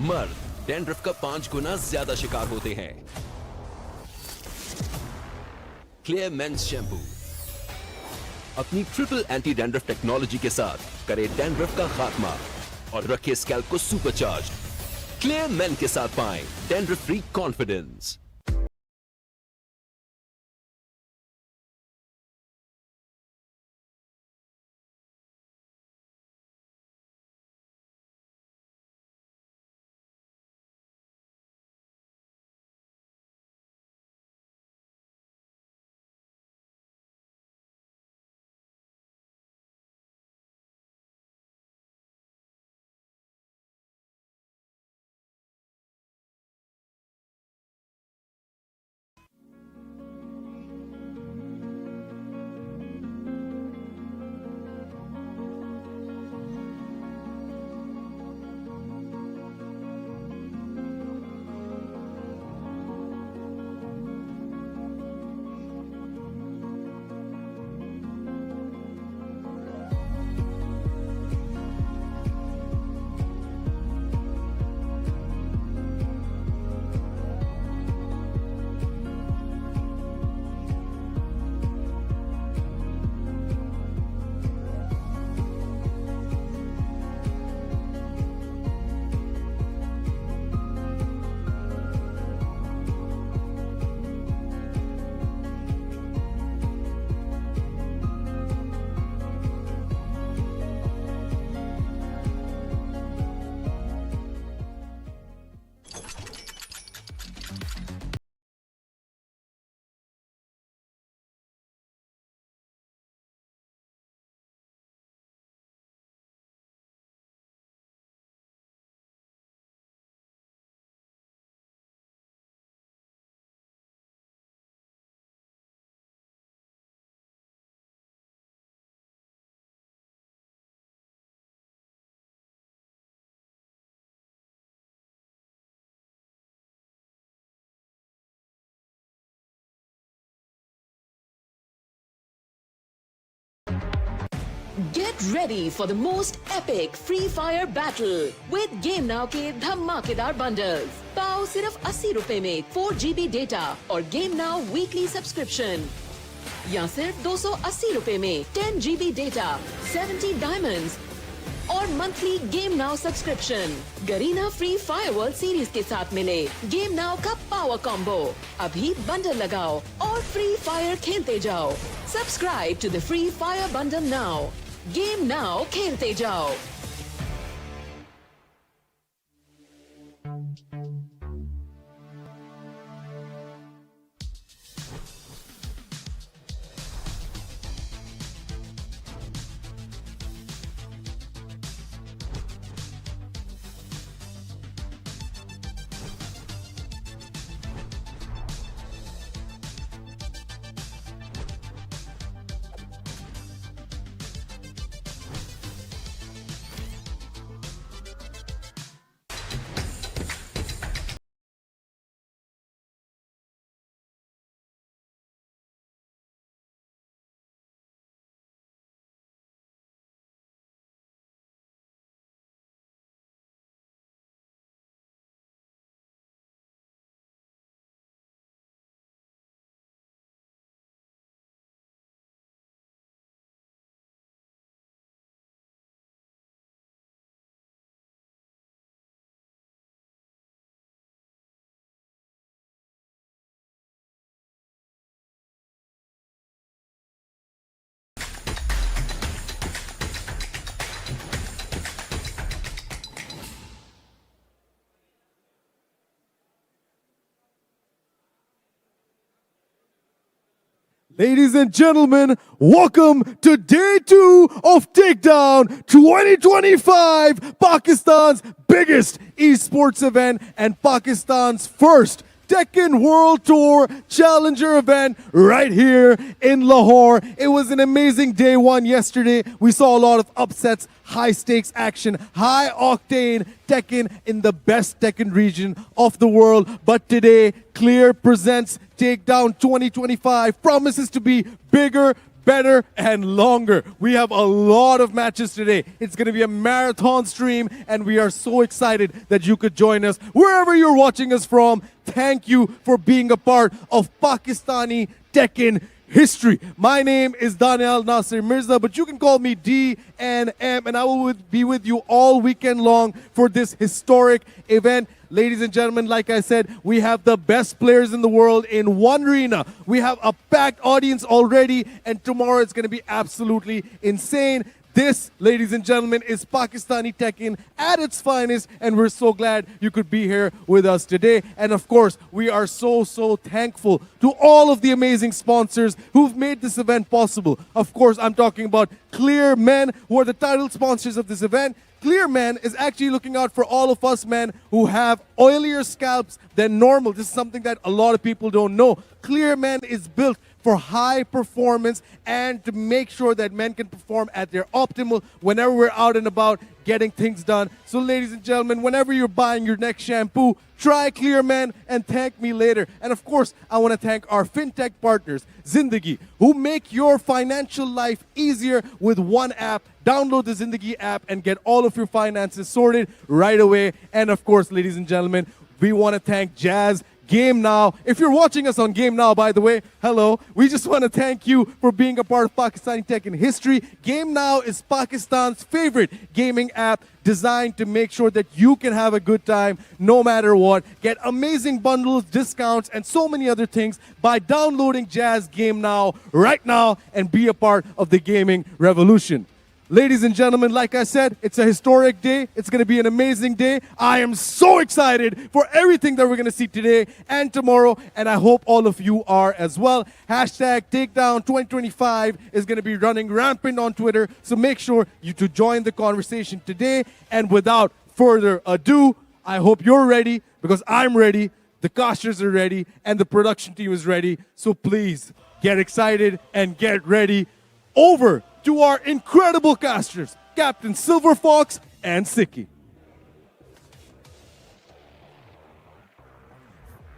मर्द डैंड्रफ का 5 गुना ज्यादा शिकार होते हैं। क्लियर मेंस शैम्पू अपनी ट्रिपल एंटी डैंड्रफ टेक्नोलॉजी के साथ करे डैंड्रफ का खात्मा और रखे स्कैल्प को सुपरचार्ज। क्लियर मेन के साथ पाएं dandruff free confidence. Get ready for the most epic Free Fire battle with Game Now के धमाकेदार bundles। पाओ सिर्फ 80 रुपए में 4 GB डेटा और Game Now weekly subscription, या सिर्फ 280 रुपए में 10 GB डेटा, 70 diamonds और monthly game now subscription. Garena free fire world series के साथ मिले गेम नाउ का पावर कॉम्बो। अभी बंडल लगाओ और फ्री फायर खेलते जाओ। Subscribe to the free fire bundle now. Game now खेलते जाओ। Ladies and gentlemen, welcome to day 2 of Takedown 2025, Pakistan's biggest esports event and Pakistan's first Tekken World Tour Challenger event right here in Lahore. It was an amazing day 1 yesterday. We saw a lot of upsets, high stakes action, high octane Tekken in the best Tekken region of the world. But today, Clear presents Takedown 2025, promises to be bigger, better and longer. We have a lot of matches today. It's going to be a marathon stream, and we are so excited that you could join us wherever you're watching us from. Thank you for being a part of Pakistani Tekken history. My name is Daniel Nasir Mirza, but you can call me D and M, and I will be with you all weekend long for this historic event. Ladies and gentlemen, like I said, we have the best players in the world in one arena. We have a packed audience already, and tomorrow it's going to be absolutely insane. This, ladies and gentlemen, is Pakistani Tekken at its finest, and we're so glad you could be here with us today. And of course, we are so thankful to all of the amazing sponsors who've made this event possible. Of course, I'm talking about Clear Men, who are the title sponsors of this event. Clear Men is actually looking out for all of us men who have oilier scalps than normal. This is something that a lot of people don't know. Clear Men is built for high performance and to make sure that men can perform at their optimal whenever we're out and about getting things done. So ladies and gentlemen, whenever you're buying your next shampoo, try Clear Men and thank me later. And of course, I want to thank our fintech partners, Zindagi, who make your financial life easier with one app. Download the Zindagi app and get all of your finances sorted right away. And of course, ladies and gentlemen, we want to thank Jazz Game Now. If you're watching us on Game Now, by the way, hello. We just want to thank you for being a part of Pakistani Tekken history. Game Now is Pakistan's favorite gaming app designed to make sure that you can have a good time no matter what. Get amazing bundles, discounts, and so many other things by downloading Jazz Game Now right now and be a part of the gaming revolution. Ladies and gentlemen, like I said, it's a historic day. It's going to be an amazing day. I am so excited for everything that we're going to see today and tomorrow, and I hope all of you are as well. Hashtag Takedown 2025 is going to be running rampant on Twitter, so make sure you to join the conversation today. And without further ado, I hope you're ready, because I'm ready, the casters are ready, and the production team is ready. So please get excited and get ready. Over to our incredible casters, Captain Silver Fox and Siki.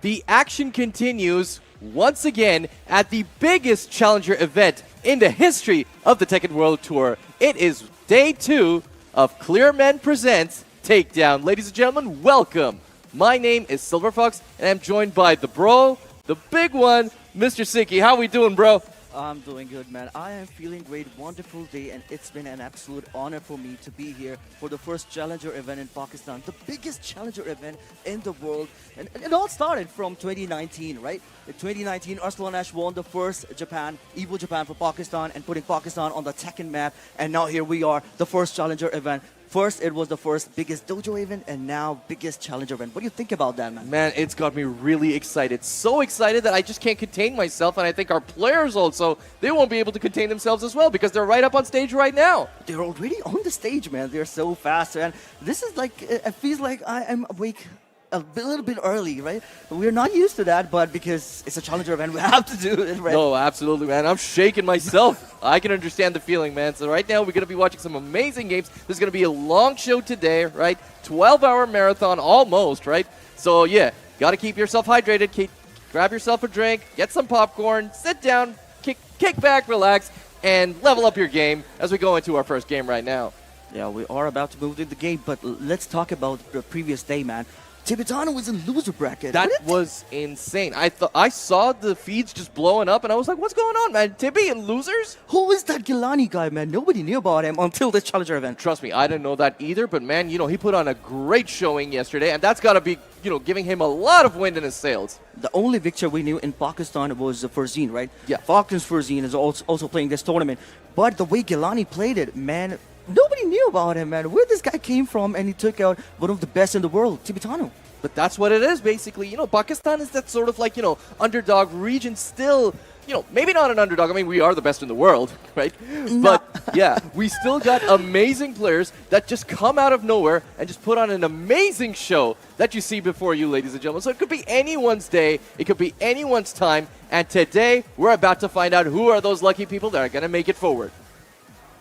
The action continues once again at the biggest challenger event in the history of the Tekken World Tour. It is day 2 of Clear Men Presents Takedown. Ladies and gentlemen, welcome. My name is Silver Fox, and I'm joined by the bro, the big one, Mr. Siki. How we doing, bro? I'm doing good, man. I am feeling great. Wonderful day, and it's been an absolute honor for me to be here for the first Challenger event in Pakistan, the biggest Challenger event in the world. And it all started from 2019, right? In 2019, Arslan Ash won the first Evo Japan for Pakistan and putting Pakistan on the Tekken map. And now here we are, the first Challenger event. First, it was the first biggest dojo event, and now biggest challenger event. What do you think about that, man? Man, it's got me really excited. So excited that I just can't contain myself, and I think our players also, they won't be able to contain themselves as well because they're right up on stage right now. They're already on the stage, man. They're so fast, and this is like, it feels like I am awake a little bit early, right? We're not used to that, but because it's a challenger event, we have to do it, right? No, absolutely, man. I'm shaking myself. I can understand the feeling, man. So right now, we're going to be watching some amazing games. There's going to be a long show today, right? 12-hour marathon almost, right? So yeah, got to keep yourself hydrated. Grab yourself a drink, get some popcorn, sit down, kick back, relax, and level up your game as we go into our first game right now. Yeah, we are about to move to the game, but let's talk about the previous day, man. Tibetano was in loser bracket. That was insane. I saw the feeds just blowing up, and I was like, what's going on, man? Tibby and losers? Who is that Gilani guy, man? Nobody knew about him until this challenger event. Trust me, I didn't know that either, but man, you know, he put on a great showing yesterday, and that's got to be, you know, giving him a lot of wind in his sails. The only victor we knew in Pakistan was Farzeen, right? Yeah. Falcons Farzeen is also playing this tournament. But the way Gilani played it, man, nobody knew about him, man. Where this guy came from, and he took out one of the best in the world, Tibetano. But that's what it is, basically. You know, Pakistan is that sort of like, you know, underdog region still. You know, maybe not an underdog. I mean, we are the best in the world, right? No. But yeah, we still got amazing players that just come out of nowhere and just put on an amazing show that you see before you, ladies and gentlemen. So it could be anyone's day. It could be anyone's time. And today, we're about to find out who are those lucky people that are going to make it forward.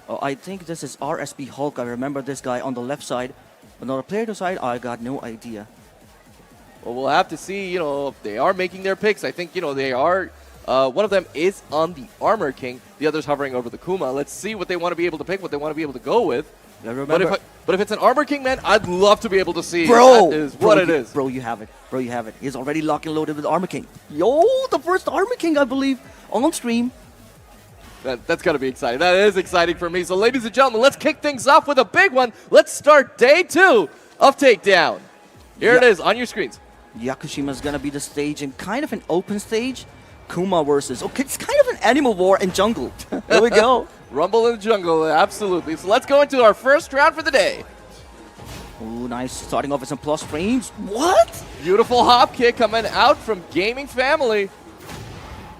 Oh, I think this is RSB Hulk. I remember this guy on the left side. Another player to the side, I got no idea. Well, we'll have to see, you know, if they are making their picks. I think, you know, they are One of them is on the Armor King. The other's hovering over the Kuma. Let's see what they want to be able to pick, what they want to be able to go with. Yeah, remember, But if it's an Armor King, man, I'd love to be able to see bro, that is what it is. Bro, you have it. Bro, you have it. He's already locked and loaded with Armor King. Yo, the first Armor King, I believe, on stream. That's got to be exciting. That is exciting for me. So, ladies and gentlemen, let's kick things off with a big one. Let's start day 2 of Takedown. Here it is on your screens. Yakushima's gonna be the stage in kind of an open stage. Kuma versus, okay, it's kind of an animal war in jungle. There we go. Rumble in the jungle, absolutely. So let's go into our first round for the day. Ooh, nice. Starting off with some plus frames. What? Beautiful hop kick coming out from Gaming Family.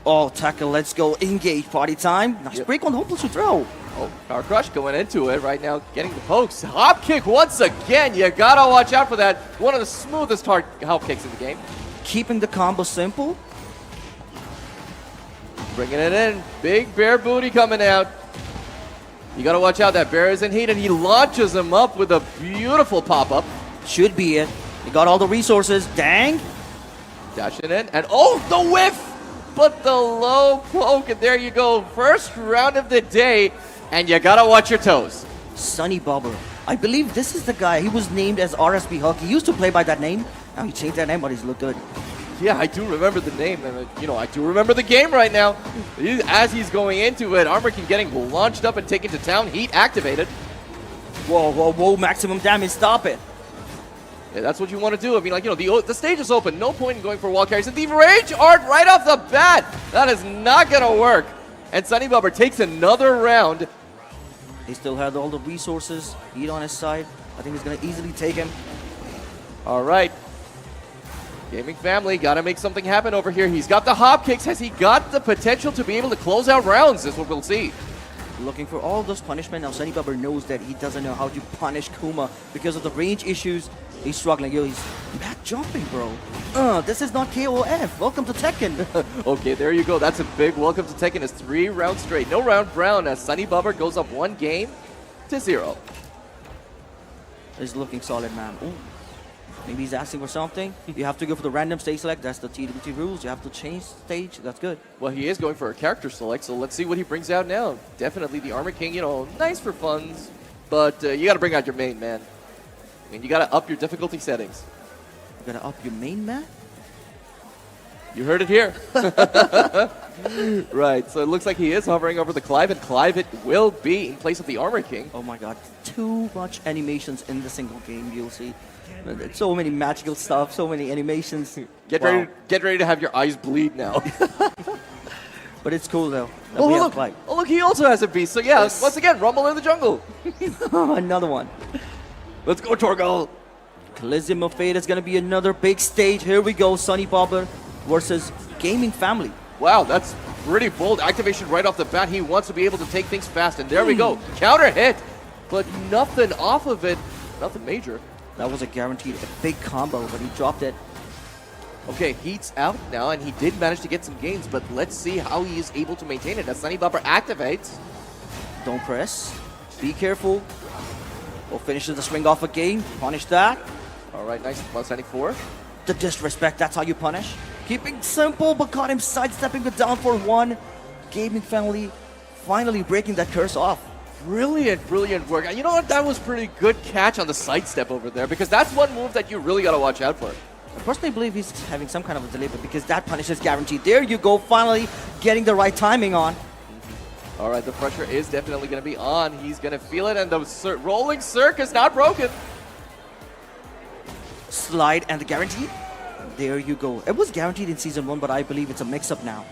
Oh, Tekken, let's go. Engage, party time. Nice break on hopeless to throw. Oh, Power Crush going into it right now, getting the pokes. Hop kick once again. You gotta watch out for that. One of the smoothest hop kicks in the game. Keeping the combo simple. Bringing it in. Big bear booty coming out. You gotta watch out. That bear is in heat, and he launches him up with a beautiful pop-up. Should be it. He got all the resources. Dang. Dashing in, and oh, the whiff! But the low poke, and there you go. First round of the day, and you gotta watch your toes. Sunny BABAR. I believe this is the guy. He was named as RSB Huck. He used to play by that name. Now he changed that name, but he's looked good. Yeah, I do remember the name, and I do remember the game right now. As he's going into it, Armor King getting launched up and taken to town. Heat activated. Whoa, whoa, whoa! Maximum damage. Stop it. Yeah, that's what you want to do. I mean, the stage is open. No point in going for wall carries. And the rage art right off the bat. That is not gonna work. And Sunny BABAR takes another round. He still had all the resources. Heat on his side. I think he's gonna easily take him. All right. Gaming Family, gotta make something happen over here. He's got the hop kicks. Has he got the potential to be able to close out rounds? Is what we'll see. Looking for all those punishment. Now Sunny BABAR knows that he doesn't know how to punish Kuma because of the range issues. He's struggling. Yo, he's back jumping, bro. This is not KOF. Welcome to Tekken. Okay, there you go. That's a big welcome to Tekken. It's 3 rounds straight. No round brown as Sunny BABAR goes up 1-0. He's looking solid, man. Ooh. Maybe he's asking for something. You have to go for the random stage select. That's the TWT rules. You have to change stage. That's good. Well, he is going for a character select, so let's see what he brings out now. Definitely the Armor King, nice for funs, but you got to bring out your main, man. I mean, you got to up your difficulty settings. You gotta up your main, man? You heard it here. Right, so it looks like he is hovering over the Clive, and Clive it will be in place of the Armor King. Oh my god, too much animations in the single game, you'll see. So many magical stuff, so many animations. Get ready to have your eyes bleed now. But it's cool though. Oh look, he also has a beast. So yeah, once again, Rumble in the jungle. Another one. Let's go, Torgal. QASIM of Fate is gonna be another big stage. Here we go, Sunny BABAR versus Gaming Family. Wow, that's pretty bold activation right off the bat. He wants to be able to take things fast, and there we go. Counter hit, but nothing off of it. Nothing major. That was a guaranteed big combo, but he dropped it. Okay, Heat's out now, and he did manage to get some gains, but let's see how he is able to maintain it as Sunny BABAR activates. Don't press. Be careful. Well, finishes the swing off again. Punish that. All right, nice. Plus 94. The disrespect, that's how you punish. Keeping simple, but caught him sidestepping the down for 1. Gaming Family finally breaking that curse off. Brilliant, brilliant work. And you know what? That was pretty good catch on the sidestep over there, because that's one move that you really got to watch out for. I personally believe he's having some kind of a delay, but because that punish is guaranteed. There you go, finally getting the right timing on. All right, the pressure is definitely going to be on. He's going to feel it, and the rolling circus not broken. Slide and the guarantee. There you go. It was guaranteed in Season 1, but I believe it's a mix-up now.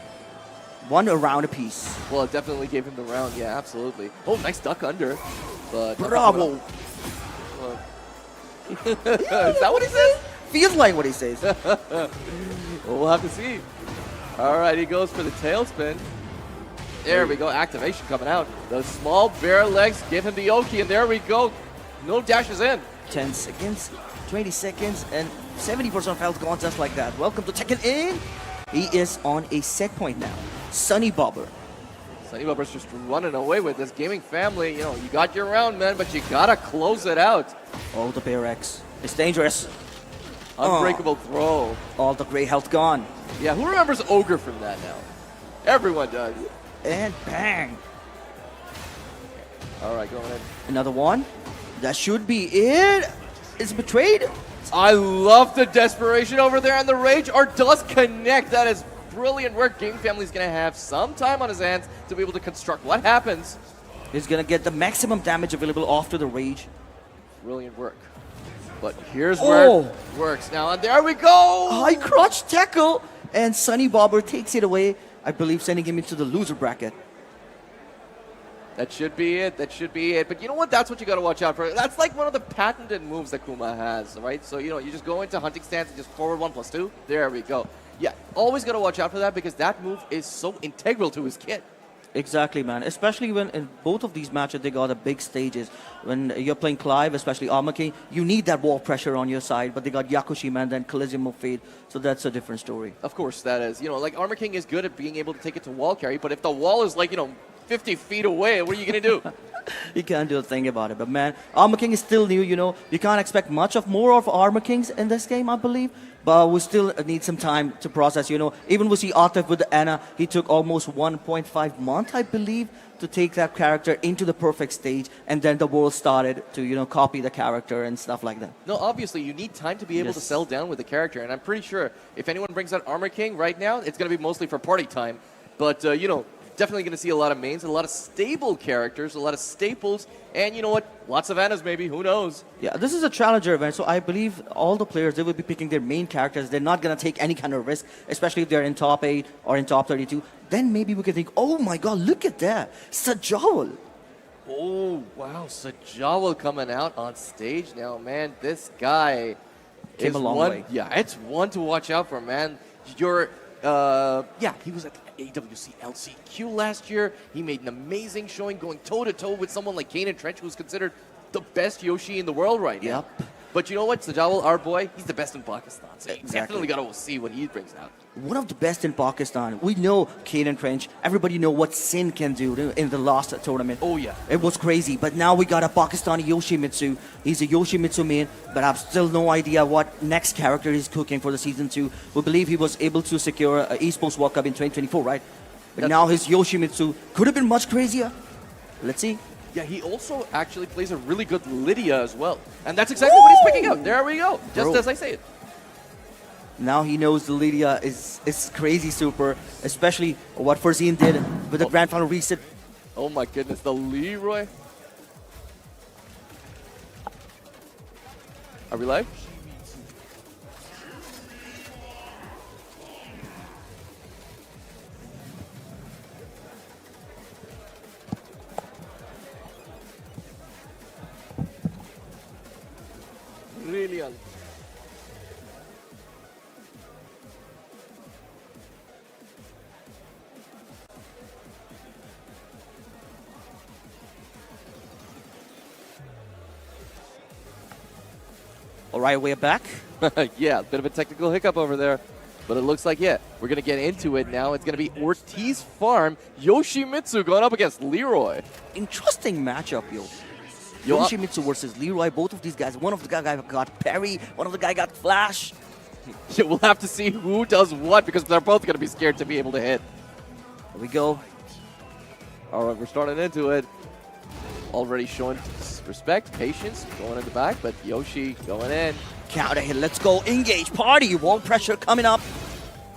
1 round apiece. Well, it definitely gave him the round. Yeah, absolutely. Oh, nice duck under. But bravo. Is that what he says? Feels like what he says. We'll have to see. All right, he goes for the tailspin. There we go. Activation coming out. The small bear legs give him the Oki, and there we go. No dashes in. 10 seconds, 20 seconds, and 70% of health gone just like that. Welcome to Tekken in. He is on a set point now. Sunny BABAR. Sunny BABAR's just running away with this. Gaming Family, you got your round, man, but you gotta close it out. Oh, the Bear X. It's dangerous. Unbreakable throw. All the gray health gone. Yeah, who remembers Ogre from that now? Everyone does. And bang. All right, going in. Another one. That should be it. It's betrayed. I love the desperation over there, and the rage art does connect. That is brilliant work. Game Family's gonna have some time on his hands to be able to construct what happens. He's gonna get the maximum damage available after the rage. Brilliant work. But here's where it works now, and there we go. High crotch tackle, and Sunny Bobber takes it away. I believe sending him into the loser bracket. That should be it. That should be it. But you know what? That's what you got to watch out for. That's like one of the patented moves that Kuma has, right? So, you know, you just go into hunting stance and just forward 1+2. There we go. Yeah, always got to watch out for that because that move is so integral to his kit. Exactly, man. Especially when in both of these matches, they got the big stages. When you're playing Clive, especially Armor King, you need that wall pressure on your side. But they got Yakushima and then Collision of Fate. So that's a different story. Of course, that is. You know, like Armor King is good at being able to take it to wall carry. But if the wall is like, you know, 50 feet away, what are you going to do? You can't do a thing about it. But man, Armor King is still new, you know. You can't expect much of more of Armor Kings in this game, I believe. But we still need some time to process, you know. Even we see Atif with the Anna, he took almost 1.5 months, I believe, to take that character into the perfect stage. And then the world started to, you know, copy the character and stuff like that. No, obviously, you need time to be able to settle down with the character. And I'm pretty sure if anyone brings out Armor King right now, it's going to be mostly for party time. But, you know, definitely going to see a lot of mains, a lot of stable characters, a lot of staples, and you know what? Lots of Annas maybe, who knows? Yeah, this is a challenger event, so I believe all the players, they will be picking their main characters. They're not going to take any kind of risk, especially if they're in top 8 or in top 32. Then maybe we can think, oh my god, look at that, SAJAWAL. Oh, wow, SAJAWAL coming out on stage now, man. This guy Came is a long one, way. Yeah, it's one to watch out for, man. You're, yeah, he was at the AWC LCQ last year. He made an amazing showing going toe-to-toe with someone like Kane and Trench, who's considered the best Yoshi in the world right now. Yep. But you know what? SAJAWAL, our boy, he's the best in Pakistan. So you Exactly. definitely got to see what he brings out. One of the best in Pakistan. We know Caden Trench. Everybody know what Sin can do in the last tournament. Oh, yeah. It was crazy. But now we got a Pakistani Yoshimitsu. He's a Yoshimitsu main, but I have still no idea what next character he's cooking for the Season 2. We believe he was able to secure an Esports World Cup in 2024, right? But now his Yoshimitsu could have been much crazier. Let's see. Yeah, he also actually plays a really good Lydia as well. And that's exactly what he's picking up. There we go. Just as I say it. Now he knows the Lydia is crazy super, especially what Farzine did with the Grand Final reset. Oh my goodness, the Leroy. Are we live? Brilliant. All right, we're back. Yeah, a bit of a technical hiccup over there. But it looks like, yeah, we're going to get into it now. It's going to be Ortiz Farm, Yoshimitsu going up against Leroy. Interesting matchup, yo. Yoshimitsu versus Leroy. Both of these guys. One of the guys got parry. One of the guy got flash. Yeah, we'll have to see who does what because they're both going to be scared to be able to hit. Here we go. All right, we're starting into it. Already showing respect, patience, going in the back, but Yoshi going in. Counter hit. Let's go. Engage. Party. Wall pressure coming up.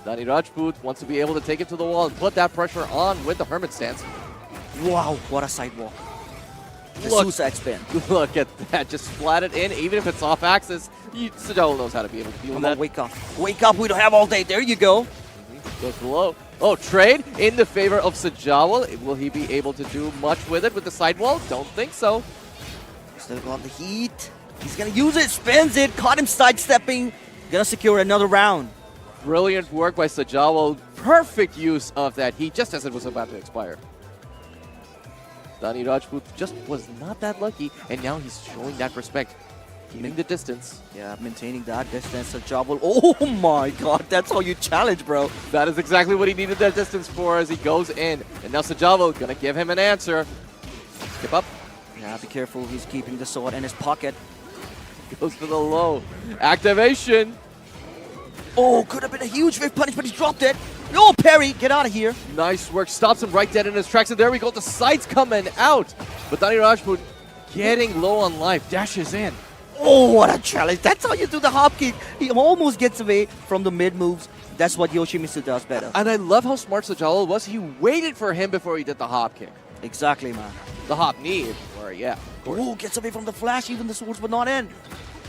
DANI RAJPOOT wants to be able to take it to the wall and put that pressure on with the Hermit stance. Wow, what a sidewalk. The Look. suicide spin. Look at that, just splat it in, even if it's off axis. SAJAWAL knows how to be able to deal with Come that. on, wake up. Wake up. We don't have all day. There you go. Goes below. Oh, trade in the favor of SAJAWAL. Will he be able to do much with it with the sidewall? Don't think so. Still got the heat. He's going to use it. Spins it. Caught him sidestepping. Going to secure another round. Brilliant work by SAJAWAL. Perfect use of that heat just as it was about to expire. DANI RAJPOOT just was not that lucky, and now he's showing that respect. Keeping the distance. Yeah, maintaining that distance. SAJAWAL. Oh my god, that's how you challenge, bro. That is exactly what he needed that distance for as he goes in. And now SAJAWAL gonna give him an answer. Skip up. Yeah, be careful. He's keeping the sword in his pocket. Goes for the low. Activation. Oh, could have been a huge wave punish, but he dropped it. No, parry, get out of here. Nice work. Stops him right dead in his tracks. And there we go. The sights coming out. But DANI Rajput getting low on life. Dashes in. Oh, what a challenge. That's how you do the hop kick. He almost gets away from the mid moves. That's what Yoshimitsu does better. And I love how smart SAJAWAL was. He waited for him before he did the hop kick. Exactly, man. The hop knee. Or yeah. Oh, gets away from the flash. Even the swords would not end.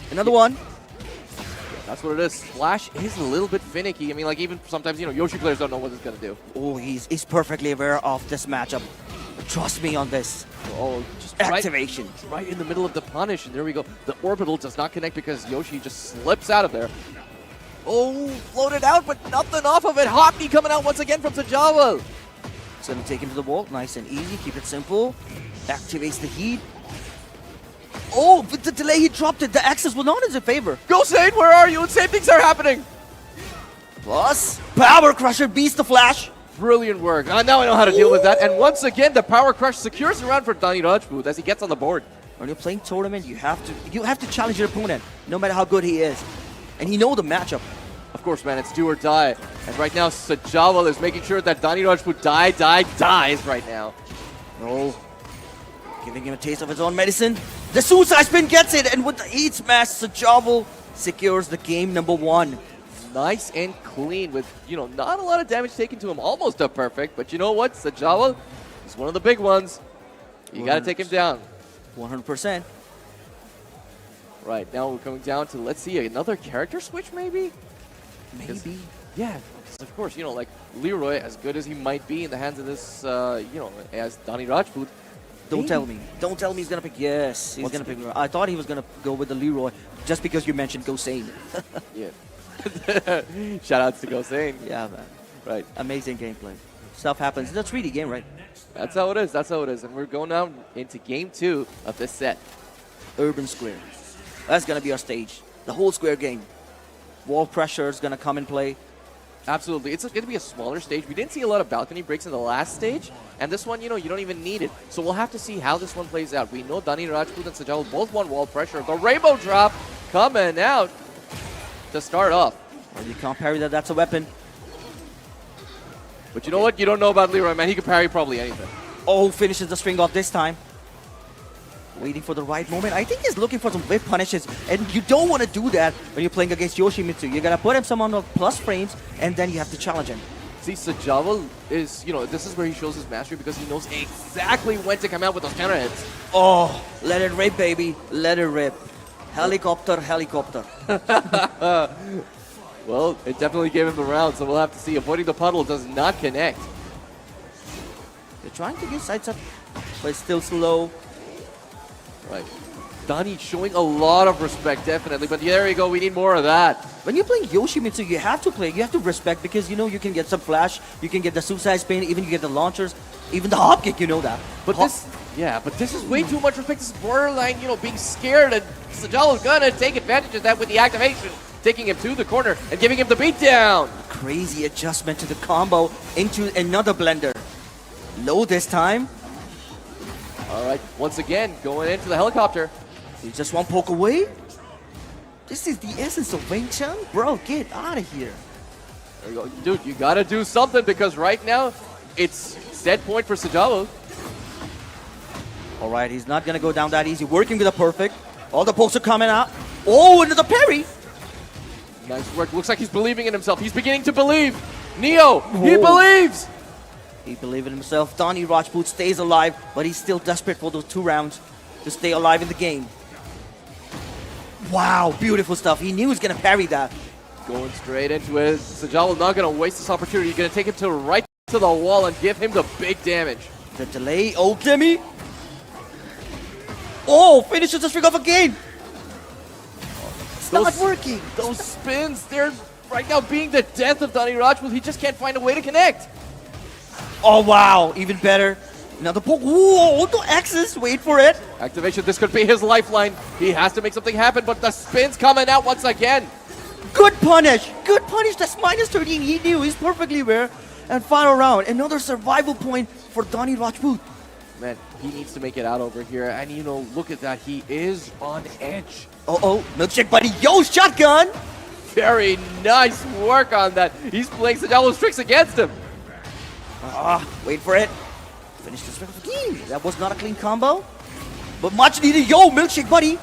Another one. That's what it is. Flash is a little bit finicky. I mean, like, even sometimes, you know, Yoshi players don't know what it's going to do. Oh, he's perfectly aware of this matchup. Trust me on this. Oh, just Activation. Right in the middle of the punish. And there we go. The orbital does not connect because Yoshi just slips out of there. Oh, floated out, but nothing off of it. Hop knee coming out once again from SAJAWAL. It's going to take him to the wall. Nice and easy. Keep it simple. Activates the heat. Oh, with the delay, he dropped it. The access was not in his favor. GoSane, where are you? And same things are happening. Plus, Power Crusher beats the flash. Brilliant work. Now I know how to deal with that. And once again, the Power Crush secures the round for DANI Rajput as he gets on the board. When you're playing tournament, you have to challenge your opponent, no matter how good he is. And he knows the matchup. Of course, man, it's do or die. And right now, SAJAWAL is making sure that DANI Rajput dies right now. Oh, giving him a taste of his own medicine. The suicide spin gets it, and with the heat smash, SAJAWAL secures the game number 1. Nice and clean with, you know, not a lot of damage taken to him. Almost a perfect, but you know what? SAJAWAL is one of the big ones. You got to take him down. 100%. Right, now we're coming down to, let's see, another character switch maybe? Maybe. Yeah, because of course, you know, like Leroy, as good as he might be in the hands of this, you know, as DANI Rajput. Don't tell me. Don't tell me he's going to pick. Yes, he's going to pick Leroy. I thought he was going to go with the Leroy just because you mentioned GoSane. Yeah. Shout outs to GoSane. Yeah, man. Right. Amazing gameplay. Stuff happens. It's a 3D game, right? That's how it is. That's how it is. And we're going now into game 2 of this set. Urban Square. That's going to be our stage. The whole square game. Wall pressure is going to come and play. Absolutely. It's going to be a smaller stage. We didn't see a lot of balcony breaks in the last stage. And this one, you know, you don't even need it. So we'll have to see how this one plays out. We know DANI Rajput and SAJAWAL both want wall pressure. The rainbow drop coming out to start off. Well, you can't parry that. That's a weapon. But you know what? You don't know about Leroy, man. He can parry probably anything. Oh, finishes the string off this time. Waiting for the right moment. I think he's looking for some whip punishes, and you don't want to do that when you're playing against Yoshimitsu. You gotta put him some on the plus frames, and then you have to challenge him. See, SAJAWAL is, you know, this is where he shows his mastery because he knows exactly when to come out with those counter hits. Oh, let it rip, baby. Let it rip. Helicopter, helicopter. Well, it definitely gave him the round, so we'll have to see. Avoiding the puddle does not connect. They're trying to get sides up, but it's still slow. Right. DANI showing a lot of respect, definitely. But there you go, we need more of that. When you're playing Yoshimitsu, you have to respect because you know you can get some flash, you can get the suicide spin, even you get the launchers, even the hop kick, you know that. But this is way too much respect. This is borderline, you know, being scared, and SAJAWAL is gonna take advantage of that with the activation, taking him to the corner and giving him the beatdown. Crazy adjustment to the combo into another blender. Low this time. All right, once again, going into the helicopter. You just one poke away? This is the essence of Wing Chun? Bro, get out of here. There you go. Dude, you gotta do something because right now, it's set point for SAJAWAL. All right, he's not going to go down that easy. Working with a perfect. All the pokes are coming out. Oh, into the parry. Nice work. Looks like he's believing in himself. He's beginning to believe. Neo, he believes. He believes in himself. DANI Rajput stays alive, but he's still desperate for those 2 rounds to stay alive in the game. Wow, beautiful stuff. He knew he was going to parry that. Going straight into it. SAJAWAL not going to waste this opportunity. He's going to take him to right to the wall and give him the big damage. The delay. Oh, gimme. Oh, finishes the string off again. It's not working. Those spins, they're right now being the death of DANI Rajput. He just can't find a way to connect. Oh, wow. Even better. Another poke. Whoa, the X's. Wait for it. Activation, this could be his lifeline. He has to make something happen, but the spin's coming out once again. Good punish. Good punish. That's minus 13. He knew. He's perfectly aware. And final round. Another survival point for DANI Rajput. Man, he needs to make it out over here. And, you know, look at that. He is on edge. Uh-oh. Milkshake buddy. Yo, shotgun. Very nice work on that. He's playing SAJAWAL's tricks against him. Wait for it. Finish this game. That was not a clean combo. But much needed. Yo, milkshake, buddy.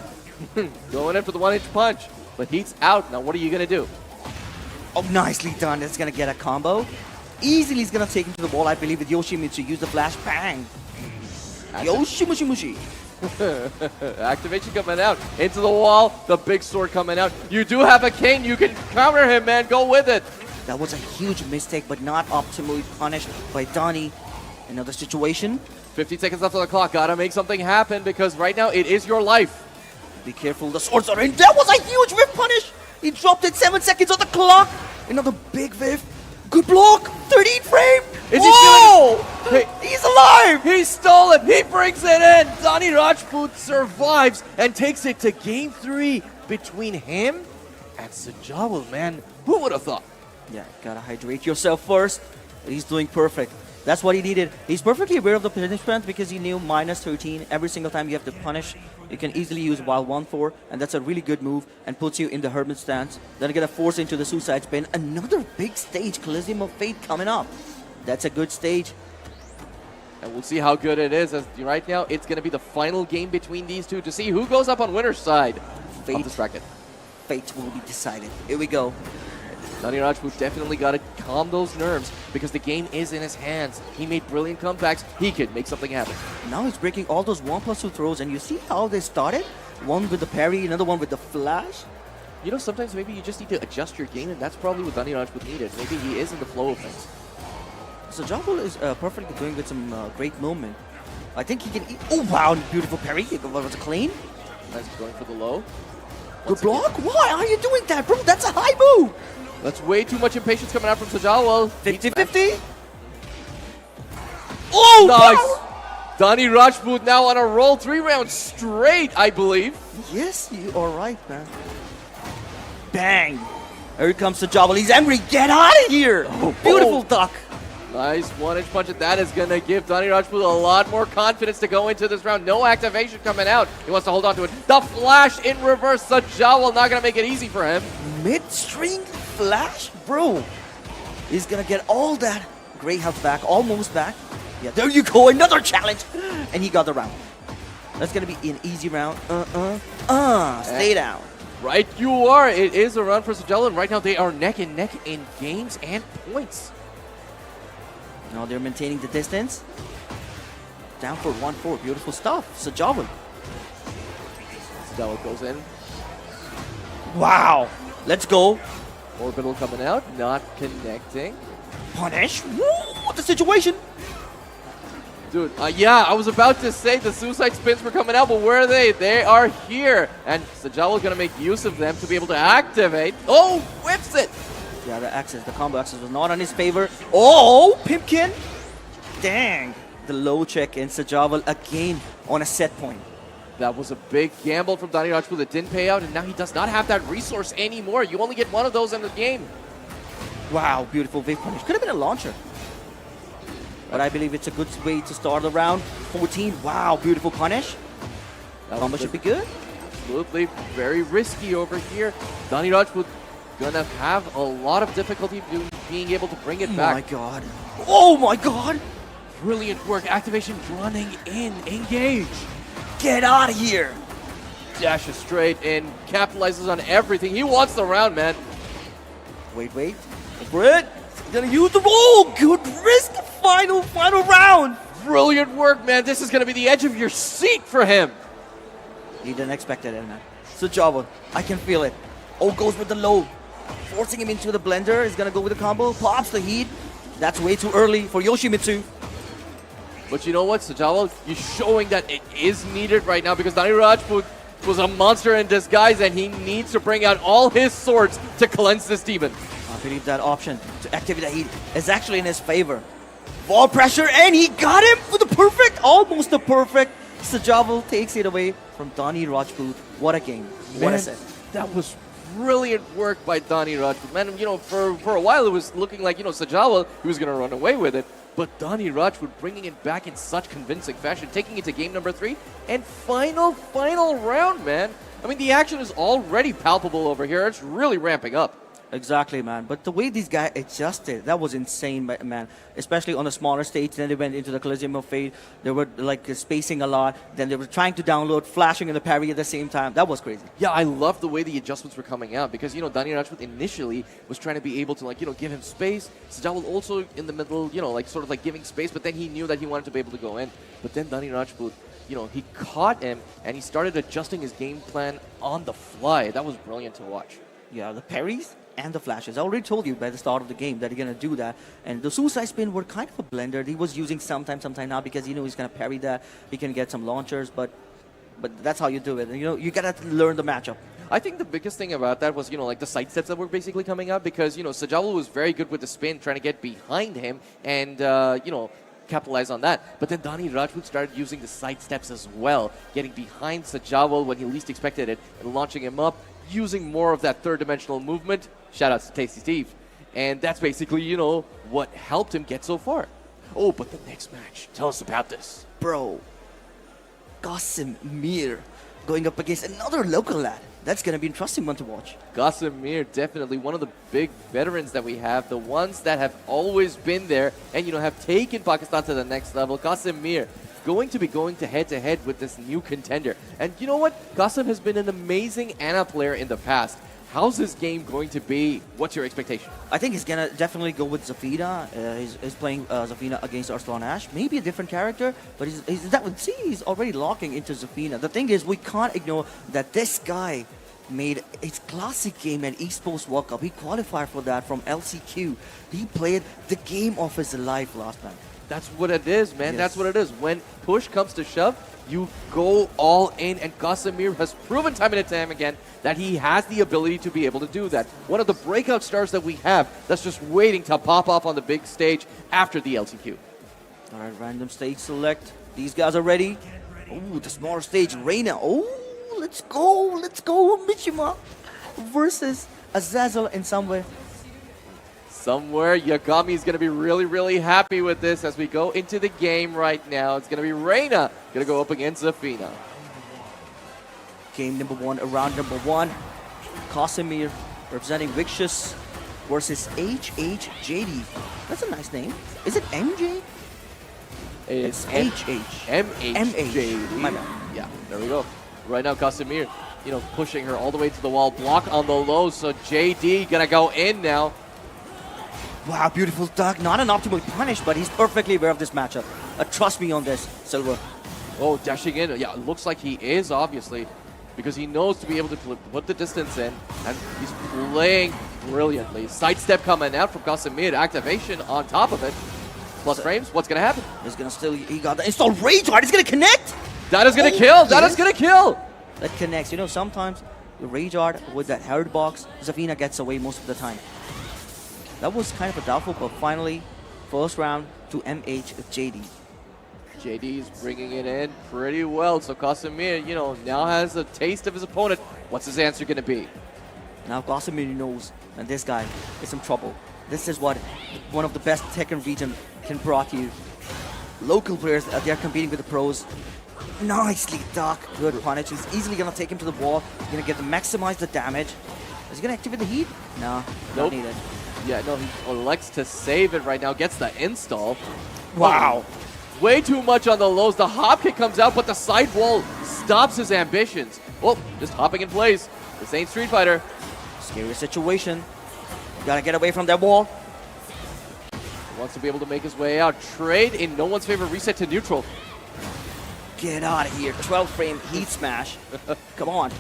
Going in for the 1-inch punch. But he's out. Now what are you going to do? Oh, nicely done. That's going to get a combo. Easily he's going to take him to the wall, I believe, with Yoshimitsu. Use the flash bang. Yoshimushi. Activation coming out. Into the wall. The big sword coming out. You do have a cane. You can counter him, man. Go with it. That was a huge mistake, but not optimally punished by DANI. Another situation. 50 seconds left on the clock. Gotta make something happen because right now it is your life. Be careful, the swords are in. That was a huge whiff punish. He dropped it 7 seconds on the clock. Another big whiff. Good block. 13 frame. Is he Whoa! stealing? He's alive. He stole it. He brings it in. DANI RAJPOOT survives and takes it to game 3 between him and SAJAWAL, man. Who would have thought? Yeah, gotta hydrate yourself first. He's doing perfect. That's what he needed. He's perfectly aware of the punishment because he knew minus 13. Every single time you have to punish, you can easily use wild 1-4, and that's a really good move and puts you in the hermit stance. Then gonna force into the suicide spin. Another big stage, Colosseum of Fate coming up. That's a good stage. And we'll see how good it is. As right now, it's going to be the final game between these two to see who goes up on winner's side of this bracket. Fate will be decided. Here we go. DANI RAJPOOT definitely got to calm those nerves because the game is in his hands. He made brilliant comebacks. He could make something happen. Now he's breaking all those 1+2 throws, and you see how they started? One with the parry, another one with the flash. You know, sometimes maybe you just need to adjust your game, and that's probably what DANI RAJPOOT needed. Maybe he is in the flow of things. So SAJAWAL is perfectly doing with some great movement. I think he can eat. Oh, wow, beautiful parry. It was clean. Nice, going for the low. Good block? Why are you doing that, bro? That's a high move. That's way too much impatience coming out from SAJAWAL. 50-50. Oh, nice. DANI RAJPOOT now on a roll. 3 rounds straight, I believe. Yes, you are right, man. Bang. Here comes SAJAWAL. He's angry. Get out of here. Beautiful duck. Nice 1-inch punch, and that is going to give DANI RAJPOOT a lot more confidence to go into this round. No activation coming out. He wants to hold on to it. The flash in reverse. SAJAWAL not going to make it easy for him. Mid-string flash? Bro, he's going to get all that great health back, almost back. Yeah, there you go. Another challenge. And he got the round. That's going to be an easy round. Stay down. Right you are. It is a run for SAJAWAL, and right now they are neck and neck in games and points. Now they're maintaining the distance. Down for 1-4. Beautiful stuff. SAJAWAL. SAJAWAL goes in. Wow. Let's go. Orbital coming out, not connecting. Punish. Woo, the situation. Dude, yeah, I was about to say the suicide spins were coming out, but where are they? They are here. And SAJAWAL going to make use of them to be able to activate. Oh, whips it. Yeah, the combo access was not on his favor. Oh, Pimpkin. Dang. The low check in SAJAWAL again on a set point. That was a big gamble from DANI RAJPOOT that didn't pay out, and now he does not have that resource anymore. You only get one of those in the game. Wow, beautiful wave punish. Could have been a launcher. But I believe it's a good way to start the round. 14. Wow, beautiful punish. Combo should be good. Absolutely. Very risky over here. DANI RAJPOOT gonna have a lot of difficulty being able to bring it back. Oh my god. Oh my god. Brilliant work. Activation running in. Engage. Get out of here. Dashes straight in. Capitalizes on everything. He wants the round, man. Wait. Wait for it. He's gonna use the roll. Good risk. Final round. Brilliant work, man. This is gonna be the edge of your seat for him. He didn't expect it, man. SAJAWAL. I can feel it. Oh, goes with the low. Forcing him into the blender. He's gonna go with the combo. Pops the heat. That's way too early for Yoshimitsu. But you know what, SAJAWAL, you're showing that it is needed right now because DANI RAJPOOT was a monster in disguise and he needs to bring out all his swords to cleanse this demon. I believe that option to activate the heat is actually in his favor. Ball pressure, and he got him for the perfect, almost the perfect. SAJAWAL takes it away from DANI RAJPOOT. What a game. What a set. That was brilliant work by DANI RAJPOOT. Man, you know, for a while it was looking like, you know, SAJAWAL, he was going to run away with it. But DANI RAJPOOT bringing it back in such convincing fashion, taking it to game number 3, and final round, man. I mean, the action is already palpable over here. It's really ramping up. Exactly, man. But the way these guys adjusted, that was insane, man. Especially on the smaller stage. Then they went into the Colosseum of Fate. They were like spacing a lot. Then they were trying to download, flashing and the parry at the same time. That was crazy. Yeah, I love the way the adjustments were coming out because, you know, DANI RAJPOOT initially was trying to be able to, like, you know, give him space. SAJAWAL also in the middle, you know, like sort of like giving space, but then he knew that he wanted to be able to go in. But then DANI RAJPOOT, you know, he caught him and he started adjusting his game plan on the fly. That was brilliant to watch. Yeah, the parries and the flashes. I already told you by the start of the game that he's going to do that. And the suicide spin were kind of a blender. He was using sometime not because, you know, he's going to parry that. He can get some launchers, but that's how you do it. And, you know, you got to learn the matchup. I think the biggest thing about that was, you know, like the side steps that were basically coming out because, you know, SAJAWAL was very good with the spin, trying to get behind him and, you know, capitalize on that. But then DANI RAJPOOT started using the side steps as well, getting behind SAJAWAL when he least expected it and launching him up, using more of that third-dimensional movement. Shout out to Tasty Steve. And that's basically, you know, what helped him get so far. Oh, but the next match. Tell us about this. Bro, QASIM MEER going up against another local lad. That's going to be an interesting one to watch. QASIM MEER, definitely one of the big veterans that we have, the ones that have always been there and, you know, have taken Pakistan to the next level. QASIM MEER going to be going to head with this new contender. And you know what? QASIM has been an amazing ANA player in the past. How's this game going to be? What's your expectation? I think he's going to definitely go with Zafina. He's playing Zafina against Arslan Ash. Maybe a different character, but he's already locking into Zafina. The thing is, we can't ignore that this guy made his classic game at Esports World Cup. He qualified for that from LCQ. He played the game of his life last time. That's what it is, man. Yes. That's what it is. When push comes to shove, you go all in, and QASIM MEER has proven time and time again that he has the ability to be able to do that. One of the breakout stars that we have that's just waiting to pop off on the big stage after the LCQ. All right, random stage select. These guys are ready. Ooh, the smaller stage, Reina. Oh, let's go, Mishima versus Azazel in somewhere. Somewhere, Yagami is going to be really, really happy with this as we go into the game right now. It's going to be Reina going to go up against Zafina. Game number one, round number one. QASIM MEER representing Vicious versus HHJD. That's a nice name. Is it MJ? It's HH. MHJD. My bad. Yeah, there we go. Right now, QASIM MEER, you know, pushing her all the way to the wall. Block on the low, so JD going to go in now. Wow, beautiful duck. Not an optimal punish, but he's perfectly aware of this matchup. Trust me on this, Silver. Oh, dashing in. Yeah, it looks like he is, obviously, because he knows to be able to put the distance in, and he's playing brilliantly. Sidestep coming out from QASIM MEER. Activation on top of it. Plus frames, what's going to happen? He's going to still, he got the install Rage Art. He's going to connect. That is going to kill. That is going to kill. That connects. You know, sometimes the Rage Art with that Herod box, Zafina gets away most of the time. That was kind of a doubtful, but finally, first round to MHJD. JD is bringing it in pretty well. So QASIM MEER, you know, now has a taste of his opponent. What's his answer going to be? Now QASIM MEER knows that this guy is in trouble. This is what one of the best Tekken region can brought you. Local players, they're competing with the pros. Nicely duck. Good punish. He's easily going to take him to the wall. He's going to get to maximize the damage. Is he going to activate the heat? No, Nope. not needed. Yeah, no, he elects to save it right now. Gets the install. Wow. Way too much on the lows. The hop kick comes out, but the side wall stops his ambitions. Oh, just hopping in place. This ain't Street Fighter. Scary situation. Gotta get away from that wall. Wants to be able to make his way out. Trade in no one's favor. Reset to neutral. Get out of here. 12 frame heat smash. Come on.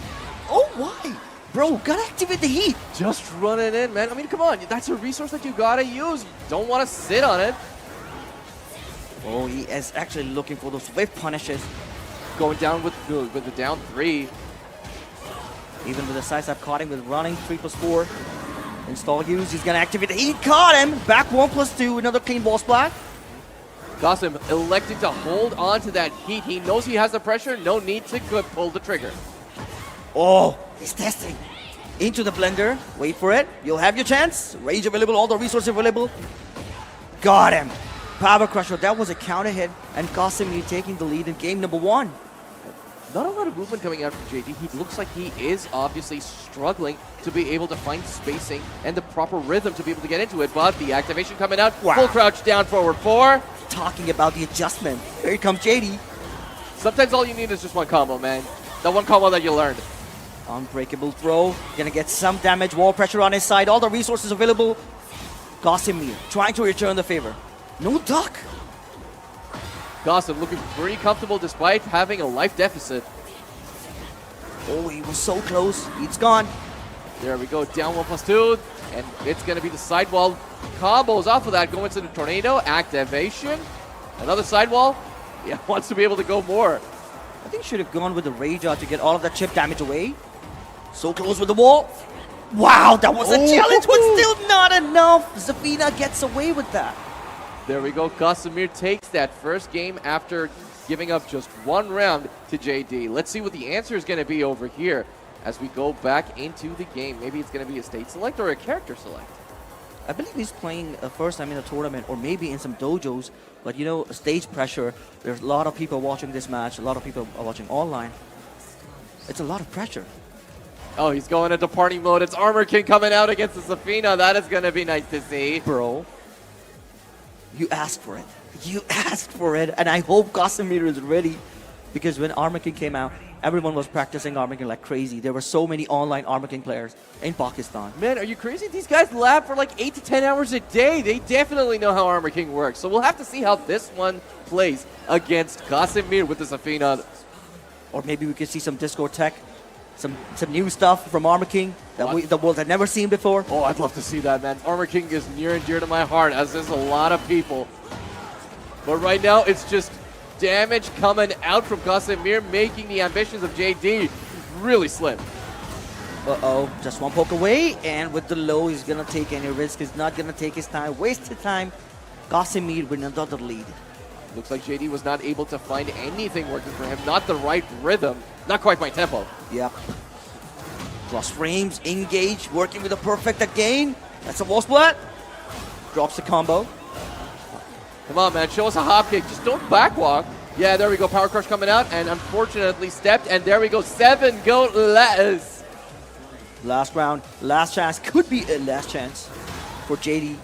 Oh, why? Bro, gotta activate the heat. Just run it in, man. I mean, come on. That's a resource that you gotta use. You don't want to sit on it. Oh, he is actually looking for those whip punishes. Going down with the down 3. Even with the side step caught him with running 3+4. Install use. He's gonna activate the heat. Caught him. Back 1+2. Another clean ball splat. QASIM electing to hold on to that heat. He knows he has the pressure. No need to pull the trigger. Oh, he's testing. Into the blender. Wait for it. You'll have your chance. Rage available. All the resources available. Got him. Power Crusher. That was a counter hit. And QASIM taking the lead in game number one. not a lot of movement coming out from JD. He looks like he is obviously struggling to be able to find spacing and the proper rhythm to be able to get into it. But the activation coming out, Wow. full crouch down, forward 4. Talking about the adjustment. Here comes JD. Sometimes all you need is just one combo, man. That one combo that you learned. Unbreakable throw. Gonna get some damage. Wall pressure on his side. All the resources available. GAMING trying to return the favor. No duck. GAMING looking pretty comfortable despite having a life deficit. Oh, he was so close. It's gone. There we go, down 1+2, and it's going to be the sidewall combos off of that. Go into the tornado, activation, another sidewall. Yeah, wants to be able to go more. I think he should have gone with the Rage Art to get all of that chip damage away. So close with the wall. Wow, that was a challenge, but still not enough. Zafina gets away with that. There we go, QASIM takes that first game after giving up just one round to JD. Let's see what the answer is going to be over here as we go back into the game. Maybe it's going to be a state select or a character select. I believe he's playing first time in a tournament or maybe in some dojos. But you know, stage pressure, there's a lot of people watching this match. A lot of people are watching online. It's a lot of pressure. Oh, he's going into party mode. It's Armor King coming out against the Zafina. That is going to be nice to see. Bro, you asked for it. You asked for it. And I hope QASIM is ready. Because when Armor King came out, everyone was practicing Armor King like crazy. There were so many online Armor King players in Pakistan. Man, are you crazy? These guys lab for like 8 to 10 hours a day. They definitely know how Armor King works. So we'll have to see how this one plays against QASIM with the Zafina. Or maybe we could see some Discord tech. Some new stuff from Armor King that the world had never seen before. Oh, I'd love to see that, man. Armor King is near and dear to my heart, as is a lot of people. But right now, it's just damage coming out from QASIM, making the ambitions of JD really slim. Uh-oh, just one poke away, and with the low, he's gonna take any risk. He's not gonna take his time, waste his time. QASIM with another lead. Looks like JD was not able to find anything working for him. Not the right rhythm. Not quite my tempo. Yep. Plus frames, engage, working with the perfect again. That's a wall split. Drops the combo. Come on, man. Show us a hop kick. Just don't backwalk. Yeah, there we go. Power crush coming out, and unfortunately stepped. And there we go. 7 goat less. Last round, last chance. Could be a last chance for JD.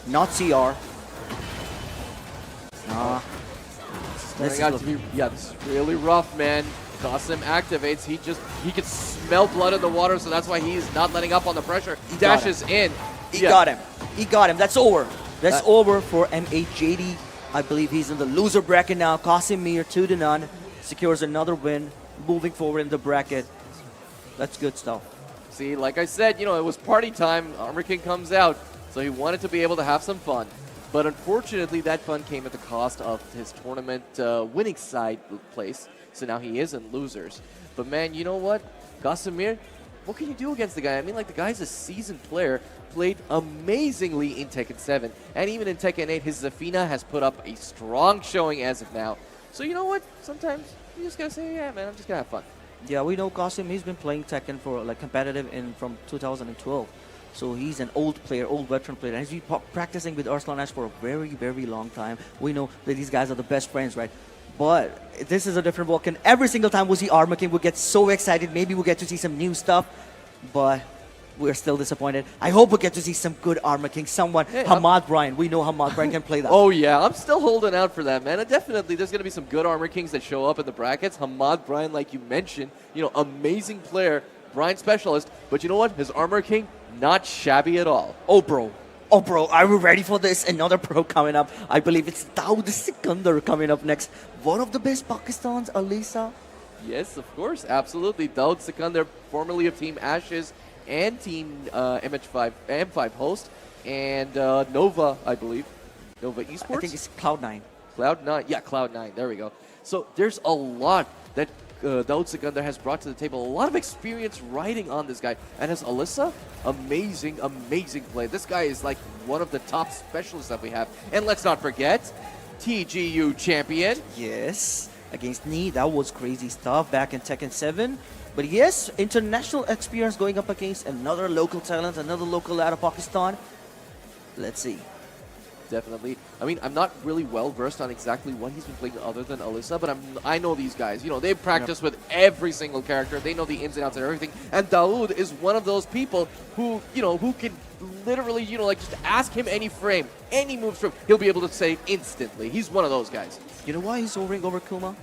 Not CR. This is really rough, man. QASIM activates. He can smell blood in the water, so that's why he's not letting up on the pressure. He dashes in. He got him. He got him. That's over. That's over for MHJD. I believe he's in the loser bracket now. QASIM 2-0 secures another win, moving forward in the bracket. That's good stuff. See, like I said, you know, it was party time. Armor King comes out, so he wanted to be able to have some fun. But unfortunately, that fun came at the cost of his tournament winning side place. So now he is in losers. But man, you know what? QASIM, what can you do against the guy? I mean, like, the guy's a seasoned player, played amazingly in Tekken 7. And even in Tekken 8, his Zafina has put up a strong showing as of now. So you know what? Sometimes you just gotta say, yeah, man, I'm just gonna have fun. Yeah, we know QASIM, he's been playing Tekken for like competitive from 2012. So he's an old player, old veteran player, and he's been practicing with Arslan Ash for a very, very long time. We know that these guys are the best friends, right? But this is a different Vulcan. Every single time we see Armor King, we get so excited. Maybe we'll get to see some new stuff, but we're still disappointed. I hope we get to see some good Armor King, someone. Hey, Hamad Bryan. We know Hamad Bryan can play that. Oh, yeah. I'm still holding out for that, man. And definitely, there's going to be some good Armor Kings that show up in the brackets. Hamad Bryan, like you mentioned, you know, amazing player, Bryan specialist. But you know what? His Armor King, not shabby at all. Oh, bro. Oh, bro, are we ready for this? Another pro coming up. I believe it's DAWOOD SIKANDAR coming up next. One of the best Pakistans, Alisa. Yes, of course. Absolutely. DAWOOD SIKANDAR, formerly of Team Ashes and Team M5 host. And Nova, I believe. Nova Esports? I think it's Cloud9. Cloud9. Yeah, Cloud9. There we go. So there's a lot that DAWOOD SIKANDAR has brought to the table. A lot of experience riding on this guy. And as Alisa, amazing, amazing play. This guy is like one of the top specialists that we have. And let's not forget, TGU champion. Yes, against Ni. That was crazy stuff back in Tekken 7. But yes, international experience going up against another local talent, another local out of Pakistan. Let's see. definitely. I mean, I'm not really well versed on exactly what he's been playing other than Alisa, but I know these guys. You know, they practice with every single character. They know the ins and outs and everything. And DAWOOD is one of those people who, you know, who can literally, you know, like just ask him any frame, any move from, he'll be able to say instantly. He's one of those guys. You know why he's overing over Kuma?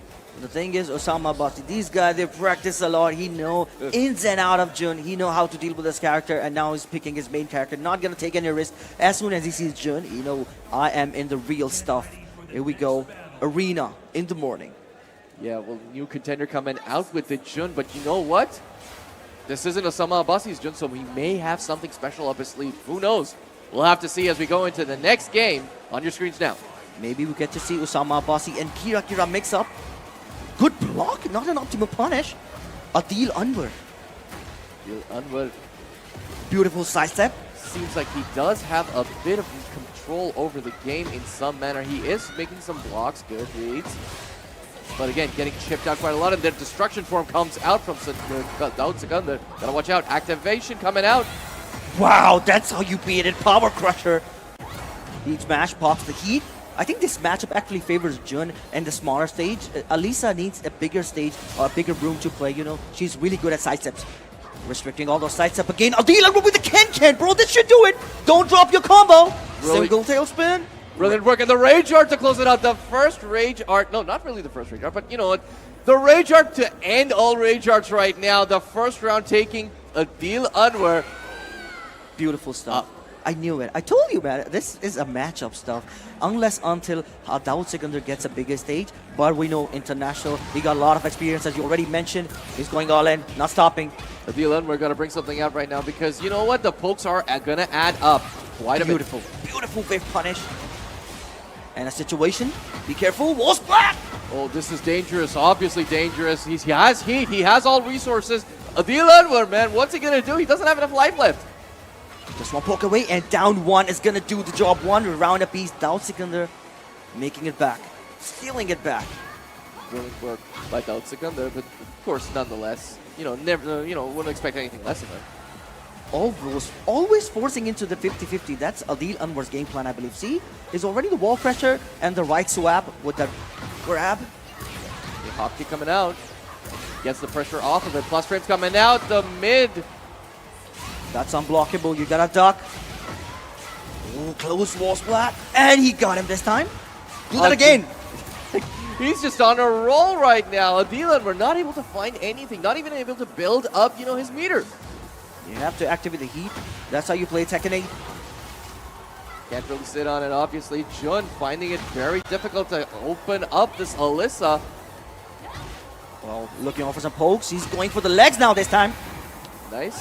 The thing is, OSAMA, Basi, these guys, they practice a lot. He know ins and out of Jun. He know how to deal with this character, and now he's picking his main character. Not going to take any risk. As soon as he sees Jun, you know, I am in the real stuff. Here we go. Arena in the morning. Yeah, well, new contender coming out with the Jun, but you know what? This isn't OSAMA Abasi's Jun, so he may have something special up his sleeve. Who knows? We'll have to see as we go into the next game on your screens now. Maybe we get to see OSAMA Basi and Kira mix up. Good block, not an optimal punish. ADEEL ANWAR. ADEEL ANWAR. Beautiful sidestep. Seems like he does have a bit of control over the game in some manner. He is making some blocks, good reads. But again, getting chipped out quite a lot, and then destruction form comes out from DAWOOD SIKANDAR. Gotta watch out, activation coming out. Wow, that's how you beat it, Power Crusher. Heat smash pops the heat. I think this matchup actually favors Jun and the smaller stage. Alisa needs a bigger stage or a bigger room to play, you know. She's really good at sidesteps. Restricting all those sidesteps again. ADEEL ANWAR with the Ken, bro. This should do it. Don't drop your combo. Really? Single tailspin. Brilliant work, and the Rage Art to close it out. The first Rage Art, no, not really the first Rage Art, but you know what? The Rage Art to end all Rage Arts right now. The first round taking ADEEL ANWAR. Beautiful stuff. I knew it. I told you, man. This is a matchup stuff. Unless until DAWOOD SIKANDAR gets a bigger stage. But we know international. He got a lot of experience, as you already mentioned. He's going all in, not stopping. ADEEL ANWAR got to bring something out right now because you know what? The pokes are going to add up quite a bit. Beautiful. Beautiful wave punish. And a situation. Be careful. Wall splat! Oh, this is dangerous. Obviously dangerous. He has heat. He has all resources. ADEEL ANWAR, man, what's he going to do? He doesn't have enough life left. Just one poke away, and down one is gonna do the job. One round apiece. DAWOOD SIKANDAR making it back, stealing it back. Brilliant work by DAWOOD SIKANDAR, but of course, nonetheless, you know, never, you know, wouldn't expect anything less of him. Always forcing into the 50-50. That's ADEEL ANWAR's game plan, I believe. See, is already the wall pressure and the right swap with that grab. The hop kick coming out, gets the pressure off of it. Plus frames coming out. The mid. That's unblockable. You gotta duck. Ooh, close wall splat. And he got him this time. Do that again. He's just on a roll right now. ADEEL ANWAR not able to find anything. Not even able to build up, you know, his meter. You have to activate the heat. That's how you play Tekken 8. Can't really sit on it, obviously. Jun finding it very difficult to open up this Alisa. Well, looking over some pokes. He's going for the legs now this time. Nice.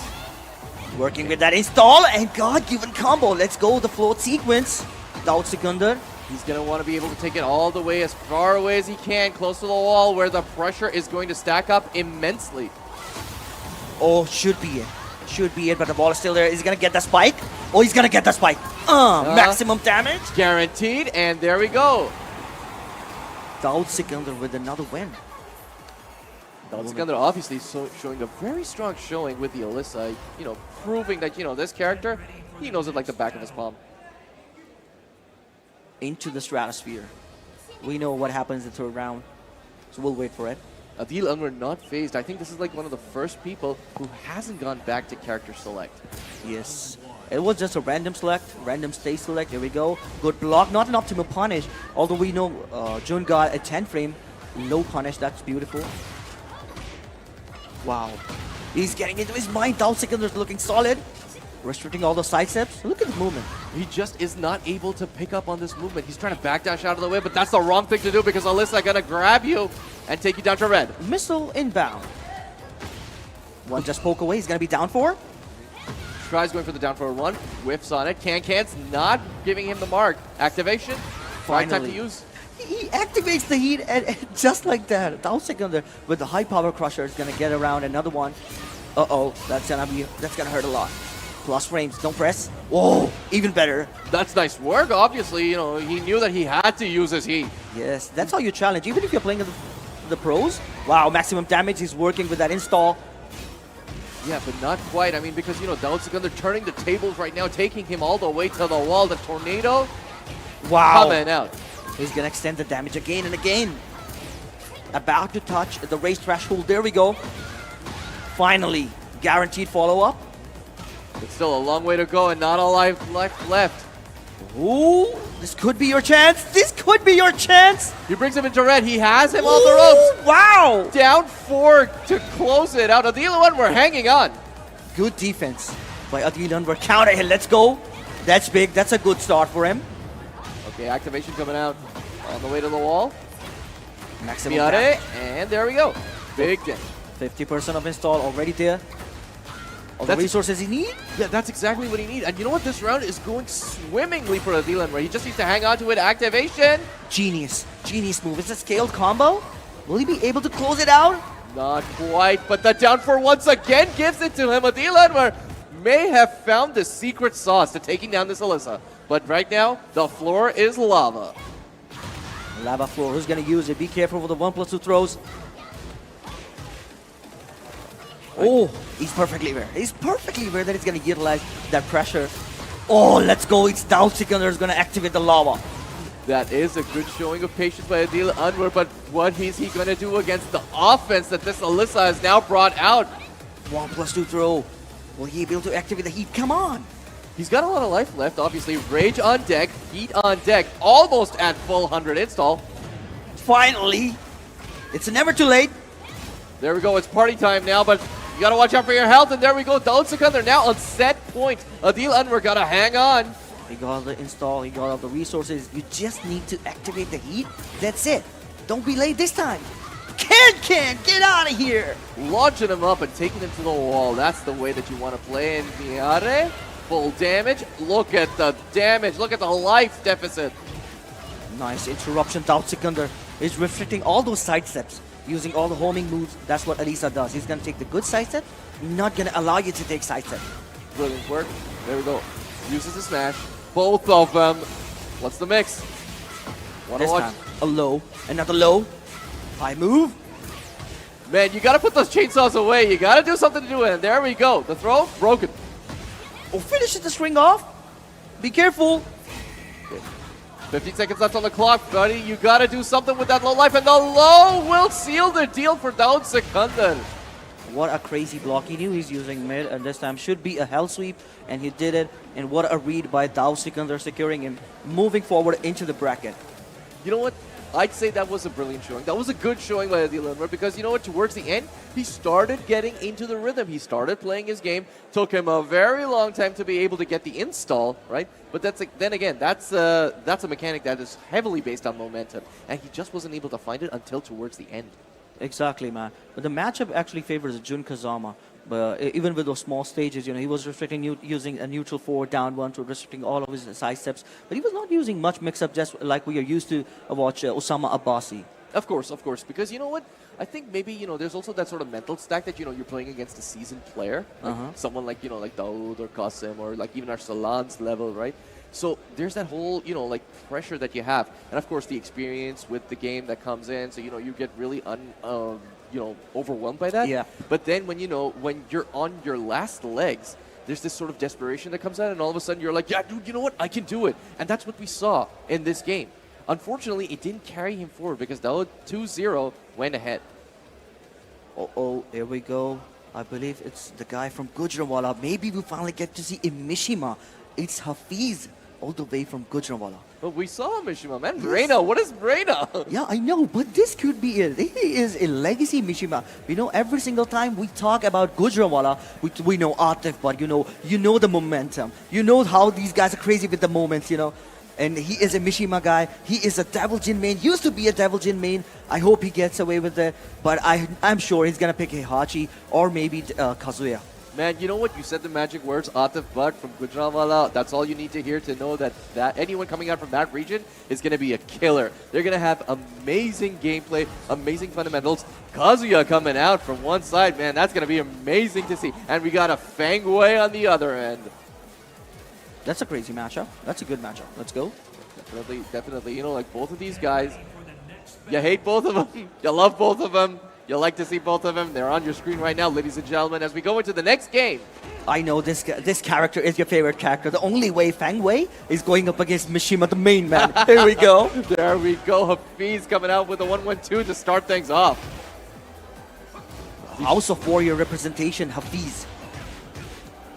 Working with that install and God-given combo. Let's go the float sequence. DAWOOD SIKANDAR. He's going to want to be able to take it all the way as far away as he can, close to the wall where the pressure is going to stack up immensely. Oh, should be it. Should be it, but the ball is still there. Is he going to get the spike? Oh, he's going to get the spike. Maximum damage. Guaranteed, and there we go. DAWOOD SIKANDAR with another win. DAWOOD SIKANDAR obviously showing a very strong showing with the Alisa, you know, proving that, you know, this character, he knows it like the back of his palm. Into the stratosphere. We know what happens in the third round, so we'll wait for it. ADEEL ANWAR not phased. I think this is like one of the first people who hasn't gone back to character select. Yes. It was just a random select, random stage select. Here we go. Good block, not an optimal punish. Although we know Jun got a 10 frame low punish. That's beautiful. Wow. He's getting into his mind. DAWOOD SIKANDAR's looking solid. Restricting all the side steps. Look at the movement. He just is not able to pick up on this movement. He's trying to backdash out of the way, but that's the wrong thing to do because Alisa gonna grab you and take you down to red. Missile inbound. One just poke away. He's gonna be down for. Tries going for the down forward one. Whiffs on it. Can's not giving him the mark. Activation. Right time to use. He activates the heat and just like that. DAWOOD SIKANDAR with the high power crusher is gonna get around another one. Uh-oh, that's gonna hurt a lot. Plus frames, don't press. Whoa, even better. That's nice work. Obviously, you know, he knew that he had to use his heat. Yes, that's how you challenge, even if you're playing the pros. Wow, maximum damage. He's working with that install. Yeah, but not quite. I mean, because, you know, DAWOOD SIKANDAR turning the tables right now, taking him all the way to the wall. The tornado Wow. coming out. He's gonna extend the damage again and again. About to touch the race threshold. There we go. Finally, guaranteed follow-up. It's still a long way to go and not a life left. Ooh, this could be your chance. This could be your chance. He brings him into red. He has him on the ropes. Wow. Down 4 to close it out. ADEEL and we're hanging on. Good defense by ADEEL. We're counter hit. Let's go. That's big. That's a good start for him. Okay, activation coming out on the way to the wall. Maximum Miare, damage. and there we go. Big damage. 50% of install already there. All the That's- resources he needs. Yeah, that's exactly what he needs. And you know what? This round is going swimmingly for ADEEL where he just needs to hang on to it. Activation. Genius. Genius move. It's a scaled combo. Will he be able to close it out? Not quite, but the down 4 once again gives it to him. ADEEL may have found the secret sauce to taking down this Alisa. But right now, the floor is lava. Lava floor. Who's going to use it? Be careful with the 1+2 throws. Oh, he's perfectly aware. He's perfectly aware that he's going to utilize that pressure. Oh, let's go. It's down. Sikandar is going to activate the lava. That is a good showing of patience by ADEEL, but what is he going to do against the offense that this Alisa has now brought out? 1+2 throw. Will he be able to activate the heat? Come on. He's got a lot of life left, obviously. Rage on deck, heat on deck, almost at full 100 install. Finally. It's never too late. There we go, it's party time now, but you gotta watch out for your health, and there we go. DAWOOD Sikandar now on set point. ADEEL we're gotta hang on. He got the install, he got all the resources. You just need to activate the heat. That's it. Don't be late this time. Can, get out of here. Launching him up and taking him to the wall. That's the way that you want to play in Miare. Full damage. Look at the damage. Look at the life deficit. Nice interruption. DAWOOD Sikandar is restricting all those side steps, using all the homing moves. That's what Alisa does. He's going to take the good side step, not going to allow you to take side step. Brilliant work. There we go. Uses the smash. Both of them. What's the mix? Wanna This watch? time, a low, another low. High move. Man, you gotta put those chainsaws away. You gotta do something to do it. And there we go. The throw, broken. Oh, finishes the string off. Be careful. 15 seconds left on the clock, buddy. You gotta do something with that low life. And the low will seal the deal for DAWOOD Sikandar. What a crazy block. He knew he's using mid, and this time should be a hell sweep, and he did it. And what a read by DAWOOD Sikandar, securing him, moving forward into the bracket. You know what? I'd say that was a brilliant showing. That was a good showing by ADEEL because you know what? Towards the end, he started getting into the rhythm. He started playing his game. Took him a very long time to be able to get the install, right? But then again, that's a mechanic that is heavily based on momentum, and he just wasn't able to find it until towards the end. Exactly, man. But the matchup actually favors Jun Kazama. But even with those small stages, you know, he was restricting using a neutral forward down one to restricting all of his side steps. But he was not using much mix-up, just like we are used to watch OSAMA Abbasi. Of course, because you know what? I think maybe, you know, there's also that sort of mental stack that, you know, you're playing against a seasoned player. Like someone like, you know, like DAWOOD or QASIM or like even Arsalan's level, right? So there's that whole, you know, like pressure that you have. And of course the experience with the game that comes in. So, you know, you get really you know, overwhelmed by that. Yeah. But then when, you know, when you're on your last legs, there's this sort of desperation that comes out, and all of a sudden you're like, yeah, dude, you know what? I can do it. And that's what we saw in this game. Unfortunately, it didn't carry him forward because DAWOOD 2-0 went ahead. Oh, here we go. I believe it's the guy from Gujranwala. Maybe we finally get to see a Mishima. It's HAFEEZ, all the way from Gujranwala. But we saw Mishima, man. Reina, what is Reina? Yeah, I know, but this could be it. He is a legacy Mishima. You know, every single time we talk about Gujranwala, we know Atif, but you know the momentum. You know how these guys are crazy with the moments, you know. And he is a Mishima guy. He is a Devil Jin main. Used to be a Devil Jin main. I hope he gets away with it. But I'm sure he's going to pick Heihachi or maybe Kazuya. Man, you know what? You said the magic words, Atif Bhatt from Gujranwala. That's all you need to hear to know that anyone coming out from that region is going to be a killer. They're going to have amazing gameplay, amazing fundamentals. Kazuya coming out from one side, man, that's going to be amazing to see. And we got a Feng Wei on the other end. That's a crazy matchup. That's a good matchup. Let's go. Definitely. You know, like both of these guys, you hate both of them, you love both of them. You like to see both of them. They're on your screen right now, ladies and gentlemen, as we go into the next game I know this character is your favorite character. The only way Feng Wei is going up against Mishima, the main man. Here we go. There we go. HAFEEZ coming out with a 1-1-2 to start things off. House of Warrior representation, HAFEEZ.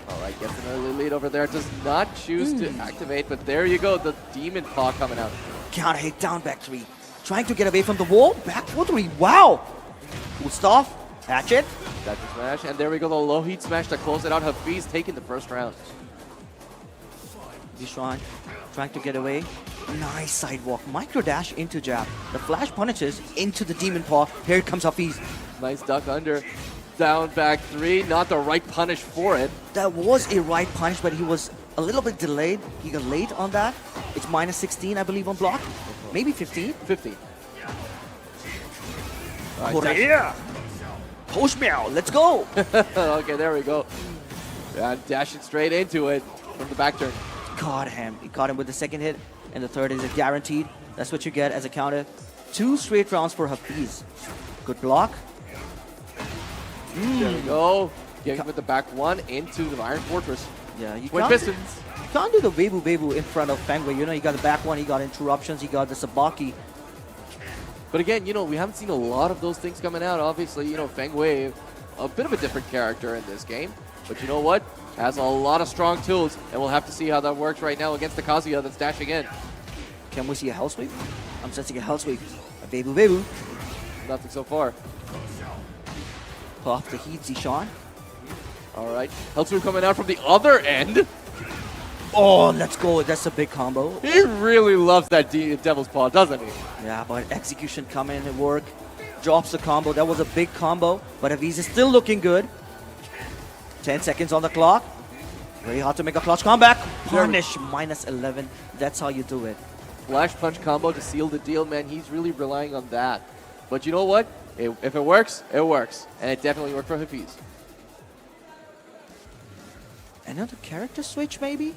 All right, gets an early lead over there. Does not choose to activate, but there you go. The Demon Paw coming out. Counter hit down back 3. Trying to get away from the wall. Back 4-3. Wow. Cool stuff. Hatchet. That's the smash. And there we go. The low heat smash to close it out. HAFEEZ taking the first round. ZEESHAN trying to get away. Nice sidewalk. Micro dash into jab. The flash punishes into the Demon Paw. Here comes HAFEEZ. Nice duck under. Down back 3. Not the right punish for it. That was a right punish, but he was a little bit delayed. He got late on that. It's minus 16, I believe, on block. Maybe 15. 15. Korea. Push meow. Let's go. Okay, there we go. And dashing straight into it from the back turn. Caught him. He caught him with the second hit, and the third is a guaranteed. That's what you get as a counter. 2 straight rounds for HAFEEZ. Good block. There we go. Getting with the back 1 into the Iron Fortress. Yeah, you Twin can't, Pistons. you can't do the Webu in front of Feng Wei. You know, you got the back 1, he got interruptions, he got the Sabaki. But again, you know, we haven't seen a lot of those things coming out. Obviously, you know, Feng Wei, a bit of a different character in this game. But you know what? Has a lot of strong tools, and we'll have to see how that works right now against the Kazuya that's dashing in. Can we see a hell sweep? I'm sensing a hell sweep. A Webu. Nothing so far. Off the heat, ZEESHAN. All right. Hellsweep coming out from the other end. Oh, let's go. That's a big combo. He really loves that Devil's Paw, doesn't he? Yeah, but execution coming in and work. Drops the combo. That was a big combo, but HAFEEZ is still looking good. 10 seconds on the clock. Very hard to make a clutch comeback. Punish minus 11. That's how you do it. Flash punch combo to seal the deal, man. He's really relying on that. But you know what? If it works, it works. And it definitely worked for HAFEEZ. Another character switch, maybe?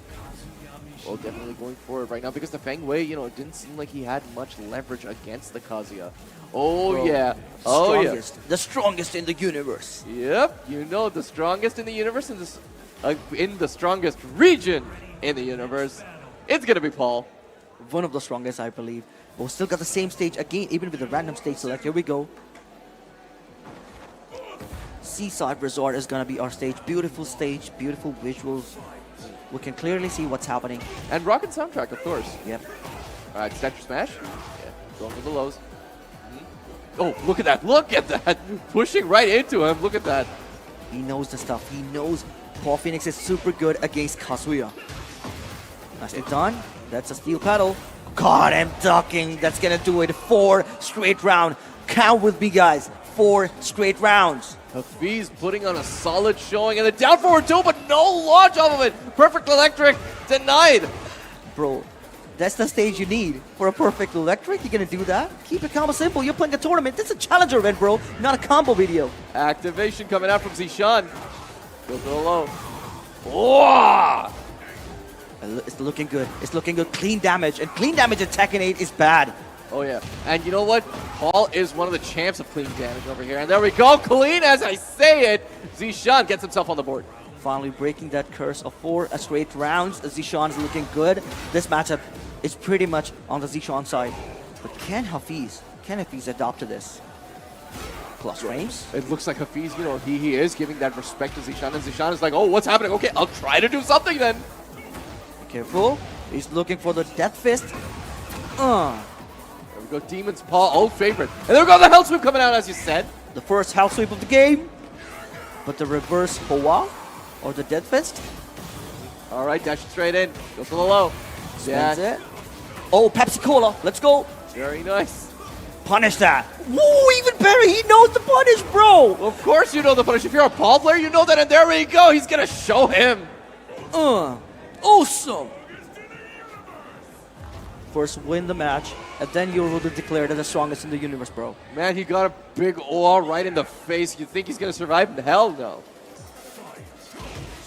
Well, definitely going forward right now because the Feng Wei, you know, it didn't seem like he had much leverage against the Kazuya. Oh, Bro, yeah. Oh, strongest. The strongest in the universe. yeah. Yep. You know, the strongest in the universe, in the strongest region in the universe, it's going to be Paul. One of the strongest, I believe. But we still got the same stage again, even with the random stage select. Here we go. Seaside Resort is going to be our stage. Beautiful stage, beautiful visuals. We can clearly see what's happening. And Rocket Soundtrack, of course. Yep. All right, Statue Smash. Yeah, going for the lows. Oh, look at that. Look at that. Pushing right into him. Look at that. He knows the stuff. He knows Paul Phoenix is super good against Kazuya. Nicely done. That's a steel pedal. God, I'm ducking. That's going to do it. 4 straight round. Count with me, guys. 4 straight rounds. HAFEEZ putting on a solid showing and the down forward too, but no launch off of it. Perfect electric denied. Bro, that's the stage you need for a perfect electric. You're going to do that? Keep it combo simple. You're playing a tournament. This is a challenger event, bro, not a combo video. Activation coming out from ZEESHAN. Go for the low. Whoa! It's looking good. It's looking good. Clean damage. And clean damage in Tekken 8 is bad. Oh, yeah. And you know what? Paul is one of the champs of clean damage over here. And there we go. Clean as I say it. ZEESHAN gets himself on the board. Finally breaking that curse of 4 straight rounds. ZEESHAN is looking good. This matchup is pretty much on the ZEESHAN side. But can HAFEEZ adapt to this? Plus frames. It looks like HAFEEZ, you know, he is giving that respect to ZEESHAN. And ZEESHAN is like, oh, what's happening? Okay, I'll try to do something then. Be careful. He's looking for the Death Fist. There we go, Demon's Paw, old favorite. And there we go, the Hell Sweep coming out, as you said. The first Hell Sweep of the game. But the reverse Hoa or the Death Fist. All right, dashing straight in. Goes for the low. That's it. Oh, Pepsi Cola. Let's go. Very nice. Punish that. Woo, even better. He knows the punish, bro. Of course you know the punish. If you're a Paul player, you know that. And there we go. He's going to show him. Awesome. First win the match, and then you will be declared as the strongest in the universe, bro. Man, he got a big OR right in the face. You think he's going to survive? Hell no.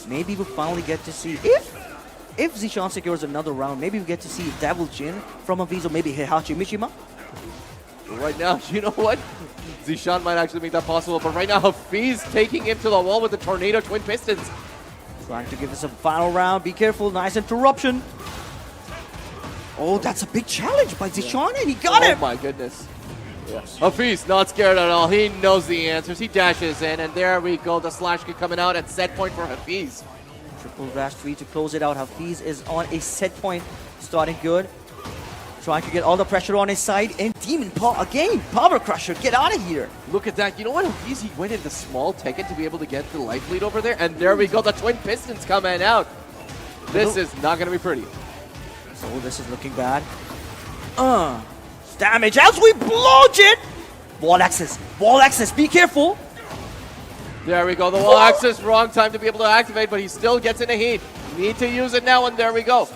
Maybe we'll finally get to see, if ZEESHAN secures another round, maybe we get to see Devil Jin from HAFEEZ or maybe Heihachi Mishima. Right now, you know what? ZEESHAN might actually make that possible, but right now HAFEEZ taking him to the wall with the Tornado Twin Pistons. Trying to give us a final round. Be careful. Nice interruption. Oh, that's a big challenge by ZEESHAN, and he got Oh him. my goodness. Yeah. HAFEEZ not scared at all. He knows the answers. He dashes in, and there we go. The slash kick coming out at set point for HAFEEZ. Triple dash 3 to close it out. HAFEEZ is on a set point, starting good. Trying to get all the pressure on his side, and Demon Paw again. Power Crusher, get out of here. Look at that. You know what? HAFEEZ, he went into small Tekken to be able to get the life lead over there, and there we go. The twin pistons coming out. This is not going to be pretty. So this is looking bad. Damage as we block it. Wall access, be careful. There we go. The wall access, wrong time to be able to activate, but he still gets in a heat. Need to use it now, and there we go.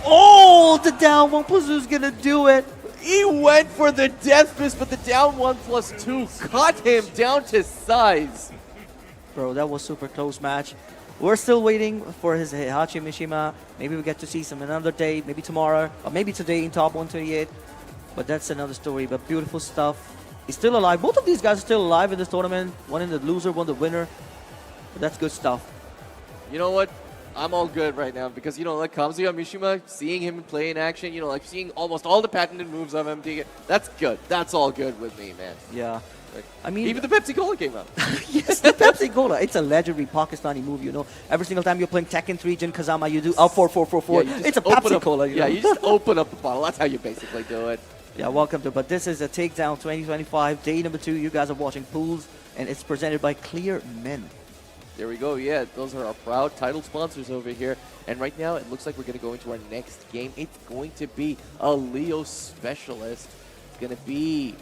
Oh, the down one plus who's gonna do it. He went for the death fist, but the down 1+2 cut him down to size. Bro, that was super close match. We're still waiting for his Heihachi Mishima. Maybe we get to see some another day, maybe tomorrow, or maybe today in top 128. But that's another story, but beautiful stuff. He's still alive. Both of these guys are still alive in this tournament. One in the loser, one the winner. But that's good stuff. You know what? I'm all good right now because, you know, like Kazuya Mishima, seeing him play in action, you know, like seeing almost all the patented moves of him, that's good. That's all good with me, man. Yeah. Like, I mean, even the Pepsi Cola came out. yes, the Pepsi Cola. It's a legendary Pakistani move, you know. Every single time you're playing Tekken 3 Jin Kazama, you do up 4-4-4-4. Yeah, it's a Pepsi Cola, yeah, you just open up the bottle. That's how you basically do it. Yeah, welcome to. But this is a Takedown 2025, day number 2. You guys are watching Pools, and it's presented by Clear Men. There we go. Yeah, those are our proud title sponsors over here. And right now, it looks like we're going to go into our next game. It's going to be a Leo specialist. It's going to be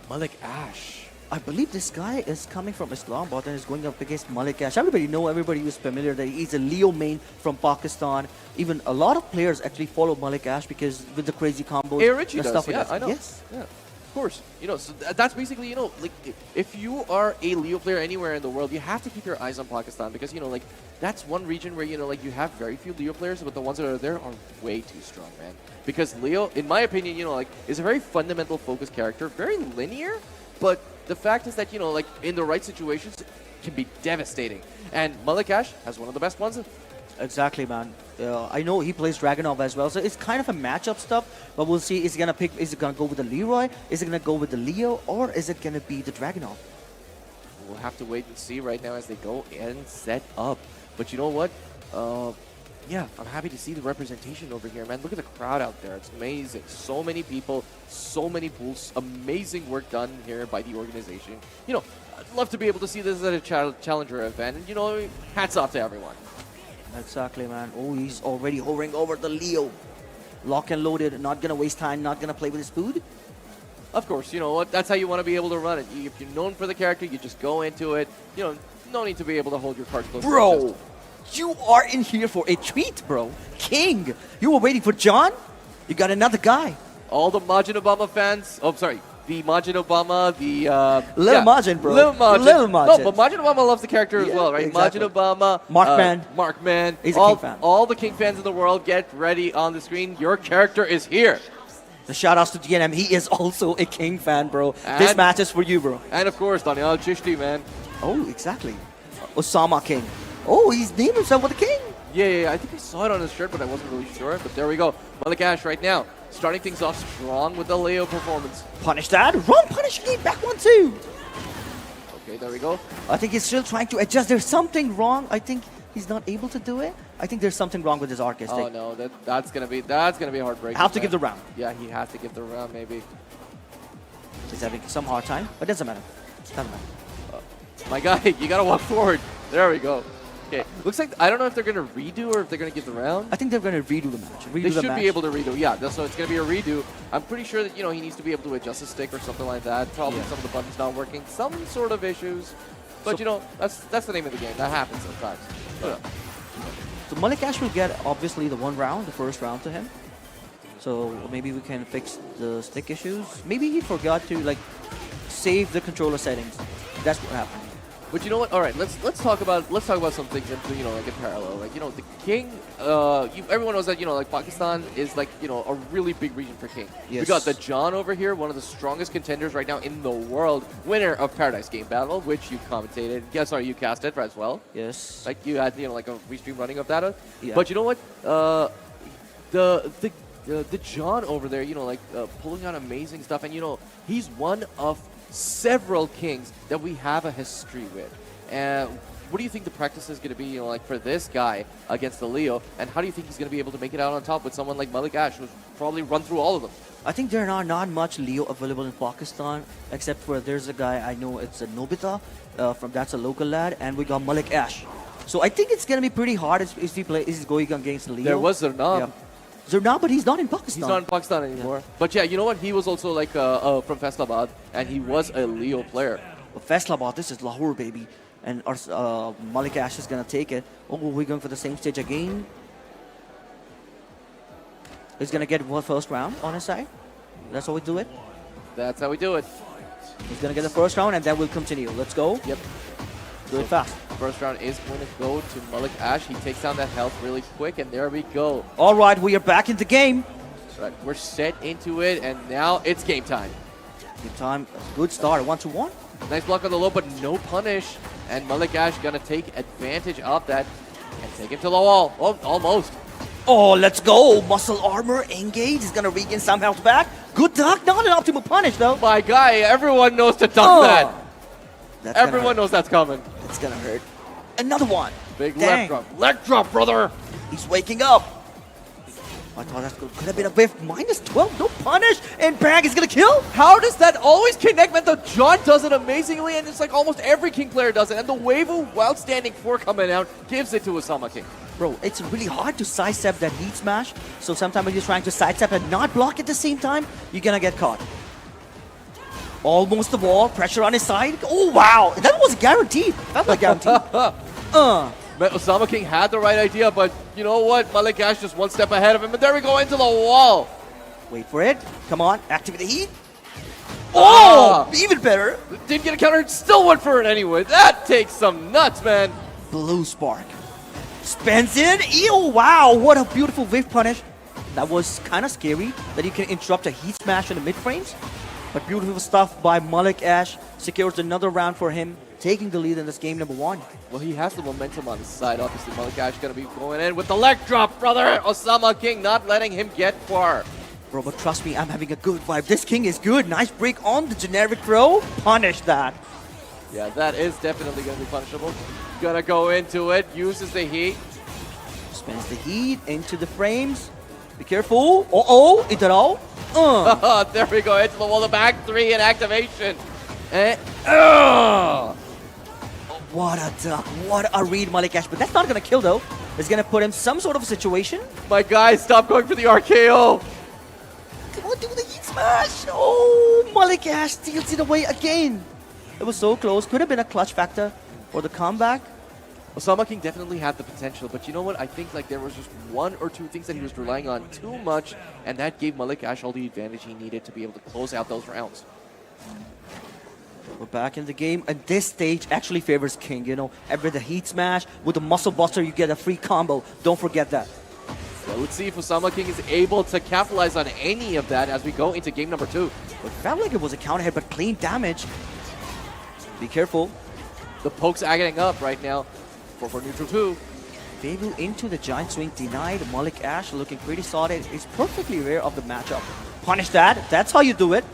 MALIK ASH. I believe this guy is coming from Islamabad and is going up against MALIK ASH. Everybody is familiar that he's a Leo main from Pakistan. Even a lot of players actually follow MALIK ASH because with the crazy combos and stuff yeah, like that. I know. Yes. Yeah. Of course, you know, so that's basically, you know, like, if you are a Leo player anywhere in the world, you have to keep your eyes on Pakistan because, you know, like, that's one region where, you know, like, you have very few Leo players, but the ones that are there are way too strong, man. Because Leo, in my opinion, you know, like, is a very fundamental focused character, very linear, but the fact is that, you know, like, in the right situations, it can be devastating. And MALIK ASH has one of the best ones. Exactly, man. I know he plays Dragunov as well, so it's kind of a matchup stuff. But we'll see. Is it gonna go with the Leroy? Is it gonna go with the Leo, or is it gonna be the Dragunov? We'll have to wait and see right now as they go and set up. But you know what? Yeah, I'm happy to see the representation over here, man. Look at the crowd out there. It's amazing. So many people, so many pools. Amazing work done here by the organization. You know, I'd love to be able to see this at a challenger event. And, you know, hats off to everyone. Exactly, man. Oh, he's already hovering over the Leo. Lock and loaded, not gonna waste time, not gonna play with his food. Of course, you know what? That's how you want to be able to run it. If you're known for the character, you just go into it. You know, no need to be able to hold your cards close to the Bro, chest. you are in here for a treat, bro. King, you were waiting for John? You got another guy. All the Majin Obama fans, oh, sorry, the Majin Obama, the... Little Majin, bro. Little Majin. Little Majin. No, but Majin Obama loves the character as well, right? Exactly. Majin Obama, Markman. Markman. He's a King fan. All the King fans in the world, get ready on the screen. Your character is here. The shout outs to DNM. He is also a King fan, bro. And this match is for you, bro. And of course, Daniel Chishti, man. Oh, exactly. OSAMA King. Oh, he's named himself with a king. Yeah, I think I saw it on his shirt, but I wasn't really sure. But there we go. MALIK ASH right now, starting things off strong with the Leo performance. Punish that. Run, punish again. Back 1-2. Okay, there we go. I think he's still trying to adjust. There's something wrong. I think he's not able to do it. I think there's something wrong with his artistic. Oh no, that's gonna be heartbreaking. Have to give the round. Yeah, he has to give the round maybe. He's having some hard time, but it doesn't matter. It doesn't matter. My guy, you gotta walk forward. There we go. Okay, looks like, I don't know if they're gonna redo or if they're gonna give the round. I think they're going to redo the match. They should be able to redo, yeah, so it's gonna be a redo. I'm pretty sure that, you know, he needs to be able to adjust his stick or something like that. Probably some of the buttons not working, some sort of issues. But, you know, that's the name of the game. That happens sometimes. But, So MALIK ASH will get, obviously, the first round to him. So maybe we can fix the stick issues. Maybe he forgot to, like, save the controller settings. That's what happened. But you know what? All right, let's talk about some things in, like in parallel. Like the King. Everyone knows that like Pakistan is like a really big region for King. Yes. We got the John over here, one of the strongest contenders right now in the world, winner of Paradise Game Battle, which you commentated. Yeah, sorry, you cast it as well. Yes. Like you had like a restream running of that. Yeah. But you know what? The John over there, like pulling out amazing stuff, and he's one of several kings that we have a history with. And what do you think the practice is going to be, like for this guy against the Leo? And how do you think he's going to be able to make it out on top with someone like MALIK ASH, who's probably run through all of them? I think there are not much Leo available in Pakistan, except for there's a guy I know, it's a Nobita, that's a local lad, and we got MALIK ASH. So I think it's going to be pretty hard if he is going against Leo. There was Zernab. Yeah. Zernab, but he's not in Pakistan. He's not in Pakistan anymore. Yeah. But yeah, you know what? He was also like from Faisalabad, and he was a Leo player. But Faisalabad, this is Lahore, baby. And our MALIK ASH is going to take it. Oh, we're going for the same stage again. He's going to get one first round on his side. That's how we do it. That's how we do it. He's going to get the first round, and then we'll continue. Let's go. Yep. Do it fast. First round is going to go to MALIK ASH. He takes down that health really quick, and there we go. All right, we are back in the game. Right, we're set into it, and now it's game time. Good time. Good start. 1-1. Nice block on the low, but no punish. And MALIK ASH going to take advantage of that and take him to the wall. Oh, almost. Oh, let's go. Muscle armor engage. He's going to regain some health back. Good duck. Not an optimal punish, though. My guy, everyone knows to duck that. Everyone knows that's coming. It's going to hurt. Another one. Big Dang. left drop. Leg drop, brother. He's waking up. I thought that could have been a whiff. -12, no punish, and bang is gonna kill. How does that always connect, man? The John does it amazingly, and it's like almost every King player does it. And the wave of Wild Standing 4 coming out gives it to OSAMA King. Bro, it's really hard to sidestep that heat smash. So sometimes when you're trying to sidestep and not block at the same time, you're gonna get caught. Almost the wall, pressure on his side. Oh wow, that was guaranteed. That was guaranteed. OSAMA King had the right idea, but you know what? MALIK ASH just one step ahead of him, and there we go into the wall. Wait for it. Come on, activate the heat. Oh, even better. Didn't get a counter, still went for it anyway. That takes some nuts, man. Blue spark. Spins in. Ew, wow, what a beautiful wave punish. That was kind of scary that you can interrupt a heat smash in the mid frames. But beautiful stuff by MALIK ASH. Secures another round for him, taking the lead in this game number 1. Well, he has the momentum on his side. Obviously, MALIK ASH going to be going in with the leg drop, brother. OSAMA King not letting him get far. Bro, but trust me, I'm having a good vibe. This King is good. Nice break on the generic throw. Punish that. Yeah, that is definitely going to be punishable. Gonna go into it, uses the heat. Spins the heat into the frames. Be careful. Uh-oh, itaro. There we go, into the wall, the back 3 in activation. What a duck. What a read, MALIK ASH. But that's not going to kill, though. It's going to put him some sort of situation. My guy, stop going for the RKO. Come on, do the heat smash. Oh, MALIK ASH steals it away again. It was so close. Could have been a clutch factor for the comeback. OSAMA King definitely had the potential, but you know what? I think like there was just 1 or 2 things that he was relying on too much, and that gave MALIK ASH all the advantage he needed to be able to close out those rounds. We're back in the game, and this stage actually favors King, you know. Every the heat smash, with the muscle buster, you get a free combo. Don't forget that. So let's see if OSAMA King is able to capitalize on any of that as we go into game number 2. It felt like it was a counter hit, but clean damage. Be careful. The poke's adding up right now for neutral 2. Vebu into the giant swing denied. MALIK ASH looking pretty solid. It's perfectly rare of the matchup. Punish that. That's how you do it.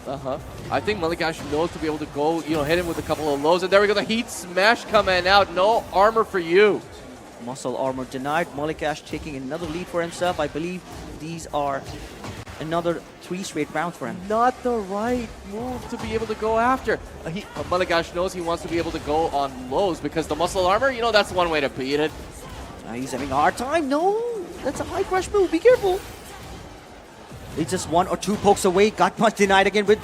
I think MALIK ASH knows to be able to go, hit him with a couple of lows. And there we go, the heat smash coming out. No armor for you. Muscle armor denied. MALIK ASH taking another lead for himself. I believe these are another 3 straight rounds for him. Not the right move to be able to go after. MALIK ASH knows he wants to be able to go on lows because the muscle armor, that's one way to beat it. He's having a hard time. No, that's a high crush move. Be careful. He's just 1 or 2 pokes away. Got punch denied again with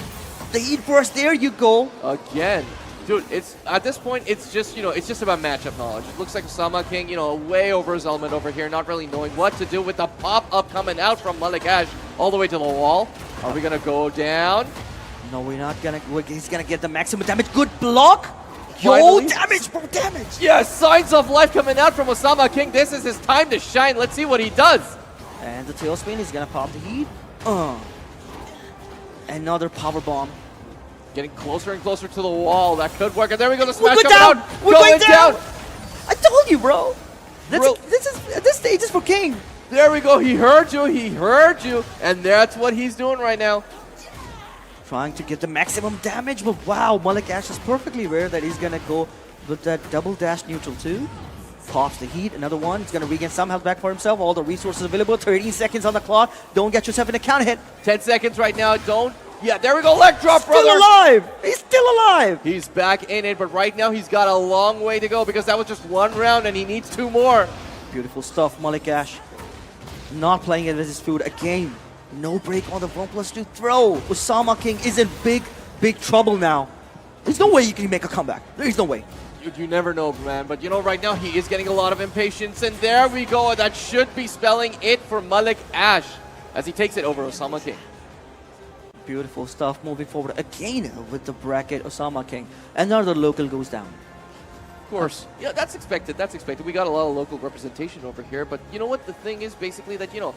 the heat burst. There you go. Again. Dude, it's at this point, it's just, it's just about matchup knowledge. It looks like OSAMA King, way over his element over here, not really knowing what to do with the pop-up coming out from MALIK ASH all the way to the wall. Are we going to go down? No, we're not going to. He's going to get the maximum damage. Good block. Yo, Finally. damage, bro, damage. Yes, signs of life coming out from OSAMA King. This is his time to shine. Let's see what he does. And the tail spin is gonna pop the heat. Another power bomb. Getting closer and closer to the wall. That could work. And there we go. The We're smash going coming down. out. We're going down. I told you, bro. Bro. This stage is for King. There we go. He heard you. He heard you. And that's what he's doing right now. Trying to get the maximum damage, but wow, MALIK ASH is perfectly rare that he's gonna go with that double dash neutral too. Pops the heat, another one. He's gonna regain some health back for himself. All the resources available. 13 seconds on the clock. Don't get yourself in a counter hit. 10 seconds right now. Don't. Yeah, there we go. Leg drop, brother. Still alive. He's still alive. He's back in it, but right now he's got a long way to go because that was just one round and he needs 2 more. Beautiful stuff, MALIK ASH. Not playing it as his food again. No break on the 1+2 throw. OSAMA King is in big, big trouble now. There's no way you can make a comeback. There is no way. You never know, man. But you know, right now he is getting a lot of impatience. And there we go. That should be spelling it for MALIK ASH as he takes it over OSAMA King. Beautiful stuff. Moving forward again with the bracket, OSAMA King. Another local goes down. Of course. Yeah, that's expected. That's expected. We got a lot of local representation over here. But you know what? The thing is basically that, you know,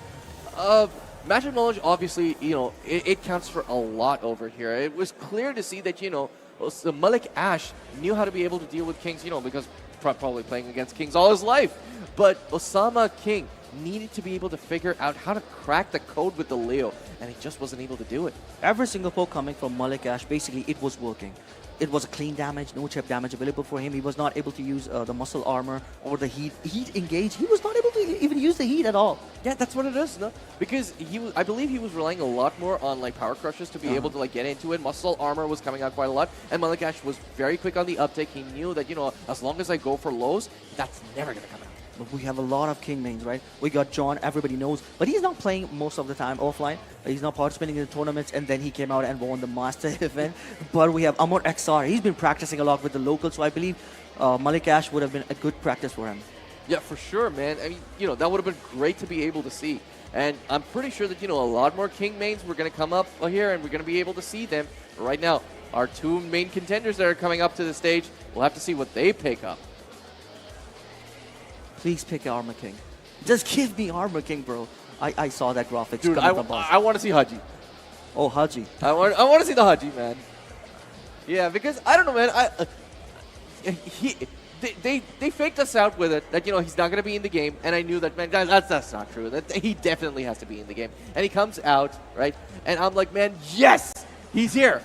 matchup knowledge, obviously, you know, it counts for a lot over here. It was clear to see that, you know, MALIK ASH knew how to be able to deal with Kings, you know, because probably playing against Kings all his life. But OSAMA King needed to be able to figure out how to crack the code with the Leo, and he just wasn't able to do it. Every single poke coming from MALIK ASH, basically it was working. It was a clean damage, no chip damage available for him. He was not able to use the muscle armor or the heat engage. He was not able to even use the heat at all. Yeah, that's what it is, no? Because I believe he was relying a lot more on like power crushes to be able to like get into it. Muscle armor was coming out quite a lot, and MALIK ASH was very quick on the uptake. He knew that, you know, as long as I go for lows, that's never gonna come out. But we have a lot of King mains, right? We got John, everybody knows. But he's not playing most of the time offline. He's not participating in the tournaments, and then he came out and won the Master event. But we have Amor XR. He's been practicing a lot with the locals, so I believe MALIK ASH would have been a good practice for him. Yeah, for sure, man. I mean, you know, that would have been great to be able to see. And I'm pretty sure that, you know, a lot more King mains were going to come up here, and we're going to be able to see them. But right now, our 2 main contenders that are coming up to the stage, we'll have to see what they pick up. Please pick Armor King. Just give me Armor King, bro. I saw that graphics. Dude, I want to see Haji. Oh, Haji. I want to see the Haji, man. Yeah, because, I don't know, man. They faked us out with it, that, you know, he's not going to be in the game. And I knew that, man, that's not true. That he definitely has to be in the game. And he comes out, right? And I'm like, man, yes, he's here.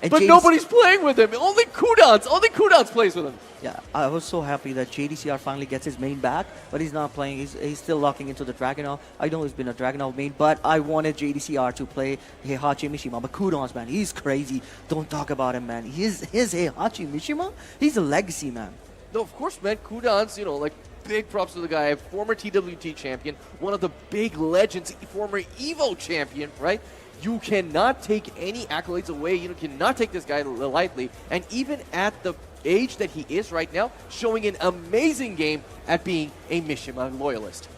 And But nobody's playing with him. Only Kudans plays with him. Yeah, I was so happy that JDCR finally gets his main back, but he's not playing. He's still locking into the Dragunov. I know he's been a Dragunov main, but I wanted JDCR to play Heihachi Mishima. But Kudans, man, he's crazy. Don't talk about him, man. His Heihachi Mishima, he's a legacy, man. No, of course, man. Kudans, you know, like, big props to the guy. Former TWT champion, one of the big legends, former EVO champion, right? You cannot take any accolades away. You cannot take this guy lightly. And even at the age that he is right now, showing an amazing game at being a Mishima loyalist.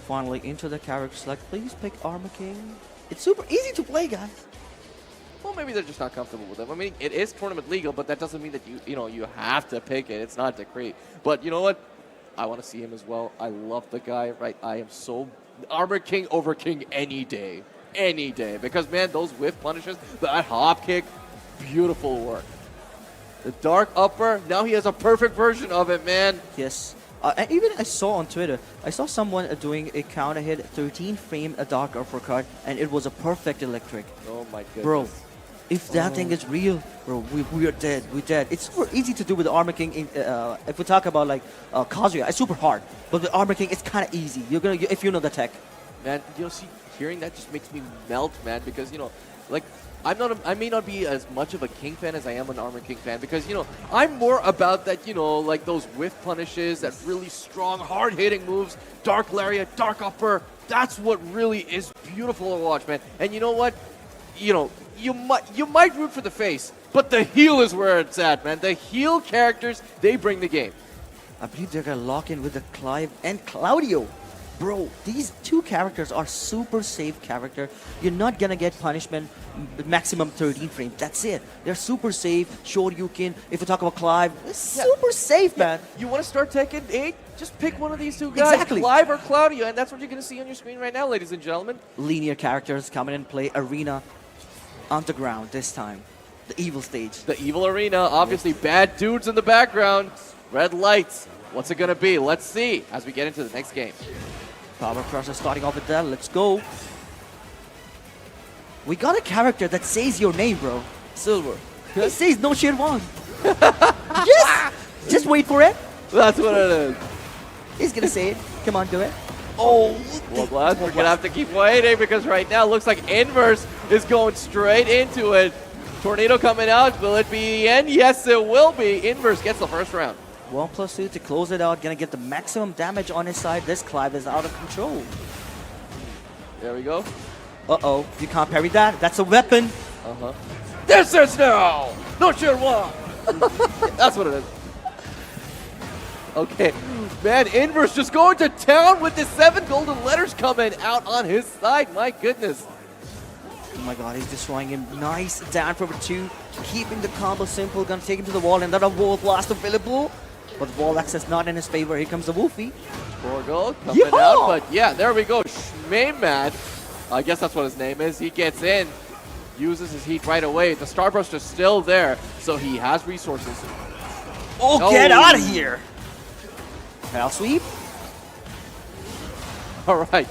Finally into the character select. Please pick Armor King. It's super easy to play, guys. Well, maybe they're just not comfortable with him. I mean, it is tournament legal, but that doesn't mean that you have to pick it. It's not decree. But you know what? I want to see him as well. I love the guy, right? I am so Armor King over King any day. Any day. Because, man, those whiff punishes, that hop kick, beautiful work. The dark upper, now he has a perfect version of it, man. Yes. And even I saw on Twitter, I saw someone doing a counter hit, 13 frame a dark uppercut, and it was a perfect electric. Oh my goodness. Bro, if that thing is real, bro, we are dead. We're dead. It's super easy to do with the Armor King. If we talk about like Kazuya, it's super hard. But with Armor King, it's kind of easy. You're gonna if you know the tech. Man, see, hearing that just makes me melt, man. Because like I may not be as much of a King fan as I am an Armor King fan, because I'm more about that, like those whiff punishes, that really strong, hard-hitting moves, dark lariat, dark upper. That's what really is beautiful to watch, man. And you know what? You might root for the face, but the heel is where it's at, man. The heel characters, they bring the game. I believe they're gonna lock in with the Clive and Claudio. Bro, these two characters are super safe character. You're not gonna get punishment maximum 13 frames. That's it. They're super safe. Shoryuken. If we talk about Clive, it's super safe, man. You want to start Tekken 8? Just pick one of these two guys, Exactly. Clive or Claudio, and that's what you're going to see on your screen right now, ladies and gentlemen. Linear characters come in and play Arena Underground this time. The evil stage. The evil arena, obviously bad dudes in the background, red lights. What's it going to be? Let's see as we get into the next game. Power Crusher starting off with that. Let's go. We got a character that says your name, bro. Silver. He says no shit one. Yes! Just wait for it. That's what it is. He's gonna say it. Come on, do it. Oh, well, blast. We're going to have to keep waiting because right now it looks like Inverse is going straight into it. Tornado coming out. Will it be the end? Yes, it will be. Inverse gets the first round. 1+2 to close it out. Gonna get the maximum damage on his side. This Clive is out of control. There we go. Uh-oh. You can't parry that. That's a weapon. Uh-huh. This is now! No sure one! That's what it is. Okay. Man, Inverse just going to town with the 7 golden letters coming out on his side. My goodness. Oh my god, he's destroying him. Nice down for 2. Keeping the combo simple. Gonna take him to the wall. And another wall blast available. But wall access not in his favor. Here comes the Wolfie. 4 gold coming out. But yeah, there we go. SHMEMAD. I guess that's what his name is. He gets in. Uses his heat right away. The Starburst is still there. So he has resources. Oh, get out of here. Hell sweep. All right.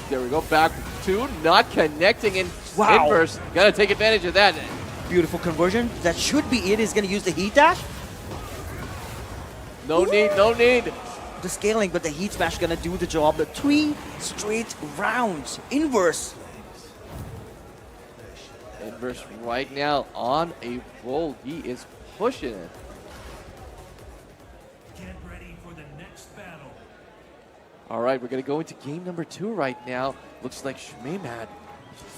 There we go. Back 2. Not connecting in Wow. Inverse. Gotta take advantage of that. Beautiful conversion. That should be it. He's gonna use the heat dash. No need, no need. The scaling, but the heat smash gonna do the job. The 3 straight rounds. Inverse. Inverse right now on a roll. He is pushing it. Get ready for the next battle. All right, we're going to go into game number 2 right now. Looks like SHMEMAD.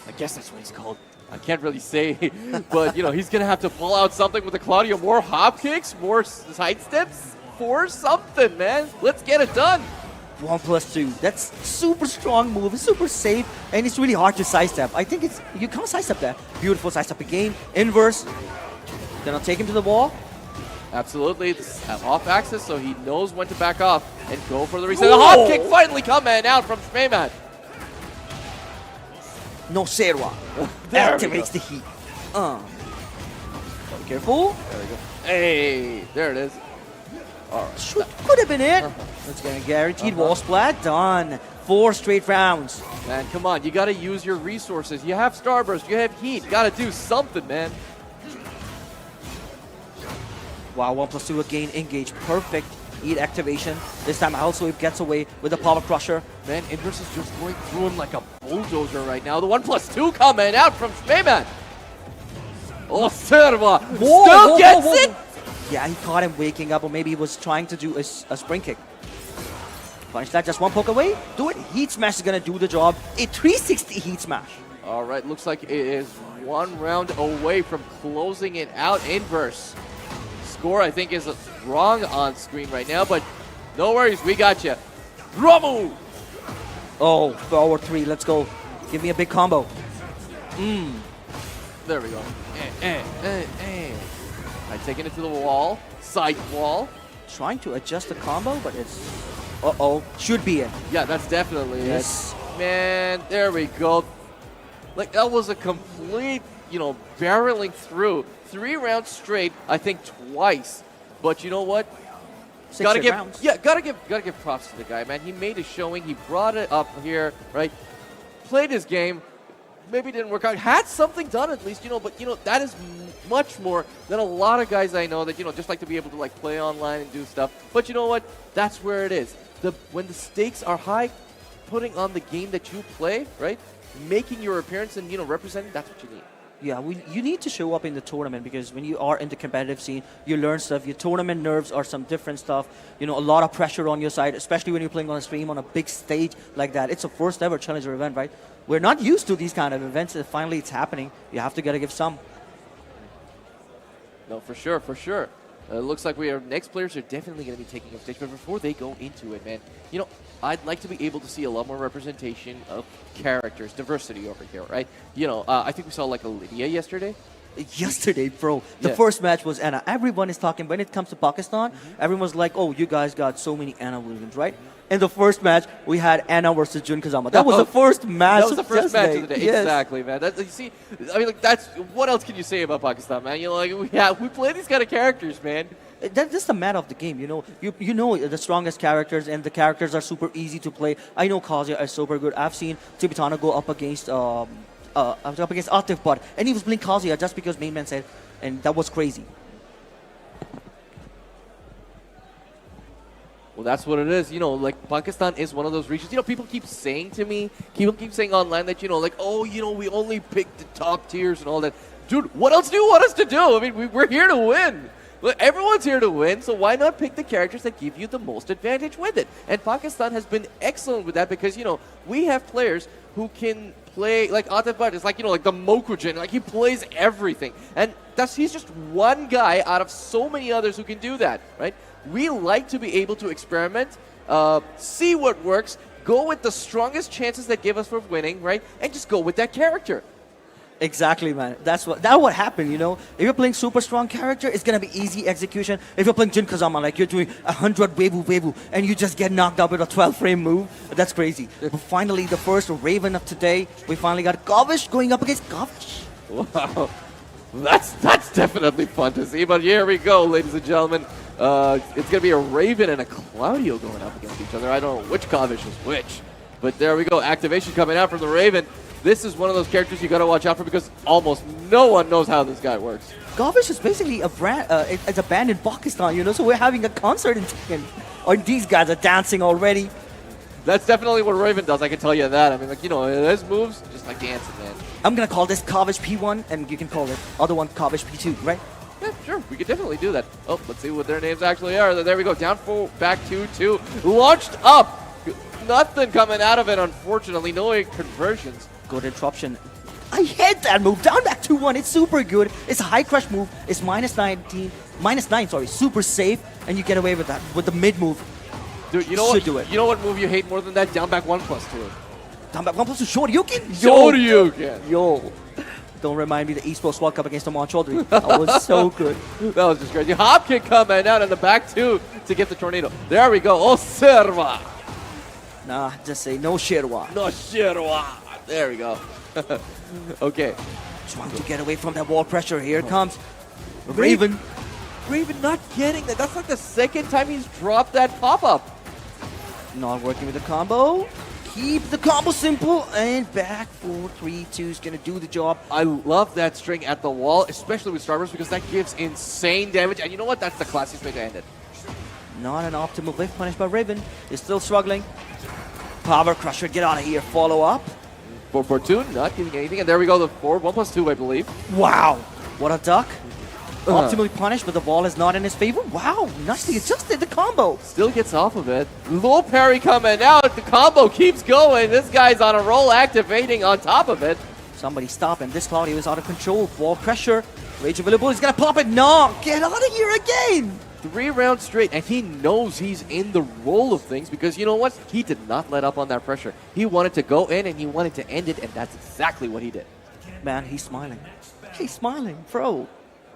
I guess that's what he's called. I can't really say, but you know, he's going to have to pull out something with the Claudio. More hop kicks, more side steps, for something, man. Let's get it done. 1+2. That's super strong move. It's super safe, and it's really hard to sidestep. I think it's you can't sidestep that. Beautiful sidestep again. Inverse. Then I'll take him to the wall. Absolutely. It's off axis, so he knows when to back off and go for the reset. The hop kick finally coming out from SHMEMAD. No Serwa. There we Activates the heat. Careful. There we go. Hey, there it is. All right. Could have been it. Let's get a guaranteed wall splat. Done. 4 straight rounds. Man, come on. You got to use your resources. You have Starburst. You have heat. Got to do something, man. Wow, 1+2 again. Engage. Perfect. Heat activation. This time Sweep gets away with the Power Crusher. Man, Inverse is just going through him like a bulldozer right now. The 1+2 coming out from SHMEMAD. Oh, Serva still gets it. Yeah, he caught him waking up, or maybe he was trying to do a spring kick. Punish that, just 1 poke away. Do it. Heat Smash is going to do the job. A 360 Heat Smash. All right, looks like it is 1 round away from closing it out. Inverse. Score, I think, is wrong on screen right now, but no worries, we got you. Ramu! Oh, forward 3, let's go. Give me a big combo. There we go. I taking it to the wall, side wall. Trying to adjust the combo, but it's... Uh-oh, should be it. Yeah, that's definitely Yes. it. Man, there we go. Like, that was a complete, you know, barreling through. 3 rounds straight, I think twice. But you know what? 6 Gotta give, rounds. yeah, gotta give props to the guy, man. He made a showing. He brought it up here, right? Played his game. Maybe didn't work out. Had something done at least, you know. But you know that is much more than a lot of guys I know that you know just like to be able to like play online and do stuff. But you know what? That's where it is. When the stakes are high, putting on the game that you play, right? Making your appearance and you know representing. That's what you need. Yeah, you need to show up in the tournament because when you are in the competitive scene, you learn stuff. Your tournament nerves are some different stuff. You know, a lot of pressure on your side, especially when you're playing on a stream on a big stage like that. It's a first ever Challenger event, right? We're not used to these kind of events, and finally it's happening. You have to gotta give some. No, for sure, for sure. Looks like our next players are definitely going to be taking up stage, but before they go into it, man, you know, I'd like to be able to see a lot more representation of characters, diversity over here, right? You know, I think we saw like a Lydia yesterday. Yesterday, bro, the Yeah. first match was Anna. Everyone is talking, when it comes to Pakistan, everyone's like, oh, you guys got so many Anna Williams, right? In the first match, we had Anna versus Jun Kazama. That was the first match. That was the first match of the day. Yes. Exactly, man. That's, you see, I mean, like, that's what else can you say about Pakistan, man? You know, like we play these kind of characters, man. That's just the matter of the game, you know. You know the strongest characters, and the characters are super easy to play. I know Kazuya is super good. I've seen Tibetana go up against Atif Bud, and he was playing Kazuya just because main man said, and that was crazy. Well, that's what it is. You know, like Pakistan is one of those regions. You know, people keep saying to me, people keep saying online that, you know, like, oh, you know, we only pick the top tiers and all that. Dude, what else do you want us to do? I mean, we're here to win. Look, everyone's here to win, so why not pick the characters that give you the most advantage with it? And Pakistan has been excellent with that because, you know, we have players who can play, like Atif Bhatt is like, you know, like the Mokujin, like he plays everything. And he's just one guy out of so many others who can do that, right? We like to be able to experiment, see what works, go with the strongest chances that give us for winning, right? And just go with that character. Exactly, man. That's what happened, you know. If you're playing super strong character, it's gonna be easy execution. If you're playing Jin Kazama, like you're doing 100 Webu, and you just get knocked out with a 12-frame move, that's crazy. But finally, the first Raven of today, we finally got KAWISH going up against KAWISH. Wow, that's definitely fun to see. But here we go, ladies and gentlemen. It's gonna be a Raven and a Claudio going up against each other. I don't know which KAWISH is which, but there we go. Activation coming out from the Raven. This is one of those characters you got to watch out for because almost no one knows how this guy works. KAWISH is basically a brand. It's a band in Pakistan, you know. So we're having a concert in Tekken, or these guys are dancing already. That's definitely what Raven does. I can tell you that. I mean, like, you know, his moves just like dancing, man. I'm gonna call this KAWISH P1, and you can call it other one KAWISH P2, right? Yeah, sure. We could definitely do that. Oh, let's see what their names actually are. There we go. Down 4, back 2-2. Launched up. Nothing coming out of it, unfortunately. No conversions. Good interruption. I hate that move. Down back 2-1. It's super good. It's a high crush move. It's -9, sorry. Super safe, and you get away with that with the mid move. Dude, you know what? You know what move you hate more than that? Down back 1+2. Down back 1+2 Shoryuken. Shoryuken. Yo. Don't remind me the Esports World Cup against Amor Chaudhary. That was so good. That was just crazy. Hop kick coming out in the back 2 to get the tornado. There we go. Observa. Nah, just say no Sherwa. No Sherwa. There we go. Okay. Trying to get away from that wall pressure. Here it comes. Raven. Raven not getting that. That's like the second time he's dropped that pop-up. Not working with the combo. Keep the combo simple and back 4-3-2 is gonna do the job. I love that string at the wall, especially with Starburst, because that gives insane damage. And you know what? That's the classiest way to end it. Not an optimal whiff punish by Raven. He's still struggling. Power Crusher, get out of here. Follow up. 4-4-2, not getting anything. And there we go, the 1+2, I believe. Wow. What a duck. Optimally punished, but the ball is not in his favor. Wow, nicely adjusted the combo. Still gets off of it. Low parry coming out. The combo keeps going. This guy's on a roll, activating on top of it. Somebody stop him. This Claudio is out of control. Ball pressure. Rage available. He's going to pop it. No, get out of here again. 3 rounds straight, and he knows he's in the roll of things because you know what? He did not let up on that pressure. He wanted to go in and he wanted to end it, and that's exactly what he did. Man, he's smiling. He's smiling, bro.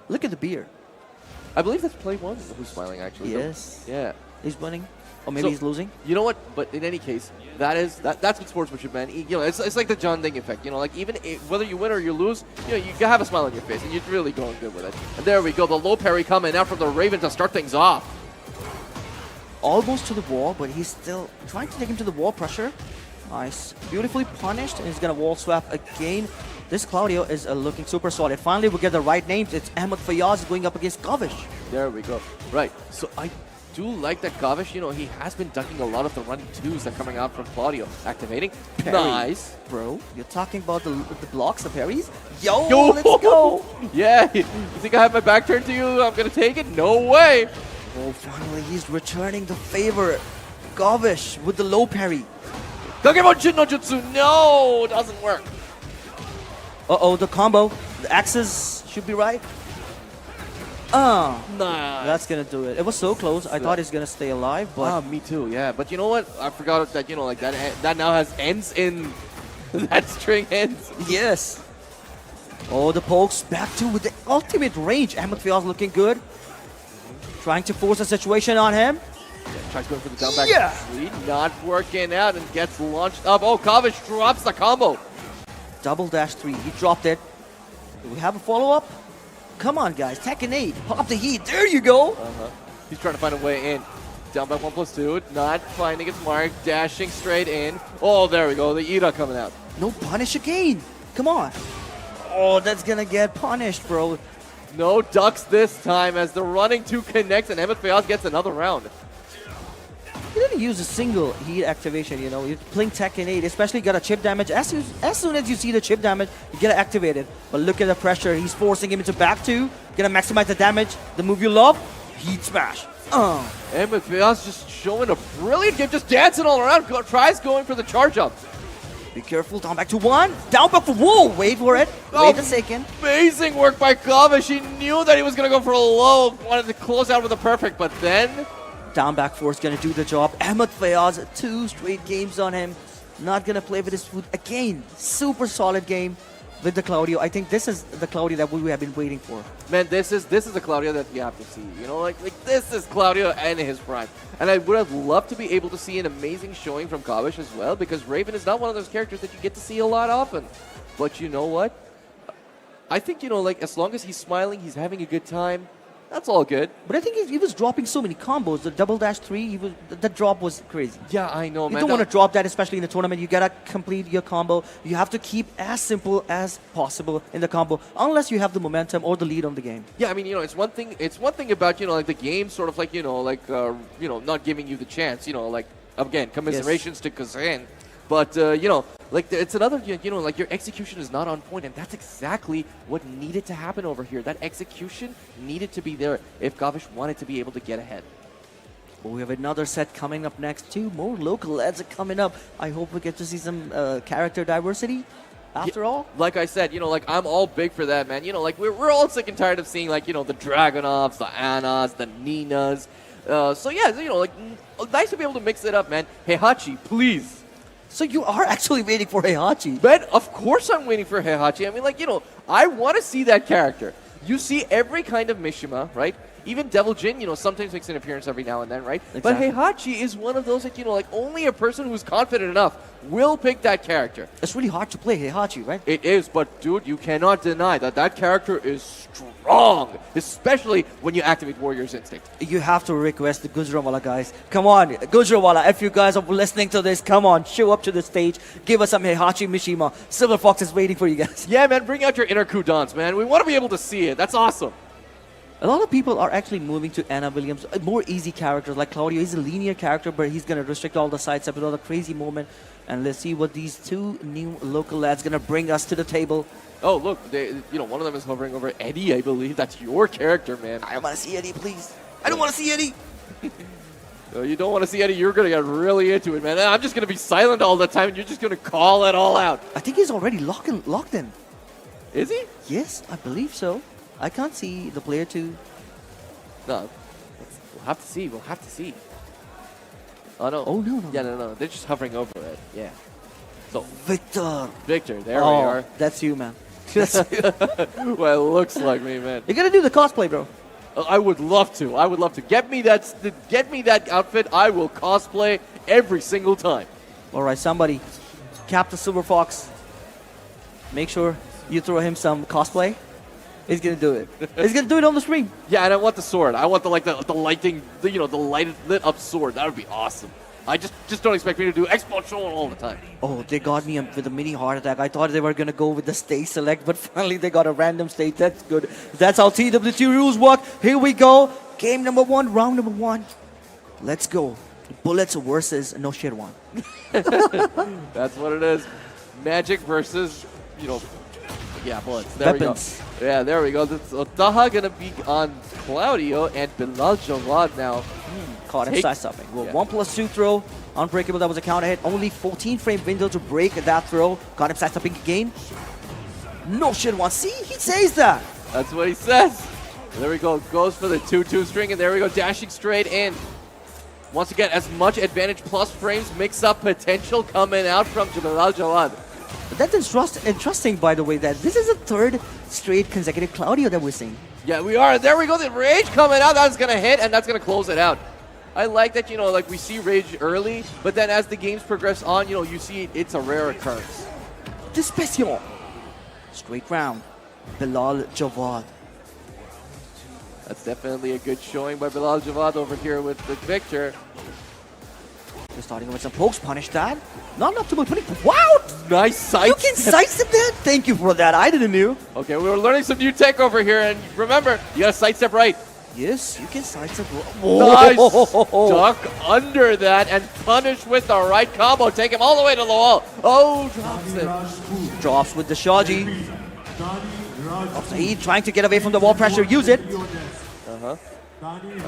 Look at the beard. I believe that's play 1 who's smiling, actually. Yes. Yeah. He's winning. Or maybe he's losing. You know what? But in any case, that's what sportsmanship, man. You know, it's like the John Ding effect. You know, like even whether you win or you lose, you know, you have a smile on your face, and you're really going good with it. And there we go, the low parry coming out from the Raven to start things off. Almost to the wall, but he's still trying to take him to the wall pressure. Nice. Beautifully punished, and he's going to wall swap again. This Claudio is looking super solid. Finally, we get the right names. It's AHMED FAYYAZ going up against KAWISH. There we go. Right. So I do like that KAWISH, you know, he has been ducking a lot of the running 2s that are coming out from Claudio. Activating. Parry. Nice. Bro, you're talking about the blocks, the parries? Yo, let's go. Yeah. You think I have my back turned to you? I'm going to take it? No way. Oh, finally, he's returning the favor. KAWISH with the low parry. Kagemon no Jutsu. No, doesn't work. Uh-oh, the combo. The axes should be right. Nice. That's gonna do it. It was so close. I thought he's gonna stay alive, but Me too, yeah. But you know what? I forgot that, you know, like that now has ends in... that string ends. yes. Oh, the pokes back to with the ultimate range. Ahmed FAYYAZ looking good. Trying to force a situation on him. Tries going for the down back. Yeah. Lead, not working out and gets launched up. Oh, KAWISH drops the combo. Double dash 3. He dropped it. Do we have a follow-up? Come on, guys. Tekken 8. Pop the heat. There you go. He's trying to find a way in. Down back 1+2. Not finding its mark. Dashing straight in. Oh, there we go. The Ida coming out. No punish again. Come on. Oh, that's gonna get punished, bro. No ducks this time as the running 2 connects and Ahmed FAYYAZ gets another round. He didn't use a single heat activation, you know. You're playing Tekken 8, especially got a chip damage. As soon as you see the chip damage, you get it activated. But look at the pressure. He's forcing him into back 2. Gonna maximize the damage. The move you love, heat smash. Ahmed FAYYAZ just showing a brilliant game, just dancing all around. Tries going for the charge up. Be careful, down back to 1. Down back for, whoa, wait for it. Wait a second. Amazing work by KAWISH. He knew that he was going to go for a low. Wanted to close out with a perfect, but then... Down back 4 is gonna do the job. Ahmed FAYYAZ, 2 straight games on him. Not gonna play with his food again. Super solid game with the Claudio. I think this is the Claudio that we have been waiting for. Man, this is the Claudio that you have to see. You know, like this is Claudio and his prime. And I would have loved to be able to see an amazing showing from KAWISH as well, because Raven is not one of those characters that you get to see a lot often. But you know what? I think, you know, like as long as he's smiling, he's having a good time, that's all good. But I think he was dropping so many combos. The double dash 3, the drop was crazy. Yeah, I know, You man. don't want to drop that, especially in the tournament. You gotta complete your combo. You have to keep as simple as possible in the combo, unless you have the momentum or the lead on the game. Yeah, I mean, you know, it's one thing about, you know, like the game sort of like, you know, like, you know, not giving you the chance, you know, like, again, commiserations to Kazan. But, you know, like, it's another, you know, like, your execution is not on point, and that's exactly what needed to happen over here. That execution needed to be there if KAWISH wanted to be able to get ahead. Well, we have another set coming up next. 2 more local ads are coming up. I hope we get to see some character diversity. After all, like I said, you know, like, I'm all big for that, man. You know, like, we're all sick and tired of seeing, like, you know, the Dragunovs, the Annas, the Ninas. So, yeah, you know, like, nice to be able to mix it up, man. Heihachi, please. so you are actually waiting for Heihachi. Man, of course I'm waiting for Heihachi. I mean, like, you know, I want to see that character. You see every kind of Mishima, right? Even Devil Jin, you know, sometimes makes an appearance every now and then, right? Exactly. But Heihachi is one of those that, you know, like, only a person who's confident enough will pick that character. It's really hard to play Heihachi, right? It is, but dude, you cannot deny that that character is strong, especially when you activate Warrior's Instinct. You have to request the Gujranwala guys. Come on, Gujranwala, if you guys are listening to this, come on, show up to the stage. Give us some Heihachi Mishima. Silver Fox is waiting for you guys. Yeah, man, bring out your inner Kudans, man. We want to be able to see it. That's awesome. A lot of people are actually moving to Anna Williams, more easy characters like Claudio. He's a linear character, but he's going to restrict all the side steps with all the crazy movement. And let's see what these 2 new local lads going to bring us to the table. Oh, look, they, you know, one of them is hovering over Eddie, I believe. That's your character, man. I want to see Eddie, please. I don't want to see Eddie. You don't want to see Eddie, you're going to get really into it, man. I'm just going to be silent all the time, and you're just going to call it all out. I think he's already locked in. Is he? Yes, I believe so. I can't see the player 2. No. We'll have to see. We'll have to see. Oh, no. Oh, no. Yeah, no. They're just hovering over it. Yeah. So, Victor. Victor, there we Oh, are. that's you, man. That's you. Well, it looks like me, man. You're going to do the cosplay, bro. I would love to. I would love to. Get me that outfit. I will cosplay every single time. All right, somebody. Cap the Silver Fox. Make sure you throw him some cosplay. He's gonna do it. He's gonna do it on the stream. Yeah, and I want the sword. I want the lighting, you know, the lit up sword. That would be awesome. I just don't expect me to do Xbox Show all the time. Oh, they got me with a mini heart attack. I thought they were gonna go with the stage select, but finally they got a random stage. That's good. That's how TWT rules work. Here we go. Game number 1, round number 1. Let's go. Bullets versus no shit one. That's what it is. Magic versus, you know, yeah, bullets. There Weapons. we go. Yeah, there we go. So Taha gonna be on Claudio and Bilal Jawad now. Caught him side stopping. Well, Yeah. 1+2 throw. Unbreakable, that was a counter hit. Only 14 frame window to break that throw. Got him side stopping again. No shit one. See, he says that. That's what he says. There we go. Goes for the 2-2 string, and there we go. Dashing straight in. Wants to get as much advantage plus frames. Mix-up potential coming out from SAJAWAL. That's interesting, by the way, that this is the third straight consecutive Claudio that we're seeing. Yeah, we are. There we go. The rage coming out. That's going to hit, and that's going to close it out. I like that, you know, like we see rage early, but then as the games progress on, you know, you see it's a rare occurrence. Dispersion. Straight round. Bilal Jawad. That's definitely a good showing by Bilal Jawad over here with Victor. They're starting with some pokes. Punish that. Not enough to putting. Wow! Nice sight. You can sidestep that? Thank you for that. I didn't know. Okay, we were learning some new tech over here, and remember, you gotta sidestep right. Yes, you can sidestep. Nice duck under that and punish with the right combo. Take him all the way to the wall. Oh, drops it. Drops with the Shaji. He trying to get away from the wall pressure. Use it.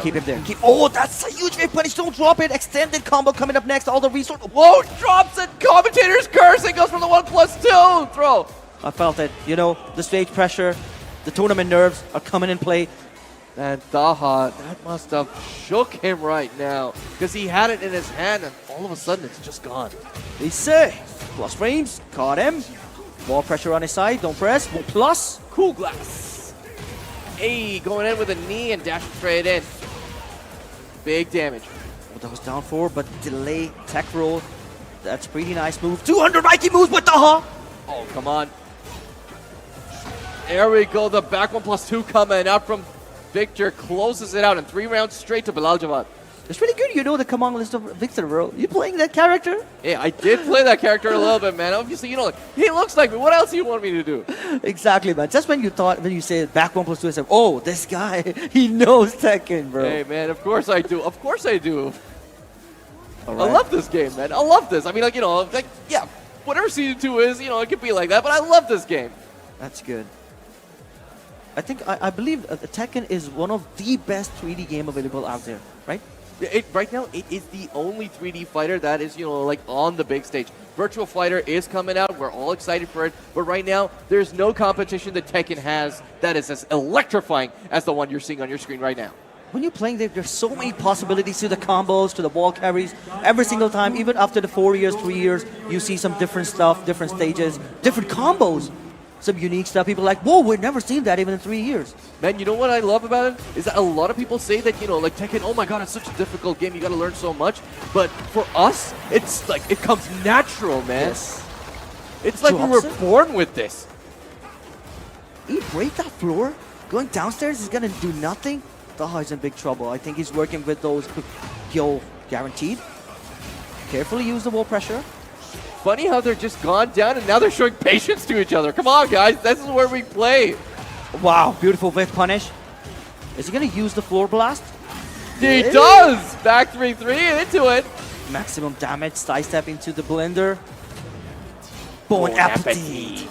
Keep him there. Oh, that's a huge wave punish. Don't drop it. Extended combo coming up next. All the resource. Whoa, drops it. Commentator's cursing. Goes for the 1+2 throw. I felt it. You know, the stage pressure, the tournament nerves are coming in play. And Daha, that must have shook him right now because he had it in his hand and all of a sudden it's just gone. They say, plus frames, caught him. Wall pressure on his side, don't press. Plus. Cool glass. Hey, going in with a knee and dashing straight in. Big damage. Well, that was down 4, but delay tech roll. That's pretty nice move. 200 Nike moves with Daha. Oh, come on. There we go. The back 1+2 coming up from Victor. Closes it out in 3 rounds straight to Bilal Jawad. It's pretty good, you know, the command list of Victor, bro. You playing that character? Yeah, I did play that character a little bit, man. Obviously, you know, like, he looks like me. What else do you want me to do? Exactly, man. Just when you say back 1+2, I said, oh, this guy, he knows Tekken, bro. Hey, man, of course I do. Of course I do. All right. I love this game, man. I love this. I mean, like, you know, like, yeah, whatever Season 2 is, you know, it could be like that, but I love this game. That's good. I believe Tekken is one of the best 3D game available out there, right? Right now, it is the only 3D fighter that is, you know, like on the big stage. Virtual Fighter is coming out. We're all excited for it. But right now, there's no competition that Tekken has that is as electrifying as the one you're seeing on your screen right now. When you're playing, there's so many possibilities to the combos, to the wall carries. Every single time, even after the 4 years, 3 years, you see some different stuff, different stages, different combos. Some unique stuff. People are like, whoa, we've never seen that even in 3 years. Man, you know what I love about it? Is that a lot of people say that, you know, like Tekken, oh my god, it's such a difficult game, you gotta learn so much. But for us, it's like, it comes natural, man. Yes. It's like we were born with this. He break that floor? Going downstairs is gonna do nothing? Daha is in big trouble. I think he's working with those yo guaranteed. Carefully use the wall pressure. Funny how they're just gone down and now they're showing patience to each other. Come on, guys. This is where we play. Wow, beautiful whiff punish. Is he going to use the floor blast? He does! Back 3-3 into it. Maximum damage, sidestep into the blender. Bon appetit.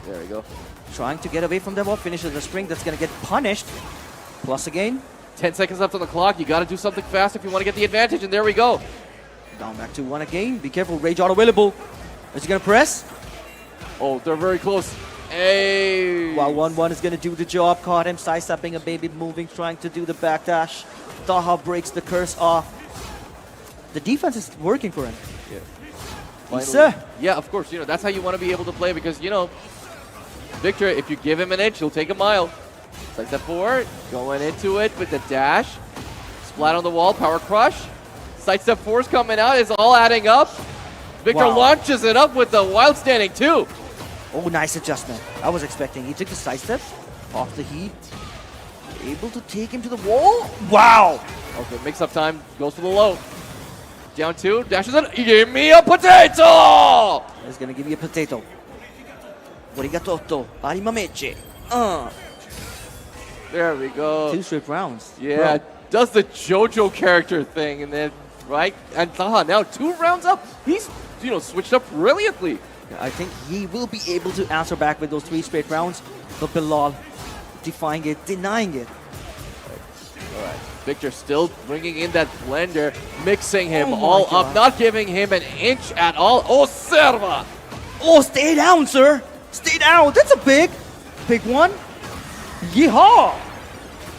There we go. Trying to get away from them while finishes the spring. That's going to get punished. Plus again. 10 seconds left on the clock. You got to do something fast if you want to get the advantage, and there we go. Down back to 1 again. Be careful, rage auto available. Is he gonna press? Oh, they're very close. Hey! While 1-1 is gonna do the job. Caught him sidestepping a baby, moving, trying to do the backdash. Daha breaks the curse off. The defense is working for him. Yeah. Sir. Yeah, of course. You know, that's how you want to be able to play because, you know, Victor, if you give him an inch, he'll take a mile. Like that forward, going into it with the dash. Splat on the wall, power crush. Sidestep force coming out, is all adding up. Victor launches it up with the wild standing too. Oh, nice adjustment. I was expecting. He took the sidestep off the heat. Able to take him to the wall. Wow. Okay, makes up time, goes for the low. Down 2, dashes it. Give me a potato! He's gonna give you a potato. Arigatotto. Arimameche. There we go. 2 straight rounds. Yeah, Bro. Does the JoJo character thing and then, right? And Daha now 2 rounds up. He's, you know, switched up brilliantly. I think he will be able to answer back with those 3 straight rounds. But Bilal defying it, denying it. All right. Victor still bringing in that blender, mixing him all up, not giving him an inch at all. Oh, Serva! Oh, stay down, sir. Stay down. That's a big one. Yeehaw!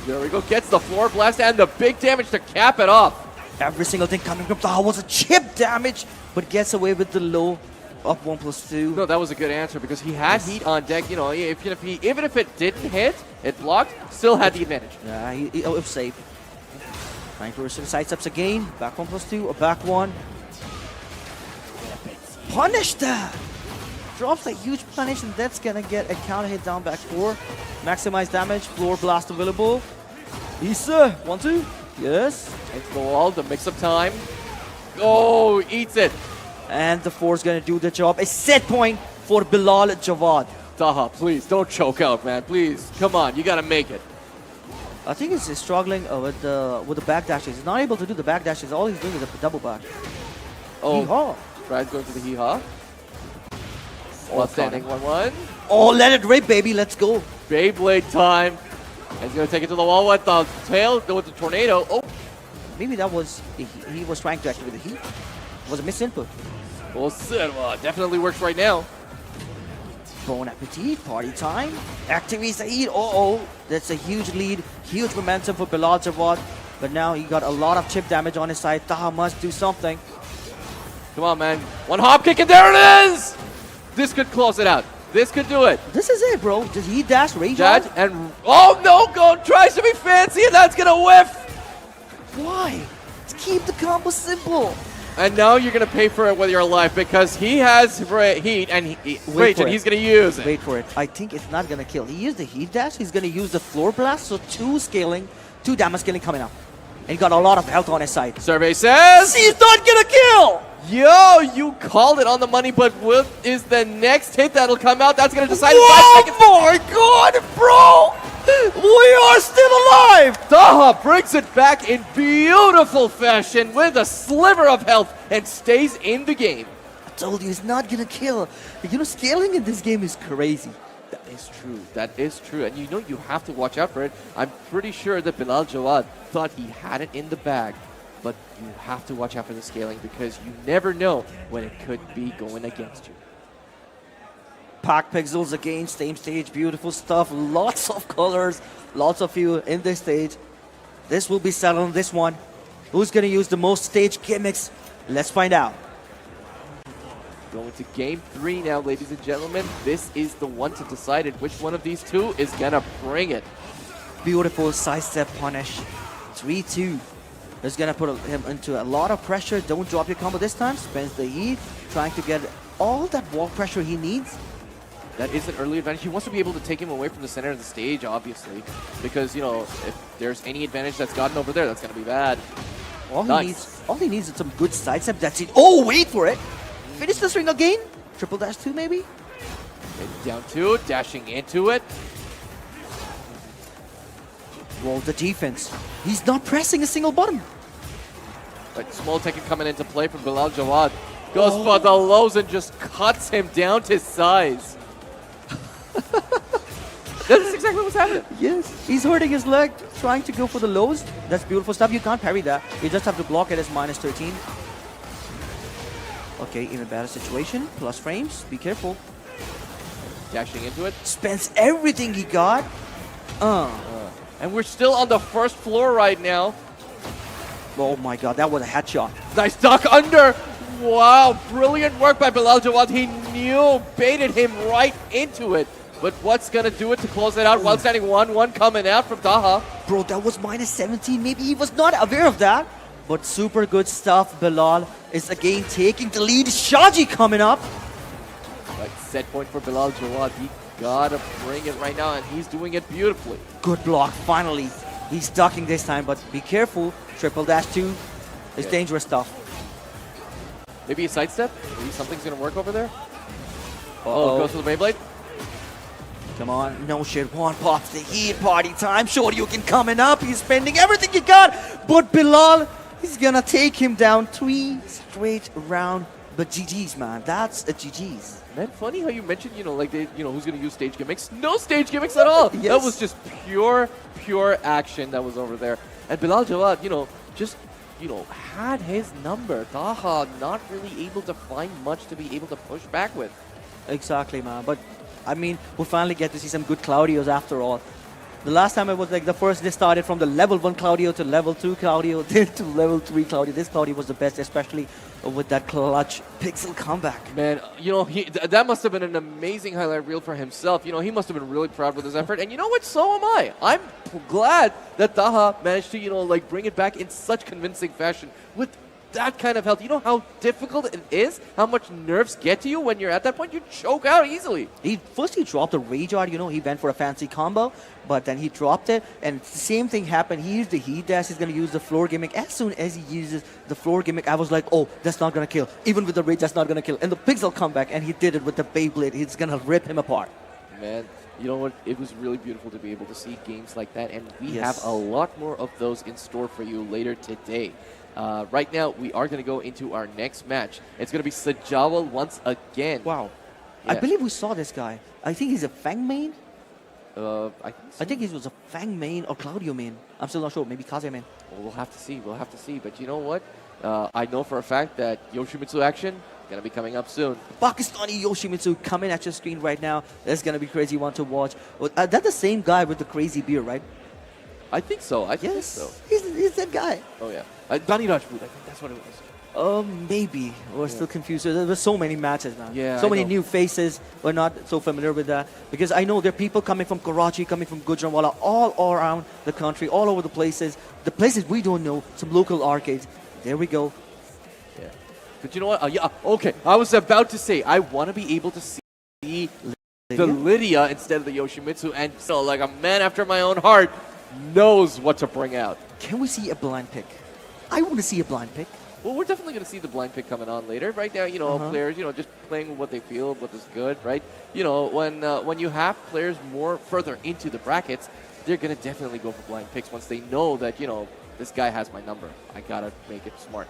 There we go. Gets the floor blast and the big damage to cap it off. Every single thing coming from Taha was a chip damage, but gets away with the low up 1+2. No, that was a good answer because he had heat on deck. You know, even if it didn't hit, it blocked, still had the advantage. Yeah, it was safe. Trying to return side steps again. Back 1+2, a back 1. Punish that! Drops a huge punish, and that's gonna get a counter hit down back 4. Maximize damage, floor blast available. Alisa, 1-2. Yes. It's the wall, the mix-up time. Oh, eats it. And the 4 is gonna do the job. A set point for Bilal Jawad. Taha, please, don't choke out, man. Please, come on, you gotta make it. I think he's struggling with the back dashes. He's not able to do the back dashes. All he's doing is a double back. Oh, Hee-haw. Tries going to the hee-haw. While standing 1-1. Oh, let it rip, baby. Let's go. Beyblade time. And he's gonna take it to the wall with the tail, with the tornado. Oh, Maybe that was, he was trying to activate the heat. It was a misinput. well, definitely works right now. Bon appetit, party time. Activates the heat. Oh, that's a huge lead. Huge momentum for Bilal Jawad. But now he got a lot of chip damage on his side. Taha must do something. Come on, man. One hop kick, and there it is! This could close it out. This could do it. This is it, bro. Does he dash rage That on? and oh no, go tries to be fancy, and that's gonna whiff. Why? To keep the combo simple. And now you're gonna pay for it with your life because he has heat and rage, and he's gonna use it. Wait for it. I think it's not gonna kill. He used the heat dash. He's gonna use the floor blast. So 2 damage scaling coming up. And he got a lot of health on his side. Survey says He's not gonna kill! yo, you called it on the money, but what is the next hit that'll come out? That's gonna decide. Oh my god, bro! We are still alive! Taha brings it back in beautiful fashion with a sliver of health and stays in the game. I told you, he's not gonna kill. You know, scaling in this game is crazy. That is true. That is true. And you know you have to watch out for it. I'm pretty sure that Bilal Jawad thought he had it in the bag. But you have to watch out for the scaling because you never know when it could be going against you. Pack pixels again, same stage, beautiful stuff. Lots of colors, lots of you in this stage. This will be settled on this one. Who's gonna use the most stage gimmicks? Let's find out. Going to game 3 now, ladies and gentlemen. This is the one to decide it. Which one of these two is gonna bring it? Beautiful sidestep punish. 3-2. Is gonna put him into a lot of pressure. Don't drop your combo this time. Spends the heat, trying to get all that wall pressure he needs. That is an early advantage. He wants to be able to take him away from the center of the stage, obviously. Because, you know, if there's any advantage that's gotten over there, that's gonna be bad. All Nice. he needs is some good sidestep. That's it. Oh, wait for it. Finish this ring again. Triple dash 2 maybe. And down 2, dashing into it. Roll the defense. He's not pressing a single button. But small Tekken coming into play from Bilal Jawad. Goes for the lows and just cuts him down to size. That's exactly what's happening. Yes. He's hurting his leg, trying to go for the lows. That's beautiful stuff. You can't parry that. You just have to block it as -13. Okay, even better situation. Plus frames. Be careful. Dashing into it. Spends everything he got. And we're still on the first floor right now. Oh my god, that was a headshot. Nice duck under. Wow, brilliant work by Bilal Jawad. He knew, baited him right into it. But what's going to do it to close it out while standing 1-1 coming out from Taha? Bro, that was -17. Maybe he was not aware of that. But super good stuff. Bilal is again taking the lead. Shaji coming up. Right, set point for Bilal Jawad. He gotta bring it right now, and he's doing it beautifully. Good block, finally. He's ducking this time, but be careful. Triple dash 2 is dangerous stuff. Maybe a sidestep? Maybe something's gonna work over there? Uh-oh. Goes for the Beyblade. Come on, no shit. One pops the heat, party time. Shoryuken coming up. He's spending everything he got. But Bilal, he's gonna take him down 3 straight round. But GG's, man. That's a GG's. Man, funny how you mentioned, you know, like they, you know, who's gonna use stage gimmicks? No stage gimmicks at all. Yes. That was just pure action that was over there. And Bilal Jawad, you know, just, you know, had his number. Taha not really able to find much to be able to push back with. Exactly, man. But I mean, we'll finally get to see some good Claudios after all. The last time it was like the first they started from the level 1 Claudio to level 2 Claudio, then to level 3 Claudio. This Claudio was the best, especially with that clutch pixel comeback. Man, you know, that must have been an amazing highlight reel for himself. You know, he must have been really proud with his effort. And you know what? So am I. I'm glad that Taha managed to, you know, like bring it back in such convincing fashion with that kind of health. You know how difficult it is? How much nerves get to you when you're at that point? You choke out easily. He dropped the rage art, you know, he went for a fancy combo, but then he dropped it, and the same thing happened. He used the heat dash, he's going to use the floor gimmick. As soon as he uses the floor gimmick, I was like, oh, that's not going to kill. Even with the rage, that's not going to kill. And the pixel comeback, and he did it with the Beyblade. He's going to rip him apart. Man, you know what? It was really beautiful to be able to see games like that, and we Yes. have a lot more of those in store for you later today. Right now, we are going to go into our next match. It's going to be SAJAWAL once again. Wow. Yeah. I believe we saw this guy. I think he's a Feng main. I I think he was a Feng main or Claudio main. I'm still not sure. Maybe Kazuya main. Well, we'll have to see. We'll have to see. But you know what? I know for a fact that Yoshimitsu action going to be coming up soon. Pakistani Yoshimitsu coming at your screen right now. That's going to be crazy one to watch. That's the same guy with the crazy beard, right? I think so. I think Yes. so. He's that guy. Oh, yeah. DANI RAJPOOT. I think that's what it was. Maybe. We're still confused. There were so many matches, man. Yeah, so I many know. new faces. We're not so familiar with that. Because I know there are people coming from Karachi, coming from Gujranwala, all around the country, all over the places. The places we don't know, some local arcades. There we go. Yeah. But you know what? Yeah. Okay. I was about to say, I want to be able to see the Lydia instead of the Yoshimitsu. And so, like, a man after my own heart knows what to bring out. Can we see a blind pick? I want to see a blind pick. Well, we're definitely going to see the blind pick coming on later. Right now, you know, players, you know, just playing with what they feel, what is good, right? You know, when you have players more further into the brackets, they're going to definitely go for blind picks once they know that, you know, this guy has my number. I got to make it smart.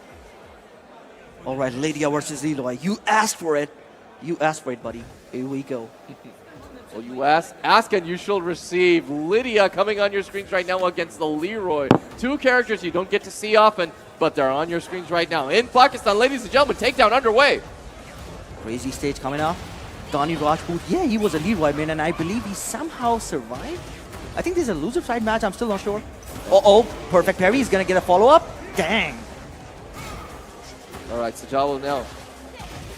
All right, Lydia versus Leroy. You asked for it. You asked for it, buddy. Here we go. Well, you ask and you shall receive. Lydia coming on your screens right now against the Leroy. Two characters you don't get to see often, but they're on your screens right now. In Pakistan, ladies and gentlemen, takedown underway. Crazy stage coming up. DANI RAJPOOT. Yeah, he was a Leroy man, and I believe he somehow survived. I think there's a loser side match. I'm still not sure. Uh-oh. Perfect parry. He's going to get a follow-up. Dang. All right, SAJAWAL now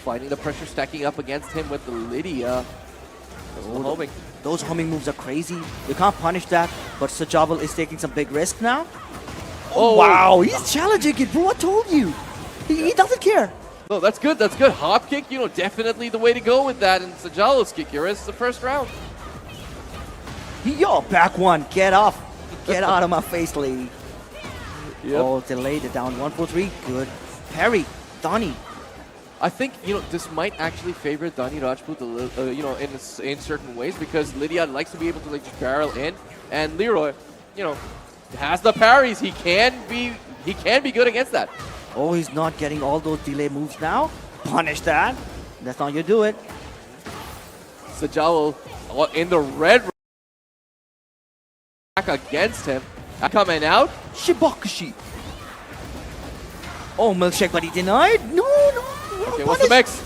fighting the pressure, stacking up against him with the Lydia. Homing. Those homing moves are crazy. You can't punish that, but SAJAWAL is taking some big risk now. Oh, wow. He's challenging it, bro. I told you. He doesn't care. No, that's good. That's good. Hop kick, you know, definitely the way to go with that. And SAJAWAL's kick here is the first round. Yo, back one. Get off. Get out of my face, lady. Yep. Oh, delayed it down. 1-4-3. Good. Parry. DANI. I think, you know, this might actually favor DANI RAJPOOT, you know, in certain ways, because Lydia likes to be able to like just barrel in, and Leroy, you know, has the parries. He can be good against that. Oh, he's not getting all those delay moves now. Punish that. That's not how you do it. SAJAWAL in the red back against him, coming out. Shibakushi. Oh, milkshake, but he denied. No. Okay, what's the mix?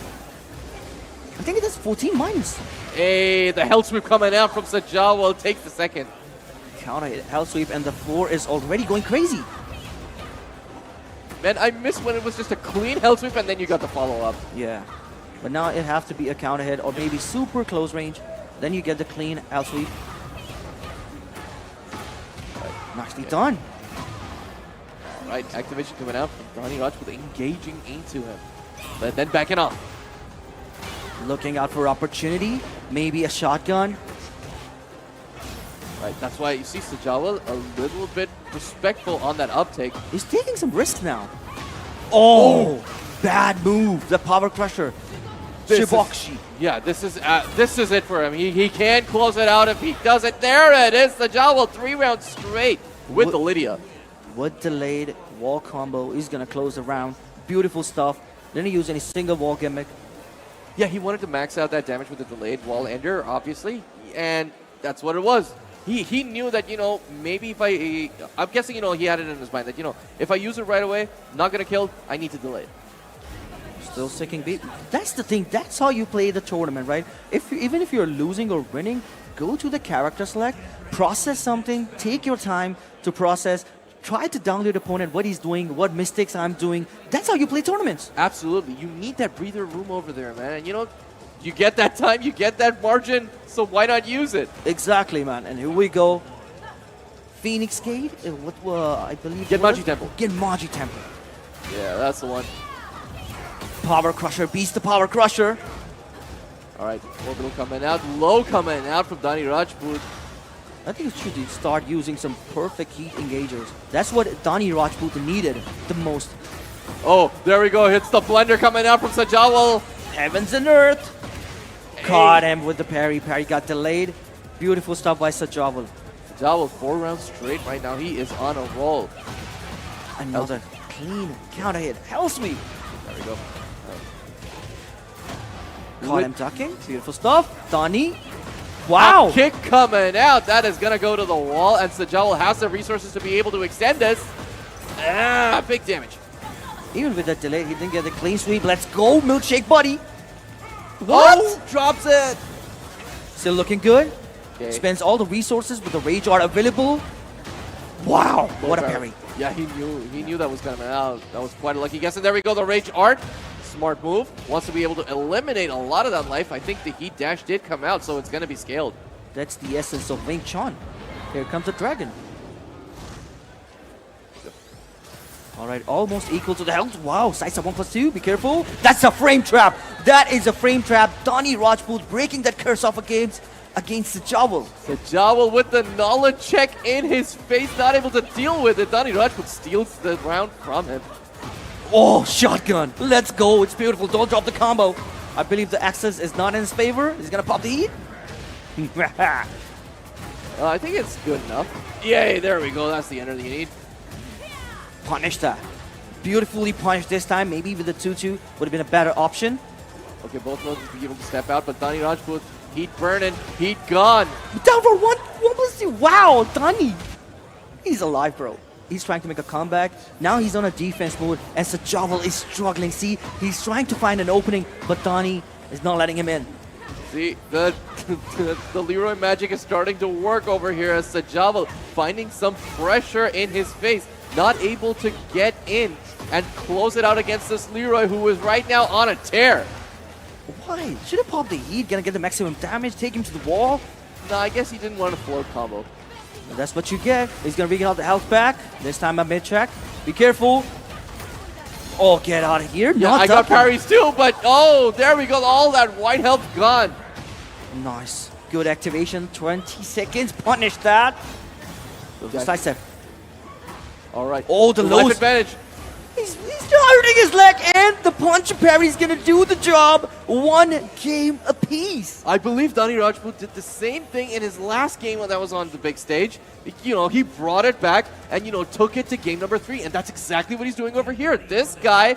I think it is 14 minus. Hey, the hell sweep coming out from SAJAWAL takes the second. Counter hit, hell sweep, and the floor is already going crazy. Man, I miss when it was just a clean hell sweep and then you got the follow-up. Yeah. But now it has to be a counter hit or maybe super close range. Then you get the clean hell sweep. Nicely done. All right, activation coming out from DANI RAJPOOT engaging into him. But then backing off. Looking out for opportunity. Maybe a shotgun. Right, that's why you see SAJAWAL a little bit respectful on that uptake. He's taking some risks now. Oh! Bad move. The power crusher. Shibakushi. Yeah, this is it for him. He can close it out if he does it. There it is. SAJAWAL 3 rounds straight with the Lydia. With delayed wall combo, he's gonna close the round. Beautiful stuff. Didn't use any single wall gimmick. Yeah, he wanted to max out that damage with the delayed wall ender, obviously, and that's what it was. He knew that, you know, maybe if I'm guessing, you know, he had it in his mind that, you know, if I use it right away, not gonna kill, I need to delay it. Still sticking beat. That's the thing. That's how you play the tournament, right? Even if you're losing or winning, go to the character select, process something, take your time to process, try to download your opponent, what he's doing, what mistakes I'm doing. That's how you play tournaments. Absolutely. You need that breather room over there, man. And you know, you get that time, you get that margin, so why not use it? Exactly, man. And here we go. Phoenix Gate, what I believe. Genmaji Temple. Genmaji Temple. Yeah, that's the one. Power Crusher beats the Power Crusher. All right, orbital coming out, low coming out from DANI Rajpoot. I think it should start using some perfect heat engagers. That's what DANI Rajpoot needed the most. Oh, there we go. Hits the blender coming out from SAJAWAL. Heavens and earth. Caught him with the parry. Parry got delayed. Beautiful stuff by SAJAWAL. SAJAWAL 4 rounds straight right now. He is on a roll. Another clean counter hit. Hell sweep. There we go. Caught him ducking. Beautiful stuff. DANI. Wow. A kick coming out. That is going to go to the wall, and SAJAWAL has the resources to be able to extend this. Ah, big damage. Even with that delay, he didn't get the clean sweep. Let's go, Milkshake Buddy. What? Oh, drops it. Still looking good. Okay. Spends all the resources with the Rage Art available. Wow, what a parry. Yeah, he knew that was coming out. That was quite a lucky guess. And there we go, the Rage Art. Smart move. Wants to be able to eliminate a lot of that life. I think the Heat Dash did come out, so it's going to be scaled. That's the essence of Wing Chun. Here comes the dragon. All right, almost equal to the health. Wow, sides up 1+2. Be careful. That's a frame trap. That is a frame trap. DANI Rajpoot breaking that curse off against SAJAWAL. SAJAWAL with the knowledge check in his face, not able to deal with it. DANI Rajpoot steals the round from him. Oh, shotgun. Let's go. It's beautiful. Don't drop the combo. I believe the access is not in his favor. He's going to pop the heat. I think it's good enough. Yay, there we go. That's the enter that you need. Punish that. Beautifully punished this time. Maybe with the 2-2 would have been a better option. Okay, both nodes be able to step out, but DANI Rajpoot, heat burning, heat gone. Down for 1+2. Wow, DANI. He's alive, bro. He's trying to make a comeback. Now he's on a defense mode, and SAJAWAL is struggling. See, he's trying to find an opening, but DANI is not letting him in. See, the Leroy magic is starting to work over here as SAJAWAL finding some pressure in his face. Not able to get in and close it out against this Leroy, who is right now on a tear. Why? Should have popped the heat, gonna get the maximum damage, take him to the wall. No, I guess he didn't want a float combo. And that's what you get. He's gonna regain out the health back. This time a mid-check. Be careful. Oh, get out of here. Yeah, Not I got ducking. parries too, but oh, there we go. All that white health gone. Nice. Good activation. 20 seconds. Punish that. Side step. All right. Oh, the life lows. advantage. He's hurting his leg, and the punch parry is gonna do the job. 1 game apiece. I believe DANI Rajpoot did the same thing in his last game when that was on the big stage. You know, he brought it back and, you know, took it to game number 3, and that's exactly what he's doing over here. This guy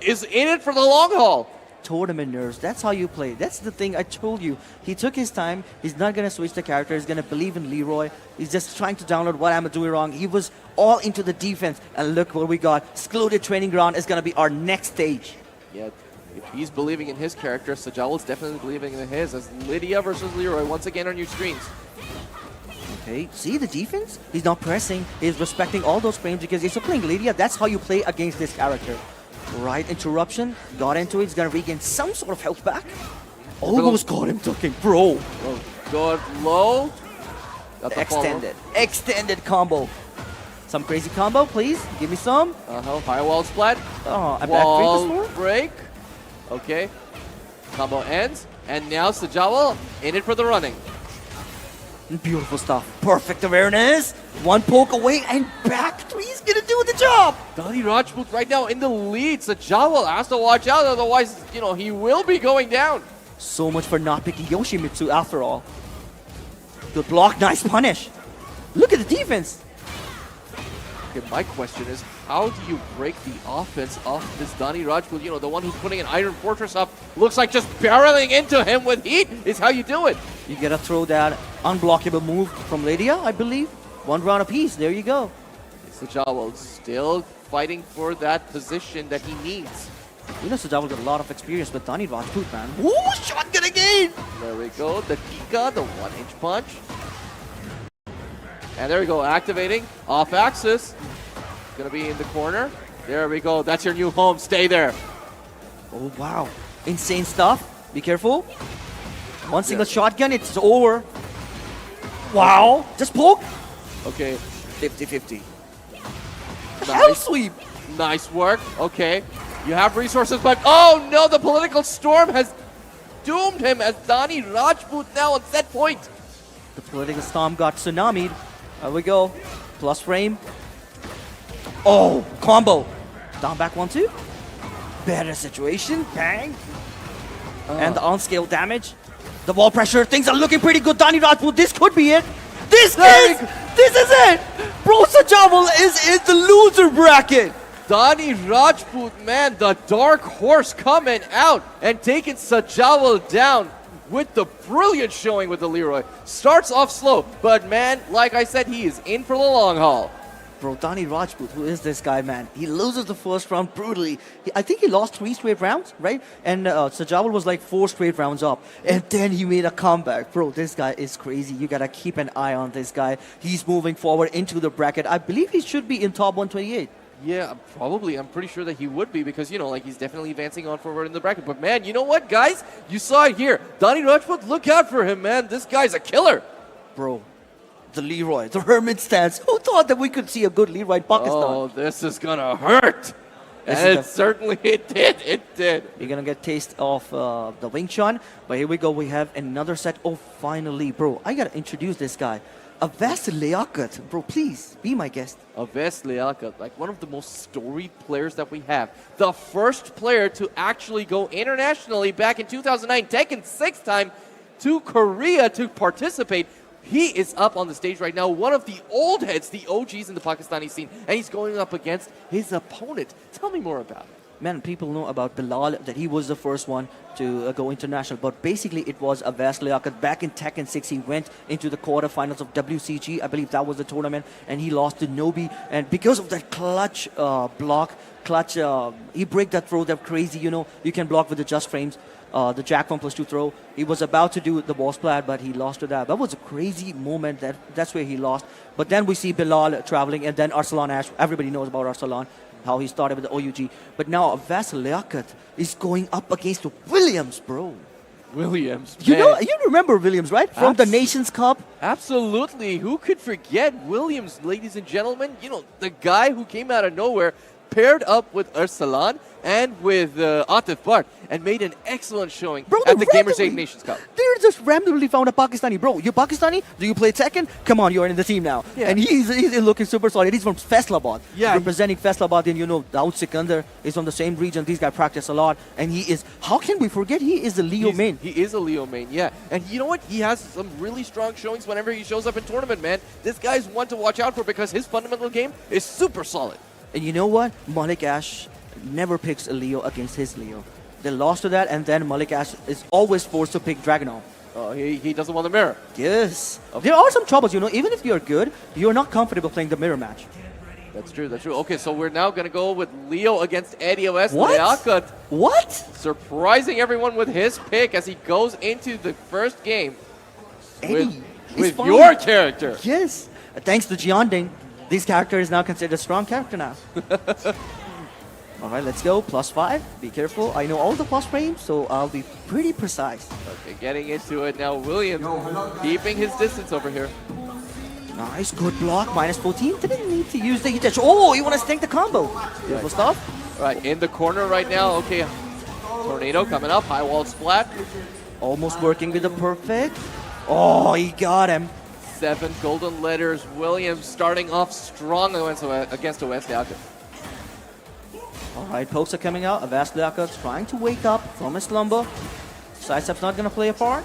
is in it for the long haul. Tournament nerves, that's how you play. That's the thing I told you. He took his time. He's not going to switch the character. He's going to believe in Leroy. He's just trying to download what I'm doing wrong. He was all into the defense. And look what we got. Excluded Training Ground is going to be our next stage. Yeah, if he's believing in his character, SAJAWAL's definitely believing in his. As Lydia versus Leroy once again on your screens. Okay, see the defense? He's not pressing. He's respecting all those frames because he's playing Lydia. That's how you play against this character. Right interruption, got into it, he's gonna regain some sort of health back. Almost got him ducking, bro. Oh, God, low. Got the Extended combo. Some crazy combo, please, give me some. Firewall splat. Oh, I Wall back break. Okay. Combo ends, and now SAJAWAL in it for the running. Beautiful stuff. Perfect awareness. 1 poke away and back 3 is gonna do the job. DANI Rajpoot right now in the lead. SAJAWAL has to watch out, otherwise, you know, he will be going down. So much for not picking Yoshimitsu after all. Good block, nice punish. Look at the defense. Okay, my question is, how do you break the offense off this DANI Rajpoot? You know, the one who's putting an Iron Fortress up, looks like just barreling into him with heat is how you do it. You gotta throw that unblockable move from Lydia, I believe. 1 round apiece, there you go. SAJAWAL still fighting for that position that he needs. You know, SAJAWAL got a lot of experience with DANI Rajpoot, man. Ooh, shotgun again! There we go. The Kika, the 1-inch punch. And there we go, activating. Off axis. Gonna be in the corner. There we go. That's your new home. Stay there. Oh, wow. Insane stuff. Be careful. One single shotgun, it's over. Wow. Just poke. Okay. 50-50. Hell sweep. Nice work. Okay. You have resources, but oh no, the political storm has doomed him as DANI Rajpoot now on set point. The political storm got tsunamied. There we go. Plus frame. Oh, combo. Down back 1-2. Better situation. Bang. And the on-scale damage. The wall pressure. Things are looking pretty good. DANI Rajpoot, this could be it. This is it. Bro, SAJAWAL is in the loser bracket. DANI Rajpoot, man, the dark horse coming out and taking SAJAWAL down with the brilliant showing with the Leroy. Starts off slow, but man, like I said, he is in for the long haul. Bro, DANI Rajpoot, who is this guy, man? He loses the first round brutally. I think he lost 3 straight rounds, right? And SAJAWAL was like 4 straight rounds up. And then he made a comeback. Bro, this guy is crazy. You gotta keep an eye on this guy. He's moving forward into the bracket. I believe he should be in top 128. Yeah, probably. I'm pretty sure that he would be because, you know, like he's definitely advancing on forward in the bracket. But man, you know what, guys? You saw it here. DANI Rajpoot, look out for him, man. This guy's a killer. Bro, the Leroy, the Hermit stance. Who thought that we could see a good Leroy in Pakistan? Oh, this is gonna hurt. And it did. It did. You're gonna get taste of the Wing Chun. But here we go. We have another set. Oh, finally, bro. I gotta introduce this guy. Avas Liaquat. Bro, please, be my guest. Avas Liaquat, like one of the most storied players that we have. The first player to actually go internationally back in 2009, Tekken 6th time to Korea to participate. He is up on the stage right now, one of the old heads, the OGs in the Pakistani scene, and he's going up against his opponent. Tell me more about it. Man, people know about Bilal, that he was the first one to go international. But basically, it was Avas Liaquat. Back in Tekken 6, he went into the quarterfinals of WCG. I believe that was the tournament. And he lost to Nobi. And because of that clutch he break that throw that crazy, you know, you can block with the just frames. The Jack 1+2 throw. He was about to do the wall splat, but he lost to that. That was a crazy moment. That's where he lost. But then we see Bilal traveling, and then Arsalan Ash. Everybody knows about Arsalan, how he started with the OUG. But now Avas Liaquat is going up against Williams, bro. Williams, You man. know, you remember Williams, right? From the Nations Cup. Absolutely. Who could forget Williams, ladies and gentlemen? You know, the guy who came out of nowhere, paired up with Arsalan and with Atif Bart and made an excellent showing at the Gamers 8 Nations Cup. They just randomly found a Pakistani. Bro, you're Pakistani? Do you play Tekken? Come on, you're in the team now. Yeah. And he's looking super solid. He's from Faisalabad. Yeah. Representing Faisalabad. And you know, DAWOOD SIKANDAR is from the same region. These guys practice a lot. And he is, how can we forget he is a Leo main? He is a Leo main, yeah. And you know what? He has some really strong showings whenever he shows up in tournament, man. This guy's one to watch out for because his fundamental game is super solid. And you know what? MALIK ASH never picks a Leo against his Leo. They lost to that, and then MALIK ASH is always forced to pick Dragunov. Oh, he doesn't want the mirror. Yes. There are some troubles, you know. Even if you're good, you're not comfortable playing the mirror match. That's true, that's true. Okay, so we're now going to go with Leo against Eddie Avas What? Liaquat. What? Surprising everyone with his pick as he goes into the first game Eddie with fine. your character. Yes. Thanks to Jianding, this character is now considered a strong character now. All right, let's go. +5. Be careful. I know all the plus frames, so I'll be pretty precise. Okay, getting into it now. Williams keeping his distance over here. Nice, good block. -14. Didn't need to use the heat touch. Oh, you want to stink the combo. Beautiful stuff. All right, in the corner right now. Okay, tornado coming up. High wall splat. Almost working with the perfect. Oh, he got him. 7 golden letters. Williams starting off strong against Avas Liaquat. All right, pokes are coming out. Avas Liaquat trying to wake up from his slumber. Sidestep's not going to play a part.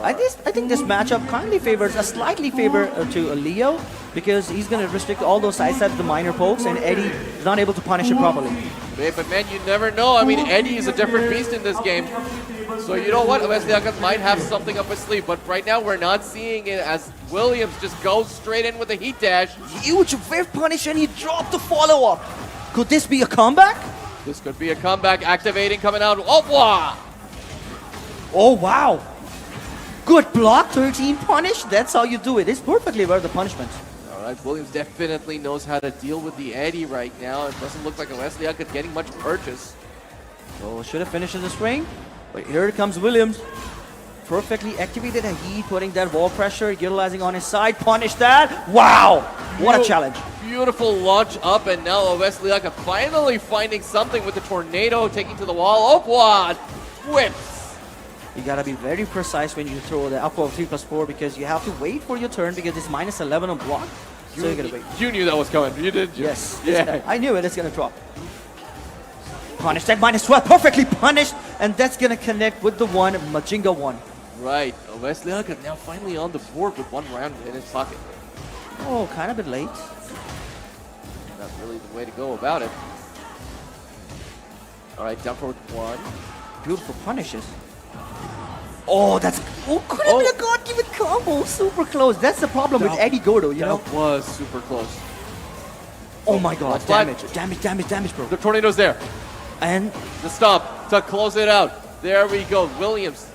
I think this matchup kindly favors, slightly favor to Leo because he's going to restrict all those sidesteps, the minor pokes, and Eddie is not able to punish it properly. But man, you never know. I mean, Eddie is a different beast in this game. So you know what? Avas Liaquat might have something up his sleeve, but right now we're not seeing it as Williams just goes straight in with a heat dash. Huge whiff punish and he dropped the follow-up. Could this be a comeback? This could be a comeback. Activating, coming out. Oh, wow. Oh, wow. Good block, 13 punish. That's how you do it. It's perfectly worth the punishment. All right, Williams definitely knows how to deal with the Eddie right now. It doesn't look like Wesley Uckett getting much purchase. Oh, should have finished in the spring. But here comes Williams. Perfectly activated and he putting that wall pressure, utilizing on his side. Punish that. Wow. What a challenge. Beautiful launch up, and now Wesley Uckett finally finding something with the tornado, taking to the wall. Oh, what? Whips. You gotta be very precise when you throw the upward 3+4 because you have to wait for your turn because it's -11 on block. So you gotta wait. You knew that was coming. You did. Yes. Yeah. I knew it. It's gonna drop. Punish that -12. Perfectly punished. And that's gonna connect with the one, Majinga 1. Right. Wesley Uckett now finally on the board with 1 round in his pocket. Oh, kind of a bit late. Not really the way to go about it. All right, down forward 1. Beautiful punishes. Oh, that's... Oh, could have been a God-given combo. Super close. That's the problem with Eddie Gordo, you know? That was super close. Oh my God. Left flat. Damage, bro. The tornado's there. And The stomp to close it out. There we go. Williams.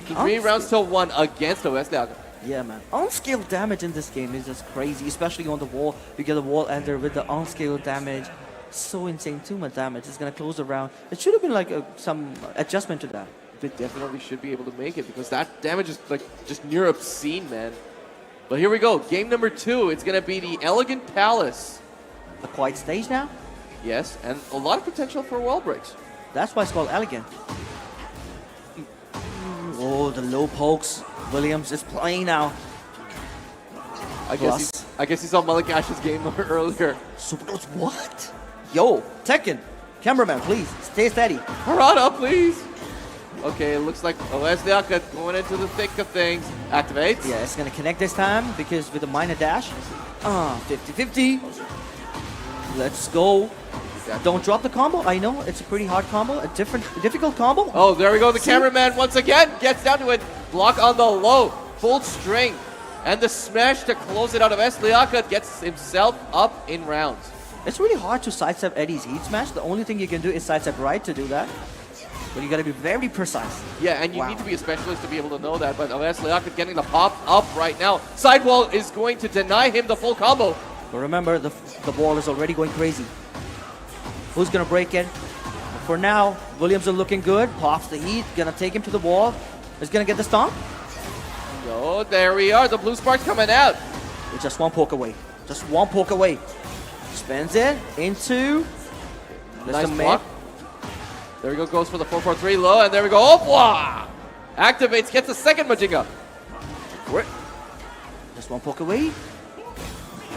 3 rounds to 1 against the Wesley Uckett. yeah, man. Unscaled damage in this game is just crazy, especially on the wall. You get a wall ender with the unscaled damage. So insane. Too much damage. It's going to close the round. It should have been like some adjustment to that. They definitely should be able to make it because that damage is like just near obscene, man. But here we go. Game number 2. It's going to be the Elegant Palace. A quiet stage now. Yes, and a lot of potential for wall breaks. That's why it's called Elegant. Oh, the low pokes. Williams is playing now. I guess he saw MALIK ASH's game earlier. Super close. What? Yo, Tekken. Cameraman, please. Stay steady. Harada, please. Okay, it looks like Wesley Uckett going into the thick of things. Activates. Yeah, it's going to connect this time because with the minor dash. 50-50. Let's go. Don't drop the combo. I know it's a pretty hard combo, a difficult combo. Oh, there we go. The cameraman once again gets down to it. Block on the low. Full string. And the smash to close it out of Wesley Uckett gets himself up in rounds. It's really hard to sidestep Eddie's heat smash. The only thing you can do is sidestep right to do that. But you got to be very precise. Yeah, and you need to be a specialist to be able to know that. But Wesley Uckett getting the pop up right now. Sidewall is going to deny him the full combo. But remember, the ball is already going crazy. Who's going to break it? For now, Williams are looking good. Pops the heat. Going to take him to the wall. Is going to get the stomp. Oh, there we are. The blue spark's coming out. It's just 1 poke away. Just 1 poke away. Spins it into... Nice block. There we go. Goes for the 4-4-3 low. And there we go. Oh, blah! Activates. Gets a second Majinga. Just 1 poke away.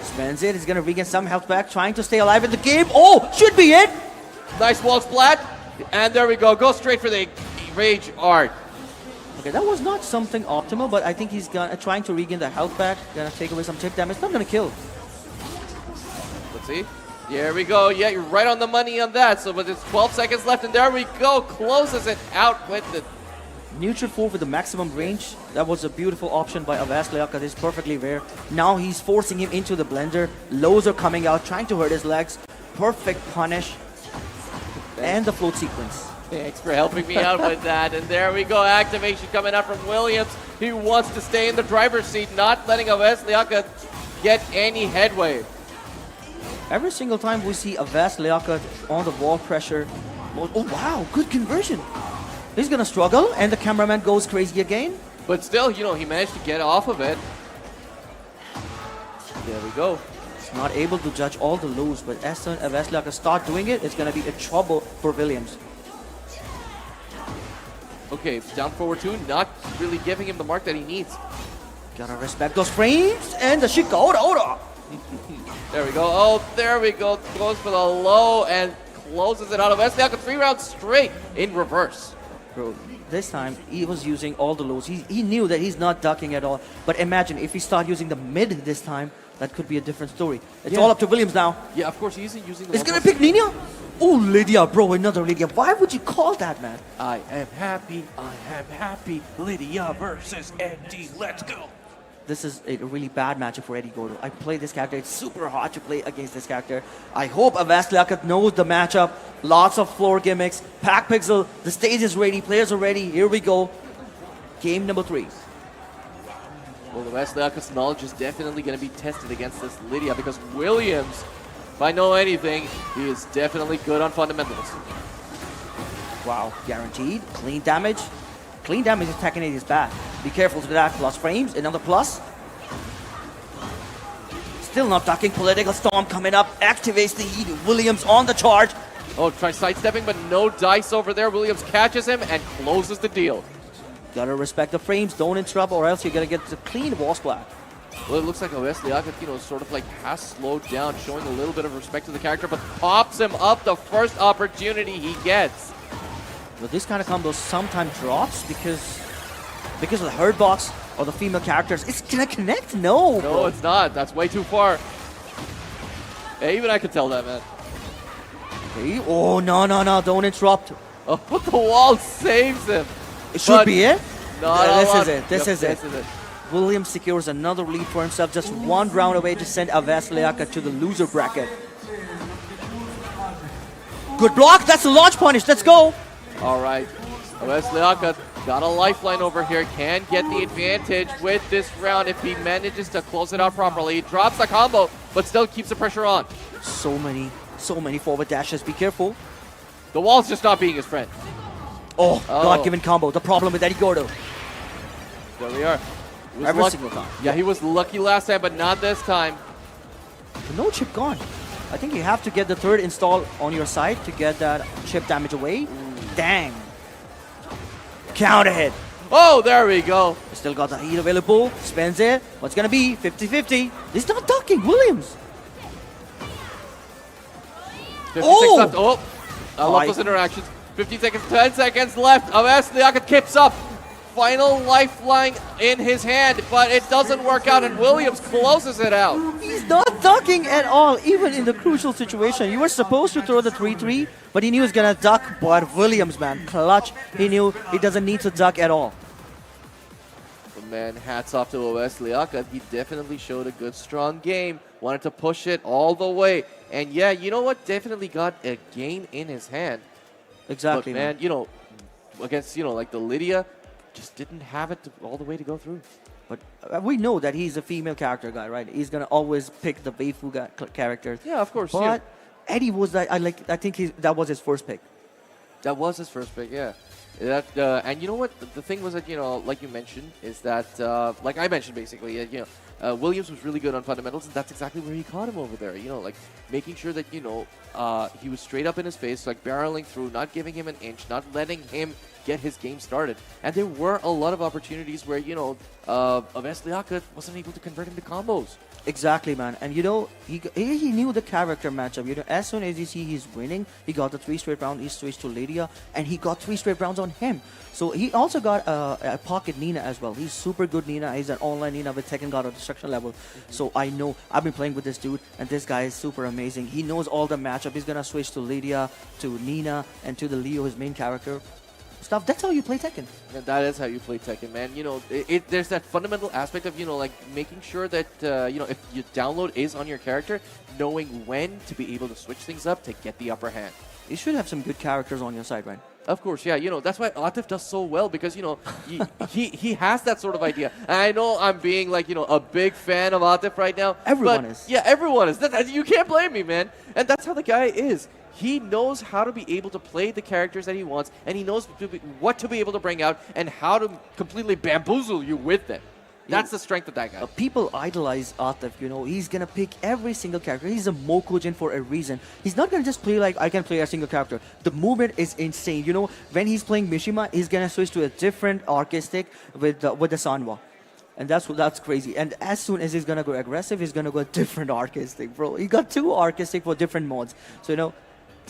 Spends it. He's going to regain some health back. Trying to stay alive in the game. Oh, should be it. Nice wall splat. And there we go. Go straight for the Rage Art. Okay, that was not something optimal, but I think he's trying to regain the health back. Going to take away some chip damage. Not going to kill. Let's see. There we go. Yeah, you're right on the money on that. So, but there's 12 seconds left. And there we go. Closes it out with the... Neutral 4 with the maximum range. That was a beautiful option by Wesley Uckett. It's perfectly rare. Now he's forcing him into the blender. Lows are coming out, trying to hurt his legs. Perfect punish. And the float sequence. Thanks for helping me out with that. And there we go. Activation coming out from Williams. He wants to stay in the driver's seat, not letting Wesley Uckett get any headway. Every single time we see Wesley Uckett on the wall pressure. Oh, wow. Good conversion. He's going to struggle, and the cameraman goes crazy again. But still, you know, he managed to get off of it. There we go. He's not able to judge all the lows, but as soon as Wesley Uckett start doing it, it's going to be a trouble for Williams. Okay, down forward 2, not really giving him the mark that he needs. Gotta respect those frames, and the Shika Ora. There we go. Oh, there we go. Goes for the low and closes it out of Wesley Uckett. 3 rounds straight in reverse. Bro, this time he was using all the lows. He knew that he's not ducking at all. But imagine if he start using the mid this time, that could be a different story. It's all up to Williams now. Yeah, of course, he isn't using the He's gonna pick Nina? Oh, Lydia, bro, another Lydia. Why would you call that, man? I am happy. Lydia versus Eddie. Let's go. this is a really bad matchup for Eddie Gordo. I play this character. It's super hard to play against this character. I hope Avast Liaquat knows the matchup. Lots of floor gimmicks. Pack Pixel. The stage is ready. Players are ready. Here we go. Game number 3. Well, the Avast Liaquat's knowledge is definitely going to be tested against this Lydia because Williams, if I know anything, he is definitely good on fundamentals. Wow, guaranteed. Clean damage. Clean damage is Tekken 8 is bad. Be careful to that. Plus frames, another plus. Still not ducking. Political Storm coming up. Activates the heat. Williams on the charge. Oh, try sidestepping, but no dice over there. Williams catches him and closes the deal. Gotta respect the frames. Don't interrupt or else you're gonna get the clean wall splat. Well, it looks like Avast Liaquat, sort of like has slowed down, showing a little bit of respect to the character, but pops him up the first opportunity he gets. But this kind of combo sometimes drops because of the hurt box or the female characters. It's gonna connect? No. No, it's not. That's way too far. Yeah, even I could tell that, man. Okay. Oh, no. Don't interrupt. Oh, the wall saves him. It should be it. No, This no, is it. This is it. This is it. Williams secures another lead for himself. Just one round away to send Avast Liaquat to the loser bracket. Good block. That's a launch punish. Let's go. All right. Avast Liaquat got a lifeline over here. Can get the advantage with this round if he manages to close it out properly. He drops the combo, but still keeps the pressure on. So many forward dashes. Be careful. The wall's just not being his friend. Oh, God-given combo. The problem with Eddie Gordo. There we are. He was Every lucky. single time. Yeah, he was lucky last time, but not this time. No chip gone. I think you have to get the third install on your side to get that chip damage away. Dang. Counter hit. Oh, there we go. Still got the heat available. Spends it. What's gonna be? 50-50. He's not ducking. Williams. 56 left. Oh, I love those interactions. 50 seconds, 10 seconds left. Avast Liaquat keeps up. Final lifeline in his hand, but it doesn't work out, and Williams closes it out. He's not ducking at all, even in the crucial situation. You were supposed to throw the 3-3, but he knew he was gonna duck. But Williams, man, clutch. He knew he doesn't need to duck at all. But man, hats off to Avast Liaquat. He definitely showed a good, strong game. Wanted to push it all the way. And yeah, you know what? Definitely got a game in his hand. Exactly, but man. Against, like the Lydia, just didn't have it all the way to go through. But we know that he's a female character guy, right? He's gonna always pick the waifu characters. Yeah, of course. But Eddie was that I think that was his first pick. That was his first pick, yeah. And you know what? The thing was that, like you mentioned, is that, like I mentioned basically, Williams was really good on fundamentals, and that's exactly where he caught him over there. Like making sure that, he was straight up in his face, like barreling through, not giving him an inch, not letting him get his game started. And there were a lot of opportunities where, Avast Liaquat wasn't able to convert into combos. Exactly, man. And he knew the character matchup. As soon as you see he's winning, he got the 3 straight rounds. He switched to Lydia, and he got 3 straight rounds on him. So he also got a pocket Nina as well. He's super good Nina. He's an online Nina with Tekken God of Destruction level. So I know I've been playing with this dude, and this guy is super amazing. He knows all the matchup. He's gonna switch to Lydia, to Nina, and to the Leo, his main character. Stuff. That's how you play Tekken. And that is how you play Tekken, man. There's that fundamental aspect of, like making sure that, if your download is on your character, knowing when to be able to switch things up to get the upper hand. You should have some good characters on your side, right? Of course, yeah. That's why Atif does so well because, he has that sort of idea. And I know I'm being like, a big fan of Atif right now. Everyone is. Yeah, everyone is. You can't blame me, man. And that's how the guy is. He knows how to be able to play the characters that he wants, and he knows what to be able to bring out and how to completely bamboozle you with them. That's the strength of that guy. People idolize Atif, he's going to pick every single character. He's a Mokujin for a reason. He's not going to just play like, I can play a single character. The movement is insane. When he's playing Mishima, he's going to switch to a different artistic with the Sanwa. And that's crazy. And as soon as he's going to go aggressive, he's going to go different artistic, bro. He got 2 artistic for different modes. So,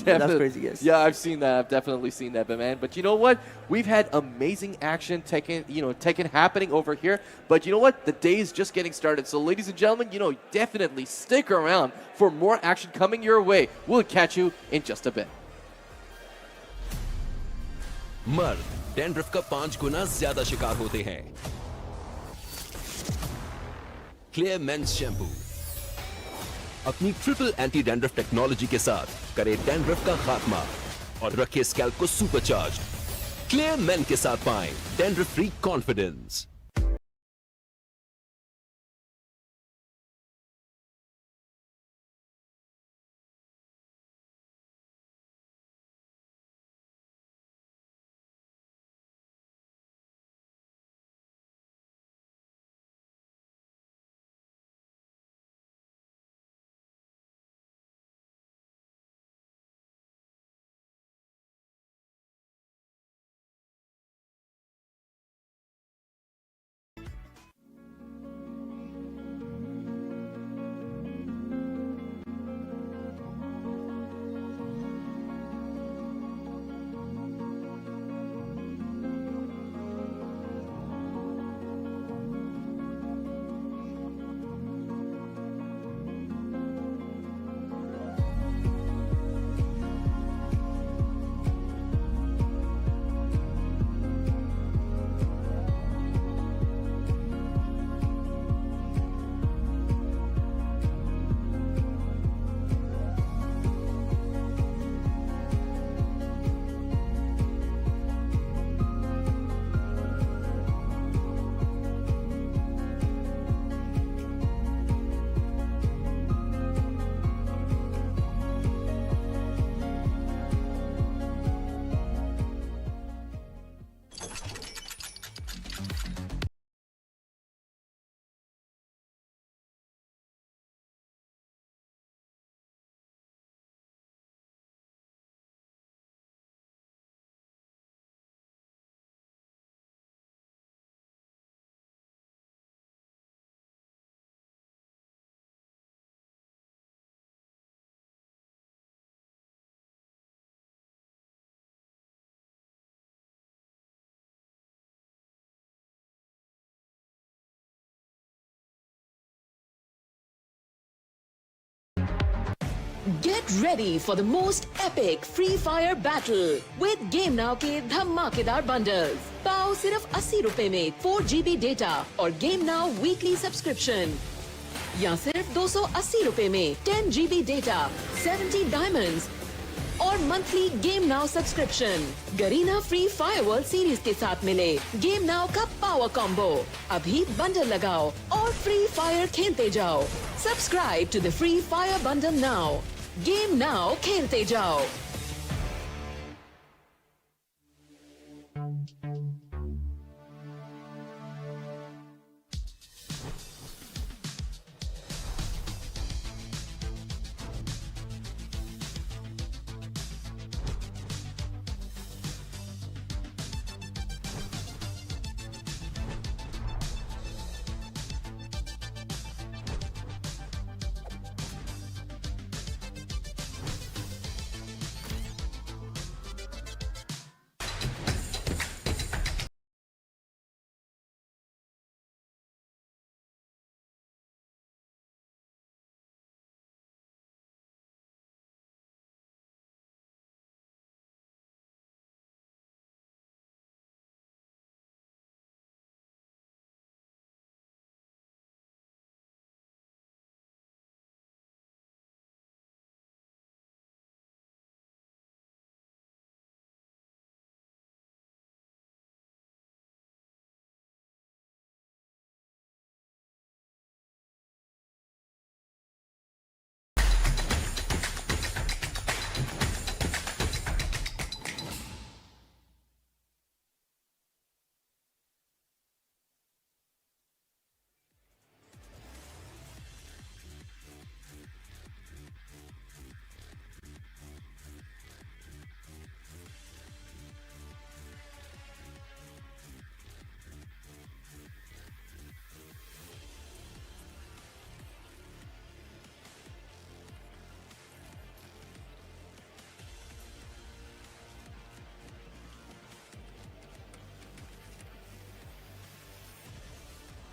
that's crazy, yes. Yeah, I've seen that. I've definitely seen that, man. But you know what? We've had amazing action Tekken happening over here. But you know what? The day is just getting started. So, ladies and gentlemen, definitely stick around for more action coming your way. We'll catch you in just a bit. मर्द dandruff का 5 गुना ज्यादा शिकार होते हैं clear mains shampoo अपनी triple anti dandruff technology के साथ करे डैंड्रफ का खात्मा और रखे स्कैल्प को सुपरचार्ज। क्लियर मेन के साथ पाएं dandruff free confidence. Get ready for the most epic Free Fire battle with Game Now के धमाकेदार bundles. पाओ सिर्फ 80 रुपए में 4 GB डेटा और Game Now weekly subscription. या सिर्फ 280 रुपए में 10 GB डेटा, 70 diamonds और monthly game now subscription. Garena free fire world series के साथ मिले गेम नाउ का पावर कॉम्बो। अभी बंडल लगाओ और फ्री फायर खेलते जाओ। Subscribe to the free fire bundle now. Game now खेलते जाओ।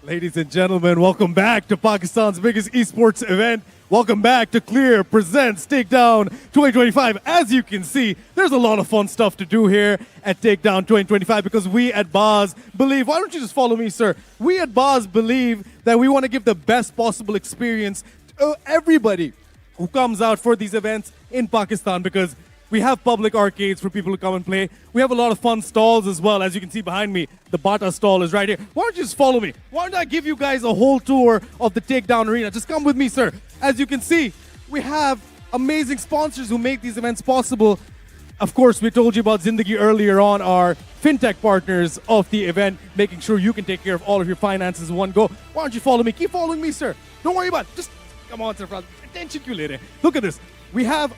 Ladies and gentlemen, welcome back to Pakistan's biggest esports event. Welcome back to Clear Presents Takedown 2025. As you can see, there's a lot of fun stuff to do here at Takedown 2025 because we at BAZ believe, why don't you just follow me, sir? We at BAZ believe that we want to give the best possible experience to everybody who comes out for these events in Pakistan because we have public arcades for people to come and play. We have a lot of fun stalls as well. As you can see behind me, the Bata stall is right here. Why don't you just follow me? Why don't I give you guys a whole tour of the Takedown Arena? Just come with me, sir. As you can see, we have amazing sponsors who make these events possible. Of course, we told you about Zindagi earlier on, our fintech partners of the event, making sure you can take care of all of your finances in one go. Why don't you follow me? Keep following me, sir. Don't worry about it. Just come on, sir. Attention, you later. Look at this. We have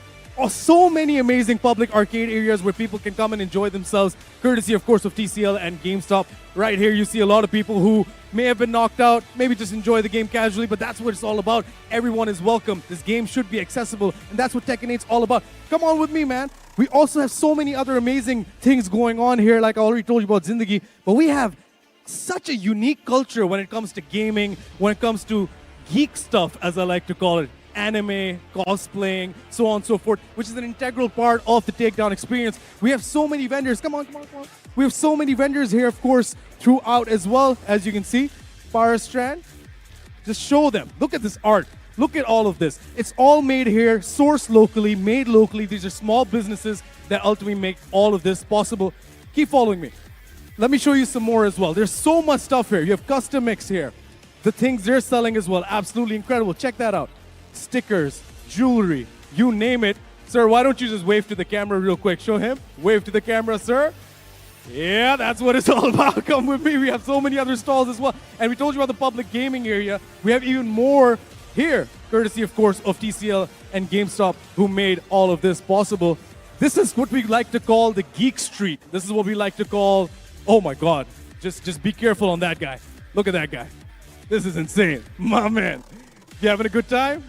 so many amazing public arcade areas where people can come and enjoy themselves, courtesy, of course, of TCL and GameStop. Right here, you see a lot of people who may have been knocked out, maybe just enjoy the game casually, but that's what it's all about. Everyone is welcome. This game should be accessible, and that's what Tekken 8's all about. Come on with me, man. We also have so many other amazing things going on here, like I already told you about Zindagi, but we have such a unique culture when it comes to gaming, when it comes to geek stuff, as I like to call it. Anime, cosplaying, so on and so forth, which is an integral part of the Takedown experience. We have so many vendors. Come on, come on, come on. We have so many vendors here, of course, throughout as well, as you can see. Parastrand, just show them. Look at this art. Look at all of this. It's all made here, sourced locally, made locally. These are small businesses that ultimately make all of this possible. Keep following me. Let me show you some more as well. There's so much stuff here. You have custom mix here. The things they're selling as well, absolutely incredible. Check that out. Stickers, jewelry, you name it. Sir, why don't you just wave to the camera real quick? Show him. Wave to the camera, sir. Yeah, that's what it's all about. Come with me. We have so many other stalls as well. And we told you about the public gaming area. We have even more here, courtesy, of course, of TCL and GameStop, who made all of this possible. This is what we like to call the Geek Street. This is what we like to call, oh my God, just be careful on that guy. Look at that guy. This is insane. My man. You having a good time?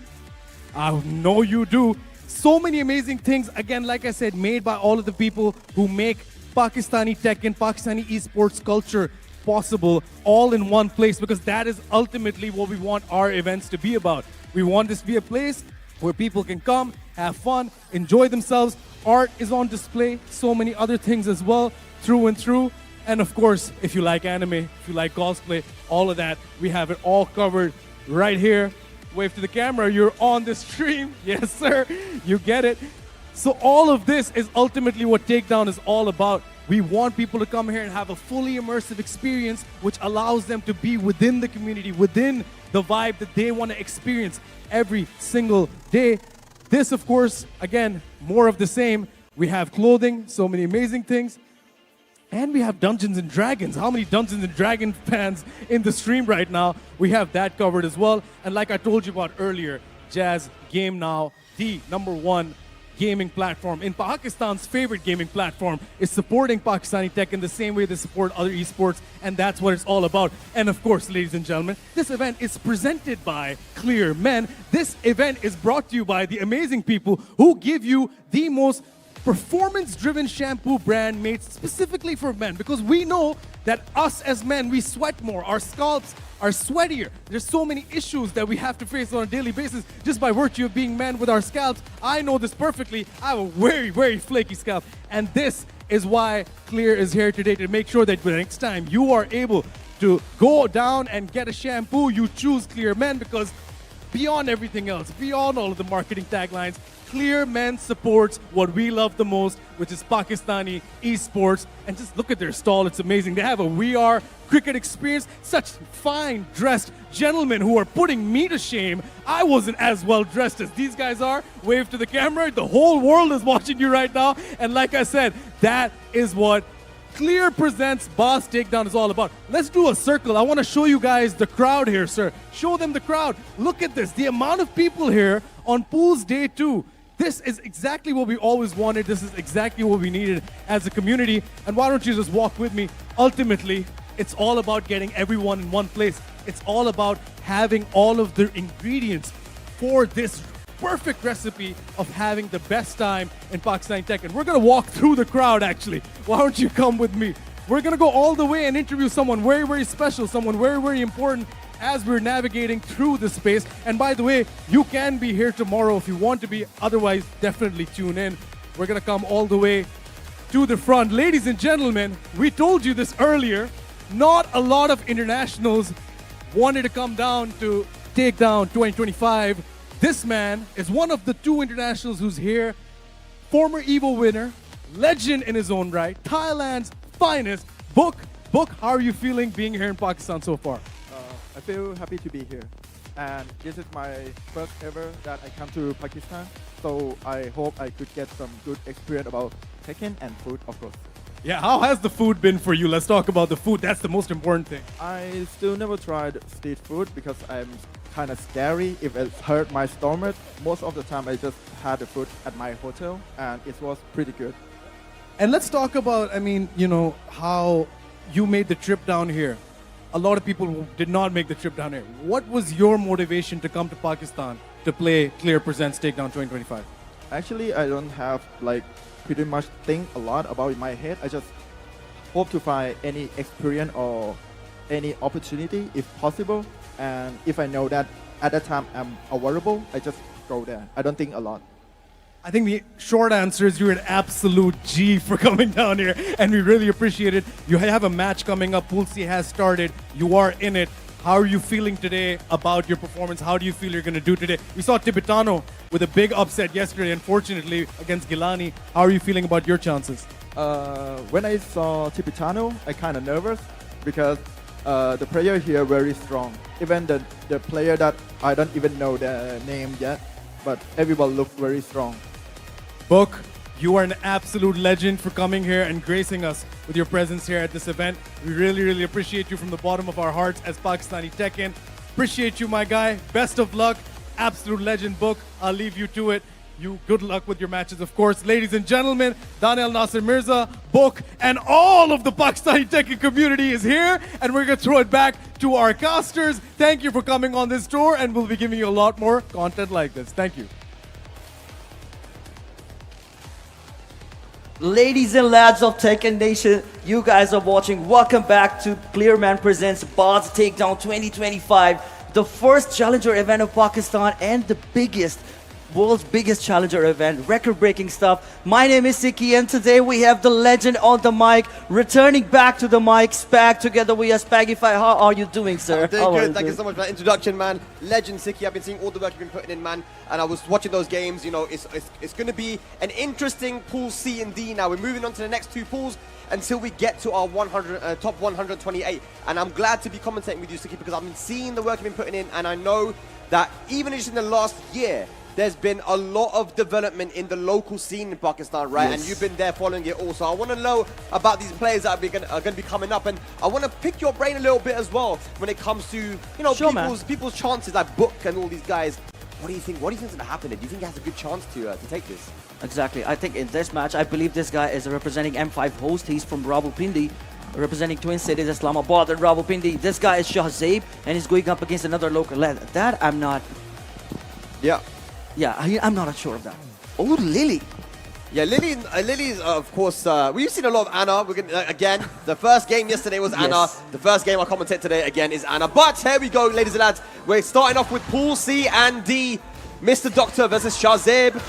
I know you do. So many amazing things, again, like I said, made by all of the people who make Pakistani Tekken, Pakistani esports culture possible all in one place, because that is ultimately what we want our events to be about. We want this to be a place where people can come, have fun, enjoy themselves. Art is on display, so many other things as well, through and through. And of course, if you like anime, if you like cosplay, all of that, we have it all covered right here. Wave to the camera, you're on the stream. Yes, sir, you get it. So all of this is ultimately what Takedown is all about. We want people to come here and have a fully immersive experience, which allows them to be within the community, within the vibe that they want to experience every single day. This, of course, again, more of the same. We have clothing, so many amazing things. And we have Dungeons and Dragons. How many Dungeons and Dragons fans in the stream right now? We have that covered as well. And like I told you about earlier, Jazz Game Now, the #1 gaming platform in Pakistan's favorite gaming platform, is supporting Pakistani tech in the same way they support other esports, and that's what it's all about. And of course, ladies and gentlemen, this event is presented by Clear Men. This event is brought to you by the amazing people who give you the most performance-driven shampoo brand made specifically for men, because we know that us as men, we sweat more. Our scalps are sweatier. There's so many issues that we have to face on a daily basis just by virtue of being men with our scalps. I know this perfectly. I have a very, very flaky scalp. And this is why Clear is here today, to make sure that the next time you are able to go down and get a shampoo, you choose Clear Men, because beyond everything else, beyond all of the marketing taglines, Clear Men supports what we love the most, which is Pakistani esports. And just look at their stall, it's amazing. They have a VR cricket experience, such fine dressed gentlemen who are putting me to shame. I wasn't as well dressed as these guys are. Wave to the camera, the whole world is watching you right now. And like I said, that is what Clear Presents BAZ Takedown is all about. Let's do a circle. I want to show you guys the crowd here, sir. Show them the crowd. Look at this, the amount of people here on Pools Day 2. This is exactly what we always wanted. This is exactly what we needed as a community. And why don't you just walk with me? Ultimately, it's all about getting everyone in one place. It's all about having all of the ingredients for this perfect recipe of having the best time in Pakistani Tekken. We're gonna walk through the crowd actually. Why don't you come with me? we're going to go all the way and interview someone very, very special, someone very, very important as we're navigating through the space. And by the way, you can be here tomorrow if you want to be. Otherwise, definitely tune in. We're going to come all the way to the front. Ladies and gentlemen, we told you this earlier. Not a lot of internationals wanted to come down to take down 2025. This man is one of the 2 internationals who's here. Former EVO winner, legend in his own right, Thailand's finest. Book, how are you feeling being here in Pakistan so far? I feel happy to be here. And this is my first ever that I come to Pakistan. So I hope I could get some good experience about Tekken and food, of course. Yeah, how has the food been for you? Let's talk about the food. That's the most important thing. I still never tried street food because I'm kind of scary if it hurt my stomach. Most of the time I just had the food at my hotel and it was pretty good. And let's talk about, how you made the trip down here. A lot of people did not make the trip down here. What was your motivation to come to Pakistan to play Clear Presents Takedown 2025? Actually, I don't have pretty much think a lot about in my head. I just hope to find any experience or any opportunity if possible. And if I know that at that time I'm available, I just go there. I don't think a lot. I think the short answer is you're an absolute G for coming down here, and we really appreciate it. You have a match coming up. Pool C has started. You are in it. How are you feeling today about your performance? How do you feel you're going to do today? We saw Tibetano with a big upset yesterday, unfortunately, against Gilani. How are you feeling about your chances? When I saw Tibetano, I kind of nervous because the player here very strong. Even the player that I don't even know the name yet, but everyone looks very strong. Book, you are an absolute legend for coming here and gracing us with your presence here at this event. We really, really appreciate you from the bottom of our hearts as Pakistani Tekken. Appreciate you, my guy. Best of luck. Absolute legend, Book. I'll leave you to it. You good luck with your matches, of course. Ladies and gentlemen, Daniel Nasser Mirza, Book, and all of the Pakistani Tekken community is here, and we're going to throw it back to our casters. Thank you for coming on this tour, and we'll be giving you a lot more content like this. Thank you. Ladies and lads of Tekken Nation, you guys are watching. Welcome back to Clearman Presents Bars Takedown 2025, the first challenger event of Pakistan and the world's biggest challenger event, record-breaking stuff. My name is Siki, and today we have the legend on the mic, returning back to the mic, Spag. Together we are Spagify. How are you doing, sir? I'm doing good. Thank you so much for that introduction, man. Legend Siki. I've been seeing all the work you've been putting in, man. And I was watching those games. You know, it's going to be an interesting pool C and D now. We're moving on to the next 2 pools until we get to our top 128. And I'm glad to be commentating with you, Siki, because I've been seeing the work you've been putting in, and I know that even just in the last year, there's been a lot of development in the local scene in Pakistan, right? Yes. And you've been there following it also. I want to know about these players that are going to be coming up, and I want to pick your brain a little bit as well when it comes to, Sure, people's chances, like Book and all these guys. What do you think? What do you think's going to happen? Do you think he has a good chance to take this? Exactly. I think in this match, I believe this guy is representing M5 host. He's from Rawalpindi, representing Twin Cities, Islamabad and Rawalpindi. This guy is Shahzaib, and he's going up against another local lad. That I'm not. Yeah. Yeah, I'm not sure of that. Oh, Lily. Yeah, Lily's of course. We've seen a lot of Anna. We're gonna again. The first game yesterday was Anna. Yes. The first game I commentate today again is Anna. But here we go, ladies and lads. We're starting off with Pool C and D. Mr. Doctor versus Shahzaib.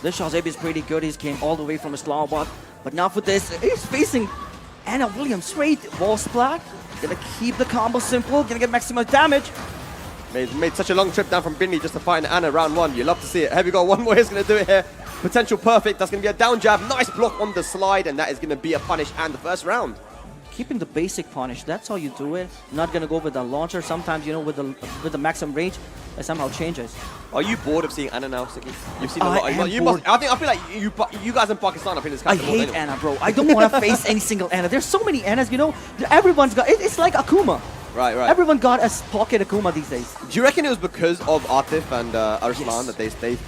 This Shahzaib is pretty good. He came all the way from Islamabad. But now for this, he's facing Anna Williams. Straight wall splat. Gonna keep the combo simple. Gonna get maximum damage. Made such a long trip down from Bindi just to find Anna round 1. You love to see it. Here we go. One more is going to do it here. Potential perfect. That's going to be a down jab. Nice block on the slide. And that is going to be a punish and the first round. Keeping the basic punish. That's how you do it. Not going to go with the launcher. Sometimes, with the maximum range, it somehow changes. Are you bored of seeing Anna now, Siki? You've seen a I lot. am You bored. must, I feel like you guys in Pakistan, I think it's I kind of bored hate anyway. Anna, bro. I don't want to face any single Anna. There's so many Annas, Everyone's got... It's like Akuma. Right. Everyone got a pocket Akuma these days. Do you reckon it was because of Atif and Arslan that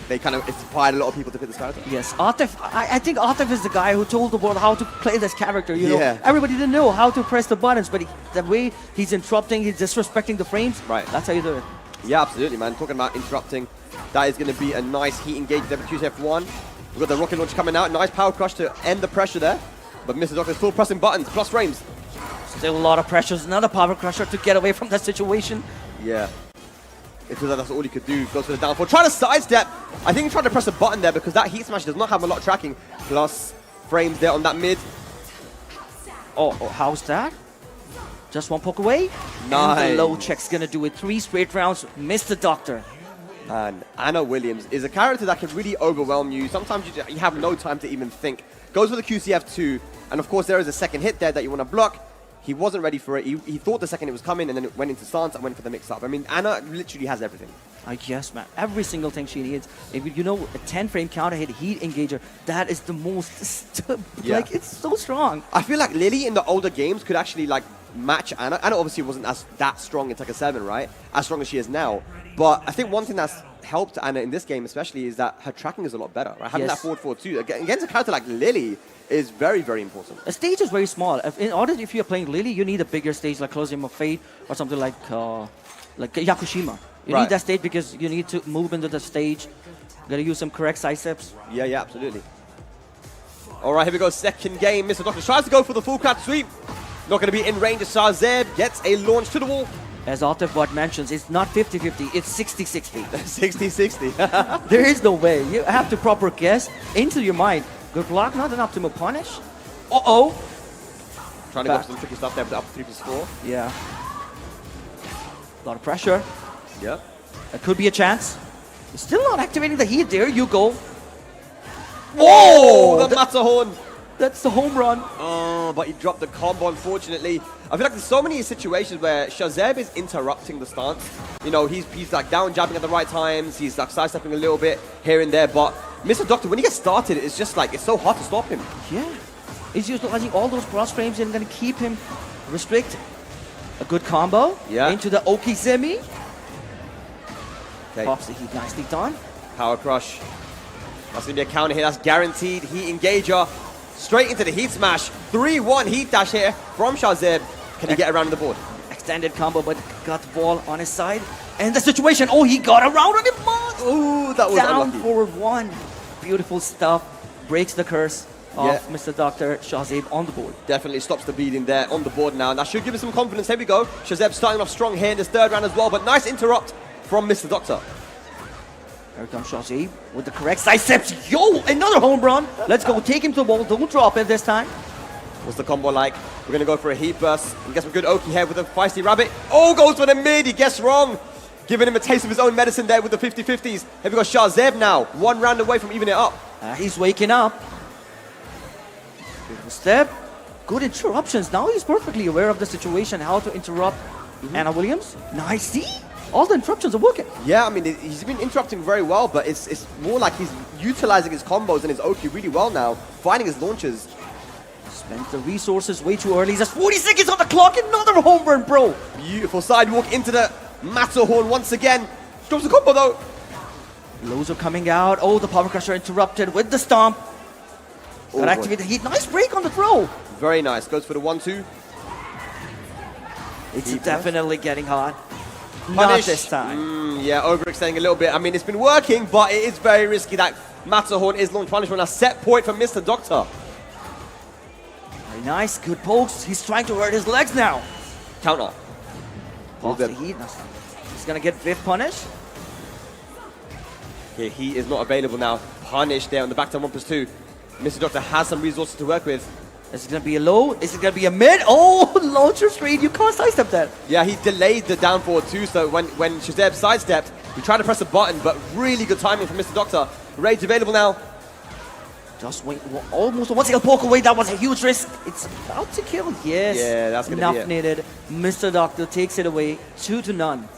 they kind of inspired a lot of people to pick this character? Yes, Atif. I think Atif is the guy who told the world how to play this character. Yeah. Everybody didn't know how to press the buttons, but the way he's interrupting, he's disrespecting the frames. Right. That's how you do it. Yeah, absolutely, man. Talking about interrupting, that is going to be a nice heat engage there with QCF1. We've got the rocket launch coming out. Nice power crush to end the pressure there. But Mr. Doctor is still pressing buttons, plus frames. Still a lot of pressures. Another power crusher to get away from that situation. Yeah. It feels like that's all he could do. Goes for the downfall. Trying to sidestep. I think he tried to press a button there because that heat smash does not have a lot of tracking. Plus frames there on that mid. Oh, how's that? Just one poke away. Nice. And the low check's gonna do it. 3 straight rounds. Mr. Doctor. And Anna Williams is a character that can really overwhelm you. Sometimes you have no time to even think. Goes for the QCF2. And of course, there is a second hit there that you want to block. He wasn't ready for it. He thought the second it was coming, and then it went into stance and went for the mix-up. I mean, Anna literally has everything. Yes, man. Every single thing she needs. If you know, a 10-frame counter hit heat engager, that is the most, like, it's so strong. I feel like Lily in the older games could actually, like, match Anna. Anna obviously wasn't that strong in Tekken 7, right? As strong as she is now. But I think one thing that's helped Anna in this game especially is that her tracking is a lot better, right? Having that forward 4-2 against a character like Lily is very, very important. The stage is very small. If you're playing Lily, you need a bigger stage like Closing of Fate or something like Yakushima. You need that stage because you need to move into the stage. You gotta use some correct side steps. Yeah, absolutely. All right, here we go. Second game. Mr. Doctor tries to go for the full cat sweep. Not gonna be in range. Shazeb gets a launch to the wall. As Otterbot mentions, it's not 50-50, it's 60-60. 60-60. There is no way. You have to proper guess into your mind. Good block, not an optimal punish. Uh-oh. Trying to go for some tricky stuff there with the up 3+4. Yeah. A lot of pressure. Yeah. That could be a chance. Still not activating the heat. There you go. Whoa! The Matterhorn. That's the home run. Oh, but he dropped the combo, unfortunately. I feel like there's so many situations where Shazeb is interrupting the stance. You know, he's like down jabbing at the right times. He's like sidestepping a little bit here and there. But Mr. Doctor, when he gets started, it's just like, it's so hard to stop him. Yeah. He's utilizing all those cross frames and going to keep him restricted. A good combo. Yeah. Into the Okizemi. Okay. Pops the heat nicely done. Power crush. That's going to be a counter hit. That's guaranteed. Heat engager. Straight into the heat smash. 3-1 heat dash here from Shazeb. Can he get around the board? Extended combo, but got the ball on his side. And the situation, oh, he got around on him. Ooh, that was down unlucky. forward 1. Beautiful stuff. Breaks the curse of Mr. Dr. Shazeb on the board. Definitely stops the bleeding there on the board now. That should give us some confidence. Here we go. Shazeb starting off strong here in this third round as well, but nice interrupt from Mr. Doctor. Here comes Shazeb with the correct side steps. Yo, another home run. Let's go. Take him to the wall. Don't drop it this time. What's the combo like? We're going to go for a heat burst. And get some good Oki here with a feisty rabbit. Oh, goes for the mid. He gets wrong. Giving him a taste of his own medicine there with the 50-50s. Here we go. Shazeb now. 1 round away from evening it up. He's waking up. Beautiful step. Good interruptions. Now he's perfectly aware of the situation, how to interrupt Anna Williams. Nice. See? All the interruptions are working. Yeah, I mean, he's been interrupting very well, but it's more like he's utilizing his combos and his Oki really well now, finding his launches. Spent the resources way too early. There's 40 seconds on the clock. Another home run, bro. Beautiful sidewalk into the Matterhorn once again. Drops the combo though. Lows are coming out. Oh, the power crusher interrupted with the stomp. Got activate the heat. Nice break on the throw. Very nice. Goes for the 1-2. It's definitely getting hot. Punish. Not this time. Yeah, overextending a little bit. I mean, it's been working, but it is very risky. That Matterhorn is launch punishment. A set point from Mr. Doctor. Very nice. Good pokes. He's trying to hurt his legs now. Counter. Off the heat. He's going to get fifth punish. Okay, he is not available now. Punish there on the back to 1+2. Mr. Doctor has some resources to work with. Is it going to be a low? Is it going to be a mid? Oh, launcher straight. You can't sidestep that. Yeah, he delayed the down forward too, so when Shazeb sidestepped, he tried to press a button, but really good timing from Mr. Doctor. Rage available now. Just wait, almost a one-single poke away. That was a huge risk. It's about to kill. Yes. Yeah, that's going to be it. Enough needed. Mr. Doctor takes it away. 2-0.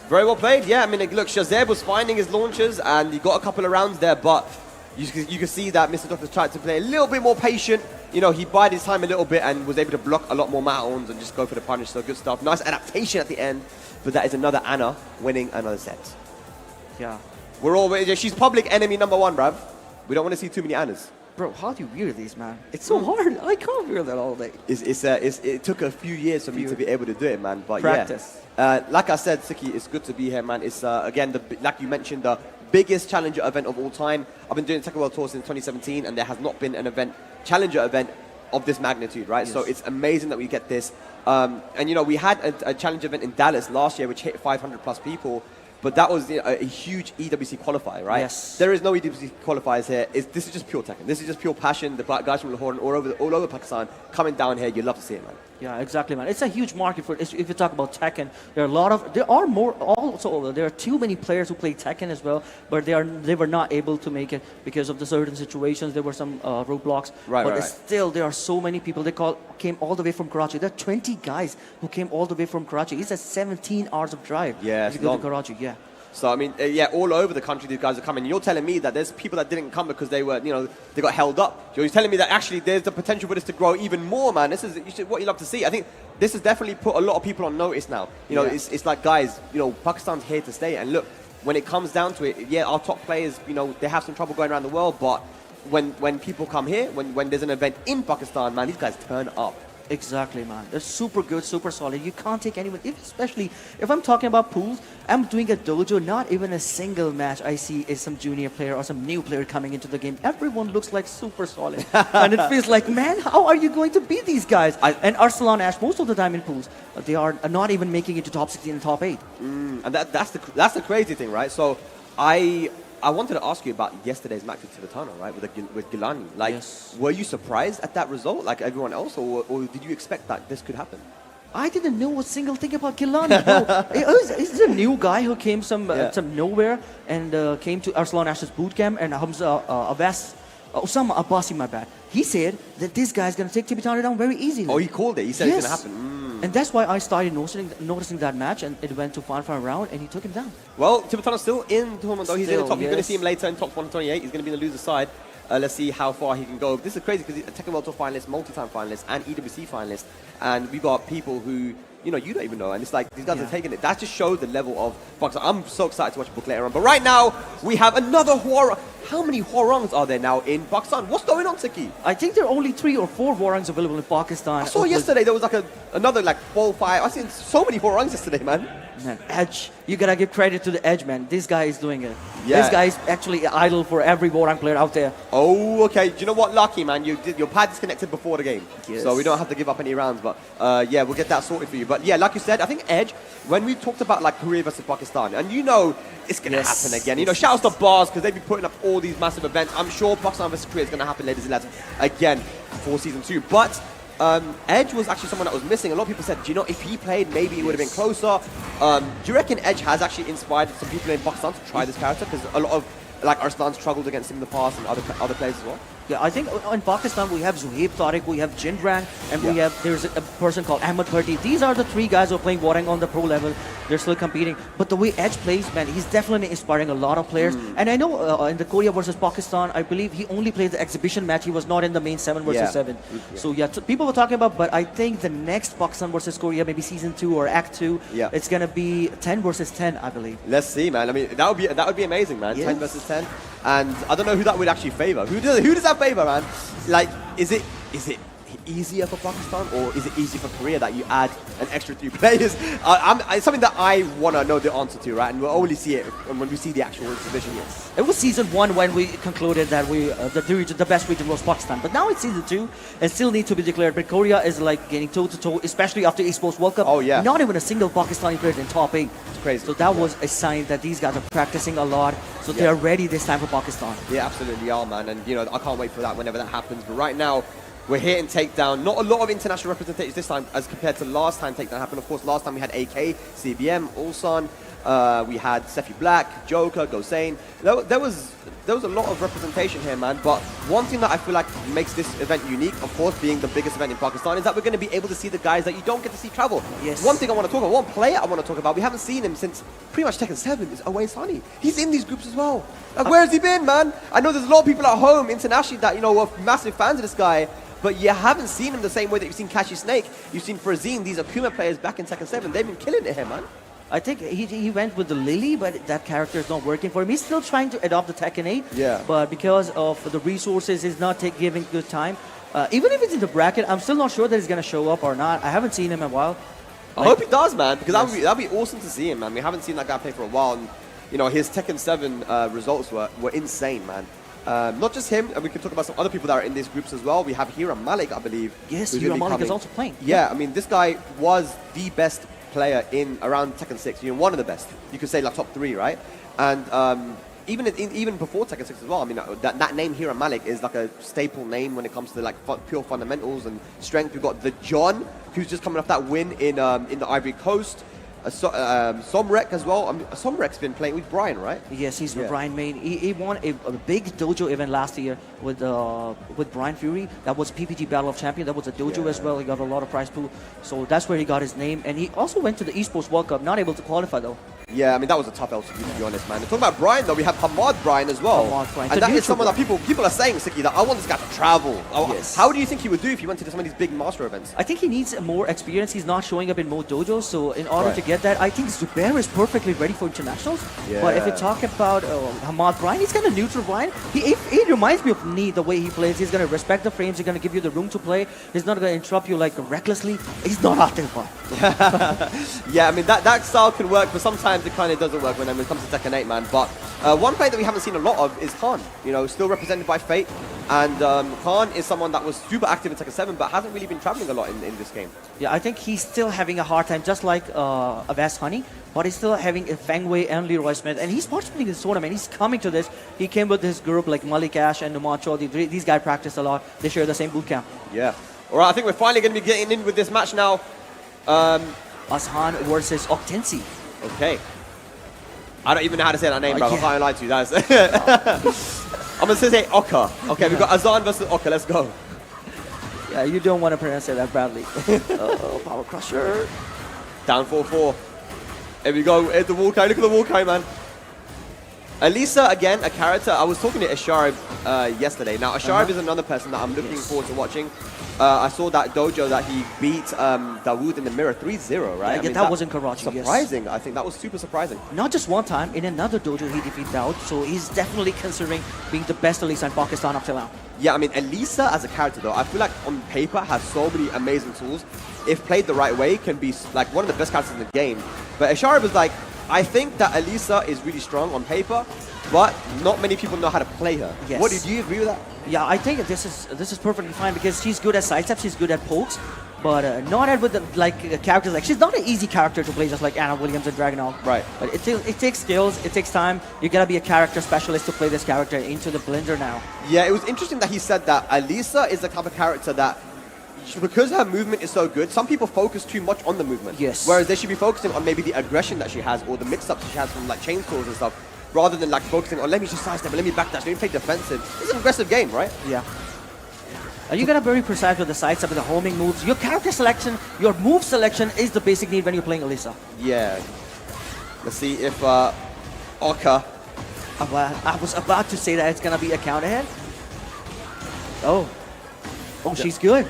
Very well played. Yeah, I mean, look, Shazeb was finding his launches, and he got a couple of rounds there, but you can see that Mr. Doctor tried to play a little bit more patient. You know, he bided his time a little bit and was able to block a lot more Matterhorns and just go for the punish. So good stuff. Nice adaptation at the end. But that is another Anna winning another set. Yeah. We're all waiting. She's public enemy #1, bruv. We don't want to see too many Annas. Bro, how do you wear these, man? It's so hard. I can't wear that all day. It took a few years for me to be able to do it, man. But practice. Yeah. Like I said, Siki, it's good to be here, man. It's, again, like you mentioned, the biggest challenger event of all time. I've been doing Tekken World Tour since 2017, and there has not been an challenger event of this magnitude, right? Yes. So it's amazing that we get this. And you know, we had a challenge event in Dallas last year, which hit 500 plus people. But that was a huge EWC qualifier, right? Yes. There is no EWC qualifiers here. This is just pure Tekken. This is just pure passion. The guys from Lahore and all over Pakistan coming down here. You love to see it, man. Yeah, exactly, man. It's a huge market for it. If you talk about Tekken, there are too many players who play Tekken as well, but they were not able to make it because of the certain situations. There were some roadblocks. Right, but right. still, there are so many people. Came all the way from Karachi. There are 20 guys who came all the way from Karachi. It's a 17 hours of drive. Yeah, if you it's go long. to Karachi. Yeah. So I mean, yeah, all over the country these guys are coming. You're telling me that there's people that didn't come because they were, you know, they got held up. You're telling me that actually there's the potential for this to grow even more, man. This is what you love to see. I think this has definitely put a lot of people on notice now. You know, it's like, guys, you know, Pakistan's here to stay. And look, when it comes down to it, yeah, our top players, you know, they have some trouble going around the world. But when people come here, when there's an event in Pakistan, man, these guys turn up. Exactly, man. They're super good, super solid. You can't take anyone, especially if I'm talking about pools, I'm doing a dojo, not even a single match I see is some junior player or some new player coming into the game. Everyone looks like super solid. And it feels like, man, how are you going to beat these guys? And Arsalan Ash, most of the time in pools, they are not even making it to top 16 and top 8. And that's the crazy thing, right? So I wanted to ask you about yesterday's match with Tibetano, right? With Gilani. Like, Yes. were you surprised at that result, like everyone else, or did you expect that this could happen? I didn't know a single thing about Gilani, bro. He's a new guy who came some nowhere and came to Arsalan Ash's boot camp, and Hamza Osama Abbasi, my bad. He said that this guy's going to take Tibetano down very easily. Oh, he called it. He said it's going to happen. And that's why I started noticing that match, and it went to final round, and he took him down. Well, Tibetano's still in the tournament, though. He's in the Still, top. You're going to yes. see him later in top 128. He's going to be in the loser side. Let's see how far he can go. This is crazy because he's a Tekken World Tour finalist, multi-time finalist, and EWC finalist. And we've got people who, you know, you don't even know. And it's like, these guys are taking it. That just shows the level of boxing. I'm so excited to watch Book later on. But right now, we have another Hwarang. How many Hwarangs are there now in Pakistan? What's going on, Tiki? I think there are only 3 or 4 Hwarangs available in Pakistan. I saw yesterday there was like another like 4 5. I've seen so many Hwarangs yesterday, man. Man, Edge, you gotta give credit to the Edge, man. This guy is doing it. Yeah. This guy is actually an idol for every Hwarang player out there. Oh, okay. Do you know what? Lucky, man. Your pad disconnected before the game. Yes. So we don't have to give up any rounds. But yeah, we'll get that sorted for you. But yeah, like you said, I think Edge, when we talked about like Korea versus Pakistan, and you know it's going to happen again. You know, shout out to Bars because they've been putting up all these massive events. I'm sure Pakistan versus Korea is going to happen, ladies and lads, again for season 2. But Edge was actually someone that was missing. A lot of people said, do you know, if he played, maybe it would have been closer. Do you reckon Edge has actually inspired some people in Pakistan to try this character? Because a lot of like Arslan struggled against him in the past and other players as well. Yeah, I think in Pakistan we have Zuhaib Tariq, we have Jindrang, and there's a person called Ahmed Bharti. These are the 3 guys who are playing Hwarang on the pro level. They're still competing. But the way Edge plays, man, he's definitely inspiring a lot of players. And I know in the Korea versus Pakistan, I believe he only played the exhibition match. He was not in the main 7 versus 7. So yeah, people were talking about, but I think the next Pakistan versus Korea, maybe season 2 or act 2, it's gonna be 10 versus 10, I believe. Let's see, man. I mean, that would be amazing, man. Yes. 10 versus 10. And I don't know who that would actually favor. Who does that favor, man? Like, is it easier for Pakistan or is it easier for Korea that you add an extra 3 players? It's something that I want to know the answer to, right? And we'll only see it when we see the actual exhibition here. It was season 1 when we concluded that the best region was Pakistan. But now it's season 2 and still need to be declared. But Korea is like getting toe-to-toe, especially after Esports World Cup. Oh, yeah. Not even a single Pakistani player in top 8. It's crazy. So that was a sign that these guys are practicing a lot. So they are ready this time for Pakistan. Yeah, absolutely are, man. And, you know, I can't wait for that whenever that happens. But right now, we're here in Takedown. Not a lot of international representation this time as compared to last time Takedown happened. Of course, last time we had AK, CBM, Ulsan. We had Sefi Black, Joker, Gosain. There was a lot of representation here, man. But one thing that I feel like makes this event unique, of course, being the biggest event in Pakistan, is that we're going to be able to see the guys that you don't get to see travel. Yes. One thing I want to talk about, one player I want to talk about, we haven't seen him since pretty much Tekken 7, is Away Sunny. He's in these groups as well. Like, where has he been, man? I know there's a lot of people at home internationally that, you know, are massive fans of this guy. But you haven't seen him the same way that you've seen Kashi Snake. You've seen Frazine. These are Kuma players back in Tekken 7. They've been killing it here, man. I think he went with the Lily, but that character is not working for him. He's still trying to adopt the Tekken 8. Yeah. But because of the resources, he's not giving good time. Even if it's in the bracket, I'm still not sure that he's going to show up or not. I haven't seen him in a while. I hope he does, man, because that'd be awesome to see him, man. We haven't seen that guy play for a while. And, you know, his Tekken 7 results were insane, man. Not just him, and we can talk about some other people that are in these groups as well. We have here MALIK, I believe. Yes, who's here gonna be MALIK is coming. also playing. Yeah, I mean, this guy was the best player in around Tekken 6. You know, one of the best. You could say like top 3, right? And even before Tekken 6 as well. I mean, that name here MALIK is like a staple name when it comes to like pure fundamentals and strength. We've got the John, who's just coming off that win in the Ivory Coast. Somrek as well. I mean, Somrek's been playing with Brian, right? Yes, he's with Brian Main. He won a big dojo event last year with Brian Fury. That was PPG Battle of Champions. That was a dojo as well. He got a lot of prize pool. So that's where he got his name. And he also went to the Esports World Cup, not able to qualify though. Yeah, I mean, that was a tough LCQ, to be honest, man. And talking about Brian, though, we have Hamad Brian as well. Hamad Brian. And that is someone that people are saying, Siki, that I want this guy to travel. Yes. How do you think he would do if he went to some of these big master events? I think he needs more experience. He's not showing up in more dojos. So in order to get that, I think Zubair is perfectly ready for internationals. But if we talk about Hamad Brian, he's kind of neutral Brian. He reminds me of Nee, the way he plays. He's going to respect the frames. He's going to give you the room to play. He's not going to interrupt you like recklessly. He's not out there, but. Yeah, I mean, that style can work, but sometimes it kind of doesn't work when it comes to Tekken 8, man. But one player that we haven't seen a lot of is Khan, you know, still represented by Fate. And Khan is someone that was super active in Tekken 7, but hasn't really been traveling a lot in this game. Yeah, I think he's still having a hard time, just like Avast Honey, but he's still having a Feng and Leroy Smith, and he's participating in this tournament. He's coming to this. He came with his group like MALIK ASH and Numacho. These guys practice a lot. They share the same boot camp. Yeah. All right, I think we're finally going to be getting in with this match now. Azhan versus Octensi. Okay. I don't even know how to say that name, bro. I can't lie to you. That's I'm going to say Oka. Okay, we've got Azhan versus Oka. Let's go. Yeah, you don't want to pronounce it that badly. Power Crusher. Down 4-4. Here we go. Here's the wall carry. Look at the wall carry, man. Alisa, again, a character. I was talking to Asharib yesterday. Now, Asharib is another person that I'm looking forward to watching. I saw that dojo that he beat DAWOOD in the mirror 3-0, right? Yeah, I mean, that was in Karachi. Surprising. Yes. I think that was super surprising. Not just one time, in another dojo he defeated DAWOOD, so he's definitely considering being the best Alisa in Pakistan up till now. Yeah, I mean, Alisa as a character, though, I feel like on paper has so many amazing tools. If played the right way, can be like one of the best characters in the game. But Asharib was like, I think that Alisa is really strong on paper, but not many people know how to play her. Yes. What did you agree with that? Yeah, I think this is perfectly fine because she's good at sidesteps, she's good at pokes, but not at with characters like she's not an easy character to play just like Anna Williams and Dragonov. Right. But it takes skills, it takes time. You gotta be a character specialist to play this character into the blender now. Yeah, it was interesting that he said that Alisa is the type of character that, because her movement is so good, some people focus too much on the movement. Yes. Whereas they should be focusing on maybe the aggression that she has or the mix-ups she has from like chainsaws and stuff, rather than like focusing on let me just sidestep, let me backdash, let me play defensive. It's an aggressive game, right? Yeah. You gotta be very precise with the sidestep and the homing moves. Your character selection, your move selection is the basic need when you're playing Alisa. Yeah. Let's see if Oka. I was about to say that it's gonna be a counter hit. Oh, she's good.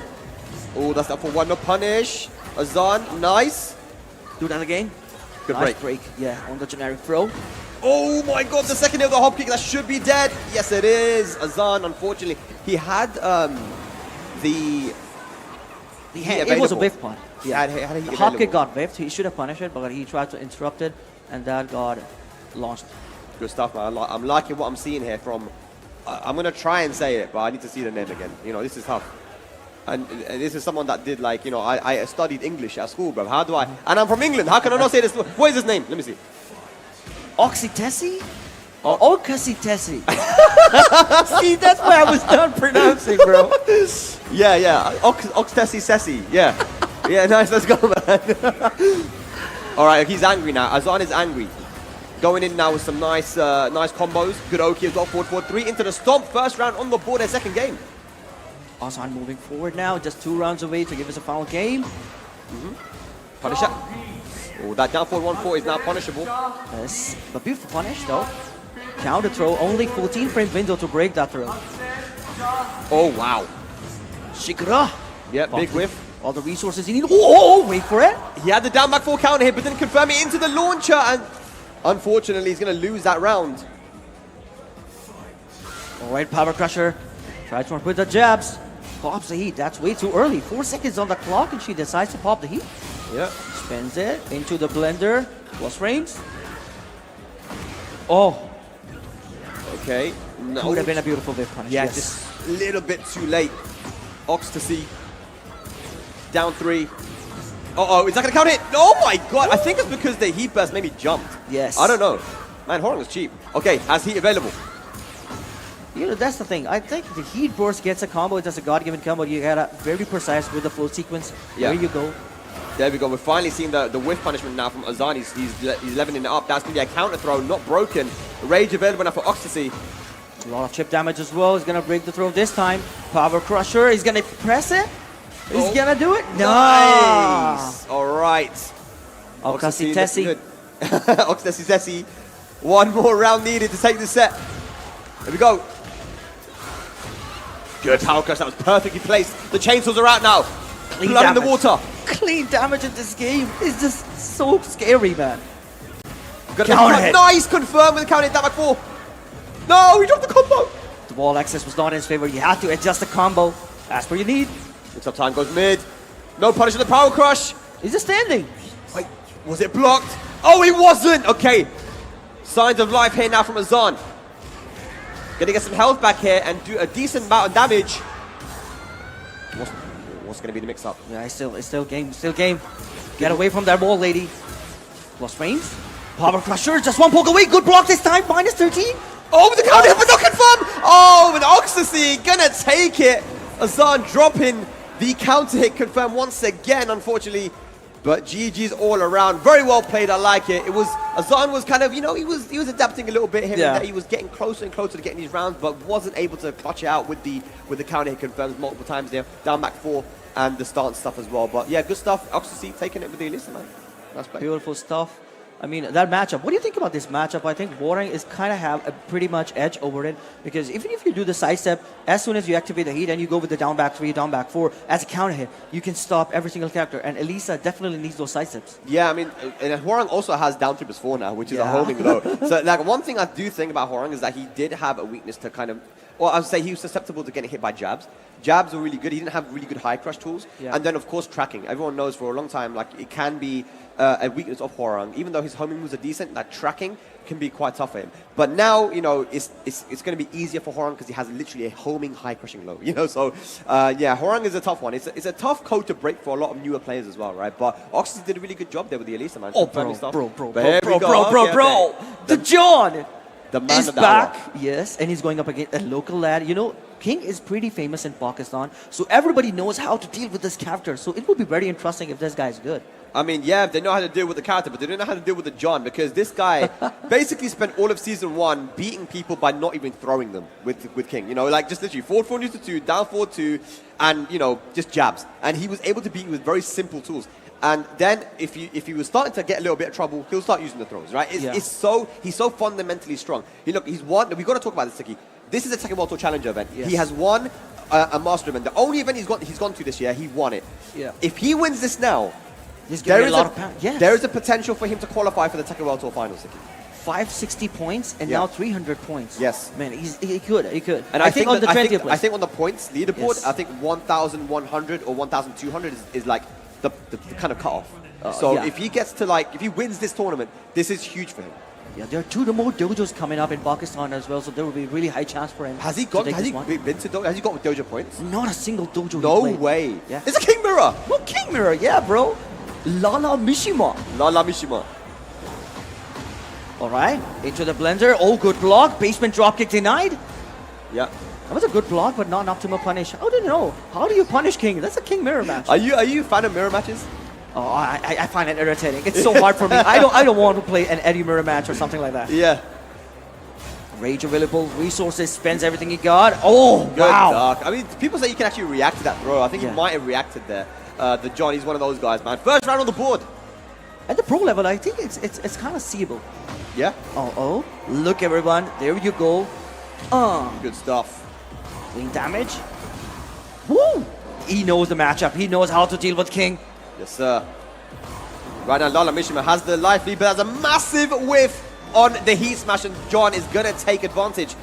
Oh, that's up for one. No punish. Azhan, nice. Do that again. Good nice break. Yeah, on the generic throw. Oh my god, the second hit of the hop kick, that should be dead. Yes, it is. Azhan, unfortunately, he had it was a whiff pun. Yeah. The hop kick got whiffed. He should have punished it, but he tried to interrupt it, and that got launched. Good stuff, man. I'm liking what I'm seeing here from... I'm going to try and say it, but I need to see the name again. You know, this is tough. And this is someone that did, like, you know, I studied English at school, bro. How do I... And I'm from England. How can I not say this? What is his name? Let me see. Oxytessi? Or Oxytessi? See, that's why I was done pronouncing, bro. Yeah. Oxtessi Sessi. Yeah. Yeah, nice. Let's go, man. All right, he's angry now. Azhan is angry. Going in now with some nice combos. Good Oki as well. 4-4-3 into the stomp. First round on the board, their second game. Azhan moving forward now, just 2 rounds away to give us a final game. Punish it. Oh, that down forward 1-4 is now punishable. Yes, but beautiful punish though. Counter throw, only 14 frame window to break that throw. Oh, wow. Shikara. Yeah, big whiff. All the resources he needs. Oh, wait for it. He had the down back 4 counter hit, but didn't confirm it into the launcher, and unfortunately, he's going to lose that round. All right, Power Crusher. Tries to with the jabs. Pops the heat. That's way too early. 4 seconds on the clock, and she decides to pop the heat. Yeah. Spins it into the blender. Plus frames. Oh. Okay. No. Would have been a beautiful whiff punish. Yeah, yes. just a little bit too late. Oxtasy down 3. Uh-oh, is that gonna count it? Oh my god, I think it's because the heat burst maybe jumped. Yes. I don't know. Man, Horang was cheap. Okay, has heat available. You know, that's the thing. I think the heat burst gets a combo. It's just a god-given combo. You gotta very precise with the flow sequence. Yeah. There you go. There we go. We're finally seeing the whiff punishment now from Azan. He's leveling it up. That's going to be a counter throw, not broken. Rage available now for Oxtasy. A lot of chip damage as well. He's gonna break the throw this time. Power Crusher. He's gonna press it. He's gonna do it. Nice. All right. Oxtasy Tessie. Oxtasy Tessie. One more round needed to take the set. Here we go. Good power crush. That was perfectly placed. The chainsaws are out now. Clean Blood in the damage. water. Clean damage in this game is just so scary, man. Counter hit. Nice, confirm with the counter hit. That back 4. No, he dropped the combo. The wall access was not in his favor. You had to adjust the combo. That's what you need. Mix up time goes mid. No punish on the power crush. He's just standing. Wait, was it blocked? Oh, it wasn't. Okay. Signs of life here now from Azan. Gonna get some health back here and do a decent amount of damage. What's gonna be the mix-up? Yeah, it's still game. Get away from that wall, lady. Lost frames. Power Crusher, just one poke away. Good block this time. Minus 13. Oh, with the counter hit, but not confirmed. Oh, with Oxtasy gonna take it. Azan dropping the counter hit confirmed once again, unfortunately. But GG's all around. Very well played. I like it. It was Azan was kind of, you know, he was adapting a little bit here and there. He was getting closer and closer to getting these rounds, but wasn't able to clutch it out with the counter hit confirms multiple times there. Down back 4 and the stance stuff as well. But yeah, good stuff. Oxtasy taking it with the Alisa, man. Nice play. Beautiful stuff. I mean, that matchup. What do you think about this matchup? I think Warang is kind of have a pretty much edge over it because even if you do the side step, as soon as you activate the heat and you go with the down back 3, down back 4 as a counter hit, you can stop every single character. And Alisa definitely needs those side steps. Yeah, I mean, and Hwoarang also has down 3+4 now, which is a homing low. So, like, one thing I do think about Hwoarang is that he did have a weakness to kind of, well, I would say he was susceptible to getting hit by jabs. Jabs were really good. He didn't have really good high crush tools. Yeah. And then, of course, tracking. Everyone knows for a long time, like, it can be a weakness of Hwoarang. Even though his homing moves are decent, that tracking can be quite tough for him. But now, you know, it's going to be easier for Hwoarang because he has literally a homing high crushing low. You know, so yeah, Hwoarang is a tough one. It's a tough code to break for a lot of newer players as well, right? But Oxtasy did a really good job there with the Alisa, man. Oh, bro. The John the man is back. Yes, and he's going up against a local lad. You know, King is pretty famous in Pakistan, so everybody knows how to deal with this character. So it would be very interesting if this guy is good. I mean, yeah, they know how to deal with the character, but they don't know how to deal with the John because this guy basically spent all of Season 1 beating people by not even throwing them with King. You know, like just literally forward 4 neutral 2, down 4 2, and, you know, just jabs. And he was able to beat with very simple tools. And then if he was starting to get a little bit of trouble, he'll start using the throws, right? He's so fundamentally strong. Look, he's won. We've got to talk about this, Tiki. This is a Tekken World Tour Challenger event. Yes. He has won a Master event. The only event he's gone to this year, he won it. Yeah. If he wins this now, there is a potential for him to qualify for the Tekken World Tour Finals, Tiki. 560 points and now 300 points. Yes. Man, he could. And I think on the 20th place. I think on the points leaderboard, I think 1,100 or 1,200 is like the kind of cutoff. So if he gets to if he wins this tournament, this is huge for him. Yeah, there are 2 more dojos coming up in Pakistan as well, so there will be a really high chance for him. Has he got dojo points? Not a single dojo. No way. Yeah. It's a King Mirror. No, King Mirror, yeah, bro. Lala Mishima. All right, into the blender. Oh, good block. Basement dropkick denied. Yeah. That was a good block, but not enough to punish. I don't know. How do you punish King? That's a King Mirror match. Are you a fan of mirror matches? Oh, I find it irritating. It's so hard for me. I don't want to play an Eddie Mirror match or something like that. Yeah. Rage available, resources, spends everything he got. Oh, good wow. I mean, people say you can actually react to that throw. I think he might have reacted there. The John, he's one of those guys, man. First round on the board. At the pro level, I think it's kind of seeable. Yeah. Oh, look everyone, there you go. Good stuff. Doing damage. Woo! He knows the matchup. He knows how to deal with King. Yes, sir. Right now, Lala Mishima has the life lead, but has a massive whiff on the heat smash, and John is gonna take advantage.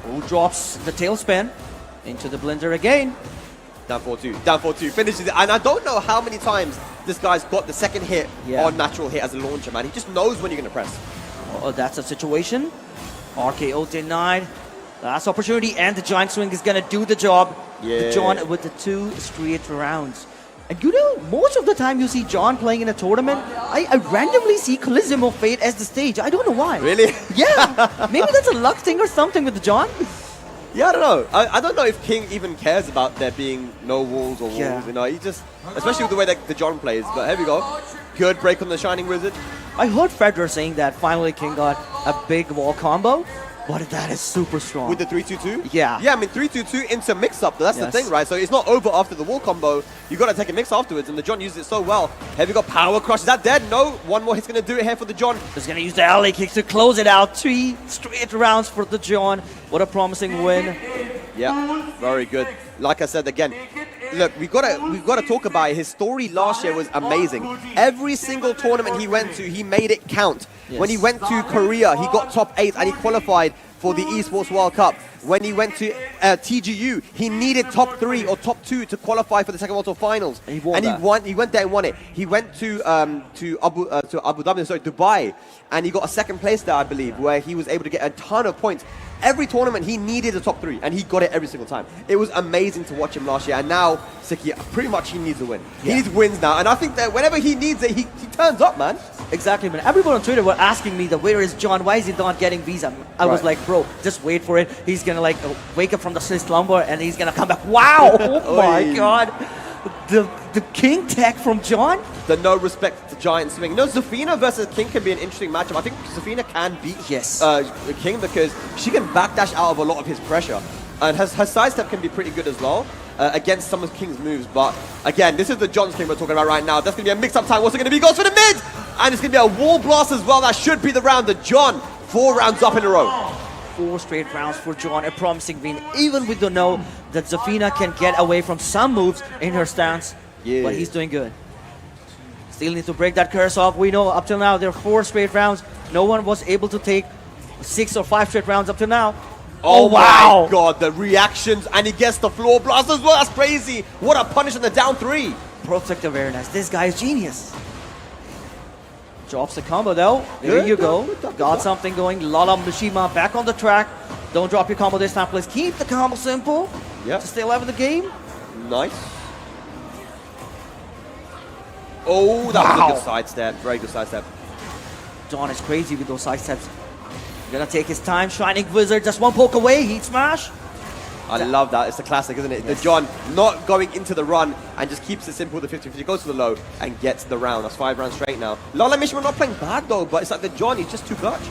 Who drops the tailspin into the blender again? Down 4-2, finishes it. And I don't know how many times this guy's got the second hit on natural hit as a launcher, man. He just knows when you're gonna press. Oh, that's a situation. RKO denied. Last opportunity, and the giant swing is gonna do the job. Yeah. John with the 2 straight rounds. And you know, most of the time you see John playing in a tournament, I randomly see QASIM or Fate as the stage. I don't know why. Really? Yeah. Maybe that's a luck thing or something with John. Yeah, I don't know. I don't know if King even cares about there being no walls or walls. Yeah. You know, he just, especially with the way that the John plays. But here we go. Good break on the Shining Wizard. I heard Federer saying that finally King got a big wall combo, but that is super strong. With the 3-2-2? Yeah. Yeah, I mean, 3-2-2 into mix-up. That's the Yes. thing, right? So it's not over after the wall combo. You got to take a mix afterwards, and the John used it so well. Here we go, power crush. Is that dead? No. One more hit's going to do it here for the John. He's gonna use the alley kicks to close it out. 3 straight rounds for the John. What a promising win. Yeah, very good. Like I said again, look, we've got to talk about it. His story last year was amazing. Every single tournament he went to, he made it count. Yes. When he went to Korea, he got top 8 and he qualified for the Esports World Cup. When he went to TGU, he needed top 3 or top 2 to qualify for the second World Tour Finals. And he won that. He went there and won it. He went to Abu Dhabi, sorry, Dubai, and he got a second place there, I believe, where he was able to get a ton of points. Every tournament, he needed a top 3, and he got it every single time. It was amazing to watch him last year, and now, Siki, pretty much he needs a win. He needs wins now, and I think that whenever he needs it, he turns up, man. Exactly, man. Everyone on Twitter were asking me, where is John? Why is he not getting visa? I was Right. like, bro, just wait for it. He's gonna like wake up from the slumber and he's gonna come back. Wow! Oh my Oi. god. The King tech from John? The no respect to giant swing. No, Zafina versus King can be an interesting matchup. I think Zafina can beat Yes. King because she can backdash out of a lot of his pressure. And her sidestep can be pretty good as well against some of King's moves. But again, this is the John's King we're talking about right now. That's going to be a mix-up time. What's it going to be? Goes for the mid! And it's going to be a wall blast as well. That should be the round. The John, 4 rounds up in a row. 4 straight rounds for John, a promising win. Even with the know that Zafina can get away from some moves in her stance. Yeah. But he's doing good. Still need to break that curse off. We know up till now there are 4 straight rounds. No one was able to take 6 or 5 straight rounds up till now. Oh my god, the reactions, and he gets the floor blast as well. That's crazy. What a punish on the down 3. Perfect awareness. This guy is genius. Drops the combo though. There Good, you good, go. good job, good Got job. something going. Lala Mishima back on the track. Don't drop your combo this time, please. Keep the combo simple. Yep. To stay alive in the game. Nice. Oh, that was a good sidestep. Very good sidestep. John is crazy with those side steps. Gonna take his time. Shining Wizard just one poke away. Heat smash. I love that. It's a classic, isn't it? The John not going into the run and just keeps it simple with the 50-50. Goes to the low and gets the round. That's 5 rounds straight now. Lala Mishima not playing bad though, but it's like the John, he's just too clutch.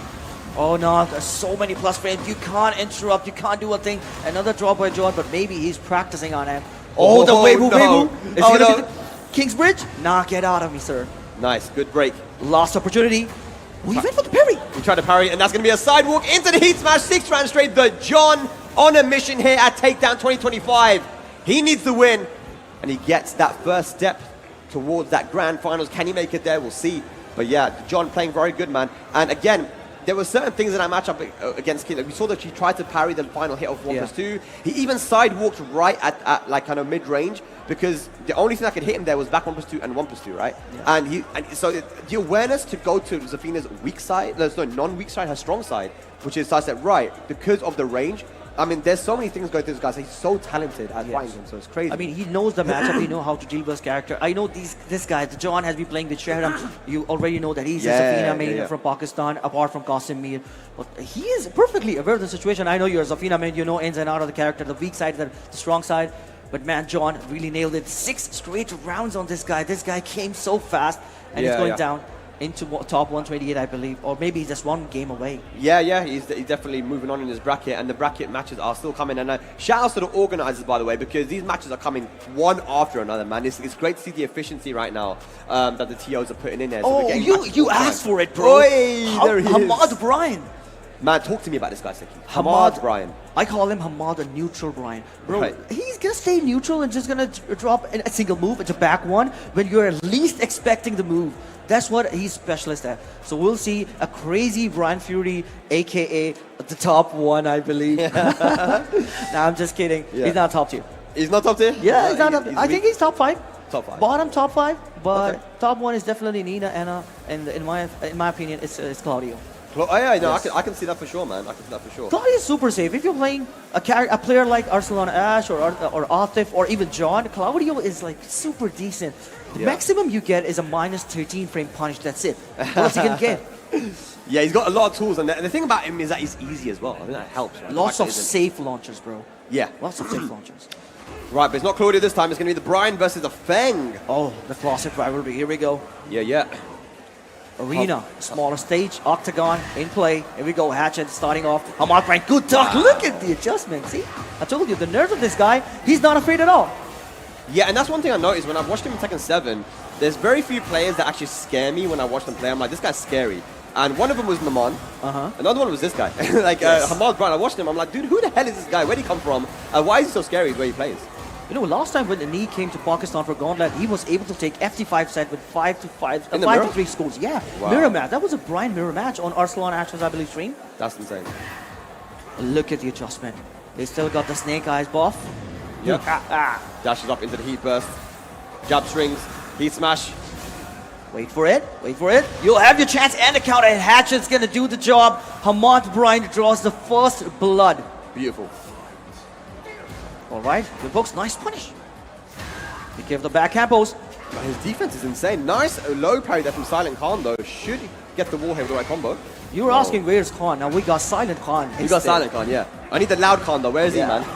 Oh no, there's so many plus frames. You can't interrupt. You can't do a thing. Another drop by John, but maybe he's practicing on him. Oh, the Weibo no. Weibo. Is Oh, he gonna no. be the King's Bridge? Nah, get out of me, sir. Nice, good break. Lost opportunity. We went for the parry. He tried to parry, and that's going to be a sidewalk into the heat smash. 6 rounds straight. The John on a mission here at Takedown 2025. He needs the win, and he gets that first step towards that grand finals. Can he make it there? We'll see. But yeah, John playing very good, man. And again, there were certain things in that matchup against King. Like we saw that he tried to parry the final hit of 1+2. He even sidewalked right at like kind of mid-range because the only thing that could hit him there was back 1+2 and 1+2, right? Yeah. And so the awareness to go to Zafina's weak side, non-weak side, her strong side, which is sidestep right, because of the range. I mean, there's so many things going through this guy. He's so talented at fighting him, so it's crazy. I mean, he knows the matchup. He knows how to deal with his character. I know this guy, the John, has been playing with Shahram. You already know that he's a Zafina main from Pakistan, apart from QASIM MEER. But he is perfectly aware of the situation. I know you're a Zafina main. You know ins and out of the character, the weak side, the strong side. But man, John really nailed it. 6 straight rounds on this guy. This guy came so fast, and he's going down into top 128, I believe, or maybe he's just one game away. Yeah, he's definitely moving on in his bracket, and the bracket matches are still coming. And shout outs to the organizers, by the way, because these matches are coming one after another, man. It's great to see the efficiency right now that the TOs are putting in there. So you asked for it, bro. Oi, there he is. Hamad Brian. Man, talk to me about this guy, Siki. Hamad Brian. I call him Hamad, a neutral Brian. Bro, Right. he's gonna stay neutral and just gonna drop a single move into back one when you're least expecting the move. That's what he's specialist at. So we'll see a crazy Brian Fury, aka the top 1, I believe. Nah, I'm just kidding. Yeah. He's not top 2. He's not top tier? Yeah, he's not top 2. I think he's top 5. Top 5. Bottom top 5, but Okay. top 1 is definitely Nina, Anna, and in my opinion, it's Claudio. Oh, yeah, no, Yes. I can see that for sure, man. I can see that for sure. Claudio is super safe. If you're playing a player like Arsalan Ash or Atif or even John, Claudio is like super decent. The Yeah. maximum you get is a -13 frame punish. That's it. What else you can get? Yeah, he's got a lot of tools, and the thing about him is that he's easy as well. I think that helps, right? Lots The of fact that safe launchers, bro. Yeah. Lots of safe launchers. Right, but it's not Claudio this time. It's going to be the Brian versus the Feng. Oh, the classic rivalry. Here we go. Yeah, yeah. Arena, smaller stage, octagon in play. Here we go, Hatchet starting off. Amor Brian, good talk. Look at the adjustment. See, I told you the nerves of this guy. He's not afraid at all. Yeah, and that's one thing I noticed when I've watched him in Tekken 7. There's very few players that actually scare me when I watch them play. I'm like, this guy's scary. And one of them was Maman. Another one was this guy. Like, Yes. Hamad Brian, I watched him. I'm like, dude, who the hell is this guy? Where'd he come from? Why is he so scary the way he plays? You know, last time when DANI came to Pakistan for Gauntlet, he was able to take FT5 set with 5 In the to mirror? 3 scores. Yeah, Wow. mirror match. That was a Brian mirror match on Arsalan Ash's, I believe, stream. That's insane. Look at the adjustment. They still got the snake eyes buff. Yep. Dashes up into the heat burst. Jab strings. Heat smash. Wait for it. Wait for it. You'll have your chance and the counter. And Hatchet's gonna do the job. Hamad Brian draws the first blood. Beautiful. All right, good folks. Nice punish. Be careful the back campos. His defense is insane. Nice low parry there from Silent Khan, though. Should he get the wall here with the right combo? You were asking where's Khan. Now we got Silent Khan. You got Silent Khan, yeah. I need the loud Khan, though. Where is Yeah. he,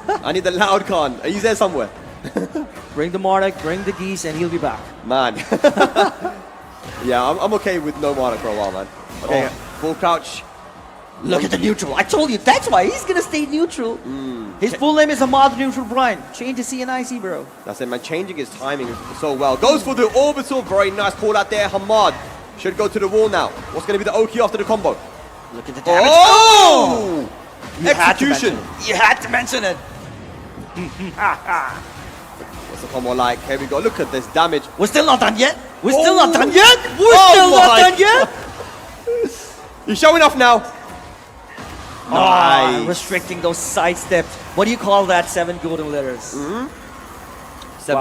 man? I need the loud Khan. He's there somewhere. Bring the Marduk, bring the geese, and he'll be back. Man. Yeah, I'm okay with no Mana for a while, man. Okay, full crouch. Look at the neutral. I told you, that's why he's gonna stay neutral. His full name is Hamad Neutral Brian. Change to CNIC, bro. That's it, man. Changing his timing so well. Goes for the orbital. Very nice call out there. Hamad should go to the wall now. What's going to be the Oki after the combo? Look at the damage. Oh! You had to Execution. mention it. You had to mention it. What's the combo like? Here we go. Look at this damage. We're still not done yet. We're still not done yet. We're Oh still not my done yet. He's showing off now. Ah, Nice. restricting those side steps. What do you call that? 7 golden letters. 7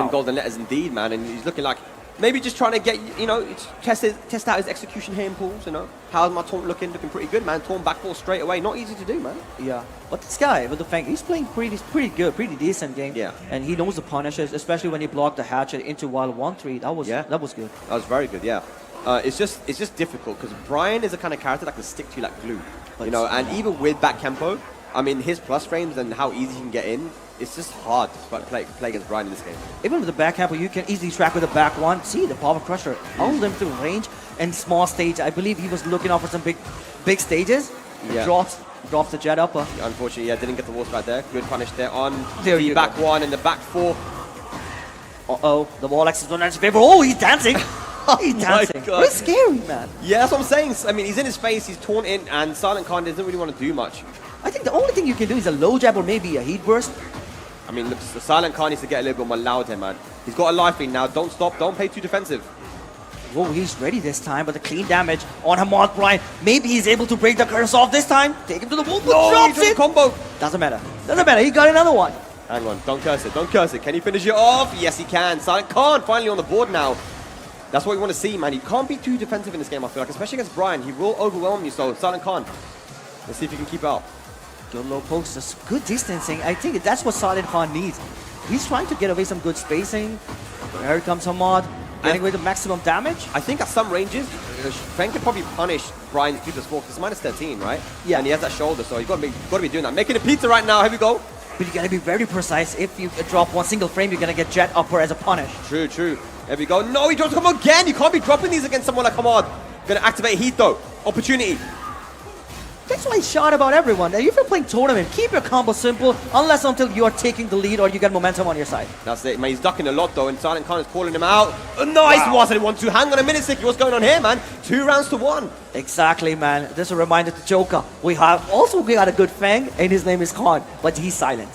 Wow. golden letters indeed, man. And he's looking like maybe just trying to get, you know, test out his execution here in pools, you know. How's my taunt looking? Looking pretty good, man. Taunt back ball straight away. Not easy to do, man. Yeah, but this guy with the Feng, he's playing pretty good, pretty decent game. Yeah. And he knows the punishes, especially when he blocked the Hatchet into while 1-3. That was good. That was very good, yeah. It's just difficult because Brian is the kind of character that can stick to you like glue, you know. And even with back tempo, I mean, his plus frames and how easy he can get in, it's just hard to play against Brian in this game. Even with the back camper, you can easily track with the back one. See the power crusher, all them through range and small stage. I believe he was looking out for some big stages. Yeah. Drops the jet upper. Unfortunately, yeah, didn't get the wall strike there. Good punish there on There the you back go. one and the back 4. Uh-oh, the wall X is on his favor. Oh, he's dancing. He's dancing. God. It's scary, man. Yeah, that's what I'm saying. I mean, he's in his face, he's taunting, and Silent Khan doesn't really want to do much. I think the only thing you can do is a low jab or maybe a heat burst. I mean, the Silent Khan needs to get a little bit more loud here, man. He's got a life lead now. Don't stop. Don't play too defensive. Whoa, he's ready this time, but the clean damage on Hamad Brian. Maybe he's able to break the curse off this time. Take him to the wall, drops he's it. doing combo. Doesn't matter. Doesn't matter. He got another one. Hang on. Don't curse it. Don't curse it. Can he finish it off? Yes, he can. Silent Khan finally on the board now. That's what we want to see, man. You can't be too defensive in this game, I feel like. Especially against Brian. He will overwhelm you, so Silent Khan. Let's see if you can keep it up. Good low posts, good distancing. I think that's what Silent Khan needs. He's trying to get away some good spacing. Here comes Hamad, getting away the maximum damage. I think at some ranges, Feng could probably punish Brian's 2+4 because it's minus 13, right? Yeah. And he has that shoulder, so you've got to be doing that. Making a pizza right now. Here we go. But you gotta be very precise. If you drop one single frame, you're gonna get jet upper as a punish. True, true. There we go. No, he drops the combo again. You can't be dropping these against someone like Hamad. Gonna activate heat though. Opportunity. That's why I shout about everyone. Now, if you're playing tournament, keep your combo simple, unless until you are taking the lead or you get momentum on your side. That's it, man. He's ducking a lot though, and Silent Khan is calling him out. A nice Wow. 1-1-2. Hang on a minute, Siki. What's going on here, man? 2 rounds to 1. Exactly, man. This is a reminder to Joker. We got a good Feng, and his name is Khan, but he's silent.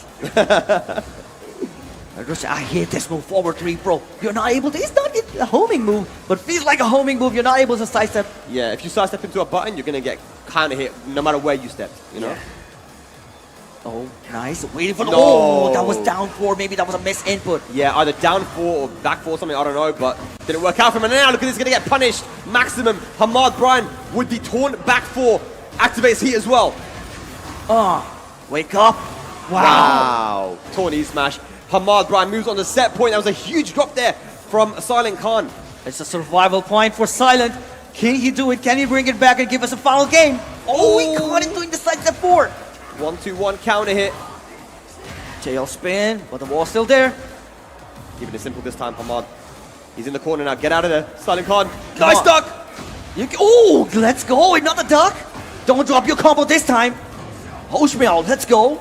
I hate this move, forward 3, bro. You're not able to, it's not a homing move, but feels like a homing move. You're not able to sidestep. Yeah, if you sidestep into a button, you're gonna get counter hit no matter where you step, you know? Oh, nice. Waiting for the... No. Oh, that was down 4. Maybe that was a missed input. Yeah, either down 4 or back 4, something, I don't know, but didn't work out for him. And now look at this, gonna get punished. Maximum. Ahmad Bryan with the taunt back 4. Activates heat as well. Wake up. Wow. Taunt E smash. Ahmad Bryan moves on the set point. That was a huge drop there from Silent Khan. It's a survival point for Silent. Can he do it? Can he bring it back and give us a final game? Oh, he caught him doing the side step 4. 1-2-1 counter hit. Tail spin, but the wall's still there. Keeping it simple this time, Ahmad. He's in the corner now. Get out of there. Silent Khan. Come Nice on. duck. Oh, let's go. Another duck. Don't drop your combo this time. HAFEEZ, let's go.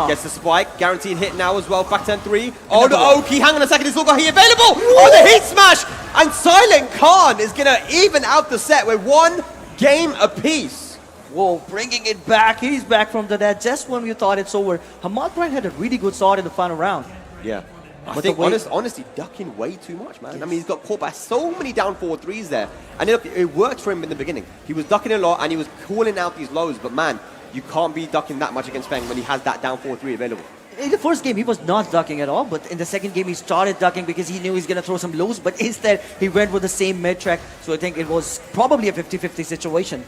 Gets the spike. Guaranteed hit now as well. Back 10-3. Oh, the Oki. Hang on a second. He's still got heat available. Oh, the heat smash. And Silent Khan is going to even out the set with 1 game apiece. Whoa, bringing it back. He's back from the dead just when you thought it's over. Ahmad Bryan had a really good start in the final round. Yeah. I But think the way- honestly, ducking way too much, man. I mean, he's got caught by so many down 4-3s there. And it worked for him in the beginning. He was ducking a lot and he was calling out these lows. But man, you can't be ducking that much against Feng when he has that down 4-3 available. In the first game, he was not ducking at all, but in the second game, he started ducking because he knew he was going to throw some lows, but instead, he went with the same mid-track, so I think it was probably a 50-50 situation.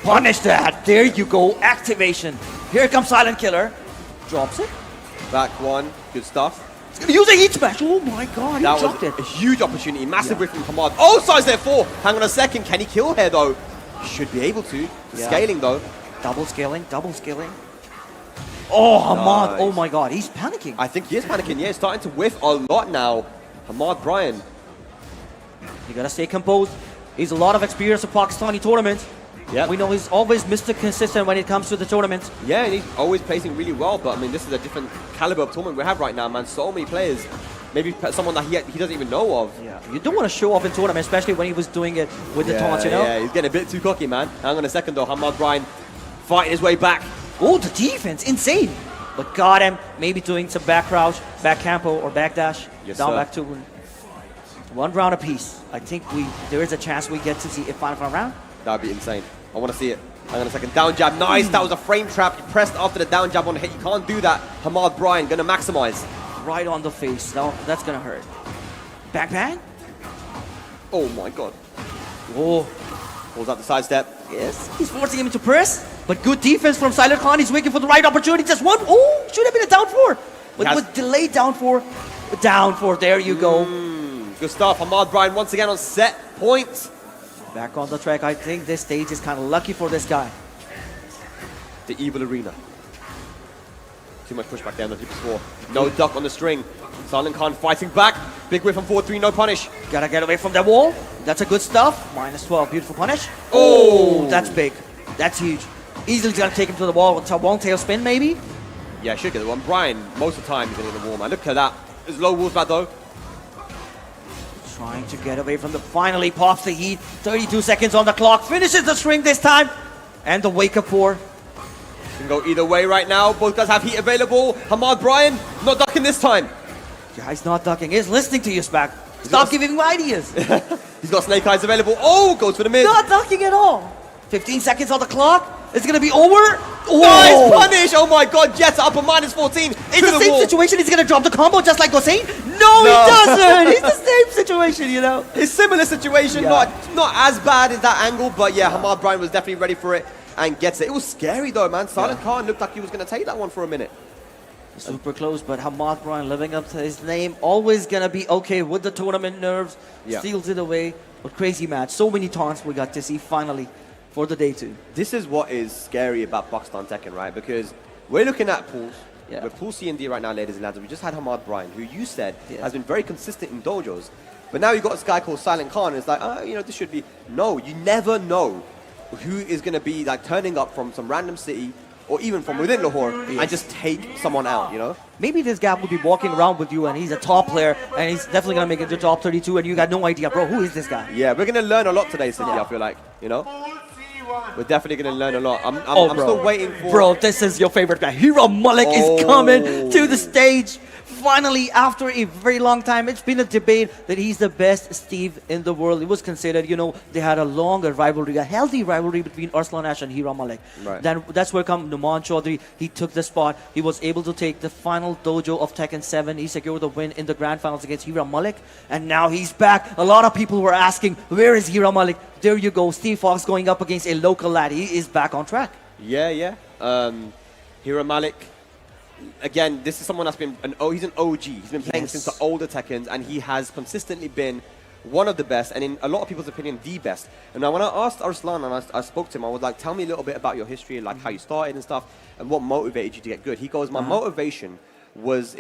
Punish that! There you go, activation. Here comes Silent Killer. Drops it. Back 1, good stuff. He's going to use a heat smash. Oh my god, he That dropped was it. a huge opportunity. Massive whiff from Ahmad. Oh, size there 4. Hang on a second. Can he kill here though? Should be able to. Yeah. Scaling though. Double scaling, double scaling. Oh, Ahmad, Nice. oh my god, he's panicking. I think he is panicking. Yeah, he's starting to whiff a lot now. Ahmad Bryan. You gotta stay composed. He's a lot of experience in Pakistani tournaments. Yeah. We know he's always Mr. Consistent when it comes to the tournaments. Yeah, and he's always placing really well, but I mean, this is a different caliber of tournament we have right now, man. So many players. Maybe someone that he doesn't even know of. Yeah, you don't want to show off in tournament, especially when he was doing it with the taunts, you know? Yeah, he's getting a bit too cocky, man. Hang on a second, though. Ahmad Bryan fighting his way back. Oh, the defense, insane. But got him, maybe doing some back crouch, back campo, or back dash. Yes, down sir. back to 1 round apiece. I think there is a chance we get to see a final round. That would be insane. I want to see it. Hang on a second. Down jab. Nice. That was a frame trap. He pressed after the down jab on the hit. You can't do that. Ahmad Bryan going to maximize. Right on the face. Now that's gonna hurt. Back bang? Oh, my God. Oh, Pulls out the side step. yes. He's forcing him to press. But good defense from Silent Khan. He's waiting for the right opportunity. Just one. Oh, should have been a down 4. But with delayed down 4. Down 4. There you go. Good stuff. Ahmad Bryan once again on set point. Back on the track. I think this stage is kind of lucky for this guy. The evil arena. Too much pushback there on the before. No duck on the string. Silent Khan fighting back. Big whiff from 4-3. No punish. Gotta get away from that wall. That's a good stuff. Minus 12. Beautiful punish. Oh. That's big. That's huge. Easily gonna take him to the wall with a one tail spin, maybe. Yeah, should get the one. Bryan, most of the time, he's in the wall, man. Look at that. There's low walls back, though. Trying to get away from the... Finally pops the heat. 32 seconds on the clock. Finishes the string this time. And the wake up 4. Can go either way right now. Both guys have heat available. Ahmad Bryan, not ducking this time. Guy's not ducking. He's listening to you, Spack. Stop giving him ideas. He's got snake eyes available. Oh, goes for the mid. Not ducking at all. 15 seconds on the clock. It's gonna be over. Nice punish. Oh my God. Jets up a minus 14. It's the same situation. He's gonna drop the combo just like Hossein. No, he doesn't. It's the same situation, you know. It's similar situation. Yeah. Not as bad as that angle, but yeah, Ahmad Bryan was definitely ready for it and gets it. It was scary though, man. Silent Khan looked like he was going to take that one for a minute. Super close, but Ahmad Bryan living up to his name. Always gonna be okay with the tournament nerves. Yeah. Steals it away. But crazy match. So many taunts we got to see finally for the day 2. This is what is scary about Pakistan Tekken, right? Because we're looking at pools. Yeah. We're pool C and D right now, ladies and lads. We just had Ahmad Bryan, who you said Yeah. has been very consistent in dojos. But now you've got this guy called Silent Khan, and it's like, you know, this should be... No, you never know who is going to be like turning up from some random city or even from within Lahore and just take someone out, you know? Maybe this guy will be walking around with you and he's a top player and he's definitely gonna make it to top 32 and you got no idea, bro, who is this guy? Yeah, we're going to learn a lot today, Cindy, I feel like, you know? We're definitely going to learn a lot. I'm bro. still waiting for... Bro, this is your favorite guy. Hero Malik is coming to the stage. Finally, after a very long time, it's been a debate that he's the best Steve in the world. It was considered, you know, they had a longer rivalry, a healthy rivalry between Arslan Ash and Hero Malik. Right. Then that's where come Numan Chaudhary. He took the spot. He was able to take the final dojo of Tekken 7. He secured the win in the grand finals against Hero Malik. And now he's back. A lot of people were asking, where is Hero Malik? There you go. Steve Fox going up against a local lad. He is back on track. Yeah. Hero Malik. Again, this is someone that's been he's an OG. He's been playing since the older Tekkens, and he has consistently been one of the best, and in a lot of people's opinion, the best. And now when I asked Arslan and I spoke to him, I was like, tell me a little bit about your history, like how you started and stuff, and what motivated you to get good. He goes, my motivation was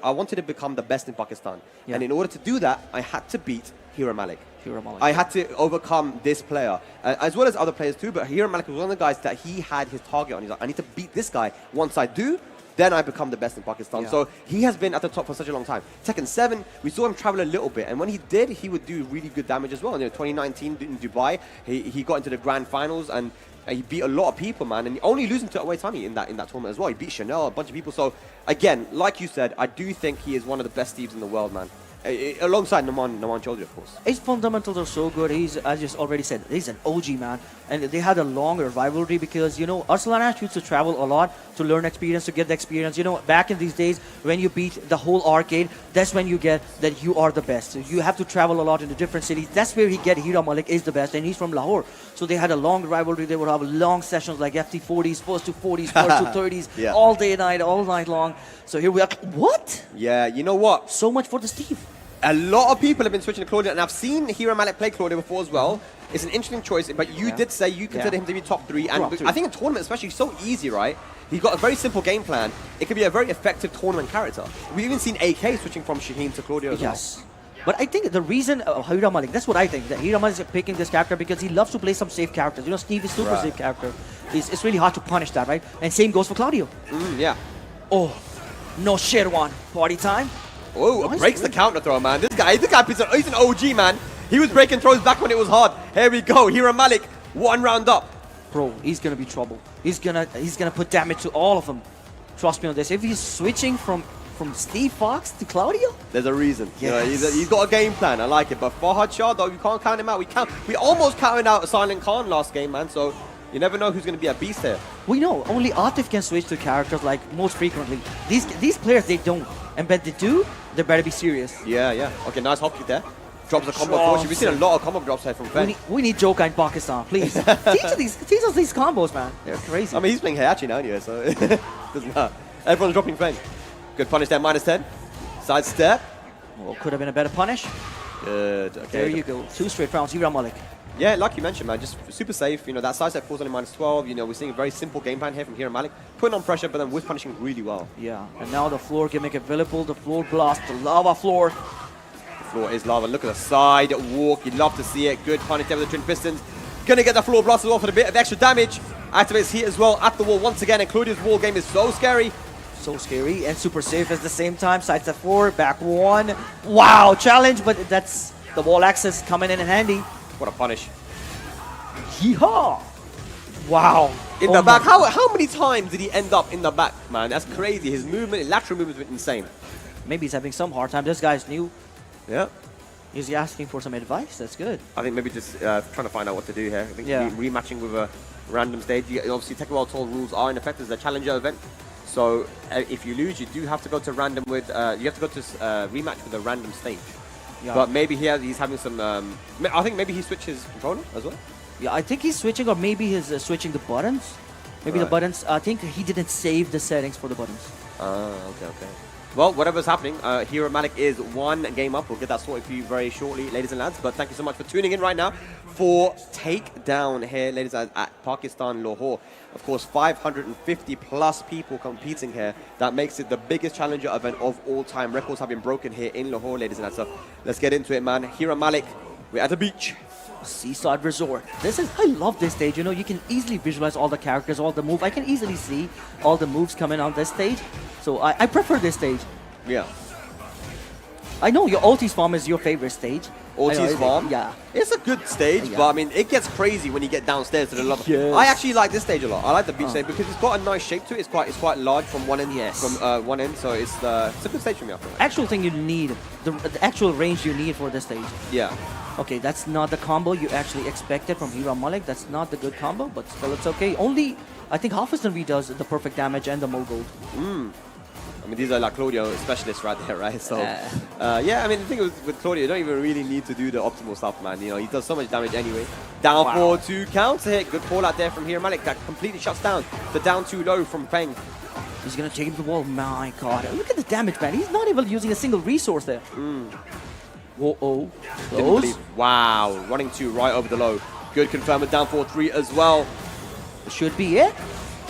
I wanted to become the best in Pakistan. Yeah. And in order to do that, I had to beat Hero Malik. Hero Malik. I had to overcome this player, as well as other players too, but Hero Malik was one of the guys that he had his target on. He's like, I need to beat this guy. Once I do, then I become the best in Pakistan. Yeah. So he has been at the top for such a long time. Tekken 7, we saw him travel a little bit, and when he did, he would do really good damage as well. In 2019 in Dubai, he got into the grand finals, and he beat a lot of people, man, and only losing to Away in that tournament as well. He beat Chanel, a bunch of people. So again, like you said, I do think he is one of the best Steves in the world, man. Alongside Numan Chaudhary, of course. His fundamentals are so good. He's, as you already said, he's an OG, man. And they had a longer rivalry because, you know, Arslan Ash used to travel a lot to learn experience, to get the experience. You know, back in these days, when you beat the whole arcade, that's when you get that you are the best. So you have to travel a lot into different cities. That's where he get Hero Malik is the best, and he's from Lahore. So they had a long rivalry. They would have long sessions like FT40s, first to 40s, first to 30s, all day and night, all night long. So here we are. What? Yeah, you know what? So much for the Steve. A lot of people have been switching to Claudio, and I've seen Hero Malik play Claudio before as well. It's an interesting choice, but you did say you consider him to be top 3, and I think in tournament especially, so easy, right? He's got a very simple game plan. It could be a very effective tournament character. We've even seen AK switching from Shaheen to Claudio as well. But I think the reason Hero Malik, that's what I think, that Hero Malik is picking this character because he loves to play some safe characters. You know, Steve is super safe character. It's really hard to punish that, right? And same goes for Claudio. Yeah. Oh, no Sherwan. Party time. Oh, nice, breaks the counter throw, man. This guy, he's an OG, man. He was breaking throws back when it was hard. Here we go. Hero Malik, 1 round up. Bro, he's gonna be trouble. He's gonna put damage to all of them. Trust me on this. If he's switching from Steve Fox to Claudio, there's a reason. You know, he's got a game plan. I like it. But Farhad Shah, though, you can't count him out. We almost counted out Silent Khan last game, man. So you never know who's going to be a beast here. We know only Atif can switch to characters like most frequently. These players, they don't. And but they do, they better be serious. Yeah. Okay, nice hop kick there. Drops a combo fortune. We've seen a lot of combo drops here from Feng. We need Joka in Pakistan, please. teach us these combos, man. They're crazy. I mean, he's playing Heihachi now anyway, so it doesn't matter. Everyone's dropping Feng. Good punish there, -10. Side step. Well, could have been a better punish. Good. Okay. There you go. 2 straight rounds. Hero Malik. Yeah, like you mentioned, man, just super safe. You know, that side step falls only -12. You know, we're seeing a very simple game plan here from Hero Malik. Putting on pressure, but then with punishing really well. Yeah, and now the floor gimmick available. The floor blast, the lava floor. The floor is lava. Look at the side walk. You'd love to see it. Good punish there with the Twin Pistons. Gonna get the floor blast as well for a bit of extra damage. Activates heat as well at the wall once again. And Claudio's wall game is so scary. So scary and super safe at the same time. Side step 4, back 1. Wow, challenge, but that's the wall access coming in handy. What a punish. Yeehaw! Wow. In the back. How many times did he end up in the back, man? That's crazy. His movement, lateral movement has been insane. Maybe he's having some hard time. This guy's new. Yeah. Is he asking for some advice? That's good. I think maybe just trying to find out what to do here. I think rematching with a random stage. Obviously, Tekken World Tour rules are in effect as a challenger event. So if you lose, you do have to go to random with. You have to go to rematch with a random stage. Yeah. But maybe he's having some. I think maybe he switches controller as well. Yeah, I think he's switching, or maybe he's switching the buttons. Maybe the buttons. I think he didn't save the settings for the buttons. Okay. Well, whatever's happening, Hero Malik is 1 game up. We'll get that sorted for you very shortly, ladies and lads. But thank you so much for tuning in right now for Takedown here, ladies and lads, at Pakistan, Lahore. Of course, 550 plus people competing here. That makes it the biggest challenger event of all time. Records have been broken here in Lahore, ladies and lads. So let's get into it, man. Hero Malik, we're at the beach. Seaside Resort. I love this stage. You know, you can easily visualize all the characters, all the moves. I can easily see all the moves coming on this stage. So I prefer this stage. Yeah. I know your Ulti's farm is your favorite stage. Ortiz Farm? Yeah. It's a good stage, Yeah. but I mean, it gets crazy when you get downstairs to the level. Yes. I actually like this stage a lot. I like the beach stage because it's got a nice shape to it. It's quite large from one end. Yes. From one end, so it's a good stage for me. I feel like. Actual thing you need, the actual range you need for this stage. Yeah. Okay, that's not the combo you actually expected from Hira Malik. That's not the good combo, but still it's okay. Only, I think HAFEEZ does the perfect damage and the mogul. I mean, these are like Claudio specialists right there, right? So, yeah, I mean, the thing with Claudio, you don't even really need to do the optimal stuff, man. You know, he does so much damage anyway. Down for 2 counter hit. Good call out there from Hira Malik. That completely shuts down the down too low from Feng. He's gonna take him to the wall. My god, look at the damage, man. He's not even using a single resource there. Whoa-oh. Didn't believe. Wow, running 2 right over the low. Good confirm with down 4-3 as well. Should be it.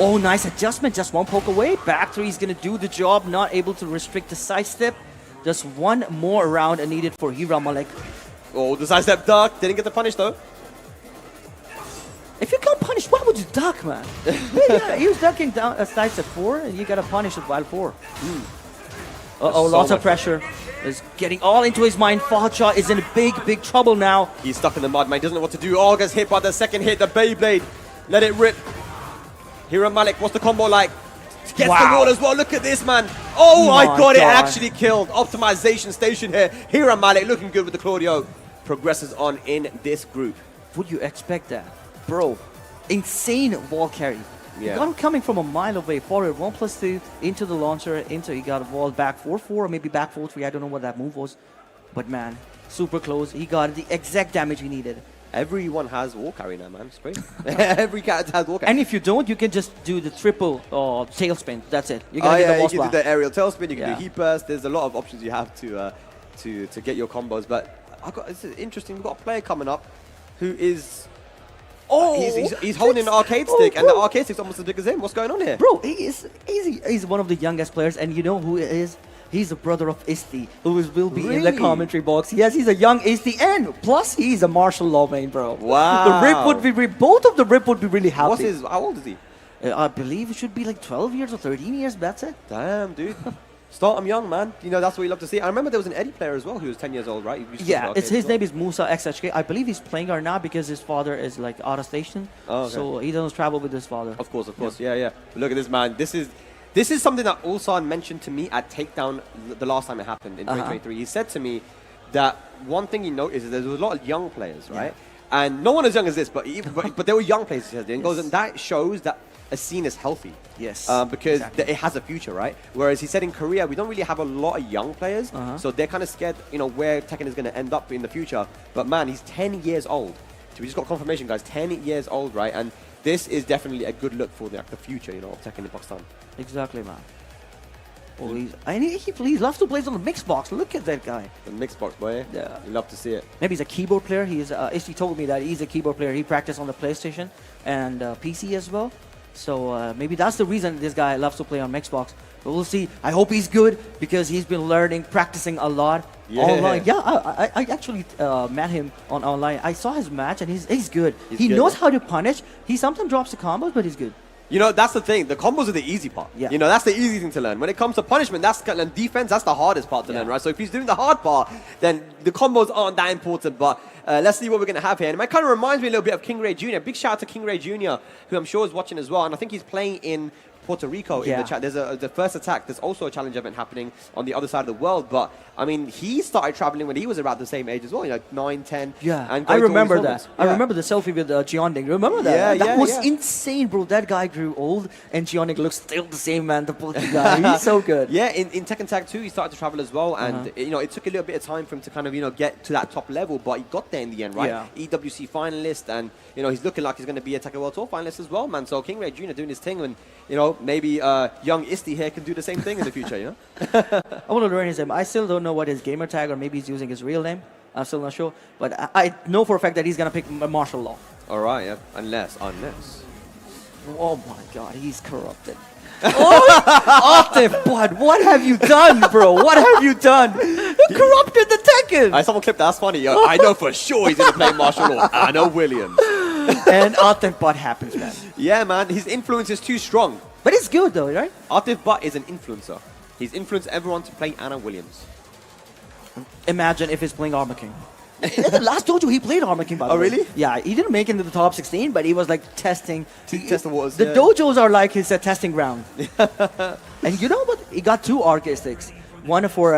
Oh, nice adjustment. Just one poke away. Back 3 is going to do the job. Not able to restrict the sidestep. Just one more round needed for Hira Malik. Oh, the sidestep duck. Didn't get the punish though. If you can't punish, why would you duck, man? Yeah, he was ducking down a sidestep 4, and you got to punish it while 4. Uh-oh, So lots of much pressure. Is getting all into his mind. Facha is in big trouble now. He's stuck in the mud, man. He doesn't know what to do. Oh, gets hit by the second hit. The Beyblade. Let it rip. Hira Malik, what's the combo like? Gets the wall as well. Look at this, man. Oh my god, it actually killed. Optimization station here. Hira Malik looking good with the Claudio. Progresses on in this group. Would you expect that? Bro, insane wall carry. Yeah. You got him coming from a mile away, forward 1+2 into the launcher, he got a wall back 4-4, or maybe back 4-3. I don't know what that move was. But man, super close. He got the exact damage he needed. Everyone has wall carry now, man. It's crazy. Every character has wall carry. And if you don't, you can just do the triple tailspin. That's it. You're gonna get the wall you can splat. do the aerial tailspin. You can do heat burst. There's a lot of options you have to get your combos. But it's interesting. We've got a player coming up who is. Oh, he's holding an arcade stick, and the arcade stick's almost as big as him. What's going on here? Bro, he's one of the youngest players, and you know who he is? He's the brother of Isti, who will be in the commentary box. Yes, he's a young Isti, and plus he's a martial law main, bro. Wow. The Rip would be, both of the Rip would be really happy. How old is he? I believe it should be like 12 years or 13 years, that's it. Damn, dude. Start him young, man. You know, that's what you love to see. I remember there was an Eddie player as well who was 10 years old, right? Yeah, his name is Musa XHK. I believe he's playing right now because his father is like out of station. Oh, okay. So he doesn't travel with his father. Of course. Yeah. Look at this, man. This is something that Ulsan mentioned to me at Takedown the last time it happened in 2023. He said to me that one thing he noticed is there's a lot of young players, right? And no one as young as this, but there were young players. And goes, and that shows that a scene is healthy. Yes. Because it has a future, right? Whereas he said in Korea, we don't really have a lot of young players, so they're kind of scared, you know, where Tekken is going to end up in the future. But man, he's 10 years old. So we just got confirmation, guys. 10 years old, right? And this is definitely a good look for the future, you know, of Tekken in Pakistan. Exactly, man. Oh, he loves to play on the mix box. Look at that guy. The mixed box, boy. Yeah. You love to see it. Maybe he's a keyboard player. He told me that he's a keyboard player. He practiced on the PlayStation and PC as well. So maybe that's the reason this guy loves to play on Xbox. But we'll see. I hope he's good because he's been learning, practicing a lot online. Yeah, I actually met him on online. I saw his match and he's good. He knows how to punish. He sometimes drops the combos, but he's good. You know, that's the thing. The combos are the easy part. Yeah. You know, that's the easy thing to learn. When it comes to punishment, and defense, that's the hardest part to learn, right? So if he's doing the hard part, then the combos aren't that important. But let's see what we're going to have here. And it kind of reminds me a little bit of King Ray Jr. Big shout out to King Ray Jr., who I'm sure is watching as well. And I think he's playing in Puerto Rico in the chat. There's the first attack. There's also a challenge event happening on the other side of the world. But I mean, he started traveling when he was around the same age as well, you know, 9, 10. Yeah, and I remember that. Yeah. I remember the selfie with Gionding. Remember that? That was insane, bro. That guy grew old, and Gionding looks still the same, man. The guy, he's so good. Yeah, in Tekken Tag 2, he started to travel as well, and you know, it took a little bit of time for him to kind of, you know, get to that top level, but he got there in the end, right? Yeah. EWC finalist, and you know, he's looking like he's going to be a Tekken World Tour finalist as well, man. So King Ray Jr. doing his thing, and you know, maybe young Isti here can do the same thing in the future, you know? I want to learn his name. I still don't know what his gamer tag, or maybe he's using his real name. I'm still not sure. But I know for a fact that he's going to pick martial law. All right, yeah. Unless. Oh my god, he's corrupted. Oh, Atif, what have you done, bro? What have you done? You corrupted the Tekken! Someone clipped that. That's funny. Yo, I know for sure he's going to play martial law. I know Williams. And Atif Butt happens, man. Yeah, man. His influence is too strong. But it's good though, right? Atif Butt is an influencer. He's influenced everyone to play Anna Williams. Imagine if he's playing Armor King. In the last dojo, he played Armor King, by the way. Oh, really? Yeah, he didn't make it into the top 16, but he was like testing. Test the waters, The yeah. dojos are like his testing ground. And you know what? He got 2 archistics. One for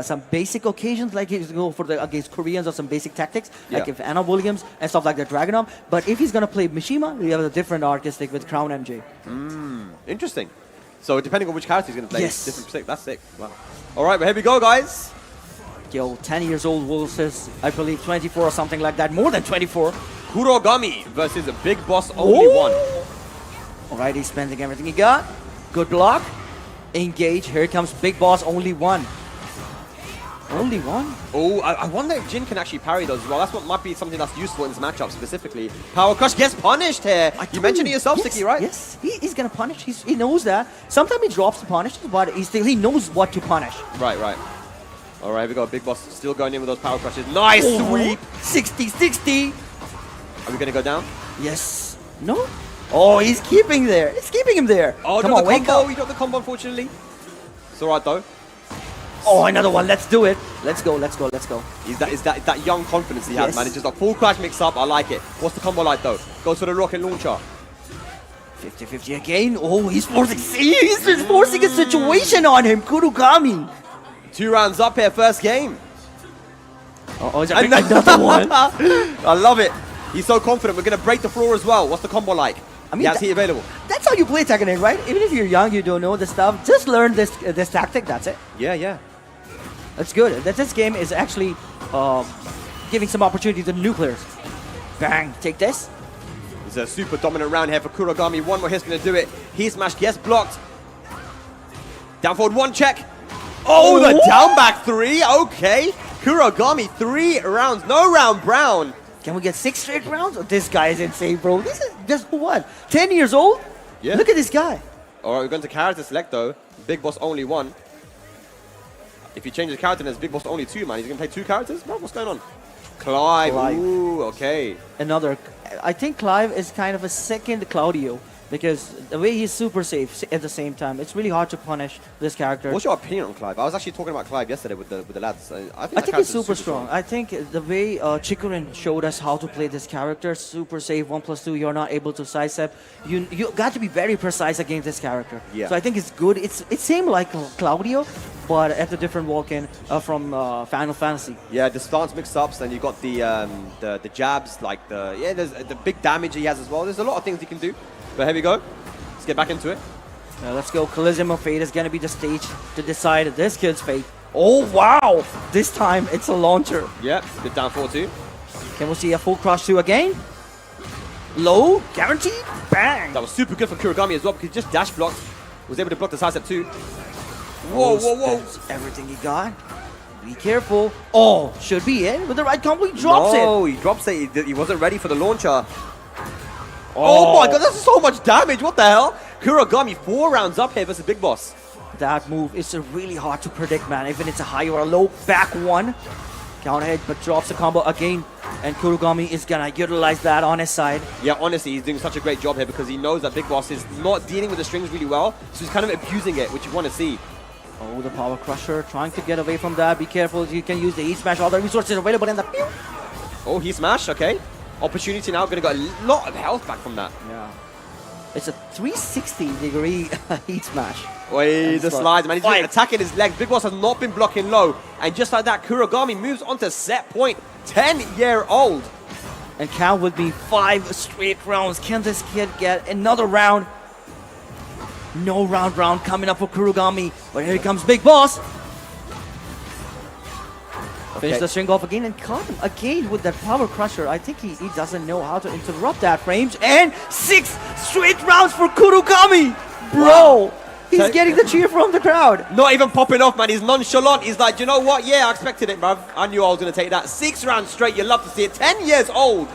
some basic occasions, like he's going for against Koreans or some basic tactics, like Yeah. if Anna Williams and stuff like that, Dragonom. But if he's gonna play Mishima, we have a different archistic with Crown MJ. Interesting. So depending on which character he's going to play, Yes. different sick. That's sick. Wow. All right, well, here we go, guys. Yo, 10 years old versus, I believe, 24 or something like that. More than 24. Kurogami versus a big boss only one. Alright, he's spending everything he got. Good block. Engage. Here comes Big Boss, only one. Only one? Oh, I wonder if Jin can actually parry those as well. That's what might be something that's useful in this matchup specifically. Power Crush gets punished here. You mentioned it yourself, yes, Siki, right? Yes, he's gonna punish. He knows that. Sometimes he drops the punish, but he knows what to punish. Right. All right, we got Big Boss still going in with those Power Crushes. Nice sweep. 60-60. Are we going to go down? Yes. No? Oh, he's keeping there. He's keeping him there. Oh, come got on, the wake combo. up. You got the combo, unfortunately. It's all right, though. Oh, another one. Let's do it. Let's go. Is that young confidence he has, Yes. man. It's just a full crash mix up. I like it. What's the combo like, though? Goes for the rocket launcher. 50-50 again. Oh, he's forcing. See, he's forcing a situation on him. Kurogami. 2 rounds up here, first game. Oh, he's another one. I love it. He's so confident. We're going to break the floor as well. What's the combo like? I mean, he has heat available. That's how you play Tekken, right? Even if you're young, you don't know this stuff. Just learn this tactic. That's it. Yeah. That's good. This game is actually giving some opportunity to new players. Bang! Take this. It's a super dominant round here for Kurogami. One more hit's going to do it. He smashed. Yes, blocked. Down forward, 1 check. Oh, the down back 3. Okay. Kurogami, 3 rounds. No round brown. Can we get 6 straight rounds? Oh, this guy is insane, bro. This is just what? 10 years old? Yeah. Look at this guy. All right, we're going to character select, though. Big Boss only 1. If you change the character, then it's Big Boss only 2, man. He's going to play 2 characters? Bro, what's going on? Clive. Ooh, okay. Another. I think Clive is kind of a second Claudio because the way he's super safe at the same time, it's really hard to punish this character. What's your opinion on Clive? I was actually talking about Clive yesterday with the lads. I think he's super strong. I think the way Chikurin showed us how to play this character, super safe, 1+2, you're not able to sidestep. You got to be very precise against this character. Yeah. So I think it's good. It's same like Claudio, but at a different walk-in from Final Fantasy. Yeah, the stance mix-ups, and you got the jabs, like there's the big damage he has as well. There's a lot of things he can do. But here we go. Let's get back into it. Let's go. Collision of Fate is going to be the stage to decide this kid's fate. Oh, wow. This time, it's a launcher. Yeah, good down 4-2. Can we see a full crush 2 again? Low, guaranteed, bang. That was super good for Kurogami as well because he just dash blocked. Was able to block the sidestep too. Oh, Whoa. spends everything he got. Be careful. Oh, should be in with the right combo. He drops it. No, he drops it. He wasn't ready for the launcher. Oh my god, that's so much damage. What the hell? Kurogami 4 rounds up here versus Big Boss. That move is really hard to predict, man. Even it's a high or a low. Back 1. Counter hit, but drops the combo again. And Kurogami is gonna utilize that on his side. Yeah, honestly, he's doing such a great job here because he knows that Big Boss is not dealing with the strings really well. So he's kind of abusing it, which you want to see. Oh, the Power Crusher trying to get away from that. Be careful. You can use the Heat Smash. All the resources available in the... Oh, he smash. Okay. Opportunity now. Going to get a lot of health back from that. Yeah. It's a 360-degree Heat Smash. Wait, the slide. slides, man. He's just attacking his legs. Big Boss has not been blocking low. And just like that, Kurogami moves on to set point. 10-year-old. And count with me 5 straight rounds. Can this kid get another round? No round coming up for Kurogami. But here comes Big Boss. Finish the string off again and caught him again with that Power Crusher. I think he doesn't know how to interrupt that frames. And 6 straight rounds for Kurogami. Bro, he's getting the cheer from the crowd. Not even popping off, man. He's nonchalant. He's like, you know what? Yeah, I expected it, bruv. I knew I was going to take that. 6 rounds straight. You love to see it. 10 years old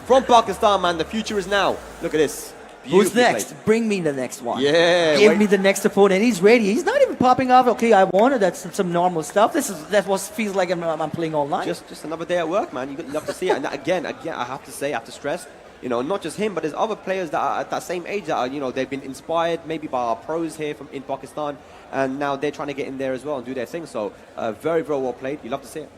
from Pakistan, man. The future is now. Look at this. Who's Beautifully next? played. Bring me the next one. Yeah. Give me the next opponent. He's ready. He's not even popping off. Okay, I wanted that's some normal stuff. Feels like I'm playing all night. Just another day at work, man. You love to see it. And again, I have to say, I have to stress, You know, not just him, but there's other players that are at that same age that are, you know, they've been inspired maybe by our pros here in Pakistan, and now they're trying to get in there as well and do their thing. So very, very well played. You love to see it.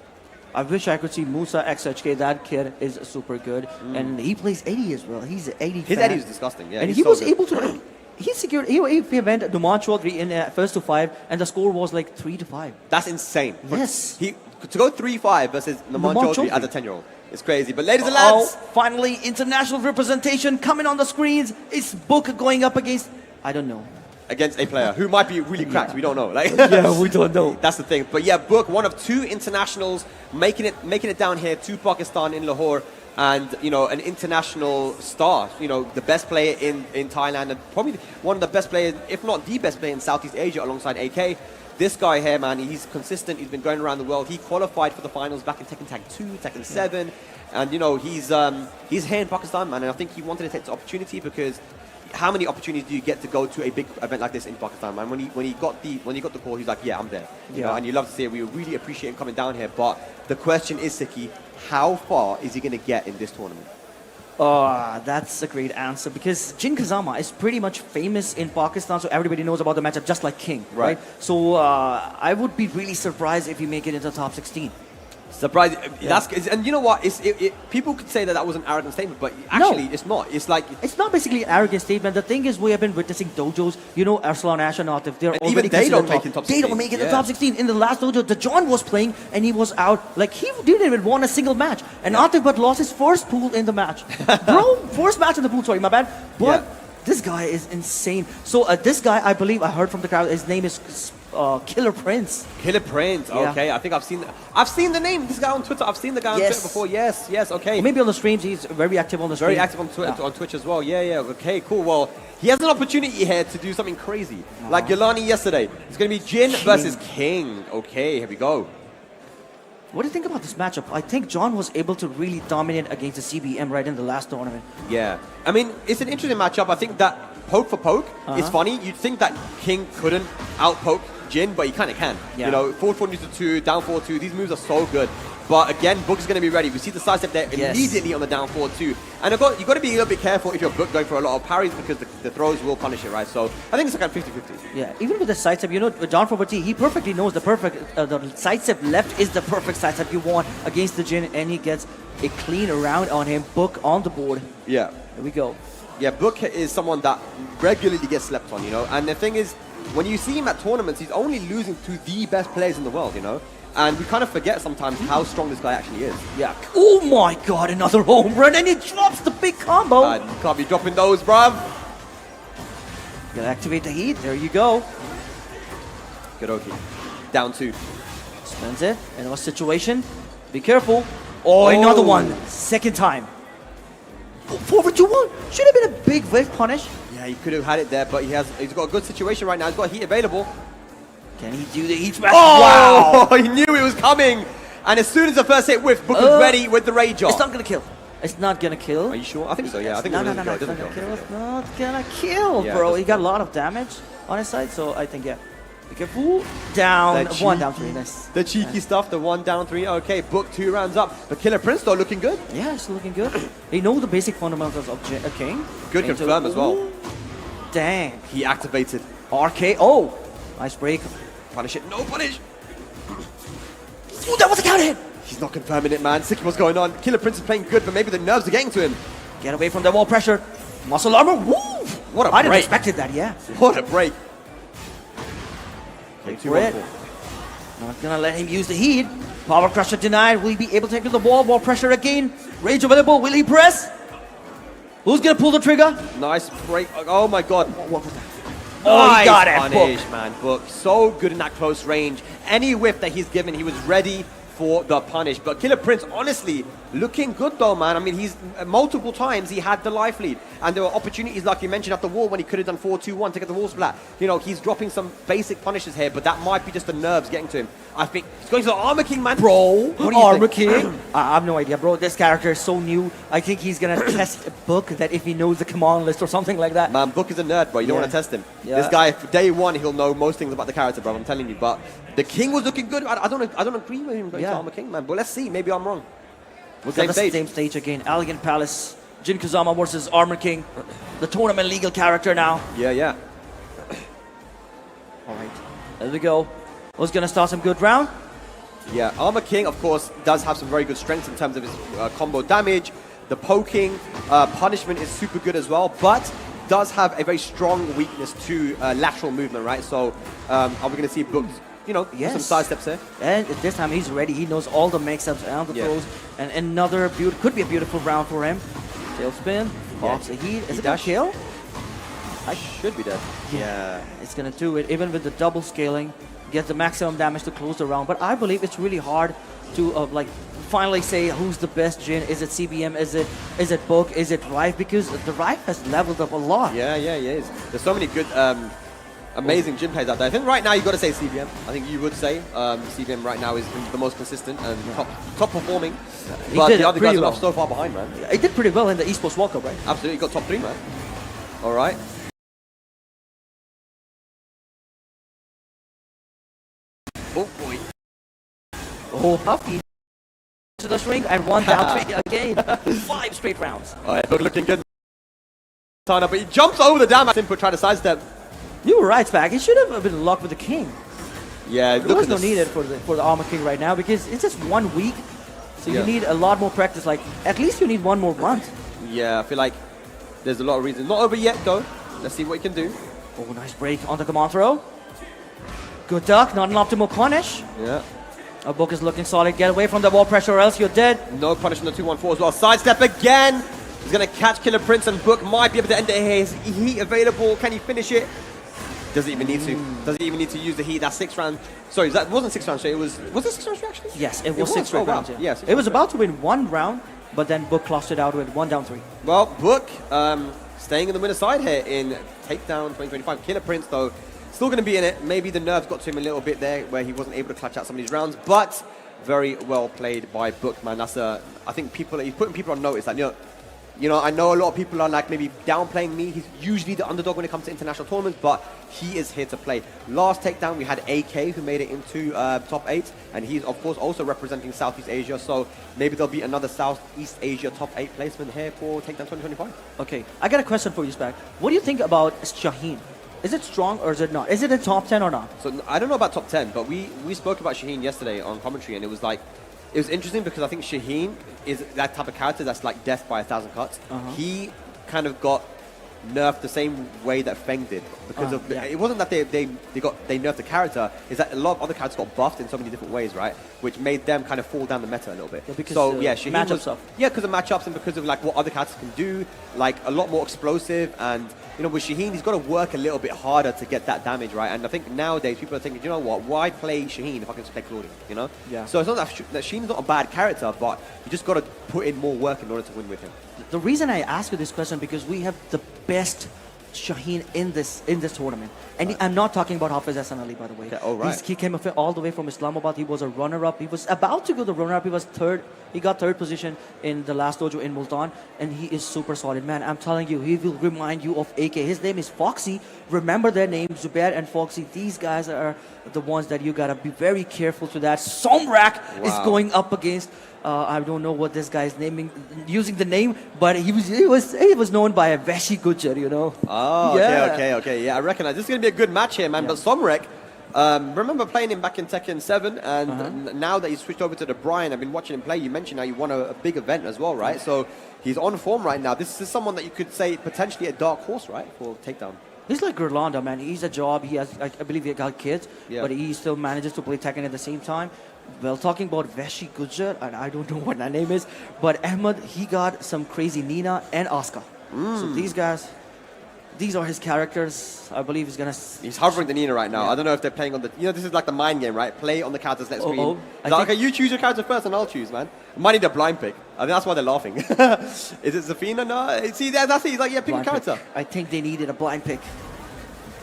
I wish I could see Musa XHK. That kid is super good, and he plays 80 as well. He's an 80. His fan. Eddie is disgusting. Yeah, And he's he so was good. able to. He secured. He went to Montreal in first to 5, and the score was like 3-5. That's insane. Yes. To go 3-5 versus Naman Chaudhry as a 10-year-old. It's crazy. But ladies and lads, Finally, international representation coming on the screens. Is Book going up against? I don't know. against a player who might be really cracked. We don't know. Like, Yeah, we don't know. That's the thing. But yeah, Book, one of 2 internationals making it down here to Pakistan in Lahore, and you know, an international star. You know, the best player in Thailand, and probably one of the best players, if not the best player in Southeast Asia, alongside AK. This guy here, man, he's consistent. He's been going around the world. He qualified for the finals back in Tekken Tag 2, Tekken 7, and you know, he's here in Pakistan, man. And I think he wanted to take this opportunity because how many opportunities do you get to go to a big event like this in Pakistan, man? When he got the call, he's like, yeah, I'm there. You know, and you love to see it. We really appreciate him coming down here. But the question is, Siki, how far is he going to get in this tournament? That's a great answer because Jin Kazama is pretty much famous in Pakistan, so everybody knows about the matchup, just like King, right? So I would be really surprised if you make it into the top 16. Surprised. And you know what? People could say that was an arrogant statement, but actually it's not. It's like it's not basically an arrogant statement. The thing is, we have been witnessing dojos. You know, Arslan Ash and Atif, they're already even they don't considered make it top 16. They don't make it in the top 16. In the last dojo, the John was playing and he was out. Like he didn't even won a single match. And Atif but lost his first pool in the match. Bro, first match in the pool. Sorry, my bad. But this guy is insane. So this guy, I believe, I heard from the crowd. His name is Killer Prince. Killer Prince. Okay, I think I've seen the name. This guy on Twitter. I've seen the guy on Twitter before. Yes. Okay. Or maybe on the streams, he's very active on the stream. Very active on Twitter, on Twitch as well. Yeah. Okay, cool. Well, he has an opportunity here to do something crazy, like Yolani yesterday. It's going to be Jin versus King. Okay, here we go. What do you think about this matchup? I think John was able to really dominate against the CBM right in the last tournament. Yeah. I mean, it's an interesting matchup. I think that poke for poke is funny. You'd think that King couldn't out-poke Jin, but he kind of can. Yeah. You know, forward 4 to 2, down 4-2. These moves are so good. But again, Book is going to be ready. We see the sidestep there immediately on the down 4-2. And you've got to be a little bit careful if you're Book going for a lot of parries because the throws will punish it, right? So I think it's like a 50-50. Yeah, even with the sidestep, you know, John Fogarty, he perfectly knows the sidestep left is the perfect sidestep you want against the Jin, and he gets a clean round on him. Book on the board. Yeah. Here we go. Yeah, Book is someone that regularly gets slept on, you know. And the thing is, when you see him at tournaments, he's only losing to the best players in the world, you know. And we kind of forget sometimes how strong this guy actually is. Yeah. Oh my God, another home run, and he drops the big combo. You can't be dropping those, bruv. Gotta activate the heat. There you go. Good okay. Down 2. Spends it. In what situation? Be careful. Oh, another one. Second time. Forward 2-1. Should have been a big whiff punish. Yeah, he could have had it there, but he's got a good situation right now. He's got heat available. Can he do the heat smash? Oh, wow! He knew it was coming. And as soon as the first hit whiffed, Book was ready with the rage off. It's not gonna kill. It's not gonna kill. Are you sure? I think so, yeah. I think no, it it's doesn't not kill. gonna kill. It's not gonna kill, Yeah, bro. it He got a lot of damage on his side, so I think, yeah. Be careful. Down. That 1 down 3. Nice. The cheeky stuff, the 1 down 3. Okay, Book 2 rounds up. But Killer Prince, though, looking good. Yeah, it's looking good. They know the basic fundamentals of King. Good confirm as well. Dang. He activated. RK. Oh, nice break. Punish it. No punish. Ooh, that was a counter hit. He's not confirming it, man. Siki, what's going on? Killer Prince is playing good, but maybe the nerves are getting to him. Get away from the wall pressure. Muscle armor. Woo! What a I didn't break. expect that, yeah. What a break. Okay, 2-1. Not gonna let him use the heat. Power crusher denied. Will he be able to take to the wall? Wall pressure again. Rage available. Will he press? Who's gonna pull the trigger? Nice break. Oh my God. What was that? Oh, he got it, punish, Book. man. Book. So good in that close range. Any whiff that he's given, he was ready for the punish. But Killer Prince, honestly, looking good though, man. I mean, he's multiple times he had the life lead. And there were opportunities, like you mentioned, at the wall when he could have done 4-2-1 to get the wall splat. You know, he's dropping some basic punishes here, but that might be just the nerves getting to him. I think he's going to the Armor King, man. Bro, What do you Armor think? King? I have no idea, bro. This character is so new. I think he's gonna test a Book that if he knows the command list or something like that. Man, Book is a nerd, bro. You don't want to test him. Yeah. This guy, day 1, he'll know most things about the character, bro. I'm telling you. But the King was looking good. I don't agree with him going to Armor King, man. But let's see. Maybe I'm wrong. We got the same stage again. Elegant Palace. Jin Kazama versus Armor King, the tournament legal character now. Yeah, yeah. All right, there we go. Who's gonna start some good round? Yeah, Armor King, of course, does have some very good strengths in terms of his combo damage. The poking, punishment is super good as well, but does have a very strong weakness to lateral movement, right? So are we going to see Book, you know, Yes. some side steps there? And this time he's ready. He knows all the mix-ups and the Yeah. throws. And another could be a beautiful round for him. Tail spin, pops the heat. Is it a dash. kill? I should be dead. Yeah. It's gonna do it, even with the double scaling, get the maximum damage to close the round. But I believe it's really hard to like finally say who's the best Jin. Is it CBM? Is it Book? Is it Rife? Because the Rife has leveled up a lot. Yeah, yeah, yeah. There's so many good, amazing Jin plays out there. I think right now you've got to say CBM. I think you would say CBM right now is the most consistent and top performing. He But did the it other pretty guys are well. so far behind, man. He did pretty well in the Esports World Cup, right? Absolutely, got top 3, man. All right. Oh boy. Oh, Huffy to the string and one down 3 again. 5 straight rounds. All right, Book looking good. But he jumps over the damage input, trying to sidestep. You were right, Spag. He should have been locked with the King. Yeah, There was no need for the Armor King right now because it's just 1 week. So Yeah. you need a lot more practice. Like, at least you need 1 more round. Yeah, I feel like there's a lot of reasons. Not over yet, though. Let's see what he can do. Oh, nice break on the command throw. Good duck, not an optimal punish. Yeah. Our Book is looking solid. Get away from the wall pressure or else you're dead. No punish on the 2-1-4 as well. Sidestep again. He's going to catch Killer Prince, and Book might be able to end it here. His heat available. Can he finish it? Doesn't even need to. Doesn't even need to use the heat. That's 6 round. Sorry, that wasn't 6 rounds. So it was it 6 rounds actually? Yes, it was 6 straight Oh, wow. rounds. Yeah. Yeah, 6 It was rounds. about to win 1 round, but then Book clustered out with 1 down 3. Well, Book staying in the winner's side here in Takedown 2025. Killer Prince, though, still going to be in it. Maybe the nerves got to him a little bit there where he wasn't able to clutch out some of these rounds, but very well played by Book, man. That's I think he's putting people on notice. Like, you know, I know a lot of people are like maybe downplaying me. He's usually the underdog when it comes to international tournaments, but he is here to play. Last Takedown, we had AK who made it into top 8, and he's of course also representing Southeast Asia. So maybe there'll be another Southeast Asia top 8 placement here for Takedown 2025. Okay, I got a question for you, Spag. What do you think about Shaheen? Is it strong or is it not? Is it in top 10 or not? So I don't know about top 10, but we spoke about Shaheen yesterday on commentary, and it was like, it was interesting because I think Shaheen is that type of character that's like death by 1,000 cuts. He kind of got nerfed the same way that Feng did because of yeah. it wasn't that they nerfed the character, is that a lot of other characters got buffed in so many different ways, right? Which made them kind of fall down the meta a little bit. Yeah, because, so yeah, Shaheen matchup was, stuff. yeah, because of matchups and because of like what other characters can do, like a lot more explosive. And you know, with Shaheen, he's got to work a little bit harder to get that damage, right? And I think nowadays people are thinking, you know what, why play Shaheen if I can just play Claudio, you know? Yeah. So it's not that Shaheen's not a bad character, but you just got to put in more work in order to win with him. The reason I ask you this question because we have the best Shaheen in this tournament, and I'm not talking about HAFEEZ SNLE, by the way. Okay, oh, right. He came all the way from Islamabad. He was a runner-up. He was about to go the runner-up. He was third. He got 3rd position in the last dojo in Multan, and he is super solid, man. I'm telling you, he will remind you of AK. His name is Foxy. Remember their names, Zubair and Foxy. These guys are the ones that you gotta be very careful to. That Somrak is going up against. I don't know what this guy is using the name, but he was known by a Veshi Gujar, you know. Oh, Yeah. okay. Yeah, I recognize this is going to be a good match here, man. Yeah. But Somrek, remember playing him back in Tekken 7, and now that he's switched over to the Brian, I've been watching him play. You mentioned how you won a big event as well, right? So he's on form right now. This is someone that you could say potentially a dark horse, right, for Takedown. He's like Gerlanda, man. He's a job. He has, I believe, he got kids, Yeah. but he still manages to play Tekken at the same time. Well, talking about Veshi Gujar, and I don't know what that name is, but Ahmed, he got some crazy Nina and Asuka. So these guys, these are his characters. I believe he's gonna. He's hovering the Nina right now. Yeah. I don't know if they're playing on the... You know, this is like the mind game, right? Play on the character's next screen. I Like, think- okay, you choose your character first and I'll choose, man. I might need a blind pick. I think that's why they're laughing. Is it Zafina? No. See, that's it. He's like, yeah, pick a blind pick. character. I think they needed a blind pick.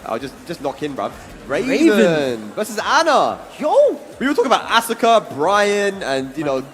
I'll just knock in, bruv. Raven versus Anna. Yo! We were talking about Asuka, Brian, and, you know,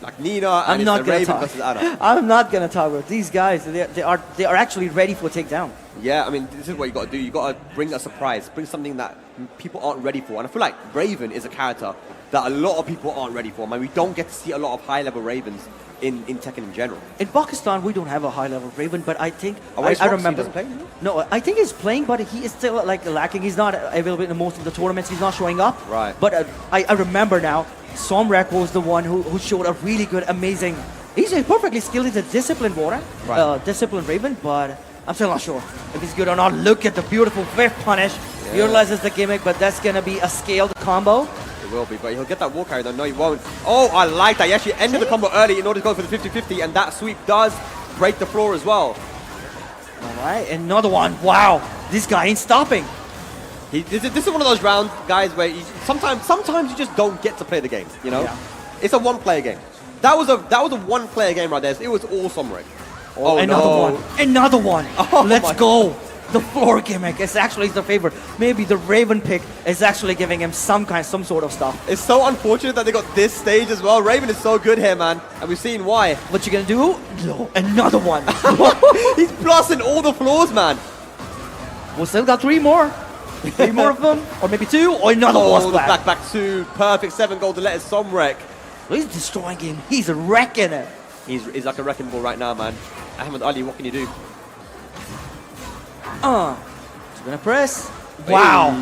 Like Nina I'm and not it's the gonna Raven talk. versus Anna. I'm not gonna talk about these guys. They are actually ready for takedown. Yeah, I mean, this is what you got to do. You got to bring a surprise, bring something that people aren't ready for. And I feel like Raven is a character that a lot of people aren't ready for. Man, we don't get to see a lot of high-level Ravens in Tekken in general. In Pakistan, we don't have a high-level Raven, but I think Oh, I Roxy remember. doesn't play anymore? No, I think he's playing, but he is still like lacking. He's not available in most of the tournaments. He's not showing up. Right. But I remember now, Somrak was the one who showed a really good, amazing. He's perfectly skilled. He's a disciplined warrior, Right. disciplined Raven, but I'm still not sure if he's good or not. Look at the beautiful whiff punish. Utilizes the gimmick, but that's gonna be a scaled combo. It will be, but he'll get that wall carry though. No, he won't. Oh, I like that. He actually ended the combo early in order to go for the 50-50, and that sweep does break the floor as well. All right, another one. Wow, this guy ain't stopping. This is one of those rounds, guys, where sometimes you just don't get to play the game. You know, Yeah. it's a one-player game. That was a one-player game right there. It was all Somrak. Oh, Another no. one. Another one. Oh Let's my go. The floor gimmick is actually the favorite. Maybe the Raven pick is actually giving him some sort of stuff. It's so unfortunate that they got this stage as well. Raven is so good here, man, and we've seen why. What you gonna do? No. Another one. He's blasting all the floors, man. We still got three more. Three more of them, or maybe two, or another Oh, wall the splash. back two, perfect 7 gold to let his Somrek. He's destroying him. He's wrecking it. He's like a wrecking ball right now, man. Ahmed Ali, what can you do? He's gonna press. Wow.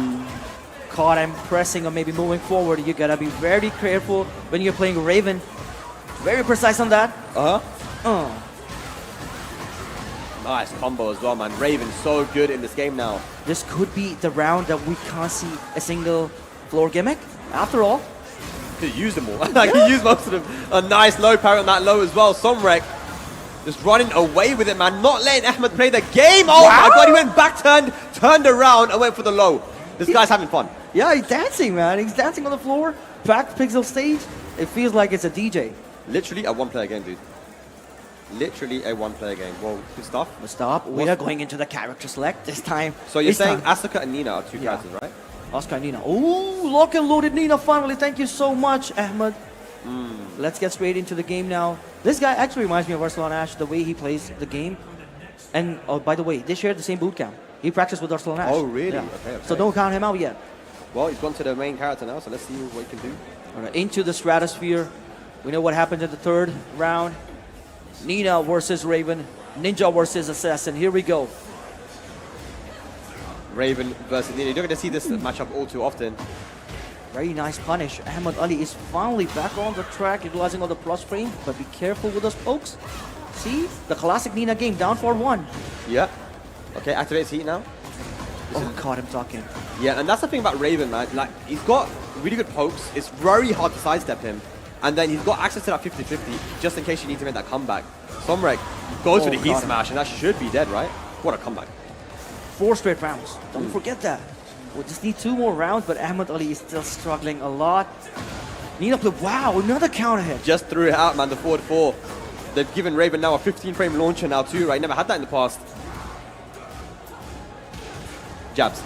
Caught him pressing or maybe moving forward. You gotta be very careful when you're playing Raven. Very precise on that. Nice combo as well, man. Raven's so good in this game now. This could be the round that we can't see a single floor gimmick. After all, He used them all. Like, he used most of them. A nice low parry on that low as well. Somrek just running away with it, man. Not letting Ahmed play the game. Oh my god, he went back, turned around and went for the low. This guy's having fun. yeah, he's dancing, man. He's dancing on the floor. Back pixel stage. It feels like it's a DJ. Literally a one-player game, dude. Literally a one-player game. Whoa, good stuff. But stop. We are going into the character select this time. So you're This saying time. Asuka and Nina are two Yeah. characters, right? Oscar Nina. Ooh, lock and loaded Nina finally. Thank you so much, Ahmed. Let's get straight into the game now. This guy actually reminds me of Arslan Ash, the way he plays the game. And oh, by the way, they share the same boot camp. He practiced with Arslan Ash. Oh, really? Yeah. Okay, okay. So don't count him out yet. Well, he's gone to the main character now, so let's see what he can do. All right, into the stratosphere. We know what happened in the third round. Nina versus Raven. Ninja versus Assassin. Here we go. Raven versus Nina. You're not going to see this matchup all too often. Very nice punish. Ahmed Ali is finally back on the track, utilizing all the plus frame, but be careful with those pokes. See, the classic Nina game, down for one. Yeah. Okay, activates heat now. Oh, caught him talking. Yeah, and that's the thing about Raven, man. Like, he's got really good pokes. It's very hard to sidestep him. And then he's got access to that 50-50, just in case you need to make that comeback. Somrek goes for the heat got him. smash, and that should be dead, right? What a comeback. 4 straight rounds. Don't forget that. We just need 2 more rounds, but Ahmed Ali is still struggling a lot. Nina played, wow, another counter hit. Just threw it out, man, the forward 4. They've given Raven now a 15-frame launcher now, too, right? Never had that in the past. Jabs.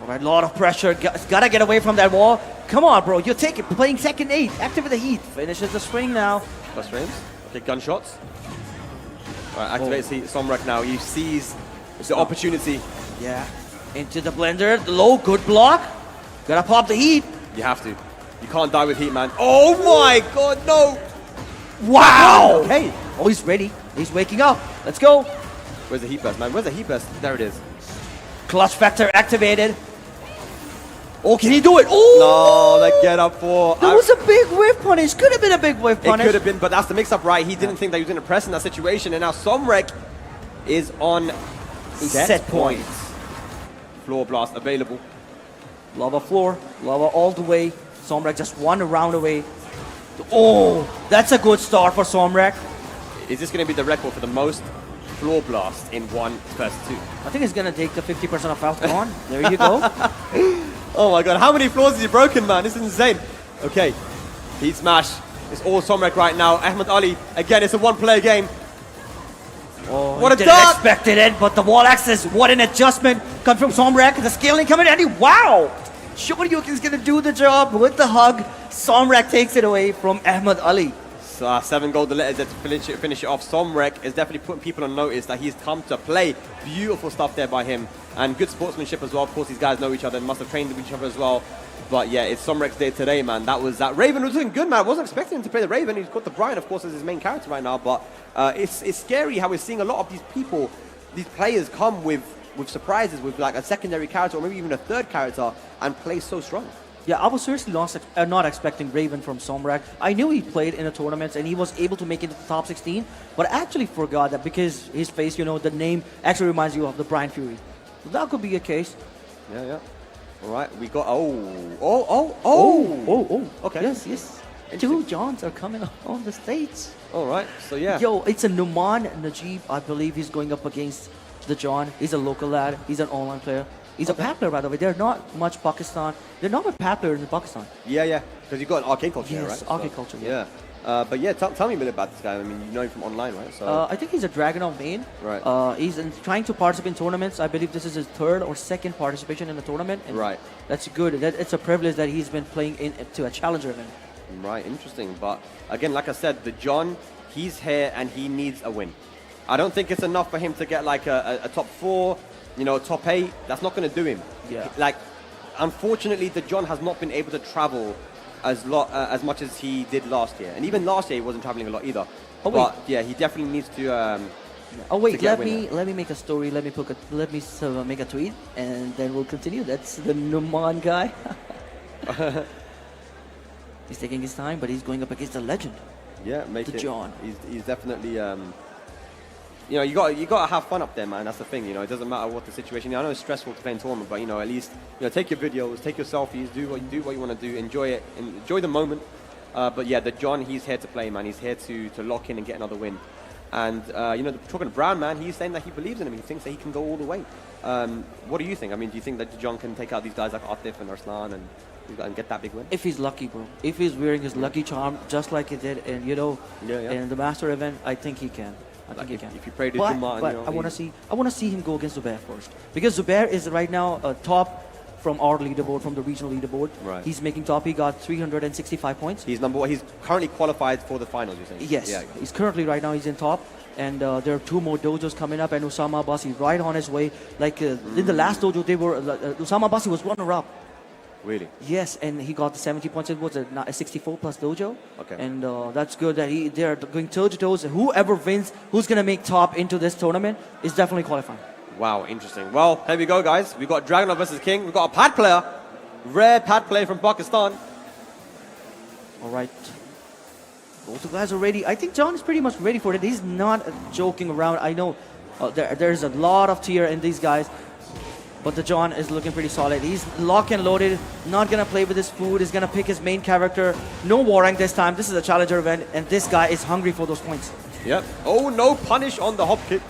All right, a lot of pressure. Gotta get away from that wall. Come on, bro. You're playing second 8. Activate the heat. Finishes the string now. Plus frames. Okay, gunshots. All right, activates heat. Somrek now. He sees the opportunity. Yeah. Into the blender. The low, good block. Gotta pop the heat. You have to. You can't die with heat, man. Oh my god, no! Wow. Hey! Oh, he's ready. He's waking up. Let's go. Where's the heat burst, man? Where's the heat burst? There it is. Clutch factor activated. Oh, can he do it? Oh! No, the get up for. That was a big whiff punish. Could have been a big whiff It punish. could have been, but that's the mix-up, right? He didn't think that he was going to press in that situation, and now Somrek is on Set point. Floor blast available. Lava floor. Lava all the way. Somrek just 1 round away. Oh, that's a good start for Somrek. Is this going to be the record for the most floor blast in one versus 2? I think he's gonna take the 50% of health gone. There you go. Oh my god, how many floors has he broken, man? This is insane. Okay, heat smash. It's all Somrek right now. Ahmed Ali, again, it's a one-player game. Oh, What he a didn't dart! expected it, but the wall access, what an adjustment. Comes from Somrek, the scaling coming in, and he, wow! Shoryuken's gonna do the job with the hug. Somrek takes it away from Ahmed Ali. 7 golden letters there to finish it off. Somrek is definitely putting people on notice that he's come to play. Beautiful stuff there by him. And good sportsmanship as well. Of course, these guys know each other and must have trained with each other as well. But yeah, it's Somrek's day today, man. That Raven was doing good, man. I wasn't expecting him to play the Raven. He's got the Brian, of course, as his main character right now. But it's scary how we're seeing a lot of these people, these players come with surprises, with like a secondary character or maybe even a third character and play so strong. Yeah, I was seriously not expecting Raven from Somrek. I knew he played in the tournaments and he was able to make it to the top 16, but I actually forgot that because his face, you know, the name actually reminds you of the Brian Fury. So that could be a case. Yeah. All right, we got okay. Yes. 2 Johns are coming on the stage. All right, so yeah. Yo, it's a Numan Najib. I believe he's going up against the John. He's a local lad. He's an online player. He's a pat player, by the way. They're not much Pakistan. They're not a pat player in Pakistan. Yeah. Because you've got an arcade culture, yes, right? Yes, arcade culture. Yeah. But yeah, tell me a bit about this guy. I mean, you know him from online, right? So I think he's a Dragunov main. Right. He's trying to participate in tournaments. I believe this is his 3rd or 2nd participation in the tournament. And right. That's good. It's a privilege that he's been playing to a challenger event. Right, interesting. But again, like I said, the John, he's here and he needs a win. I don't think it's enough for him to get like a top 4, you know, top 8. That's not going to do him. Yeah. Like, unfortunately, the John has not been able to travel as much as he did last year. And even last year, he wasn't traveling a lot either. Oh, but yeah, he definitely needs to. Oh wait, let me make a story. Let me make a tweet, and then we'll continue. That's the Numan guy. He's taking his time, but he's going up against a legend. Yeah, the John. He's definitely. You know, you got to have fun up there, man. That's the thing. You know, it doesn't matter what the situation. I know it's stressful to play in tournament, but you know, at least take your videos, take your selfies, do what you want to do, enjoy it, enjoy the moment. But yeah, the John, he's here to play, man. He's here to lock in and get another win. And you know, talking to Brown, man, he's saying that he believes in him. He thinks that he can go all the way. What do you think? I mean, do you think that John can take out these guys like Atif and Arslan and get that big win? If he's lucky, bro. If he's wearing his lucky charm, just like he did in in the Master event, I think he can. I think he can. If you pray to Kuma, but I want to see him go against Zubair first, because Zubair is right now top from our leaderboard, from the regional leaderboard. Right. He's making top. He got 365 points. He's number 1. He's currently qualified for the finals, you're saying? Yes. Yeah. He's currently right now. He's in top. And there are 2 more dojos coming up, and Osama Abbasi right on his way. Like in the last dojo, they were Osama Abbasi was runner-up. Really? Yes, and he got the 70 points. It was a 64 plus dojo. Okay. And that's good that they're going toe-to-toes. Whoever wins, who's going to make top into this tournament is definitely qualifying. Wow, interesting. Well, here we go, guys. We've got Dragunov versus King. We've got a pad player. Rare pad player from Pakistan. All right. Both guys are ready. I think John is pretty much ready for it. He's not joking around. I know there's a lot of tier in these guys. But the John is looking pretty solid. He's lock and loaded, not going to play with his food. He's going to pick his main character. No warring this time. This is a challenger event, and this guy is hungry for those points. Yep. Oh, no punish on the hop kick.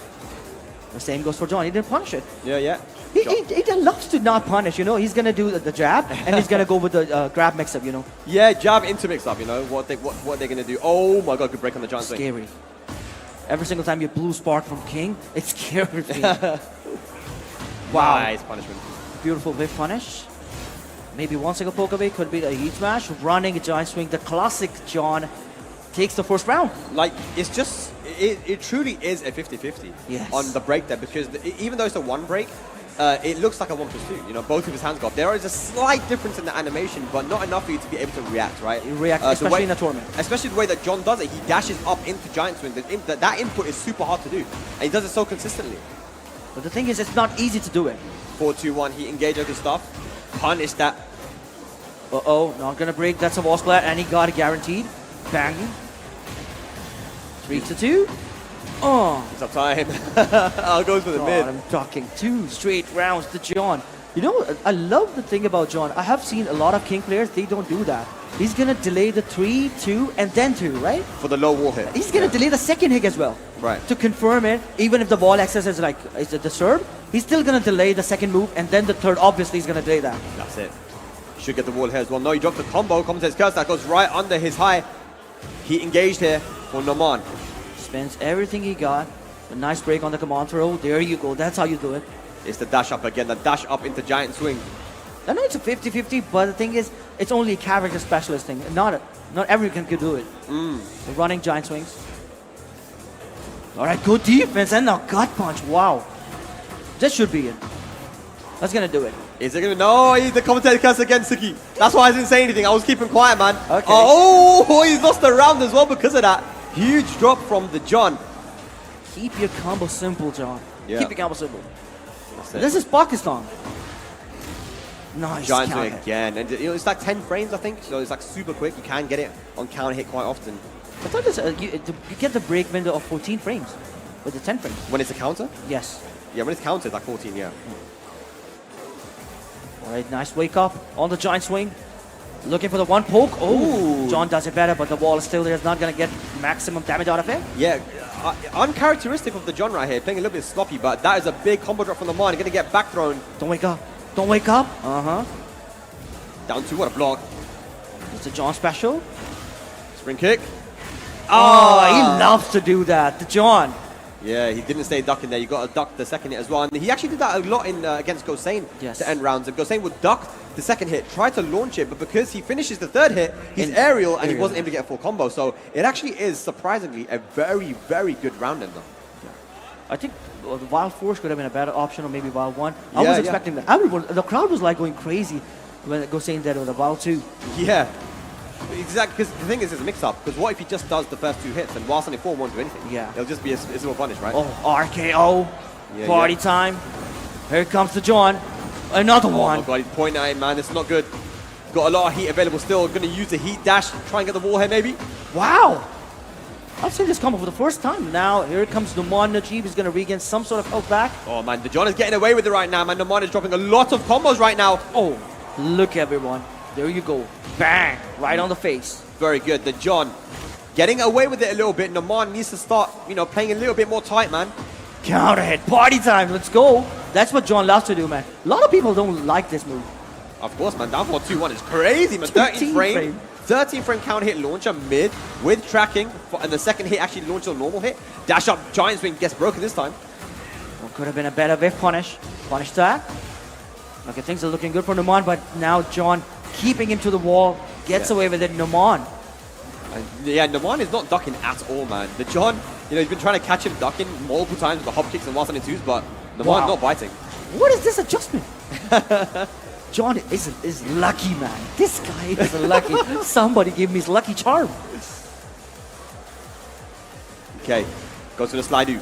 The same goes for John. He didn't punish it. Yeah. He loves to not punish, you know. He's going to do the jab, and he's going to go with the grab mix-up, you know. Yeah, jab into mix-up, you know, what they're going to do. Oh, my God, good break on the John swing. Scary. Every single time you blue spark from King, it scares me. Wow. Nice punishment. Beautiful whip punish. Maybe one single poke away, could be a heat smash. Running a giant swing. The classic John takes the first round. Like, it's just, it truly is a 50-50 yes. on the break there, because even though it's a 1 break, it looks like a 1+2. You know, both of his hands go up. There is a slight difference in the animation, but not enough for you to be able to react, right? React, especially in a tournament. Especially the way that John does it. He dashes up into giant swing. That input is super hard to do, and he does it so consistently. But the thing is, it's not easy to do it. 4-2-1, he engaged with his stuff. Punish that. Uh-oh, not gonna break. That's a wall splat, and he got it guaranteed. Bang. 3-2. Oh. It's up time. I'll go for the mid. I'm talking 2 straight rounds to John. You know, I love the thing about John. I have seen a lot of King players, they don't do that. He's gonna delay the 3, 2, and then 2, right? For the low wall hit. He's gonna delay the second hit as well. Right. To confirm it, even if the ball access is like is disturbed, he's still gonna delay the second move, and then the third, obviously, he's gonna delay that. That's it. Should get the wall here as well. No, he dropped the combo. Commentator's curse that goes right under his high. He engaged here for Noman. Spends everything he got. A nice break on the command throw. There you go. That's how you do it. It's the dash up again. The dash up into giant swing. I know it's a 50-50, but the thing is, it's only a character specialist thing. Not everyone can do it. The running giant swings. All right, good defense and now gut punch. Wow, this should be it. That's gonna do it. Is it gonna? No, the commentator cursed again, Suki. That's why I didn't say anything. I was keeping quiet, man. Okay. Oh, he's lost the round as well because of that. Huge drop from the John. Keep your combo simple, John. Yeah. Keep your combo simple. That's it. This is Pakistan. Nice Giant counter swing hit. again. And it's like 10 frames, I think. So it's like super quick. You can get it on counter hit quite often. I thought this, you get the break window of 14 frames with the 10 frames. When it's a counter? Yes. Yeah, when it's countered, like 14, yeah. All right, nice wake up on the giant swing. Looking for the one poke. Oh, John does it better, but the wall is still there. It's not going to get maximum damage out of it. Yeah, uncharacteristic of the John right here. Playing a little bit sloppy, but that is a big combo drop from the Mon. Going to get back thrown. Don't wake up. Don't wake up. Down to what a block. It's a John special. Spring kick. Oh, he loves to do that. The John. Yeah, he didn't stay ducking there. You got to duck the second hit as well. And he actually did that a lot in against Gosain to end rounds. And Gosain would duck the second hit, try to launch it, but because he finishes the third hit, he's aerial and he wasn't able to get a full combo. So it actually is surprisingly a very, very good round ender. I think the Wild Force could have been a better option, or maybe Wild 1. I was expecting that. The crowd was like going crazy when Gosain did it with the Wild 2. Yeah. Exactly, because the thing is, it's a mix-up. Because what if he just does the first 2 hits and whilst on 4 won't do anything? Yeah. It'll just be a simple punish, right? Oh, RKO. Party time. Here comes the John. Another one. Oh my god, he's pointing at him, man. This is not good. Got a lot of heat available still. Going to use the heat dash, try and get the wall here, maybe. Wow. I've seen this combo for the first time. Now, here comes Numan Najib. He's going to regain some sort of health back. Oh man, the John is getting away with it right now, man. Numan is dropping a lot of combos right now. Oh, look everyone. There you go. Bang. Right on the face. Very good. The John getting away with it a little bit. Numan needs to start, playing a little bit more tight, man. Counter hit. Party time. Let's go. That's what John loves to do, man. A lot of people don't like this move. Of course, man. Down for 2-1 is crazy, man. 13 frame. 13 frame counter hit launcher mid with tracking. And the second hit actually launched a normal hit. Dash up, giant swing gets broken this time. Well, could have been a better whiff punish. Punish that. Okay, things are looking good for Numan, but now John keeping him to the wall, gets away with it. Numan. Yeah, Numan is not ducking at all, man. The John, he's been trying to catch him ducking multiple times with the hop kicks and whilst on in twos, but Numan's not biting. What is this adjustment? John is lucky, man. This guy is lucky. Somebody give me his lucky charm. Okay, goes to the slide do.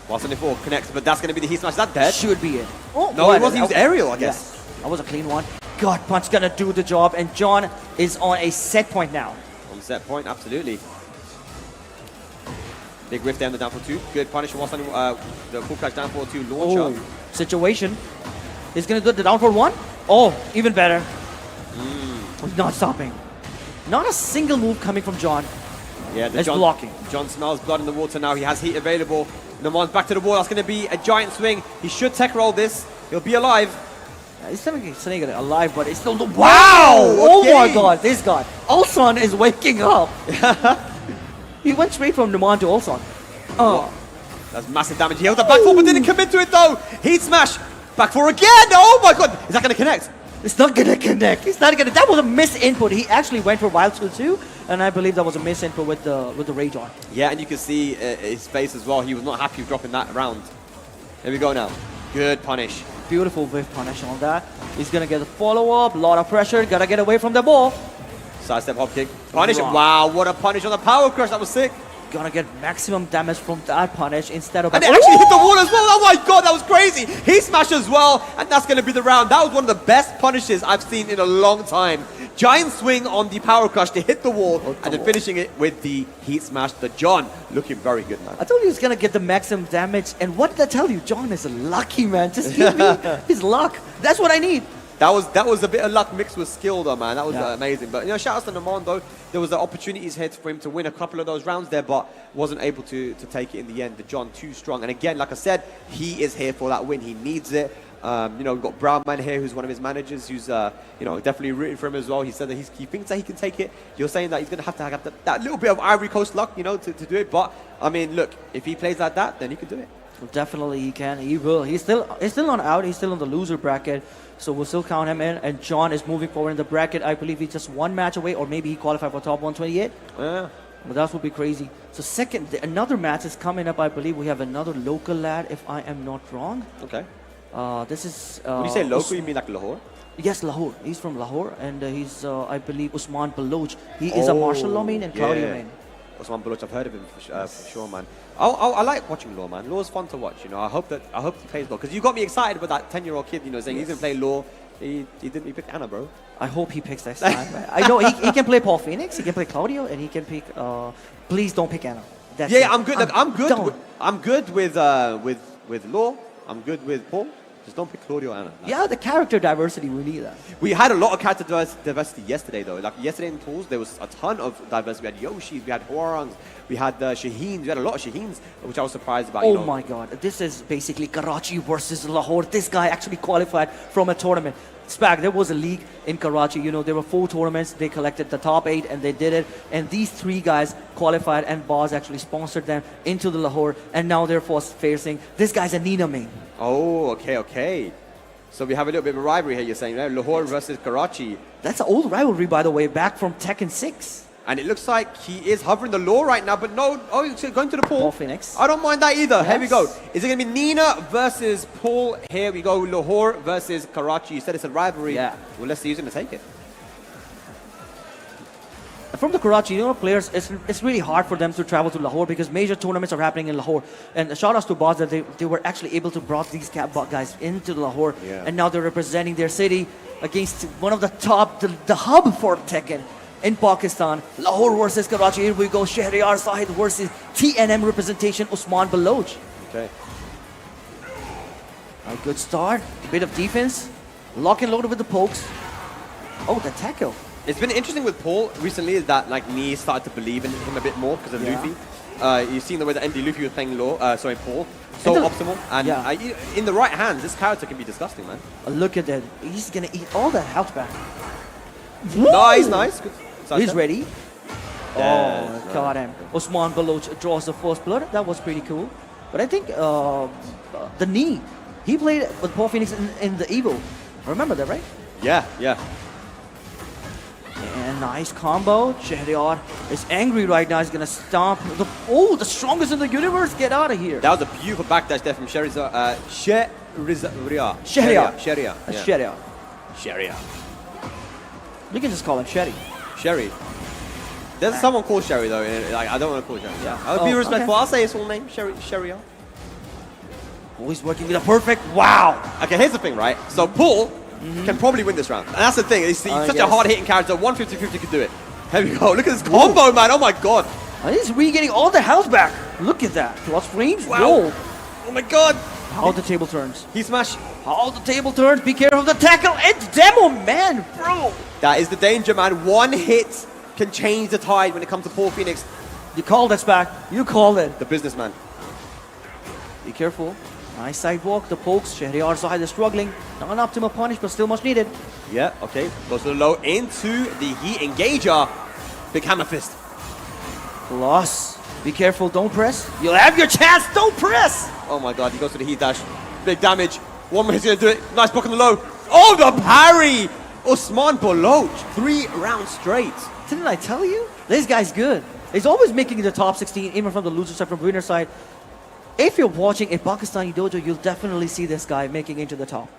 Whilst on 4 connects, but that's going to be the heat smash. Is that dead? Should be it. Oh, no, it wasn't. He was aerial, I guess. Yeah, that was a clean one. God punch gonna do the job, and John is on a set point now. On set point, absolutely. Big whiff there on the down for 2. Good punish whilst on the full crash down for 2 launcher. Oh, situation. He's gonna do the down for 1. Oh, even better. Not stopping. Not a single move coming from John. Yeah, the John blocking. John smells blood in the water now. He has heat available. Numan's back to the wall. That's going to be a giant swing. He should tech roll this. He'll be alive. He's still alive, but it's still... Wow! Oh my god, this guy. Ulsan is waking up. He went straight from Numan to Ulsan. Oh. That's massive damage. He held the back 4, but didn't commit to it though. Heat smash. Back 4 again. Oh my god. Is that going to connect? It's not going to connect. It's not going to... That was a miss input. He actually went for Wild Skill too, and I believe that was a miss input with the Rage on. Yeah, and you can see his face as well. He was not happy with dropping that round. Here we go now. Good punish. Beautiful whiff punish on that. He's going to get a follow-up. A lot of pressure. Got to get away from the ball. Sidestep hop kick. Punish. Wow, what a punish on the power crush. That was sick. Gonna get maximum damage from that punish instead of... And it actually hit the wall as well. Oh my god, that was crazy. He smashed as well, and that's going to be the round. That was one of the best punishes I've seen in a long time. Giant swing on the power crush to hit the wall, and then finishing it with the heat smash. The John looking very good, man. I told you he's gonna get the maximum damage, and what did I tell you? John is lucky, man. Just give me his luck. That's what I need. That was a bit of luck mixed with skill though, man. That was amazing. But shout out to Numan though. There was the opportunities here for him to win a couple of those rounds there, but wasn't able to take it in the end. The John too strong. And again, like I said, he is here for that win. He needs it. We've got Brown Man here, who's one of his managers, who's definitely rooting for him as well. He said that he thinks that he can take it. You're saying that he's going to have that little bit of Ivory Coast luck, to do it. But I mean, look, if he plays like that, then he can do it. Definitely he can. He will. He's still on out. He's still on the loser bracket. So we'll still count him in. And John is moving forward in the bracket. I believe he's just one match away, or maybe he qualified for top 128. Yeah. Well, that would be crazy. So another match is coming up. I believe we have another local lad, if I am not wrong. Okay. This is. When you say local, you mean like Lahore? Yes, Lahore. He's from Lahore, and he's, I believe, Usman Baloch. He is a martial law main and Claudio main. Usman Baloch, I've heard of him for sure, man. I like watching Law, man. Law's fun to watch, you know. I hope he plays well, because you got me excited with that 10-year-old kid, you know, saying he's gonna play Law. He picked Anna, bro. I hope he picks next time. I know he can play Paul Phoenix, he can play Claudio, and he can pick. Please don't pick Anna. That's it. I'm good. Look, I'm good. Don't. I'm good with Law. I'm good with Paul. Just don't pick Claudio or Anna. Yeah, the character diversity, we need that. We had a lot of character diversity yesterday, though. Like yesterday in pools, there was a ton of diversity. We had Yoshis, we had Hwarangs, we had Shaheens, we had a lot of Shaheens, which I was surprised about. Oh my God, this is basically Karachi versus Lahore. This guy actually qualified from a tournament. Spag, there was a league in Karachi, you know, there were 4 tournaments, they collected the top 8 and they did it. And these 3 guys qualified and Boz actually sponsored them into the Lahore, and now they're facing, this guy's a Nina main. Oh, okay. So we have a little bit of a rivalry here, you're saying, right? Lahore versus Karachi. That's an old rivalry, by the way, back from Tekken 6. And it looks like he is hovering the Law right now, but no, he's going to the pool. Paul Phoenix. I don't mind that either. Yes. Here we go. Is it going to be Nina versus Paul? Here we go. Lahore versus Karachi. You said it's a rivalry. Yeah. Well, let's see who's going to take it. From the Karachi, you know, players, it's really hard for them to travel to Lahore because major tournaments are happening in Lahore. And shout outs to Boz that they were actually able to brought these guys into Lahore. Yeah. And now they're representing their city against one of the top, the hub for Tekken in Pakistan. Lahore versus Karachi. Here we go. Shahryar Zahid versus TNM representation Usman Baloch. Okay. A good start. A bit of defense. Lock and load with the pokes. Oh, the tackle. It's been interesting with Paul recently is that like Nee started to believe in him a bit more because of Yeah. Luffy. You've seen the way that Andy Luffy was playing Paul. So optimal. And in the right hands, this character can be disgusting, man. Look at that. He's going to eat all that health back. Nice. Good. He's ready. Yeah, Oh, got him. Usman Baloch draws the first blood. That was pretty cool. But I think the knee, he played with Paul Phoenix in the Evo. Remember that, right? Yeah. And nice combo. Shahryar is angry right now. He's going to stomp. The strongest in the universe. Get out of here. That was a beautiful backdash there from Shahryar. Shahryar. You can just call him Sherry. Sherry. There's someone called Sherry though. Like I don't want to call Sherry. Yeah. I'll be respectful. Okay. I'll say his full name. Shahryar. Oh, he's working with a perfect. Wow. Okay, here's the thing, right? So Paul can probably win this round. And that's the thing. He's such a hard-hitting character. 150-50 could do it. Here we go. Look at this combo, man. Oh my god. He's re-getting all the health back. Look at that. Plus frames. Wow. Whoa. Oh my god. How the table turns. He smashed. How the table turns. Be careful of the tackle. It's demo, man. Bro. That is the danger, man. One hit can change the tide when it comes to Paul Phoenix, You called us back. You called it. the businessman. Be careful. Nice sidewalk. The pokes. Shahryar Zahid is struggling. Not an optimal punish, but still much needed. Yeah, okay. Goes to the low into the heat engager. Big hammer fist. Plus. Be careful. Don't press. You'll have your chance. Don't press. Oh my god, he goes to the heat dash. Big damage. One more hit's gonna do it. Nice block on the low. Oh, the parry! Usman Baloch. 3 rounds straight. Didn't I tell you? This guy's good. He's always making the top 16, even from the loser side, from the winner side. If you're watching a Pakistani dojo, you'll definitely see this guy making into the top.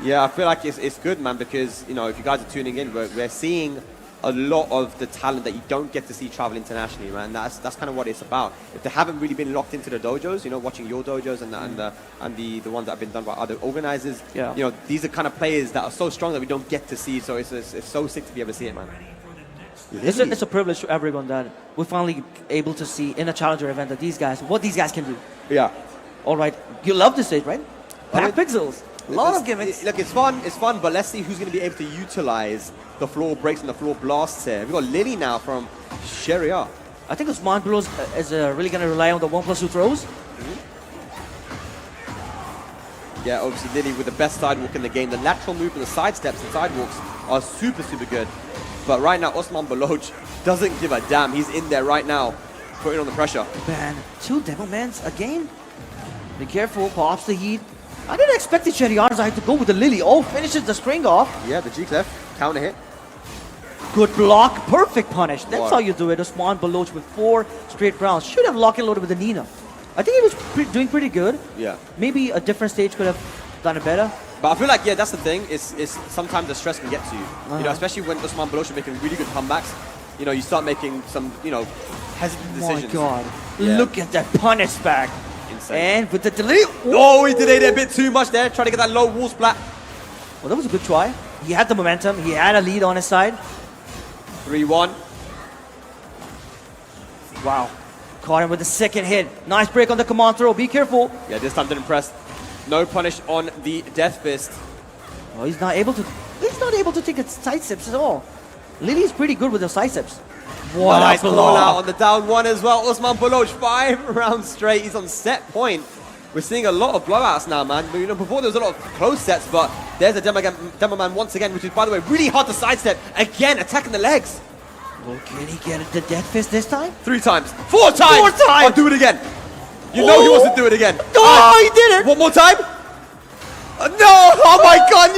Yeah, I feel like it's good, man, because, you know, if you guys are tuning in, we're seeing a lot of the talent that you don't get to see travel internationally, man. That's kind of what it's about. If they haven't really been locked into the dojos, you know, watching your dojos and the ones that have been done by other organizers, you know, these are kind of players that are so strong that we don't get to see. So it's so sick to be able to see it, man. It's a privilege to everyone that we're finally able to see in a challenger event that what these guys can do. Yeah. All right, you love this stage, right? Pack pixels. A lot of gimmicks. Look, it's fun, but let's see who's going to be able to utilize the floor breaks and the floor blasts here. We've got Lily now from Shahryar. I think Usman Baloch is really going to rely on the 1+2 throws. Yeah, obviously Lily with the best sidewalk in the game. The lateral move and the side steps and sidewalks are super good. But right now, Usman Baloch doesn't give a damn. He's in there right now. putting on the pressure. Man, 2 Devilmans again. Be careful, pops the heat. I didn't expect the Cherryards to go with the Lily. Oh, finishes the string off. Yeah, the G-Clef, counter hit. Good block, perfect punish. That's Wow. how you do it. Osman Baloch with 4 straight rounds. Should have lock and loaded with the Nina. I think he was doing pretty good. Yeah. Maybe a different stage could have done it better. But I feel like, yeah, that's the thing, is sometimes the stress can get to you. You know, especially when Osman Baloch is making really good comebacks, you know, you start making some, you know, hesitant decisions. My God. Yeah. Look at that punish back. Insane. And with the delete. Oh, he delayed it a bit too much there, trying to get that low wall splat. Well, that was a good try. He had the momentum. He had a lead on his side. 3-1. Wow. Caught him with the second hit. Nice break on the command throw. Be careful. Yeah, this time didn't press. No punish on the Death Fist. Oh, he's not able to. He's not able to take a side steps at all. Lily's pretty good with the side steps. What Nice a call block. out on the down one as well. Osman Baloch, 5 rounds straight. He's on set point. We're seeing a lot of blowouts now, man. You know, before there was a lot of close sets, but there's a demo man once again, which is, by the way, really hard to sidestep. Again, attacking the legs. Well, can he get the death fist this time? 3 times. 4 times! 4 times! I'll do it again. You know he wants to do it again. Oh, he did it! One more time. No! Oh my God!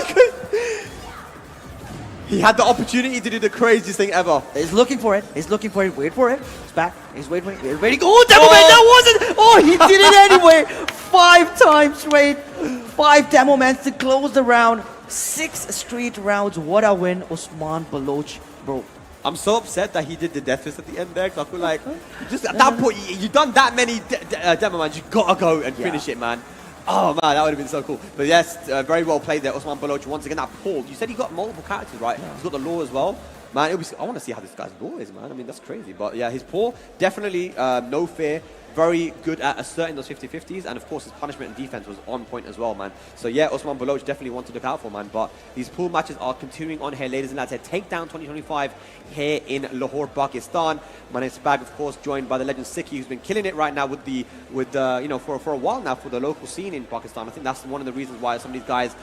He had the opportunity to do the craziest thing ever. He's looking for it. He's looking for it. Wait for it. He's back. He's waiting. He's waiting. Oh, Devilman, that wasn't. Oh, he did it anyway. 5 times straight. 5 Devilmans to close the round. 6 straight rounds. What a win, Osman Baloch, bro. I'm so upset that he did the death fist at the end there, because I feel like just at that point, you've done that many demo man, you gotta go and finish it, man. Oh man, that would have been so cool. But yes, very well played there, Osman Baloch. Once again, that pull. You said he got multiple characters, right? Yeah. He's got the law as well. Man, I want to see how this guy's law is, man. I mean, that's crazy. But yeah, his pull, definitely no fear. Very good at asserting those 50-50s, and of course his punishment and defense was on point as well, man. So yeah, Osman Baloch definitely one to look out for, man. But these pool matches are continuing on here, ladies and lads. Takedown 2025 here in Lahore, Pakistan. My name's Spag, of course, joined by the legend Siki, who's been killing it right now with you know, for a while now for the local scene in Pakistan. I think that's one of the reasons why some of these guys,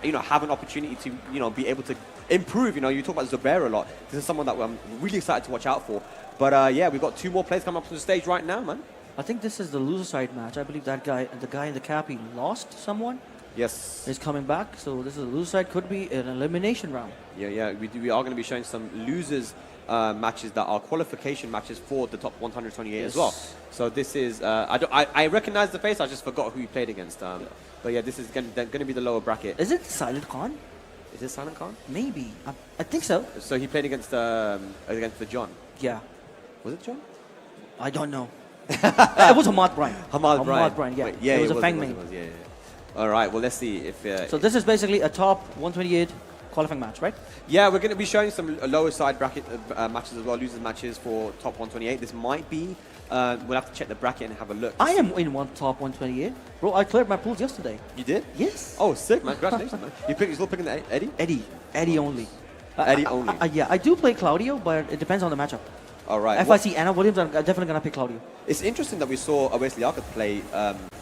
you know, have an opportunity to, you know, be able to improve. You know, you talk about Zubair a lot. This is someone that I'm really excited to watch out for. But yeah, we've got 2 more players coming up to the stage right now, man. I think this is the loser side match. I believe that guy, the guy in the cap, he lost someone. Yes. He's coming back, so this is the loser side. Could be an elimination round. Yeah. We are going to be showing some losers matches that are qualification matches for the top 128 as well. So this is I recognize the face. I just forgot who he played against. But yeah, this is going to be the lower bracket. Is it Silent Khan? Is it Silent Khan? Maybe. I think so. So he played against the John. Yeah. Was it John? I don't know. It was Ahmad Bryan. Ahmad Bryan, yeah. Wait, yeah, it was a Feng main. Yeah. All right, well, let's see if... so this is basically a top 128 qualifying match, right? Yeah, we're going to be showing some lower side bracket matches as well, losers matches for top 128. This might be... we'll have to check the bracket and have a look. I am in top 128. Bro, I cleared my pools yesterday. You did? Yes. Oh, sick, man. Congratulations, man. You're still picking the Eddie? Eddie only. Eddie only? Yeah, I do play Claudio, but it depends on the matchup. All right. If I see Anna Williams, I'm definitely going to pick Claudio. It's interesting that we saw Awais Liaquat play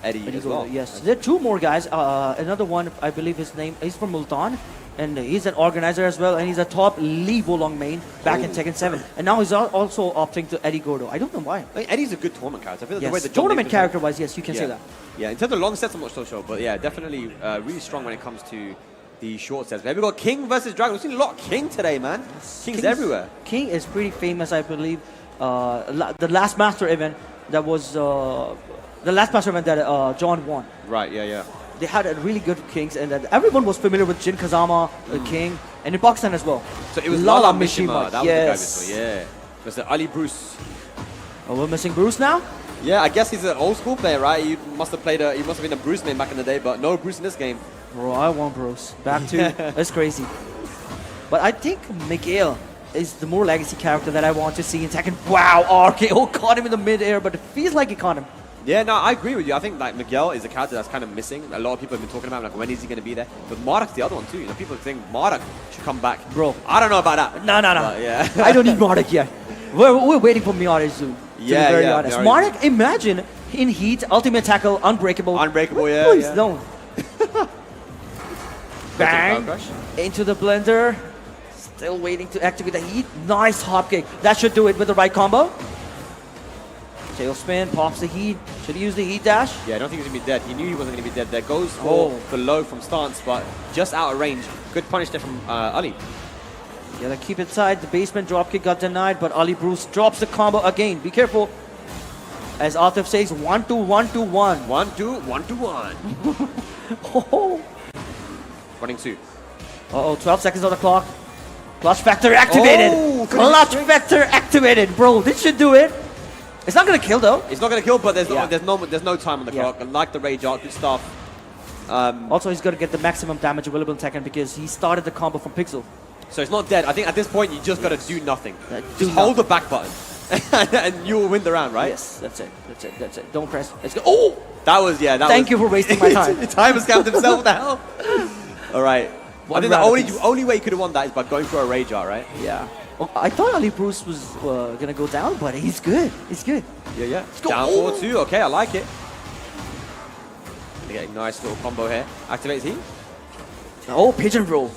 Eddie as well. Yes. There are 2 more guys. Another one, I believe his name, he's from Multan. And he's an organizer as well. And he's a top Lee Bolong main back in Tekken 7. And now he's also opting to Eddie Gordo. I don't know why. I mean, Eddie's a good tournament character. I feel like Yes. the way the Tournament character-wise, yes, you can say that. Yeah, in terms of long sets, I'm not so sure. But yeah, definitely really strong when it comes to the short sets. We've got King versus Dragon. We've seen a lot of King today, man. King's everywhere. King is pretty famous, I believe. The last Master event that was the last Master event that John won. Right, yeah. They had a really good Kings, and everyone was familiar with Jin Kazama, King, and in Pakistan as well. So it was Lala Mishima. That yes. was the guy before, yeah. Mr. Ali Bruce. Oh, we're missing Bruce now? Yeah, I guess he's an old school player, right? He must have been a Bruce main back in the day, but no Bruce in this game. Bro, I want Bruce. Back to that's crazy. But I think Miguel is the more legacy character that I want to see in Tekken. Wow, RKO caught him in the mid-air, but it feels like he caught him. Yeah, no, I agree with you. I think like Miguel is a character that's kind of missing. A lot of people have been talking about him, like when is he going to be there? But Marak's the other one too. You know, people think Marak should come back. Bro, I don't know about that. No. But, yeah. I don't need Marak yet. We're waiting for Miarazu. To be very honest. Marak, imagine in heat, ultimate tackle, unbreakable. Unbreakable, yeah. Please don't. Bang into the blender. Still waiting to activate the heat. Nice hop kick. That should do it with the right combo. Tailspin, pops the heat. Should he use the heat dash? Yeah, I don't think he's going to be dead. He knew he wasn't going to be dead there. Goes for the low from stance, but just out of range. Good punish there from Ali. Yeah, they keep it tight. The basement dropkick got denied, but Ali Bruce drops the combo again. Be careful. As Atif says, 1-2, 1-2, 1. 1-2, 1-1. Oh. Running 2. Uh-oh, 12 seconds on the clock. Clutch factor activated. Oh, Clutch factor activated, bro. This should do it. It's not gonna kill though. It's not going to kill, but there's Yeah. no time on the Yeah. clock. I like the rage art, good stuff. Also, he's gonna get the maximum damage available in Tekken because he started the combo from Pixel. So it's not dead. I think at this point you just got to do nothing. Do Just hold the back button, and you will win the round, right? Yes, that's it. That's it. That's it. Don't press. Let's go. Oh! That was yeah. That Thank was, you for wasting my time. The timer scammed himself. What the hell? All right. I One think the round only apiece. only way you could have won that is by going for a rage art, right? Yeah. Oh, I thought Ali Bruce was gonna go down, but he's good. He's good. Yeah. go. Down Oh. 4-2. Okay, I like it. Okay, nice little combo here. Activates he. Oh, pigeon roll.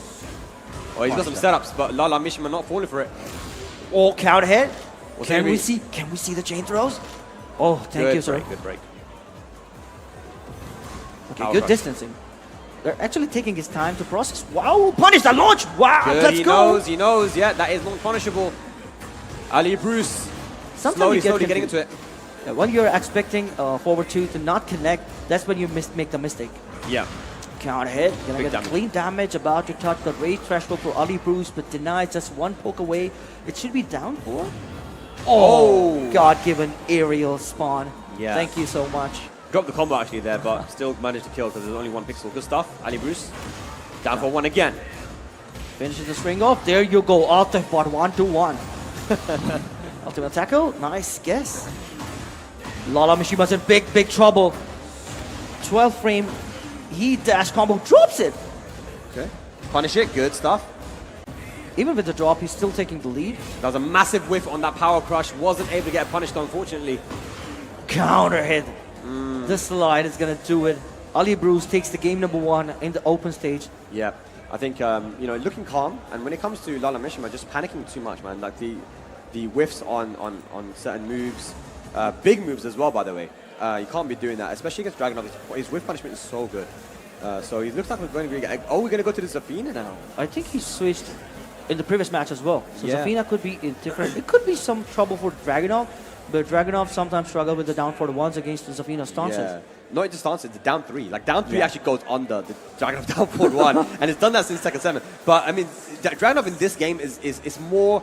Oh, he's got some setups, but Lala Mishima not falling for it. Oh, counter hit. What's Can gonna we be? see? Can we see the chain throws? Oh, thank Good you, sir. break, good break. Okay, Power good crush. distancing. They're actually taking his time to process. Wow, punish the launch. Wow, Good, let's he go. knows, he knows. Yeah, that is not punishable. Ali Bruce Sometimes you get slowly getting into confused. it. When you're expecting forward two to not connect, that's when you make the mistake. Yeah. Counter hit, gonna Big get damage. a clean damage, about to touch the rage threshold for Ali Bruce, but denied, just one poke away. It should be down for. Oh. God-given aerial spawn. Yeah. Thank you so much. Dropped the combo actually there, but still managed to kill because there's only one pixel. Good stuff. Ali Bruce. Down for 1 again. Finishes the string off. There you go. Ultimate bot 1-2-1. Ultimate tackle. Nice guess. Lala Mishima's in big trouble. 12 frame. He dash combo drops it. Okay. Punish it. Good stuff. Even with the drop, he's still taking the lead. That was a massive whiff on that power crush. Wasn't able to get punished, unfortunately. Counter hit. The slide is gonna do it. Ali Bruce takes the game number 1 in the open stage. Yeah. I think, looking calm. And when it comes to Lala Mishima, just panicking too much, man. Like the whiffs on certain moves. Big moves as well, by the way. You can't be doing that, especially against Dragunov. His whiff punishment is so good. So he looks like we're going to get... Oh, we're going to go to the Zafina now. I think he switched in the previous match as well. So Yeah. Zafina could be in different. It could be some trouble for Dragunov, but Dragunov sometimes struggle with the down for the ones against the Zafina stances. Yeah. Not just stances, the down 3. Like down 3 Yeah. actually goes under the Dragunov down forward 1. And it's done that since Tekken 7. But I mean, Dragunov in this game is more...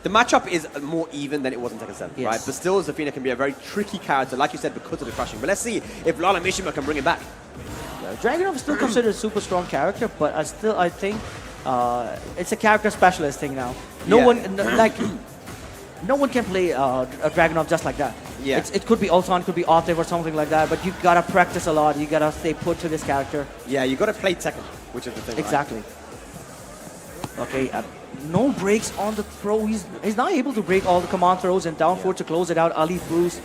The matchup is more even than it was in Tekken 7, Yes. right? But still, Zafina can be a very tricky character, like you said, because of the crushing. But let's see if Lala Mishima can bring it back. Dragunov is still considered a super strong character, but I think it's a character specialist thing now. No Yeah. one no one can play a Dragunov just like that. Yeah. It could be Ultron, could be Atif or something like that, but you gotta practice a lot. You gotta stay put to this character. Yeah, you got to play Tekken, which is the thing, right? Exactly. Okay, no breaks on the throw. He's not able to break all the command throws and down forward to close it out. Ali Bruce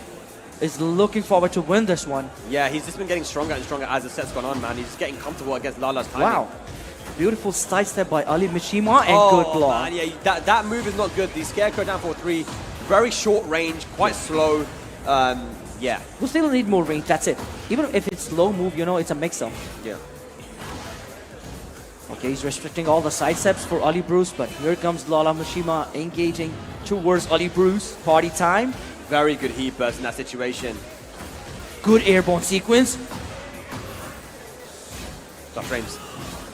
is looking forward to win this one. Yeah, he's just been getting stronger and stronger as the set's gone on, man. He's just getting comfortable against Lala's timing. Wow. Beautiful sidestep by Ali Mishima and Oh, good block. man, yeah, that move is not good. The Scarecrow down for 3, very short range, quite slow. Yeah. We still need more range, that's it. Even if it's low move, it's a mix-up. Yeah. Okay, he's restricting all the sidesteps for Ali Bruce, but here comes Lala Mishima engaging towards Ali Bruce. Party time. Very good heat burst in that situation. Good airborne sequence. Plus frames.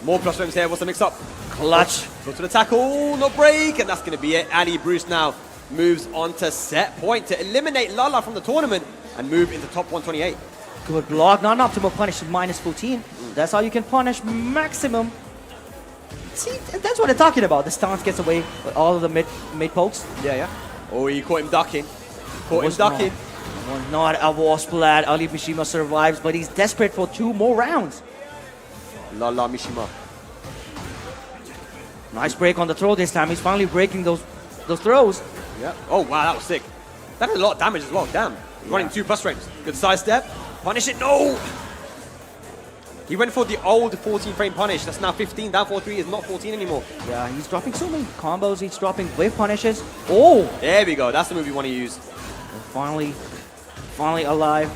More plus frames here. What's the mix-up? Clutch. Go to the tackle, no break, and that's going to be it. Ali Bruce now moves on to set point to eliminate Lala from the tournament and move into top 128. Good block, not an optimal punish, -14. That's how you can punish maximum. See, that's what I'm talking about. The stance gets away with all of the mid pokes. Yeah. Oh, he caught him ducking. Caught him ducking. Was not a wall splat. Ali Mishima survives, but he's desperate for 2 more rounds. Lala Mishima. Nice break on the throw this time. He's finally breaking those throws. Yeah. Oh, wow, that was sick. That did a lot of damage as well, damn. Running 2 plus frames. Good side step. Punish it, no! He went for the old 14 frame punish. That's now 15. Down 4-3 is not 14 anymore. Yeah, he's dropping so many combos. He's dropping wave punishes. Oh! There we go. That's the move you want to use. And finally, Finally alive.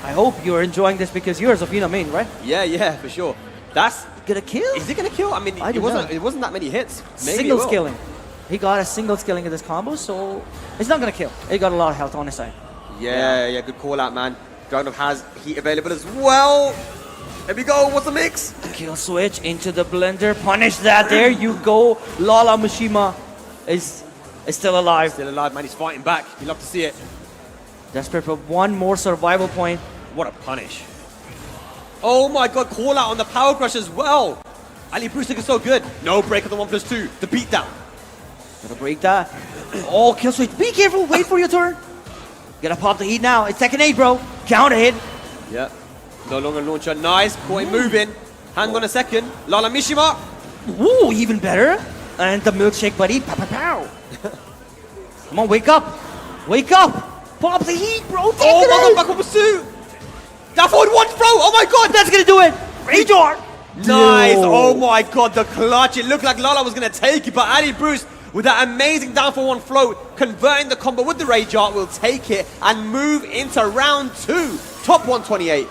I hope you're enjoying this because you're a Zafina main, right? Yeah, for sure. That's Gonna kill? Is it gonna kill? I mean, I it don't wasn't. know. It wasn't that many hits. Maybe Single it will. skilling. He got a single skilling in this combo, so it's not gonna kill. He got a lot of health on his side. Yeah, good call out, man. Dragunov has heat available as well. Here we go. What's the mix? Kill switch into the blender. Punish that. There you go. Lala Mishima is still alive. Still alive, man. He's fighting back. You love to see it. Desperate for one more survival point. What a punish. Oh my god, call out on the power crush as well. Ali Bruce looking so good. No break of the 1+2. The beatdown. Gotta break that. Oh, kill switch. Be careful. Wait for your turn. Gotta pop the heat now. It's Tekken 8, bro. Counter hit. Yeah. No longer launcher. Nice. Caught him moving. Hang on a second. Lala Mishima. Ooh, even better. And the milkshake buddy. Pow, pow, pow. Come on, wake up. Wake up. Pop the heat, bro. Take Oh it my out. god, back on pursuit. That forward one throw. Oh my god. That's gonna do it. Rage art. Nice. Yo. Oh my god, the clutch. It looked like Lala was going to take it, but Ali Bruce, with that amazing down for one float, converting the combo with the Rage Art, will take it and move into round 2. Top 128.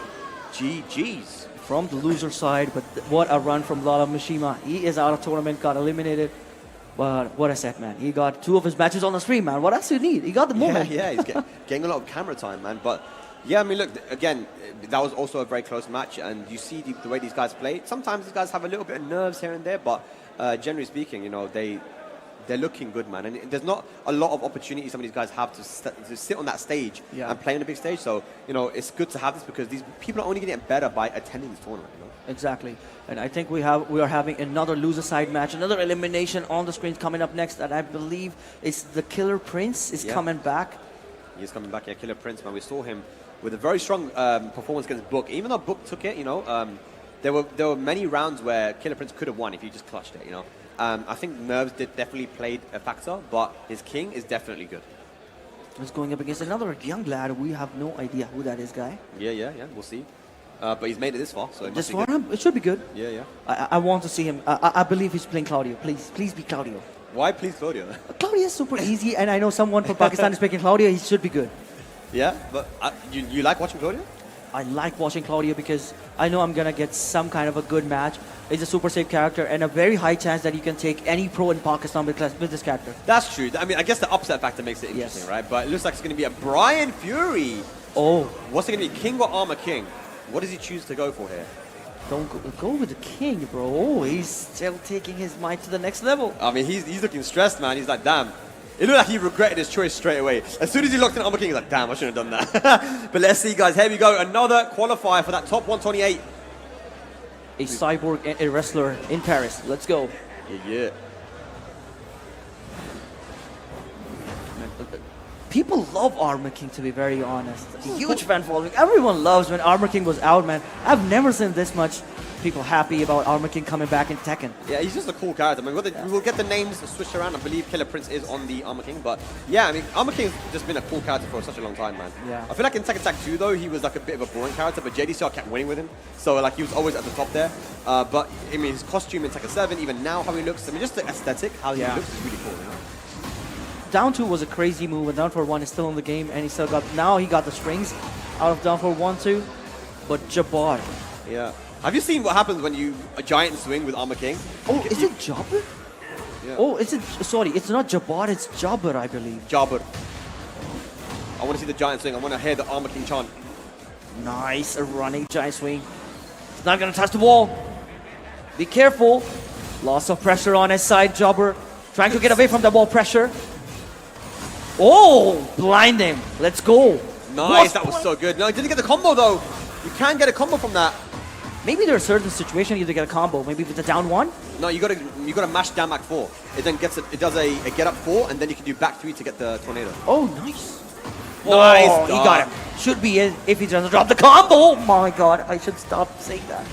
GG's. From the loser side, but what a run from Lala Mishima. He is out of tournament, got eliminated. But what a set, man. He got 2 of his matches on the stream, man. What else do you need? He got the moment. Yeah, he's getting a lot of camera time, man. But yeah, I mean, look, again, that was also a very close match, and you see the way these guys play. Sometimes these guys have a little bit of nerves here and there, but generally speaking, you know, they're looking good, man. And there's not a lot of opportunities some of these guys have to sit on that stage and play on a big stage. So, you know, it's good to have this because these people are only getting better by attending this tournament, you know? Exactly. And I think we are having another loser side match, another elimination on the screen coming up next, and I believe it's the Killer Prince is coming back. He's coming back, yeah, Killer Prince, man. We saw him with a very strong performance against Book. Even though Book took it, you know, there were many rounds where Killer Prince could have won if he just clutched it, you know. I think nerves definitely played a factor, but his king is definitely good. He's going up against another young lad. We have no idea who that is, guy. Yeah, we'll see. But he's made it this far, so it This must be good. it should be good. Yeah. I want to see him. I believe he's playing Claudio. Please be Claudio. Why please Claudio? Claudio is super easy, and I know someone from Pakistan is picking Claudio. He should be good. Yeah, but you like watching Claudio? I like watching Claudio because I know I'm gonna get some kind of a good match. He's a super safe character and a very high chance that you can take any pro in Pakistan with this character. That's true. I mean, I guess the upset factor makes it interesting, right? But it looks like it's going to be a Brian Fury. Oh, What's it going to be, King or Armor King? What does he choose to go for here? don't go with the king, bro. Oh, he's still taking his mind to the next level. I mean, he's looking stressed, man. He's like, damn. It looked like he regretted his choice straight away. As soon as he locked in Armor King, he's like, damn, I shouldn't have done that. But let's see, guys. Here we go. Another qualifier for that top 128. A cyborg and a wrestler in Paris. Let's go. Yeah. People love Armor King, to be very honest. A huge fan following. Everyone loves when Armor King was out, man. I've never seen this much people happy about Armor King coming back in Tekken. Yeah, he's just a cool character. I mean, we will get the names switched around. I believe Killer Prince is on the Armor King, but yeah, I mean, Armor King's just been a cool character for such a long time, man. Yeah. I feel like in Tekken Tag 2, though, he was like a bit of a boring character, but JDCR kept winning with him, so like he was always at the top there. But I mean, his costume in Tekken 7, even now how he looks, I mean, just the aesthetic, how he looks is really cool, you know? Down 2 was a crazy move, and down for 1 is still in the game, and now he got the strings out of down for 1-2. But Jabbar. Yeah. Have you seen what happens when you a giant swing with Armor King? Oh, is it Jabbar? Yeah. Oh, sorry, it's not Jabbar, it's Jabbar, I believe. Jabbar. I want to see the giant swing. I want to hear the Armor King chant. Nice, a running giant swing. It's not gonna touch the wall. Be careful. Loss of pressure on his side, Jabbar. Trying to get away from the wall pressure. Oh, blind him. Let's go. Nice, that was so good. No, he didn't get the combo though. You can get a combo from that. Maybe there are certain situations you get a combo. Maybe with the down 1. No, you gotta mash down back 4. It then it does a get up 4, and then you can do back 3 to get the tornado. Oh, nice. Nice. Oh, he got him. Should be in if he doesn't drop the combo. Oh my god, I should stop saying that.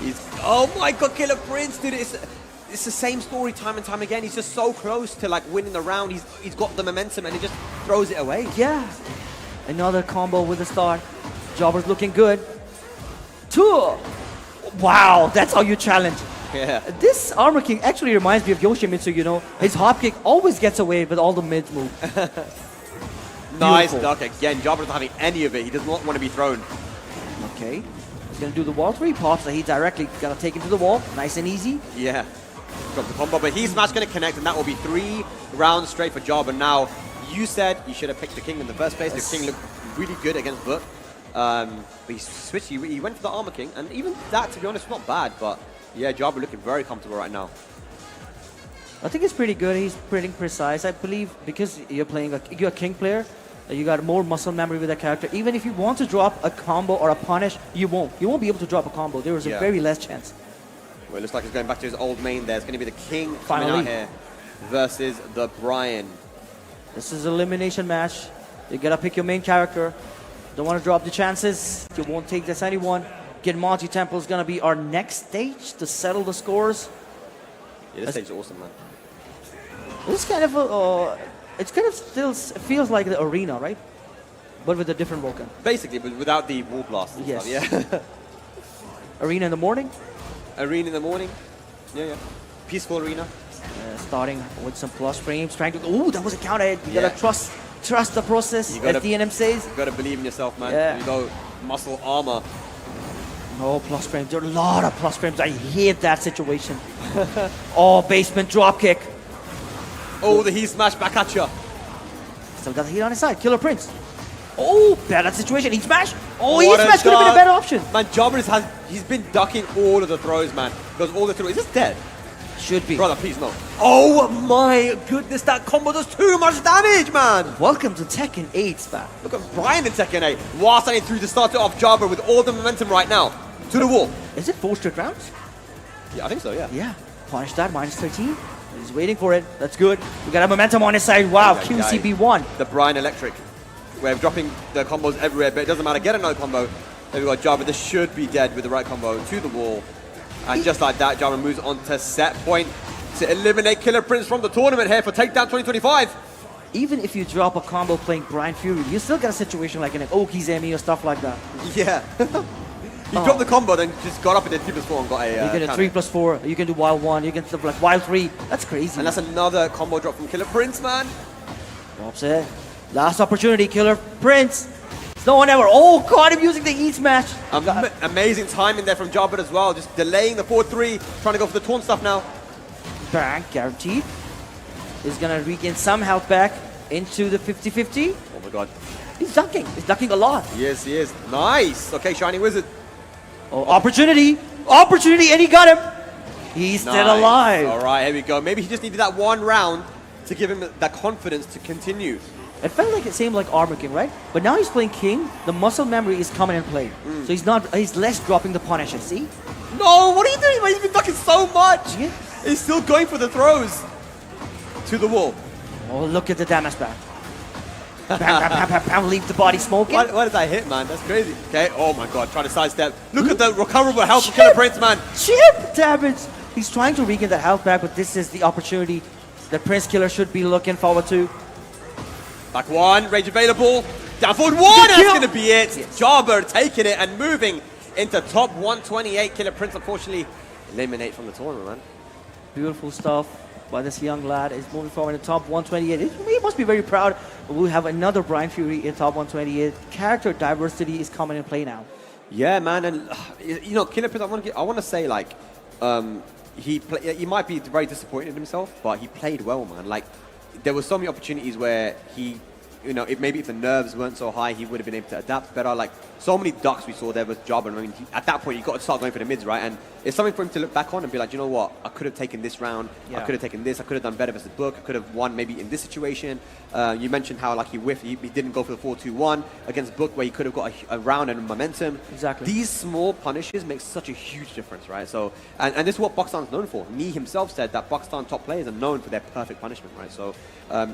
Oh my god, Killer Prince, dude. It's the same story time and time again. He's just so close to like winning the round. He's got the momentum and he just throws it away. Yeah. Another combo with the start. Jobber's looking good. 2. Wow, that's how you challenge. Yeah. This Armor King actually reminds me of Yoshimitsu, you know. His hop kick always gets away with all the mid move. Nice Beautiful. duck again. Jabba not having any of it. He does not want to be thrown. Okay. He's gonna do the wall 3, pops that he directly gonna take him to the wall. Nice and easy. Yeah. Got the combo, but he's smash going to connect, and that will be 3 rounds straight for Jabba. Now, you said you should have picked the King in the first place. Yes. The King looked really good against Book. But he switched, he went for the Armor King, and even that, to be honest, not bad. But yeah, Jabba looking very comfortable right now. I think it's pretty good. He's pretty precise. I believe because you're playing you're a King player, you got more muscle memory with that character. Even if you want to drop a combo or a punish, you won't. You won't be able to drop a combo. There is a very less chance. Well, it looks like he's going back to his old main there. It's going to be the King coming Finally. out here versus the Brian. This is an elimination match. You gotta pick your main character. Don't want to drop the chances. You won't take this anyone. Genmati Temple is gonna be our next stage to settle the scores. Yeah, this stage is awesome, man. This is kind of a, it's kind of still feels like the arena, right? But with a different Vulcan. Basically, but without the wall blast and Yes. stuff, yeah. Arena in the morning. Arena in the morning. Yeah, yeah. Peaceful arena. Starting with some plus frames, trying to. Ooh, that was a counter hit. You Yeah. gotta trust the process, You gotta- as DNM says. You got to believe in yourself, man. Yeah. You go muscle armor. No plus frames. There are a lot of plus frames. I hate that situation. Oh, basement drop kick. Oh, the heat smash back at you. Still got the heat on his side. Killer Prince. Oh, bad situation. Heat smash. Oh, What heat a smash could have been a dart. better option. Man, Jabba he's been ducking all of the throws, man. Because all the throws. Is this dead? Should be. Brother, please no. Oh my goodness, that combo does too much damage, man. Welcome to Tekken 8, man. Look at Brian in Tekken 8. Whilst I through to start it off Jabba with all the momentum right now. To the wall. Is it 4 straight rounds? Yeah, I think so, yeah. Yeah. Punish that. Minus 13. He's waiting for it. That's good. We got a momentum on his side. Wow. Yeah, QCB1. The Brian Electric. We're dropping the combos everywhere, but it doesn't matter. Get another combo. There we go, Jabba. This should be dead with the right combo to the wall. And just like that, Jabba moves on to set point to eliminate Killer Prince from the tournament here for Takedown 2025. Even if you drop a combo playing Brian Fury, you still got a situation like an Okizemi or stuff like that. Yeah. He dropped the combo, then just got up and did 3+4 and got a You can do counter. 3+4, you can do wild 1, you can do like wild 3. That's crazy. And that's another combo drop from Killer Prince, man. Drops it. Last opportunity, Killer Prince. It's no one ever. Oh, caught him using the E smash. Amazing timing there from Jabba as well, just delaying the 4-3, trying to go for the taunt stuff now. Bang, guaranteed. Is gonna regain some health back into the 50-50. Oh my god. He's ducking. He's ducking a lot. Yes, he is. Nice. Okay, Shiny Wizard. Oh, opportunity. Opportunity, and he got him. He's still Nice. alive. All right, here we go. Maybe he just needed that one round to give him that confidence to continue. It felt like it seemed like Armor King, right? But now he's playing King. The muscle memory is coming in play. So he's less dropping the punishes. See? No, what are you doing, man? He's been ducking so much. Yeah. He's still going for the throws. To the wall. Oh, look at the damage back. Bam, bam, bam, bam, bam, leave the body smoking. What did that hit, man? That's crazy. Okay, oh my god, trying to sidestep. Look at the recoverable health of Killer Prince, man. Chip damage. He's trying to regain that health back, but this is the opportunity that Prince Killer should be looking forward to. Back one, rage available. Down forward one, that's kill. going to be it. Yes. Jabba taking it and moving into top 128. Killer Prince, unfortunately, eliminate from the tournament, man. Beautiful stuff by this young lad. He's moving forward in top 128. He must be very proud. We have another Brian Fury in top 128. Character diversity is coming in play now. Yeah, man, and you know, Killer Prince, I want to say, like, he might be very disappointed in himself, but he played well, man. Like, there were so many opportunities where he, you know, maybe if the nerves weren't so high, he would have been able to adapt better. Like, so many ducks we saw there with Jabba. I mean, at that point, you got to start going for the mids, right? And it's something for him to look back on and be like, you know what? I could have taken this round. I could have taken this. I could have done better versus Book. I could have won maybe in this situation. You mentioned how like he whiffed. He didn't go for the 4-2-1 against Book, where he could have got a round and momentum. Exactly. These small punishes make such a huge difference, right? So, and this is what Pakistan's known for. Nee himself said that Pakistan top players are known for their perfect punishment, right? So,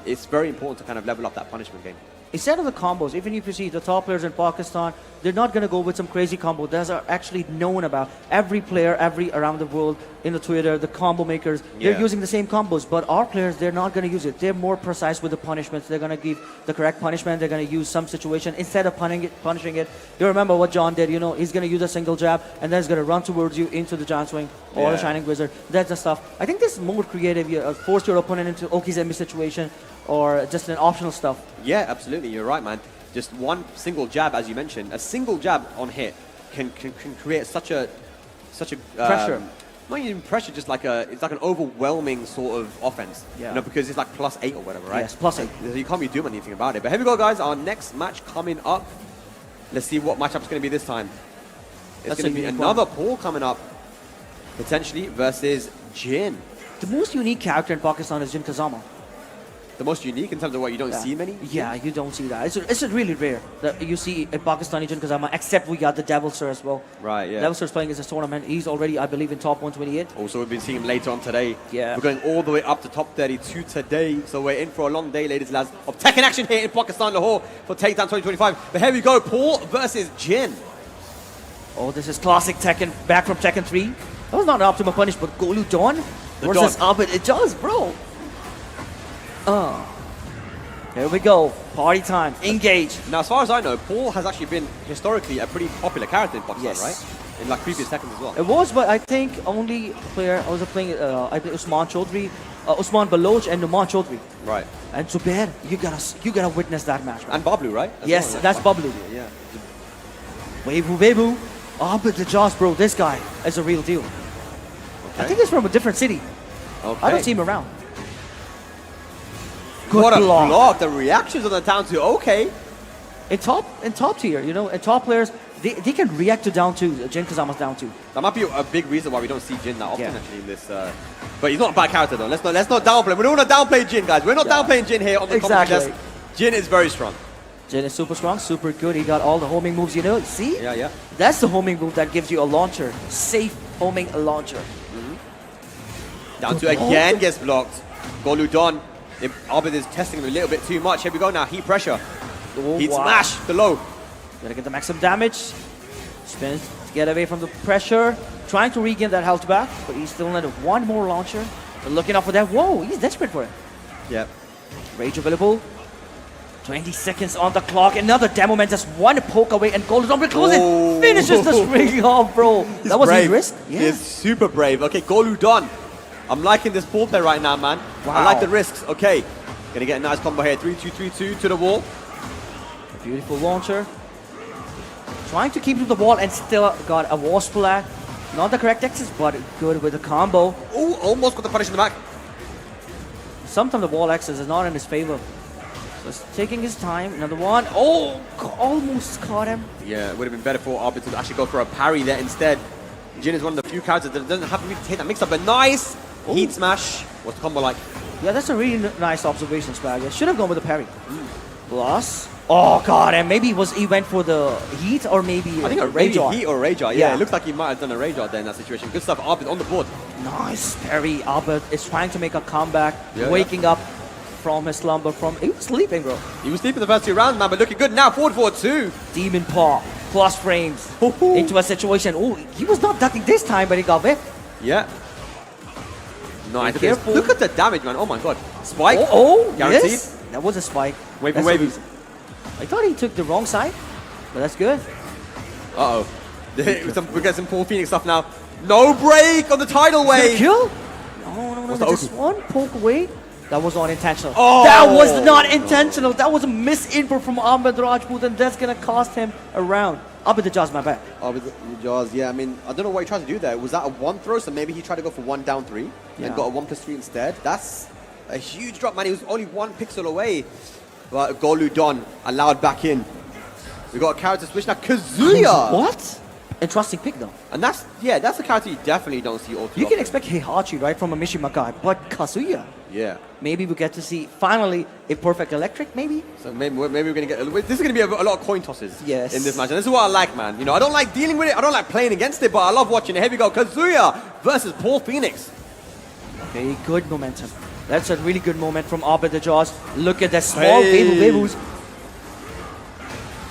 it's very important to kind of level up that punishment game. Instead of the combos, even if you see the top players in Pakistan, they're not going to go with some crazy combo. Those are actually known about. Every player, around the world in the Twitter, the combo makers, they're Yeah. using the same combos, but our players, they're not going to use it. They're more precise with the punishments. They're going to give the correct punishment. They're going to use some situation instead of punishing it. You remember what John did, you know, he's going to use a single jab and then he's going to run towards you into the giant swing or the Yeah. shining wizard. That's the stuff. I think this is more creative. You force your opponent into Okizemi situation or just an optional stuff. Yeah, absolutely. You're right, man. Just one single jab, as you mentioned, a single jab on hit can create such a Pressure. Not even pressure, just like it's like an overwhelming sort of offense. Yeah. You know, because it's like +8 or whatever, right? Yes, +8. So you can't be doing anything about it. But here we go, guys. Our next match coming up. Let's see what matchup it's going to be this time. It's That's going a to be unique another Paul coming up, potentially versus Jin. The most unique character in Pakistan is Jin Kazama. The most unique in terms of what you don't see many. Yeah, you don't see that. It's really rare that you see a Pakistani Jin Kazama, except we got the Devil Sir as well. Right, yeah. Devil Sir's playing in this tournament. He's already, I believe, in top 128. Also, we've been seeing him later on today. Yeah. We're going all the way up to top 32 today. So we're in for a long day, ladies and lads, of Tekken action here in Pakistan, Lahore for Takedown 2025. But here we go, Paul versus Jin. Oh, this is classic Tekken, back from Tekken 3. That was not an optimal punish, but Golu Dawn versus AHMED. It does, bro. Here we go. Party time. Engage. Now, as far as I know, Paul has actually been historically a pretty popular character in Pakistan, Yes. right? In like previous Tekkens as well. It was, but I think only player I was playing, I think Usman Chaudhry, Usman Baloch, and Numan Chaudhry. Right. And Zubair, you gotta witness that match, man. And Bablu, right? As Yes, well, that's Bablu. Yeah. Webu. But the Jaws, bro, this guy is a real deal. I think he's from a different city. Okay. I don't see him around. Good What a block. block. The reactions on the down two. Okay. In top tier, you know, in top players, they can react to down two, Jin Kazama's down two. That might be a big reason why we don't see Jin that often Yeah. actually in this. But he's not a bad character though. Let's not downplay. We don't want to downplay Jin, guys. We're not downplaying Jin here on the Exactly. commentary desk. Jin is very strong. Jin is super strong, super good. He got all the homing moves, you know. See? Yeah, yeah. That's the homing move that gives you a launcher. Safe homing launcher. Down to again gets blocked. Golu Don. AHMED is testing him a little bit too much. Here we go now. Heat pressure. Oh, Heat wow. smash. The low. Gonna get the maximum damage. Spins to get away from the pressure. Trying to regain that health back, but he's still needed one more launcher. But looking out for that. Whoa, he's desperate for it. Yeah. Rage available. 20 seconds on the clock. Another demo man just one poke away and Golden Zombie close it. Oh. Finishes the string off, bro. That was his risk. He is super brave. Okay, Golu Don. I'm liking this ball play right now, man. I Wow. like the risks. Okay. Gonna get a nice combo here. 3-2-3-2 to the wall. A beautiful launcher. Trying to keep to the wall and still got a wall splat. Not the correct X's, but good with the combo. Oh, almost got the punish in the back. Sometimes the wall X's is not in his favor. So he's taking his time. Another one. Oh, almost caught him. Yeah, it would have been better for AHMED to actually go for a parry there instead. Jin is one of the few characters that doesn't have to really take that mix-up, but nice heat smash. What's the combo like? Yeah, that's a really nice observation, Spag. Should have gone with the parry. Plus. Oh, God. And maybe he went for the heat or maybe I think a rage art. heat or rage art. Yeah. Yeah, it looks like he might have done a rage art there in that situation. Good stuff. AHMED on the board. Nice parry. AHMED is trying to make a comeback. Yeah, waking up from his slumber. He was sleeping, bro. He was sleeping the first 2 rounds, man, but looking good now. Forward 2. Demon Paw. Plus frames. Into a situation. Oh, he was not ducking this time, but he got whipped. Yeah. Nice. Be careful. Look at the damage, man. Oh my god. Spike. Oh, Guaranteed. yes. That was a spike. Wavy, That's the wavy. reason. I thought he took the wrong side, but that's good. Uh-oh. We got some Paul Phoenix stuff now. No break on the tidal Is that a wave. kill? No. What's the Just Oku? one poke away. That was unintentional. Oh! That was not intentional. That was a misinput from Ahmed Rajput, and that's going to cost him a round. AHMED the Jaws, my bad. Oh, with the Jaws, yeah. I mean, I don't know what he tried to do there. Was that a 1 throw? So maybe he tried to go for 1 down 3 Yeah. and got a 1+3 instead. That's a huge drop, man. He was only 1 pixel away. But Golu Don allowed back in. We got a character switch now. Kazuya! What? Interesting pick, though. And that's a character you definitely don't see all too You can often. expect Heihachi, right, from a Mishima guy, but Kazuya. Yeah. Maybe we get to see, finally, a perfect electric, maybe? So maybe we're going to get... This is going to be a lot of coin tosses Yes. in this match. And this is what I like, man. You know, I don't like dealing with it. I don't like playing against it, but I love watching it. Here we go. Kazuya versus Paul Phoenix. Very good momentum. That's a really good moment from AHMED the Jaws. Look at that small Bebus.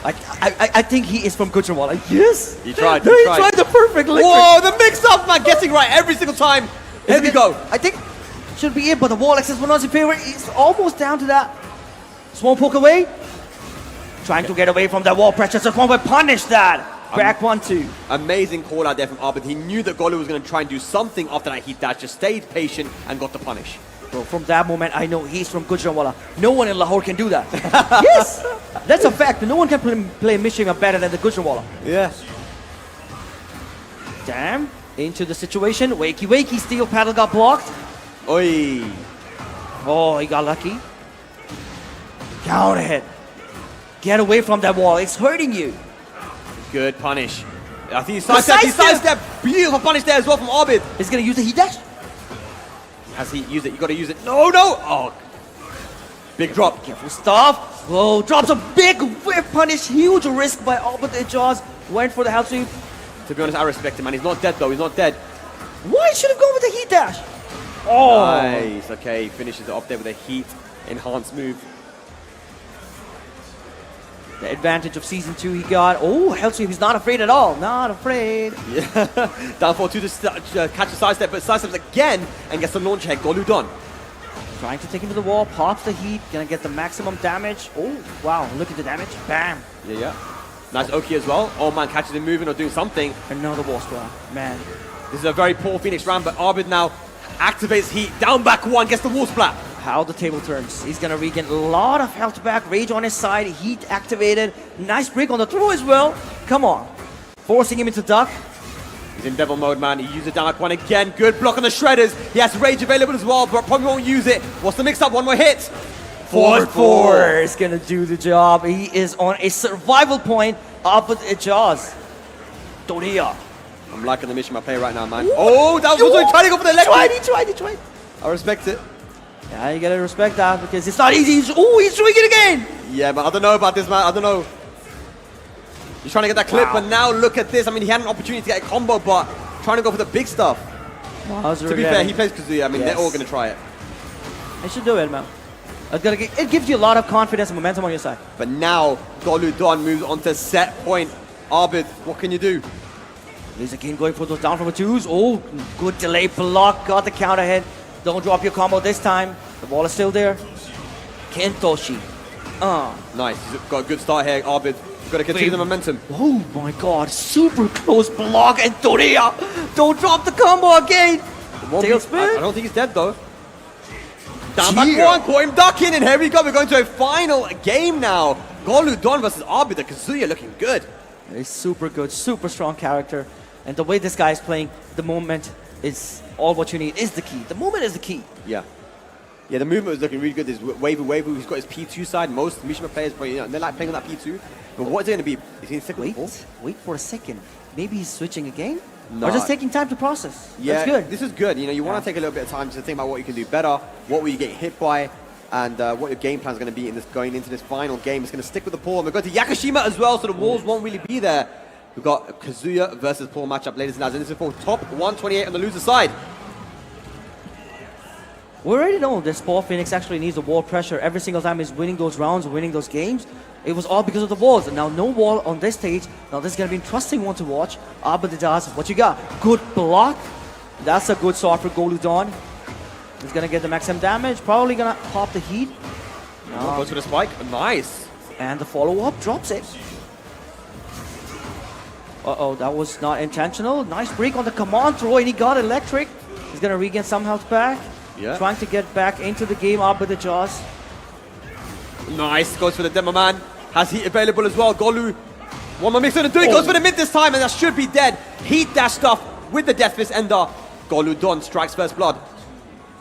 I think he is from Gujarat. Yes. He tried. He tried the perfect electric. Whoa, the mix-up, man, getting right every single time. Here we go. I think should be it, but the wall access was not in favor. It's almost down to that. Small poke away. Trying to get away from that wall pressure. So Kuma punish that. Back 1-2. Amazing call out there from Arbit. He knew that Golu was going to try and do something after that heat dash. Just stayed patient and got the punish. Bro, from that moment, I know he's from Gujranwala. No one in Lahore can do that. Yes, that's a fact. No one can play Mishima better than the Gujranwala. Yeah. Damn, into the situation. Wakey, steel paddle got blocked. Oi. Oh, he got lucky. Counter hit. Get away from that wall. It's hurting you. Good punish. I think he sidestepped. Beautiful punish there as well from Arbit. He's going to use the heat dash. Has he used it? You got to use it. No. Oh. Big drop. Careful stuff. Whoa, drops a big whip punish. Huge risk by Albert Ijaz. Went for the health sweep. To be honest, I respect him, man. He's not dead, though. He's not dead. Why should have gone with the heat dash? Oh. Nice. Okay, he finishes it off there with a heat enhanced move. The advantage of Season 2 he got. Oh, health sweep. He's not afraid at all. Not afraid. Yeah. Down 4-2 to catch a sidestep, but sidesteps again and gets the launch head. Golu done. Trying to take him to the wall. Pops the heat. Gonna get the maximum damage. Oh, wow. Look at the damage. Bam. Yeah. Nice Oki as well. Oh man, catches him moving or doing something. Another wall splat. Man. This is a very poor Phoenix round, but Arbid now activates heat. Down back one, gets the wall splat. How the table turns. He's gonna regain a lot of health back. Rage on his side. Heat activated. Nice break on the throw as well. Come on. Forcing him into duck. He's in devil mode, man. He uses down back one again. Good block on the shredders. He has Rage available as well, but probably won't use it. What's the mix up? One more hit. Forward 4 is gonna do the job. He is on a survival point up with Ijaz. Doria. I'm liking the mission I play right now, man. Oh, that was trying to go for the electric. He tried. I respect it. Yeah, you gotta respect that because it's not easy. He's doing it again. Yeah, but I don't know about this, man. I don't know. He's trying to get that clip, but now look at this. I mean, he had an opportunity to get a combo, but trying to go for the big stuff. To be fair, he plays Kazuya. I mean, they're all going to try it. They should do it, man. It gives you a lot of confidence and momentum on your side. But now, Golu Don moves on to set point. Arbid, what can you do? He's again going for those down from the twos. Oh, good delay block. Got the counter hit. Don't drop your combo this time. The wall is still there. Kentoshi. Nice. He's got a good start here, Arbid. Got to continue the momentum. Oh my god. Super close block and Doria. Don't drop the combo again. Tailspin. I don't think he's dead, though. Down back one, caught him ducking, and here we go. We're going to a final game now. Golu Don versus Arbid. The Kazuya looking good. He's super good, super strong character. And the way this guy is playing, the moment is all what you need, is the key. The moment is the key. Yeah. Yeah, the movement is looking really good. There's Wavy. He's got his P2 side. Most Mishima players, they like playing on that P2. But what's it going to be? Is he stick with the ball? Wait for a second. Maybe he's switching again? No. Or just taking time to process. Yeah, that's good. This is good. You want to take a little bit of time to think about what you can do better, what will you get hit by, and what your game plan is going to be going into this final game. It's going to stick with the Paul. And we're going to Yakushima as well, so the walls won't really be there. We've got Kazuya versus Paul matchup, ladies and gentlemen. This is for top 128 on the loser side. We already know this Paul Phoenix actually needs the wall pressure every single time he's winning those rounds, winning those games. It was all because of the walls. And now no wall on this stage. Now this is going to be an interesting one to watch. Abadidas, what you got? Good block. That's a good start for Golu Don. He's going to get the maximum damage. Probably going to pop the heat. Goes for the spike. Nice. And the follow-up drops it. Uh-oh, that was not intentional. Nice break on the command throw, and he got electric. He's going to regain some health back. Yeah. Trying to get back into the game up with the jaws. Nice. Goes for the demo man. Has heat available as well. Golu. One more mix on the do. Goes for the mid this time, and that should be dead. Heat dash stuff with the Death Fist Ender. Golu Don strikes first blood.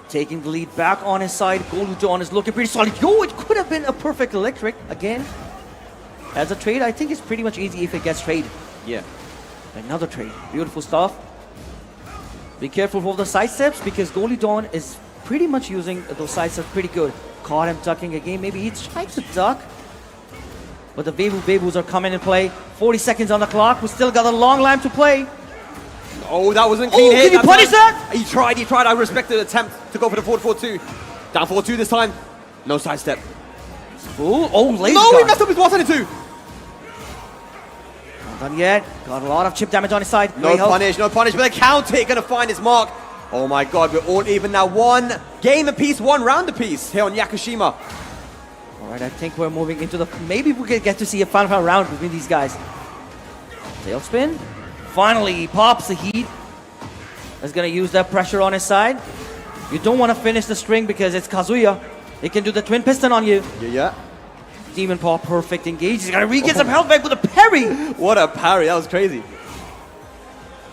Taking the lead back on his side. Golu Don is looking pretty solid. Yo, it could have been a perfect electric again. As a trade, I think it's pretty much easy if it gets traded. Yeah. Another trade. Beautiful stuff. Be careful for the side steps because Golu Don is pretty much using those side steps pretty good. Caught him ducking again. Maybe he tried to duck. But the Bebus are coming in play. 40 seconds on the clock. We still got a long line to play. Oh, that wasn't clean hit. Can you punish that? He tried. I respected the attempt to go for the forward 4-2. Down 4-2 this time. No side step. Oh, laser No, gun. he messed up his 172. Done yet. Got a lot of chip damage on his side. No punish, no punish, but the counter gonna find his mark. Oh my god, we're all even now. One game apiece, one round apiece here on Yakushima. All right, I think we're moving into the... Maybe we could get to see a final round between these guys. Tail spin. Finally, he pops the heat. Is going to use that pressure on his side. You don't want to finish the string because it's Kazuya. He can do the twin piston on you. Yeah. Demon Paw, perfect engage. He's going to re-get some health back with a parry. What a parry, that was crazy.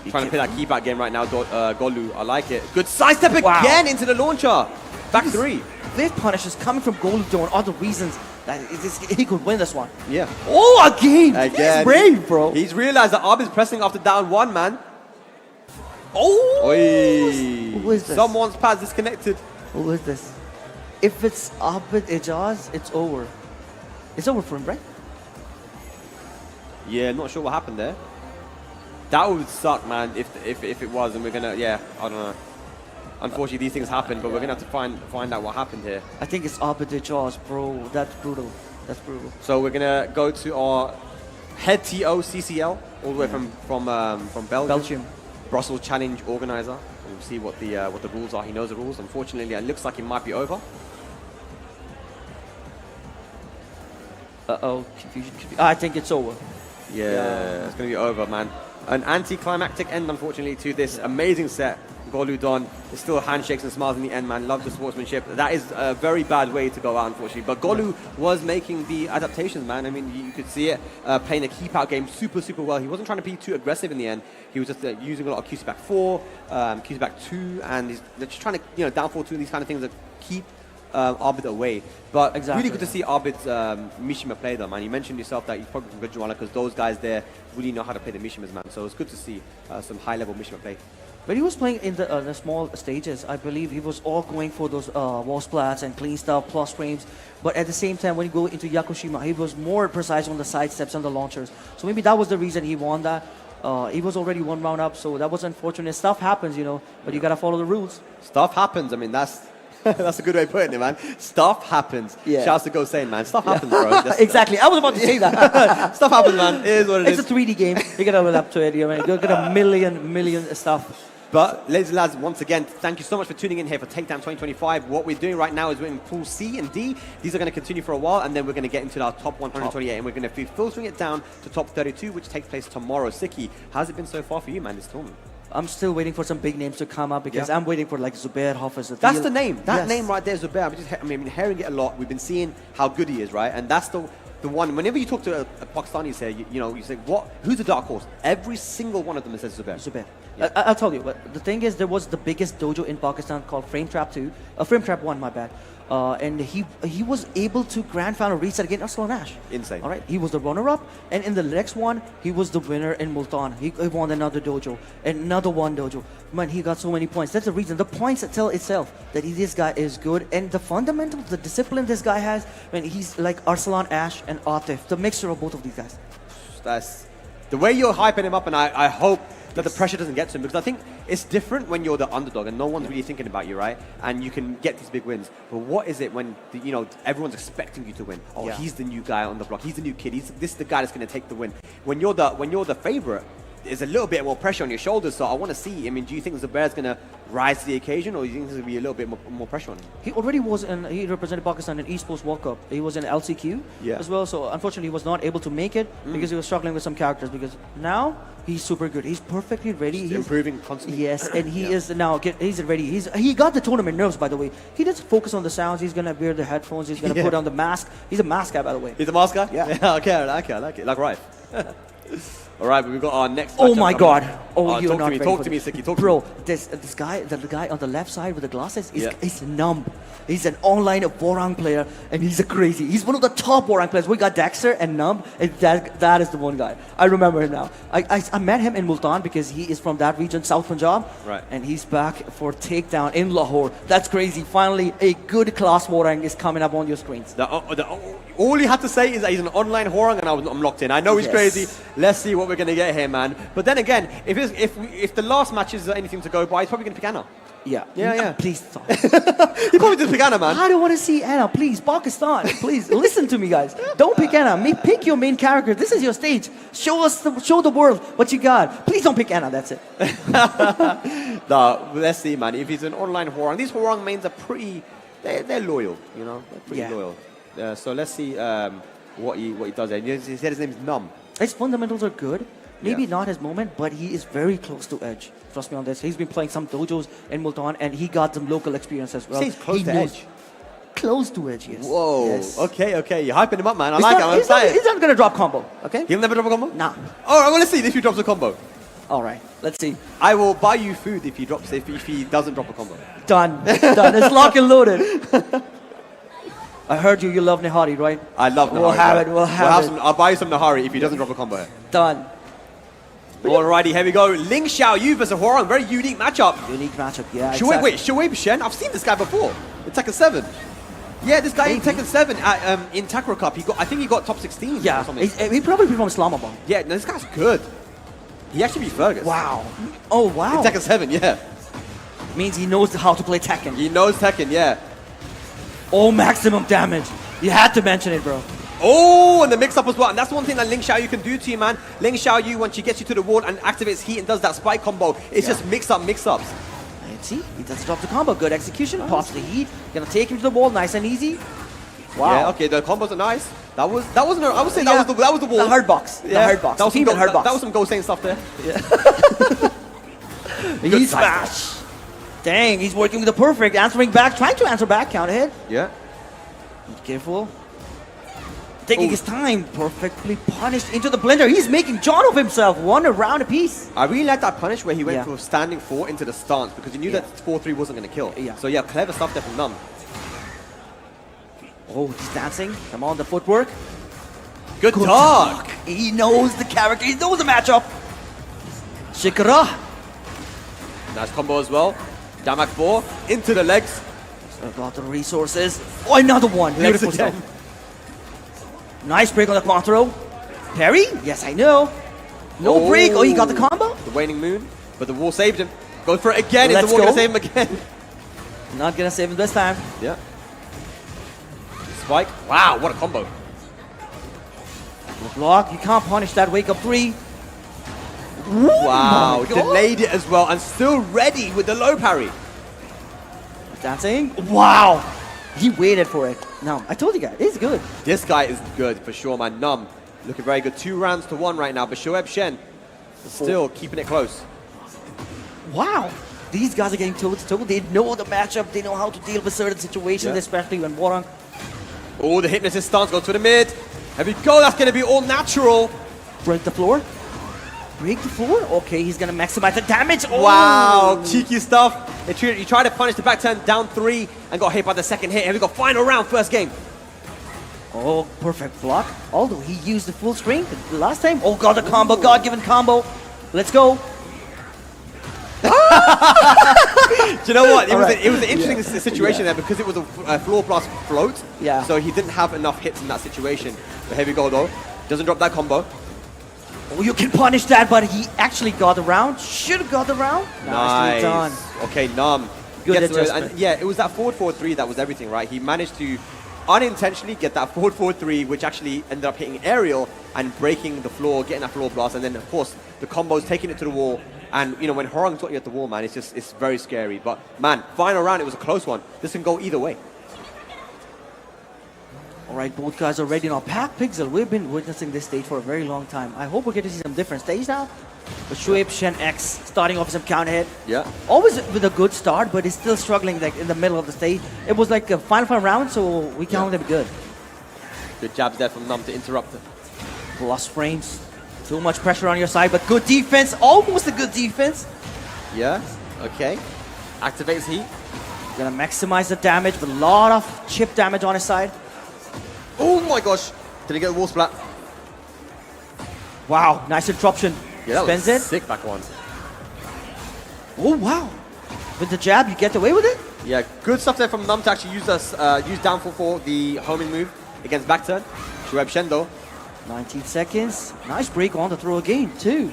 Trying to play that keep out game right now, Golu. I like it. Good sidestep again into the launcher. Back three. This punishes coming from Golu doing all the reasons that he could win this one. Yeah. Oh, again. He's brave, bro. He's realized that Arb is pressing after down one, man. Oh! Who is this? Someone's pad disconnected. Who is this? If it's Abid Ijaz, it's over. It's over for him, right? Yeah, not sure what happened there. That would suck, man, if it was, and we're gonna, yeah, I don't know. Unfortunately, these things happen, but we're gonna have to find out what happened here. I think it's Abid Ijaz, bro. That's brutal. That's brutal. So we're gonna go to our head TO CCL, all the way from Belgium. Brussels Challenge organizer. And we'll see what the rules are. He knows the rules. Unfortunately, it looks like it might be over. Uh-oh, confusion. I think it's over. Yeah, it's going to be over, man. An anticlimactic end, unfortunately, to this amazing set. Golu Don. There's still handshakes and smiles in the end, man. Love the sportsmanship. That is a very bad way to go out, unfortunately. But Golu was making the adaptations, man. I mean, you could see it playing a keep-out game super, super well. He wasn't trying to be too aggressive in the end. He was just using a lot of QC back 4, QC back 2, and they're just trying to, downfall 2 and these kind of things that keep Arbit away. But really good to see Arbit's Mishima play though, man. You mentioned yourself that he's probably from Gujarat because those guys there really know how to play the Mishimas, man. So it's good to see some high-level Mishima play. But he was playing in the small stages. I believe he was all going for those wall splats and clean stuff, plus frames. But at the same time, when you go into Yakushima, he was more precise on the side steps and the launchers. So maybe that was the reason he won that. He was already 1 round up, so that was unfortunate. Stuff happens, but you gotta follow the rules. Stuff happens. I mean, that's that's a good way of putting it, man. Stuff happens. Yeah. Shouts to Go Sane, man. Stuff happens, bro. Exactly. I was about to say that. Stuff happens, man. It is what it is. It's a 3D game. You gotta live up to it. You get a million stuff. But, ladies and lads, once again, thank you so much for tuning in here for Takedown 2025. What we're doing right now is we're in Pool C and D. These are going to continue for a while, and then we're going to get into our top 128, and we're going to be filtering it down to top 32, which takes place tomorrow. Siki, how's it been so far for you, man, this tournament? I'm still waiting for some big names to come up because I'm waiting for like Zubair, HAFEEZ, ADEEL. That's the name. That name right there, Zubair. I've been hearing it a lot. We've been seeing how good he is, right? And that's the one. Whenever you talk to a Pakistanis here, you say, who's the dark horse? Every single one of them says Zubair. Zubair. Yeah. I'll tell you, but the thing is, there was the biggest dojo in Pakistan called Frame Trap 1, my bad. And he was able to grand final reset against Arslan Ash. Insane. All right, he was the runner-up, and in the next one, he was the winner in Multan. He won another dojo, another one dojo. Man, he got so many points. That's the reason. The points that tell itself that this guy is good, and the fundamentals, the discipline this guy has, when he's like Arslan Ash and Atif, the mixture of both of these guys. That's the way you're hyping him up, and I hope that the pressure doesn't get to him, because I think it's different when you're the underdog and no one's really thinking about you, right? And you can get these big wins. But what is it when everyone's expecting you to win? Oh, he's the new guy on the block. He's the new kid. This is the guy that's going to take the win. When you're the favorite, there's a little bit more pressure on your shoulders. So I want to see. I mean, do you think Zubair's going to rise to the occasion, or do you think there's going to be a little bit more pressure on him? He already was he represented Pakistan in Esports World Cup. He was in LCQ as well. So unfortunately, he was not able to make it because he was struggling with some characters. Because now he's super good. He's perfectly ready. He's improving constantly. Yes, and he is now. He's ready. He got the tournament nerves, by the way. He doesn't focus on the sounds. He's gonna wear the headphones. He's gonna put on the mask. He's a mask guy, by the way. He's a mask guy. Yeah. Okay, I like it. Like right. All right, but we've got our next. Oh my God! Oh, you're not ready. Talk to me, Siki. Talk to me. Bro, this guy, the guy on the left side with the glasses, is numb. He's an online Borang player, and he's crazy. He's one of the top Borang players. We got Dexter and Numb, and that is the one guy. I remember him now. I met him in Multan because he is from that region, South Punjab. Right. And he's back for Takedown in Lahore. That's crazy. Finally, a good class Borang is coming up on your screens. All he had to say is that he's an online Horang, and I'm locked in. I know he's crazy. Let's see what we're going to get here, man. But then again, if the last match is anything to go by, he's probably going to pick Anna. Yeah. Yeah. Please stop. You probably just pick Anna, man. I don't want to see Anna. Please, Pakistan. Please listen to me, guys. Don't pick Anna. Pick your main character. This is your stage. Show the world what you got. Please don't pick Anna. That's it. No, let's see, man. If he's an online Hwoarang, these Hwoarang mains are pretty. They're loyal, you know. They're pretty loyal. So let's see what he does there. He said his name is Num. His fundamentals are good. Maybe Yeah. not his moment, but he is very close to Edge. Trust me on this. He's been playing some dojos in Multan, and he got some local experience as well. He's close He to knows- Edge. Close to Edge, yes. Whoa. Yes. Okay. You're hyping him up, man. I He's like not, him. I'm excited. he's not gonna drop combo, okay? He'll never drop a combo? Nah. Oh, I want to see if he drops a combo. All right, let's see. I will buy you food if he drops. If he doesn't drop a combo. Done. Done. It's lock and loaded. I heard you love Nihari, right? I love Nahari. We'll have bro. it, we'll have it. I'll buy you some Nahari if he doesn't drop a combo here. Done. Alrighty, here we go. Ling Xiaoyu versus Hwoarang. Very unique matchup. Unique matchup, yeah. Shuei Shen. I've seen this guy before in Tekken 7. Yeah, this guy in Tekken 7 in Takra Cup. I think he got top 16 or Yeah, something. he probably from Islamabad. Yeah, no, this guy's good. He actually beat Fergus. Wow. Oh, wow. In Tekken 7, yeah. Means he knows how to play Tekken. He knows Tekken, yeah. Oh, maximum damage. You had to mention it, bro. Oh, and the mix-up as well. And that's one thing that Ling Xiaoyu can do to you, man. Ling Xiaoyu, when she gets you to the wall and activates heat and does that spike combo, it's just mix-ups. And see, he does drop the combo. Good execution. Pops the heat. Gonna take him to the wall. Nice and easy. Wow. Yeah, okay, the combos are nice. That wasn't. I would say that was the wall. The hard box. Yeah, The hard box. That was, some Female hard box. that was some Go Sane stuff there. He smash. Dang, he's working with the perfect. Answering back. Trying to answer back. Counter hit. Yeah. Be careful. Taking his time. Perfectly punished into the blender. He's making John of himself. One round apiece. I really like that punish where he went Yeah. from standing 4 into the stance because he knew that 4-3 wasn't going to kill. Yeah. So yeah, clever stuff there from Num. Oh, he's dancing. Come on, the footwork. Good talk. He knows the character. He knows the matchup. Shikara. Nice combo as well. Damak 4 into the legs. Got the resources. Oh, another one. Legs Beautiful again. stuff. Nice break on the quattro. Parry? Yes, I know. No break. Oh, he got the combo. The waning moon, but the wall saved him. Go for it again. Is Let's the wall going go. to save him again? Not gonna save him this time. Yeah. Spike. Wow, what a combo. Good block. You can't punish that wake up 3. Wow, my God. delayed it as well and still ready with the low parry. Dancing. Wow. He waited for it. No, I told you guys, he's good. This guy is good for sure, man. Num looking very good. 2 rounds to 1 right now, but Shoaib Shen still keeping it close. Wow. These guys are getting toe to toe. They know the matchup. They know how to deal with certain situations, Yeah. especially when Hwoarang. Oh, the hypnosis stance goes to the mid. Here we go. That's going to be all natural. Break the floor. Break the floor. Okay, he's gonna maximize the damage. Oh. Wow, cheeky stuff. You try to punish the back turn down 3 and got hit by the second hit. Here we go. Final round, first game. Oh, perfect block. Although he used the full screen the last time. Oh, got the combo. God-given combo. Let's go. Do you know what? It was, Alright. it was an interesting situation there because it was a floor plus float. Yeah. So he didn't have enough hits in that situation. But here we go though. Doesn't drop that combo. Oh, you can punish that, but he actually got the round. Should have got the round. Nice. Done. Okay, Num. Good gets away- adjustment. and yeah, it was that forward 4-3 that was everything, right? He managed to unintentionally get that forward 4-3, which actually ended up hitting aerial and breaking the floor, getting that floor blast, and then of course the combos, taking it to the wall. And you know, when Hwoarang's got you at the wall, man, it's very scary. But man, final round, it was a close one. This can go either way. All right, both guys are ready now. Pack Pixel, we've been witnessing this stage for a very long time. I hope we get to see some different stage now. But Shoaib Shen X starting off with some counter hit. Yeah. Always with a good start, but he's still struggling like in the middle of the stage. It was like a final round, so we counted him good. Good jabs there from Num to interrupt it. Plus frames. Too much pressure on your side, but good defense. Almost a good defense. Yeah. Okay. Activates heat. Gonna maximize the damage with a lot of chip damage on his side. Oh my gosh. Did he get the wall splat? Wow, nice interruption. Yeah, that Spends was it. sick back one. Oh, wow. With the jab, you get away with it? Yeah, good stuff there from Num to actually use downfall for the homing move against back turn. Shoaib Shen though. 19 seconds. Nice break on the throw again, too.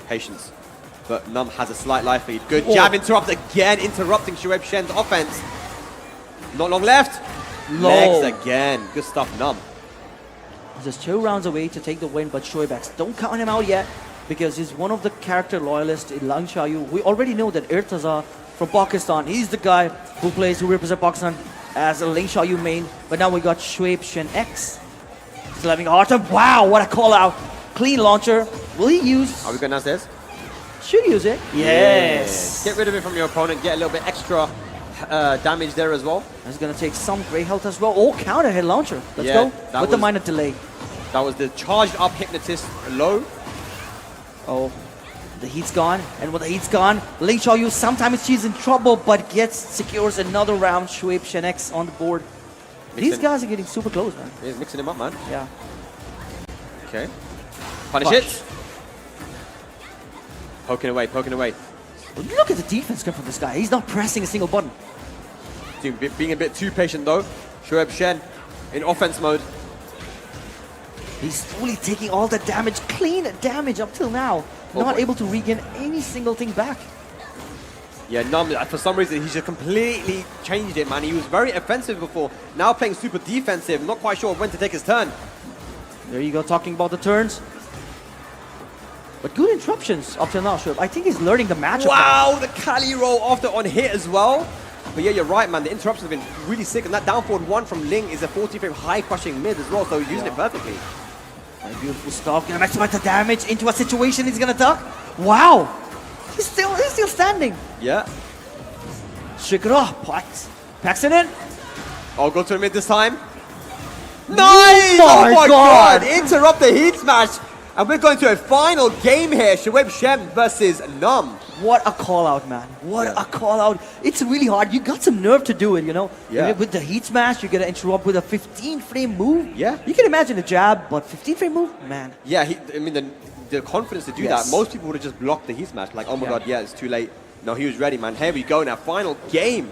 Patience. But Num has a slight life lead. Good jab interrupt again, interrupting Shoaib Shen's offense. Not long left. Legs again. Good stuff, Num. Just 2 rounds away to take the win, but Shoaib don't count him out yet because he's one of the character loyalists in Lang Xiaoyu. We already know that Irtaza from Pakistan, he's the guy who represents Pakistan as a Lang Xiaoyu main. But now we got Shoaib Shen X. He's having a hard time. Wow, what a call out. Clean launcher. Will he use? Are we going downstairs? Should use it. Yes. Get rid of it from your opponent. Get a little bit extra damage there as well. He's going to take some great health as well. Oh, counter hit launcher. Let's go. With the minor delay. That was the charged up hypnotist low. Oh, the heat's gone. And when the heat's gone, Lang Xiaoyu sometimes she's in trouble, but secures another round. Shoaib Shen X on the board. These guys are getting super close, man. He's mixing him up, man. Yeah. Okay. Punish it. Poking away, poking away. Look at the defense come from this guy. He's not pressing a single button. Dude, being a bit too patient though. Shoaib Shen in offense mode. He's slowly taking all the damage, clean damage up till now. Not able to regain any single thing back. Yeah, Num, for some reason, he's just completely changed it, man. He was very offensive before. Now playing super defensive. Not quite sure when to take his turn. There you go, talking about the turns. But good interruptions up till now, Shoaib. I think he's learning the matchup. Wow, the Kali roll after on hit as well. But yeah, you're right, man. The interruptions have been really sick. And that down forward 1 from Ling is a 40-frame high crushing mid as well. So he's using it perfectly. Beautiful stuff. Gonna maximize the damage into a situation he's gonna duck. Wow. He's still standing. Yeah. Shake it off. Packs it in. I'll go to the mid this time. Nice! Oh my God. Interrupt the heat smash. And we're going to a final game here. Shoaib Shen versus Num. What a call out, man. What a call out. It's really hard. You got some nerve to do it, you know? Yeah. With the heat smash, you're going to interrupt with a 15-frame move. Yeah. You can imagine a jab, but 15-frame move, man. Yeah, I mean, the confidence to do that, most people would have just blocked the heat smash. Like, oh my God, yeah, it's too late. No, he was ready, man. Here we go now. Final game.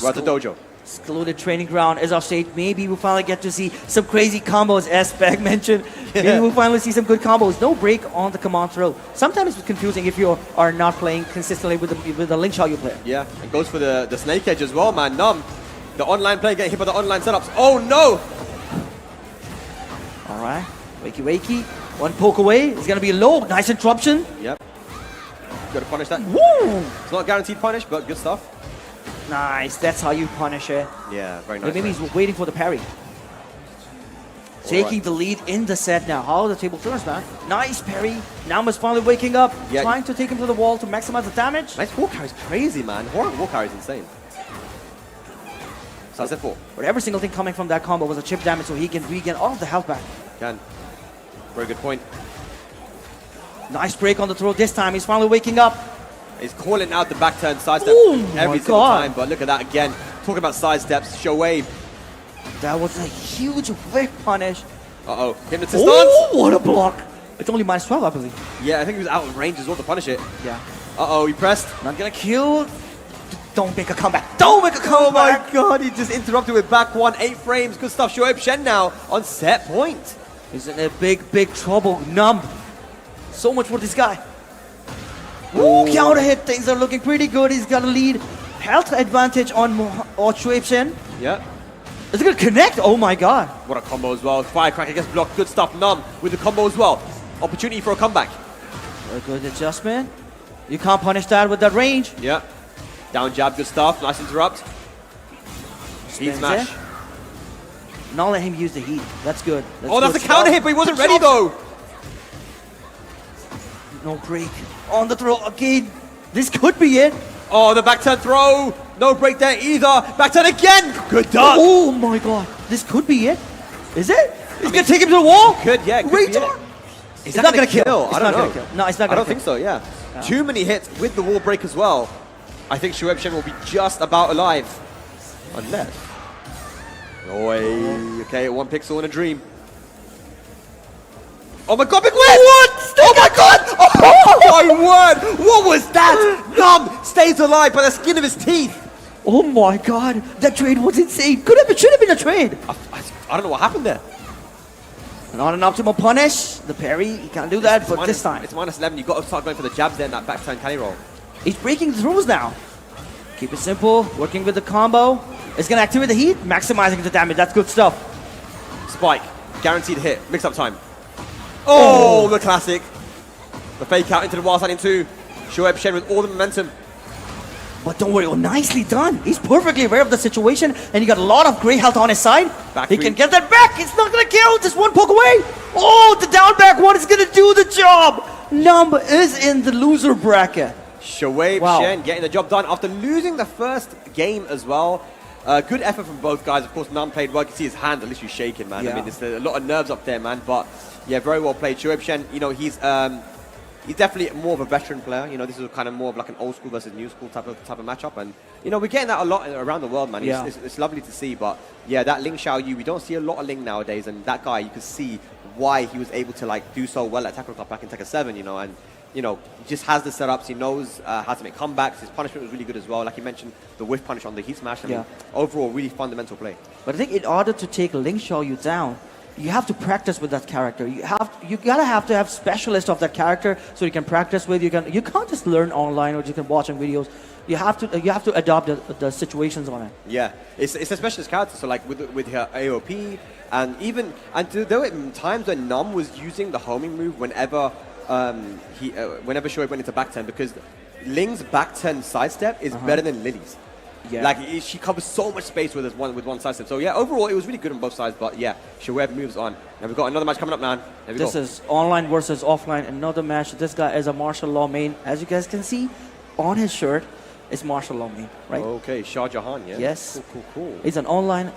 We're at the dojo. Secluded training ground as our state. Maybe we'll finally get to see some crazy combos, as Spag mentioned. Maybe we'll finally see some good combos. No break on the command throw. Sometimes it's confusing if you are not playing consistently with the Lang Xiaoyu player. Yeah, it goes for the snake edge as well, man. Num, the online player getting hit by the online setups. Oh no! All right, wakey wakey. One poke away. It's gonna be low. Nice interruption. Yep. Got to punish that. Woo! It's not a guaranteed punish, but good stuff. Nice. That's how you punish it. Yeah, very nice. Maybe he's waiting for the parry. Taking the lead in the set now. How the table turns, man. Nice parry. Naum's finally waking up, trying to take him to the wall to maximize the damage. Nice wall carry is crazy, man. Horrible wall carry is insane. So that's it for. But every single thing coming from that combo was a chip damage, so he can regain all of the health back. Can. Very good point. Nice break on the throw this time. He's finally waking up. He's calling out the back turn sidestep every single time, but look at that again. Talking about sidesteps, Shoaib. That was a huge whip punish. Uh-oh, hypnotist Oh, dance. what a block. It's only -12, I believe. Yeah, I think he was out of range as well to punish it. Yeah. Uh-oh, he pressed. Not gonna kill. Don't make a comeback. Don't make a comeback. Oh my God, he just interrupted with back one, 8 frames. Good stuff, Shoaib Shen now on set point. He's in a big trouble. Numb. So much for this guy. Ooh, counter hit. Things are looking pretty good. He's got a lead. Health advantage on Shoaib Shen. Yeah. Is it gonna connect? Oh my God. What a combo as well. Firecracker gets blocked. Good stuff. Num with the combo as well. Opportunity for a comeback. A good adjustment. You can't punish that with that range. Yeah. Down jab. Good stuff. Nice interrupt. Heat smash. Not let him use the heat. That's good. That's a counter hit, but he wasn't ready though. No break. On the throw again. This could be it. Oh, the back turn throw. No break there either. Back turn again. Good done. Oh my God. This could be it. Is it? He's going to take him to the wall. Could, yeah. Retard. It's not going to kill. I don't know. No, it's not going to kill. I don't think so, yeah. Too many hits with the wall break as well. I think Shoaib Shen will be just about alive. Unless. Okay, 1 pixel in a dream. Oh my God, big win! What? Oh my God! Oh my word! What was that? Num stays alive by the skin of his teeth. Oh my God, that trade was insane. Should have been a trade. I don't know what happened there. Not an optimal punish. The parry, he can't do that, but this time. It's minus 11. You've got to start going for the jabs there in that back turn carry roll. He's breaking throughs now. Keep it simple, working with the combo. It's gonna activate the heat, maximizing the damage. That's good stuff. Spike. Guaranteed hit. Mix up time. Oh, the classic. The fake out into the wild side into SHMEMAD with all the momentum. But don't worry, oh, nicely done. He's perfectly aware of the situation, and he got a lot of great health on his side. Back he three. can get that back. It's not gonna kill. Just one poke away. Oh, the down back one is gonna do the job. Numb is in the loser bracket. Shoaib Wow. Shen getting the job done after losing the first game as well. Good effort from both guys. Of course, Nam played well. You can see his hands are literally shaking, man. Yeah. I mean, there's a lot of nerves up there, man. But yeah, very well played. Shoaib Shen, you know, he's definitely more of a veteran player. You know, this is kind of more of like an old school versus new school type of matchup. And you know, we're getting that a lot around the world, man. Yeah. It's lovely to see. But yeah, that Ling Xiaoyu, we don't see a lot of Ling nowadays. And that guy, you can see why he was able to like do so well at Tackle Club back in Tekken 7. You know, and you know, he just has the setups. He knows how to make comebacks. His punishment was really good as well. Like you mentioned, the whiff punish on the heat smash. I mean, overall, really fundamental play. But I think in order to take Ling Xiaoyu down, you have to practice with that character. You gotta have to have specialists of that character so you can practice with. You can't just learn online or you can watch on videos. You have to adopt the situations on it. Yeah, it's a specialist character. So like with her AOP and there were times when Nam was using the homing move whenever whenever Shoaib went into back turn, because Ling's back turn sidestep is better than Lily's. Yeah. Like she covers so much space with one sidestep. So yeah, overall it was really good on both sides. But yeah, Shoaib moves on. And we've got another match coming up, man. There we This go. is online versus offline. Another match. This guy is a martial law main. As you guys can see, on his shirt, it's martial law main, right? Okay, Shah Jahan, yeah. Yes. Cool. He's an online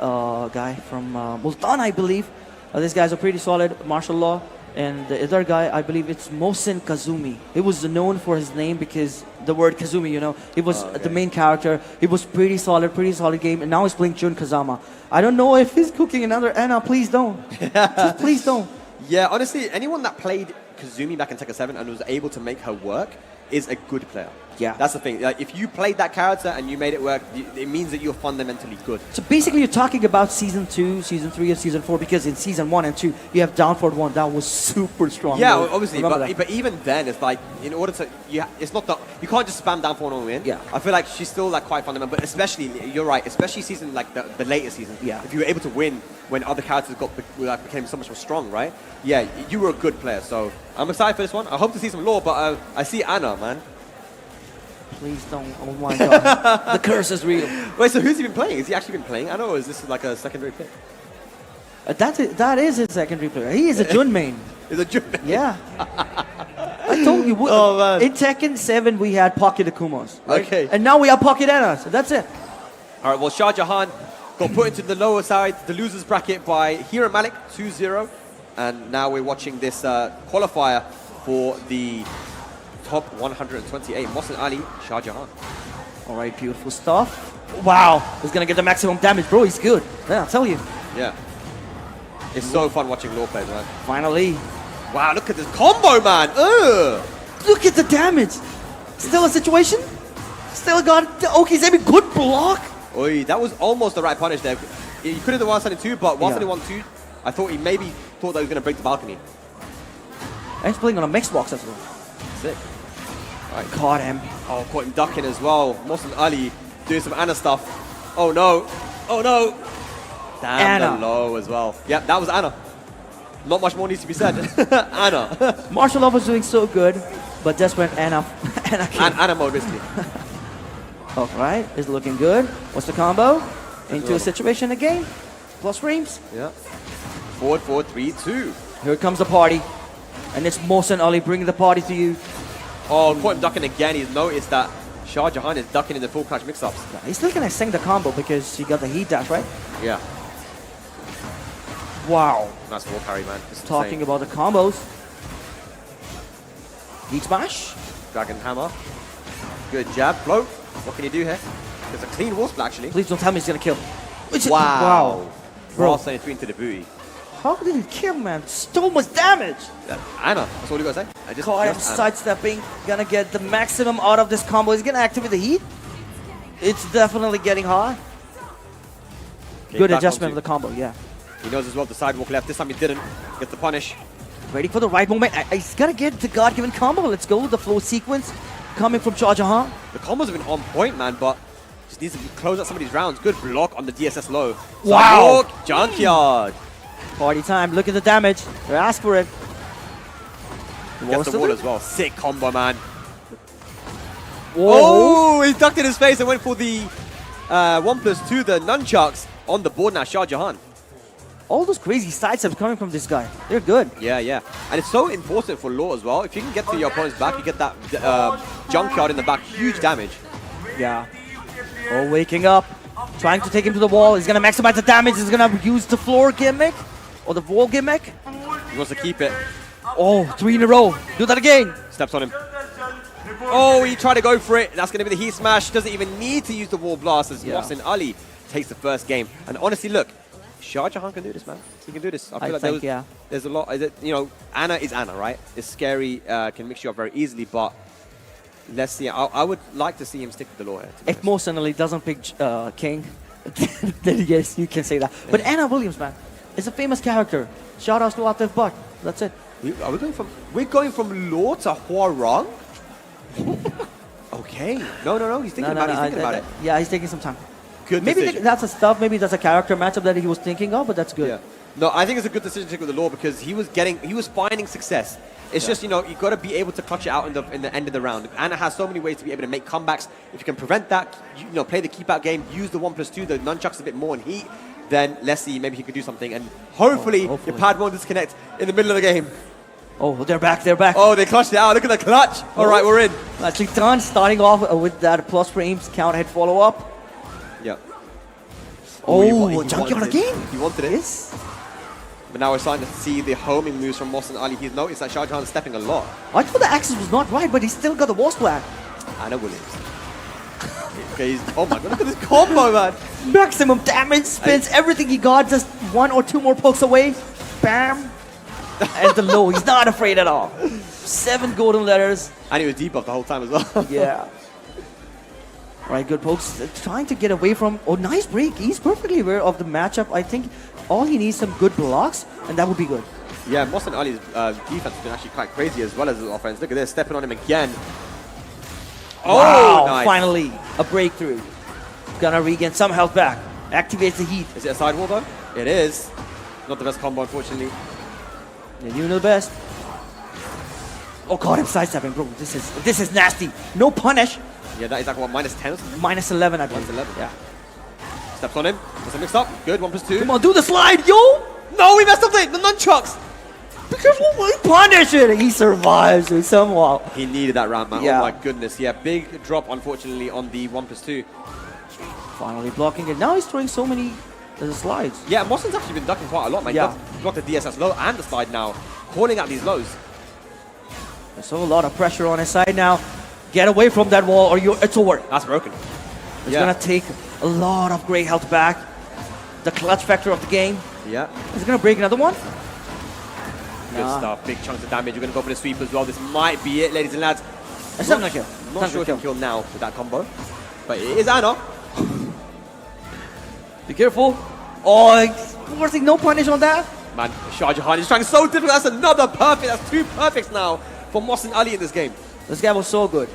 guy from Multan, I believe. This guy's a pretty solid martial law. And the other guy, I believe it's Mohsen Kazumi. He was known for his name because the word Kazumi, you know, he was the main character. He was pretty solid game. And now he's playing Jun Kazama. I don't know if he's cooking another Anna. Please don't. Just please don't. Yeah, honestly, anyone that played Kazumi back in Tekken 7 and was able to make her work is a good player. Yeah. That's the thing. Like, if you played that character and you made it work, it means that you're fundamentally good. So basically, you're talking about Season 2, Season 3, and Season 4, because in Season 1 and 2, you have Down Forward 1. That was super strong. Yeah, mode. obviously, Remember that. but even then, it's like, in order to, it's not that, you can't just spam down for and win. Yeah. I feel like she's still like quite fundamental, but especially, you're right, especially season, like the later season. Yeah. If you were able to win when other characters became so much more strong, right? Yeah, you were a good player, so I'm excited for this one. I hope to see some lore, but I see Anna, man. Please don't. Oh my god. The curse is real. Wait, so who's he been playing? Has he actually been playing Anna, or is this like a secondary pick? That is his secondary player. He is a Jun main. Is a Jun main? Yeah. I told you. Oh, man. In Tekken 7, we had Pocket Akumas. Right? Okay. And now we have Pocket Anna. So that's it. All right, well, Shah Jahan got put into the lower side, the losers bracket by Hero MALIK 2-0. And now we're watching this qualifier for the top 128. Mohsen Ali, Shah Jahan. All right, beautiful stuff. Wow. He's going to get the maximum damage, bro. He's good. Yeah, I'll tell you. Yeah. It's so fun watching lore plays, man. Finally. Wow, look at this combo, man. Ugh. Look at the damage. Still a situation. Still got the Okizeme. Good block. Oi, that was almost the right punish there. He could have done 1-2, but 1-2, I thought he maybe thought that he was going to break the balcony. And he's playing on a mixed box as well. Sick. Right, caught him. Oh, caught him ducking as well. Mohsen Ali doing some Anna stuff. Oh no. Oh no. Damn, Anna. the low as well. Yep, that was Anna. Not much more needs to be said. Anna. Martial Law was doing so good, but just when Anna came. Anna mode, basically. All right, it's looking good. What's the combo? Into a situation again. Plus frames. Yeah. Forward, 4, 3, 2. Here comes the party. And it's Mohsen Ali bringing the party to you. Oh, caught him ducking again. He's noticed that Shah Jahan is ducking in the full clutch mix-ups. Yeah, he's still gonna sing the combo because he got the heat dash, right? Yeah. Wow. Nice wall carry, man. This is Talking insane. about the combos. Heat smash. Dragon hammer. Good jab. Float. What can you do here? There's a clean wall split, actually. Please don't tell me he's gonna kill. Wow. Bro. Bro. 73 into the booty. How did he kill, man? So much damage. Anna. That's all you gotta say. I just Caught him just Anna. sidestepping. Gonna get the maximum out of this combo. He's gonna activate the heat. It's definitely getting hot. Came Good back adjustment onto- of the combo, yeah. He knows as well the sidewalk left. This time he didn't. Gets the punish. Ready for the right moment. He's gonna get the God-given combo. Let's go with the flow sequence coming from SHMEMAD. The combos have been on point, man, but just needs to close out some of these rounds. Good block on the DSS low. Wow. Cyborg, Junkyard. Party time. Look at the damage. They ask for it. Gets the wall as well. Sick combo, man. Whoa. Oh, he ducked in his face and went for the 1+2, the nunchucks on the board now. Shah Jahan. All those crazy sidesteps coming from this guy. They're good. Yeah, yeah. And it's so important for Law as well. If you can get to your opponent's back, you get that junkyard in the back. Huge damage. Yeah. Oh, waking up. Trying to take him to the wall. He's going to maximize the damage. He's going to use the floor gimmick or the wall gimmick. He wants to keep it. Oh, 3 in a row. Do that again. Steps on him. Oh, he tried to go for it. That's going to be the heat smash. Doesn't even need to use the wall blast as Mohsin Ali takes the first game. And honestly, look, Shah Jahan can do this, man. He can do this. I feel like there's a lot. You know, Anna is Anna, right? It's scary, can mix you up very easily, but let's see. I would like to see him stick with the law here. If Mohsin Ali doesn't pick King, then yes, you can say that. But Anna Williams, man, is a famous character. Shout outs to Atif Butt. That's it. We're going from Law to Hwarang? Okay. No. He's thinking about it. Yeah, he's taking some time. Good maybe decision. that's a stuff. Maybe that's a character matchup that he was thinking of, but that's good. Yeah. No, I think it's a good decision to take with the Law because he was finding success. It's just, you know, you got to be able to clutch it out in the end of the round. Anna has so many ways to be able to make comebacks. If you can prevent that, you know, play the keep out game, use the 1+2, the nunchucks a bit more in heat, then let's see, maybe he could do something. And hopefully your pad won't disconnect in the middle of the game. Oh, they're back. They're back. Oh, they clutched it out. Look at the clutch. All right, we're in. Actually done. Starting off with that plus frames count head follow up. Yeah. Oh, junkyard again. He wanted it. Yes. But now we're starting to see the homing moves from Mohsin Ali. He's noticed that Shah Jahan is stepping a lot. I thought the axis was not right, but he still got the wall splat. Anna Williams. Okay, oh my god, look at this combo, man. Maximum damage, spins everything he got, just 1 or 2 more pokes away. Bam. And the low, he's not afraid at all. 7 golden letters. And he was debuffed the whole time as well. Yeah. Right, good pokes. Trying to get away from... Oh, nice break. He's perfectly aware of the matchup. I think all he needs some good blocks, and that would be good. Yeah, Mohsin Ali's defense has been actually quite crazy as well as his offense. Look at this, stepping on him again. Wow, Oh, nice. finally, a breakthrough. Gonna regain some health back. Activates the heat. Is it a sidewall though? It is. Not the best combo, unfortunately. Yeah, you know the best. Oh, caught him sidestepping, bro. This is nasty. No punish. Yeah, that is like what, -10 or something? -11, I believe. -11. Yeah. Steps on him. Does it mix up? Good, 1+2. Come on, do the slide, yo! No, we messed up the nunchucks! Be careful, punish it! He survives somehow. He needed that round, man. Yeah. Oh my goodness. Yeah, big drop, unfortunately, on the 1+2. Finally blocking it. Now he's throwing so many slides. Yeah, Mohsin's actually been ducking quite a lot, man. Yeah. He blocked the DSS low and the slide now, calling out these lows. There's a lot of pressure on his side now. Get away from that wall or it's over. That's broken. It's gonna take a lot of great health back. The clutch factor of the game. Yeah. He's gonna break another one. Good stuff. Big chunks of damage. You're going to go for the sweep as well. This might be it, ladies and lads. It's not gonna kill. Not sure if he can kill now with that combo. But it is Anna. Be careful. Oh, forcing no punish on that. Man, Shah Jahan is trying so difficult. That's another perfect. That's 2 perfects now for Mohsin Ali in this game. This guy was so good.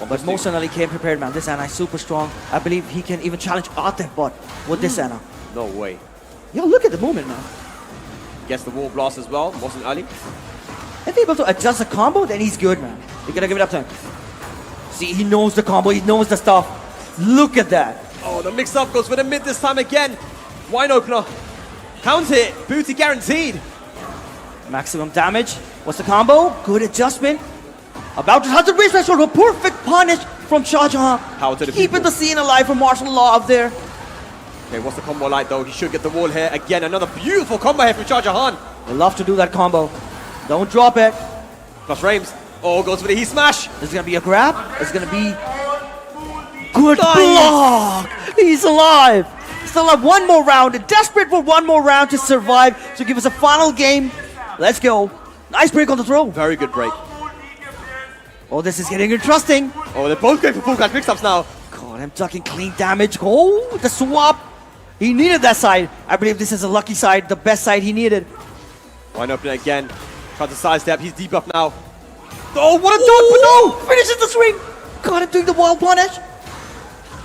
But Mohsin Ali came prepared, man. This Anna is super strong. I believe he can even challenge Atif Butt with this Anna. No way. Yo, look at the movement, man. Gets the wall blast as well, Mohsin Ali. If he's able to adjust the combo, then he's good, man. You gotta give it up to him. See, he knows the combo, he knows the stuff. Look at that. Oh, the mix-up goes for the mid this time again. Wine opener. Count it. Booty guaranteed. Maximum damage. What's the combo? Good adjustment. About to have the wrist short. A perfect punish from Shah Jahan. Power to the Keeping people. the scene alive for martial law up there. Okay, what's the combo like though? He should get the wall here. Again, another beautiful combo here from Shah Jahan. They love to do that combo. Don't drop it. Plus frames. Oh, goes for the heat smash. There's gonna be a grab. It's gonna be good Nice. block. He's alive. Still have one more round. Desperate for one more round to survive. So give us a final game. Let's go. Nice break on the throw. Very good break. Oh, this is getting interesting. Oh, they're both going for full catch mix-ups now. God, I'm ducking clean damage. Oh, the swap. He needed that side. I believe this is a lucky side, the best side he needed. Wide open again. Tries to sidestep. He's debuffed now. Oh, what a dunk! But no! Finishes the swing. Got him doing the wild punish.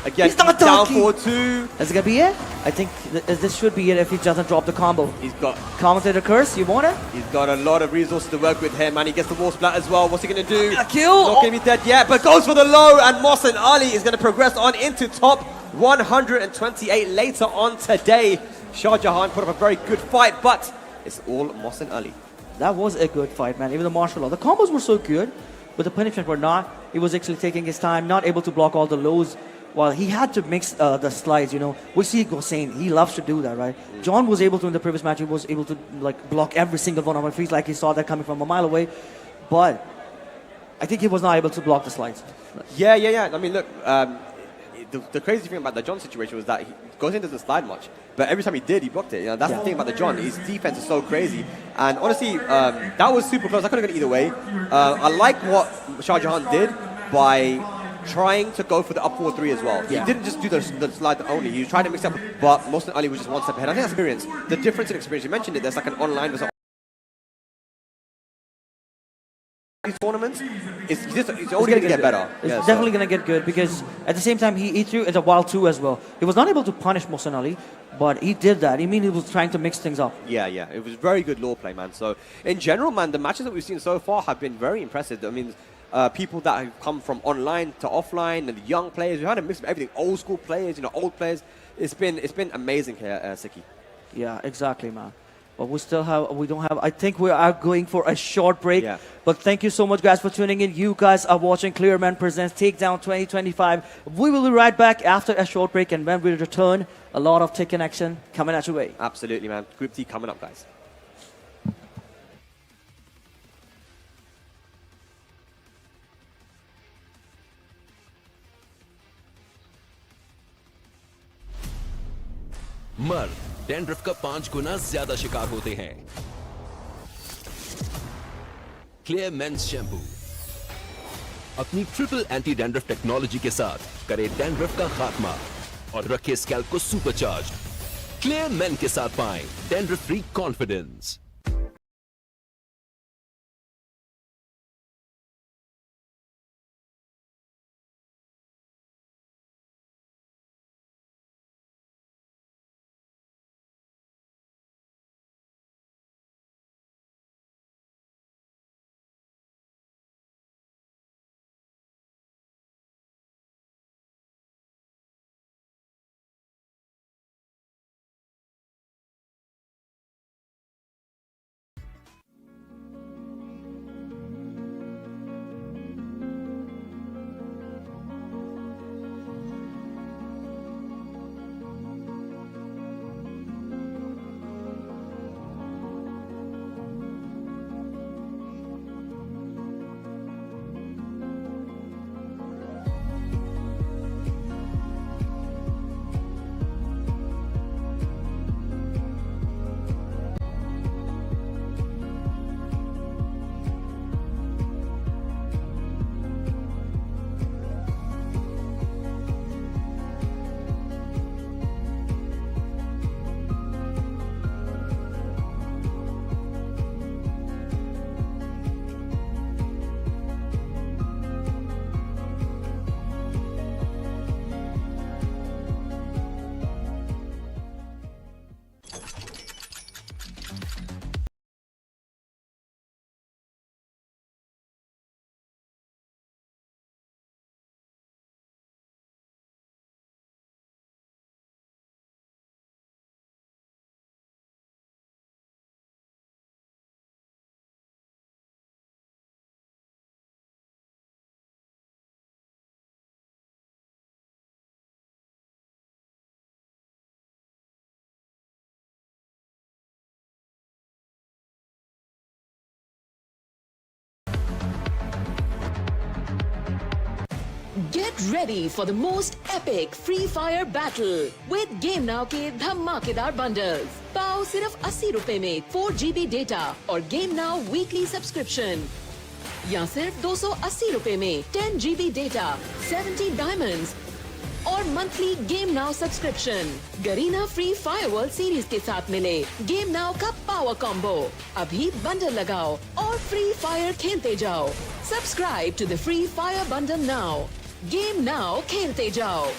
Again, He's not down dunking. 4-2. Is it gonna be it? I think this should be it if he doesn't drop the combo. He's got Commentator curse, you want it? He's got a lot of resources to work with here, man. He gets the wall splat as well. What's he going to do? A kill! Not going to be dead yet, but goes for the low. And Mohsen Ali is going to progress on into top 128 later on today. Shah Jahan put up a very good fight, but it's all Mohsen Ali. That was a good fight, man. Even the martial law. The combos were so good, but the punishment were not. He was actually taking his time, not able to block all the lows. While he had to mix the slides, you know. We see Gosain, he loves to do that, right? John was able to, in the previous match, he was able to like block every single one of my frees, like he saw that coming from a mile away. But I think he was not able to block the slides. Yeah. I mean, look, the crazy thing about the John situation was that Gosain doesn't slide much, but every time he did, he blocked it. You know, that's the thing about the John. His defense is so crazy. And honestly, that was super close. I could have gone either way. I like what Shah Jahan did by trying to go for the up 4-3 as well. Yeah. He didn't just do the slide only. He tried to mix up, but Mohsen Ali was just one step ahead. I think that's experience. The difference in experience, you mentioned it, there's like an online versus these tournaments, it's only going to get better. It's definitely going to get good because at the same time, he threw it a wild 2 as well. He was not able to punish Mohsen Ali, but he did that. I mean, he was trying to mix things up. Yeah. It was very good lore play, man. So in general, man, the matches that we've seen so far have been very impressive. I mean, people that have come from online to offline and young players. We had a mix of everything. Old school players, you know, old players. It's been amazing here, Siki. Yeah, exactly, man. But we don't have, I think we are going for a short break. Yeah. But thank you so much, guys, for tuning in. You guys are watching Clearman Presents Takedown 2025. We will be right back after a short break, and when we return, a lot of Tekken action coming at your way. Absolutely, man. Group T coming up, guys. मर्द dandruff का 5 गुना ज्यादा शिकार होते हैं। Clear mains shampoo अपनी triple anti dandruff technology के साथ करे डैंड्रफ का खात्मा और रखे स्कैल्प को सुपरचार्ज। क्लियर मेन के साथ पाएं dandruff free confidence. Get ready for the most epic Free Fire battle with Game Now के धमाकेदार bundles. पाओ सिर्फ 80 रुपए में 4 GB डेटा और Game Now weekly subscription. या सिर्फ 280 रुपए में 10 GB डेटा, 70 diamonds और monthly game now subscription. Garena free fire world series के साथ मिले गेम नाउ का पावर कॉम्बो। अभी बंडल लगाओ और फ्री फायर खेलते जाओ। Subscribe to the free fire bundle now. Game now खेलते जाओ।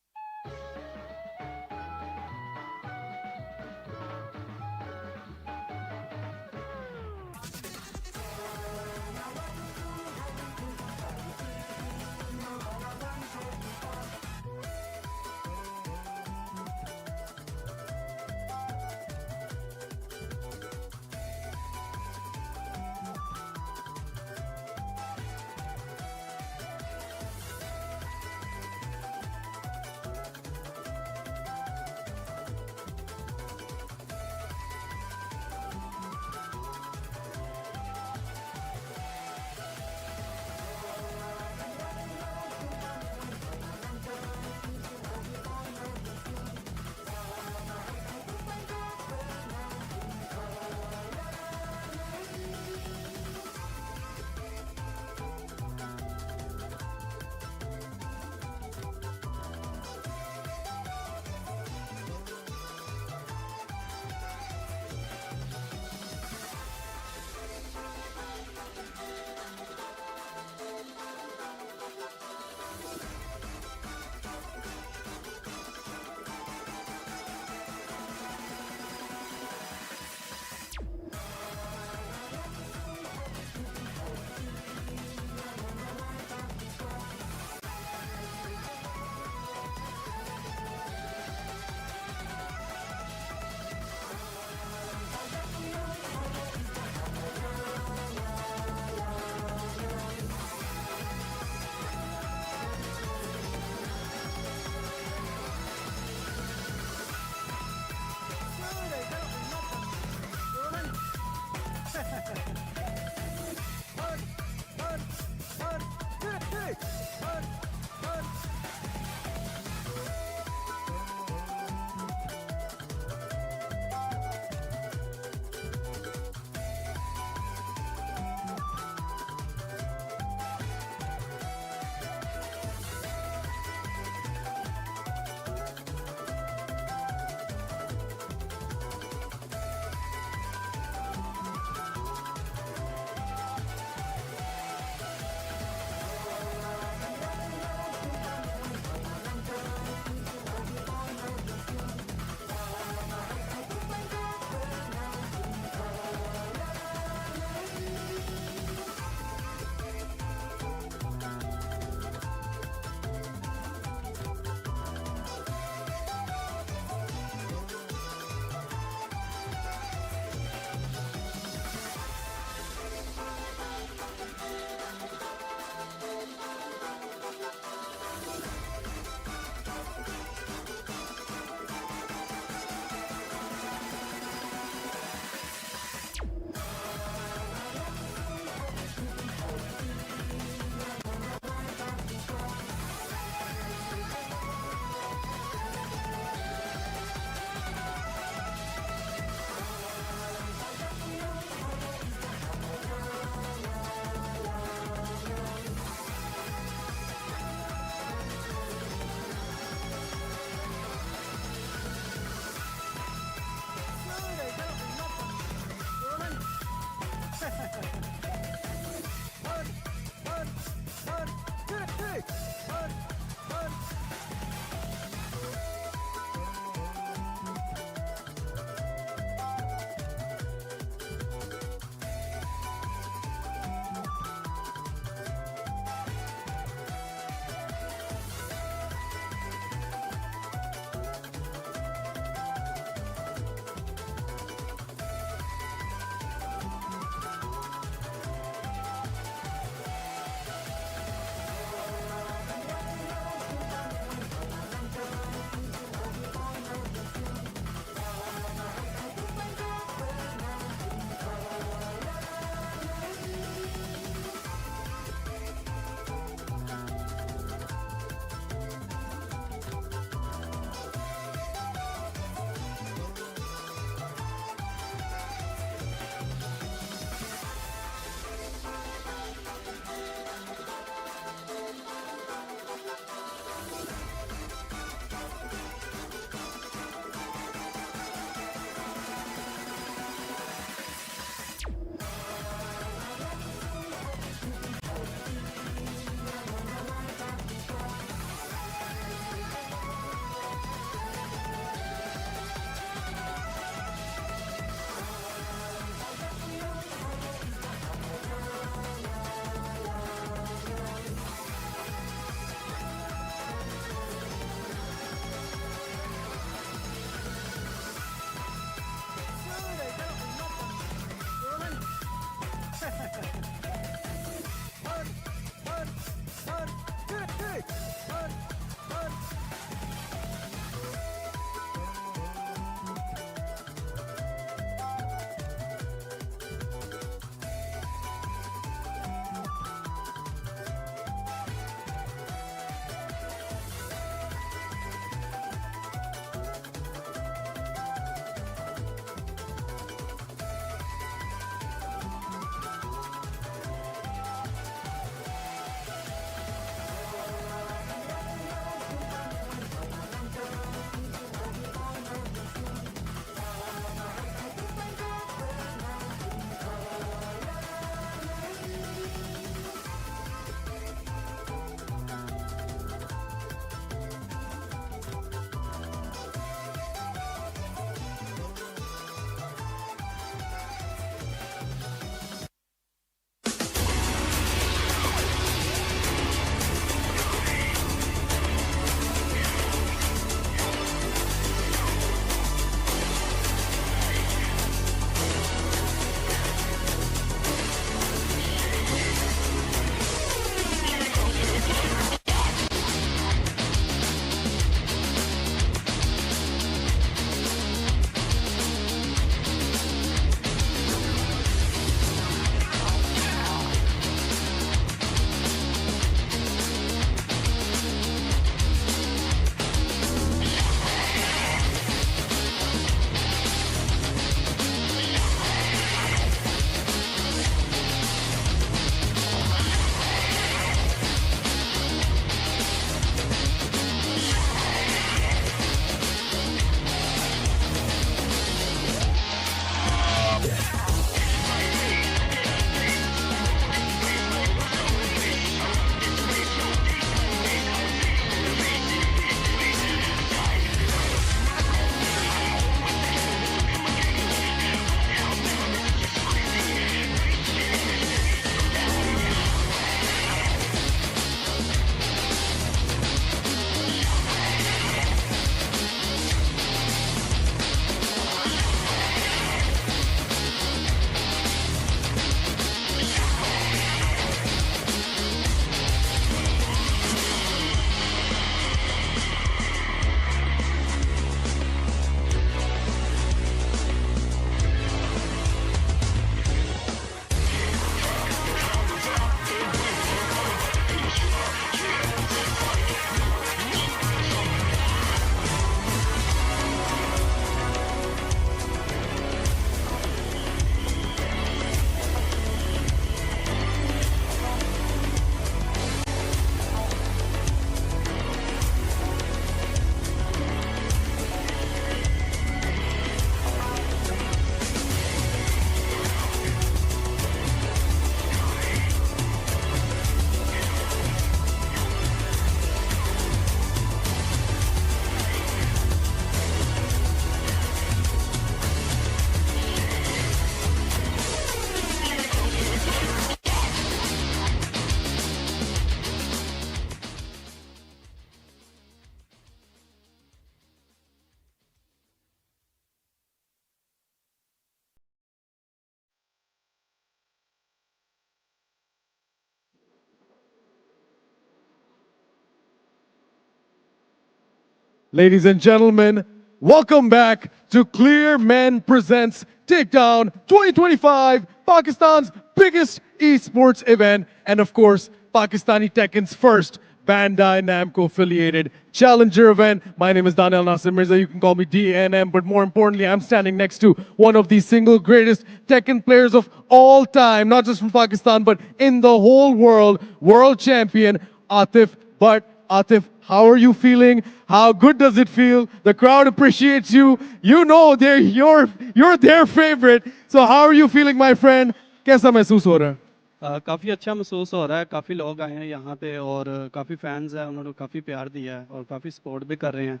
Ladies and gentlemen, welcome back to Clear Men Presents Takedown 2025, Pakistan's biggest esports event, and of course, Pakistani Tekken's first Bandai Namco affiliated challenger event. My name is Daniel Nasir Mirza. You can call me DNM, but more importantly, I'm standing next to one of the single greatest Tekken players of all time, not just from Pakistan, but in the whole world, world champion Atif Bhatt. Atif, how are you feeling? How good does it feel? The crowd appreciates you. You know you're their favorite. So how are you feeling, my friend? कैसा महसूस हो रहा है? काफ़ी अच्छा महसूस हो रहा है, काफ़ी लोग आए हैं यहाँ पे और काफ़ी फैंस हैं, उन्होंने काफ़ी प्यार दिया है और काफ़ी सपोर्ट भी कर रहे हैं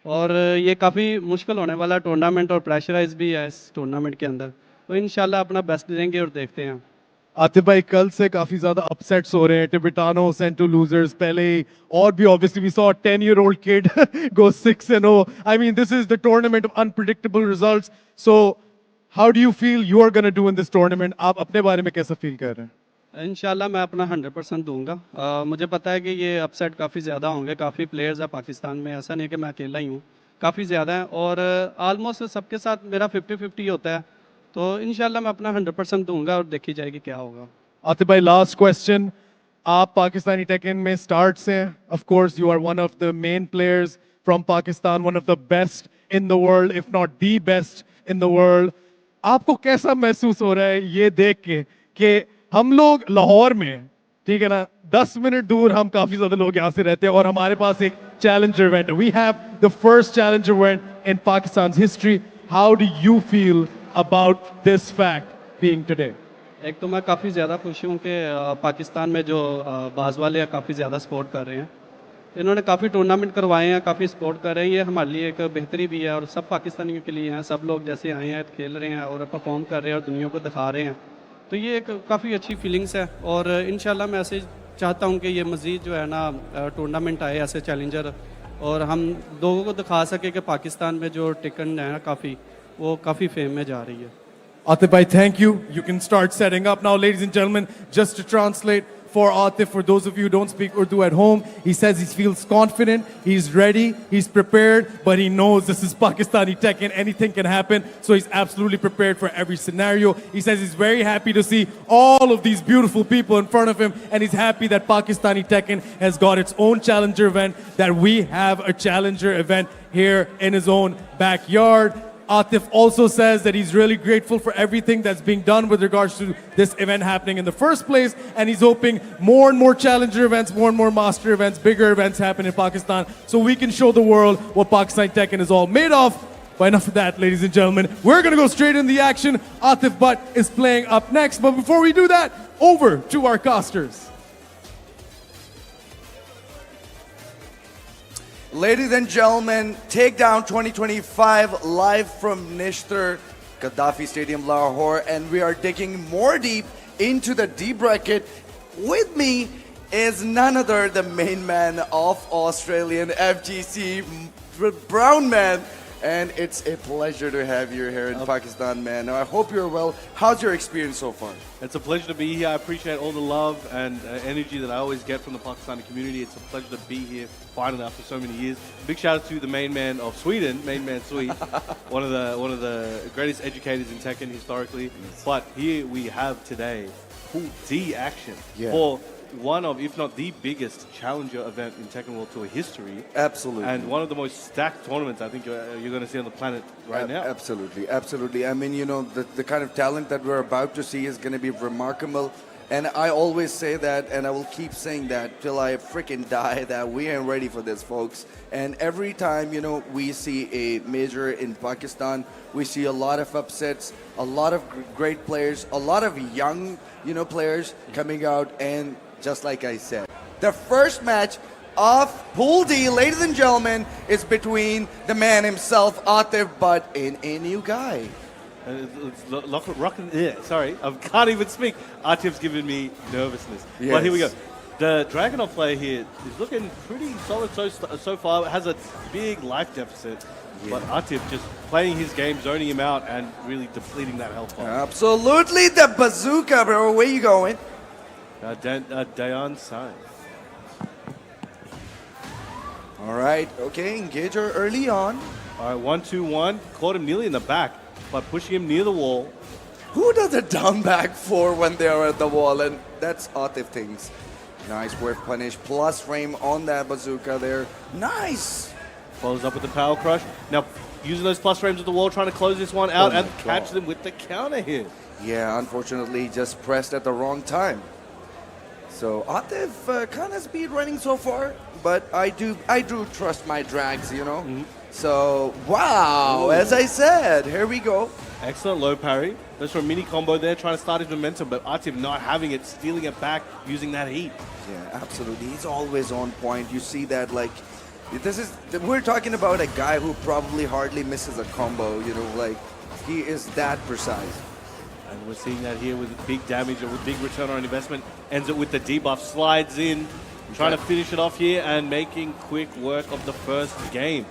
और ये काफ़ी मुश्किल होने वाला टूर्नामेंट और प्रेशराइज भी है इस टूर्नामेंट के अंदर, तो इंशाल्लाह अपना बेस्ट देंगे और देखते हैं। आतिफ भाई कल से काफी ज्यादा अपसेट्स हो रहे हैं, टिबिटानो सेंट टू लूजर्स पहले ही, और भी obviously we saw a 10-year-old kid go 6-0. I mean, this is the tournament of unpredictable results. So how do you feel you are going to do in this tournament? आप अपने बारे में कैसा feel कर रहे हैं? इंशाल्लाह मैं अपना 100% दूंगा। मुझे पता है कि ये अपसेट काफ़ी ज़्यादा होंगे, काफ़ी प्लेयर्स हैं पाकिस्तान में, ऐसा नहीं है कि मैं अकेला ही हूँ, काफ़ी ज़्यादा हैं और आलमोस्ट सबके साथ मेरा 50-50 होता है, तो इंशाल्लाह मैं अपना 100% दूंगा और देखी जाएगी क्या होगा। आतिफ भाई लास्ट क्वेश्चन, आप पाकिस्तानी टेकन में स्टार्ट से हैं, of course you are one of the main players from Pakistan, one of the best in the world if not the best in the world. आपको कैसा महसूस हो रहा है ये देख के कि हम लोग लाहौर में, ठीक है ना, 10 मिनट दूर हम काफी ज्यादा लोग यहाँ से रहते हैं और हमारे पास एक चैलेंजर इवेंट है, we have the first challenger event in Pakistan history. How do you feel about this fact being today? एक तो मैं काफ़ी ज़्यादा खुश हूँ कि पाकिस्तान में जो बाज़ वाले हैं काफ़ी ज़्यादा सपोर्ट कर रहे हैं, इन्होंने काफ़ी टूर्नामेंट करवाए हैं, काफ़ी सपोर्ट कर रहे हैं, ये हमारे लिए एक बेहतरी भी है और सब पाकिस्तानियों के लिए हैं, सब लोग जैसे आए हैं खेल रहे हैं और परफॉर्म कर रहे हैं और दुनिया को दिखा रहे हैं, तो ये एक काफ़ी अच्छी फीलिंग्स है और इंशाल्लाह मैं ऐसे चाहता हूँ कि ये मज़ीद जो है ना टूर्नामेंट आए ऐसे चैलेंजर और हम लोगों को दिखा सके कि पाकिस्तान में जो टेकन है ना वो काफ़ी फेम में जा रही है। Atif bhai, thank you. You can start setting up now, ladies and gentlemen. Just to translate for Atif, for those of you who don't speak Urdu at home, he says he feels confident, he's ready, he's prepared, but he knows this is Pakistani Tekken, anything can happen, so he's absolutely prepared for every scenario. He says he's very happy to see all of these beautiful people in front of him, and he's happy that Pakistani Tekken has got its own challenger event, that we have a challenger event here in his own backyard. Atif also says that he's really grateful for everything that's being done with regards to this event happening in the first place, and he's hoping more and more challenger events, more and more master events, bigger events happen in Pakistan so we can show the world what Pakistani Tekken is all made of. But enough of that, ladies and gentlemen. We're going to go straight into the action. Atif Bhatt is playing up next, but before we do that, over to our casters. Ladies and gentlemen, Takedown 2025 live from Nishtar Gaddafi Stadium, Lahore, and we are digging more deep into the D bracket. With me is none other the main man of Australian FGC, Brown Man, and it's a pleasure to have you here in Pakistan, man. Now, I hope you're well. How's your experience so far? It's a pleasure to be here. I appreciate all the love and energy that I always get from the Pakistani community. It's a pleasure to be here finally after so many years. Big shout out to the main man of Sweden, main man Swede, one of the greatest educators in Tekken historically. Yes. But here we have today Pool D action for one of, if not the biggest challenger event in Tekken World Tour history. Absolutely. And one of the most stacked tournaments I think you're going to see on the planet right now. Absolutely, absolutely. I mean, you know, the kind of talent that we're about to see is going to be remarkable. And I always say that, and I will keep saying that till I freaking die, that we ain't ready for this, folks. And every time, you know, we see a major in Pakistan, we see a lot of upsets, a lot of great players, a lot of young, you know, players coming out. And just like I said, the first match of Pool D, ladies and gentlemen, is between the man himself, Atif Bhatt, and a new guy. Sorry, I can't even speak. Atif's giving me nervousness. Yes. But here we go. The Dragunov player here is looking pretty solid so far. Has a big life deficit. But Atif just playing his game, zoning him out, and really depleting that health bar. Absolutely, the bazooka, bro. Where you going? Dayan Sai. All right, okay, engage her early on. All right, 1-2-1. Caught him nearly in the back by pushing him near the wall. Who does a down back for when they are at the wall? And that's Atif things. Nice whiff punish, plus frame on that bazooka there. Nice. Follows up with the power crush. Now, using those plus frames at the wall, trying to close this one out and catch them with the counter hit. Yeah, unfortunately, just pressed at the wrong time. So Atif kind of speed running so far, but I do trust my drags, you know. So wow, as I said, here we go. Excellent low parry. That's for a mini combo there, trying to start his momentum, but Atif not having it, stealing it back, using that heat. Yeah, absolutely. He's always on point. You see that, like, we're talking about a guy who probably hardly misses a combo, you know, like, he is that precise. And we're seeing that here with big damage or with big return on investment. Ends it with the debuff, slides in, trying to finish it off here and making quick work of the first game.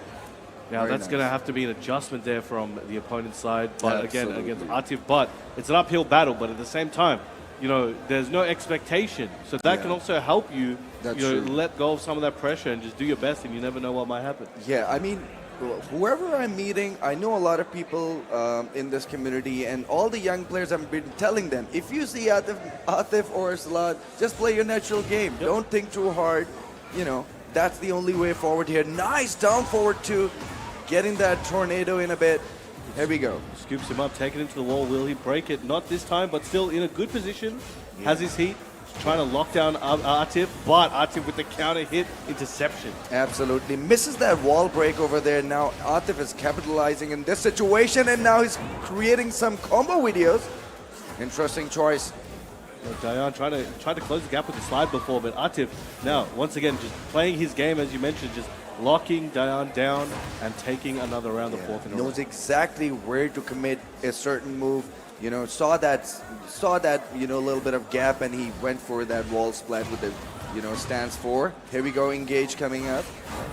Now, that's going to have to be an adjustment there from the opponent's side, but again, against Atif. But it's an uphill battle, but at the same time, you know, there's no expectation. So that can also help you, let go of some of that pressure and just do your best, and you never know what might happen. Yeah, I mean, whoever I'm meeting, I know a lot of people in this community, and all the young players, I've been telling them, if you see Atif or Salat, just play your natural game. Don't think too hard. You know, that's the only way forward here. Nice down forward too. Getting that tornado in a bit. Here we go. Scoops him up, taking him to the wall. Will he break it? Not this time, but still in a good position. Has his heat. Trying to lock down Atif, but Atif with the counter hit, interception. Absolutely. Misses that wall break over there. Now Atif is capitalizing in this situation, and now he's creating some combo videos. Interesting choice. Dayan tried to close the gap with the slide before, but Atif now, once again, just playing his game, as you mentioned, just locking Dayan down and taking another round, the fourth in a row. Knows exactly where to commit a certain move. You know, saw that, you know, little bit of gap, and he went for that wall splat with the, you know, stance 4. Here we go, engage coming up.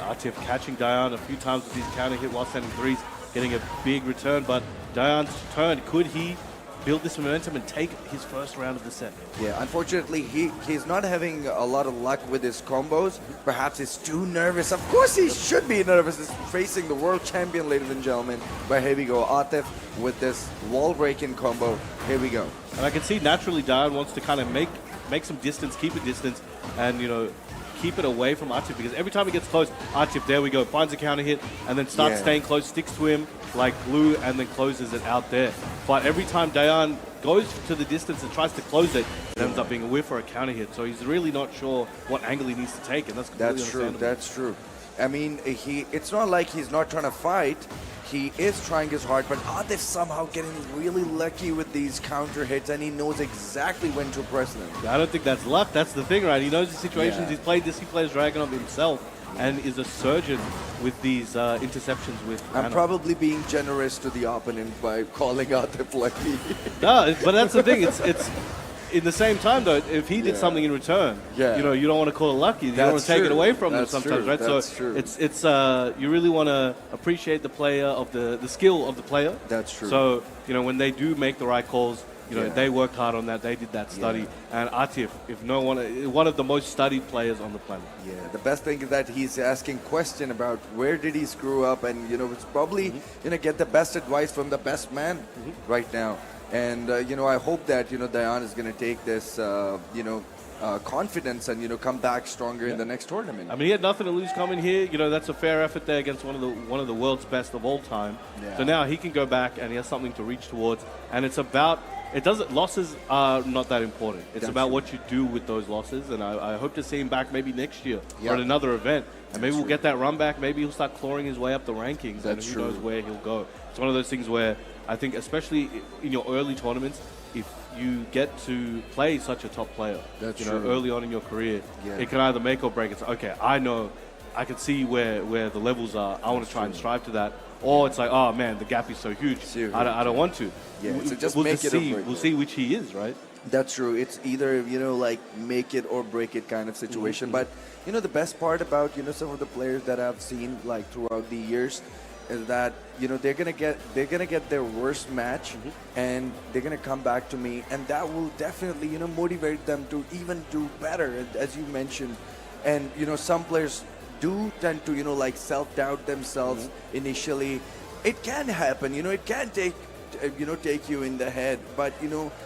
Atif catching Dayan a few times with his counter hit while sending threes, getting a big return, but Dayan's turn, could he build this momentum and take his first round of the set? Yeah, unfortunately, he's not having a lot of luck with his combos. Perhaps he's too nervous. Of course he should be nervous. He's facing the world champion, ladies and gentlemen. But here we go, Atif with this wall-breaking combo. Here we go. And I can see naturally Dayan wants to kind of make some distance, keep a distance, and, you know, keep it away from Atif, because every time he gets close, Atif, there we go, finds a counter hit, and then starts staying close, sticks to him like glue, and then closes it out there. But every time Dayan goes to the distance and tries to close it, it ends up being a whiff or a counter hit. So he's really not sure what angle he needs to take, and that's completely understandable. That's true. I mean, it's not like he's not trying to fight. He is trying his hard, but Atif somehow getting really lucky with these counter hits, and he knows exactly when to press them. I don't think that's luck. That's the thing, right? He knows the situations. He's played this. He plays Dragunov himself, and is a surgeon with these interceptions with I'm probably being generous to the opponent by calling Atif lucky. No, but that's the thing. It's in the same time, though, if he did something in return, you know, you don't want to call it lucky. You don't want to take it away from them sometimes, right? That's so it's you really want to appreciate the player of the skill of the player. That's true. So, you know, when they do make the right calls, you know, they worked hard on that. They did that study. And Atif, if no one of the most studied players on the planet. Yeah, the best thing is that he's asking question about where did he screw up, and, you know, it's probably you know, get the best advice from the best man right now. And, you know, I hope that, you know, Dayan is going to take this, you know, confidence and, you know, come back stronger in the next tournament. I mean, he had nothing to lose coming here. You know, that's a fair effort there against one of the world's best of all time. So now he can go back and he has something to reach towards. And it's about, losses are not that important. It's about what you do with those losses. And I hope to see him back maybe next year or at another event. And maybe we'll get that run back. Maybe he'll start clawing his way up the rankings. And who knows where he'll go. It's one of those things where I think, especially in your early tournaments, if you get to play such a top player, you know, early on in your career, it can either make or break. It's okay, I know, I can see where the levels are. I want to try and strive to that. Or it's like, oh man, the gap is so huge. I don't want to. So just make it or break it. We'll see which he is, right? That's true. It's either, you know, like make it or break it kind of situation. But, you know, the best part about, you know, some of the players that I've seen like throughout the years is that, you know, they're gonna get their worst match and they're gonna come back to me, and that will definitely, you know, motivate them to even do better, as you mentioned. And, you know, some players do tend to, like self-doubt themselves initially, it can happen, it can take take you in the head, but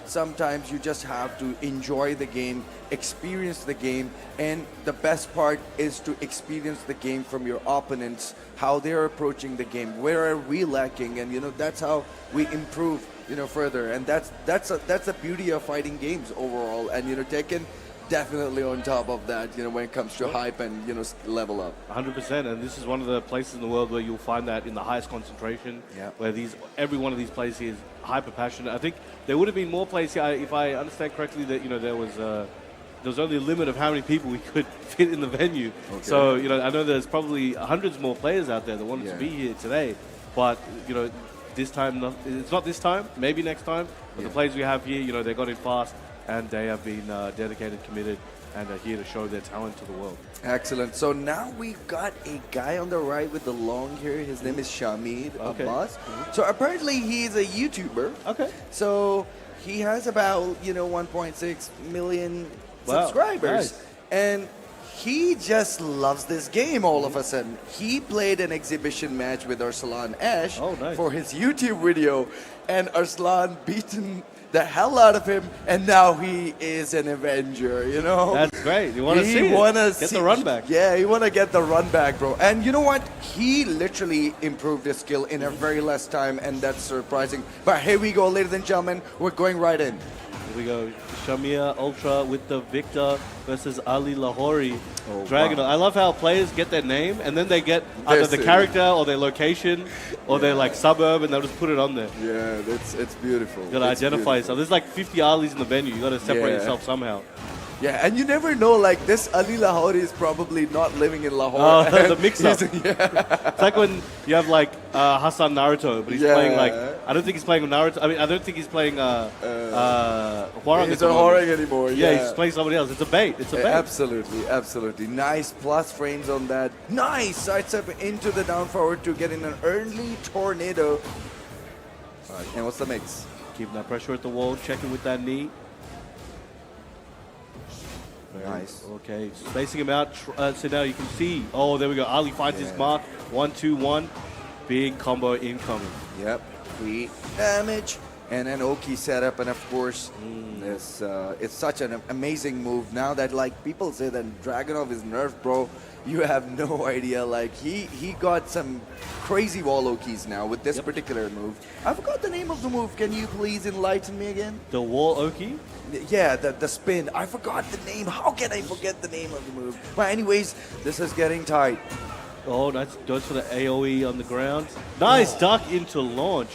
sometimes you just have to enjoy the game, experience the game, and the best part is to experience the game from your opponents, how they're approaching the game, where are we lacking, and that's how we improve further. And that's the beauty of fighting games overall. And Tekken definitely on top of that, when it comes to hype and level up. 100%, and this is one of the places in the world where you'll find that in the highest concentration, where every one of these players here is hyper passionate. I think there would have been more players here, if I understand correctly, that there was only a limit of how many people we could fit in the venue. Okay. So I know there's probably hundreds more players out there that wanted to be here today, but this time it's not this time, maybe next time. But the players we have here, they got in fast. And they have been dedicated, committed, and are here to show their talent to the world. Excellent. So now we've got a guy on the right with the long hair. His name is SHMEMAD. So apparently he's a YouTuber. Okay. So he has about 1.6 million subscribers. Nice. And he just loves this game all of a sudden. He played an exhibition match with Arslan Ash for his YouTube video, and Arslan beaten the hell out of him, and now he is an Avenger, That's great. You want to see Get the run back. Yeah, you want to get the run back, bro. And you know what? He literally improved his skill in a very less time, and that's surprising. But here we go, ladies and gentlemen. We're going right in. Here we go. Shamia Ultra with the Victor versus Ali Lahori. Dragon. I love how players get their name and then they get either the character or their location or their suburb, and they'll just put it on there. Yeah, it's beautiful. You gotta identify yourself. There's like 50 Alis in the venue. You gotta separate yourself somehow. Yeah, and you never know, this Ali Lahori is probably not living in Lahore. The mix-up. It's like when you have Hassan Naruto, but he's playing I don't think he's playing Naruto. I mean, I don't think he's playing Hwarang. He's not Hwarang anymore. Yeah, he's playing somebody else. It's a bait. It's a bait. Absolutely, absolutely. Nice plus frames on that. Nice sidestep into the down forward to get in an early tornado. All right, and what's the mix? Keeping that pressure at the wall, checking with that knee. Nice. Okay, spacing him out. So now you can see. Oh, there we go. Ali finds his mark. 1-2-1. Big combo incoming. Yep. Free damage. And an Oki setup. And of course, it's such an amazing move. Now that people say that Dragunov is nerfed, bro, you have no idea. He got some crazy wall Okis now with this particular move. I forgot the name of the move. Can you please enlighten me again? The wall Oki? Yeah, the spin. I forgot the name. How can I forget the name of the move? But anyways, this is getting tight. Oh, nice. Goes for the AoE on the ground. Nice duck into launch.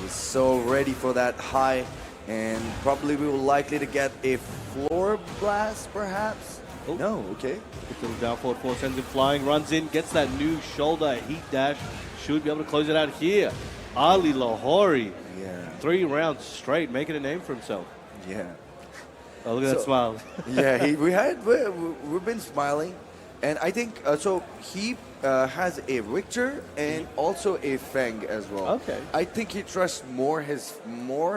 He's so ready for that high, and probably we will likely to get a floor blast, perhaps. Oh. No, okay. Little down forward four, sends him flying, runs in, gets that new shoulder heat dash. Should be able to close it out here. Ali Lahori. Yeah. 3 rounds straight, making a name for himself. Yeah. Oh, look at that smile. Yeah, we've been smiling, and I think so. He has a Victor and also a Feng as well. Okay. I think he trusts more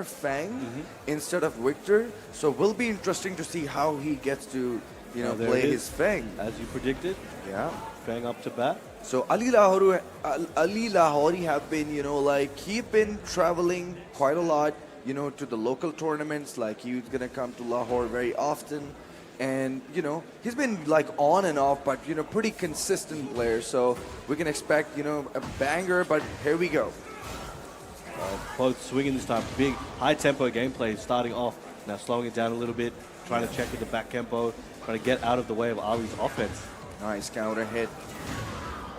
Feng instead of Victor. So will be interesting to see how he gets to play his Feng as you predicted. Yeah, Feng up to bat. So Ali Lahori have been he's been traveling quite a lot. To the local tournaments, he's gonna come to Lahore very often, and he's been on and off, but pretty consistent player. So we can expect a banger. But here we go. Both swinging this time, big high tempo gameplay starting off. Now slowing it down a little bit, trying to check with the back tempo, trying to get out of the way of Ali's offense. Nice counter hit.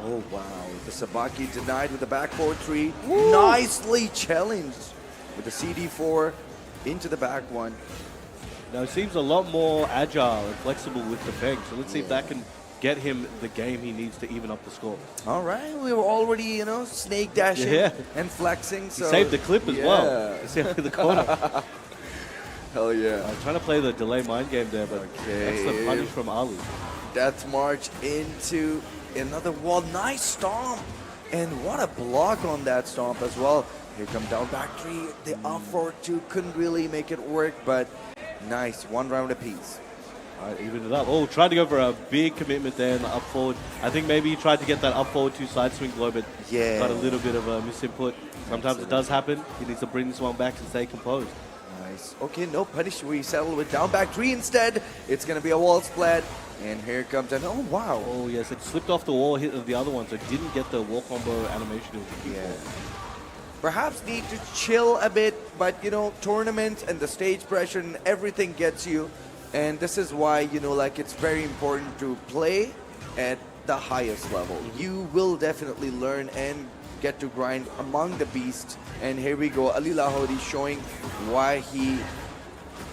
Oh wow, the Sabaki denied with the back 4-3. Nicely challenged. With the CD4 into the back one. Now it seems a lot more agile and flexible with the Feng, so let's see if that can get him the game he needs to even up the score. All right, we were already, snake dashing and flexing. So he saved the clip as well. He saved the corner. Hell yeah. I'm trying to play the delay mind game there, but that's the punish from Ali. Death March into another wall. Nice stomp. And what a block on that stomp as well. Here come down back 3. The up forward 2 couldn't really make it work, but nice. 1 round apiece. All right, even it up. Oh, tried to go for a big commitment there in the up forward. I think maybe he tried to get that up forward 2 side swing blow, but Yeah. got a little bit of a misinput. Sometimes it does happen. He needs to bring this one back and stay composed. Nice. Okay, no punish. We settle with down back 3 instead. It's going to be a wall splat. And here comes an, oh wow. Oh yes, it slipped off the wall, hit the other one, so it didn't get the wall combo animation it was looking for. Perhaps need to chill a bit, but you know, tournaments and the stage pressure and everything gets you. And this is why, you know, like it's very important to play at the highest level. You will definitely learn and get to grind among the beasts. And here we go, Ali Lahori showing why he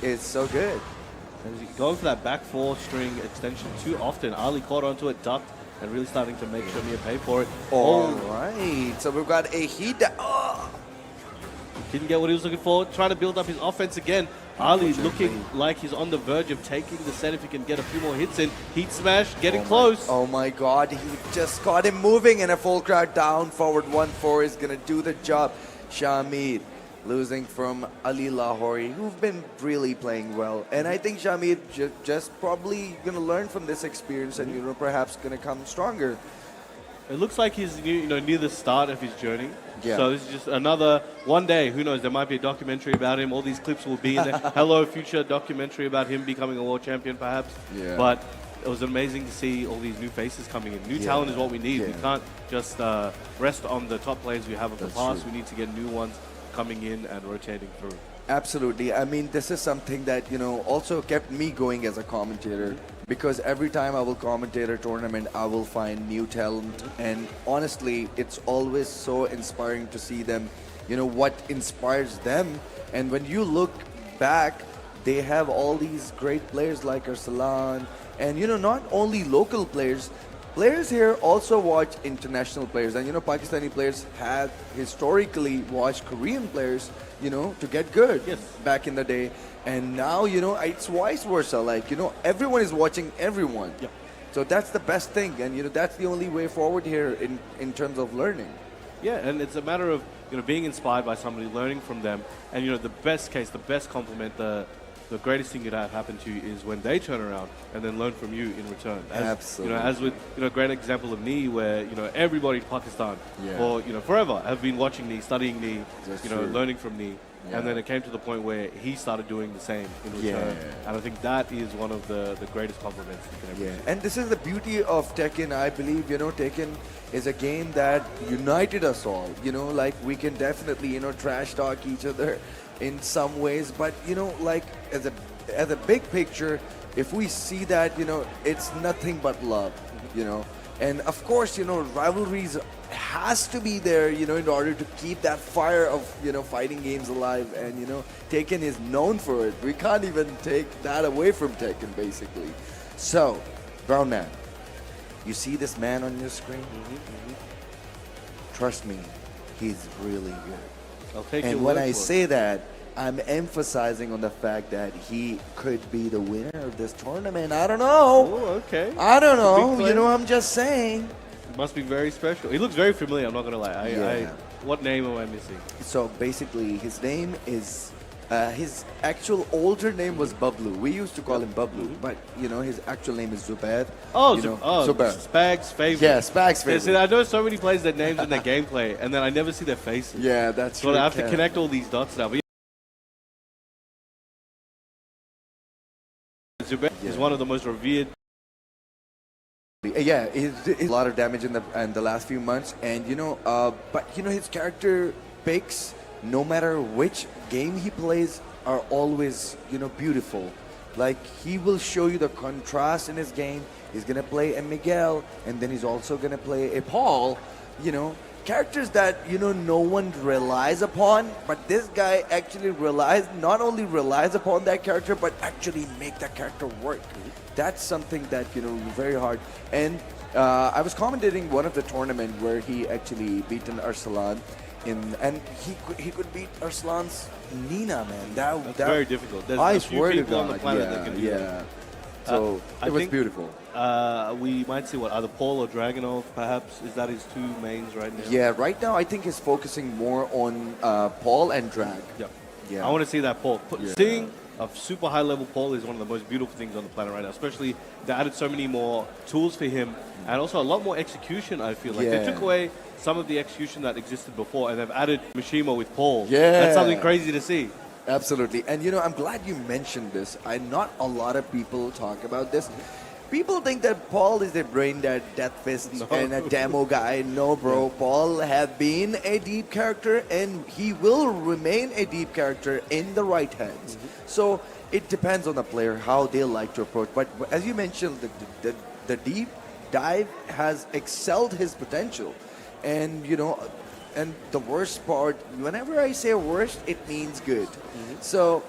is so good. And he's going for that back 4 string extension too often. Ali caught onto it, ducked, and really starting to make Shamiya pay for it. All right, so we've got a heat. Didn't get what he was looking for. Trying to build up his offense again. Ali looking like he's on the verge of taking the set if he can get a few more hits in. Heat smash, getting close. Oh my god, he just got him moving, and a full crowd down. Forward 1-4 is going to do the job. Shamid losing from Ali Lahori, who've been really playing well. And I think Shamid just probably going to learn from this experience and, you know, perhaps going to come stronger. It looks like he's near the start of his journey. Yeah. So this is just another one day. Who knows? There might be a documentary about him. All these clips will be in there. Hello, future documentary about him becoming a world champion, perhaps. Yeah. But it was amazing to see all these new faces coming in. New talent is what we need. We can't just rest on the top players we have of the past. We need to get new ones coming in and rotating through. Absolutely. I mean, this is something that, you know, also kept me going as a commentator, because every time I will commentate a tournament, I will find new talent. And honestly, it's always so inspiring to see them, you know, what inspires them. And when you look back, they have all these great players like Arsalan, and, you know, not only local players. Players here also watch international players, and you know, Pakistani players have historically watched Korean players, you know, to get good back in the day. And now, you know, it's vice versa. Like, you know, everyone is watching everyone. Yep. So that's the best thing, and you know, that's the only way forward here in terms of learning. Yeah, and it's a matter of, you know, being inspired by somebody, learning from them, and you know, the best case, the best compliment, the greatest thing that happen to you is when they turn around and then learn from you in return. Absolutely. You know, as with, you know, a great example of NEE, where, you know, everybody in Pakistan for, you know, forever have been watching NEE, studying NEE, you know, learning from NEE. And then it came to the point where he started doing the same in return. And I think that is one of the greatest compliments you can ever see. And this is the beauty of Tekken, I believe. You know, Tekken is a game that united us all. You know, like, we can definitely, you know, trash talk each other in some ways, but you know, like, as a big picture, if we see that, you know, it's nothing but love, you know. And of course, you know, rivalries has to be there, you know, in order to keep that fire of, you know, fighting games alive. And you know, Tekken is known for it. We can't even take that away from Tekken, basically. So, Brown Man, you see this man on your screen? Trust me, he's really good. And when I say that, I'm emphasizing on the fact that he could be the winner of this tournament. I don't know. Oh, okay. I don't know. You know, I'm just saying. It must be very special. He looks very familiar, I'm not going to lie. What name am I missing? So basically, his name is, his actual older name was Bablu. We used to call him Bablu, but you know, his actual name is Zubair. Oh, you know, Zubair. Spag's favorite. Yeah, Spag's favorite. Yeah, see, I know so many players that names in their gameplay, and then I never see their faces. Yeah, that's true. So I have to connect all these dots now. But Zubair is one of the most revered. Yeah, he did a lot of damage in the last few months, and you know, but you know, his character picks, no matter which game he plays, are always, you know, beautiful. Like, he will show you the contrast in his game. He's gonna play a Miguel, and then he's also gonna play a Paul. You know, characters that, you know, no one relies upon, but this guy actually not only relies upon that character, but actually make that character work. That's something that, you know, very hard. And I was commentating one of the tournament where he actually beaten Arsalan, and he could beat Arsalan's Nina, man. That's very difficult. There's I a few swear to people on the God, planet that can do that. So I it was think, beautiful. We might see either Paul or Dragunov, perhaps. Is that his two mains right now? Yeah, right now I think he's focusing more on Paul and Drag. Yep. Yeah. I want to see that Paul. Seeing a super high level Paul is one of the most beautiful things on the planet right now. Especially they added so many more tools for him and also a lot more execution. I feel like they took away some of the execution that existed before and they've added Mishima with Paul. Yeah. That's something crazy to see. Absolutely. And you know, I'm glad you mentioned this. Not a lot of people talk about this. People think that Paul is a brain dead death fist and a demo guy. No, bro. Paul has been a deep character and he will remain a deep character in the right hands. So it depends on the player how they like to approach. But as you mentioned, the deep dive has excelled his potential. And, you know, and the worst part, whenever I say worst, it means good. So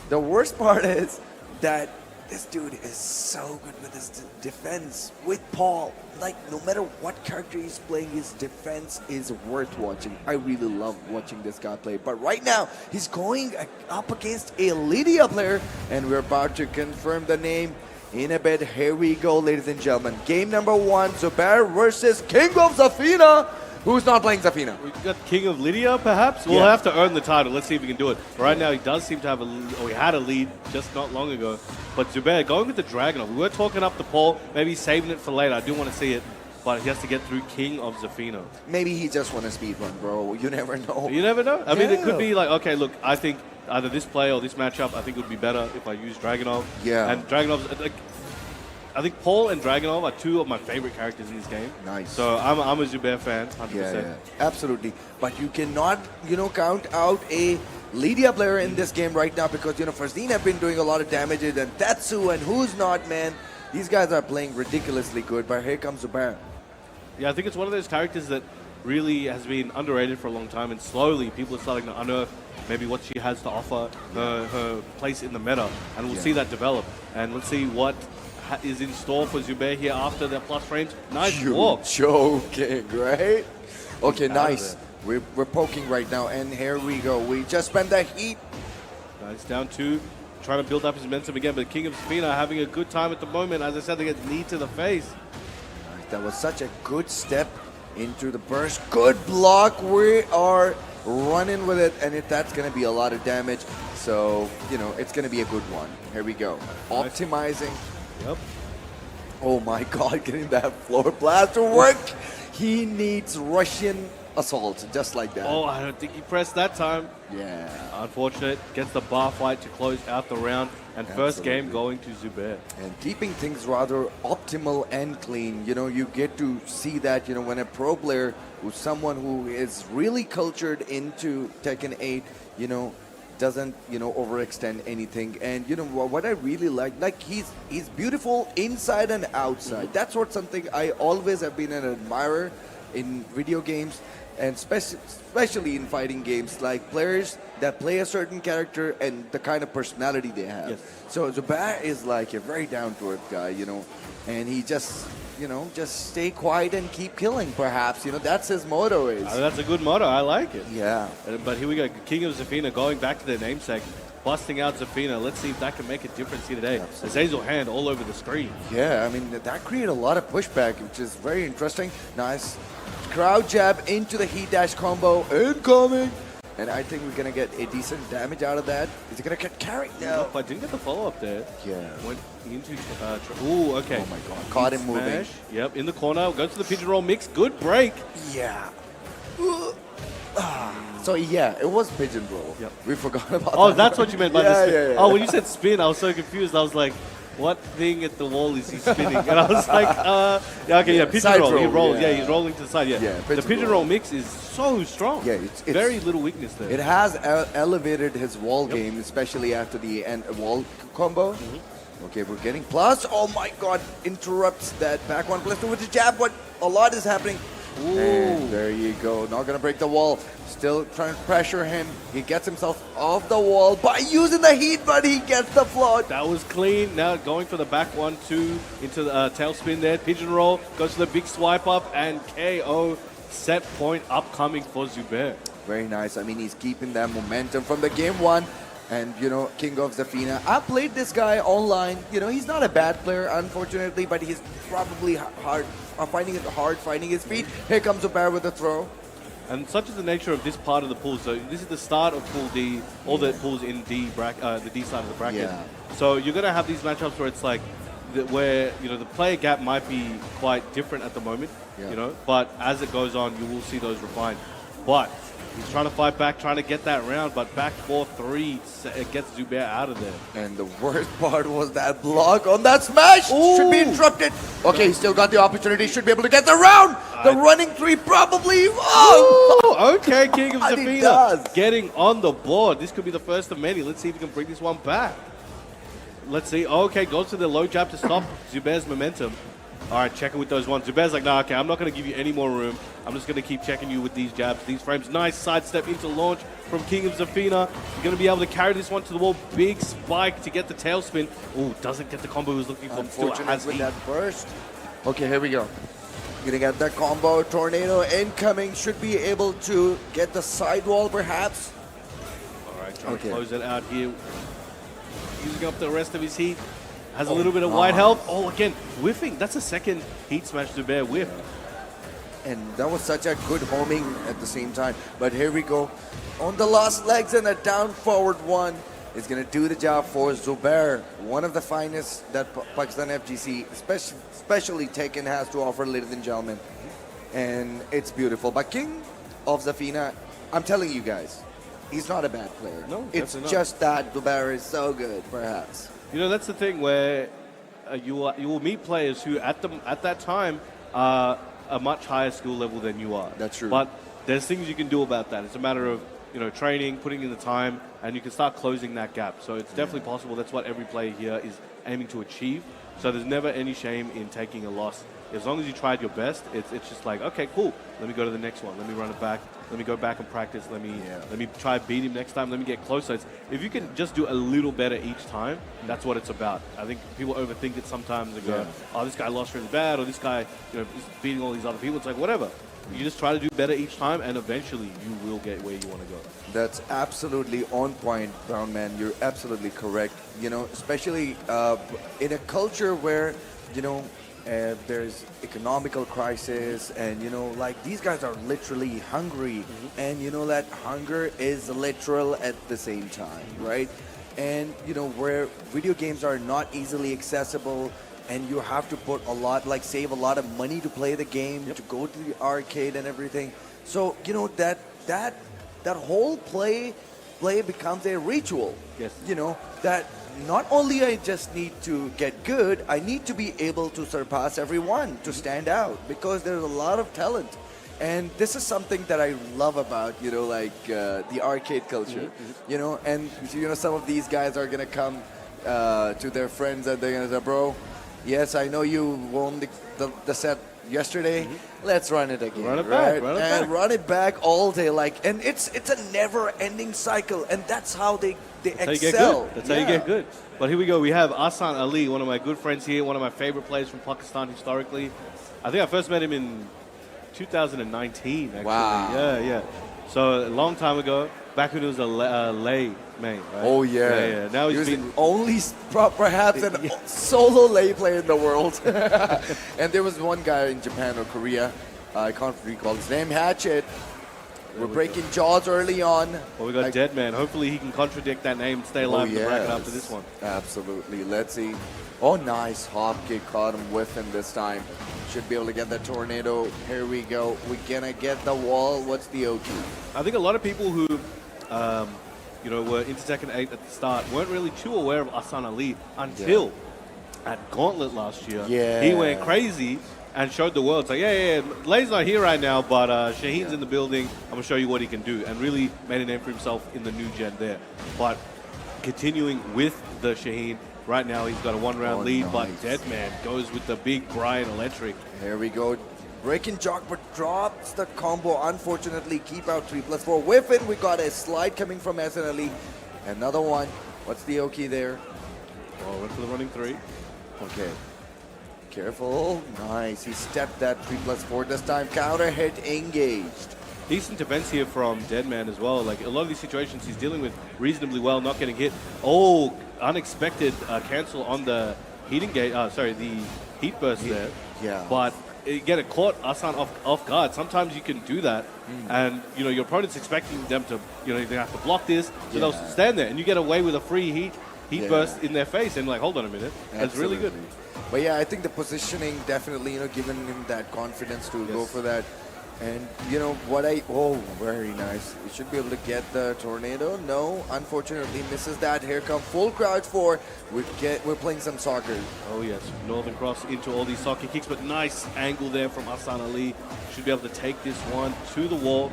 the worst part is that this dude is so good with his defense with Paul. Like, no matter what character he's playing, his defense is worth watching. I really love watching this guy play. But right now, he's going up against a Lydia player, and we're about to confirm the name in a bit. Here we go, ladies and gentlemen. Game number 1, Zubair versus King of Zafina. Who's not playing Zafina? We've got King of Lydia, perhaps? We'll have to earn the title. Let's see if we can do it. Right now, he does seem to have he had a lead just not long ago. But Zubair going with the Dragonov. We were talking up the Paul, maybe saving it for later. I do want to see it, but he has to get through King of Zafina. Maybe he just wants to speed run, bro. You never know. You never know. I mean, it could be like, okay, look, I think either this play or this matchup, I think it would be better if I use Dragonov. Yeah. And Dragonov's like, I think Paul and Dragonov are two of my favorite characters in this game. Nice. So I'm a Zubair fan, 100%. Yeah, absolutely. But you cannot, you know, count out a Lydia player in this game right now because, you know, Farzine have been doing a lot of damage and Tetsu and who's not, man. These guys are playing ridiculously good, but here comes Zubair. Yeah, I think it's one of those characters that really has been underrated for a long time and slowly people are starting to unearth maybe what she has to offer, her place in the meta, and we'll see that develop. And let's see what is in store for Zubair here after the plus frames. Nice walk. Joking, right? Okay, nice. We're poking right now, and here we go. We just spent the heat. Nice, down 2, trying to build up his momentum again, but King of Zafina having a good time at the moment. As I said, they get knee to the face. Nice. That was such a good step into the burst. Good block. We are running with it, and that's going to be a lot of damage. So, you know, it's going to be a good one. Here we go. Nice. Optimizing. Yep. Oh my God, getting that floor blast to work. He needs Russian assault, just like that. Oh, I don't think he pressed that time. Yeah. Unfortunate. Gets the bar fight to close out the round. And first game going to Zubair. And keeping things rather optimal and clean. You know, you get to see that, you know, when a pro player who's someone who is really cultured into Tekken 8, you know, doesn't, you know, overextend anything. And, you know, what I really like he's beautiful inside and outside. That's what something I always have been an admirer in video games, and especially in fighting games, like players that play a certain character and the kind of personality they have. Yes. So Zubair is like a very down-to-earth guy, you know, and he just, you know, just stay quiet and keep killing, perhaps. You know, that's his motto is. That's a good motto. I like it. Yeah. But here we go. King of Zafina going back to their namesake, busting out Zafina. Let's see if that can make a difference here today. Azazel hand all over the screen. Yeah, I mean, that created a lot of pushback, which is very interesting. Nice. Crowd jab into the heat dash combo. Incoming. And I think we're going to get a decent damage out of that. Is it going to get carried? No. Nope, I didn't get the follow-up there. Yeah. Went into... ooh, okay. Oh, my God. Caught him moving. Yep, in the corner. Goes to the pigeon roll mix. Good break. Yeah. So, yeah, it was pigeon roll. Yep. We forgot about that. Oh, that's what you meant by the spin. Yeah. Oh, when you said spin, I was so confused. I was like, what thing at the wall is he spinning? And I was like, yeah, okay, yeah, pigeon Side roll. He roll, rolls, yeah. he's rolling to the side, yeah. Yeah, the pigeon roll mix is so strong. Yeah, it's very little weakness there. It has elevated his wall game, especially after the wall combo. Okay, we're getting plus. Oh my God, interrupts that back one plus two with the jab, but a lot is happening. Ooh. And there you go, not gonna break the wall. Still trying to pressure him. He gets himself off the wall by using the heat, but he gets the float. That was clean. Now going for the back 1-2 into the tail spin there. Pigeon roll, goes to the big swipe up and KO. Set point upcoming for Zubair. Very nice. I mean, he's keeping that momentum from the game 1. And, you know, King of Zafina. I played this guy online. You know, he's not a bad player, unfortunately, but he's probably finding it hard finding his feet. Here comes Zubair with a throw. And such is the nature of this part of the pool. So this is the start of Pool D, all the pools in D the D side of the bracket. Yeah. So you're going to have these matchups where it's like, where the player gap might be quite different at the moment, but as it goes on, you will see those refined. But he's trying to fight back, trying to get that round, but back 4-3, it gets Zubair out of there. And the worst part was that block on that smash. Should be interrupted. Okay, he's still got the opportunity. Should be able to get the round. The running 3 probably. Oh, okay, King of And he Zafina does. getting on the board. This could be the first of many. Let's see if he can bring this one back. Let's see. Okay, goes to the low jab to stop Zubair's momentum. All right, checking with those ones. Zubair's like, nah, okay, I'm not going to give you any more room. I'm just going to keep checking you with these jabs, these frames. Nice sidestep into launch from King of Zafina. He's going to be able to carry this one to the wall. Big spike to get the tailspin. Oh, doesn't get the combo he was looking for. Still Unfortunate has with heat. that burst. Okay, here we go. Gonna get that combo. Tornado incoming. Should be able to get the sidewall perhaps. All right, trying to close it out here. Using up the rest of his heat. Has a little bit of nice. white health. Oh, again, whiffing. That's a second heat smash Zubair whiff. And that was such a good homing at the same time. But here we go. On the last legs and a down forward one is going to do the job for Zubair. One of the finest that Pakistan FGC, especially Tekken, has to offer, ladies and gentlemen. And it's beautiful. But King of Zafina, I'm telling you guys, he's not a bad player. No, it's definitely not. just that Zubair is so good, perhaps. That's the thing where you will meet players who at that time are a much higher skill level than you are. That's true. But there's things you can do about that. It's a matter of training, putting in the time, and you can start closing that gap. So it's definitely possible. That's what every player here is aiming to achieve. So there's never any shame in taking a loss. As long as you tried your best, it's just like, okay, cool. Let me go to the next one. Let me run it back. Let me go back and practice. Let me try beat him next time. Let me get closer. If you can just do a little better each time, that's what it's about. I think people overthink it sometimes and go, oh, this guy lost really bad, or this guy is beating all these other people. It's like, whatever. You just try to do better each time, and eventually you will get where you want to go. That's absolutely on point, Brown Man. You're absolutely correct. Especially in a culture where, there's economical crisis, and like these guys are literally hungry, and that hunger is literal at the same time, right? And where video games are not easily accessible, and you have to put save a lot of money to play the game, to go to the arcade and everything. So that whole play becomes a ritual. Yes. That not only I just need to get good, I need to be able to surpass everyone, to stand out, because there's a lot of talent. And this is something that I love about, the arcade culture, and some of these guys are gonna come to their friends and they're gonna say, bro, yes, I know you won the set yesterday. Let's run it again. Run it right? back, run it and back. run it back all day, and it's a never-ending cycle, and that's how they That's how you get excel. good. That's how you get good. But here we go. We have Ahsan Ali, one of my good friends here, one of my favorite players from Pakistan historically. I think I first met him in 2019, actually. Wow. Yeah. So a long time ago, back when he was a lay mate, right? Oh, yeah. Yeah. Now he he's was been... the only, perhaps, an solo lay player in the world. And there was one guy in Japan or Korea, I can't recall his name, Hatchet. We're breaking jaws early on. Well, we got Deadman. Hopefully he can contradict that name and stay alive in the bracket after this one. Absolutely. Let's see. Oh, nice hop kick. Caught him whiffing this time. Should be able to get the tornado. Here we go. We're going to get the wall. What's the OK? I think a lot of people who, were into Tekken 8 at the start weren't really too aware of Ahsan Ali until at Gauntlet last year. Yeah. He went crazy and showed the world. It's like, Lay's not here right now, but Shaheen's in the building. I'm going to show you what he can do. And really made a name for himself in the new gen there. But continuing with the Shaheen, right now he's got a one-round lead, but Deadman goes with the big Brian Electric. Here we go. Breaking jock, but drops the combo. Unfortunately, keep out 3+4. Whiffing, we got a slide coming from SNLE. Another one. What's the OK there? Oh, went for the running 3. Okay. Careful. Nice. He stepped that 3+4 this time. Counter hit engaged. Decent defense here from Deadman as well. Like a lot of these situations he's dealing with reasonably well, not getting hit. Oh, unexpected cancel on the heating gate. The heat burst there. Yeah. But get it caught Asan off guard. Sometimes you can do that, and your opponent's expecting them to, they have to block this, so they'll stand there, and you get away with a free heat burst in their face, and like, hold on a minute, that's really good. But yeah, I think the positioning definitely, giving him that confidence to go for that. And very nice. We should be able to get the tornado. No, unfortunately misses that. Here come full crowd for. We're playing some soccer. Oh yes, Northern Cross into all these soccer kicks, but nice angle there from Hassan Ali. Should be able to take this one to the wall.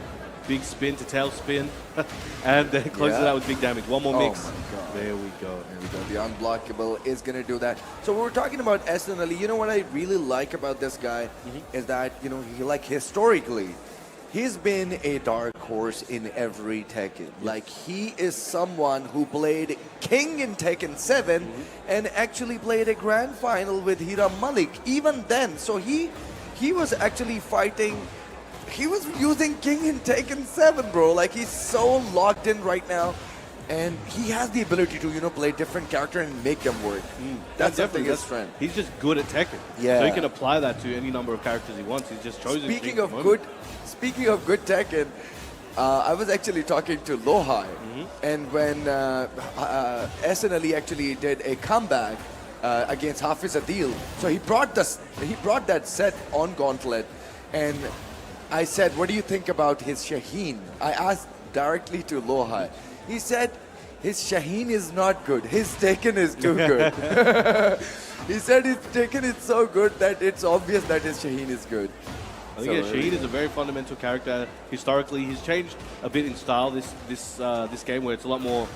Big spin to tail spin, and then close it out with big damage. One more mix. There we go. There we go. The unblockable is going to do that. So we're talking about SNLE. You know what I really like about this guy is that, historically, he's been a dark horse in every Tekken. Like, he is someone who played King in Tekken 7 and actually played a grand final with Hiram Malik. Even then, so he was actually fighting. He was using King in Tekken 7, bro. Like, he's so locked in right now. And he has the ability to, play different character and make them work. That's definitely his strength. He's just good at Tekken. Yeah. So he can apply that to any number of characters he wants. He's just chosen. Speaking of good Tekken, I was actually talking to Lohai, and when SNLE actually did a comeback against HAFEEZ ADEEL, so he brought that set on Gauntlet, and I said, what do you think about his Shaheen? I asked directly to Lohai. He said, his Shaheen is not good. His Tekken is too good. He said his Tekken is so good that it's obvious that his Shaheen is good. I think Shaheen is a very fundamental character. Historically, he's changed a bit in style this game, where it's a lot more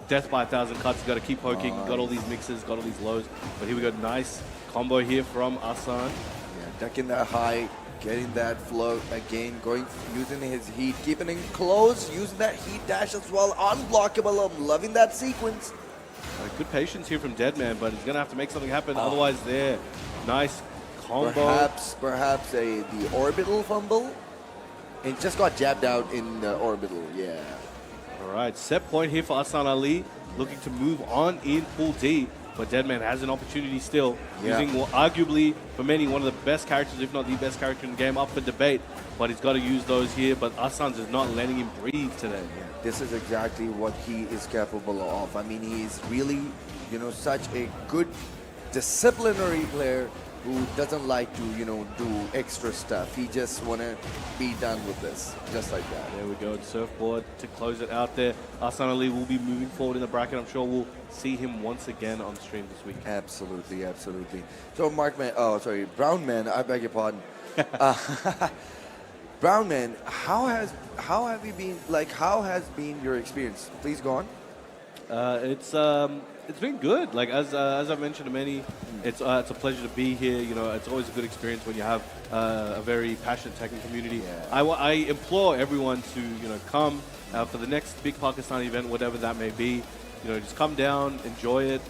death by 1,000 cuts. You got to keep poking. Got all these mixes, got all these lows. But here we go, nice combo here from Asan. Yeah, ducking that high, getting that flow again, using his heat, keeping him close, using that heat dash as well, unblockable. I'm loving that sequence. Good patience here from Deadman, but he's gonna have to make something happen. Otherwise, there, nice combo. Perhaps the orbital fumble. It just got jabbed out in the orbital. Yeah. All right, set point here for Hassan Ali, looking to move on in Pool D. But Deadman has an opportunity still, using arguably, for many, one of the best characters, if not the best character in the game, up for debate. But he's got to use those here, but Hassan's is not letting him breathe today. This is exactly what he is capable of. I mean, he's really, such a good disciplinary player who doesn't like to, do extra stuff. He just want to be done with this, just like that. There we go, surfboard to close it out there. Hassan Ali will be moving forward in the bracket. I'm sure we'll see him once again on stream this week. Absolutely, absolutely. So Brown Man, I beg your pardon. Brown Man, how have you been, how has been your experience? Please go on. It's been good. Like as I've mentioned to many, it's a pleasure to be here. It's always a good experience when you have a very passionate Tekken community. Yeah. I implore everyone to come for the next big Pakistani event, whatever that may be. Just come down, enjoy it.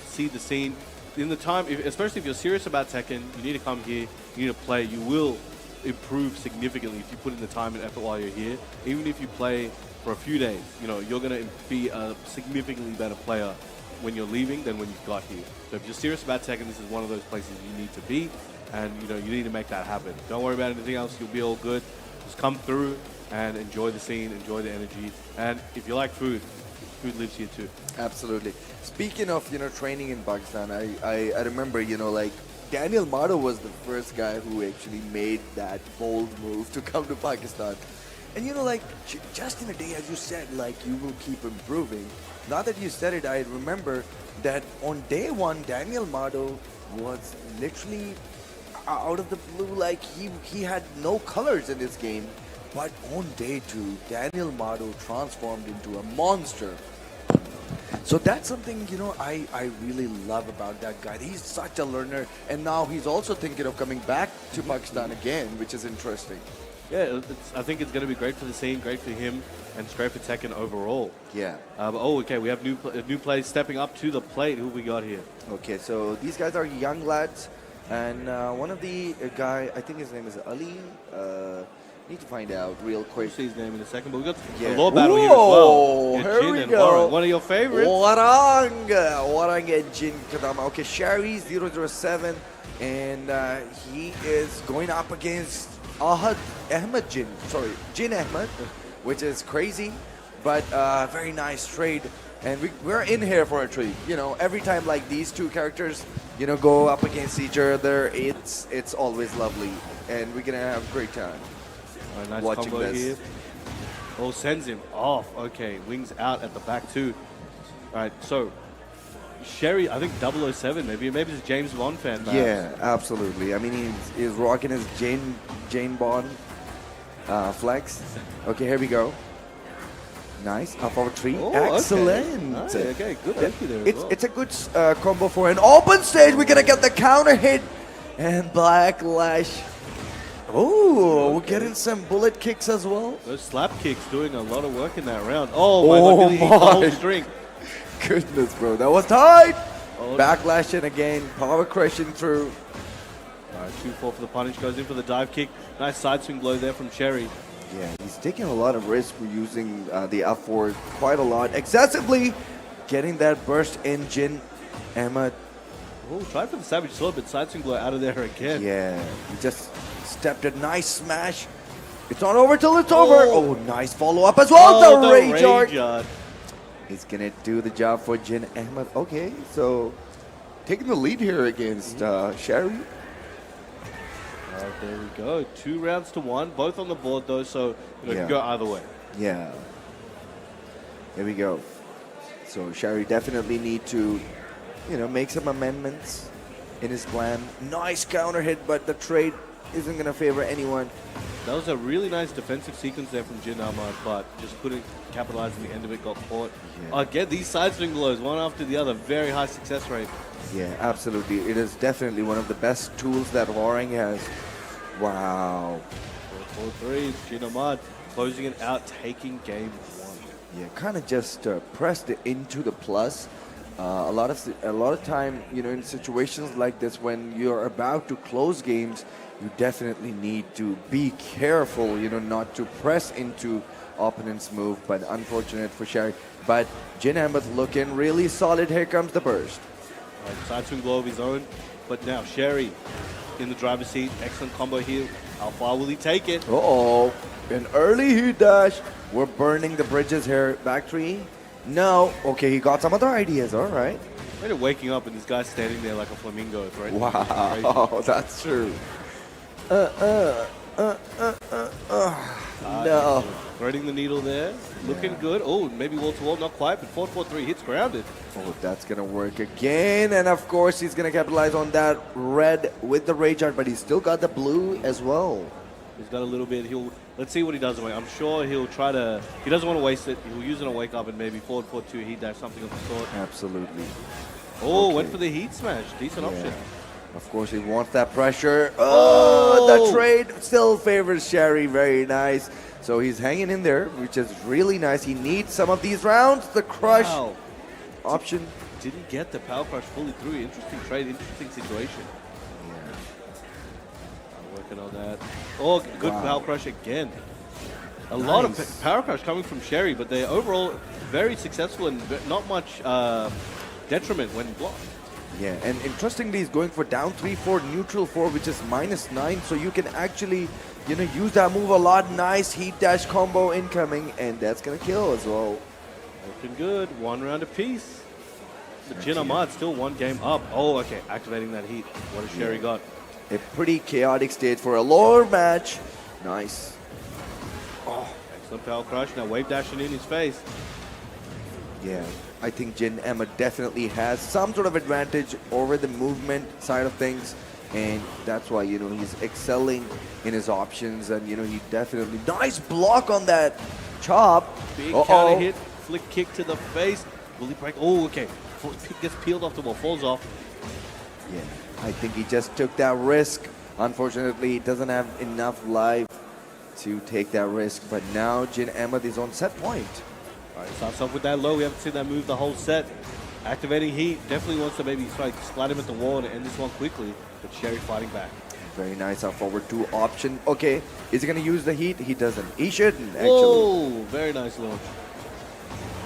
See the scene. In the time, especially if you're serious about Tekken, you need to come here. You need to play. You will improve significantly if you put in the time and effort while you're here. Even if you play for a few days, you're going to be a significantly better player when you're leaving than when you got here. So if you're serious about Tekken, this is one of those places you need to be, and you need to make that happen. Don't worry about anything else, you'll be all good. Just come through and enjoy the scene, enjoy the energy, and if you like food, food lives here too. Absolutely. Speaking of, training in Pakistan, I remember, Daniel Mado was the first guy who actually made that bold move to come to Pakistan. And just in a day, as you said, you will keep improving. Now that you said it, I remember that on day one, Daniel Mado was literally out of the blue, he had no colors in his game. But on day two, Daniel Mado transformed into a monster. So that's something, I really love about that guy. He's such a learner, and now he's also thinking of coming back to Pakistan again, which is interesting. Yeah, I think it's going to be great for the scene, great for him, and it's great for Tekken overall. Yeah. Okay, we have new players stepping up to the plate. Who we got here? Okay, so these guys are young lads, and one of the guy, I think his name is Ali. Need to find out real quick. We'll see his name in a second, but we got a law battle here as well. Here we and go. Warren, one of your favorites. Warang and Jin Kadama. Okay, Sherry 007 and he is going up against AHMED Jin Ahmed, which is crazy, but very nice trade. And we're in here for a treat. You know, every time like these two characters, you know, go up against each other, it's always lovely, and we're gonna have a great time Nice watching combo this. here. Oh, sends him off. Okay, wings out at the back too. All right, so Sherry, I think 007, maybe he's a James Bond fan. Perhaps. Yeah, absolutely. I mean, he's rocking his Jane Bond flex. Okay, here we go. Nice, up over 3. Oh, excellent. Okay. Okay, good entry there as well. It's a good combo for an open stage. We're gonna get the counter hit and Backlash. Oh, we're getting some bullet kicks as well. Those slap kicks doing a lot of work in that round. Oh my God, he hit the whole string. Goodness, bro, that was tight. Oh. Backlashing again, power crushing through. All right, 2-4 for the punish, goes in for the dive kick. Nice side swing blow there from Sherry. Yeah, he's taking a lot of risk for using the F4 quite a lot. Excessively getting that burst in Jin Ahmed. Oh, tried for the Savage Sword, but side swing blow out of there again. Yeah, he just stepped a nice smash. It's not over till it's over. Oh, nice follow up as well. The Rage Art. He's gonna do the job for Jin Ahmed. Okay, so taking the lead here against Sherry. All right, there we go. 2 rounds to 1, both on the board though, so it can go either way. Yeah. Here we go. So Sherry definitely need to, you know, make some amendments in his plan. Nice counter hit, but the trade isn't gonna favor anyone. That was a really nice defensive sequence there from Jin Ahmed, but just couldn't capitalize on the end of it, got caught. Yeah. Again, these side swing blows, one after the other, very high success rate. Yeah, absolutely. It is definitely one of the best tools that Warring has. Wow. 4-3, Jin Ahmed closing it out, taking game 1. Yeah, kind of just pressed it into the plus. A lot of time, you know, in situations like this, when you're about to close games, you definitely need to be careful, you know, not to press into opponent's move. But unfortunate for Sherry. But Jin Ahmed looking really solid. Here comes the burst. Right, side swing blow of his own, but now Sherry in the driver's seat. Excellent combo here. How far will he take it? Uh-oh, an early heat dash. We're burning the bridges here. Back 3. No. Okay, he got some other ideas. All right. Imagine waking up and this guy's standing there like a flamingo. Right? Wow, that's true. No. Threading the needle there. Looking good. Oh, maybe wall to wall, not quite, but 4-4-3 hits grounded. Oh, that's going to work again. And of course, he's going to capitalize on that red with the Rage Art, but he's still got the blue as well. He's got a little bit. Let's see what he does. I'm sure he'll try to, he doesn't want to waste it. He'll use it on wake up and maybe 4-4-2 heat dash, something of the sort. Absolutely. Oh, Okay. went for the heat smash. Decent option. Of course, he wants that pressure. Oh, the trade still favors Sherry. Very nice. So he's hanging in there, which is really nice. He needs some of these rounds. The crush option. Didn't get the power crush fully through. Interesting trade, interesting situation. Working on that. Oh, good power crush again. A lot of power crush coming from Sherry, but they overall very successful and not much detriment when blocked. Yeah, and interestingly, he's going for down 3-4, neutral 4, which is -9. So you can actually, you know, use that move a lot. Nice heat dash combo incoming, and that's gonna kill as well. Looking good. 1 round apiece. But Jin Ahmed still 1 game up. Oh, okay. Activating that heat. What has Sherry got? A pretty chaotic stage for a lower match. Nice. Oh, excellent power crush. Now wave dashing in his face. Yeah, I think Jin Ahmed definitely has some sort of advantage over the movement side of things, and that's why, you know, he's excelling in his options, and, you know, he definitely nice block on that chop. Big counter hit, flick kick to the face. Will he break? Oh, okay. Gets peeled off the wall, falls off. Yeah, I think he just took that risk. Unfortunately, he doesn't have enough life to take that risk, but now Jin Ahmed is on set point. All right, starts off with that low. We haven't seen that move the whole set. Activating heat. Definitely wants to maybe slide him at the wall and end this one quickly, but Sherry fighting back. Very nice up forward 2 option. Okay, is he going to use the heat? He doesn't. He shouldn't, actually. Oh, very nice launch.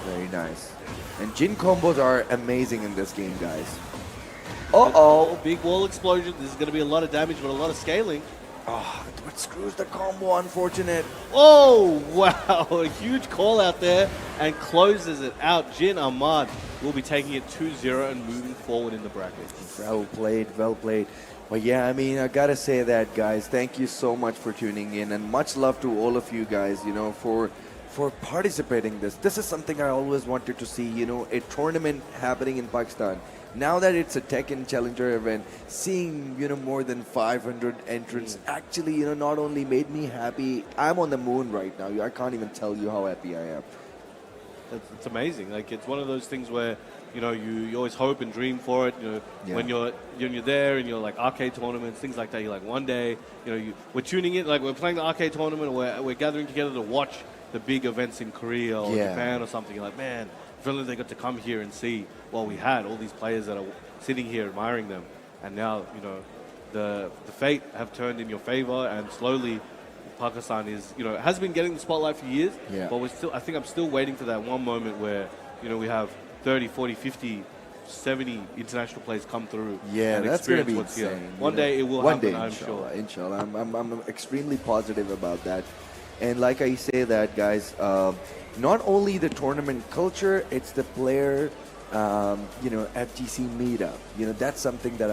Very nice. And Jin combos are amazing in this game, guys. Uh-oh. Big wall explosion. This is going to be a lot of damage, but a lot of scaling. Oh, it screws the combo, unfortunate. Oh, wow. A huge call out there and closes it out. Jin Ahmad will be taking it 2-0 and moving forward in the bracket. Well played, well played. But yeah, I mean, I gotta say that, guys, thank you so much for tuning in, and much love to all of you guys, you know, for participating in this. This is something I always wanted to see, you know, a tournament happening in Pakistan. Now that it's a Tekken Challenger event, seeing, you know, more than 500 entrants actually, you know, not only made me happy, I'm on the moon right now. I can't even tell you how happy I am. It's amazing. Like, it's one of those things where, you know, you always hope and dream for it. You know, when you're there and you're like arcade tournaments, things like that. You're like, one day, you know, we're tuning in, like we're playing the arcade tournament, or we're gathering together to watch the big events in Korea or Japan or something. You're like, man, if only they got to come here and see what we had. All these players that are sitting here admiring them, and now, you know, the fate have turned in your favor, and slowly Pakistan is, you know, has been getting the spotlight for years, but I think I'm still waiting for that one moment where, you know, we have 30, 40, 50, 70 international players come through. Yeah, and that's going to be what's insane. Here. One day it will happen, I'm inshallah, sure. Inshallah. I'm extremely positive about that. And like I say that, guys, not only the tournament culture, it's the player, you know, FGC meetup. You know, that's something that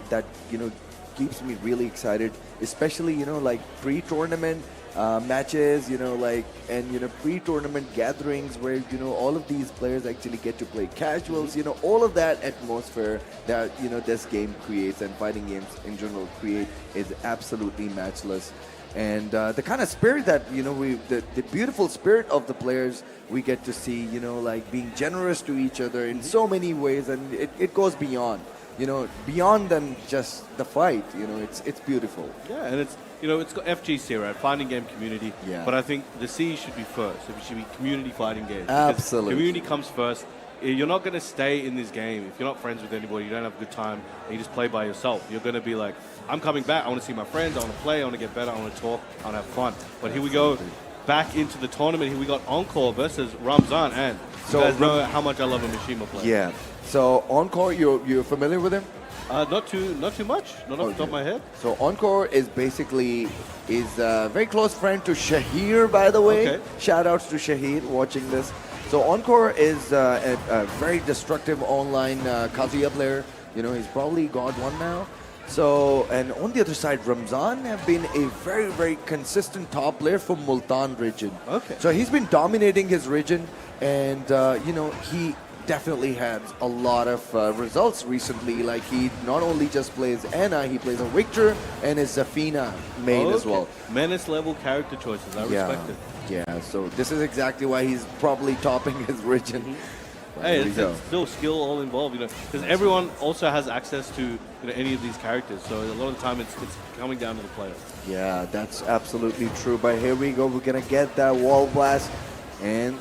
that, you know, keeps me really excited, especially, you know, like pre-tournament matches, you know, like, and, you know, pre-tournament gatherings where, you know, all of these players actually get to play casuals, you know, all of that atmosphere that, you know, this game creates and fighting games in general create is absolutely matchless. And the kind of spirit that, you know, the beautiful spirit of the players we get to see, you know, like being generous to each other in so many ways, and it goes beyond, you know, beyond than just the fight, you know, it's beautiful. Yeah, and it's, you know, it's got FGC, right? Fighting game community. Yeah. But I think the C should be first. It should be community fighting games. Absolutely. Community comes first. You're not going to stay in this game if you're not friends with anybody, you don't have a good time, and you just play by yourself. You're going to be like, I'm coming back, I want to see my friends, I want to play, I want to get better, I want to talk, I want to have fun. But here we go, back into the tournament. Here we got Encore versus Ramzan, and you guys know how much I love a Mishima player. Yeah. So Encore, you're familiar with him? Not too much, not off the top of my head. So Encore is basically a very close friend to Shahir, by the way. Okay. Shout outs to Shahir watching this. So Encore is a very destructive online Kazuya player. You know, he's probably God 1 now. So, and on the other side, Ramzan have been a very, very consistent top player for Multan region. Okay. So he's been dominating his region, and you know, he definitely had a lot of results recently. Like, he not only just plays Anna, he plays a Victor and is Zafina main as well. Menace level character choices, I respect it. Yeah, so this is exactly why he's probably topping his region. Hey, it's still skill all involved, you know, because everyone also has access to, you know, any of these characters. So a lot of the time it's coming down to the player. Yeah, that's absolutely true. But here we go. We're going to get that wall blast, and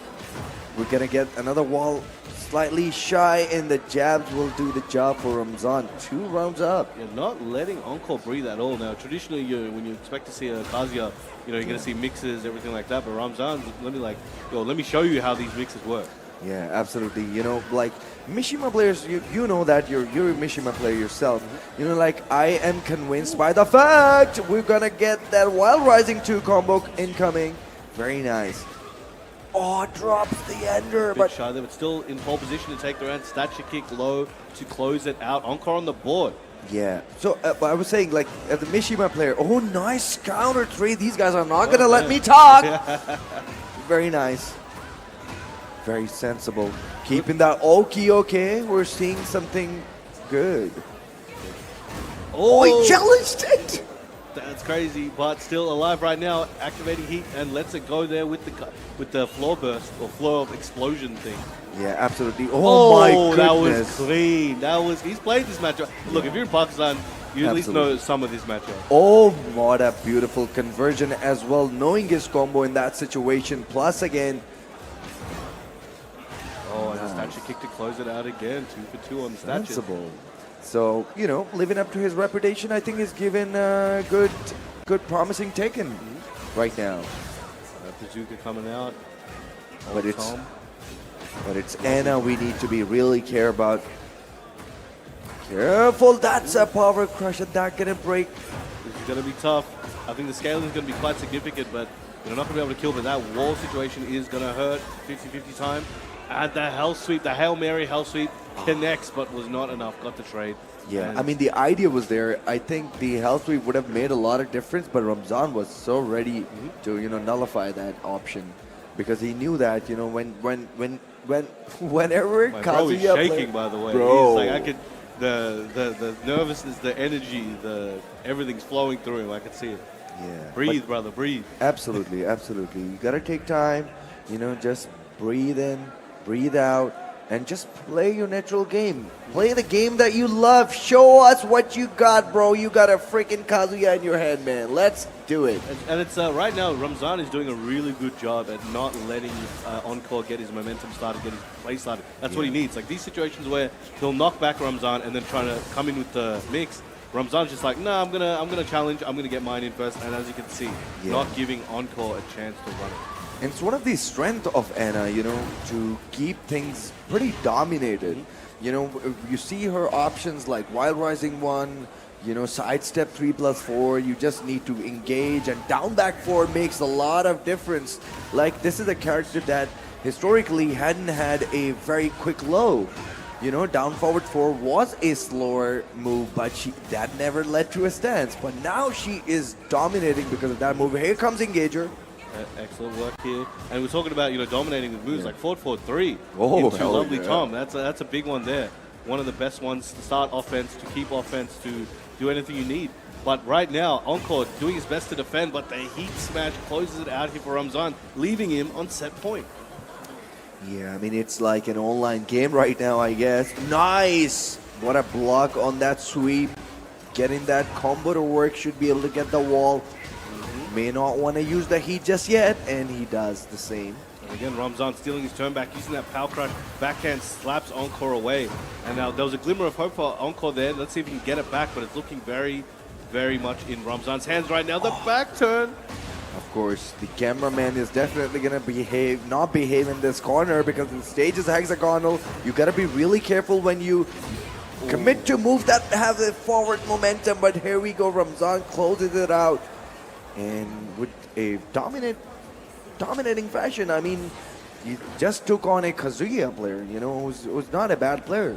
we're going to get another wall slightly shy, and the jabs will do the job for Ramzan. 2 rounds up. You're not letting Encore breathe at all. Now, traditionally, when you expect to see a Kazuya, you know, you're going to see mixes, everything like that. But Ramzan, let me show you how these mixes work. Yeah, absolutely. You know, like Mishima players, you know that you're a Mishima player yourself. You know, like, I am convinced by the fact we're gonna get that Wild Rising 2 combo incoming. Very nice. Oh, drops the ender, Bit shy there, but still in pole position to take the round. Stature kick low to close it out. Encore on the board. Yeah. So I was saying, like, as a Mishima player, oh, nice counter 3. These guys are not gonna let me talk. Very nice. Very sensible. Keeping that okay. We're seeing something good. Oh, he challenged it. That's crazy, but still alive right now. Activating heat and lets it go there with the floor burst or floor explosion thing. Yeah, absolutely. Oh my goodness. That was clean. He's played this matchup. Look, if you're in Pakistan, you at least know some of this matchup. Oh, what a beautiful conversion as well. Knowing his combo in that situation, plus again. Oh, and the stature kick to close it out again. 2 for 2 on the stature. Sensible. So, you know, living up to his reputation, I think is given good promising Tekken right now. Bazooka coming out. But it's Anna we need to be really care about. Careful, that's a power crush and that gonna break. This is going to be tough. I think the scaling is going to be quite significant, but you're not going to be able to kill. But that wall situation is going to hurt 50-50 time. And the Hell Sweep, the Hail Mary Hell Sweep connects, but was not enough. Got the trade. Yeah, And I mean, the idea was there. I think the health sweep would have made a lot of difference, but Ramzan was so ready to, nullify that option because he knew that, whenever my bro is Kazuya shaking, by the way. Bro. He's like, I could, the nervousness, the energy, everything's flowing through him. I could see it. Yeah. Breathe, brother, breathe. Absolutely, absolutely. You gotta take time, just breathe in, breathe out, and just play your natural game. Play the game that you love. Show us what you got, bro. You got a freaking Kazuya in your head, man. Let's do it. And it's right now, Ramzan is doing a really good job at not letting Encore get his momentum started, get his play started. That's what he needs. Like these situations where he'll knock back Ramzan and then trying to come in with the mix. Ramzan's just like, nah, I'm gonna challenge. I'm gonna get mine in first. And as you can see, not giving Encore a chance to run it. And it's one of the strengths of Anna, to keep things pretty dominated. You see her options like Wild Rising 1, sidestep 3+4, you just need to engage, and down back 4 makes a lot of difference. Like, this is a character that historically hadn't had a very quick low. Down forward 4 was a slower move, but that never led to a stance. But now she is dominating because of that move. Here comes Engager. Excellent work here. And we're talking about, dominating with moves like forward 4-3 Oh, into lovely yeah. Tom. That's a big one there. One of the best ones to start offense, to keep offense, to do anything you need. But right now, Encore doing his best to defend, but the heat smash closes it out here for Ramzan, leaving him on set point. Yeah, I mean, it's like an online game right now, I guess. Nice! What a block on that sweep. Getting that combo to work, should be able to get the wall. May not want to use the heat just yet, and he does the same. And again, Ramzan stealing his turn back, using that power crush, backhand slaps Encore away. And now there was a glimmer of hope for Encore there. Let's see if he can get it back, but it's looking very, very much in Ramzan's hands right now. The back turn. Of course, the cameraman is definitely going to not behave in this corner because the stage is hexagonal. You got to be really careful when you commit to move that have the forward momentum. But here we go, Ramzan closes it out. And with a dominating fashion. I mean, he just took on a Kazuya player, who's not a bad player.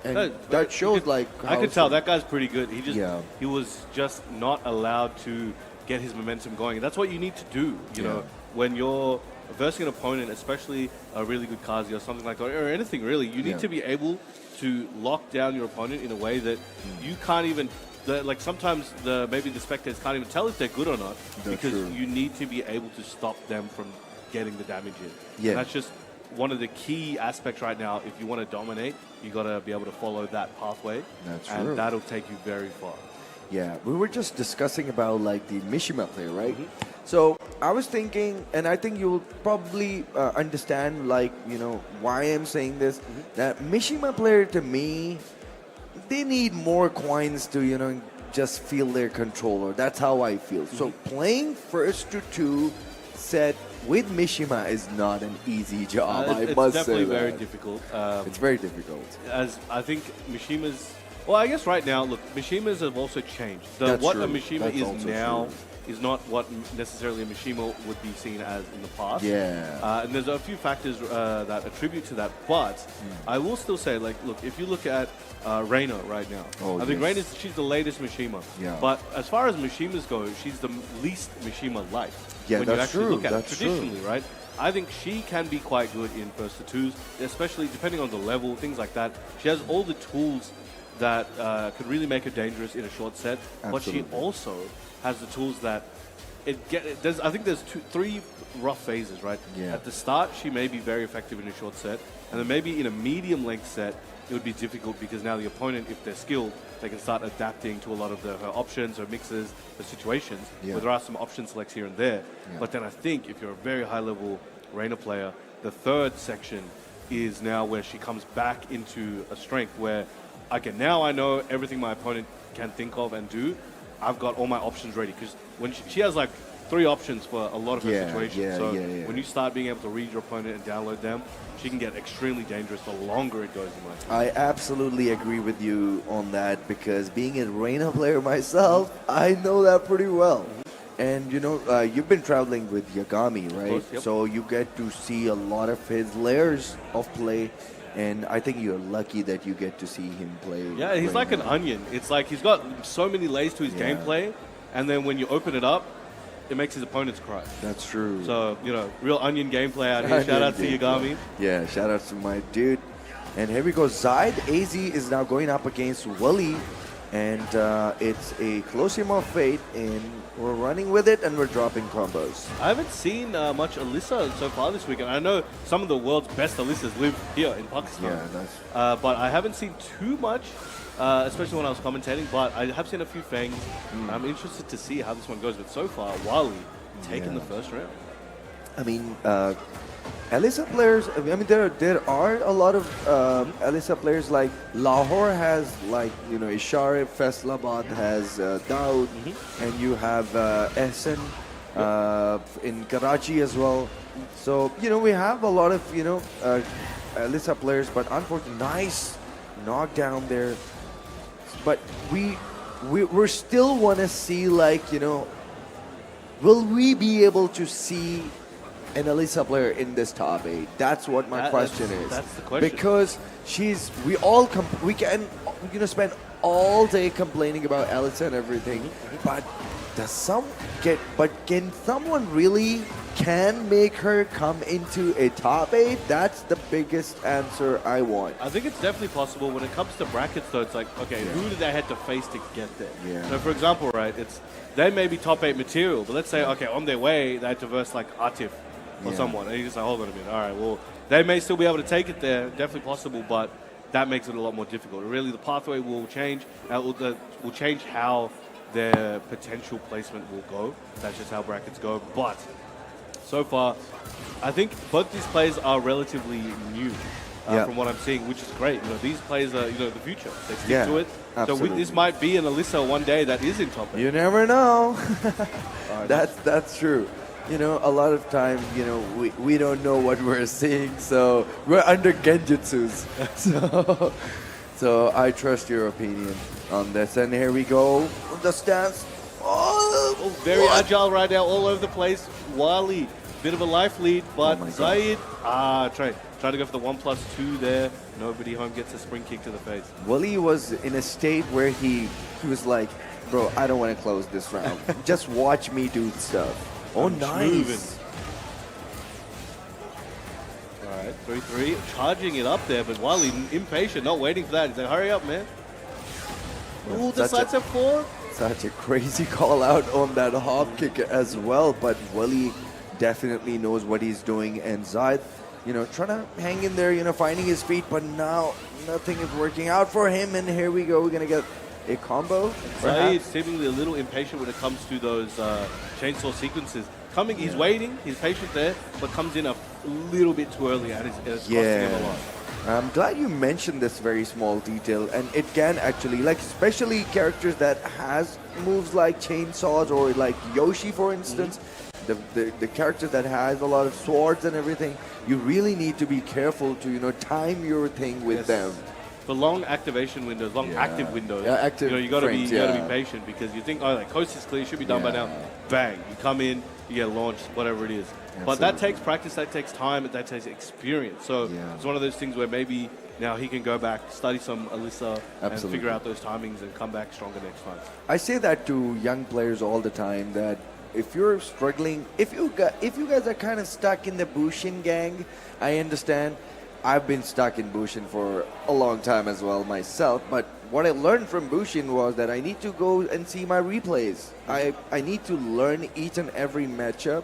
And that shows like I could tell that guy's pretty good. He was just not allowed to get his momentum going. And that's what you need to do, you know, when you're versing an opponent, especially a really good Kazuya or something like that, or anything really. You need to be able to lock down your opponent in a way that you can't even. Like sometimes maybe the spectators can't even tell if they're good or not because you need to be able to stop them from getting the damage in. Yeah. And that's just one of the key aspects right now. If you want to dominate, you got to be able to follow that pathway. That's and true. that'll take you very far. Yeah, we were just discussing about like the Mishima player, right? So I was thinking, and I think you'll probably understand like, why I'm saying this, that Mishima player to me, they need more coins to, just feel their controller. That's how I feel. So playing first to 2 set with Mishima is not an easy job, I must say. It's definitely very difficult. It's very difficult. As I think Mishima's... Well, I guess right now, look, Mishimas have also changed. What a Mishima is now is not what necessarily a Mishima would be seen as in the past. Yeah. And there's a few factors that attribute to that. But I will still say, like, look, if you look at Reina right now, I think she's the latest Mishima. Yeah. But as far as Mishimas go, she's the least Mishima-like. Yeah, when that's you actually true. look at That's it traditionally, right? I think she can be quite good in first to 2s, especially depending on the level, things like that. She has all the tools that could really make her dangerous in a short set, but she also has the tools that I think there's 3 rough phases, right? Yeah. At the start, she may be very effective in a short set, and then maybe in a medium length set, it would be difficult because now the opponent, if they're skilled, they can start adapting to a lot of her options, her mixes, her situations, where there are some option selects here and there. But then I think if you're a very high-level Reina player, the 3rd section is now where she comes back into a strength where now I know everything my opponent can think of and do. I've got all my options ready because when she has like three options for a lot of her Yeah, situations. yeah, So yeah. when you start being able to read your opponent and download them, she can get extremely dangerous the longer it goes in my opinion. I absolutely agree with you on that because being a Reina player myself, I know that pretty well. And you know, you've been traveling with Yagami, right? course, yep. So you get to see a lot of his layers of play, and I think you're lucky that you get to see him play. Yeah, he's like an Reina. onion. It's like he's got so many layers to his Yeah. gameplay, and then when you open it up, it makes his opponents cry. That's true. So, you know, real onion gameplay out here. Shout out to Yagami. Yeah, shout out to my dude. And here we go. Zaid AZ is now going up against Wally. And it's a close game of fate. And we're running with it and we're dropping combos. I haven't seen much Alisa so far this weekend. I know some of the world's best Alisas live here in Pakistan. Yeah, that's... But I haven't seen too much, especially when I was commentating. But I have seen a few Fengs. I'm interested to see how this one goes. But so far, Wally taking the first round. I mean, Alisa players, I mean, there are a lot of Alisa players like Lahore has like, you know, Isharif, Faisalabad has Dawood, and you have Ehsan in Karachi as well. So, you know, we have a lot of, you know, Alisa players, but unfortunately, nice knockdown there. But we're still want to see, like, you know, will we be able to see an Alisa player in this top 8? That's what my question is. That's the question. Because we can, you know, spend all day complaining about Alisa and everything, but can someone really make her come into a top 8? That's the biggest answer I want. I think it's definitely possible. When it comes to brackets, though, it's like, okay, who did they have to face to get there? Yeah. So, for example, right, they may be top 8 material, but let's say, okay, on their way, they had to verse like Atif or someone, and you just like, hold on a minute, all right, well, they may still be able to take it there, definitely possible, but that makes it a lot more difficult. Really, the pathway will change, will change how their potential placement will go. That's just how brackets go. But so far, I think both these players are relatively new. From what I'm seeing, which is great. You know, these players are, you know, the future. They stick to it. Absolutely. So this might be an Alisa one day that is in top 8. You never know. That's true. You know, a lot of time, you know, we don't know what we're seeing, so we're under genjutsus. So I trust your opinion on this. And here we go. The stance. Oh, very agile right now, all over the place. Wally, bit of a life lead, but Zaid, try to go for the 1+2 there. Nobody home gets a spring kick to the face. Wally was in a state where he was like, bro, I don't want to close this round. Just watch me do stuff. Oh, nice. All right, 3-3, charging it up there, but Wally impatient, not waiting for that. He's like, hurry up, man. Ooh, the side step 4. Such a crazy call out on that hop kick as well, but Wally definitely knows what he's doing, and Zaid, you know, trying to hang in there, you know, finding his feet, but now nothing is working out for him, and here we go. We're going to get a combo. Zaid seemingly a little impatient when it comes to those chainsaw sequences. He's waiting, he's patient there, but comes in a little bit too early, and it's costing him a lot. I'm glad you mentioned this very small detail, and it can actually, like, especially characters that has moves like chainsaws or like Yoshi, for instance, the character that has a lot of swords and everything, you really need to be careful to, you know, time your thing with them. For long activation windows, active windows, active you know, you gotta be frames, patient, because you think, oh, like coast is clear, should be done by now. Bang, you come in, you get launched, whatever it is. But that takes practice, that takes time, that takes experience. So it's one of those things where maybe now he can go back, study some Alisa, and figure out those timings and come back stronger next time. I say that to young players all the time, that if you're struggling, if you guys are kind of stuck in the Bushin gang, I understand. I've been stuck in Bushin for a long time as well myself, but what I learned from Bushin was that I need to go and see my replays. I need to learn each and every matchup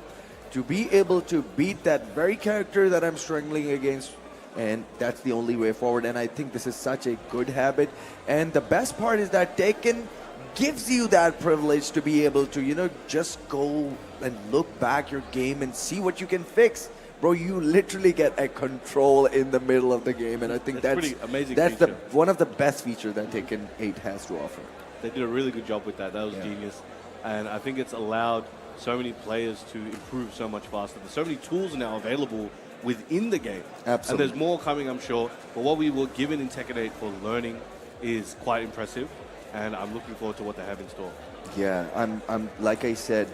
to be able to beat that very character that I'm struggling against, and that's the only way forward. And I think this is such a good habit, and the best part is that Tekken gives you that privilege to be able to, you know, just go and look back your game and see what you can fix. Bro, you literally get a control in the middle of the game, and I think that's pretty amazing. That's one of the best features that Tekken 8 has to offer. They did a really good job with that. That was genius, and I think it's allowed so many players to improve so much faster. There's so many tools now available within the game. Absolutely. And there's more coming, I'm sure. But what we were given in Tekken 8 for learning is quite impressive, and I'm looking forward to what they have in store. Yeah, I'm like I said,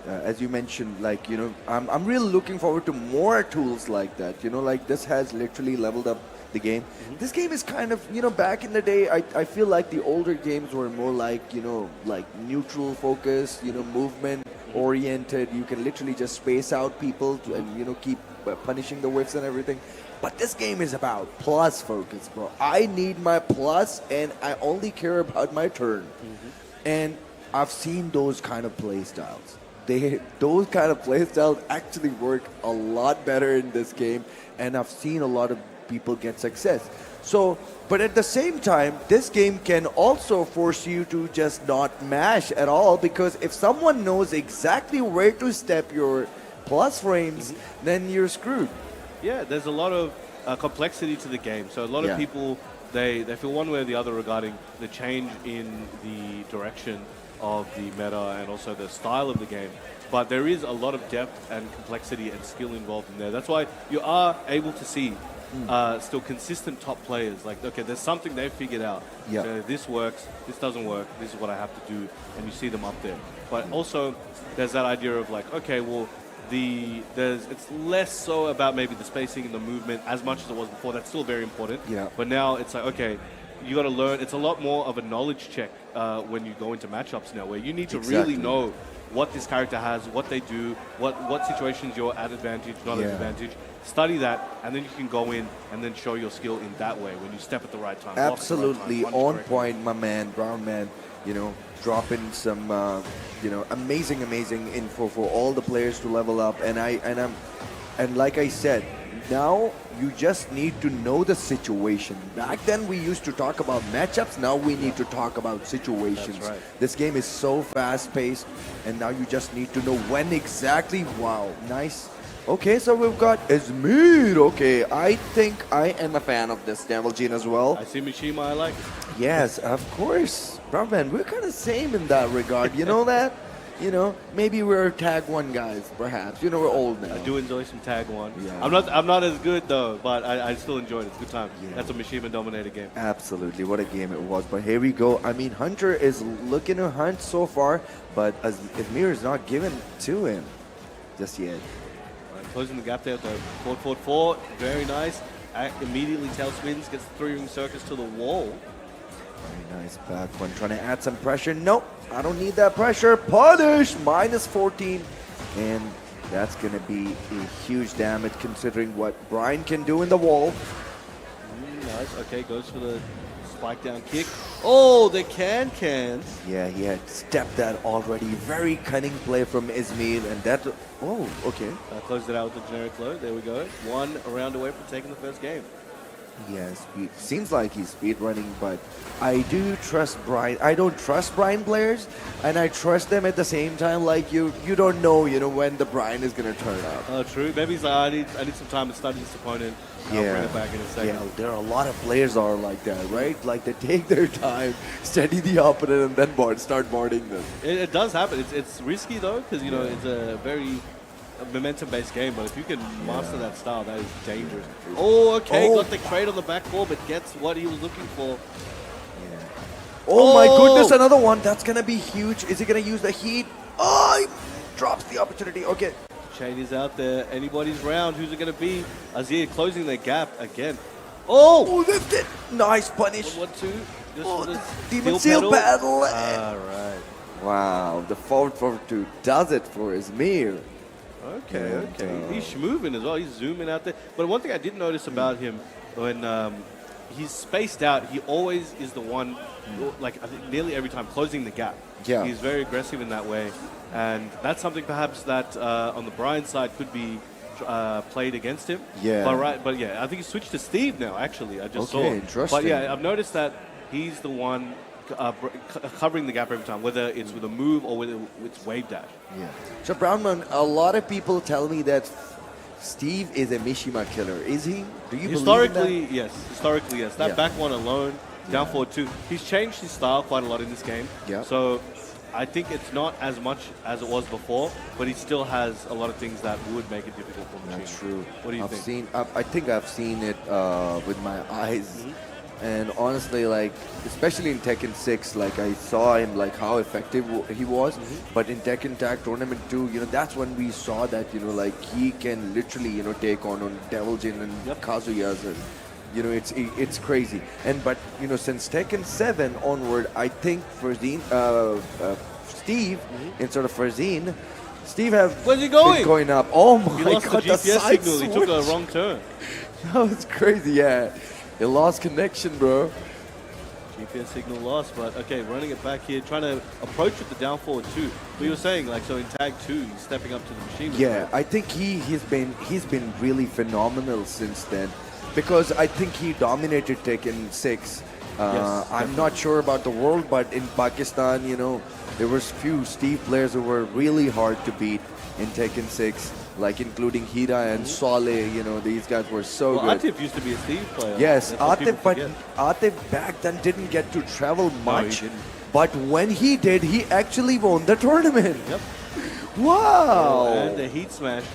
as you mentioned, like, you know, I'm really looking forward to more tools like that. You know, like this has literally leveled up the game. This game is kind of, you know, back in the day, I feel like the older games were more like, you know, like neutral focus, you know, movement oriented. You can literally just space out people to, and, you know, keep punishing the whiffs and everything. But this game is about plus focus, bro. I need my plus, and I only care about my turn. And I've seen those kind of play styles. Those kind of play styles actually work a lot better in this game, and I've seen a lot of people get success. So, but at the same time, this game can also force you to just not mash at all, because if someone knows exactly where to step your plus frames, then you're screwed. Yeah, there's a lot of complexity to the game. So a lot of people, they feel one way or the other regarding the change in the direction of the meta and also the style of the game. But there is a lot of depth and complexity and skill involved in there. That's why you are able to see still consistent top players. Like, okay, there's something they've figured out. Yeah. So this works, this doesn't work, this is what I have to do, and you see them up there. But also, there's that idea of like, okay, well, it's less so about maybe the spacing and the movement as much as it was before. That's still very important. Yeah. But now it's like, okay, you got to learn. It's a lot more of a knowledge check when you go into matchups now, where you need to really know what this character has, what they do, what situations you're at advantage, not at advantage. Study that, and then you can go in and then show your skill in that way when you step at the right time. Absolutely block at the right time, on punch point, my man, Brown Man. You know, dropping some, you know, amazing info for all the players to level up. And like I said, now you just need to know the situation. Back then we used to talk about matchups. Now we need to talk about situations. That's right. This game is so fast-paced, and now you just need to know when exactly. Wow, nice. Okay, so we've got MEER. Okay, I think I am a fan of this Devil Gene as well. I see Mishima, I like. Yes, of course. Brown Man, we're kind of same in that regard. You know that? You know, maybe we're tag one guys, perhaps. You know, we're old now. I do enjoy some tag one. Yeah. I'm not as good though, but I still enjoy it. It's a good time. Yeah. That's a Mishima dominated game. Absolutely, what a game it was. But here we go. I mean, Hunter is looking to hunt so far, but as MEER is not given to him just yet. Right, closing the gap there with the forward. Very nice. Immediately tail spins, gets the three-ring circus to the wall. Very nice back one, trying to add some pressure. Nope, I don't need that pressure. Punish, minus 14. And that's going to be a huge damage considering what Brian can do in the wall. Nice, okay, goes for the spike down kick. Oh, the cans. Yeah, he had stepped that already. Very cunning play from MEER, and that, oh, okay. Closed it out with the generic low, there we go. One round away from taking the first game. Yes, seems like he's speed running, but I do trust Brian. I don't trust Brian players, and I trust them at the same time. Like you don't know, when the Brian is gonna turn up. Oh, true. Maybe he's like, I need some time to study this opponent. I'll bring it back in a second. Yeah, there are a lot of players are like that, right? Like they take their time, study the opponent, and then start boarding them. It does happen. It's risky though, because it's a very momentum-based game, but if you can master that style, that is dangerous. Oh, okay, got the trade on the back four, but gets what he was looking for. Oh my goodness, another one. That's gonna be huge. Is he gonna use the heat? Oh, he drops the opportunity. Okay. Chain is out there. Anybody's round. Who's it gonna be? Azir closing the gap again. Oh, that's it. Nice punish. 1-2. Just for the Demon Seal battle. All right. Wow, the forward 2 does it for his MEER. Okay. He's moving as well. He's zooming out there. But one thing I did notice about him, when he's spaced out, he always is the one, like I think nearly every time, closing the gap. Yeah. He's very aggressive in that way. And that's something perhaps that on the Brian side could be played against him. Yeah. But yeah, I think he switched to Steve now, actually. I just saw. Interesting. But yeah, I've noticed that he's the one covering the gap every time, whether it's with a move or whether it's wave dash. Yeah. So Brownman, a lot of people tell me that Steve is a Mishima killer. Is he? Do you believe in that? Yes. Historically, yes. That back one alone, down forward 2. He's changed his style quite a lot in this game. Yeah. So I think it's not as much as it was before, but he still has a lot of things that would make it difficult for Machine. That's true. What do you I've think? I think I've seen it with my eyes. And honestly, like, especially in Tekken 6, like, I saw him, like, how effective he was. But in Tekken Tag Tournament 2, you know, that's when we saw that, you know, like, he can literally, you know, take on Devil Jin and Kazuya's. And, you know, it's crazy. But, you know, since Tekken 7 onward, I think Steve, instead of Farzine, Steve have Where's he going? been going up. Oh my He lost God, the GPS side signal. He took a switch. wrong turn. That was crazy, yeah. He lost connection, bro. GPS signal lost, but okay, running it back here, trying to approach with the down forward too. But you were saying, like, so in tag 2, he's stepping up to the machine. Yeah, I think he's been really phenomenal since then, because I think he dominated Tekken 6. I'm not sure about the world, but in Pakistan, you know, there was few Steve players who were really hard to beat in Tekken 6, like including Hira and Saleh. You know, these guys were so Well, good. Atif used to be a Steve player. Yes, That's what people Atif, but forget. Atif back then didn't get to travel No, he much. didn't. But when he did, he actually won the tournament. Yep. Wow. And the heat smash,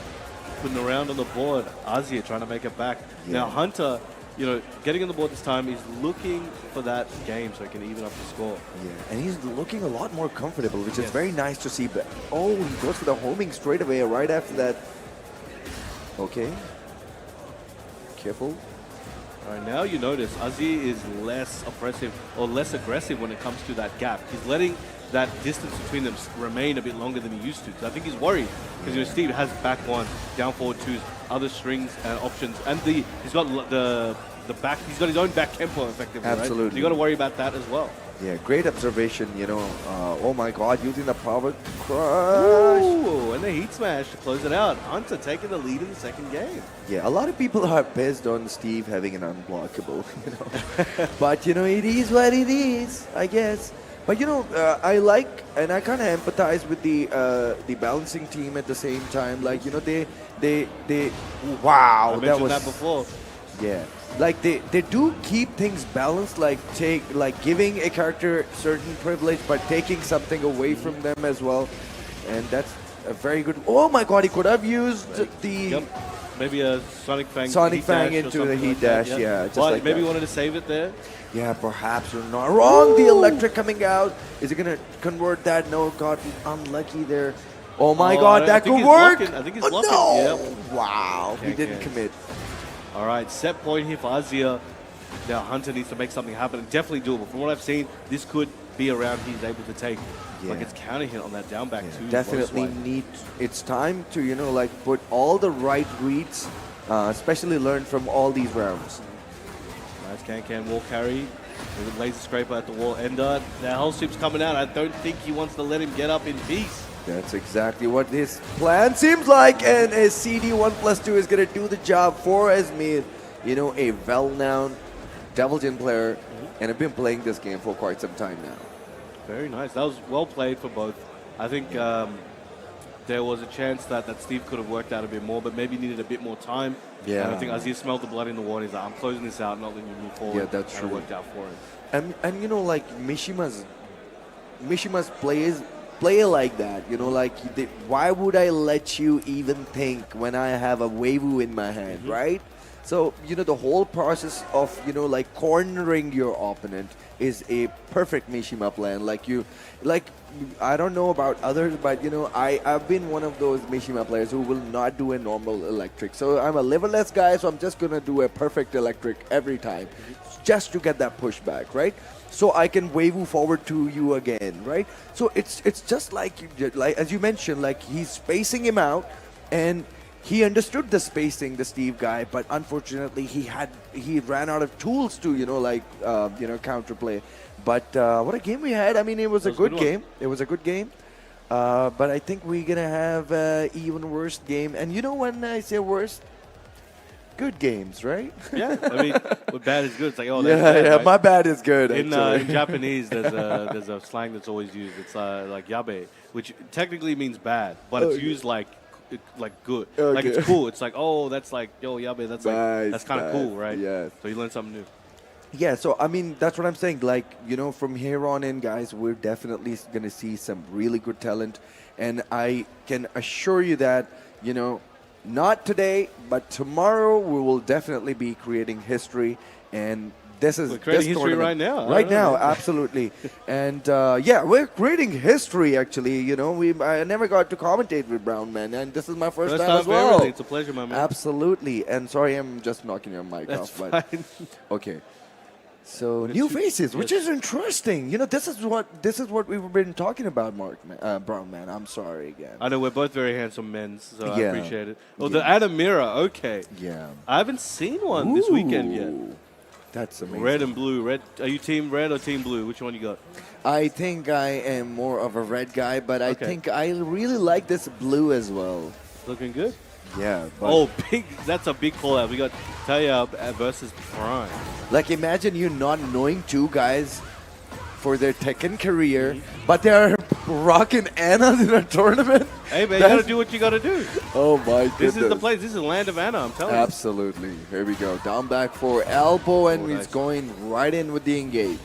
putting around on the board. Azia trying to make it back. Now Hunter, you know, getting on the board this time, he's looking for that game so he can even up the score. Yeah, and he's looking a lot more comfortable, which is very nice to see. But oh, he goes for the homing straight away right after that. Okay. Careful. All right, now you notice Azia is less oppressive or less aggressive when it comes to that gap. He's letting that distance between them remain a bit longer than he used to. So I think he's worried because you know Steve has back one, down forward twos, other strings and options, and he's got the back. He's got his own back tempo effectively. Absolutely. Right? So you got to worry about that as well. Yeah, great observation. You know, oh my God, using the power crush. Ooh, and the heat smash to close it out. Hunter taking the lead in the second game. Yeah, a lot of people are pissed on Steve having an unblockable, you know. But, you know, it is what it is, I guess. But, you know, I like, and I kind of empathize with the balancing team at the same time. Like, you know, wow. I mentioned that before. Yeah. Like, they do keep things balanced, like giving a character certain privilege, but taking something away from them as well. And that's a very good. Oh my God, he could have used the. Yep. Maybe a Sonic Fang. Sonic heat Fang dash or into the something heat like that, dash, yeah, just but like maybe that. wanted to save it there. Yeah, perhaps you're not wrong. The electric coming out. Is it gonna convert that? No, God, unlucky there. Oh my God, that could work. I think he's Oh, blocking. no. Yep. Wow, he didn't Okay. commit. All right, set point here for Azia. Now Hunter needs to make something happen and definitely doable. From what I've seen, this could be a round he's able to take. Like it's counter hit on that down back too. Definitely need. It's time to like put all the right reads, especially learn from all these rounds. Nice can wall carry. With a laser scraper at the wall ender. That whole sweep's coming out. I don't think he wants to let him get up in peace. That's exactly what his plan seems like, and a CD 1+2 is going to do the job for AHMED. You know, a well-known Devil Jin player, and have been playing this game for quite some time now. Very nice. That was well played for both. I think there was a chance that Steve could have worked out a bit more, but maybe needed a bit more time. Yeah. And I think Azia smelled the blood in the water. He's like, I'm closing this out, not letting you move forward. Yeah, that's and true. It worked out for him. And you know, like Mishima's play like that. You know, like why would I let you even think when I have a Weiwu in my hand, right? So, you know, the whole process of, you know, like cornering your opponent is a perfect Mishima plan. I don't know about others, but, you know, I've been one of those Mishima players who will not do a normal electric. So I'm a liverless guy, so I'm just going to do a perfect electric every time just to get that pushback, right? So I can Weiwu forward to you again, right? So it's just like as you mentioned, like he's spacing him out, and he understood the spacing, the Steve guy, but unfortunately he ran out of tools to counterplay. But what a game we had! I mean, it was a good game. It was a good game. But I think we're gonna have even worse game. And you know when I say worst, good games, right? Yeah, I mean, what bad is good. It's like, oh, yeah, that's bad, yeah, right? my bad is good. In actually. Japanese, there's a slang that's always used. It's like yabe, which technically means bad, but it's used like good. Okay. Like it's cool. It's like, oh, that's like, yo, yabe, that's like, Nice, that's kind of nice, cool, right? yes. So you learn something new. Yeah, so I mean, that's what I'm saying. Like, you know, from here on in, guys, we're definitely going to see some really good talent. And I can assure you that, you know, not today, but tomorrow we will definitely be creating history. And this is We're creating this history tournament- right now. Right now, absolutely. And yeah, we're creating history, actually. You know, I never got to commentate with Brown Man, and this is my first time as for well. everything. It's a pleasure, my man. Absolutely. And sorry, I'm just knocking your mic That's off. But fine. okay. So new faces, which is interesting. You know, this is what we've been talking about, Brown Man. I'm sorry again. I know we're both very handsome men, so I Yeah. appreciate it. Oh, the Adam Mirror. Okay. Yeah. I haven't seen one this weekend yet. Ooh, That's amazing. Red and blue. Red. Are you team red or team blue? Which one you got? I think I am more of a red guy, but I Okay. think I really like this blue as well. Looking good. Yeah. But Oh, big. That's a big call out. We got Tayyab versus Prime. like, imagine you not knowing two guys for their Tekken career, but they're rocking Anna in a tournament. Hey, man, you That's- gotta do what you gotta do. Oh my goodness. This is the place. This is the land of Anna, I'm telling you. Absolutely. Here we go. Down back for elbow, and Oh, he's nice. going right in with the engage.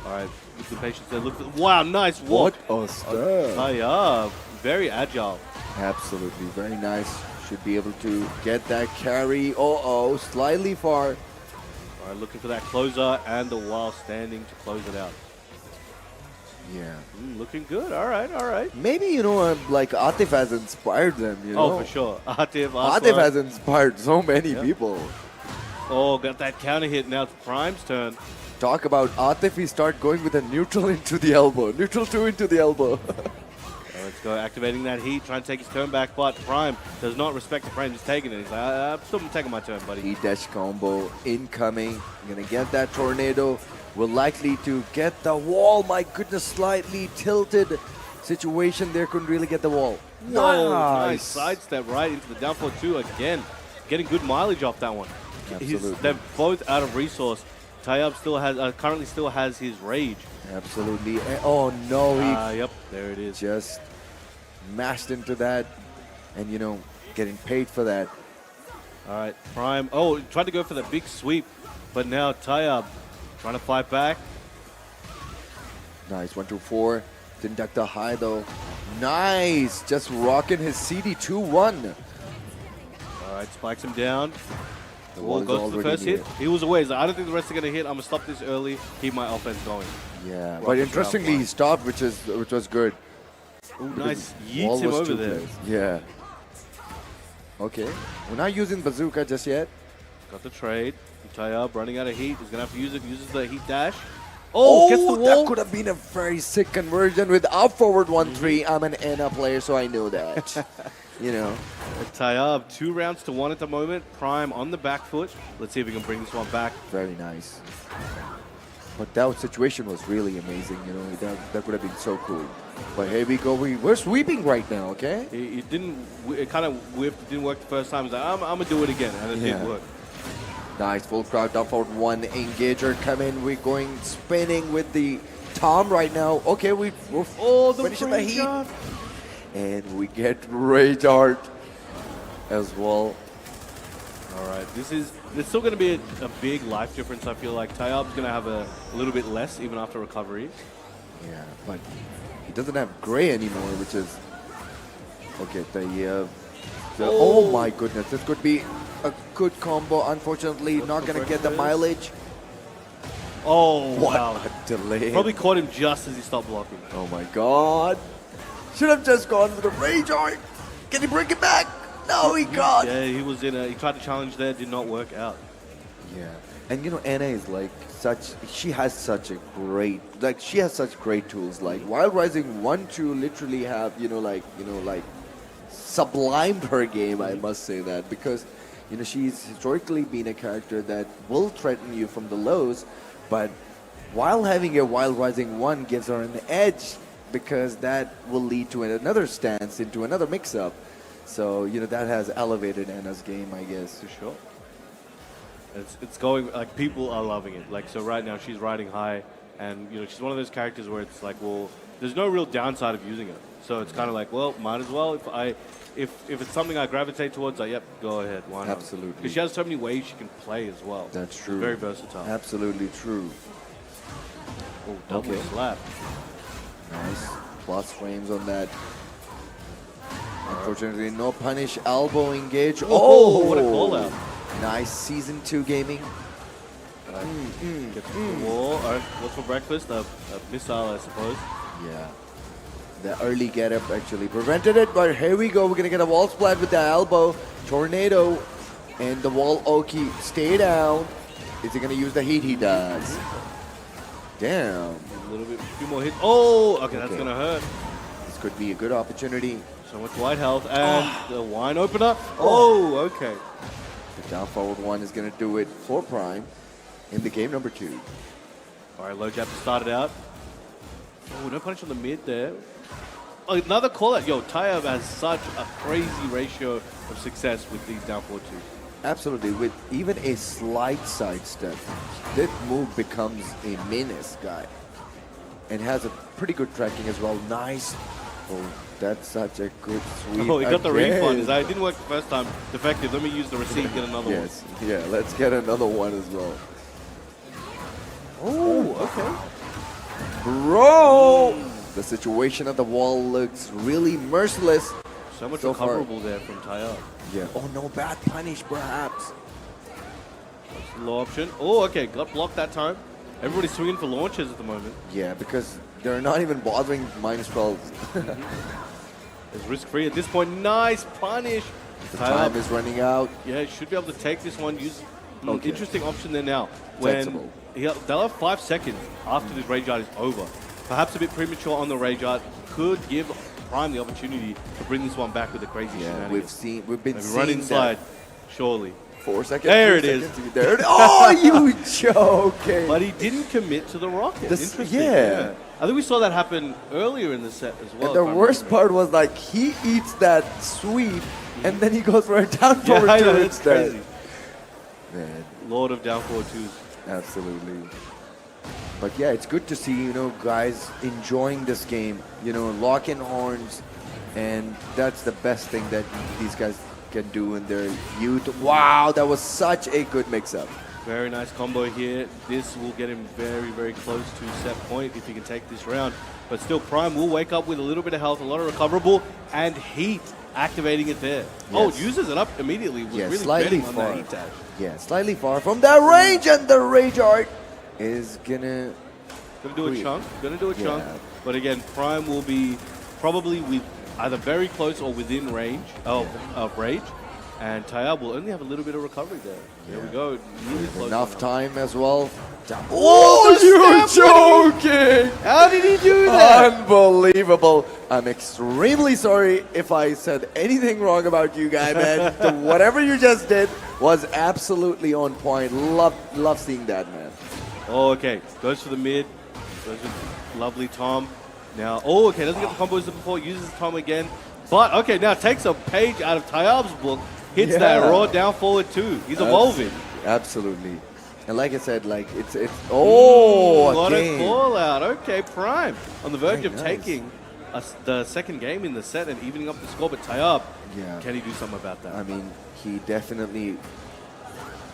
All right, with the patience there. Look, wow, nice walk. What a step. Tayyab, very agile. Absolutely. Very nice. Should be able to get that carry. Uh-oh, slightly far. All right, looking for that closer and the while standing to close it out. Yeah. Looking good. All right, all right. Maybe, you know, like Atif has inspired them, you know. Oh, for sure. Atif, Atif Aslan. has inspired so many people. Oh, got that counter hit. Now it's Prime's turn. Talk about Atif, he start going with a neutral into the elbow. Neutral 2 into the elbow. Let's go, activating that heat, trying to take his turn back, but Prime does not respect the frame. He's taking it. He's like, I'm still taking my turn, buddy. Heat dash combo incoming. Gonna get that tornado. We're likely to get the wall. My goodness, slightly tilted situation there. Couldn't really get the wall. Whoa, nice sidestep right into the down forward 2 again. Getting good mileage off that one. Absolutely. They're both out of resource. Tayyab still has, currently still has his rage. Absolutely. Oh no, he Yep, there it is. just mashed into that, and you know, getting paid for that. All right, Prime. Oh, tried to go for the big sweep, but now Tayyab trying to fight back. Nice 1, 2, 4. Didn't duck the high though. Nice, just rocking his CD 2-1. All right, spikes him down. The Wall wall is goes to the already first near. hit. He was away. He's like, I don't think the rest are going to hit. I'm going to stop this early, keep my offense going. Yeah, Rock but the interestingly, ground he stopped, which was good. Ooh, nice. Wall Yeets him was over too there. close. Yeah. Okay, we're not using bazooka just yet. Got the trade. Tayyab running out of heat. He's going to have to use it. Uses the heat dash. Oh, gets the wall. That could have been a very sick conversion with up forward 1-3. I'm an Anna player, so I know that. You know. Tayyab, 2 rounds to 1 at the moment. Prime on the back foot. Let's see if we can bring this one back. Very nice. But that situation was really amazing, you know. That could have been so cool. But here we go. We're sweeping right now, okay? It didn't. It kind of whiffed. It didn't work the first time. He's like, I'm gonna do it again, and it Yeah. did work. Nice full crowd down forward 1 engager coming. We're going spinning with the Tom right now. Okay, we're finishing the heat. And we get Rage Art as well. All right, there's still going to be a big life difference. I feel like Tayyab's going to have a little bit less even after recovery. Yeah, but he doesn't have Gray anymore, which is okay. Oh my goodness, this could be a good combo. Unfortunately, not going to get the mileage. Oh, What wow. a delay. Probably caught him just as he stopped blocking. Oh my god. Should have just gone for the Rage Art. Can he bring it back? No, he can't. Yeah, he was he tried to challenge there, did not work out. Yeah. And you know, Anna is like she has such great tools. Like Wild Rising 1-2 literally have, sublimed her game, I must say that, because, you know, she's historically been a character that will threaten you from the lows, but while having a Wild Rising 1 gives her an edge, because that will lead to another stance, into another mix-up. So, you know, that has elevated Anna's game, I guess. For sure. It's going, like, people are loving it. Like, so right now she's riding high, and, you know, she's one of those characters where it's like, well, there's no real downside of using her. So it's kind of like, well, might as well. If it's something I gravitate towards, yep, go ahead, why not? Absolutely. Because she has so many ways she can play as well. That's true. Very versatile. Absolutely true. Oh, double slap. Nice. Plus frames on that. Unfortunately, no punish. Elbow engage. Oh, what a call out. Nice Season 2 gaming. Gets to the wall. All right, what's for breakfast? A missile, I suppose. Yeah. The early get-up actually prevented it, but here we go. We're going to get a wall splat with the elbow. Tornado. And the wall Oki. Stay down. Is he going to use the heat? He does. Damn. A little bit, a few more hits. Oh, okay, that's going to hurt. This could be a good opportunity. So much white health. And the wine opener. Oh, okay. The down forward one is going to do it for Prime in the game number 2. All right, low jab to start it out. Oh, no punish on the mid there. Oh, another call out. Yo, Taiyab has such a crazy ratio of success with these down forward twos. Absolutely, with even a slight sidestep, that move becomes a menace, guy. And has a pretty good tracking as well. Nice. Oh, that's such a good sweep. Oh, he got the refund. again. It didn't work the first time. Defective. Let me use the receipt, get another one. Yes, yeah, let's get another one as well. Oh, okay. Bro! The situation at the wall looks really merciless. So much so far. recoverable there from Taiyab. Yeah. Oh, no bad punish, perhaps. Low option. Oh, okay. Got blocked that time. Everybody's swinging for launches at the moment. Yeah, because they're not even bothering -12. It's risk-free at this point. Nice punish. The time is running out. Yeah, should be able to take this one. Use Okay. interesting option there now. When Flexible. they'll have 5 seconds after this rage art is over. Perhaps a bit premature on the rage art. Could give Prime the opportunity to bring this one back with a crazy Yeah, shenanigans. we've been Maybe seeing run inside, that. surely. 4 seconds. There 3 it is. seconds, There it is. Oh, you joking. But he didn't commit to the rocket. This- Interesting. yeah. I think we saw that happen earlier in the set as well. And the worst part was like he eats that sweep and then he goes for a down forward I know, two it's instead. crazy. Man, Lord of down forward twos. absolutely. But yeah, it's good to see, guys enjoying this game, locking horns, and that's the best thing that these guys can do in their youth. Wow, that was such a good mix-up. Very nice combo here. This will get him very, very close to set point if he can take this round. But still, Prime will wake up with a little bit of health, a lot of recoverable, and heat activating it there. Oh, it uses it up immediately. Was Yeah, really slightly betting on far. that heat dash. Yeah, slightly far from that range, and the rage art is gonna do a Quick. chunk. Gonna do a chunk. Yeah. But again, Prime will be probably with either very close or within range of rage. And Taiyab will only have a little bit of recovery there. There we go. Really close enough enough. time as well. Oh, you're joking! How did he do that? Unbelievable. I'm extremely sorry if I said anything wrong about you, guy, man. Whatever you just did was absolutely on point. Love seeing that, man. Oh, okay. Goes for the mid. Goes with lovely Tom. Now, oh, okay. Doesn't get the combos before. Uses Tom again. But, okay, now takes a page out of Taiyab's book. Hits that raw down forward too. He's evolving. Absolutely. And like I said, like it's What again. a call out. Okay, Prime on the verge Very of nice. taking the second game in the set and evening up the score. But Taiyab, Yeah. can he do something about that? I mean, he definitely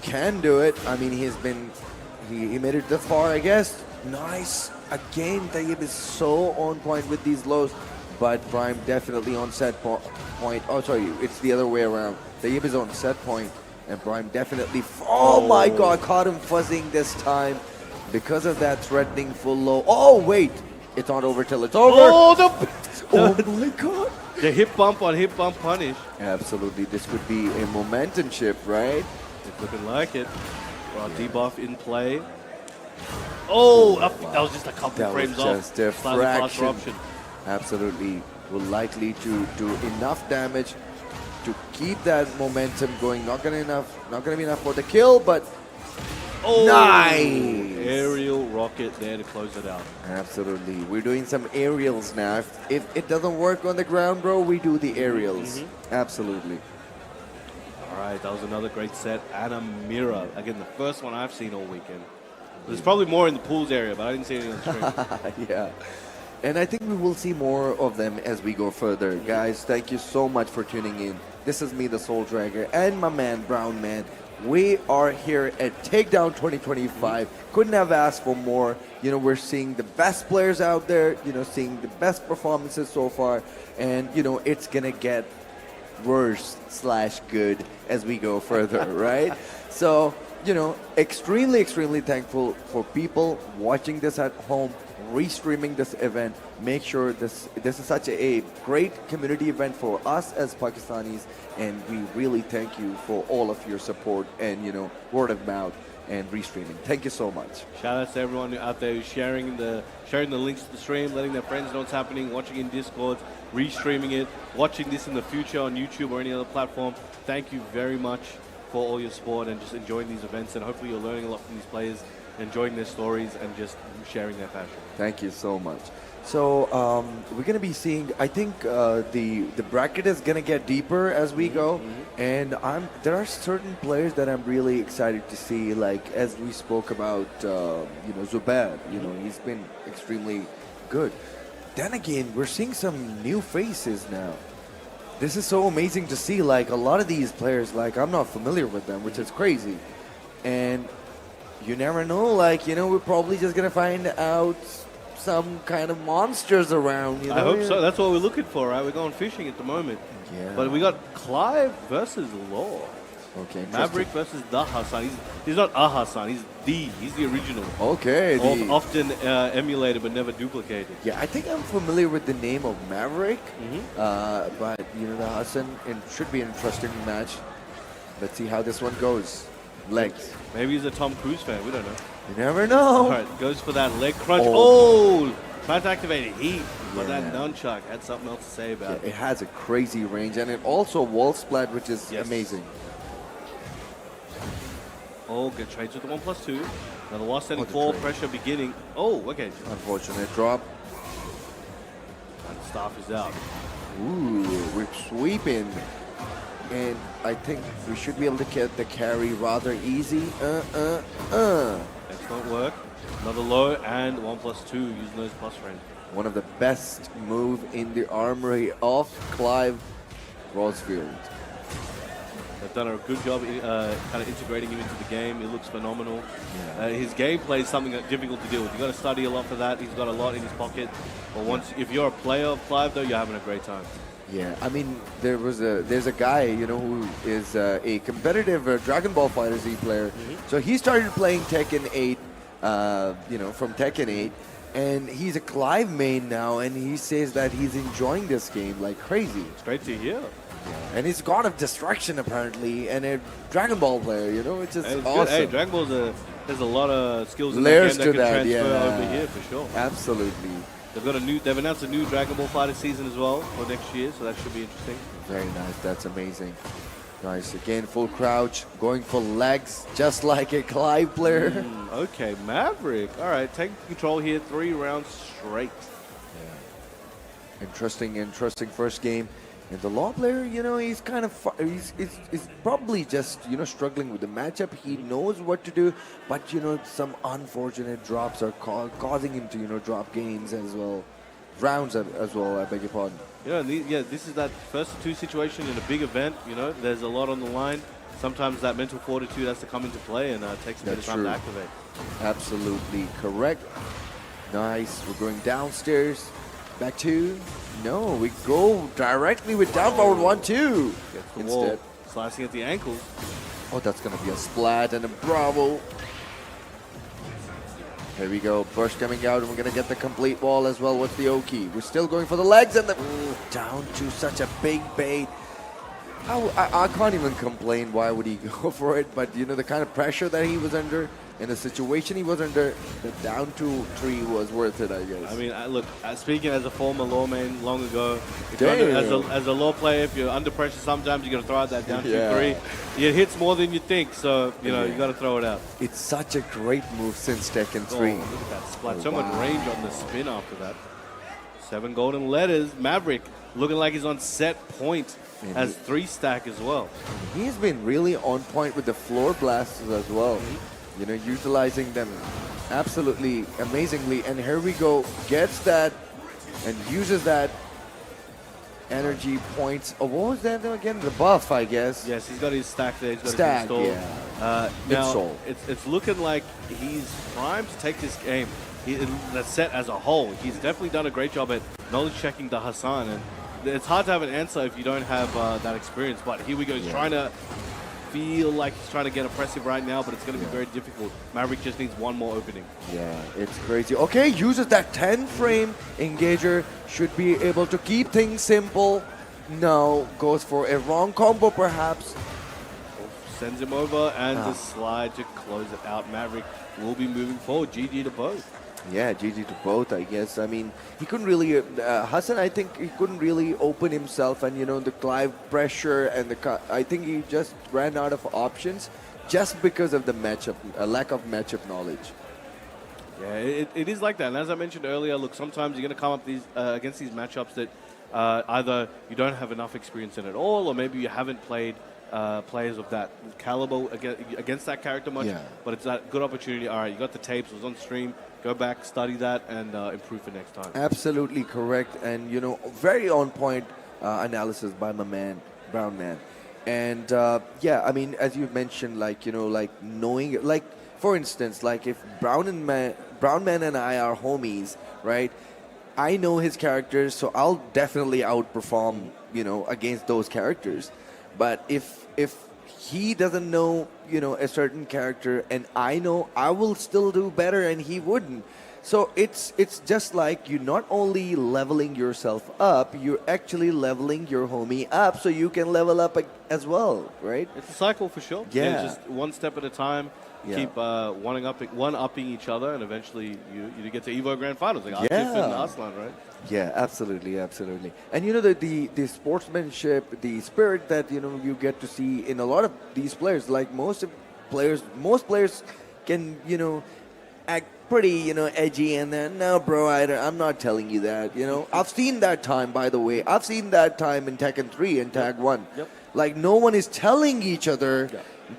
can do it. I mean, he made it this far, I guess. Nice. Again, Tayyip is so on point with these lows, but Prime definitely on set point. Oh, sorry, it's the other way around. Tayyip is on set point, and Prime definitely. Oh my God, caught him fuzzing this time because of that threatening full low. Oh wait, it's not over till it's over. Oh my God. The hip bump on hip bump punish. Absolutely, this could be a momentum shift, right? It's looking like it. Well, debuff in play. Oh, that was just a couple That frames was off. just a Slightly faster fraction. option. Absolutely, will likely to do enough damage to keep that momentum going. Not gonna be enough for the kill, but nice Aerial rocket there to close it out. Absolutely, we're doing some aerials now. If it doesn't work on the ground, bro, we do the aerials. Absolutely. All right, that was another great set. And a mirror. Again, the first one I've seen all weekend. There's probably more in the pools area, but I didn't see any on the screen. Yeah. And I think we will see more of them as we go further. Guys, thank you so much for tuning in. This is me, the Soul Dragger, and my man, Brown Man. We are here at Takedown 2025. Couldn't have asked for more. You know, we're seeing the best players out there, you know, seeing the best performances so far. And, you know, it's going to get worse / good as we go further, right? So, you know, extremely thankful for people watching this at home, restreaming this event. Make sure this is such a great community event for us as Pakistanis, and we really thank you for all of your support and, you know, word of mouth and restreaming. Thank you so much. Shout out to everyone out there who's sharing the links to the stream, letting their friends know what's happening, watching in Discord, restreaming it, watching this in the future on YouTube or any other platform. Thank you very much for all your support and just enjoying these events, and hopefully you're learning a lot from these players, enjoying their stories and just sharing their passion. Thank you so much. So we're going to be seeing, I think the bracket is going to get deeper as we go, and there are certain players that I'm really excited to see, like as we spoke about, you know, Zubair, you know, he's been extremely good. Then again, we're seeing some new faces now. This is so amazing to see, like a lot of these players, like I'm not familiar with them, which is crazy. And you never know, like, you know, we're probably just going to find out some kind of monsters around, you know? I hope so. That's what we're looking for, right? We're going fishing at the moment. Yeah. But we got Clive versus Law. Okay. Maverick versus the Hassan. He's not a Hassan, he's the original. Okay. Often emulated but never duplicated. Yeah, I think I'm familiar with the name of Maverick, but you know, the Hassan, it should be an interesting match. Let's see how this one goes. Legs. Maybe he's a Tom Cruise fan, we don't know. You never know. All right, goes for that leg crunch. Oh! Trying to activate it. Heat. But that nunchuck had something else to say about it. It has a crazy range, and it also wall splat, which is amazing. Oh, good trades with the 1+2. Now the wall setting fall, pressure beginning. Oh, okay. Unfortunate drop. And the staff is out. Ooh, whip sweeping. And I think we should be able to get the carry rather easy. Excellent work. Another low and 1+2 using those plus range. One of the best move in the armory of Clive Rosfield. They've done a good job kind of integrating him into the game. It looks phenomenal. His gameplay is something that's difficult to deal with. You've got to study a lot for that. He's got a lot in his pocket. But if you're a player of Clive, though, you're having a great time. Yeah, I mean, there's a guy, you know, who is a competitive Dragon Ball FighterZ player. So he started playing Tekken 8, you know, from Tekken 8. And he's a Clive main now, and he says that he's enjoying this game like crazy. It's great to hear. And he's God of Destruction, apparently, and a Dragon Ball player, you know, which is awesome. Hey, Dragon Ball's there's a lot of skills in layers that game to that that, can transfer over here for sure. Absolutely. They've announced a new Dragon Ball Fighter season as well for next year, so that should be interesting. Very nice. That's amazing. Nice. Again, full crouch, going for legs, just like a Clive player. Okay, Maverick. All right, taking control here, 3 rounds straight. Yeah. Interesting first game. And the Law player, you know, he's kind of he's probably just, you know, struggling with the matchup. He knows what to do, but you know, some unfortunate drops are causing him to, you know, drop games as well, rounds as well. I beg your pardon. Yeah, this is that first 2 situation in a big event. You know, there's a lot on the line. Sometimes that mental fortitude has to come into play, and takes a bit of time to activate. Absolutely correct. Nice. We're going downstairs. Back 2. No, we go directly with down forward 1-2. Instead, wall, slicing at the ankles. Oh, that's going to be a splat and a bravo. Here we go. Burst coming out, and we're going to get the complete wall as well. What's the Oki? We're still going for the legs, and the down to such a big bait. I can't even complain. Why would he go for it? But you know, the kind of pressure that he was under, in the situation he was under, the down to 3 was worth it, I guess. I mean, look, speaking as a former lawman long ago, as a law player, if you're under pressure, sometimes you're going to throw out that down to 3. It hits more than you think, so you know you got to throw it out. It's such a great move since Tekken 3. Oh, look at that splat. So much range on the spin after that. 7 golden letters. Maverick looking like he's on set point. Has 3 stack as well. He's been really on point with the floor blasters as well. You know, utilizing them absolutely amazingly. And here we go. Gets that and uses that energy points. Oh, what was that again? The buff, I guess. Yes, he's got his stack there. He's got Stack, his install. yeah. Now, Install. it's looking like he's primed to take this game. The set as a whole. He's definitely done a great job at knowledge checking the Hassan, and it's hard to have an answer if you don't have that experience. But here we go. He's trying to feel like he's trying to get oppressive right now, but it's going to be very difficult. Maverick just needs one more opening. Yeah, it's crazy. Okay, uses that 10-frame engager. Should be able to keep things simple. No, goes for a wrong combo perhaps. Sends him over, and the slide to close it out. Maverick will be moving forward. GG to both. Yeah, GG to both, I guess. I mean, he couldn't really, Hassan, I think he couldn't really open himself, and, you know, the Clive pressure, and I think he just ran out of options just because of the matchup, lack of matchup knowledge. Yeah, it is like that. And as I mentioned earlier, look, sometimes you're going to come up against these matchups that either you don't have enough experience in at all, or maybe you haven't played players of that caliber against that character much. Yeah. But it's that good opportunity. All right, you got the tapes, it was on stream. Go back, study that, and improve for next time. Absolutely correct, and, you know, very on point analysis by my man, Brown Man. And yeah, I mean, as you mentioned, like, you know, like knowing, like, for instance, like if Brown Man and I are homies, right? I know his characters, so I'll definitely outperform, you know, against those characters. But if he doesn't know, you know, a certain character, and I know, I will still do better and he wouldn't. So it's just like you're not only leveling yourself up, you're actually leveling your homie up so you can level up as well, right? It's a cycle for sure. Yeah. Just one step at a time. Yeah. Keep one-upping each other, and eventually you get to Evo Grand Finals, like Yeah. Artif and Arslan, right? Yeah, absolutely, absolutely. And you know, the sportsmanship, the spirit that, you know, you get to see in a lot of these players, like most players can, you know, act pretty, you know, edgy, and then, no, bro, I'm not telling you that, you know. I've seen that time, by the way. I've seen that time in Tekken 3 and Tag 1. Yep. Like, no one is telling each other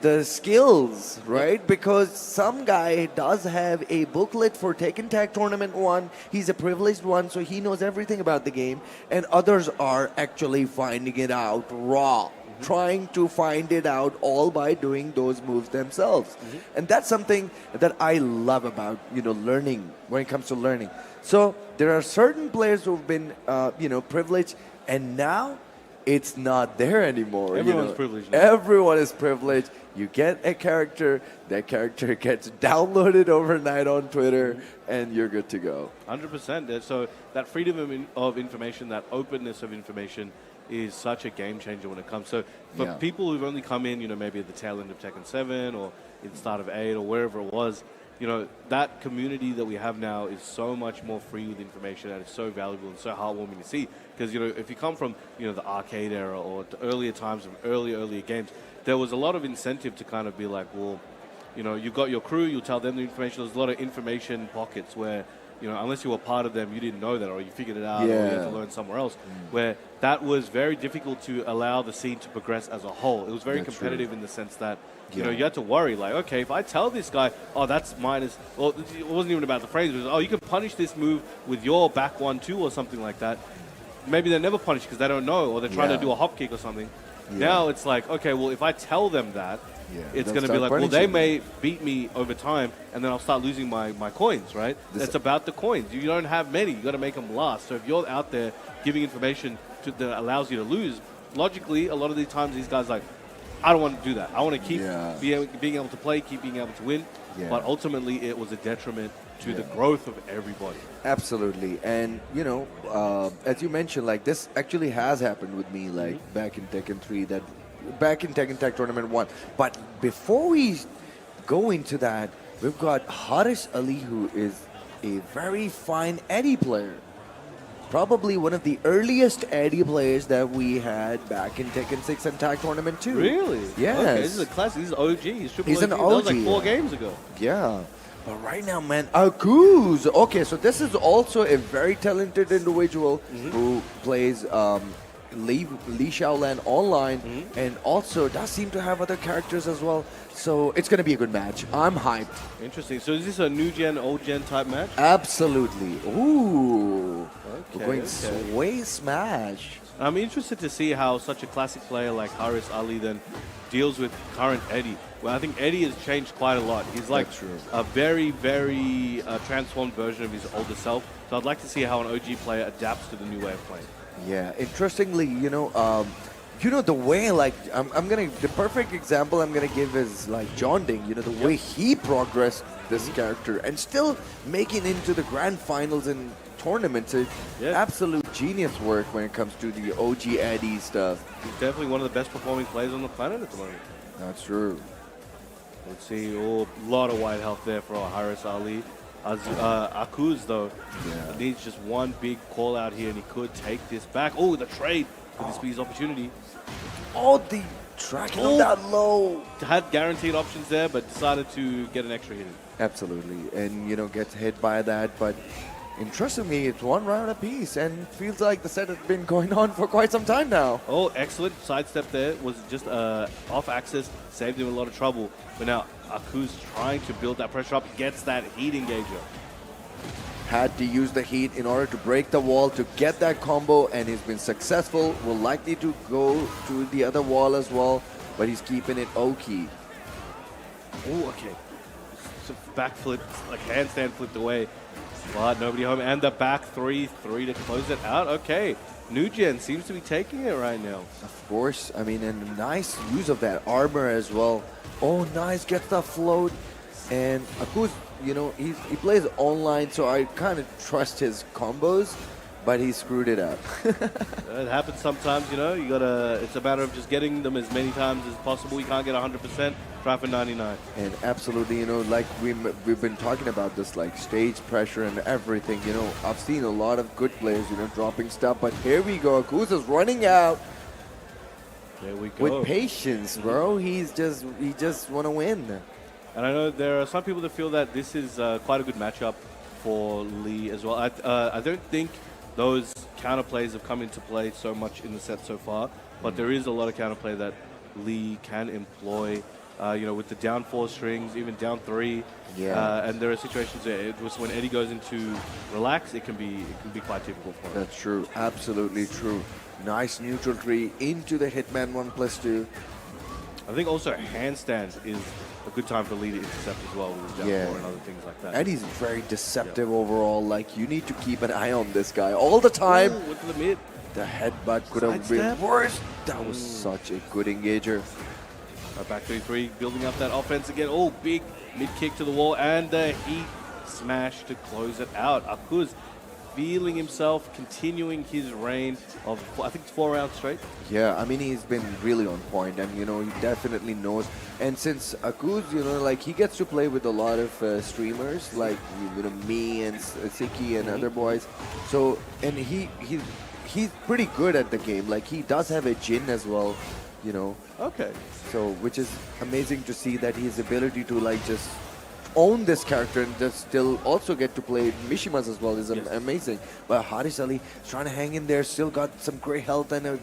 the skills, right? Because some guy does have a booklet for Tekken Tag Tournament 1. He's a privileged one, so he knows everything about the game. And others are actually finding it out raw, trying to find it out all by doing those moves themselves. And that's something that I love about, you know, learning, when it comes to learning. So there are certain players who've been, you know, privileged, and now it's not there anymore. Everyone's you know? privileged now. Everyone is privileged. You get a character, that character gets downloaded overnight on Twitter, and you're good to go. 100%. So that freedom of information, that openness of information is such a game changer when it comes. So for people who've only come in, you know, maybe at the tail end of Tekken 7 or at the start of 8 or wherever it was, you know, that community that we have now is so much more free with information, and it's so valuable and so heartwarming to see. Because, you know, if you come from, you know, the arcade era or to earlier times of earlier games, there was a lot of incentive to kind of be like, well, you know, you've got your crew, you'll tell them the information. There's a lot of information pockets where, you know, unless you were part of them, you didn't know that, or you figured it out, or you had to learn somewhere else. Where that was very difficult to allow the scene to progress as a whole. It was very competitive in the sense that, you know, you had to worry, like, okay, if I tell this guy, oh, that's minus, well, it wasn't even about the frames, it was, oh, you can punish this move with your back 1-2 or something like that. Maybe they're never punished because they don't know, or they're trying to do a hop kick or something. Now it's like, okay, well, if I tell them that, it's going to be like, well, they may beat me over time, and then I'll start losing my coins, right? It's about the coins. You don't have many. You got to make them last. So if you're out there giving information that allows you to lose, logically, a lot of these times, these guys are like, I don't want to do that. I want to keep being able to play, keep being able to win. But ultimately, it was a detriment to the growth of everybody. Absolutely. And, you know, as you mentioned, like, this actually has happened with me, like, back in Tekken 3, back in Tekken Tag Tournament 1. But before we go into that, we've got Haris Ali, who is a very fine Eddie player. Probably one of the earliest Eddie players that we had back in Tekken 6 and Tag Tournament 2. Really? Yes. Okay, this is a classic. This is OG. He's an OG. That was like 4 games ago. Yeah. But right now, man, Akuz. Okay, so this is also a very talented individual who plays Lee Shaolan online, and also does seem to have other characters as well. So it's going to be a good match. I'm hyped. Interesting. So is this a new gen, old gen type match? Absolutely. Ooh. We're Okay, going okay. sway smash. I'm interested to see how such a classic player like Haris Ali then deals with current Eddie. Well, I think Eddie has changed quite a lot. He's like That's true. a very, very transformed version of his older self. So I'd like to see how an OG player adapts to the new way of playing. Yeah, interestingly, the way like the perfect example I'm gonna give is like John Ding. The way he progressed this character and still making into the grand finals and tournaments. It's absolute genius work when it comes to the OG Eddie stuff. He's definitely one of the best performing players on the planet at the moment. That's true. Let's see, a lot of white health there for Haris Ali. Akuz though, needs just one big call out here and he could take this back. Oh, the trade. Could this be his opportunity? Oh, the tracking on that low. Had guaranteed options there, but decided to get an extra hit in. Absolutely, and gets hit by that, but interestingly, it's one round apiece, and feels like the set has been going on for quite some time now. Oh, excellent sidestep there. Was just off axis, saved him a lot of trouble. But now Akuz trying to build that pressure up, gets that heat engager. Had to use the heat in order to break the wall to get that combo, and he's been successful. Will likely to go to the other wall as well, but he's keeping it okay. Oh, okay. So backflip, like handstand flipped away. But nobody home, and the back 3-3 to close it out. Okay, New Gen seems to be taking it right now. Of course, I mean, and a nice use of that armor as well. Oh, nice, gets the float. And Akuz, he plays online, so I kind of trust his combos, but he screwed it up. It happens sometimes, you gotta, it's a matter of just getting them as many times as possible. You can't get 100%, try for 99. And absolutely, like we've been talking about this, like stage pressure and everything, I've seen a lot of good players, dropping stuff, but here we go, Akuz is running out. There we go. With patience, bro. He just want to win. And I know there are some people that feel that this is quite a good matchup for Lee as well. I don't think those counterplays have come into play so much in the set so far, but there is a lot of counterplay that Lee can employ, with the down 4 strings, even down 3. Yeah. And there are situations where it was when Eddie goes into relax, it can be quite difficult for him. That's true. Absolutely true. Nice neutral 3 into the Hitman 1+2. I think also handstand is a good time for Lee to intercept as well with his down 4 and other things like that. And he's very deceptive overall. Like, you need to keep an eye on this guy all the time. Ooh, went to the mid. The headbutt could have been worse. That was such a good engager. Back 3-3, building up that offense again. Oh, big mid kick to the wall and the heat smash to close it out. Akuz feeling himself, continuing his reign of, I think it's 4 rounds straight. Yeah, I mean, he's been really on point, and he definitely knows. And since Akuz, like he gets to play with a lot of streamers, like me and Siki and other boys. So, and he's pretty good at the game. Like, he does have a Jin as well, Okay. So, which is amazing to see that his ability to like just own this character and just still also get to play Mishimas as well is amazing. But Haris Ali is trying to hang in there, still got some great health and a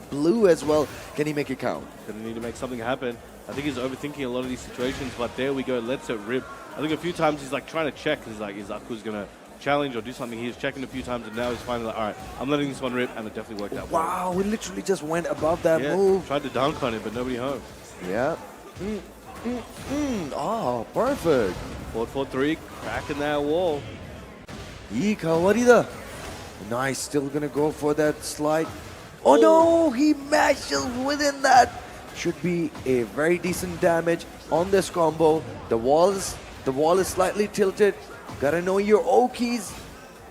blue as well. Can he make it count? Gonna need to make something happen. I think he's overthinking a lot of these situations, but there we go, lets it rip. I think a few times he's like trying to check, he's like, is Akuz gonna challenge or do something? He's checking a few times and now he's finally like, all right, I'm letting this one rip, and it definitely worked out. Wow, he literally just went above that move. Tried to dunk on it, but nobody home. Yeah. Oh, perfect. 4-4-3, cracking that wall. Nice, still gonna go for that slide. Oh no, he mashes within that. Should be a very decent damage on this combo. The wall is slightly tilted. Gotta know your Okies.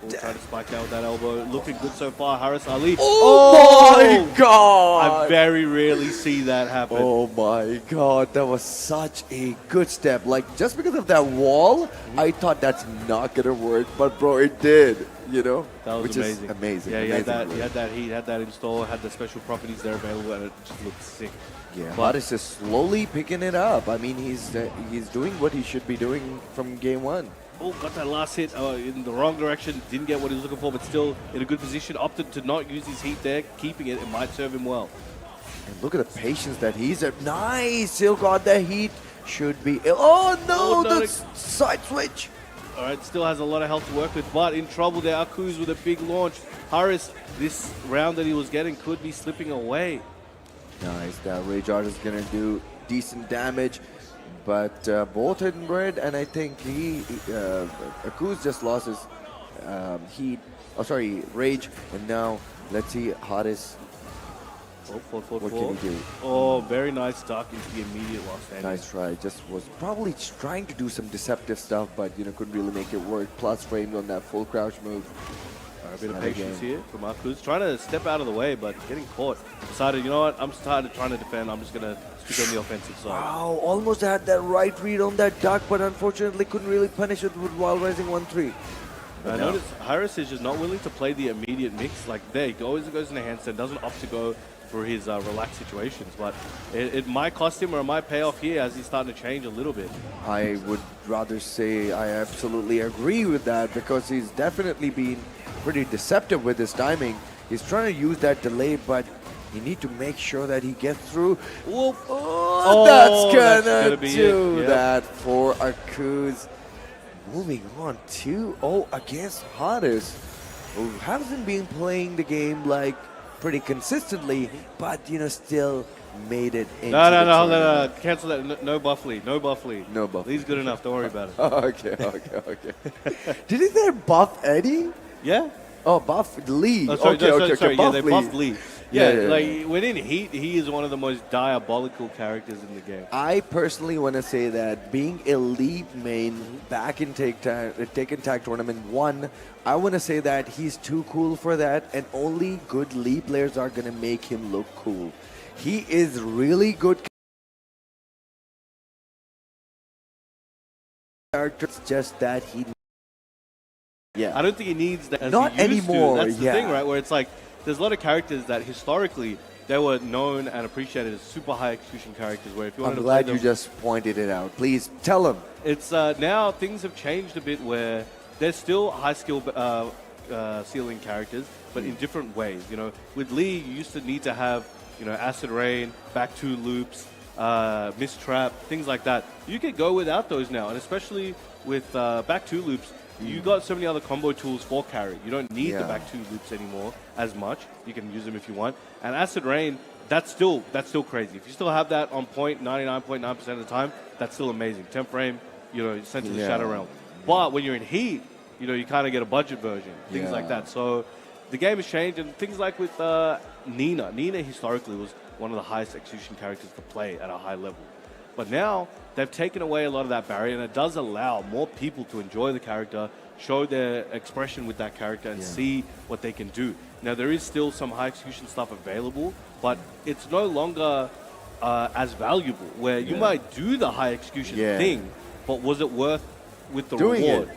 Trying to spike out with that elbow. Looking good so far, Haris Ali. Oh my god! I very rarely see that happen. Oh my god, that was such a good step. Like, just because of that wall, I thought that's not gonna work, but bro, it did, That was Which amazing. is amazing. Yeah, he amazing had that heat, had that install, had the special properties there available, and it just looked sick. Yeah, Haris is slowly picking it up. I mean, he's doing what he should be doing from game 1. Oh, got that last hit in the wrong direction. Didn't get what he was looking for, but still in a good position. Opted to not use his heat there. Keeping it, it might serve him well. And look at the patience that he's at. Nice, still got the heat. Should be. Oh no, the side switch. All right, still has a lot of health to work with, but in trouble there. Akuz with a big launch. Harris, this round that he was getting could be slipping away. Nice, that Rage Art is gonna do decent damage, but both hit and red, and I think Akuz just lost his heat. Oh, sorry, Rage, and now let's see Harris. Oh, What can he do? Oh, very nice duck into the immediate loss. Nice try. Just was probably trying to do some deceptive stuff, but couldn't really make it work. Plus framed on that full crouch move. A bit of patience here from Akuz. Trying to step out of the way, but getting caught. Decided, you know what? I'm tired of trying to defend. I'm just going to stick on the offensive side. Wow, almost had that right read on that duck, but unfortunately couldn't really punish it while rising 1-3. I noticed Harris is just not willing to play the immediate mix. Like there, he always goes in the handstand, doesn't opt to go for his relaxed situations, but it might cost him or it might pay off here as he's starting to change a little bit. I would rather say I absolutely agree with that, because he's definitely been pretty deceptive with his timing. He's trying to use that delay, but you need to make sure that he gets through. Whoop. Oh, that's gonna do Yep. that for Akuz. Moving on 2-0 against Harris, who hasn't been playing the game like pretty consistently, but still made it into No, cancel that. No buff lead. No buff lead. No buff. Lee's good enough. Don't worry about it. Okay. Did he say buff Eddie? Yeah. Oh, buff Lee. Oh, sorry, Okay. yeah, Buff they Lee. buffed Lee. Yeah, when in heat, he is one of the most diabolical characters in the game. I personally want to say that being a Lee main back in Tekken Tag Tournament 1, I want to say that he's too cool for that, and only good Lee players are going to make him look cool. He is really good character, it's just that he... Yeah. I don't think he needs that as Not he used anymore, to. That's the yeah. thing, right? Where it's like, there's a lot of characters that historically, they were known and appreciated as super high execution characters, where if you wanted I'm to play glad you them, just pointed it out. Please, tell him. it's now things have changed a bit where there's still high skill ceiling characters, but in different ways. With Lee, you used to need to have, acid rain, back two loops, mistrap, things like that. You could go without those now, and especially with back two loops, you got so many other combo tools for carry. You don't need the back two loops anymore as much. You can use them if you want. And acid rain, that's still crazy. If you still have that on point 99.9% of the time, that's still amazing. 10 frame, sent to the Shadow Realm. But when you're in heat, you kind of get a budget version, things like that. So the game has changed, and things like with Nina. Nina historically was one of the highest execution characters to play at a high level. But now they've taken away a lot of that barrier, and it does allow more people to enjoy the character, show their expression with that character, and see what they can do. Now, there is still some high execution stuff available, but it's no longer as valuable, where you might do the high execution thing, but was it worth with the reward?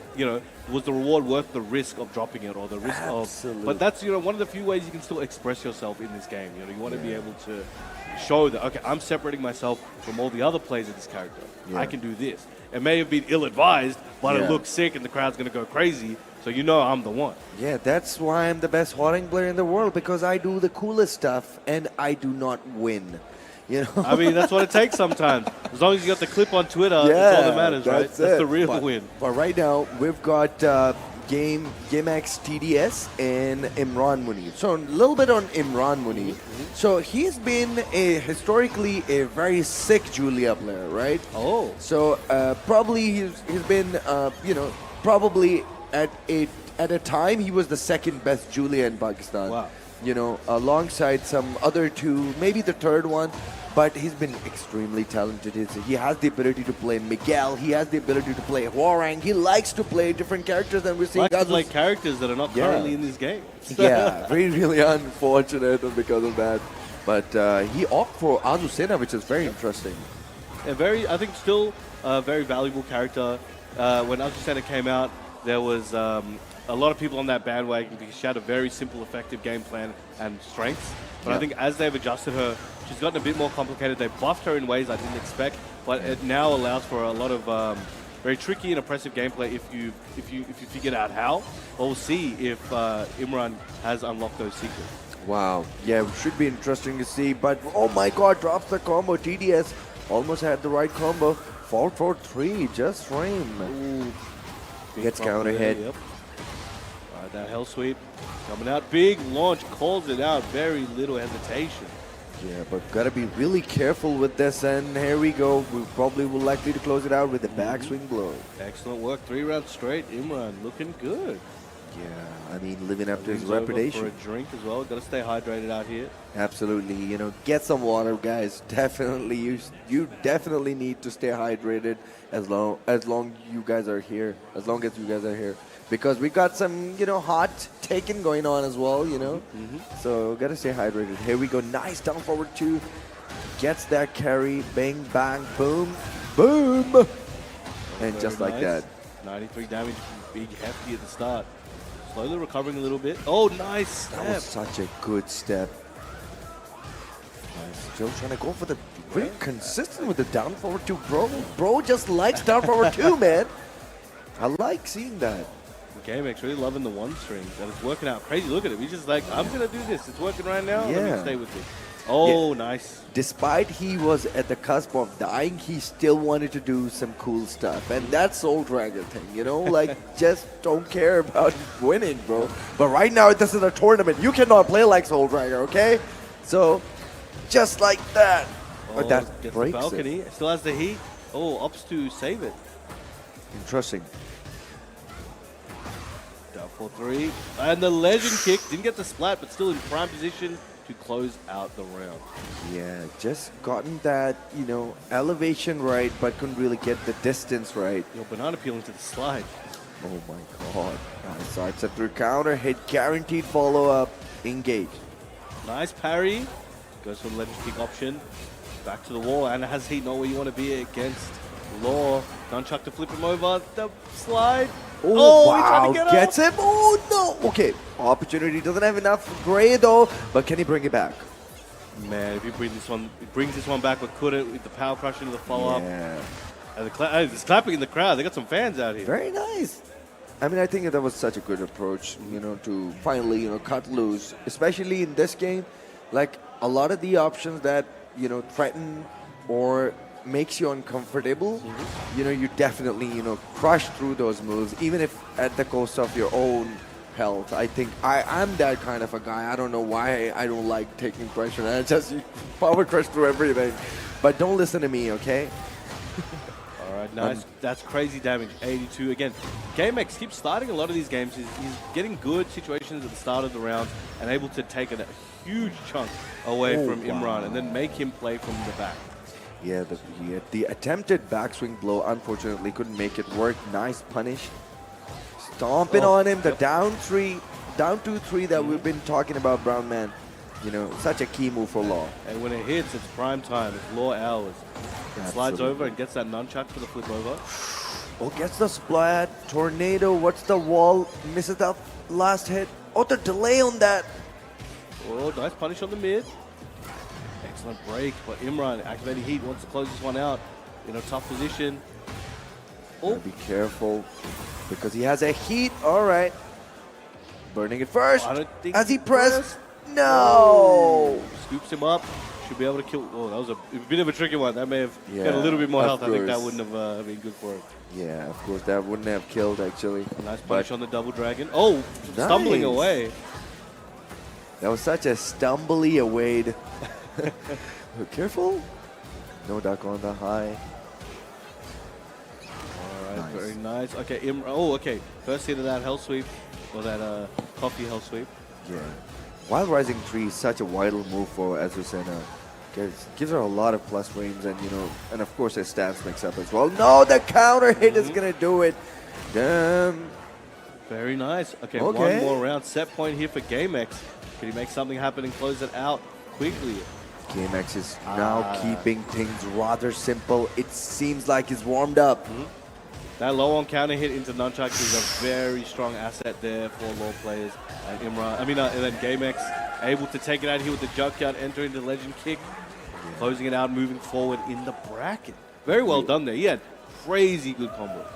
Was the reward worth the risk of dropping it, or the risk of... But that's, one of the few ways you can still express yourself in this game. You want to be able to show that, okay, I'm separating myself from all the other players of this character. I can do this. It may have been ill-advised, but it looks sick and the crowd's going to go crazy, so I'm the one. Yeah, that's why I'm the best Hotting player in the world, because I do the coolest stuff and I do not win. I mean, that's what it takes sometimes. As long as you got the clip on Twitter, that's all that matters, right? That's the real win. But right now, we've got GameX TDS and Imran Munir. So a little bit on Imran Munir. So he's been historically a very sick Julia player, right? Oh. So probably he's been probably at a time he was the second best Julia in Pakistan. Wow. Alongside some other two, maybe the third one. But he's been extremely talented. He has the ability to play Miguel. He has the ability to play Hwoarang. He likes to play different characters, and we're seeing likes to play characters that are not currently in this game. Yeah, really unfortunate because of that. But he opted for Azucena, which is very interesting. I think still a very valuable character. When Azucena came out, there was a lot of people on that bandwagon because she had a very simple, effective game plan and strengths. But I think as they've adjusted her, she's gotten a bit more complicated. They buffed her in ways I didn't expect, but it now allows for a lot of very tricky and oppressive gameplay if you figured out how. But we'll see if Imran has unlocked those secrets. Wow. Yeah, it should be interesting to see. But oh my God, drops the combo. TDS almost had the right combo. 4-4-3, just frame. Gets counter hit. Yep. Alright, that hell sweep coming out. Big launch, calls it out. Very little hesitation. Yeah, but gotta be really careful with this. And here we go. We probably will likely to close it out with the backswing blow. Excellent work. 3 rounds straight. Imran looking good. Yeah, I mean, living up to his Leans over reputation. for a drink as well. Got to stay hydrated out here. Absolutely, you know, get some water, guys. Definitely, you definitely need to stay hydrated as long you guys are here. As long as you guys are here, because we got some, you know, hot Tekken going on as well, you know. So gotta stay hydrated. Here we go. Nice down forward 2. Gets that carry. Bang bang boom boom, and just like that. 93 damage. Big hefty at the start. Slowly recovering a little bit. Oh, nice step. That was such a good step. Still trying to go for the very consistent with the down forward 2, bro. Bro just likes down forward 2, man. I like seeing that. GameX really loving the 1 string. That is working out crazy. Look at it. He's just like, I'm going to do this. It's working right now. Let me stay with it. Oh, nice. Despite he was at the cusp of dying, he still wanted to do some cool stuff. And that's Soul Dragon thing, you know? Like, just don't care about winning, bro. But right now, this is a tournament. You cannot play like Soul Dragon, okay? So, just like that. Oh, that gets breaks the balcony. it. Still has the heat. Oh, opts to save it. Interesting. Down 4-3. And the legend kick. Didn't get the splat, but still in prime position to close out the round. Yeah, just gotten that, you know, elevation right, but couldn't really get the distance right. Yo, banana peel into the slide. Oh my God. Nice side step through counter, hit guaranteed follow-up, engage. Nice parry. Goes for the legend kick option. Back to the wall, and it has heat, not where you want to be against Law. Nunchuck to flip him over. The slide. Oh, he tried to get up. Gets him. Oh, no. Okay, opportunity doesn't have enough. Gray, though, but can he bring it back? Man, if he brings this one back, but couldn't with the power crush into the follow-up. Yeah. And there's clapping in the crowd. They got some fans out here. Very nice. I mean, I think that was such a good approach, you know, to finally, you know, cut loose, especially in this game. Like, a lot of the options that, you know, threaten or makes you uncomfortable, you know, you definitely, you know, crush through those moves, even if at the cost of your own health. I think I'm that kind of a guy. I don't know why I don't like taking pressure. I just power crush through everything. But don't listen to me, okay? All right, nice. That's crazy damage. 82 again. GameX keeps starting a lot of these games. He's getting good situations at the start of the round and able to take a huge chunk away from Imran and then make him play from the back. Yeah, the attempted backswing blow unfortunately couldn't make it work. Nice punish. Stomping on him, the down 2-3 that we've been talking about, Brown Man. You know, such a key move for Law. And when it hits, it's prime time. It's Law hours. It slides over and gets that nunchuck for the flip over. Oh, gets the splat. Tornado, what's the wall? Misses that last hit. Oh, the delay on that. Oh, nice punish on the mid. Excellent break, but Imran activating heat, wants to close this one out in a tough position. Oh, be careful because he has a heat. All right, burning it first. I don't think as he pressed. No, scoops him up. Should be able to kill. Oh, that was a bit of a tricky one. That may have got a little bit more health. I think that wouldn't have been good for him. Yeah, of course, that wouldn't have killed actually. Nice punish on the double dragon. Oh, stumbling away. That was such a stumbly away. Careful. No duck on the high. All right, very nice. Okay, oh, okay. First hit of that hell sweep, or that coffee hell sweep. Yeah. Wild Rising 3 is such a vital move for Azucena. Gives her a lot of plus frames and, you know, and of course her stats mix up as well. No, the counter hit is going to do it. Damn. Very nice. Okay, one more round. Set point here for GameX. Can he make something happen and close it out quickly? GameX is now keeping things rather simple. It seems like he's warmed up. That low on counter hit into nunchuck is a very strong asset there for Law players. And Imran, and then GameX able to take it out here with the junkyard, enter into legend kick, closing it out, moving forward in the bracket. Very well done there. He had crazy good combos.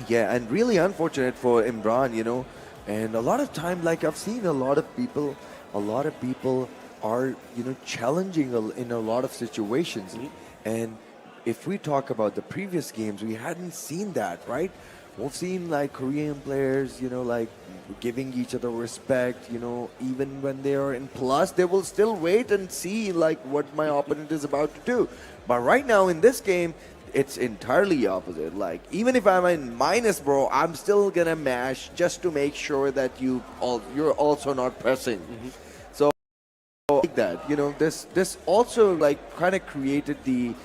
Yeah, and really unfortunate for Imran, you know. And a lot of time, like I've seen a lot of people are, you know, challenging in a lot of situations. And if we talk about the previous games, we hadn't seen that, right? We've seen like Korean players, you know, like giving each other respect, you know, even when they are in plus, they will still wait and see like what my opponent is about to do. But right now in this game, it's entirely opposite. Like, even if I'm in minus, bro, I'm still gonna mash just to make sure that you're also not pressing. So like that, you know, this also like kind of created the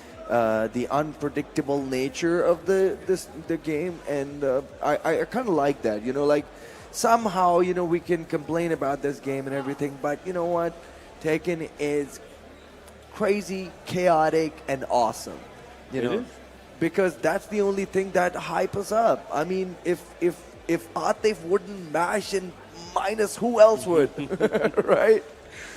unpredictable nature of the game, and I kind of like that. You know, like somehow, you know, we can complain about this game and everything, but you know what, Tekken is crazy, chaotic, and awesome. You know, because that's the only thing that hype us up. I mean, if Atif wouldn't mash in minus, who else would? Right?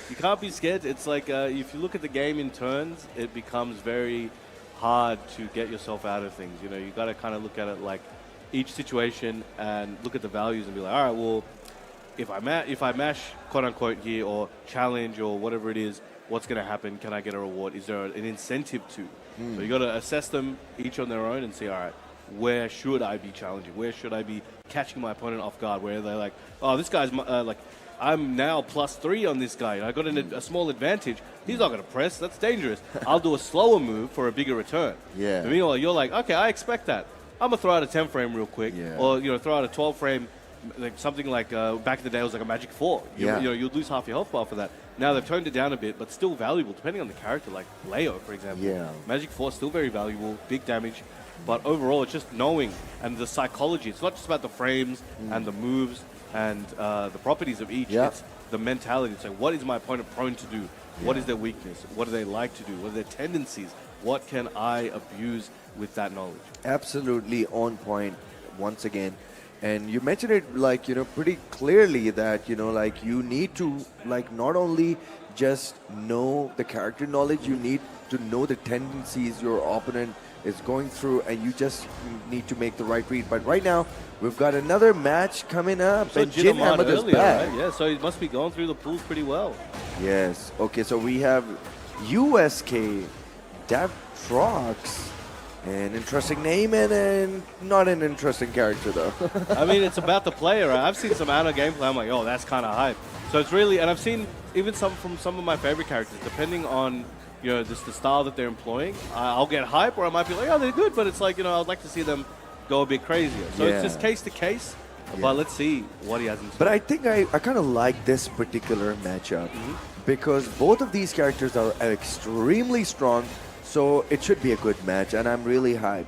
You can't be scared. It's like if you look at the game in turns, it becomes very hard to get yourself out of things. You know, you got to kind of look at it like each situation and look at the values and be like, all right, well, if I mash quote unquote here or challenge or whatever it is, what's going to happen? Can I get a reward? Is there an incentive to? So you got to assess them each on their own and say, all right, where should I be challenging? Where should I be catching my opponent off guard? Where they're like, oh, this guy's like, I'm now +3 on this guy. I got a small advantage. He's not going to press. That's dangerous. I'll do a slower move for a bigger return. Yeah. And meanwhile, you're like, okay, I expect that. I'm going to throw out a 10 frame real quick. Yeah. Or, you know, throw out a 12 frame, like something like back in the day, it was like a Magic 4. You know, you'll lose half your health bar for that. Now they've toned it down a bit, but still valuable, depending on the character, like Leo, for example. Yeah. Magic 4 is still very valuable, big damage. But overall, it's just knowing and the psychology. It's not just about the frames and the moves and the properties of each. Yeah. It's the mentality. It's like, what is my opponent prone to do? What is their weakness? What do they like to do? What are their tendencies? What can I abuse with that knowledge? Absolutely on point once again. And you mentioned it like, you know, pretty clearly that, you know, like you need to like not only just know the character knowledge, you need to know the tendencies your opponent is going through, and you just need to make the right read. But right now, we've got another match coming up, So and Jin Ahmed is earlier, back. right? Yeah, so he must be going through the pools pretty well. Yes. Okay, so we have USK, Davtrox, an interesting name and not an interesting character though. I mean, it's about the player. Right? I've seen some Anna gameplay. I'm like, oh, that's kind of hype. So it's really, and I've seen even some from some of my favorite characters, depending on, you know, just the style that they're employing. I'll get hype, or I might be like, oh, they're good, but it's like, you know, I'd like to see them go a bit crazier. So it's just case to case. But let's see what he has in store. But I think I kind of like this particular matchup because both of these characters are extremely strong, so it should be a good match, and I'm really hyped.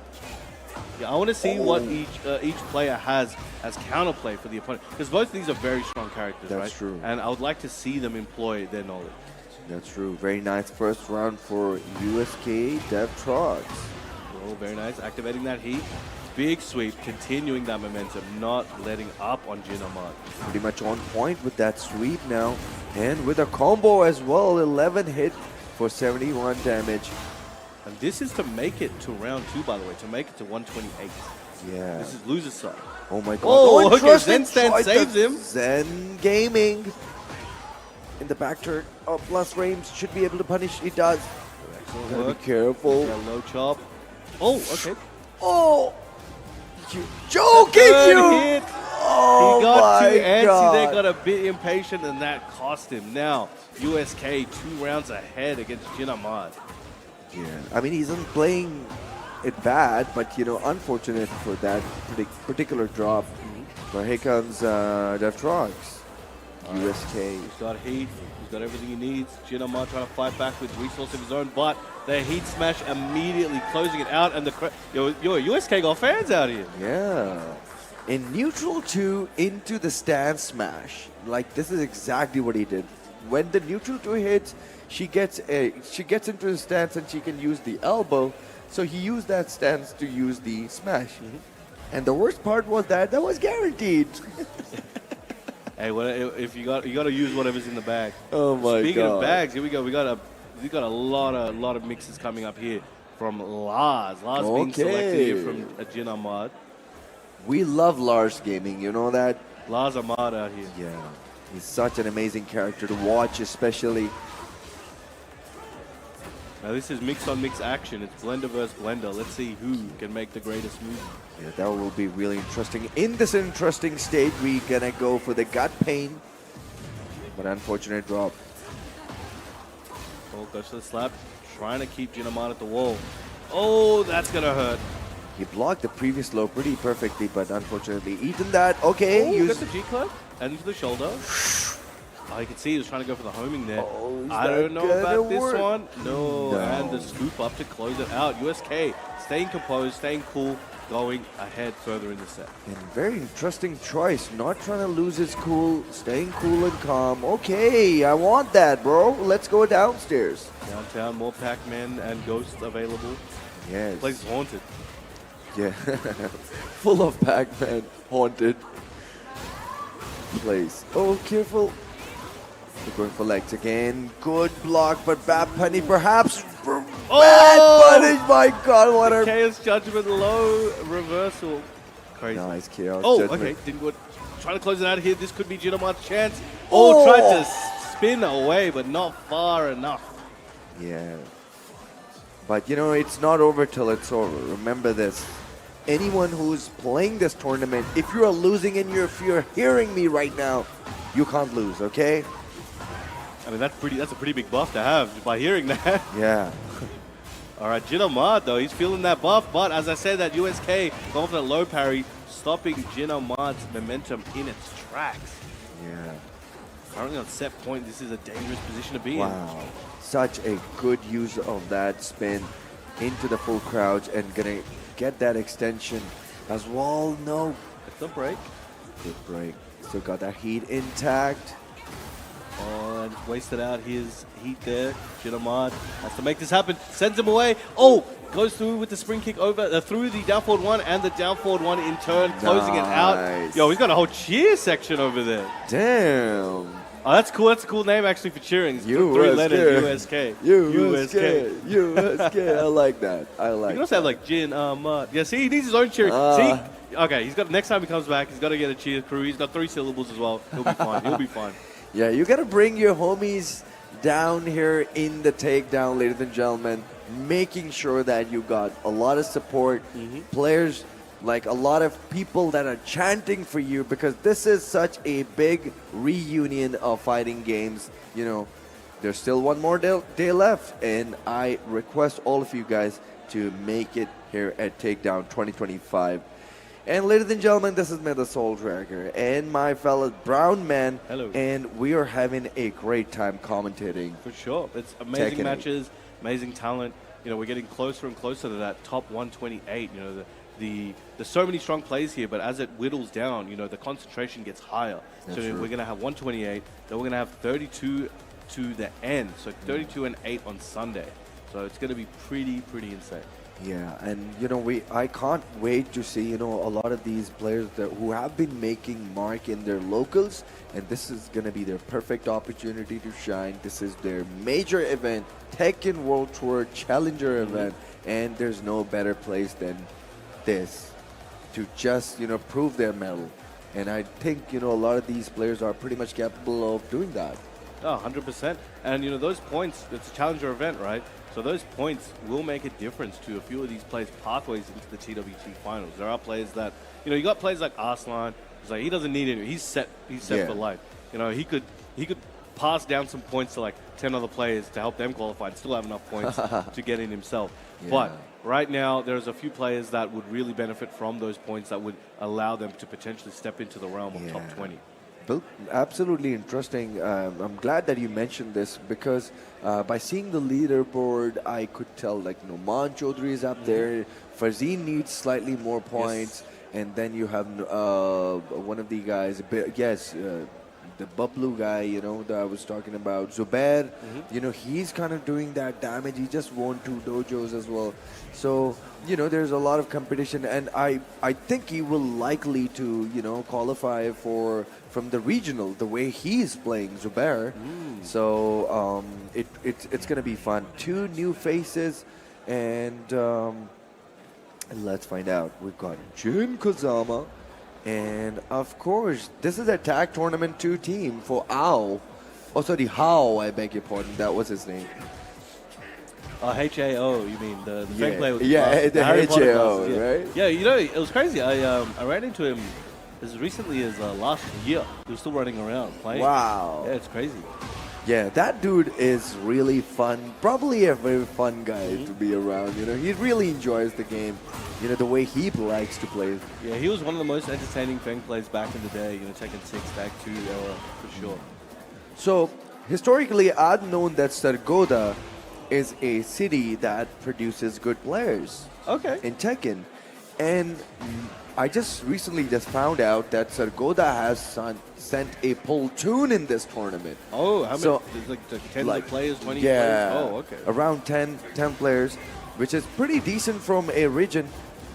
Yeah, I want to see what each player has as counterplay for the opponent, because both of these are very strong characters, right? That's true. And I would like to see them employ their knowledge. That's true. Very nice first round for USK Davtrox. Oh, very nice. Activating that heat. Big sweep, continuing that momentum, not letting up on Jin Ahmed. Pretty much on point with that sweep now. And with a combo as well, 11 hit for 71 damage. And this is to make it to round 2, by the way, to make it to 128. Yeah. This is loser's side. Oh my god. Oh, okay, interesting Zen choice. saves him. Zen Gaming. In the back turn, plus frames should be able to punish. It does. Excellent Gotta work. be careful. Yeah, low chop. Oh, okay. Oh! You joking Good you! hit. Oh He got my too antsy god. there, got a bit impatient, and that cost him. Now, USK 2 rounds ahead against Jin Ahmed. Yeah, I mean, he's not playing it bad, but, you know, unfortunate for that particular drop. But here comes Davtrox. USK. He's got heat. He's got everything he needs. Jin Ahmed trying to fight back with resource of his own, but the heat smash immediately closing it out, and the USK got fans out here. Yeah. In neutral 2 into the stance smash. Like, this is exactly what he did. When the neutral 2 hits, she gets into the stance and she can use the elbow. So he used that stance to use the smash. And the worst part was that was guaranteed. Hey, if you got to use whatever's in the bag. Oh my Speaking god. of bags, here we go. We got a lot of mixes coming up here from Lars. Lars being selected here from Jin Ahmad. We love Lars Gaming, you know that? Lars Ahmad out here. Yeah, he's such an amazing character to watch, especially. Now this is mix on mix action. It's blender versus blender. Let's see who can make the greatest move. Yeah, that will be really interesting. In this interesting state, we gonna go for the gut pain, but unfortunate drop. Oh, goes to the slap, trying to keep Jin Ahmad at the wall. Oh, that's gonna hurt. He blocked the previous low pretty perfectly, but unfortunately eaten that. Okay, Oh, got the G-clip and into the shoulder. Oh, you can see he was trying to go for the homing there. Oh, I don't know about this work? one. No. No. And the scoop up to close it out. USK staying composed, staying cool, going ahead further in the set. And very interesting choice. Not trying to lose his cool, staying cool and calm. Okay, I want that, bro. Let's go downstairs. Downtown, more Pac-Man and Ghosts available. Yes. Place is haunted. Yeah. Full of Pac-Man. Haunted. Place. Oh, careful. They're going for legs again. Good block, but bad punny perhaps. Bad punish, my God, what a... Chaos Judgment low reversal. Crazy. Nice Chaos Oh, Judgment. okay. Didn't go. Trying to close it out here. This could be Jin Ahmad's chance. Oh, tried to spin away, but not far enough. Yeah. But, you know, it's not over till it's over. Remember this. Anyone who's playing this tournament, if you're losing and if you're hearing me right now, you can't lose, okay? I mean, that's a pretty big buff to have by hearing that. Yeah. All right, Jin Ahmad, though, he's feeling that buff. But as I said, that USK going for that low parry, stopping Jin Ahmad's momentum in its tracks. Yeah. Currently on set point, this is a dangerous position to be in. Wow. Such a good use of that spin into the full crouch and gonna get that extension as well. No. It's a break. Good break. Still got that heat intact. Oh, and wasted out his heat there. Jin Ahmad has to make this happen. Sends him away. Oh, goes through with the spring kick over through the down forward one and the down forward one in turn, closing it out. Yo, he's got a whole cheer section over there. Damn. Oh, that's cool. That's a cool name actually for cheering. It's 3 letters. USK. USK. I like that. I like. You can also have like Jin Ahmad. Yeah, see, he needs his own cheering. See. Okay, he's got next time he comes back, he's got to get a cheer crew. He's got 3 syllables as well. He'll be fine. He'll be fine. Yeah, you got to bring your homies down here in the takedown, ladies and gentlemen, making sure that you got a lot of support, players, like a lot of people that are chanting for you, because this is such a big reunion of fighting games. You know, there's still one more day left, and I request all of you guys to make it here at Takedown 2025. And ladies and gentlemen, this is me, the Soul Tracker, and my fellow brown man. Hello. And we are having a great time commentating. For sure. It's amazing Tekken. matches, amazing talent. You know, we're getting closer and closer to that top 128. You know, there's so many strong plays here, but as it whittles down, you know, the concentration gets higher. That's so true. we're going to have 128, then we're going to have 32 to the end. So 32 and 8 on Sunday. So it's going to be pretty insane. Yeah, and you know, I can't wait to see, you know, a lot of these players who have been making mark in their locals, and this is going to be their perfect opportunity to shine. This is their major event, Tekken World Tour Challenger event, and there's no better place than this to just, you know, prove their mettle. And I think, you know, a lot of these players are pretty much capable of doing that. Oh, 100%. And, you know, those points, it's a challenger event, right? So those points will make a difference to a few of these players' pathways into the TWT finals. There are players that, you know, you got players like Arslan. It's like he doesn't need it. He's set for life. You know, he could pass down some points to like 10 other players to help them qualify and still have enough points to get in himself. Yeah. But right now, there's a few players that would really benefit from those points that would allow them to potentially step into the realm of top 20. Well, absolutely interesting. I'm glad that you mentioned this, because by seeing the leaderboard, I could tell, like, you know, Man Chaudhary is up there. Farzeen needs slightly more points. And then you have one of the guys, the Bablu guy, you know, that I was talking about, Zubair. You know, he's kind of doing that damage. He just won 2 dojos as well. So, you know, there's a lot of competition, and I think he will likely to, you know, qualify from the regional, the way he's playing, Zubair. So it's going to be fun. 2 new faces, And let's find out. We've got Jin Kazama. And of course, this is a tag tournament 2 team for Ao. Oh, sorry, Hao, I beg your pardon. That was his name. HAO, you mean the Yeah, Feng player with yeah, glasses, the Harry Potter HAO, glasses, yeah. right? Yeah, you know, it was crazy. I ran into him as recently as last year. He was still running around playing. Wow. Yeah, it's crazy. Yeah, that dude is really fun. Probably a very fun guy to be around. You know, he really enjoys the game. You know, the way he likes to play. Yeah, he was one of the most entertaining Feng plays back in the day. You know, Tekken 6, Tag 2 era for sure. So, historically, I've known that Sargodha is a city that produces good players. Okay. In Tekken. And I just recently found out that Sargodha has sent a platoon in this tournament. Oh, how many? So, There's like 10 like, players, 20 yeah, players? Oh, okay. around 10 players, which is pretty decent from a region.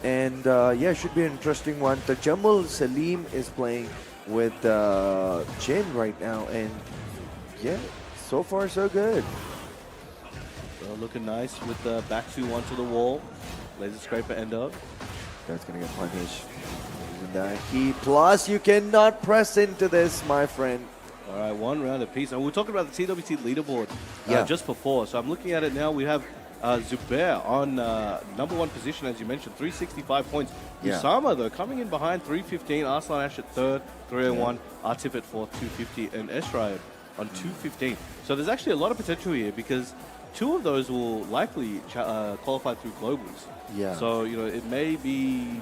And yeah, should be an interesting one. The Jamal Salim is playing with Jin right now. And yeah, so far so good. So looking nice with the back 2-1 to the wall. Laser scraper end up. That's going to get punished. Using that key. Plus, you cannot press into this, my friend. All right, 1 round apiece. And we were talking about the TWT leaderboard just before. So I'm looking at it now. We have Zubair on #1 position, as you mentioned, 365 points. Yeah. OSAMA, though, coming in behind, 315. Arslan Ash at 3rd, 301. Artip at 4th, 250. And Eshrayed on 215. So there's actually a lot of potential here because 2 of those will likely qualify through globals. Yeah. So, you know, it may be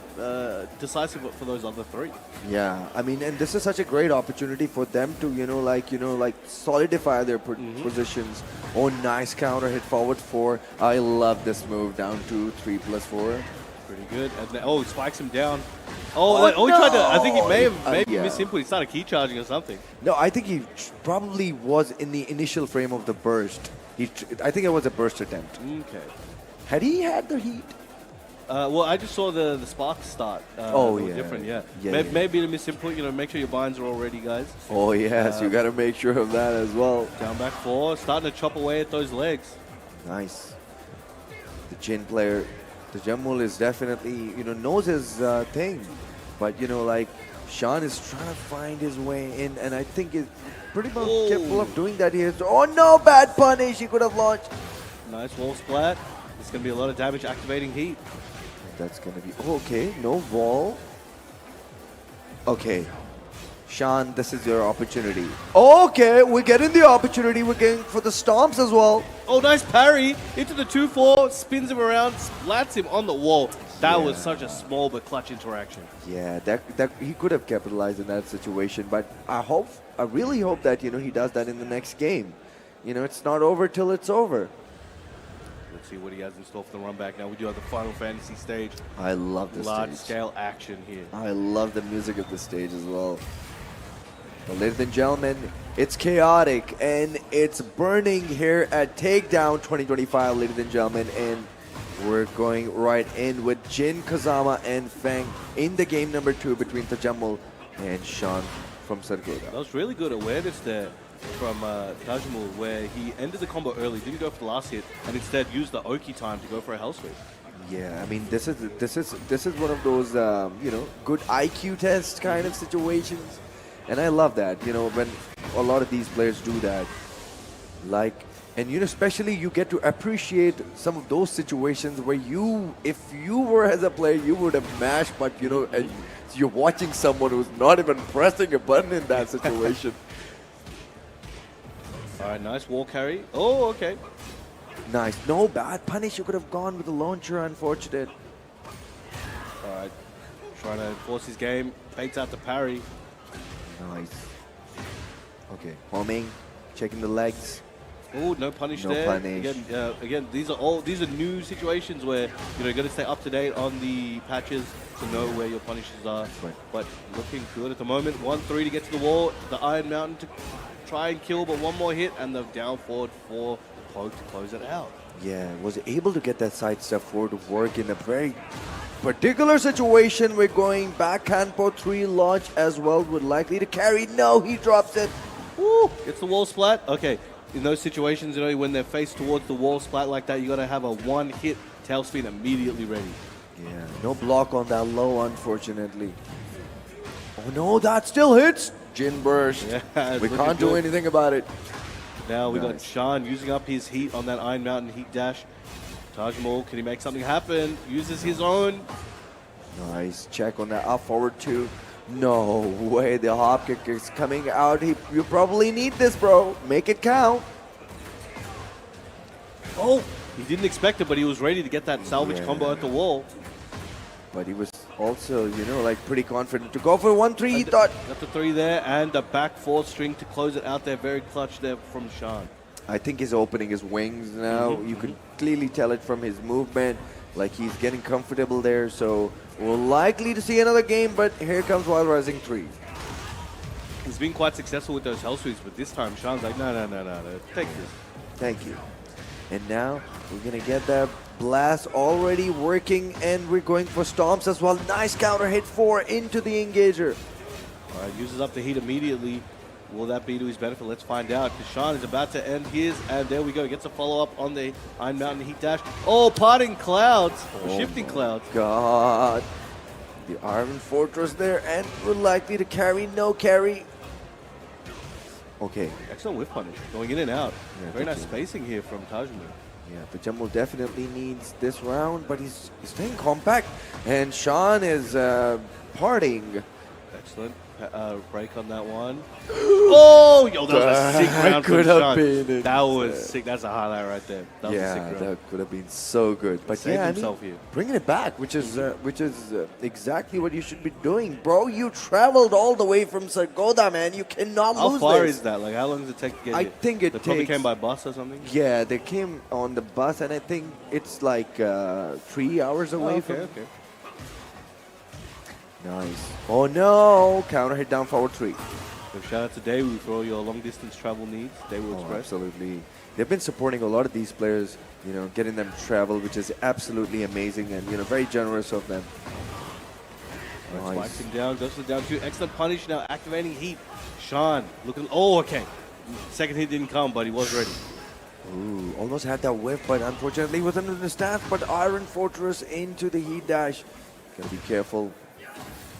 decisive for those other 3. Yeah, I mean, and this is such a great opportunity for them to, like solidify their positions. Oh, nice counter hit forward 4. I love this move down to 3+4. Pretty good. And then, he spikes him down. He tried to. I think he may have missed input. He started key charging or something. No, I think he probably was in the initial frame of the burst. I think it was a burst attempt. Okay. Had he had the heat? Well, I just saw the sparks start. Different, yeah. Maybe the misinput, you know, make sure your binds are all ready, guys. Oh, yes, you got to make sure of that as well. Down back 4, starting to chop away at those legs. Nice. The Jin player, the Jamul is definitely, knows his thing. But, Sean is trying to find his way in, and I think he's pretty much capable of doing that here. Oh, no, bad punish. He could have launched. Nice wall splat. There's going to be a lot of damage activating heat. That's going to be... Okay, no wall. Okay. Sean, this is your opportunity. Okay, we're getting the opportunity. We're getting for the stomps as well. Oh, nice parry. Into the 2-4, spins him around, splats him on the wall. That was such a small but clutch interaction. Yeah, that he could have capitalized in that situation. But I really hope that, he does that in the next game. It's not over till it's over. Let's see what he has in store for the run back now. We do have the Final Fantasy stage. I love this large stage. scale action here. I love the music of the stage as well. But ladies and gentlemen, it's chaotic and it's burning here at Takedown 2025, ladies and gentlemen. And we're going right in with Jin Kazama and Feng in the game number 2 between Tajamul and Sean from Sargodha. That was really good awareness there from Tajamul, where he ended the combo early, didn't go for the last hit, and instead used the Oki time to go for a Hell Sweep. Yeah, I mean, this is one of those good IQ test kind of situations, and I love that. When a lot of these players do that, and especially you get to appreciate some of those situations where if you were as a player, you would have mashed, but and you're watching someone who's not even pressing a button in that situation. All right, nice wall carry. Oh, okay. Nice. No bad punish. You could have gone with the launcher. Unfortunate. All right. Trying to force his game. Fakes out the parry. Nice. Okay. Homing. Checking the legs. Oh, no punish no there. Punish. Again, these are new situations where you got to stay up to date on the patches to know where your punishes are. Right. But looking good at the moment. 1-3 to get to the wall. The Iron Mountain to try and kill, but one more hit, and the down forward for the poke to close it out. Yeah, was able to get that side step forward to work in a very particular situation. We're going backhand for 3 launch as well. Would likely to carry. No, he drops it. Woo! Gets the wall splat. Okay, in those situations, when they're faced towards the wall splat like that, you got to have a 1-hit tail spin immediately ready. Yeah, no block on that low, unfortunately. Oh no, that still hits! Jin burst. Yeah, we it's can't do looking good. anything about it. Now we got Nice. Sean using up his heat on that Iron Mountain heat dash. Taj Mahal, can he make something happen? Uses his own. Nice check on that up forward two. No way, the hop kick is coming out. You probably need this, bro. Make it count. Oh, he didn't expect it, but he was ready to get that salvage combo at the wall. But he was also, you know, like pretty confident to go for 1-3. He thought. Got the 3 there and the back 4 string to close it out there. Very clutch there from Sean. I think he's opening his wings now. You can clearly tell it from his movement. Like he's getting comfortable there. So we're likely to see another game, but here comes Wild Rising 3. He's been quite successful with those hell sweeps, but this time Sean's like, no, take this. Thank you. And now we're going to get that blast already working, and we're going for stomps as well. Nice counter hit 4 into the engager. All right, uses up the heat immediately. Will that be to his benefit? Let's find out. Because Sean is about to end his, and there we go. Gets a follow-up on the Iron Mountain heat dash. Oh, parting clouds, or shifting clouds. God. The Iron Fortress there, and we're likely to carry, no carry. Okay. Excellent whiff punish, going in and out. Yeah, Very nice you. spacing here from Tajmu. Yeah, but Jamal definitely needs this round, but he's staying compact. And Sean is parting. Excellent break on that one. Oh, yo, that was a sick round from could have Sean. been That was sick. That's a highlight right there. That was a sick round. that could have been so good. But Saved yeah, himself here. bringing it back, which is exactly what you should be doing, bro. You traveled all the way from Sargodha, man. You cannot How lose far this. is that? Like, how long does it take to get I here? think it They probably takes- came by bus or something? Yeah, they came on the bus, and I think it's like 3 hours away Okay, from. okay. Nice. Oh no! Counter hit down forward 3. So shout out to Daewoo for all your long distance travel needs. Daewoo Oh, Express. absolutely. They've been supporting a lot of these players, you know, getting them travel, which is absolutely amazing and, you know, very generous of them. Right, Nice. spikes him down, goes for the down 2. Excellent punish now, activating heat. Sean looking. Oh, okay. Second hit didn't come, but he was ready. Ooh, almost had that whip, but unfortunately wasn't in the stance. But Iron Fortress into the heat dash. Gotta be careful.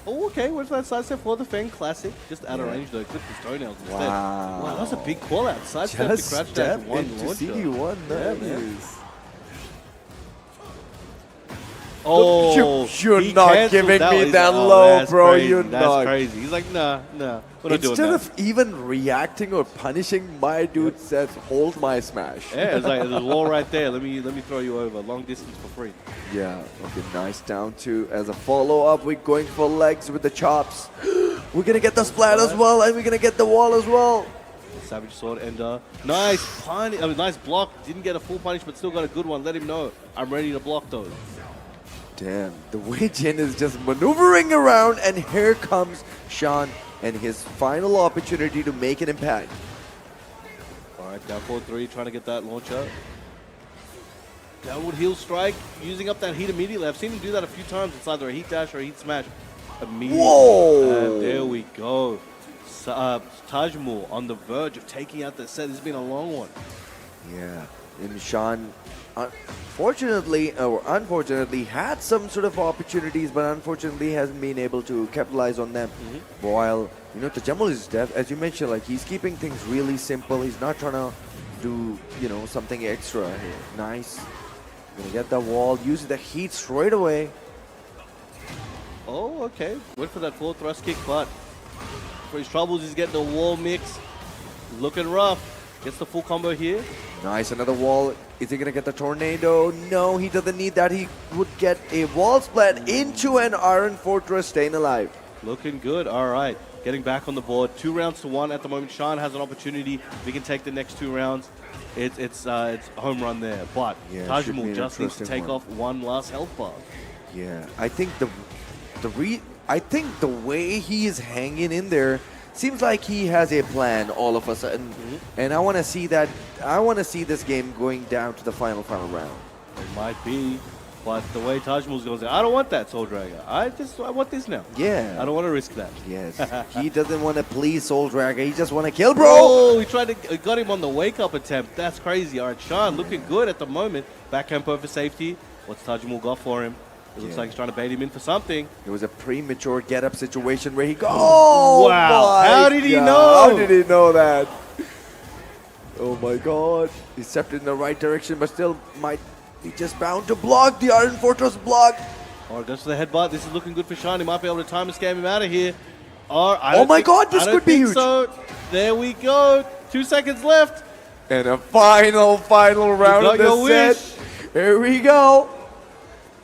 Oh, okay. Went for that side step for the Feng classic. Just out of Yeah. range though. Clipped his toenails instead. Wow. Wow, that's a big call out. Side step to Just crouch dash step one into launcher. CD1. Yeah, man. Nice. Oh, You're he not cancelled giving me He's that like, oh, low, that's bro. crazy. You're That's not. crazy. He's like, nah. We're not doing Instead that. of even reacting or punishing, my dude says, hold my smash. Yeah, it's like there's a wall right there. Let me throw you over. Long distance for free. Yeah, okay, nice down 2. As a follow-up, we're going for legs with the chops. We're going to get the splat as well, and we're going to get the wall as well. Savage sword ender. Nice punish. I mean, nice block. Didn't get a full punish, but still got a good one. Let him know I'm ready to block those. Damn, the way Jin is just maneuvering around, and here comes Sean and his final opportunity to make an impact. All right, down 4-3, trying to get that launcher. Downward heel strike, using up that heat immediately. I've seen him do that a few times. It's either a heat dash or a heat smash. Immediately. Whoa! And there we go. Tajmu on the verge of taking out the set. This has been a long one. Yeah, and Sean, fortunately or unfortunately, had some sort of opportunities, but unfortunately hasn't been able to capitalize on them. While, you know, Tajamal is deaf, as you mentioned, like he's keeping things really simple. He's not trying to do, you know, something extra here. Nice. Gonna get the wall, use the heat straight away. Oh, okay. Went for that full thrust kick, but for his troubles, he's getting the wall mix. Looking rough. Gets the full combo here. Nice, another wall. Is he gonna get the tornado? No, he doesn't need that. He would get a wall splat into an Iron Fortress, staying alive. Looking good. All right. Getting back on the board. 2 rounds to 1 at the moment. Sean has an opportunity. We can take the next 2 rounds. It's home run there. But Yeah, should be Tajmu an just needs to interesting take one. off one last health bar. Yeah, I think the way he is hanging in there seems like he has a plan all of a sudden, and I want to see that. I want to see this game going down to the final round. It might be, but the way Tajmu's going, I don't want that Soul Dragger. I want this now. Yeah, I don't want to risk that. Yes, he doesn't want to please Soul Dragger. He just want to kill, bro. Oh, he got him on the wake up attempt. That's crazy. All right, Sean looking good at the moment. Back tempo for safety. What's Tajimul got for him? It looks like he's trying to bait him in for something. It was a premature get-up situation where he goes. Oh, wow. How did he know? How did he know that? Oh my God. He stepped in the right direction, but still might be just bound to block. The Iron Fortress block. Or goes for the headbutt. This is looking good for Sean. He might be able to time and scam him out of here. Or Oh my God, this could be huge. So there we go. 2 seconds left. And a final round of the set. Here we go.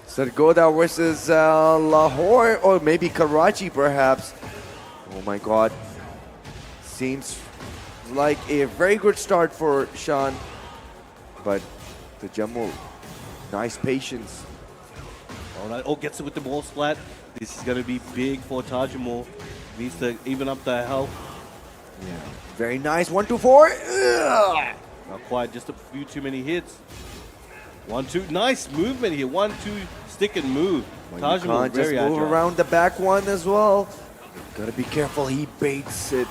Sargodha versus Lahore, or maybe Karachi perhaps. Oh my God. Seems like a very good start for Sean. But the Jammu, nice patience. All right. Oh, gets it with the ball splat. This is going to be big for Tajimul. Needs to even up the health. Yeah. Very nice. 1, 2, 4. Not quite. Just a few too many hits. 1, 2. Nice movement here. 1, 2. Stick and move. Well, you can't just move around the back one as well. Gotta be careful. He baits it.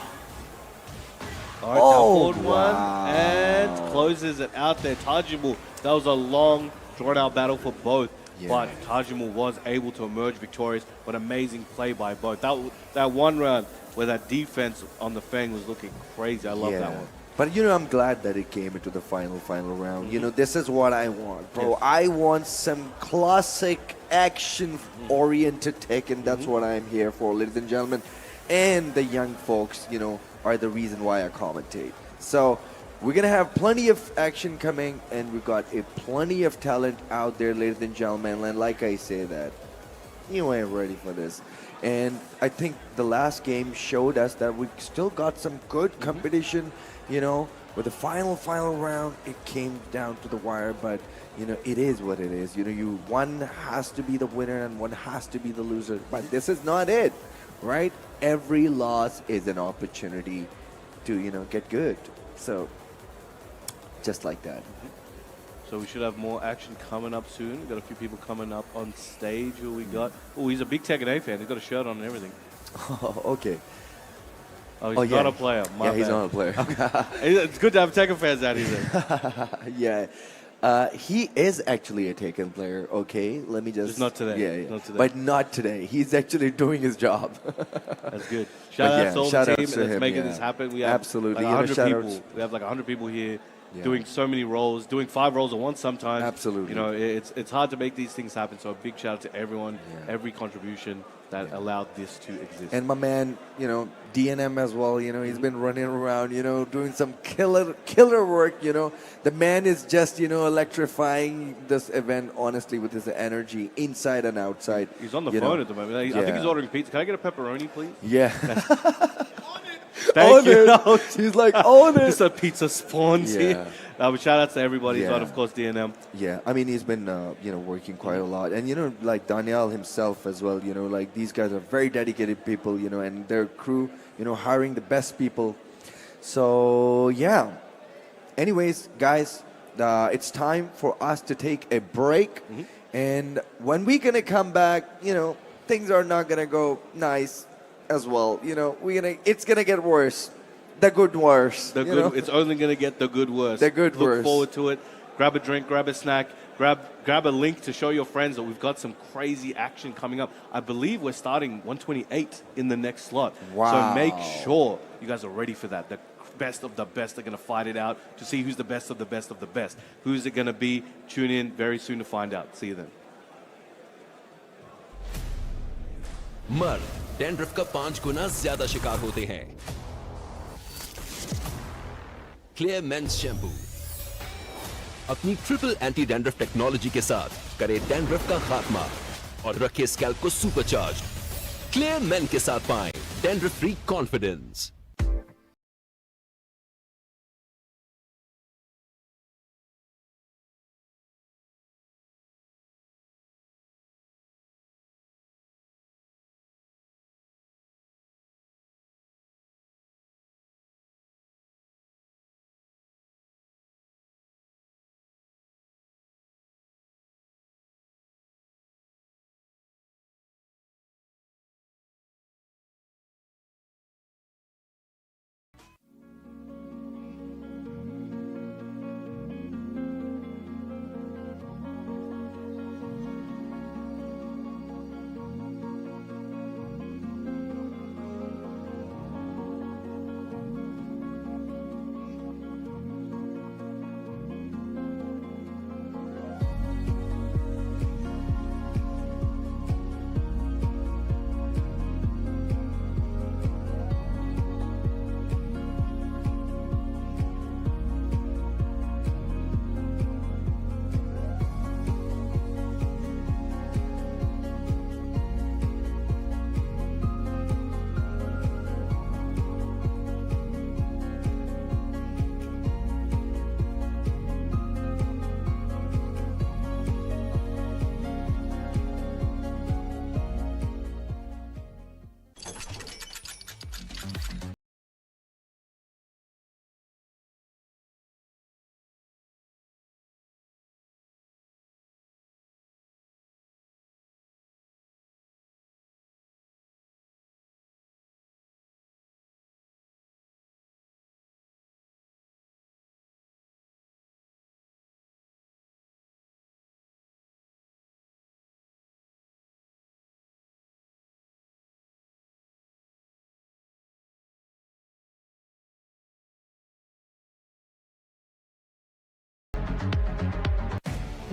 All right, forward one and closes it out there. Tajimul, that was a long, drawn-out battle for both. Yeah. But Tajimul was able to emerge victorious. What amazing play by both. That one round where that defense on the Feng was looking crazy. I love that one. But, you know, I'm glad that it came into the final round. You know, this is what I want, bro. Yes. I want some classic action-oriented Tekken. That's what I'm here for, ladies and gentlemen. And the young folks, you know, are the reason why I commentate. So we're going to have plenty of action coming, and we've got plenty of talent out there, ladies and gentlemen. And like I say that, you ain't ready for this. And I think the last game showed us that we still got some good competition. You know, with the final round, it came down to the wire, but, you know, it is what it is. You know, one has to be the winner and one has to be the loser. But this is not it, right? Every loss is an opportunity to, you know, get good. So, just like that. So we should have more action coming up soon. We've got a few people coming up on stage. Who we got? Oh, he's a big Tekken A fan. He's got a shirt on and everything. Oh, okay. Oh, he's not a player. Yeah, he's not a player. It's good to have Tekken fans out here. Yeah. He is actually a Tekken player, okay? Let me just... not today. Yeah. Not today. But not today. He's actually doing his job. That's good. Shout out to all the team that's making this happen. We have absolutely. Like 100 people. We have like 100 people here doing so many roles, doing 5 roles at once sometimes. Absolutely. You know, it's hard to make these things happen. So a big shout out to everyone, every contribution that allowed this to exist. And my man, you know, DNM as well, you know, he's been running around, you know, doing some killer work, you know. The man is just, you know, electrifying this event, honestly, with his energy inside and outside. He's on the phone at the moment. I think he's ordering pizza. Can I get a pepperoni, please? Yeah. Thank you. He's like, own it. Just a pizza spawns here. But shout out to everybody. He's on, of course, DNM. Yeah, I mean, he's been, you know, working quite a lot. And, you know, like Daniel himself as well, you know, like these guys are very dedicated people, you know, and their crew, you know, hiring the best people. So, yeah. Anyways, guys, it's time for us to take a break. And when we're going to come back, you know, things are not going to go nice as well. You know, it's going to get worse. The good worse. It's only going to get the good worse. The good worse. Look forward to it. Grab a drink, grab a snack, grab a link to show your friends that we've got some crazy action coming up. I believe we're starting 128 in the next slot. Wow. So make sure you guys are ready for that. The best of the best are going to fight it out to see who's the best of the best of the best. Who's it going to be? Tune in very soon to find out. See you then. मर्द dandruff का 5 गुना ज्यादा शिकार होते हैं। Clear mains shampoo अपनी triple anti dandruff technology के साथ करे डैंड्रफ का खात्मा और रखे स्कैल्प को सुपरचार्ज। क्लियर मेन के साथ पाएं dandruff free confidence.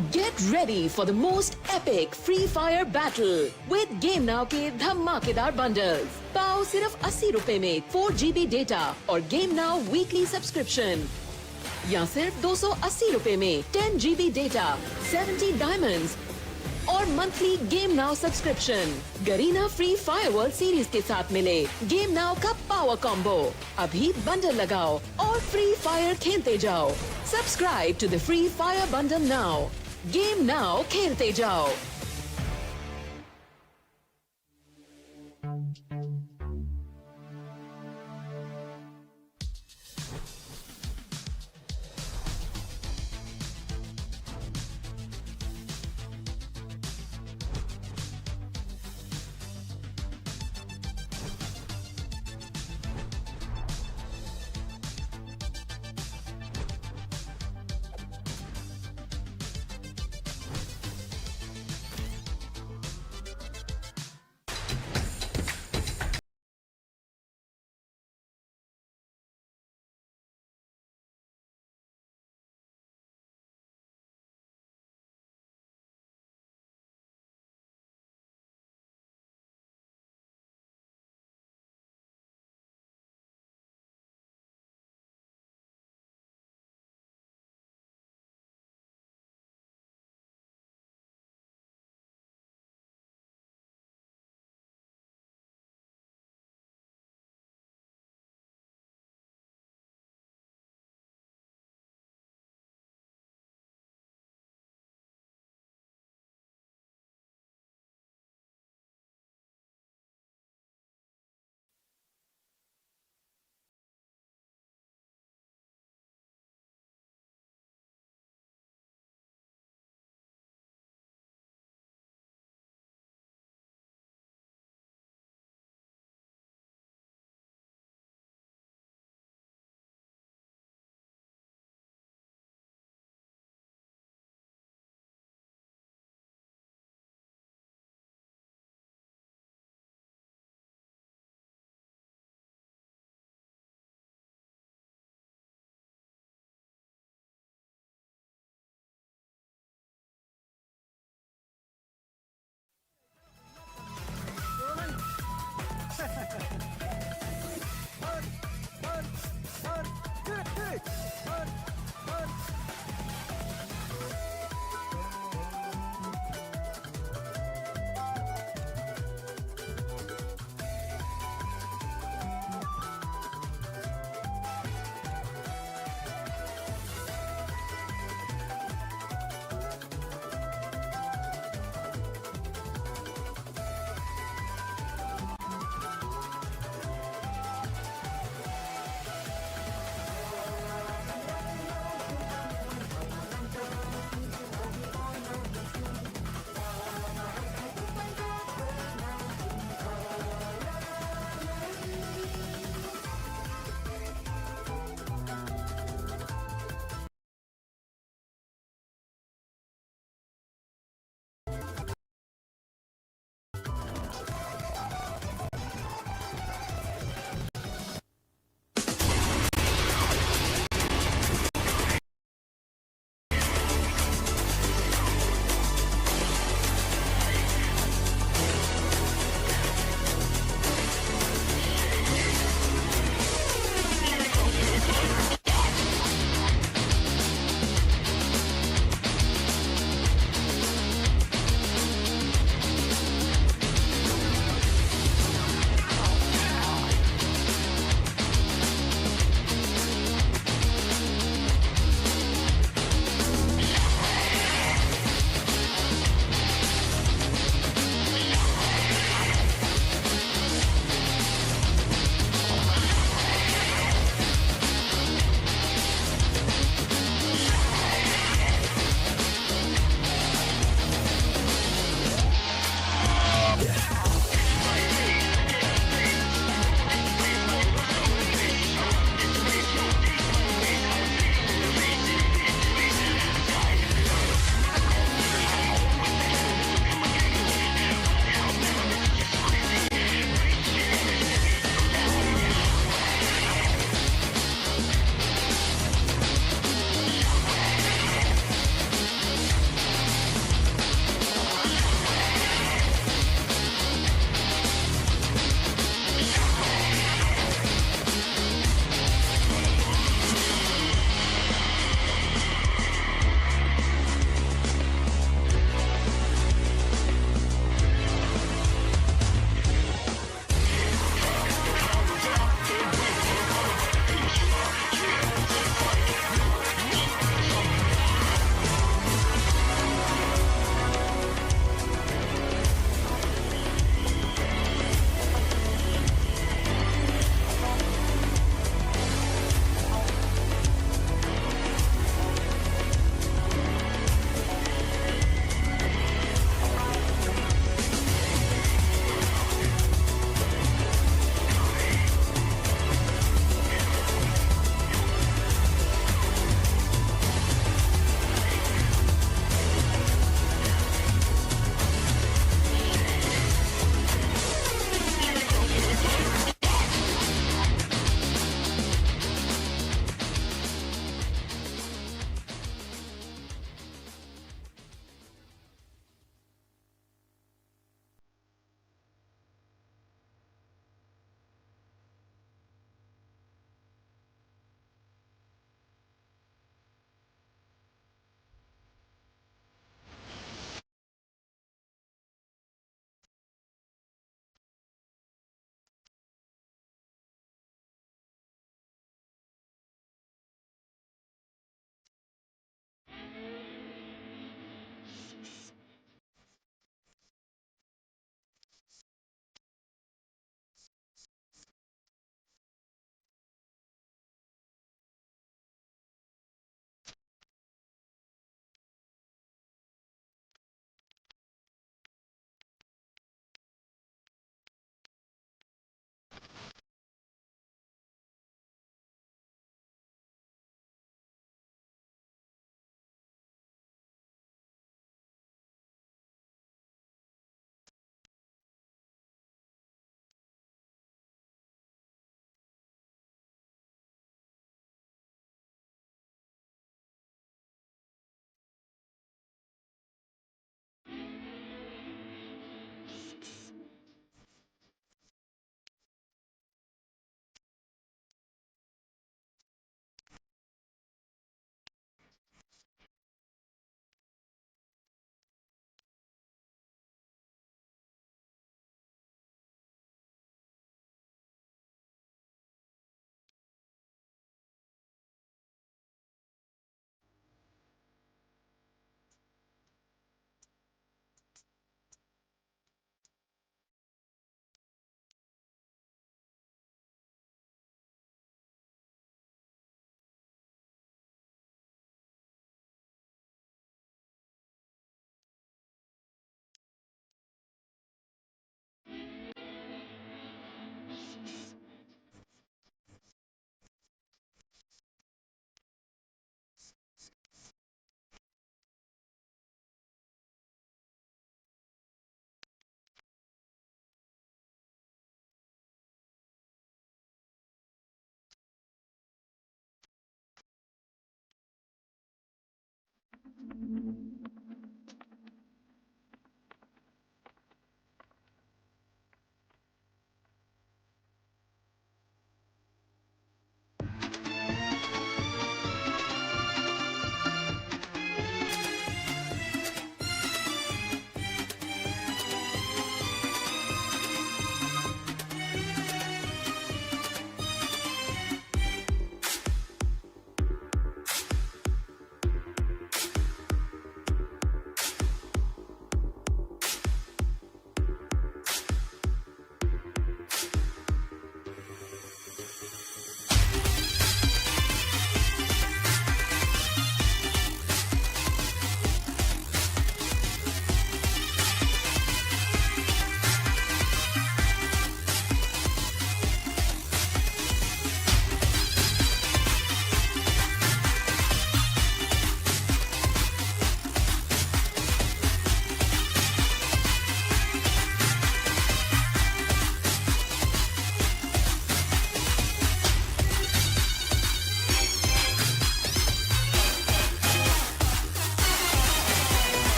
Get ready for the most epic Free Fire battle with Game Now के धमाकेदार bundles. पाओ सिर्फ 80 रुपए में 4 GB डेटा और Game Now weekly subscription. या सिर्फ 280 रुपए में 10 GB डेटा, 70 डायमंड्स और monthly game now subscription. Garena free fire world series के साथ मिले गेम नाउ का पावर कॉम्बो। अभी बंडल लगाओ और फ्री फायर खेलते जाओ। Subscribe to the free fire bundle now. Game now खेलते जाओ।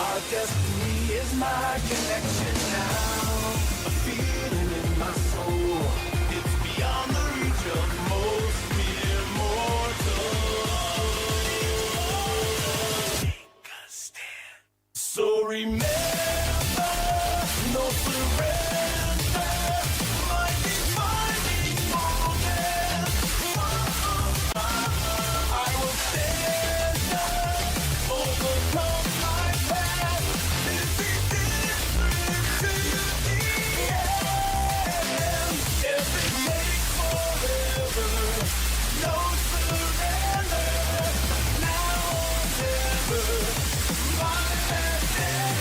Our destiny is my connection now. A feeling in my soul. It's beyond the reach of most mere mortals. Take a stand. So remember, no surrender. Might be finding moment. I will stand up, overcome my past. This is different to the end. If it takes forever, no surrender. Now or never, my last stand.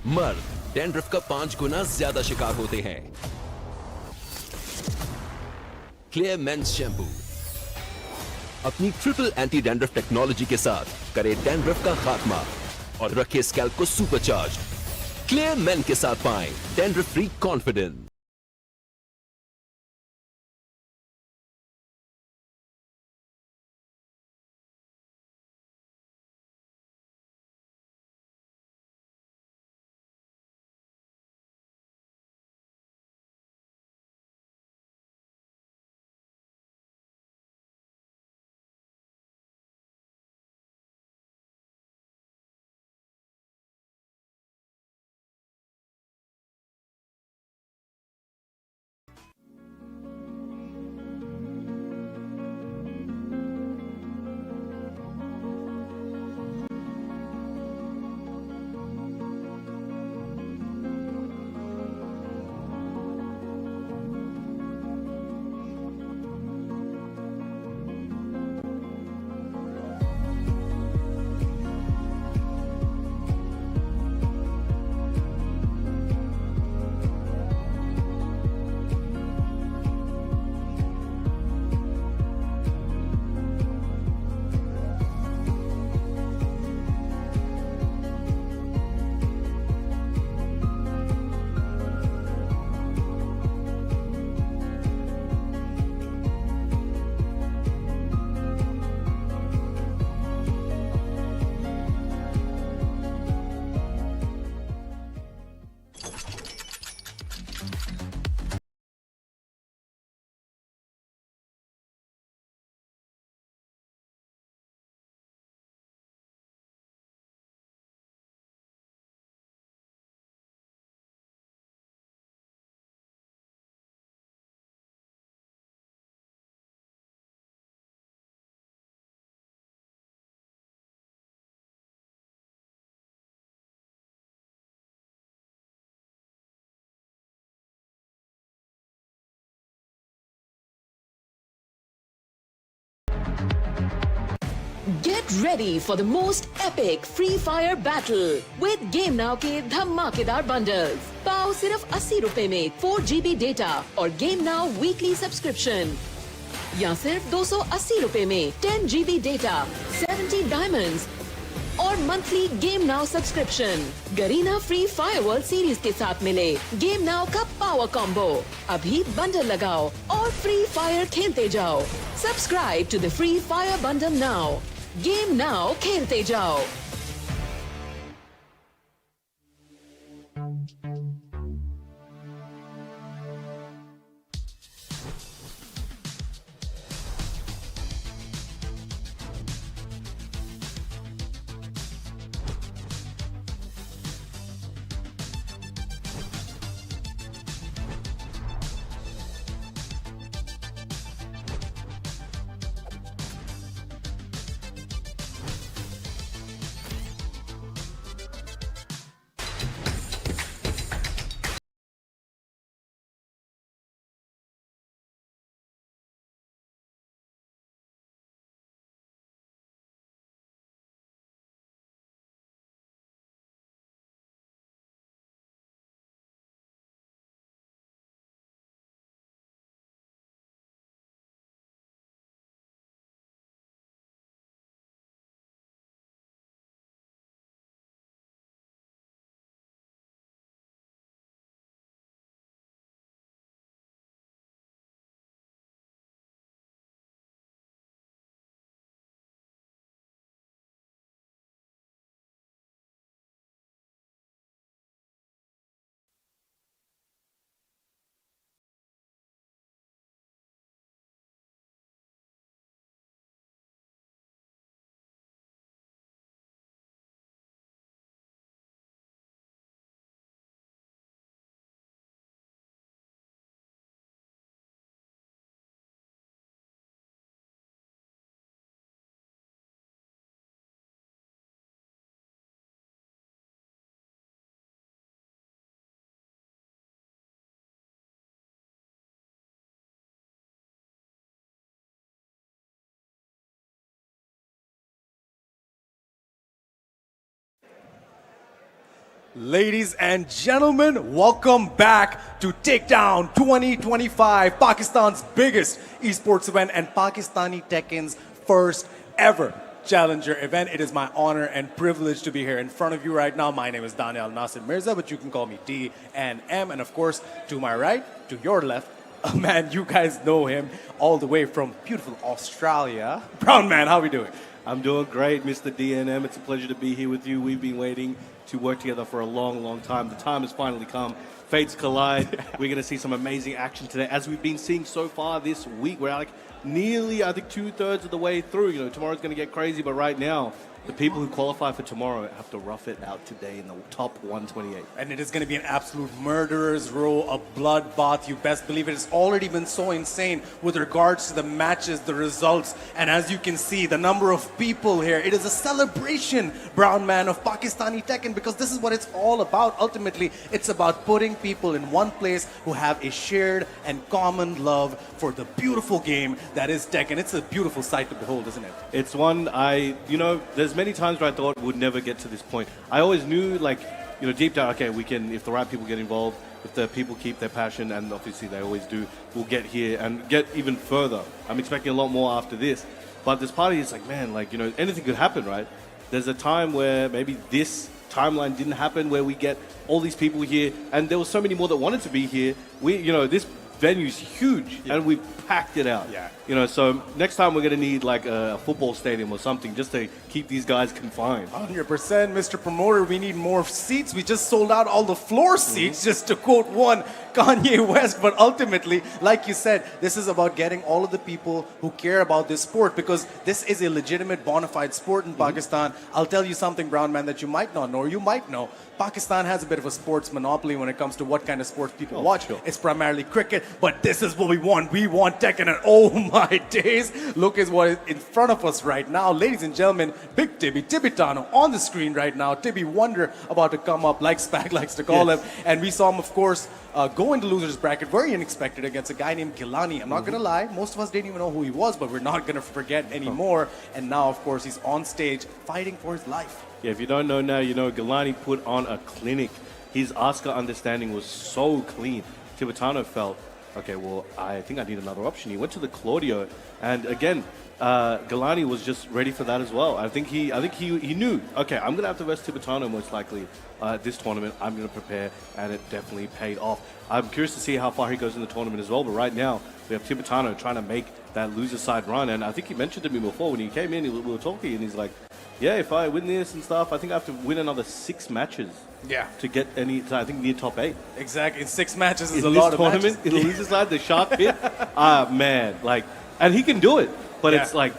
मर्द dandruff का 5 गुना ज्यादा शिकार होते हैं। Clear mains shampoo अपनी triple anti dandruff technology के साथ करे डैंड्रफ का खात्मा और रखे स्कैल्प को सुपरचार्ज। क्लियर मेन के साथ पाएं dandruff free confidence. Get ready for the most epic Free Fire battle with Game Now के धमाकेदार bundles। पाओ सिर्फ 80 रुपए में 4 GB डेटा और Game Now weekly subscription, या सिर्फ 280 रुपए में 10 GB डेटा, 70 डायमंड्स और monthly game now subscription. Garena free firewall series के साथ मिले गेम नाउ का पावर कॉम्बो। अभी बंडल लगाओ और फ्री फायर खेलते जाओ। Subscribe to the free fire bundle now. Game now खेलते जाओ। Ladies and gentlemen, welcome back to Takedown 2025, Pakistan's biggest esports event and Pakistani Tekken's first ever challenger event. It is my honor and privilege to be here in front of you right now. My name is Dani Al Nasir Mirza, but you can call me D and M. And of course, to my right, to your left, a man you guys know him all the way from beautiful Australia. Brown man, how we doing? I'm doing great, Mr. DNM. It's a pleasure to be here with you. We've been waiting to work together for a long, long time. The time has finally come. Fates collide. We're going to see some amazing action today. As we've been seeing so far this week, we're like nearly, I think, 2/3 of the way through. You know, tomorrow's going to get crazy, but right now, the people who qualify for tomorrow have to rough it out today in the top 128. And it is going to be an absolute murderer's row, a bloodbath. You best believe it. It's already been so insane with regards to the matches, the results. And as you can see, the number of people here, it is a celebration, brown man, of Pakistani Tekken, because this is what it's all about. Ultimately, it's about putting people in one place who have a shared and common love for the beautiful game that is Tekken. It's a beautiful sight to behold, isn't it? It's one there's many times where I thought we'd never get to this point. I always knew, like, you know, deep down, okay, we can, if the right people get involved, if the people keep their passion, and obviously they always do, we'll get here and get even further. I'm expecting a lot more after this. But this party is like, man, like, you know, anything could happen, right? There's a time where maybe this timeline didn't happen, where we get all these people here, and there was so many more that wanted to be here. This venue's huge, and we've packed it out. Yeah. You know, so next time we're going to need like a football stadium or something just to keep these guys confined. 100%, Mr. Promoter, we need more seats. We just sold out all the floor seats, just to quote one Kanye West. But ultimately, like you said, this is about getting all of the people who care about this sport, because this is a legitimate, bona fide sport in Pakistan. I'll tell you something, brown man, that you might not know, or you might know. Pakistan has a bit of a sports monopoly when it comes to what kind of sports people watch. Sure. It's primarily cricket, but this is what we want. We want Tekken, and oh my days, look at what is in front of us right now. Ladies and gentlemen, Big Tibitano on the screen right now. Tibby Wonder about to come up, like Spag likes to call him. And we saw him, of course, go into loser's bracket, very unexpected, against a guy named Gilani. I'm not going to lie, most of us didn't even know who he was, but we're not going to forget anymore. And now, of course, he's on stage fighting for his life. Yeah, if you don't know now, you know Gilani put on a clinic. His Asuka understanding was so clean. Tibetano felt, okay, well, I think I need another option. He went to the Claudio, and again, Gilani was just ready for that as well. I think he knew, okay, I'm going to have to verse Tibetano most likely this tournament. I'm going to prepare, and it definitely paid off. I'm curious to see how far he goes in the tournament as well, but right now, we have Tibetano trying to make that loser side run, and I think he mentioned to me before when he came in, we were talking, and he's like, yeah, if I win this and stuff, I think I have to win another 6 matches. Yeah. To get I think near top 8. Exactly. 6 matches is in a lot of tournament, matches. In the loser side, the shark pit. Man, like, and he can do it, but it's like,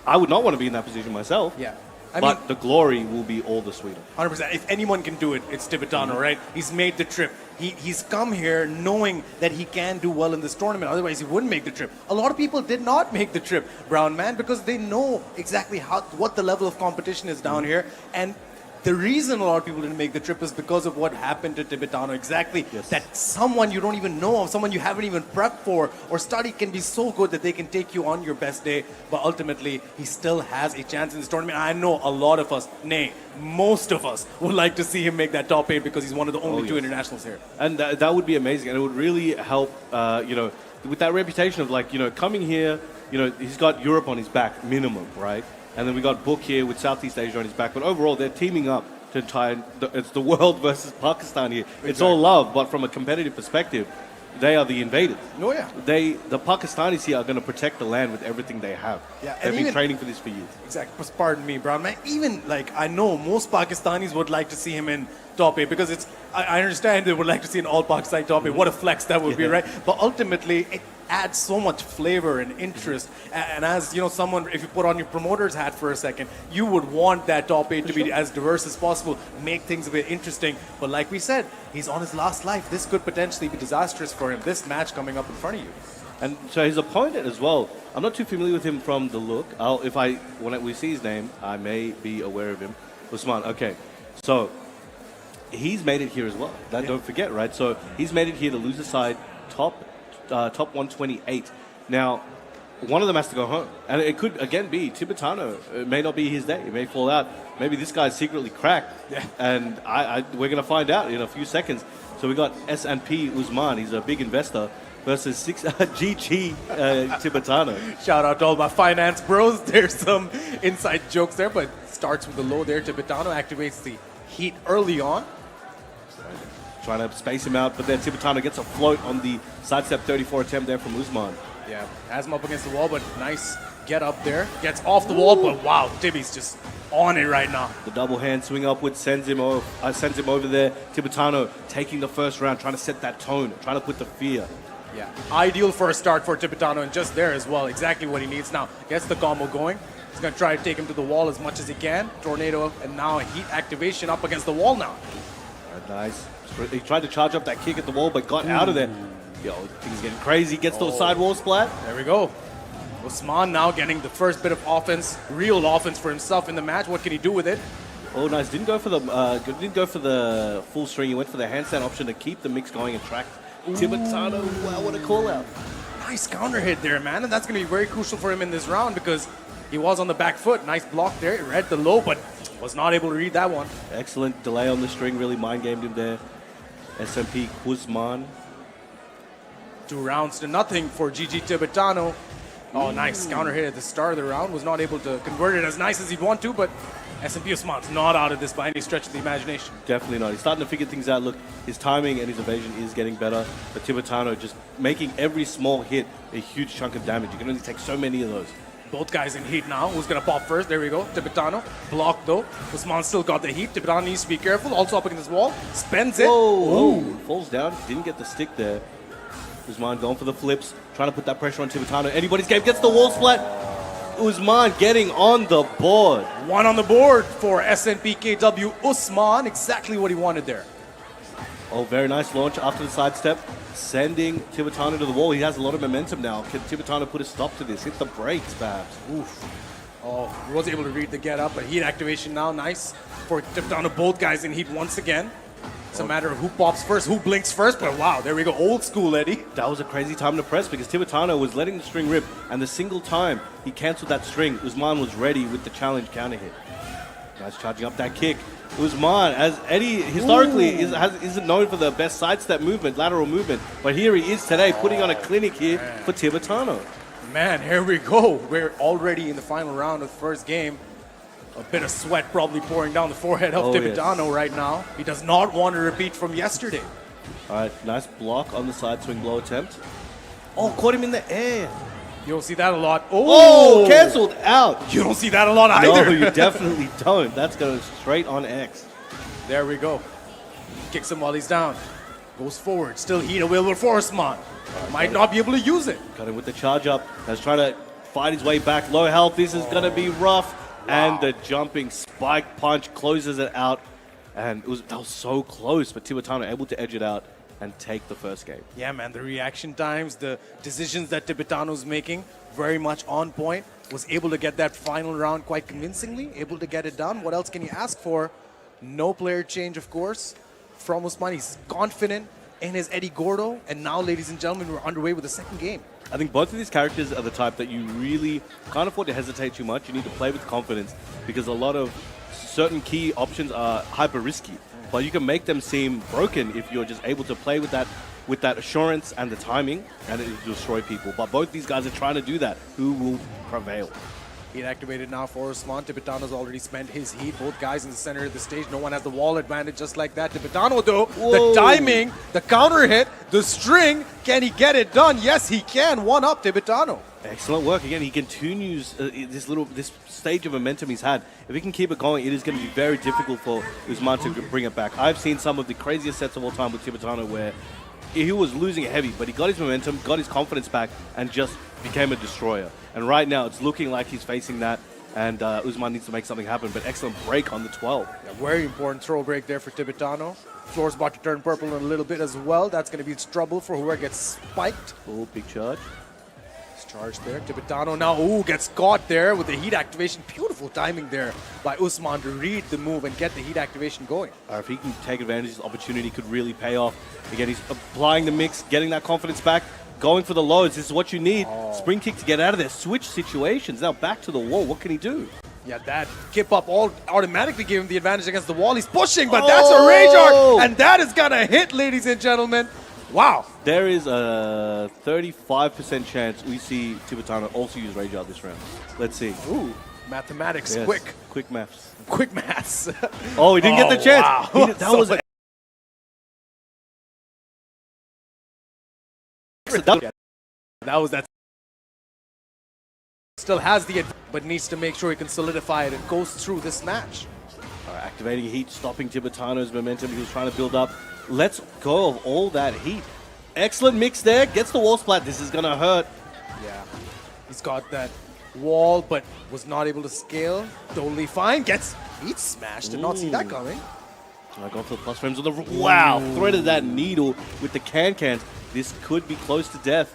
I would not want to be in that position myself. Yeah. But the glory will be all the sweeter. 100%. If anyone can do it, it's Tibetano, right? He's made the trip. He's come here knowing that he can do well in this tournament. Otherwise, he wouldn't make the trip. A lot of people did not make the trip, brown man, because they know exactly what the level of competition is down here. And the reason a lot of people didn't make the trip is because of what happened to Tibetano. Exactly. Yes. That someone you don't even know of, someone you haven't even prepped for or studied, can be so good that they can take you on your best day. But ultimately, he still has a chance in this tournament. I know a lot of us, nay, most of us, would like to see him make that top 8, because he's one of the only 2 internationals here. And that would be amazing, and it would really help, with that reputation of, like, coming here, he's got Europe on his back, minimum, right? And then we got Book here with Southeast Asia on his back. But overall, they're teaming up to try. It's the world versus Pakistan here. Exactly. It's all love, but from a competitive perspective, they are the invaders. Oh, yeah. The Pakistanis here are going to protect the land with everything they have. Yeah, They've been training for this for years. Exactly. Pardon me, brown man. Even, like, I know most Pakistanis would like to see him in top 8, because I understand they would like to see an all Pakistani top 8. What a flex that would be, right? But ultimately, it adds so much flavor and interest. And as someone, if you put on your promoter's hat for a second, you would want that top 8 to be as diverse as possible, make things a bit interesting. But like we said, he's on his last life. This could potentially be disastrous for him, this match coming up in front of you. And so his opponent as well, I'm not too familiar with him from the look. When we see his name, I may be aware of him. Usman, okay. So he's made it here as well. Don't forget, right? So he's made it here, the loser side, top 128. Now, one of them has to go home. And it could, again, be Tibetano. It may not be his day. It may fall out. Maybe this guy's secretly cracked. And we're going to find out in a few seconds. So we got S&P Usman. He's a big investor. Versus GG Tibetano. Shout out to all my finance bros. There's some inside jokes there, but starts with the low there. Tibetano activates the heat early on. Trying to space him out, but then Tibetano gets a float on the sidestep 34 attempt there from Usman. Yeah, has him up against the wall, but nice get up there. Gets off the wall, but wow, Tibi's just on it right now. The double hand swing upwards sends him over there. Tibetano taking the first round, trying to set that tone, trying to put the fear. Yeah, ideal for a start for Tibetano, and just there as well, exactly what he needs now. Gets the combo going. He's going to try to take him to the wall as much as he can. Tornado, and now a heat activation up against the wall now. Nice. He tried to charge up that kick at the wall, but got out of there. Yo, things getting crazy. Gets the side wall splat. There we go. Usman now getting the first bit of offense, real offense for himself in the match. What can he do with it? Oh, nice. Didn't go for the full string. He went for the handstand option to keep the mix going and track Tibetano. Wow, what a call out. Nice counter hit there, man. And that's going to be very crucial for him in this round because he was on the back foot. Nice block there. He read the low, but was not able to read that one. Excellent delay on the string. Really mind-gamed him there. SMP Kuzman. 2 rounds to nothing for GG Tibetano. Oh, nice counter hit at the start of the round. Was not able to convert it as nice as he'd want to, but SMP Usman's not out of this by any stretch of the imagination. Definitely not. He's starting to figure things out. Look, his timing and his evasion is getting better. But Tibetano just making every small hit a huge chunk of damage. You can only take so many of those. Both guys in heat now. Who's going to pop first? There we go. Tibetano. Blocked though. Usman still got the heat. Tibetano needs to be careful. Also up against this wall. Spends it. Whoa. Falls down. Didn't get the stick there. Usman going for the flips. Trying to put that pressure on Tibetano. Anybody's game. Gets the wall splat. Usman getting on the board. 1 on the board for SNPKW Usman. Exactly what he wanted there. Oh, very nice launch after the sidestep. Sending Tibetano to the wall. He has a lot of momentum now. Can Tibetano put a stop to this? Hit the brakes, perhaps. Oof. Oh, he was able to read the get up, but heat activation now. Nice for Tibetano. Both guys in heat once again. It's a matter of who pops first, who blinks first, but wow, there we go. Old school, Eddie. That was a crazy time to press because Tibetano was letting the string rip, and the single time he canceled that string, Usman was ready with the challenge counter hit. Nice charging up that kick. Usman, as Eddie historically isn't known for the best sidestep movement, lateral movement, but here he is today putting on a clinic here for Tibetano. Man, here we go. We're already in the final round of the first game. A bit of sweat probably pouring down the forehead of Tibetano right now. He does not want to repeat from yesterday. All right, nice block on the side swing blow attempt. Oh, caught him in the air. You don't see that a lot. Oh, canceled out. You don't see that a lot either. No, you definitely don't. That's going straight on X. There we go. Kicks him while he's down. Goes forward. Still heat available for Usman. Might not be able to use it. Got him with the charge up. He's trying to fight his way back. Low health. This is going to be rough. And the jumping spike punch closes it out. And that was so close, but Tibetano able to edge it out and take the first game. Yeah, man, the reaction times, the decisions that Tibetano's making, very much on point. Was able to get that final round quite convincingly, able to get it done. What else can you ask for? No player change, of course, from Usman. He's confident in his Eddie Gordo. And now, ladies and gentlemen, we're underway with the second game. I think both of these characters are the type that you really can't afford to hesitate too much. You need to play with confidence because a lot of certain key options are hyper risky. But you can make them seem broken if you're just able to play with that assurance and the timing, and it will destroy people. But both these guys are trying to do that. Who will prevail? Heat activated now for Usman. Tibetano's already spent his heat. Both guys in the center of the stage. No one has the wall advantage just like that. Tibetano, though, the timing, the counter hit, the string. Can he get it done? Yes, he can. One up, Tibetano. Excellent work. Again, he continues this stage of momentum he's had. If he can keep it going, it is going to be very difficult for Usman to bring it back. I've seen some of the craziest sets of all time with Tibetano where he was losing it heavy, but he got his momentum, got his confidence back, and just became a destroyer. And right now, it's looking like he's facing that, and Usman needs to make something happen. But excellent break on the 12. Yeah, very important throw break there for Tibetano. Floor's about to turn purple in a little bit as well. That's going to be trouble for whoever gets spiked. Oh, big charge. Charge there. Tibetano now, gets caught there with the heat activation. Beautiful timing there by Usman to read the move and get the heat activation going. If he can take advantage of this opportunity, could really pay off. Again, he's applying the mix, getting that confidence back. going for the loads. This is what you need. Spring kick to get out of there. Switch situations. Now back to the wall. What can he do? Yeah, that kip up all automatically gave him the advantage against the wall. He's pushing, but that's a Rage Art, and that is gonna hit, ladies and gentlemen. Wow. There is a 35% chance we see Tibetano also use Rage Art this round. Let's see. Ooh, mathematics, Yes, quick maths. quick maths. Oh, he didn't get the chance. Wow. That was that. Still has the advantage, but needs to make sure he can solidify it and goes through this match. activating heat, stopping Tibetano's momentum. He was trying to build up. Let's go of all that heat. Excellent mix there. Gets the wall splat. This is going to hurt. Yeah. He's got that wall, but was not able to scale. Totally fine. Gets heat smashed. Did not see that coming. I got for the plus frames on the... Wow. Threaded that needle with the can-cans. This could be close to death.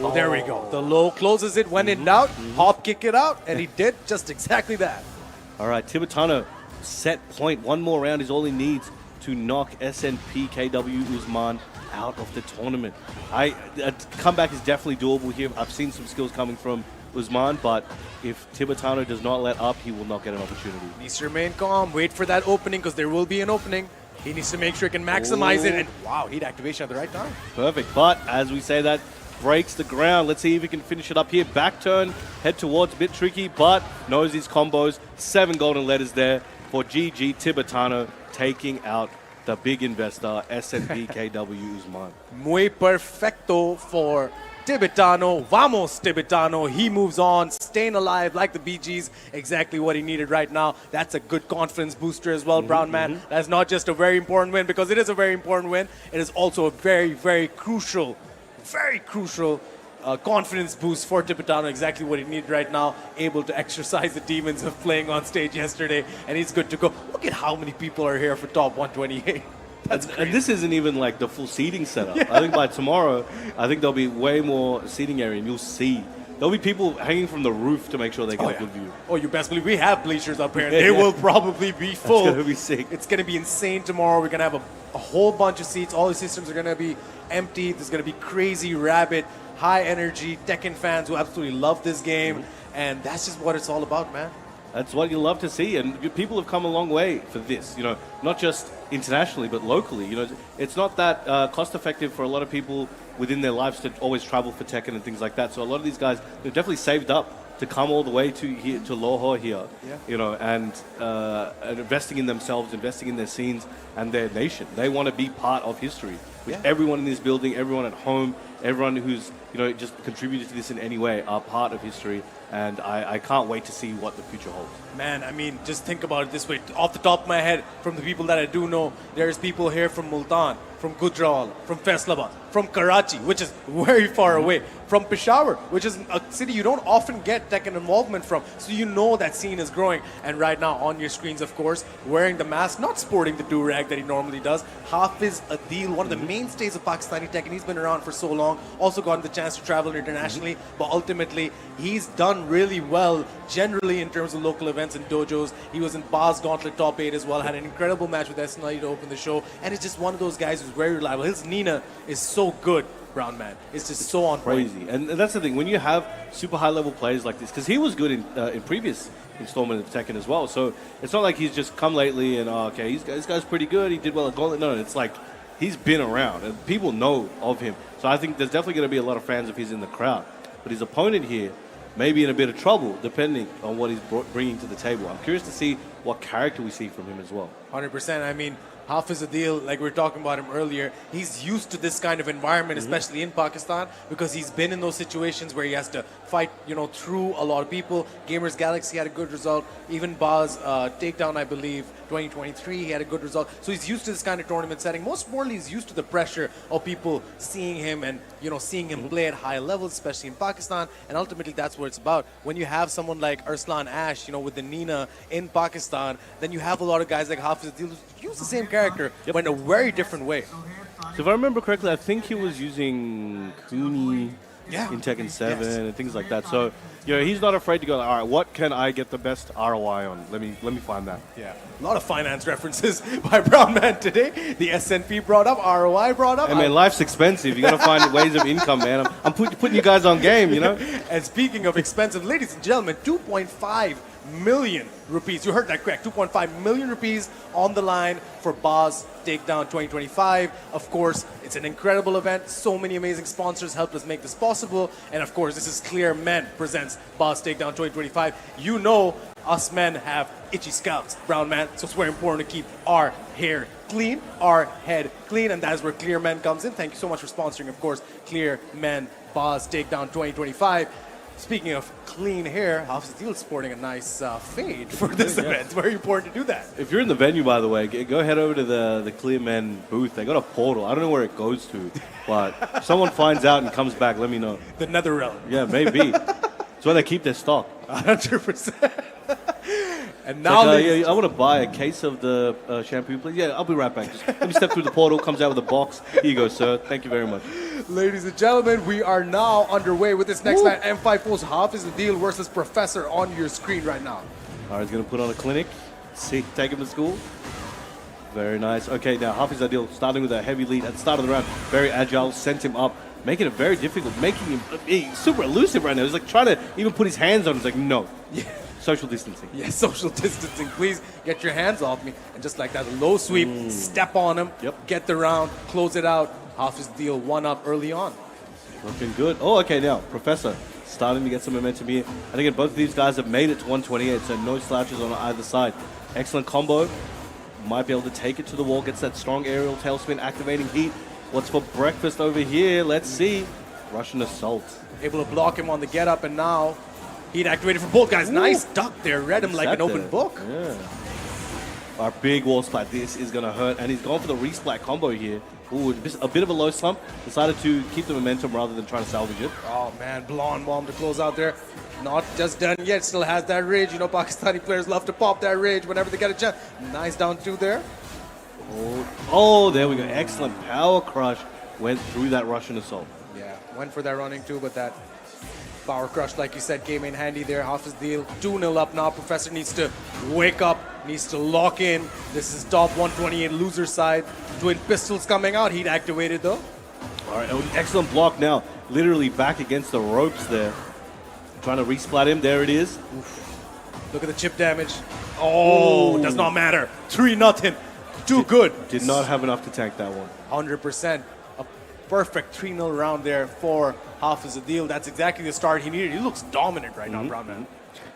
Oh, there we go. The low closes it when in doubt. Hop kick it out, and he did just exactly that. All right, Tibetano, set point. One more round is all he needs to knock SNP KW Usman out of the tournament. A comeback is definitely doable here. I've seen some skills coming from Usman, but if Tibetano does not let up, he will not get an opportunity. Needs to remain calm, wait for that opening, because there will be an opening. He needs to make sure he can maximize it, and wow, heat activation at the right time. Perfect, but as we say that, breaks the ground. Let's see if he can finish it up here. Back turn, head towards, a bit tricky, but knows his combos. 7 golden letters there for GG Tibetano, taking out the big investor, SNP KW Usman. Muy perfecto for Tibetano. Vamos, Tibetano. He moves on, staying alive like the BGs. Exactly what he needed right now. That's a good confidence booster as well, Brown Man. That's not just a very important win, because it is a very important win. It is also a very, very crucial confidence boost for Tibetano. Exactly what he needed right now. Able to exercise the demons of playing on stage yesterday, and he's good to go. Look at how many people are here for top 128. And this isn't even like the full seating setup. Yeah. I think by tomorrow, I think there'll be way more seating area, and you'll see. There'll be people hanging from the roof to make sure they get a good view. Oh, you best believe we have bleachers up here, and they will probably be full. It's going to be sick. It's going to be insane tomorrow. We're going to have a whole bunch of seats. All the systems are going to be empty. There's going to be crazy, rabid, high energy Tekken fans who absolutely love this game. And that's just what it's all about, man. That's what you love to see, and people have come a long way for this. You know, not just internationally, but locally. You know, it's not that cost-effective for a lot of people within their lives to always travel for Tekken and things like that. So a lot of these guys, they've definitely saved up to come all the way to here, to Lahore here. Yeah. You know, and investing in themselves, investing in their scenes and their nation. They want to be part of history. Which everyone in this building, everyone at home, everyone who's just contributed to this in any way are part of history. And I can't wait to see what the future holds. Man, I mean, just think about it this way. Off the top of my head, from the people that I do know, there's people here from Multan, from Gujral, from Faisalabad, from Karachi, which is very far away, from Peshawar, which is a city you don't often get Tekken involvement from. So you know that scene is growing. And right now on your screens, of course, wearing the mask, not sporting the do-rag that he normally does, HAFEEZ ADEEL, one of the mainstays of Pakistani Tekken. He's been around for so long, also gotten the chance to travel internationally, but ultimately he's done really well generally in terms of local events and dojos. He was in Baz Gauntlet top 8 as well, had an incredible match with SNI to open the show, and it's just one of those guys who's very reliable. His Nina is so good, Brown Man. It's just so on point. Crazy. And that's the thing, when you have super high level players like this, because he was good in previous installment of Tekken as well, so it's not like he's just come lately and okay, this guy's pretty good, he did well at Gauntlet. No, it's like he's been around and people know of him. So I think there's definitely going to be a lot of fans if he's in the crowd. But his opponent here may be in a bit of trouble depending on what he's bringing to the table. I'm curious to see what character we see from him as well. 100%. I mean, HAFEEZ ADEEL, like we were talking about him earlier, he's used to this kind of environment, especially in Pakistan, because he's been in those situations where he has to fight, through a lot of people. Gamers Galaxy had a good result. Even Baz Takedown, I believe, 2023, he had a good result. So he's used to this kind of tournament setting. Most importantly, he's used to the pressure of people seeing him and, seeing him play at high levels, especially in Pakistan. And ultimately, that's what it's about. When you have someone like Arslan Ash, with the Nina in Pakistan, then you have a lot of guys like HAFEEZ ADEEL who use the same character, but in a very different way. So if I remember correctly, I think he was using Kuni in Tekken 7 and things like that. So, you know, he's not afraid to go, all right, what can I get the best ROI on? Let me find that. Yeah, a lot of finance references by Brown Man today. The SNP brought up, ROI brought up. Hey man, life's expensive. You got to find ways of income, man. I'm putting you guys on game, you know. And speaking of expensive, ladies and gentlemen, 2.5 million rupees. You heard that correct. 2.5 million rupees on the line for Boss Takedown 2025. Of course, it's an incredible event. So many amazing sponsors helped us make this possible. And of course, this is Clear Men presents Boss Takedown 2025. You know, us men have itchy scalps, Brown Man. So it's very important to keep our hair clean, our head clean. And that is where Clear Men comes in. Thank you so much for sponsoring, of course, Clear Men Boss Takedown 2025. Speaking of clean hair, HAFEEZ is sporting a nice fade for this event. It's very important to do that. If you're in the venue, by the way, go head over to the Clear Men booth. They got a portal. I don't know where it goes to, but if someone finds out and comes back, let me know. The Nether Realm. Yeah, maybe. It's where they keep their stock. 100%. And now, like, I want to buy a case of the shampoo, please. Yeah, I'll be right back. Just let me step through the portal. Comes out with a box. Here you go, sir. Thank you very much. ladies and gentlemen, we are now underway with this next match. M5 Post HAFEEZ ADEEL versus Professor on your screen right now. All right, he's going to put on a clinic. See, take him to school. Very nice. Okay, now HAFEEZ ADEEL starting with a heavy lead at the start of the round. Very agile, sent him up, making it very difficult, making him super elusive right now. He's like trying to even put his hands on him. He's like, no. Yeah. Social distancing. Yeah, social distancing. Please get your hands off me. And just like that, low sweep, step on him, get the round, close it out. HAFEEZ ADEEL 1 up early on. Looking good. Oh, okay, now, Professor starting to get some momentum here. And again, both of these guys have made it to 128, so no slouches on either side. Excellent combo. Might be able to take it to the wall, gets that strong aerial tailspin, activating heat. What's for breakfast over here? Let's see. Russian assault. Able to block him on the get up, and now heat activated for both guys. Ooh. Nice duck there. Read him like an open book. Yeah. Our big wall splat. This is going to hurt. And he's gone for the resplat combo here. Ooh, a bit of a low slump. Decided to keep the momentum rather than trying to salvage it. Oh, man. Blonde bomb to close out there. Not just done yet. Still has that rage. You know, Pakistani players love to pop that rage whenever they get a chance. Nice down two there. Oh, there we go. Excellent power crush. Went through that Russian assault. Yeah, went for that running too, but that power crush, like you said, came in handy there. HAFEEZ ADEEL 2-0 up now. Professor needs to wake up, needs to lock in. This is top 128 loser side. Twin pistols coming out. Heat activated though. All right, excellent block now. Literally back against the ropes there. Trying to resplat him. There it is. Oof. Look at the chip damage. Oh, does not matter. 3-0. Too good. Did not have enough to tank that one. 100%. A perfect 3-0 round there for HAFEEZ ADEEL. That's exactly the start he needed. He looks dominant right now, Brown Man.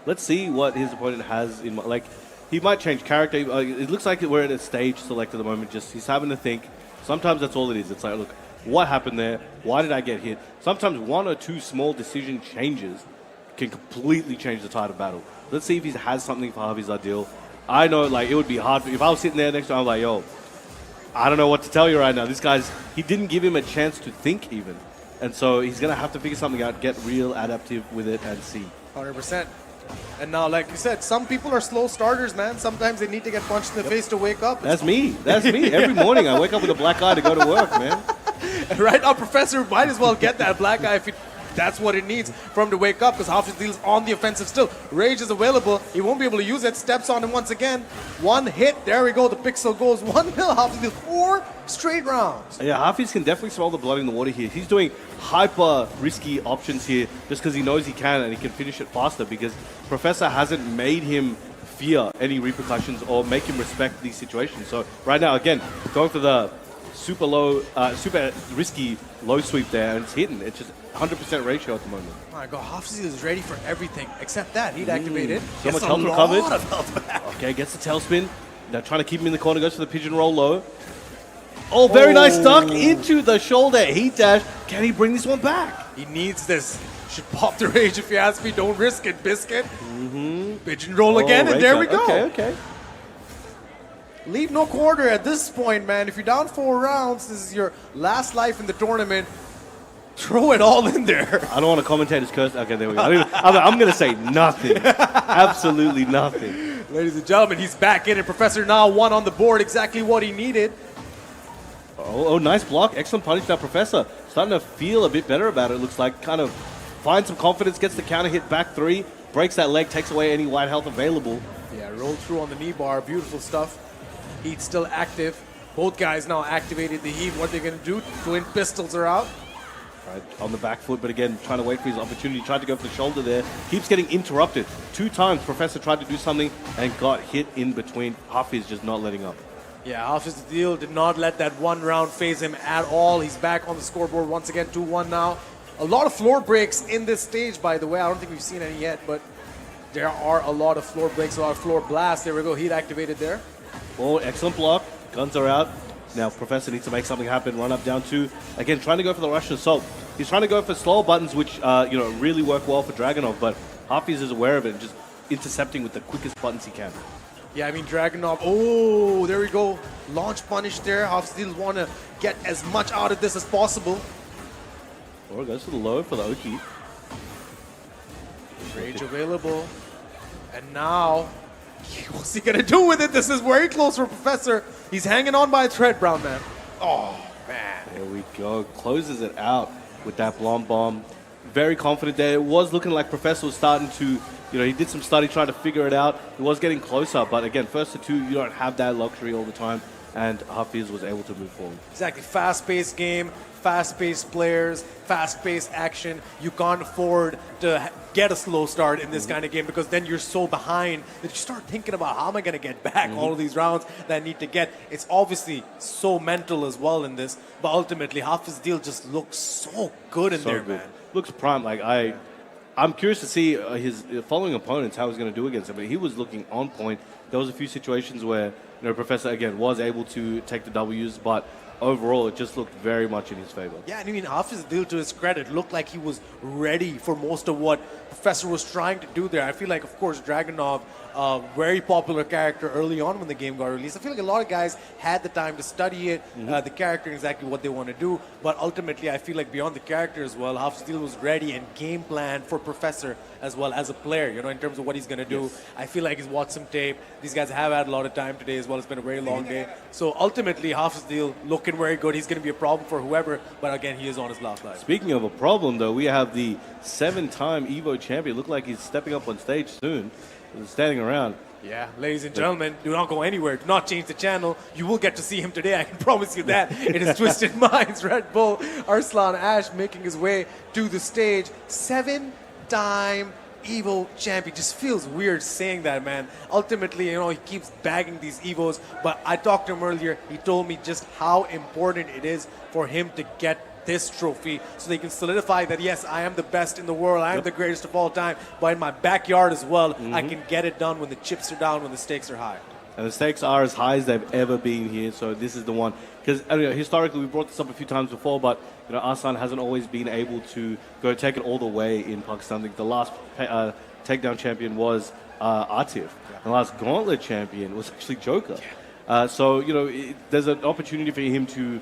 Let's see what his opponent has in mind. Like, he might change character. It looks like we're at a stage select at the moment. Just he's having to think. Sometimes that's all it is. It's like, look, what happened there? Why did I get hit? Sometimes one or two small decision changes can completely change the tide of battle. Let's see if he has something for HAFEEZ ADEEL. I know, like, it would be hard. If I was sitting there next to him, I'm like, yo, I don't know what to tell you right now. This guy's, he didn't give him a chance to think even. And so he's going to have to figure something out, get real adaptive with it and see. 100%. And now, like you said, some people are slow starters, man. Sometimes they need to get punched in the face to wake up. That's me. That's me. Every morning I wake up with a black eye to go to work, man. And right now, Professor might as well get that black eye if that's what it needs for him to wake up, because HAFEEZ ADEEL's on the offensive still. Rage is available. He won't be able to use it. Steps on him once again. One hit. There we go. The pixel goes 1-0. HAFEEZ ADEEL 4 straight rounds. Yeah, HAFEEZ can definitely smell the blood in the water here. He's doing hyper risky options here just because he knows he can and he can finish it faster, because Professor hasn't made him fear any repercussions or make him respect these situations. So right now, again, going for the super low, super risky low sweep there, and it's hitting. It's just 100% ratio at the moment. Oh my God, HAFEEZ is ready for everything except that. Heat activated. So much health recovered. Okay, gets the tailspin. They're trying to keep him in the corner. Goes for the pigeon roll low. Oh, very nice duck into the shoulder. Heat dash. Can he bring this one back? He needs this. Should pop the rage if you ask me. Don't risk it, Biscuit. Pigeon roll again, and there we go. Okay. Leave no quarter at this point, man. If you're down 4 rounds, this is your last life in the tournament. Throw it all in there. I don't want to commentate his curse. Okay, there we go. I'm going to say nothing. Absolutely nothing. Ladies and gentlemen, he's back in it. Professor now 1 on the board. Exactly what he needed. Oh, nice block. Excellent punish now, Professor. starting to feel a bit better about it. Looks like kind of finds some confidence, gets the counter hit back 3, breaks that leg, takes away any white health available. Yeah, rolled through on the knee bar. Beautiful stuff. Heat's still active. Both guys now activated the heat. What they're going to do? Twin pistols are out. Right, on the back foot, but again, trying to wait for his opportunity. Tried to go for the shoulder there. Keeps getting interrupted. 2 times, Professor tried to do something and got hit in between. HAFEEZ just not letting up. Yeah, HAFEEZ deal did not let that one round phase him at all. He's back on the scoreboard once again, 2-1 now. A lot of floor breaks in this stage, by the way. I don't think we've seen any yet, but there are a lot of floor breaks, a lot of floor blasts. There we go, heat activated there. Oh, excellent block. Guns are out. Now Professor needs to make something happen. Run up, down 2. Again, trying to go for the Russian assault. He's trying to go for slower buttons, which really work well for Dragunov, but HAFEEZ is aware of it and just intercepting with the quickest buttons he can. Yeah, I mean, Dragunov, oh, there we go. Launch punish there. HAFEEZ want to get as much out of this as possible. Or goes for the low for the Oki. Rage available. And now, what's he going to do with it? This is very close for Professor. He's hanging on by a thread, Brown Man. Oh, man. There we go. Closes it out with that blonde bomb. Very confident there. It was looking like Professor was starting to, he did some study trying to figure it out. He was getting closer, but again, first to 2, you don't have that luxury all the time, and HAFEEZ was able to move forward. Exactly. Fast-paced game, fast-paced players, fast-paced action. You can't afford to get a slow start in this kind of game because then you're so behind that you start thinking about how am I going to get back all of these rounds that I need to get. It's obviously so mental as well in this, but ultimately HAFEEZ deal just looks so good in there, man. Looks prime. Like I'm curious to see his following opponents, how he's going to do against him. But he was looking on point. There was a few situations where Professor again was able to take the W's, but overall it just looked very much in his favor. Yeah, and I mean, HAFEEZ deal, to his credit, looked like he was ready for most of what Professor was trying to do there. I feel like, of course, Dragunov, very popular character early on when the game got released. I feel like a lot of guys had the time to study it, the character, exactly what they want to do. But ultimately, I feel like beyond the character as well, HAFEEZ deal was ready and game planned for Professor as well as a player, in terms of what he's going to do. Yes. I feel like he's watched some tape. These guys have had a lot of time today as well. It's been a very long day. So ultimately, HAFEEZ deal looking very good. He's going to be a problem for whoever, but again, he is on his last life. Speaking of a problem, though, we have the 7-time EVO champion. Look like he's stepping up on stage soon. He's standing around. Yeah, ladies and gentlemen, do not go anywhere. Do not change the channel. You will get to see him today. I can promise you that. It is Twisted Minds, Red Bull, Arslan Ash making his way to the stage. 7-time EVO champion. Just feels weird saying that, man. Ultimately, he keeps bagging these EVOs, but I talked to him earlier. He told me just how important it is for him to get this trophy so they can solidify that, yes, I am the best in the world, I am the greatest of all time, but in my backyard as well, I can get it done when the chips are down, when the stakes are high. And the stakes are as high as they've ever been here, so this is the one. Because historically, we brought this up a few times before, but Arslan hasn't always been able to go take it all the way in Pakistan. I think the last takedown champion was Atif, and the last gauntlet champion was actually Joker. So, there's an opportunity for him to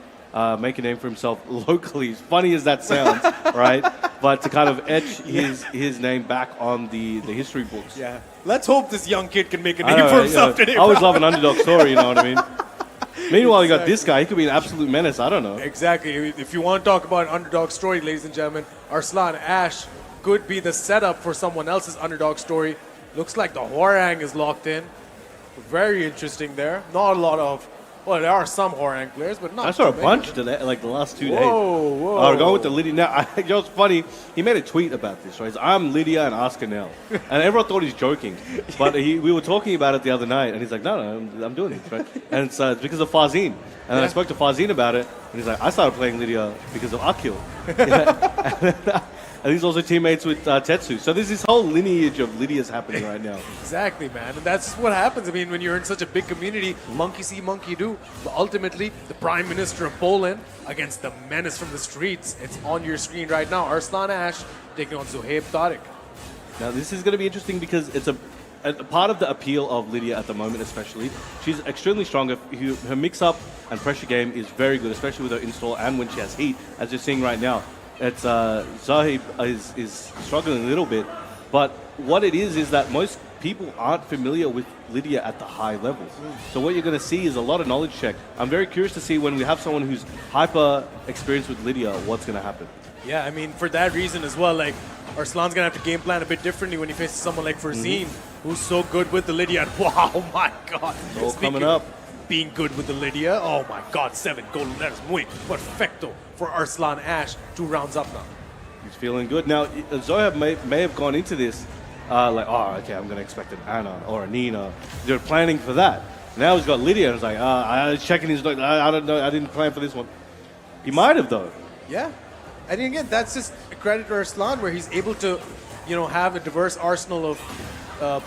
make a name for himself locally, as funny as that sounds, right? But to kind of etch his name back on the history books. Yeah. Let's hope this young kid can make a name for himself today. I always love an underdog story, you know what I mean? Meanwhile, you got this guy. He could be an absolute menace. I don't know. Exactly. If you want to talk about an underdog story, ladies and gentlemen, Arslan Ash could be the setup for someone else's underdog story. Looks like the Hwarang is locked in. Very interesting there. Not a lot of... Well, there are some Hwarang players, but not. I saw a bunch today, like the last 2 days. Whoa. We're going with the Lydia. Now, it's funny. He made a tweet about this, right? I'm Lydia and Oscar Nell. And everyone thought he's joking. But we were talking about it the other night, and he's like, no, I'm doing this, right? And it's because of Fazine. And I spoke to Fazine about it, and he's like, I started playing Lydia because of Akil. And he's also teammates with Tetsu. So there's this whole lineage of Lydias happening right now. Exactly, man. And that's what happens. I mean, when you're in such a big community, monkey see, monkey do. But ultimately, the Prime Minister of Poland against the menace from the streets. It's on your screen right now. Arslan Ash taking on Zohaib Tariq. Now, this is going to be interesting because it's a part of the appeal of Lydia at the moment, especially. She's extremely strong. Her mix-up and pressure game is very good, especially with her install and when she has heat, as you're seeing right now. It's Zahib is struggling a little bit, But what it is that most people aren't familiar with Lydia at the high levels. So what you're going to see is a lot of knowledge check. I'm very curious to see when we have someone who's hyper experienced with Lydia, what's going to happen. Yeah, I mean, for that reason as well, like, Arslan's going to have to game plan a bit differently when he faces someone like Farzeen, who's so good with the Lydia. And wow, my God. All Speaking coming up. of being good with the Lydia, oh my God, 7 gold letters, muy perfecto for Arslan Ash, 2 rounds up now. He's feeling good. Now, Zoya may have gone into this like, oh, okay, I'm going to expect an Anna or a Nina. They're planning for that. Now he's got Lydia, and it's like, I was checking his notes. I don't know, I didn't plan for this one. He might have, though. Yeah. And again, that's just a credit to Arslan, where he's able to, you know, have a diverse arsenal of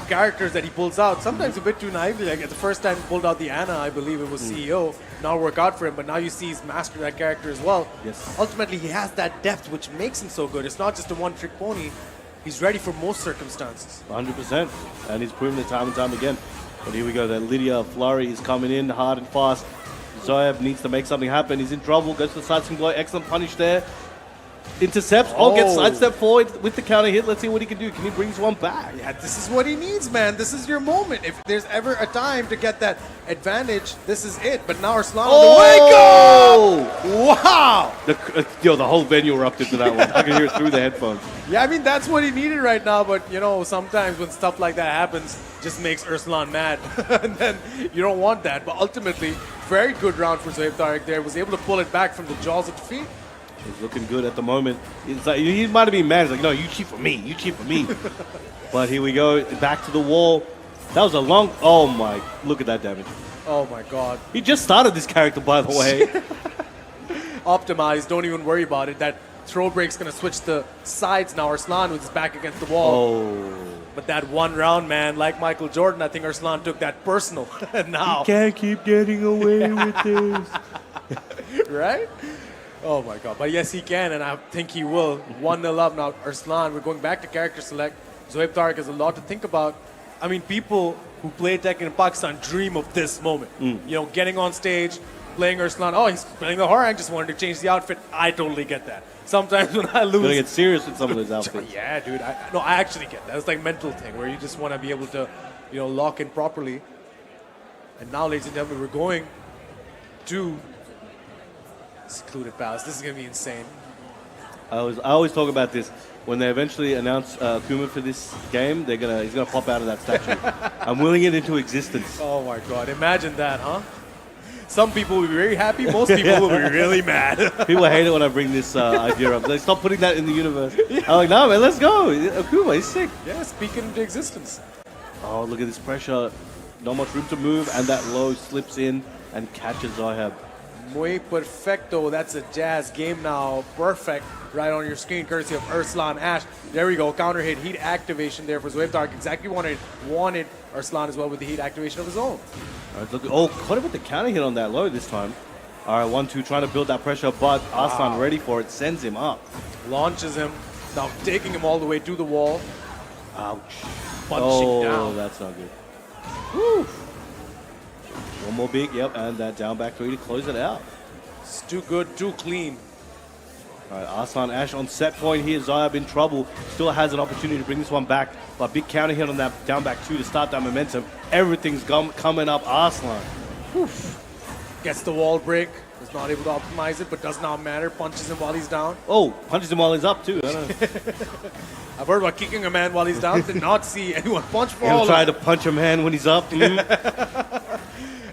characters that he pulls out. Sometimes a bit too naively. Like at the first time he pulled out the Anna, I believe it was CEO. Not work out for him, but now you see he's mastered that character as well. Yes. Ultimately, he has that depth, which makes him so good. It's not just a one-trick pony. He's ready for most circumstances. 100%. And he's proven it time and time again. But here we go. That Lydia flurry is coming in hard and fast. Zoev needs to make something happen. He's in trouble. Goes to the side swing blow. Excellent punish there. Intercepts. Oh, gets sidestep forward with the counter hit. Let's see what he can do. Can he bring this one back? Yeah, this is what he needs, man. This is your moment. If there's ever a time to get that advantage, this is it. But now Arslan on the wake up! Wow! The whole venue erupted to that one. I can hear it through the headphones. Yeah, I mean, that's what he needed right now. But, you know, sometimes when stuff like that happens, just makes Arslan mad. And then you don't want that. But ultimately, very good round for Zohaib Tariq there. Was able to pull it back from the jaws of defeat. He's looking good at the moment. It's like, he might have been mad. He's like, no, you cheat for me. You cheat for me. But here we go. Back to the wall. That was a long... Oh, my... Look at that damage. Oh, my God. He just started this character, by the way. Optimized. Don't even worry about it. That throw break's going to switch the sides now. Arslan with his back against the wall. Oh. But that one round, man, like Michael Jordan, I think Arslan took that personal. And now... He can't keep getting away with this. Right? Oh my God, but yes he can, and I think he will. 1-0 up now, Arslan. We're going back to character select. Zohaib Tariq has a lot to think about. I mean, people who play Tekken in Pakistan dream of this moment. You know, getting on stage, playing Arslan. Oh, he's playing the Horang, just wanted to change the outfit. I totally get that. Sometimes when I lose... Gonna get serious with some of those outfits. Yeah, dude. I actually get that. It's like a mental thing where you just want to be able to, you know, lock in properly. And now, ladies and gentlemen, we're going to Secluded Palace. This is going to be insane. I always talk about this. When they eventually announce Kuma for this game, he's gonna pop out of that statue. I'm willing it into existence. Oh my God! Imagine that, huh? Some people will be very happy. Most people will be really mad. People hate it when I bring this idea up. They stop putting that in the universe. I'm like, no, man, let's go. Kuma, he's sick. Yeah, speak it into existence. Oh, look at this pressure. Not much room to move, and that low slips in and catches Zohab. Muy perfecto. That's a jazz game now. Perfect. Right on your screen, courtesy of Arslan Ash. There we go. Counter hit, heat activation there for Zohaib Tariq. Exactly wanted Arslan as well with the heat activation of his own. All right, look, caught him with the counter hit on that low this time. All right, 1-2, trying to build that pressure, but Arslan ready for it, sends him up. Launches him, now taking him all the way to the wall. Ouch. Punching down. That's not good. Woo. One more big, yep, and that down back 3 to close it out. It's too good, too clean. All right, Arslan Ash on set point here. Zohab in trouble. Still has an opportunity to bring this one back. But big counter hit on that down back 2 to start that momentum. Everything's coming up Arslan. Gets the wall break. Is not able to optimize it, but does not matter. Punches him while he's down. Oh, punches him while he's up too. I don't know. I've heard about kicking a man while he's down. Did not see anyone punch for He'll all try to punch a man when he's up.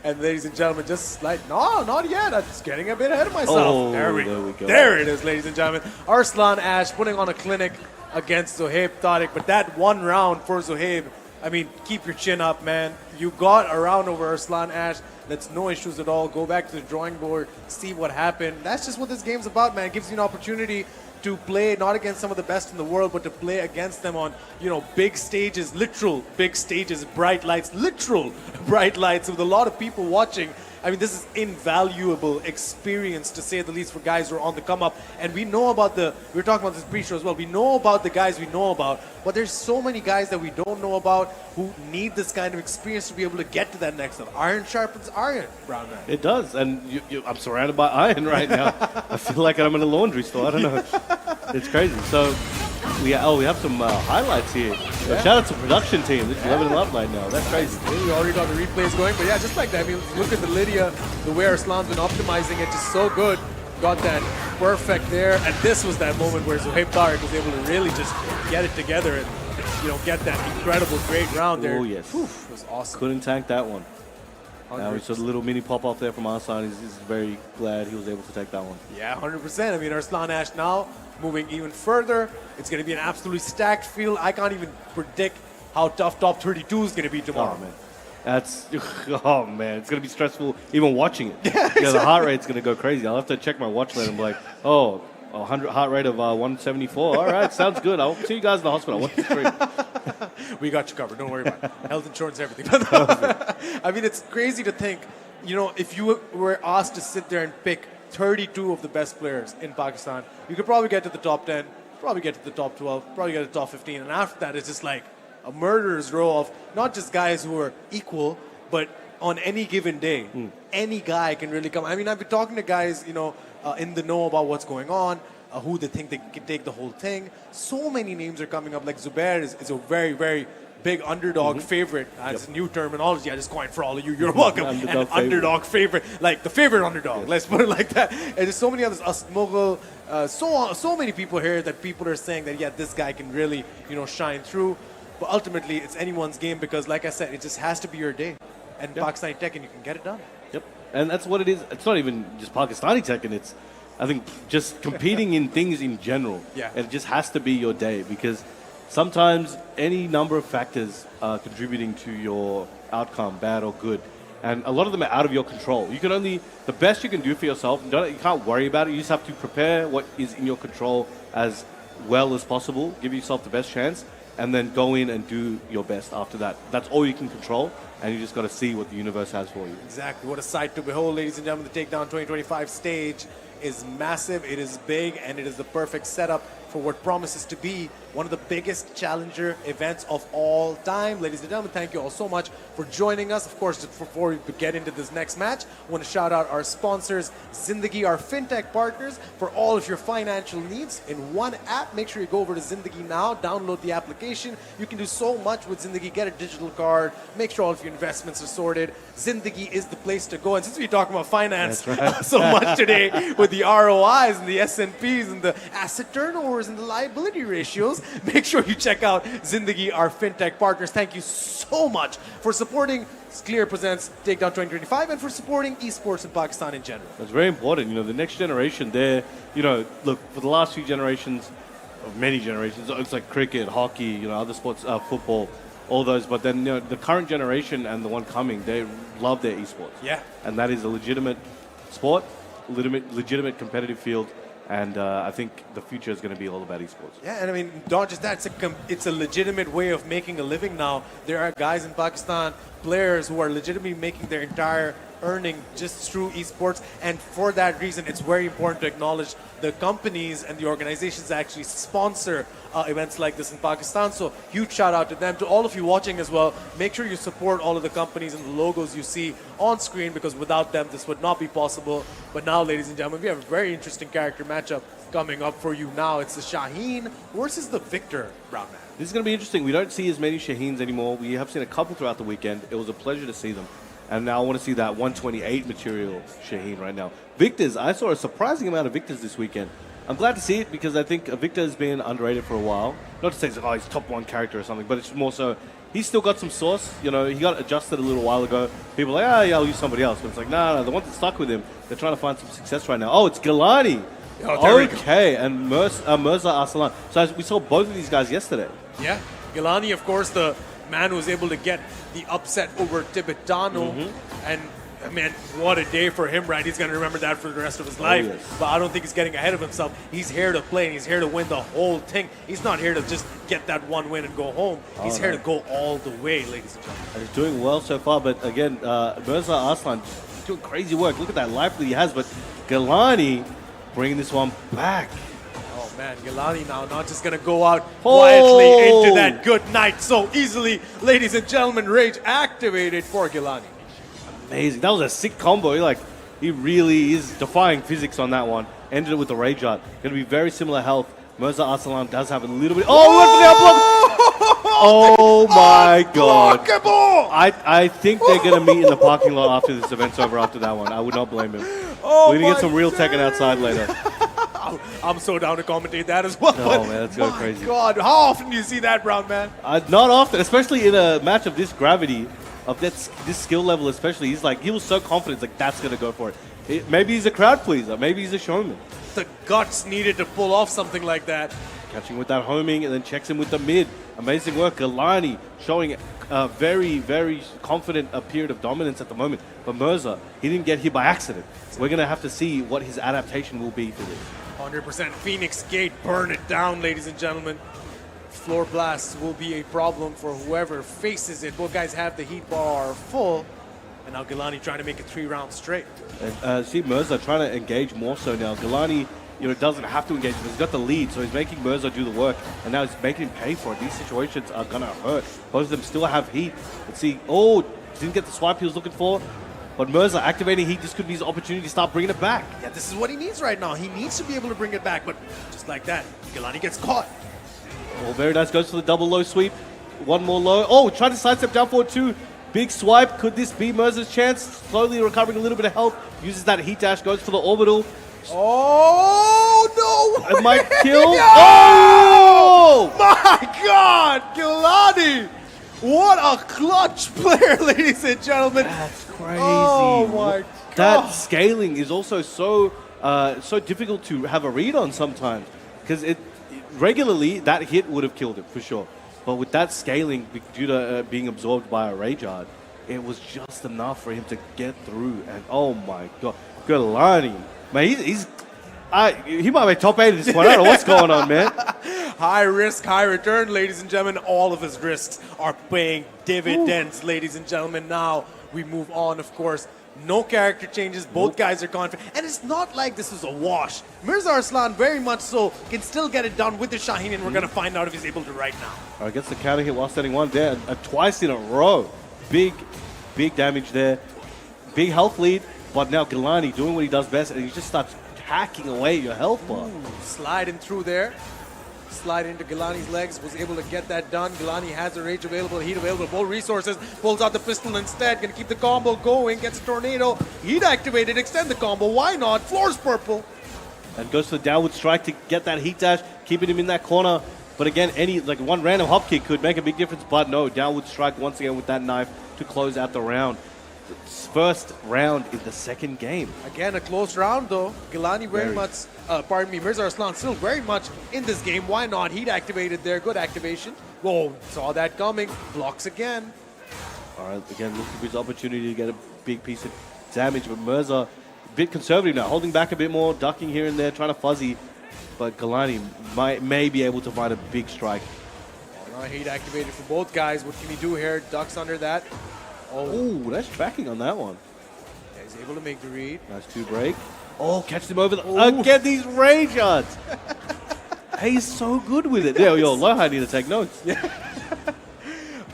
And ladies and gentlemen, just like, no, not yet. I'm just getting a bit ahead of myself. Oh, there we go. There it is, ladies and gentlemen. Arslan Ash putting on a clinic against Zohaib Tariq. But that one round for Zohaib, I mean, keep your chin up, man. You got a round over Arslan Ash. That's no issues at all. Go back to the drawing board, see what happened. That's just what this game's about, man. It gives you an opportunity to play not against some of the best in the world, but to play against them on, you know, big stages, literal big stages, bright lights, literal bright lights with a lot of people watching. I mean, this is invaluable experience, to say the least, for guys who are on the come up. And we know about we were talking about this pre-show as well. We know about the guys we know about, but there's so many guys that we don't know about who need this kind of experience to be able to get to that next level. Iron sharpens iron, brown man. It does, and I'm surrounded by iron right now. I feel like I'm in a laundry store. I don't know. It's crazy. So We have some highlights here. Shout out to production team. This is living it up right now. That's crazy. We already got the replays going, but yeah, just like that. I mean, look at the Lydia, the way Arslan's been optimizing it, just so good. Got that perfect there, and this was that moment where Zohaib Tariq was able to really just get it together and get that incredible great round there. Oh yes, Oof, it was awesome. Couldn't tank that one. Now 100%. we saw the little mini pop off there from Arslan. He's very glad he was able to take that one. Yeah, 100%. I mean, Arslan Ash now moving even further. It's going to be an absolutely stacked field. I can't even predict how tough top 32 is going to be tomorrow. Oh man, that's oh man, it's gonna be stressful even watching it. Yeah, exactly. The heart rate's gonna go crazy. I'll have to check my watch later and be like, oh, 100 heart rate of 174. All right, sounds good. I'll see you guys in the hospital. What's the stream? We got you covered. Don't worry about it. Health insurance, everything. I mean, it's crazy to think, if you were asked to sit there and pick 32 of the best players in Pakistan, you could probably get to the top 10, probably get to the top 12, probably get to the top 15. And after that, it's just like a murderer's row of not just guys who are equal, but on any given day, any guy can really come. I mean, I've been talking to guys, in the know about what's going on, who they think they can take the whole thing. So many names are coming up. Like Zubair is a very, very big underdog favorite. That's a new terminology I just coined for all of you. You're welcome. Underdog favorite. Like the favorite underdog. Let's put it like that. And there's so many others. Mughal, so many people here that people are saying that, yeah, this guy can really, shine through. But ultimately, it's anyone's game because, like I said, it just has to be your day. And Pakistani Tekken, you can get it done. Yep. And that's what it is. It's not even just Pakistani Tekken. It's, I think, just competing in things in general. Yeah. And it just has to be your day because sometimes any number of factors are contributing to your outcome, bad or good. And a lot of them are out of your control. You can only, the best you can do for yourself, you can't worry about it. You just have to prepare what is in your control as well as possible. Give yourself the best chance. And then go in and do your best after that. That's all you can control, and you just got to see what the universe has for you. Exactly. What a sight to behold, ladies and gentlemen. The Takedown 2025 stage is massive, it is big, and it is the perfect setup for what promises to be one of the biggest challenger events of all time. Ladies and gentlemen, thank you all so much for joining us. Of course, before we get into this next match, I want to shout out our sponsors, Zindagi, our fintech partners, for all of your financial needs in one app. Make sure you go over to Zindagi now, download the application. You can do so much with Zindagi. Get a digital card, make sure all of your investments are sorted. Zindagi is the place to go. And since we're talking about finance so much today with the ROIs and the S&Ps and the asset turnovers and the liability ratios, make sure you check out Zindagi, our fintech partners. Thank you so much for supporting Clear Presents Takedown 2025 and for supporting esports in Pakistan in general. It's very important. The next generation, look, for the last few generations, of many generations, it's like cricket, hockey, other sports, football, all those. But then, the current generation and the one coming, they love their esports. Yeah. And that is a legitimate sport, legitimate competitive field. And I think the future is going to be all about esports. Yeah, and I mean, not just that, it's a legitimate way of making a living now. There are guys in Pakistan, players who are legitimately making their entire earning just through esports. And for that reason, it's very important to acknowledge the companies and the organizations that actually sponsor events like this in Pakistan. So huge shout out to them. To all of you watching as well, make sure you support all of the companies and the logos you see on screen because without them, this would not be possible. But now, ladies and gentlemen, we have a very interesting character matchup coming up for you now. It's the Shaheen versus the Victor, Brown Man. This is going to be interesting. We don't see as many Shaheens anymore. We have seen a couple throughout the weekend. It was a pleasure to see them. And now I want to see that 128 material Shaheen right now. Victors, I saw a surprising amount of Victors this weekend. I'm glad to see it because I think Victor has been underrated for a while. Not to say he's top one character or something, but it's more so he's still got some sauce. He got adjusted a little while ago. People are like, yeah, I'll use somebody else. But it's like, no, the ones that stuck with him, they're trying to find some success right now. Oh, it's Gilani. Okay, and Mirza Arslan. So we saw both of these guys yesterday. Yeah, Gilani, of course, the man who was able to get the upset over Tibetano. And, man, what a day for him, right? He's going to remember that for the rest of his life. Yes. But I don't think he's getting ahead of himself. He's here to play, and he's here to win the whole thing. He's not here to just get that one win and go home. He's here to go all the way, ladies and gentlemen. And he's doing well so far, but again, Mirza Arslan doing crazy work. Look at that life that he has, but Gilani bringing this one back. Oh man, Gilani now not just going to go out quietly into that good night so easily. Ladies and gentlemen, Rage activated for Gilani. Amazing. That was a sick combo. He really is defying physics on that one. Ended it with the Rage Art. Going to be very similar health Mirza Arslan does have a little bit. Oh, went for the outblock! Oh my god. I think they're going to meet in the parking lot after this event's over after that one. I would not blame him. Oh, We're going to get some real Tekken outside later. I'm so down to commentate that as well. Oh, man, that's going crazy. God, how often do you see that, Brown man? Not often, especially in a match of this gravity, of this skill level especially. He was so confident, like, that's going to go for it. Maybe he's a crowd pleaser. Maybe he's a showman. The guts needed to pull off something like that. Catching with that homing and then checks him with the mid. Amazing work. Galani showing a very, very confident period of dominance at the moment. But Mirza, he didn't get here by accident. We're going to have to see what his adaptation will be for this. 100% Phoenix Gate, burn it down, ladies and gentlemen. Floor blasts will be a problem for whoever faces it. Both guys have the heat bar full. And now Galani trying to make it 3 rounds straight. And see Mirza trying to engage more so now. Galani, doesn't have to engage, but he's got the lead, so he's making Mirza do the work, and now he's making him pay for it. These situations are gonna hurt. Both of them still have heat. Let's see. Oh, didn't get the swipe he was looking for, but Mirza activating heat. This could be his opportunity to start bringing it back. Yeah, this is what he needs right now. He needs to be able to bring it back, but just like that, Galani gets caught. Oh, very nice. Goes for the double low sweep. One more low. Oh, trying to sidestep down forward too. Big swipe. Could this be Mirza's chance? Slowly recovering a little bit of health. Uses that heat dash. Goes for the orbital. Oh, no! It might kill. Oh! My God! Galani! What a clutch player, ladies and gentlemen. That's crazy. Oh, my God. That scaling is also so difficult to have a read on sometimes. Because regularly, that hit would have killed it, for sure. But with that scaling, due to being absorbed by a Rayguard, it was just enough for him to get through. And oh my God, Galani, man, he might be top 8 at this point. I don't know what's going on, man. High risk, high return, ladies and gentlemen. All of his risks are paying dividends, ladies and gentlemen. Now we move on, of course. No character changes. Both guys are confident. And it's not like this is a wash. Mirza Arslan, very much so, can still get it done with the Shaheen, and we're going to find out if he's able to right now. All right, gets the counter hit while standing one there. Twice in a row. Big damage there. Big health lead. But now Galani doing what he does best, and he just starts hacking away your health bar. Sliding through there. Slide into Galani's legs, was able to get that done. Galani has the rage available, heat available, full resources, pulls out the pistol instead, gonna keep the combo going, gets a tornado, heat activated, extend the combo, why not? Floor's purple. And goes for the downward strike to get that heat dash, keeping him in that corner. But again, one random hop kick could make a big difference, but no, downward strike once again with that knife to close out the round. First round in the second game. Again, a close round though. Galani Mirza Arslan still very much in this game. Why not? Heat activated there, good activation. Whoa, saw that coming. Blocks again. All right, again, looking for his opportunity to get a big piece of damage, but Mirza, a bit conservative now, holding back a bit more, ducking here and there, trying to fuzzy. But Galani may be able to find a big strike. All right, heat activated for both guys. What can he do here? Ducks under that. Oh, nice tracking on that one. Yeah, he's able to make the read. Nice 2 break. Oh, catch him over the... Again, these range yards. He's so good with it. Yo, Loha need to take notes.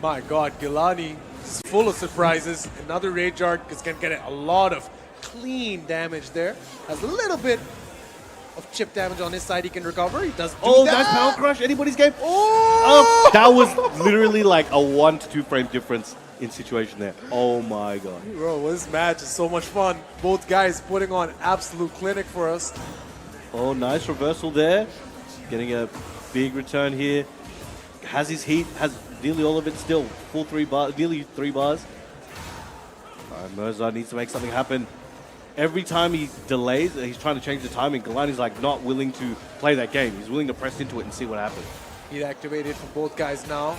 My God, Galani is full of surprises. Another rage art is going to get a lot of clean damage there. Has a little bit of chip damage on his side he can recover. He does do that. Nice power crush. Anybody's game. Oh! That was literally like a 1 to 2 frame difference in situation there. Oh my God. Bro, this match is so much fun. Both guys putting on absolute clinic for us. Oh, nice reversal there. Getting a big return here. Has his heat, has nearly all of it still. Full 3 bars, nearly 3 bars. All right, Mirza needs to make something happen. Every time he delays, he's trying to change the timing. Galani's like not willing to play that game. He's willing to press into it and see what happens. Heat activated for both guys now.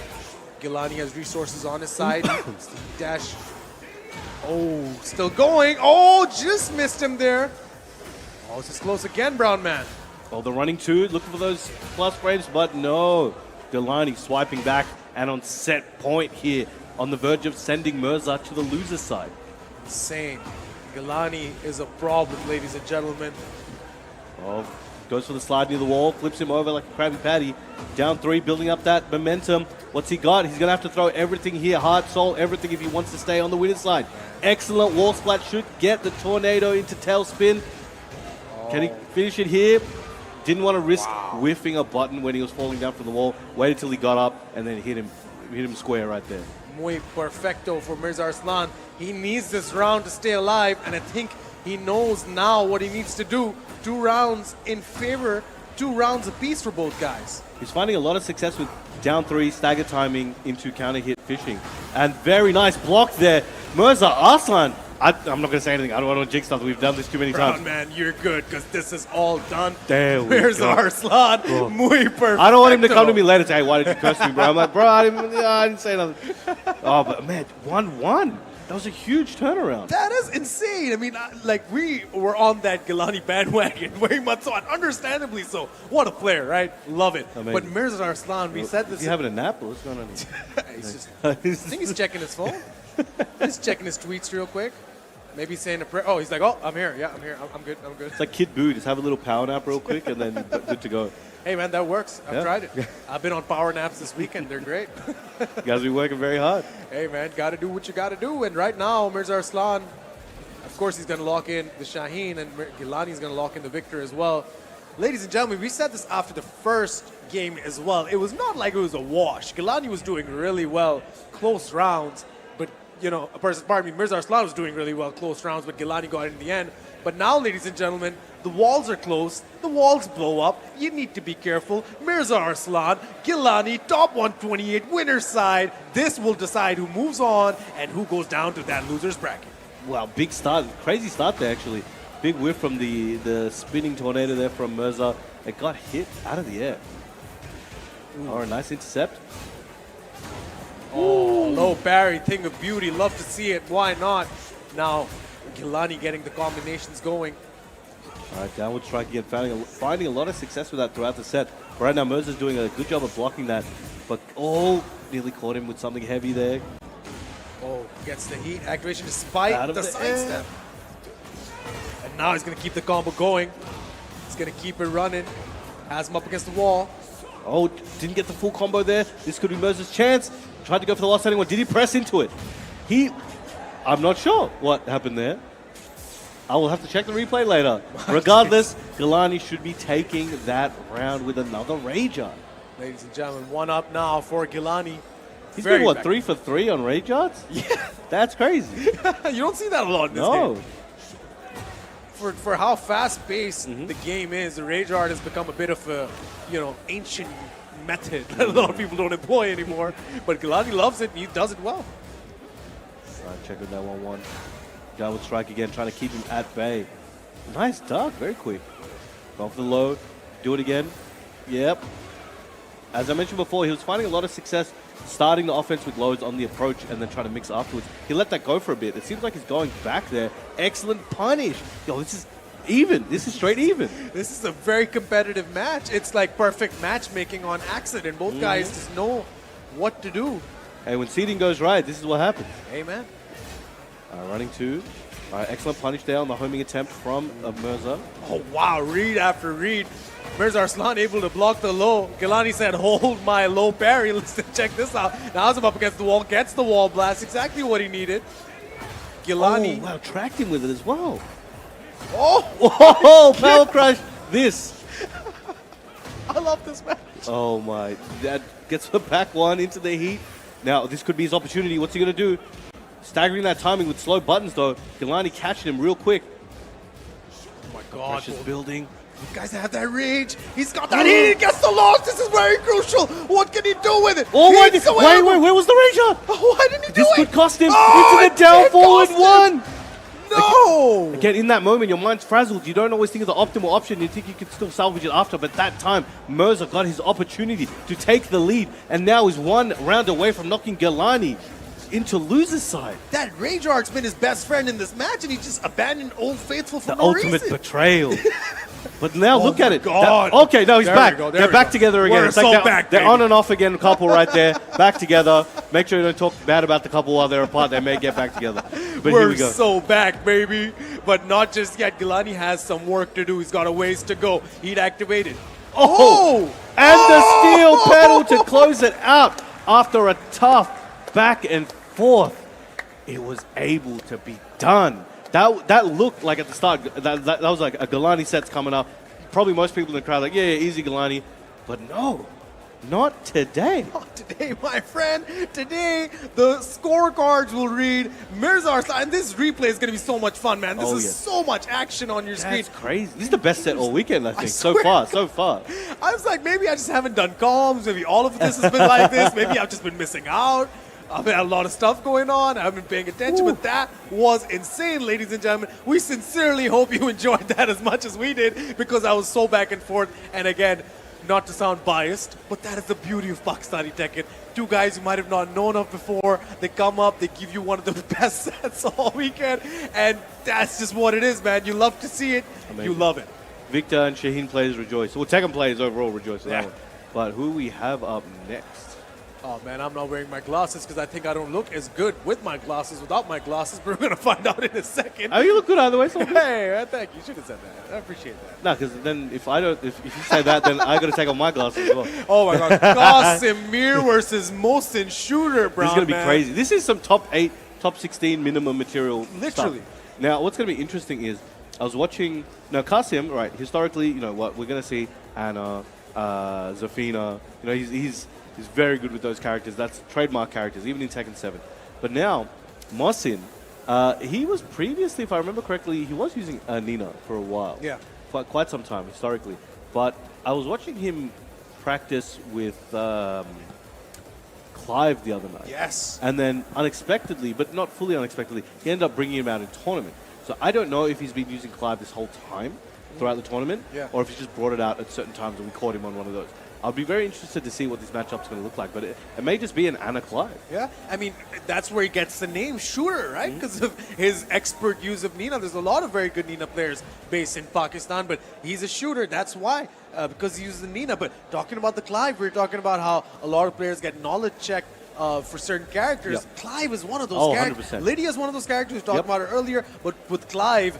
Galani has resources on his side. Dash. Oh, still going. Oh, just missed him there. Oh, this is close again, Brown Man. Oh, the running 2, looking for those plus frames, but no. Galani swiping back and on set point here, on the verge of sending Mirza to the loser's side. Insane. Galani is a problem, ladies and gentlemen. Oh, goes for the slide near the wall, flips him over like a Krabby Patty. Down 3, building up that momentum. What's he got? He's going to have to throw everything here, heart, soul, everything if he wants to stay on the winner's side. Excellent wall splat, should get the tornado into tailspin. Can he finish it here? Didn't want to risk whiffing a button when he was falling down from the wall. Waited till he got up and then hit him square right there. Muy perfecto for Mirza Arslan. He needs this round to stay alive, and I think he knows now what he needs to do. 2 rounds in favor, 2 rounds apiece for both guys. He's finding a lot of success with down 3, stagger timing into counter hit fishing. And very nice block there. Mirza Arslan. I'm not going to say anything. I don't want to jinx stuff. We've done this too many Brown times. man, you're good, because this is all done. There we Mirza go. Arslan, Oh. muy perfecto. I don't want him to come to me later and say, hey, why did you curse me, bro? I'm like, bro, I didn't say nothing. Oh, but man, 1-1. That was a huge turnaround. That is insane. I mean, like, we were on that Gilani bandwagon very much so, and understandably so. What a player, right? Love it. Amazing. But Mirza Arslan, we said Is this. he having a nap or what's going on here? He's just, I think he's checking his phone. He's checking his tweets real quick. Maybe saying a prayer. Oh, he's like, oh, I'm here. Yeah, I'm here. I'm good. I'm good. It's like Kid Boo. Just have a little power nap real quick and then good to go. Hey, man, that works. I've Yeah. tried it. I've been on power naps this weekend. They're great. You guys be working very hard. Hey, man, got to do what you got to do. And right now, Mirza Arslan, of course, he's going to lock in the Shaheen, and Gilani's going to lock in the Victor as well. Ladies and gentlemen, we said this after the first game as well. It was not like it was a wash. Gilani was doing really well, close rounds. But, you know, pardon me, Mirza Arslan was doing really well, close rounds, but Gilani got it in the end. But now, ladies and gentlemen, the walls are close. The walls blow up. You need to be careful. Mirza Arslan, Gilani, top 128, winner's side. This will decide who moves on and who goes down to that loser's bracket. Wow, big start. Crazy start there, actually. Big whiff from the spinning tornado there from Mirza. It got hit out of the air. Oh, a nice intercept. Oh, low parry, thing of beauty. Love to see it. Why not? Now, Gilani getting the combinations going. All right, downward strike again, finding a lot of success with that throughout the set. Right now, Mirza's doing a good job of blocking that, but nearly caught him with something heavy there. Oh, gets the heat activation despite Out of the the sidestep. And now he's going to keep the combo going. He's going to keep it running. Has him up against the wall. Oh, didn't get the full combo there. This could be Mirza's chance. Tried to go for the last setting one. Did he press into it? I'm not sure what happened there. I will have to check the replay later. Regardless, Gilani should be taking that round with another Rager. Ladies and gentlemen, 1 up now for Gilani. He's Very been, what, back. 3 for 3 on Rage Yards? Yeah. That's crazy. You don't see that a lot in this No. game. For how fast-paced the game is, the Rage Art has become a bit of a, ancient method that a lot of people don't employ anymore. But Gilani loves it, and he does it well. All right, check with that 1-1. Downward strike again, trying to keep him at bay. Nice duck, very quick. Go for the low, do it again. Yep. As I mentioned before, he was finding a lot of success starting the offense with loads on the approach and then trying to mix afterwards. He let that go for a bit. It seems like he's going back there. Excellent punish. Yo, this is even. This is straight even. This is a very competitive match. It's like perfect matchmaking on accident. Both guys just know what to do. Hey, when seeding goes right, this is what happens. Amen. Running 2. All right, excellent punish there on the homing attempt from Mirza. Oh, wow. Read after read. Mirza Arslan able to block the low. Gilani said, hold my low parry. Listen, check this out. Now he's up against the wall. Gets the wall blast. Exactly what he needed. Gilani. Oh, wow, tracked him with it as well. Oh, Power crush. This. I love this match. Oh, my. That gets the back one into the heat. Now, this could be his opportunity. What's he going to do? Staggering that timing with slow buttons, though. Gilani catching him real quick. Oh, my God. Pressure's building. You guys have that rage. He's got that heat. He gets the loss. This is very crucial. What can he do with it? Oh, wait, He's so wait, where was the rage up? Why didn't he do This it? could cost him Oh, into the down forward it cost 1. No! Again, in that moment, your mind's frazzled. You don't always think of the optimal option. You think you can still salvage it after. But that time, Mirza got his opportunity to take the lead. And now is 1 round away from knocking Gilani into loser's side. That Rage Art's been his best friend in this match, and he just abandoned Old Faithful for The no ultimate reason. betrayal. But now Oh look my at it. God. Okay, no, he's There back. we go, there They're we back go. together again. We're It's like so they're, back, they're baby. on and off again, couple right there. Back together. Make sure you don't talk bad about the couple while they're apart. They may get back together. But We're here we go. so back, baby. But not just yet. Gilani has some work to do. He's got a ways to go. He'd activated. Oh! And the steel pedal to close it out after a tough back and forth. It was able to be done. That looked like at the start, that was like a Gilani set's coming up. probably most people in the crowd like, yeah, easy Galani. But no, not today. Not today, my friend. Today, the scorecards will read Mirza Arslan. And this replay is going to be so much fun, man. This is so much action on your screen. That's crazy. This is the best set all weekend, I think. So far. I was like, maybe I just haven't done comms. Maybe all of this has been like this. Maybe I've just been missing out. I've had a lot of stuff going on. I haven't been paying attention, but that was insane, ladies and gentlemen. We sincerely hope you enjoyed that as much as we did because I was so back and forth. And again, not to sound biased, but that is the beauty of Pakistani Tekken. Two guys you might have not known of before. They come up, they give you one of the best sets all weekend. And that's just what it is, man. You love to see it. Amazing. You love it. Victor and Shaheen players rejoice. Well, Tekken players overall rejoice. Yeah. But who we have up next? Oh man, I'm not wearing my glasses because I think I don't look as good with my glasses without my glasses, but we're going to find out in a second. Oh, you look good either way. So hey, thank you. You should have said that. I appreciate that. No, because then if you say that, then I got to take off my glasses as well. Oh my God. QASIM MEER versus Mohsin Shooter, bro. This is going to be crazy. This is some top 8, top 16 minimum material Literally. stuff. Now, what's going to be interesting is I was watching, now QASIM, right, historically, you know what, we're going to see Anna, Zafina, you know, he's very good with those characters. That's trademark characters, even in Tekken 7. But now, Mohsin, he was previously, if I remember correctly, he was using Nina for a while. Yeah. For quite some time, historically. But I was watching him practice with Clive the other night. Yes. And then unexpectedly, but not fully unexpectedly, he ended up bringing him out in tournament. So I don't know if he's been using Clive this whole time throughout the tournament, or if he's just brought it out at certain times and we caught him on one of those. I'll be very interested to see what this matchup's going to look like, but it may just be an Anna Clive. Yeah, I mean, that's where he gets the name Shooter, right? Because of his expert use of Nina. There's a lot of very good Nina players based in Pakistan, but he's a shooter. That's why, because he uses the Nina. But talking about the Clive, we were talking about how a lot of players get knowledge checked for certain characters. Yep. Clive is one of those characters. 100%. Lydia is one of those characters. We talked about it earlier, but with Clive,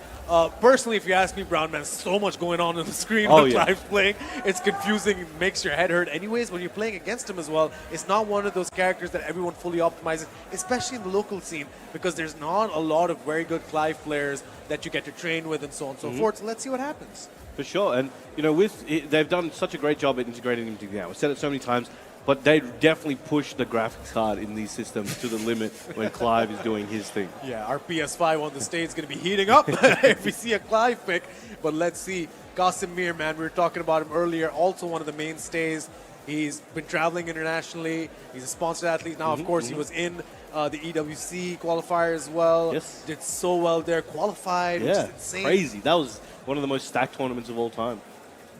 personally, if you ask me, Brown Man, so much going on the screen when Clive's playing. It's confusing. It makes your head hurt. Anyways, when you're playing against him as well, it's not one of those characters that everyone fully optimizes, especially in the local scene, because there's not a lot of very good Clive players that you get to train with and so on and so forth. So let's see what happens. For sure. And, you know, they've done such a great job at integrating him together. I've said it so many times. But they definitely push the graphics card in these systems to the limit when Clive is doing his thing. Yeah, our PS5 on the stage is going to be heating up if we see a Clive pick. But let's see. QASIM MEER, man, we were talking about him earlier. Also one of the mainstays. He's been traveling internationally. He's a sponsored athlete. Now, of course, he was in the EWC qualifier as well. Yes. Did so well there. Qualified, which is insane. Crazy. That was one of the most stacked tournaments of all time.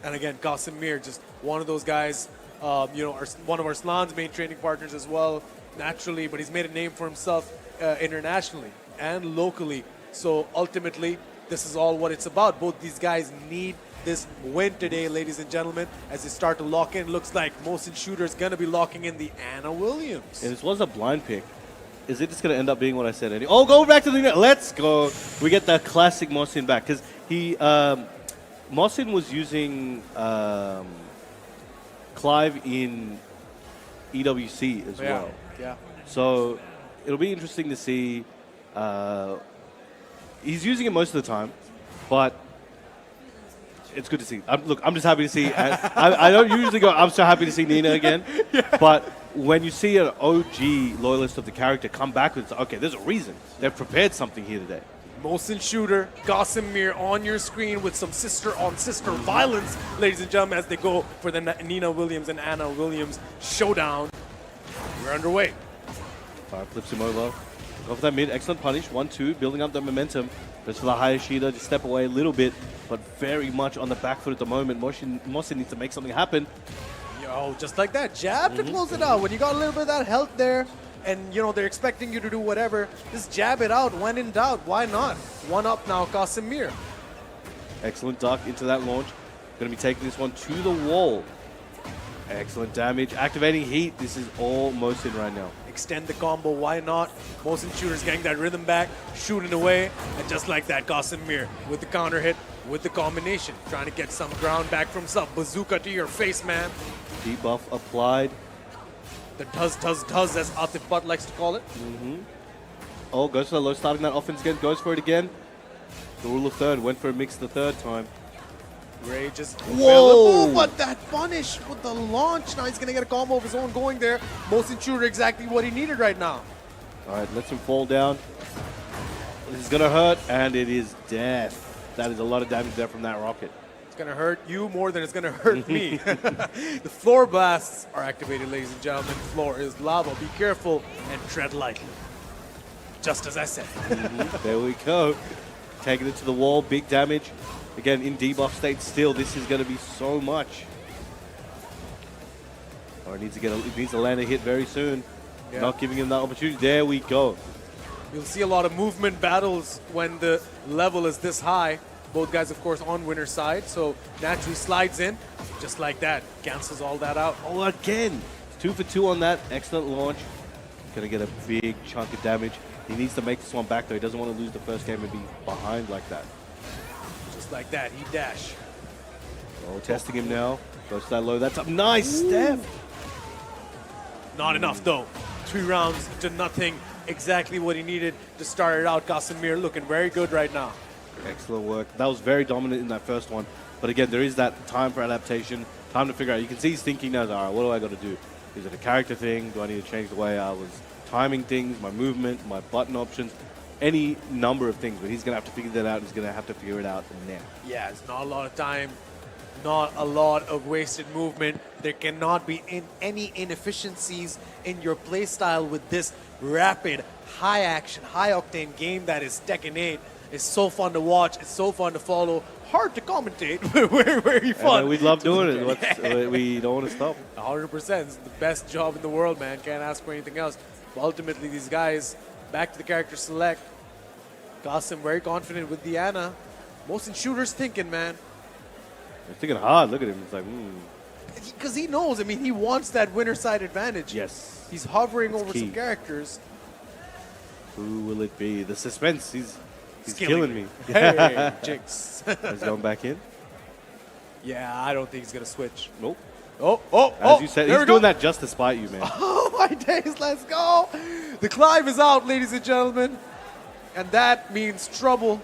And again, QASIM MEER, just one of those guys. You know, one of Arslan's main training partners as well, naturally, but he's made a name for himself internationally and locally. So ultimately, this is all what it's about. Both these guys need this win today, ladies and gentlemen, as they start to lock in. Looks like Mohsin Shooter is going to be locking in the Anna Williams. And this was a blind pick. Is it just going to end up being what I said? Oh, go back to the net. Let's go. We get the classic Mohsin back because Mohsin was using Clive in EWC as well. Yeah. So it'll be interesting to see. He's using it most of the time, but it's good to see. I'm just happy to see. I don't usually go, I'm so happy to see Nina again. But when you see an OG loyalist of the character come back with, okay, there's a reason. They've prepared something here today. Mohsin Shooter, QASIM MEER on your screen with some sister-on-sister violence, ladies and gentlemen, as they go for the Nina Williams and Anna Williams showdown. We're underway. Fire flips him over. Go for that mid. Excellent punish. 1-2, building up the momentum. Goes for the Hayashida to step away a little bit, but very much on the back foot at the moment. Mohsin needs to make something happen. Yo, just like that. Jab to close it out. When you got a little bit of that health there, and, you know, they're expecting you to do whatever, just jab it out when in doubt. Why not? One up now, QASIM MEER. Excellent duck into that launch. Going to be taking this one to the wall. Excellent damage. Activating heat. This is all Mohsin right now. Extend the combo. Why not? Mohsin Shooter's getting that rhythm back, shooting away. And just like that, QASIM MEER with the counter hit, with the combination. Trying to get some ground back from himself. Bazooka to your face, man. Debuff applied. The does, as Atif Butt likes to call it. Oh, goes for the low, starting that offense again. Goes for it again. The rule of third. Went for a mix the third time. Ray just Whoa! available, but that punish with the launch. Now he's gonna get a combo of his own going there. Motion shooter exactly what he needed right now. All right, lets him fall down. This is gonna hurt, and it is death. That is a lot of damage there from that rocket. It's gonna hurt you more than it's gonna hurt me. The floor blasts are activated, ladies and gentlemen. The floor is lava. Be careful and tread lightly. Just as I said. There we go. Taking it to the wall, big damage. Again, in debuff state still, this is going to be so much. Or it needs to land a hit very soon. Yeah. Not giving him that opportunity. There we go. You'll see a lot of movement battles when the level is this high. Both guys, of course, on winner's side, so naturally slides in. Just like that, cancels all that out. Oh, again. 2 for 2 on that. Excellent launch. Going to get a big chunk of damage. He needs to make this one back, though. He doesn't want to lose the first game and be behind like that. Just like that, he dash. Oh, testing him now. Goes to that low. That's a nice step. Not enough, though. 3 rounds to nothing. Exactly what he needed to start it out. MEER looking very good right now. Excellent work. That was very dominant in that first one. But again, there is that time for adaptation, time to figure out. You can see he's thinking now, all right, what do I got to do? Is it a character thing? Do I need to change the way I was timing things, my movement, my button options? Any number of things, but he's going to have to figure that out. He's going to have to figure it out now. Yeah, it's not a lot of time, not a lot of wasted movement. There cannot be any inefficiencies in your playstyle with this rapid, high action, high octane game that is Tekken 8. It's so fun to watch. It's so fun to follow. Hard to commentate, but very fun. We love doing it. We don't want to stop. 100%. It's the best job in the world, man. Can't ask for anything else. But ultimately, these guys, back to the character select. QASIM very confident with Diana. Motion shooter's thinking, man. He's thinking hard. Look at him. It's like, Because he knows, I mean, he wants that winner side advantage. Yes. He's hovering over key. some characters. Who will it be? The suspense. He's killing killing me. Hey, Jinx. He's going back in. Yeah, I don't think he's going to switch. Nope. Oh, As you said, he's doing that just to spite you, man. Oh, my days, let's go. The Clive is out, ladies and gentlemen. And that means trouble.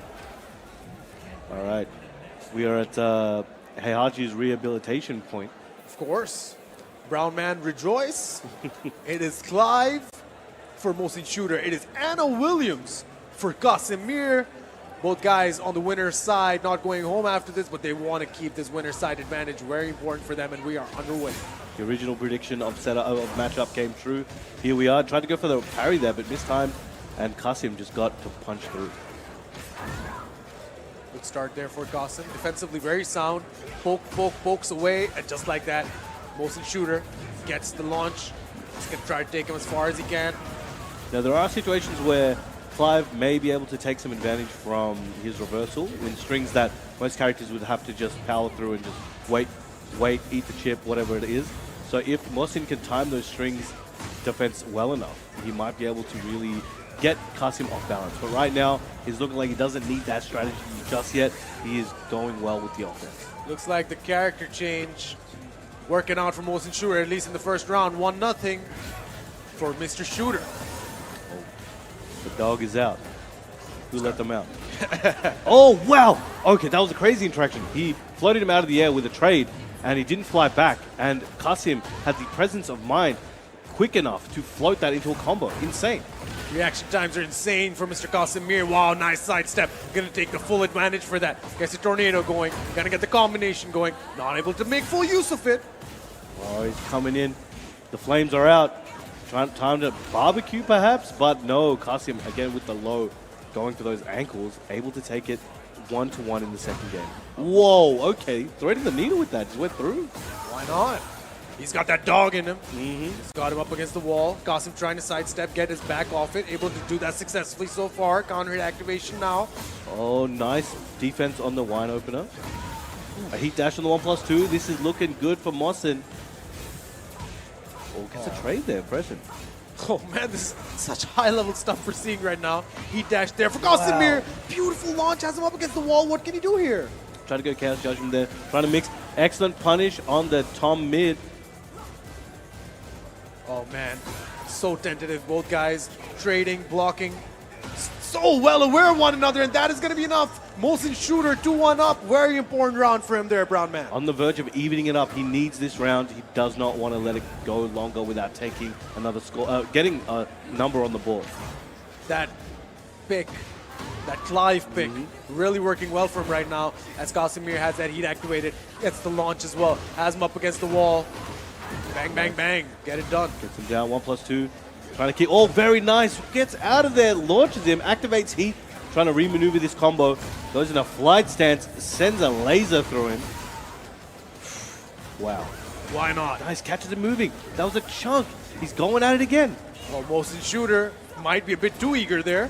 All right. We are at Heihachi's rehabilitation point. Of course. Brown man rejoice. It is Clive for Motion Shooter. It is Anna Williams for MEER. Both guys on the winner's side, not going home after this, but they want to keep this winner's side advantage. Very important for them, and we are underway. The original prediction of matchup came true. Here we are, trying to go for the parry there, but missed time, and QASIM just got to punch through. Good start there for QASIM. Defensively very sound. Pokes away, and just like that, Motion Shooter gets the launch. He's going to try to take him as far as he can. Now, there are situations where Clive may be able to take some advantage from his reversal in strings that most characters would have to just power through and just wait, eat the chip, whatever it is. So if Mohsin can time those strings defense well enough, he might be able to really get QASIM off balance. But right now, he's looking like he doesn't need that strategy just yet. He is going well with the offense. Looks like the character change working out for Motion Shooter, at least in the first round. 1-0 for Mr. Shooter. The dog is out. Who let them out? Oh, wow! Okay, that was a crazy interaction. He floated him out of the air with a trade, and he didn't fly back. And QASIM had the presence of mind quick enough to float that into a combo. Insane. Reaction times are insane for Mr. MEER. Wow, nice sidestep. Gonna take the full advantage for that. Gets the tornado going. Gonna get the combination going. Not able to make full use of it. Oh, he's coming in. The flames are out. Time to barbecue, perhaps? But no, QASIM, again with the low, going for those ankles, able to take it 1-1 in the second game. Whoa, okay. Threading the needle with that. Just went through. Why not? He's got that dog in him. He's got him up against the wall. QASIM trying to sidestep, get his back off it. Able to do that successfully so far. Counter hit activation now. Oh, nice defense on the wine opener. A heat dash on the 1+2. This is looking good for Mohsin. Oh, gets a trade there. Impressive. Oh man, this is such high-level stuff we're seeing right now. Heat dash there for MEER. Beautiful launch, has him up against the wall. What can he do here? Trying to go Chaos Judgment there. Trying to mix. Excellent punish on the Tom mid. Oh man, so tentative. Both guys trading, blocking. So well aware of one another, and that is going to be enough Mosin Shooter 2-1 up. Very important round for him there, Brown Man. On the verge of evening it up. He needs this round. He does not want to let it go longer without taking another score, getting a number on the board. That pick, that Clive pick, really working well for him right now as MEER has that heat activated. Gets the launch as well. Has him up against the wall. Bang, bang, bang. Get it done. Gets him down, 1+2. Trying to keep, oh, very nice. Gets out of there, launches him, activates heat. Trying to remaneuver this combo. Goes in a flight stance, sends a laser through him. Wow. Why not? Nice, catches him moving. That was a chunk. He's going at it again. Well, Mosin Shooter might be a bit too eager there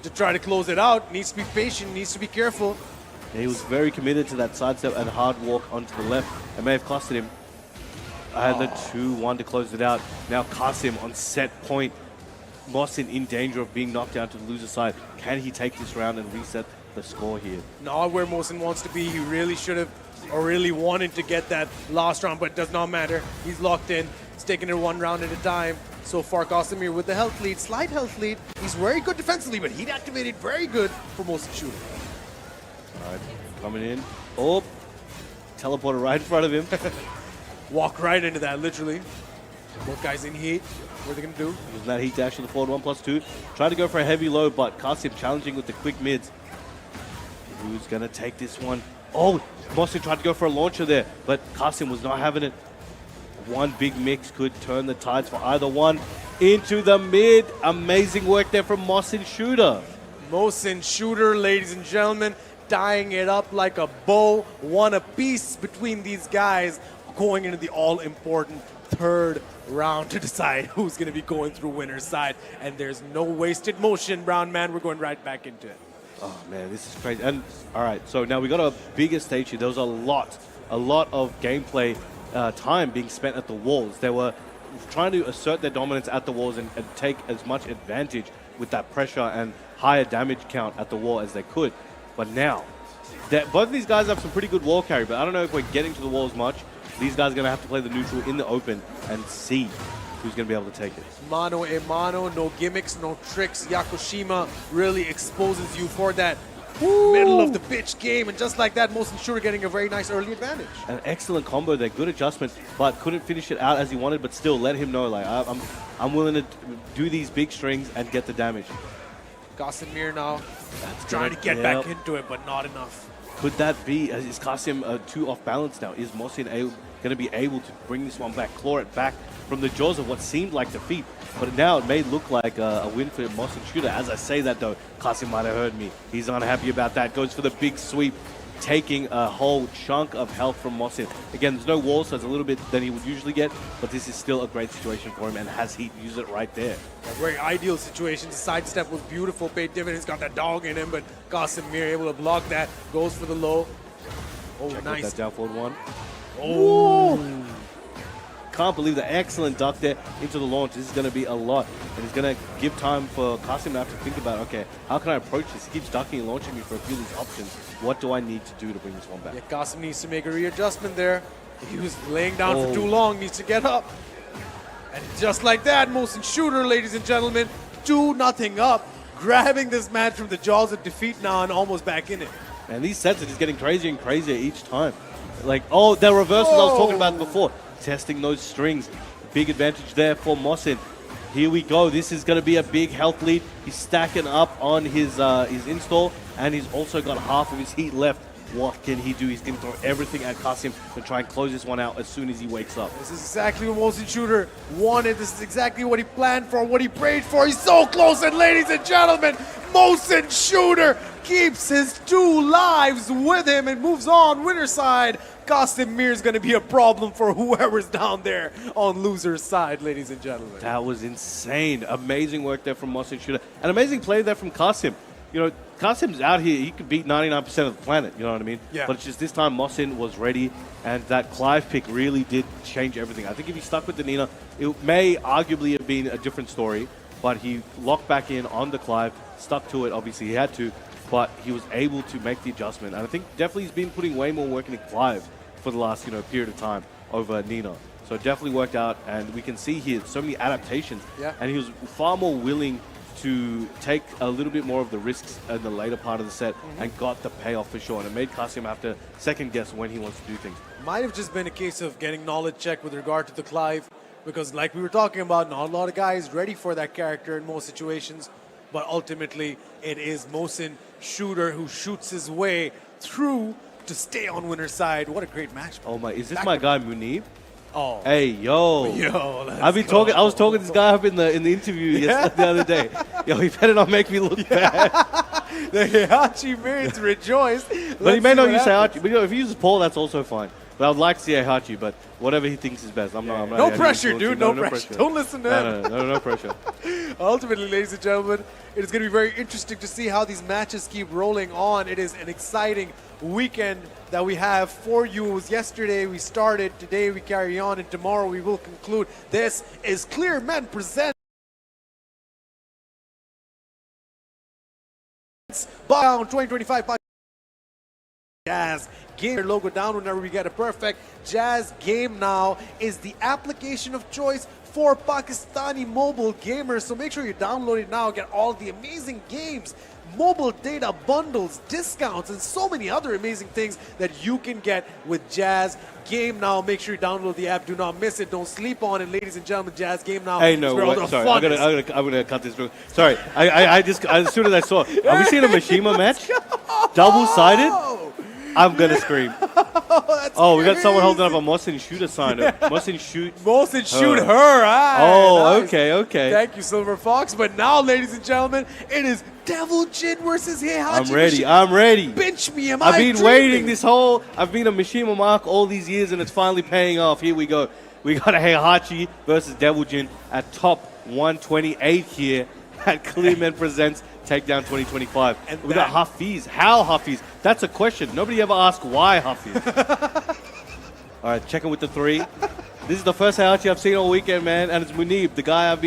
to try to close it out. Needs to be patient, needs to be careful. He was very committed to that sidestep and hard walk onto the left. It may have costed him. And the 2-1 to close it out. Now QASIM on set point. Mosin in danger of being knocked down to the loser side. Can he take this round and reset the score here? Not where Mosin wants to be. He really should have, or really wanted to get that last round, but it does not matter. He's locked in. He's taking it one round at a time. So far, MEER with the health lead, slight health lead. He's very good defensively, but heat activated very good for Mosin Shooter. All right, coming in. Oh, teleporter right in front of him. Walk right into that, literally. Both guys in heat. What are they going to do? Using that heat dash to the forward 1+2. Try to go for a heavy load, but QASIM challenging with the quick mids. Who's going to take this one? Oh, Mosin tried to go for a launcher there, but QASIM was not having it. One big mix could turn the tides for either one. Into the mid. Amazing work there from Mosin Shooter. Mosin Shooter, ladies and gentlemen, tying it up like a bow. One apiece between these guys, going into the all-important third round to decide who's going to be going through winner's side. And there's no wasted motion, Brown Man. We're going right back into it. Oh, man, this is crazy. And, all right, so now we got a bigger stage here. There was a lot of gameplay time being spent at the walls. They were trying to assert their dominance at the walls and take as much advantage with that pressure and higher damage count at the wall as they could. But now, both of these guys have some pretty good wall carry, but I don't know if we're getting to the walls much. These guys are going to have to play the neutral in the open and see who's going to be able to take it. Mano a mano, no gimmicks, no tricks. Yakushima really exposes you for that middle of the pitch game, and just like that, Mosin Shooter getting a very nice early advantage. An excellent combo there, good adjustment, but couldn't finish it out as he wanted, but still let him know, like, I'm willing to do these big strings and get the damage. MEER now trying to get back into it, but not enough. Could that be, is QASIM too off balance now? Is Mosin going to be able to bring this one back, claw it back from the jaws of what seemed like defeat? But now it may look like a win for Mosin Shooter. As I say that though, QASIM might have heard me. He's unhappy about that. Goes for the big sweep, taking a whole chunk of health from Mosin. Again, there's no wall, so it's a little bit than he would usually get, but this is still a great situation for him and has heat, use it right there. A very ideal situation. The sidestep was beautiful. Paid dividends, got that dog in him, but MEER able to block that. Goes for the low. Oh, Check nice. that down forward one. Oh! Can't believe the excellent duck there into the launch. This is going to be a lot. And it's going to give time for QASIM to have to think about, okay, how can I approach this? He keeps ducking and launching me for a few of these options. What do I need to do to bring this one back? Yeah, QASIM needs to make a readjustment there. He was laying down for too long, needs to get up. And just like that, Mosin Shooter, ladies and gentlemen, 2-0 up, grabbing this match from the jaws of defeat now and almost back in it. And these sets are just getting crazier and crazier each time. Like, oh, the reversals I was talking about before. Testing those strings. Big advantage there for Mosin. Here we go. This is going to be a big health lead. He's stacking up on his install, and he's also got half of his heat left. What can he do? He's going to throw everything at QASIM and try and close this one out as soon as he wakes up. This is exactly what Mosin Shooter wanted. This is exactly what he planned for, what he prayed for. He's so close, and ladies and gentlemen, Mosin Shooter keeps his 2 lives with him and moves on winner's side. MEER is going to be a problem for whoever's down there on loser's side, ladies and gentlemen. That was insane. Amazing work there from Mosin Shooter. An amazing play there from QASIM. You know, QASIM's out here. He could beat 99% of the planet, you know what I mean? Yeah. But it's just this time Mosin was ready, and that Clive pick really did change everything. I think if he stuck with the Nina, it may arguably have been a different story, but he locked back in on the Clive, stuck to it, obviously he had to, but he was able to make the adjustment. And I think definitely he's been putting way more work into Clive for the last, period of time over Nina. So it definitely worked out, and we can see here so many adaptations. Yeah. And he was far more willing to take a little bit more of the risks in the later part of the set and got the payoff for sure. And it made KASIM have to second guess when he wants to do things. Might have just been a case of getting knowledge check with regard to the Clive, because like we were talking about, not a lot of guys ready for that character in most situations, but ultimately it is Mohsin Shooter who shoots his way through to stay on winner's side. What a great match. Oh my, is this my guy Munib? Oh. Hey, yo. Yo, let's I've been go. talking, I was talking to this guy up in the interview the other day. Yo, he better not make me look bad. The Heihachi mates rejoiced. But he may not use Heihachi. But you know, if he uses Paul, that's also fine. But I would like to see Heihachi, but whatever he thinks is best. I'm not No pressure, dude. No pressure. Don't listen to him. No pressure. Ultimately, ladies and gentlemen, it is going to be very interesting to see how these matches keep rolling on. It is an exciting weekend that we have for you. It was yesterday we started, today we carry on, and tomorrow we will conclude. This is Clear Men Presents Bound 2025 Jazz Game logo down whenever we get a perfect. Jazz Game Now is the application of choice for Pakistani mobile gamers. So make sure you download it now, get all the amazing games, mobile data bundles, discounts, and so many other amazing things that you can get with Jazz Game Now. Make sure you download the app. Do not miss it. Don't sleep on it, ladies and gentlemen. Jazz Game Now. Hey, no, where all the sorry. fun I'm gonna cut this. Sorry, I just as soon as I saw, are we seeing a Mishima match? Double-sided? I'm gonna scream. Oh, we got someone holding up a Mohsin Shooter sign. Mohsin shoot. Mohsin shoot her. Oh, Nice. okay. Thank you, Silver Fox. But now, ladies and gentlemen, it is Devil Jin versus Heihachi. I'm ready. Bench me. Am I've I been dreaming? waiting I've been a Mishima mark all these years, and it's finally paying off. Here we go. We got a Heihachi versus Devil Jin at top 128 here at Clear Men Presents Takedown 2025. And we got HAFEEZ. How HAFEEZ? That's a question. Nobody ever asked why HAFEEZ. All right, checking with the three. This is the first Heihachi I've seen all weekend, man, and it's Munib, the guy I've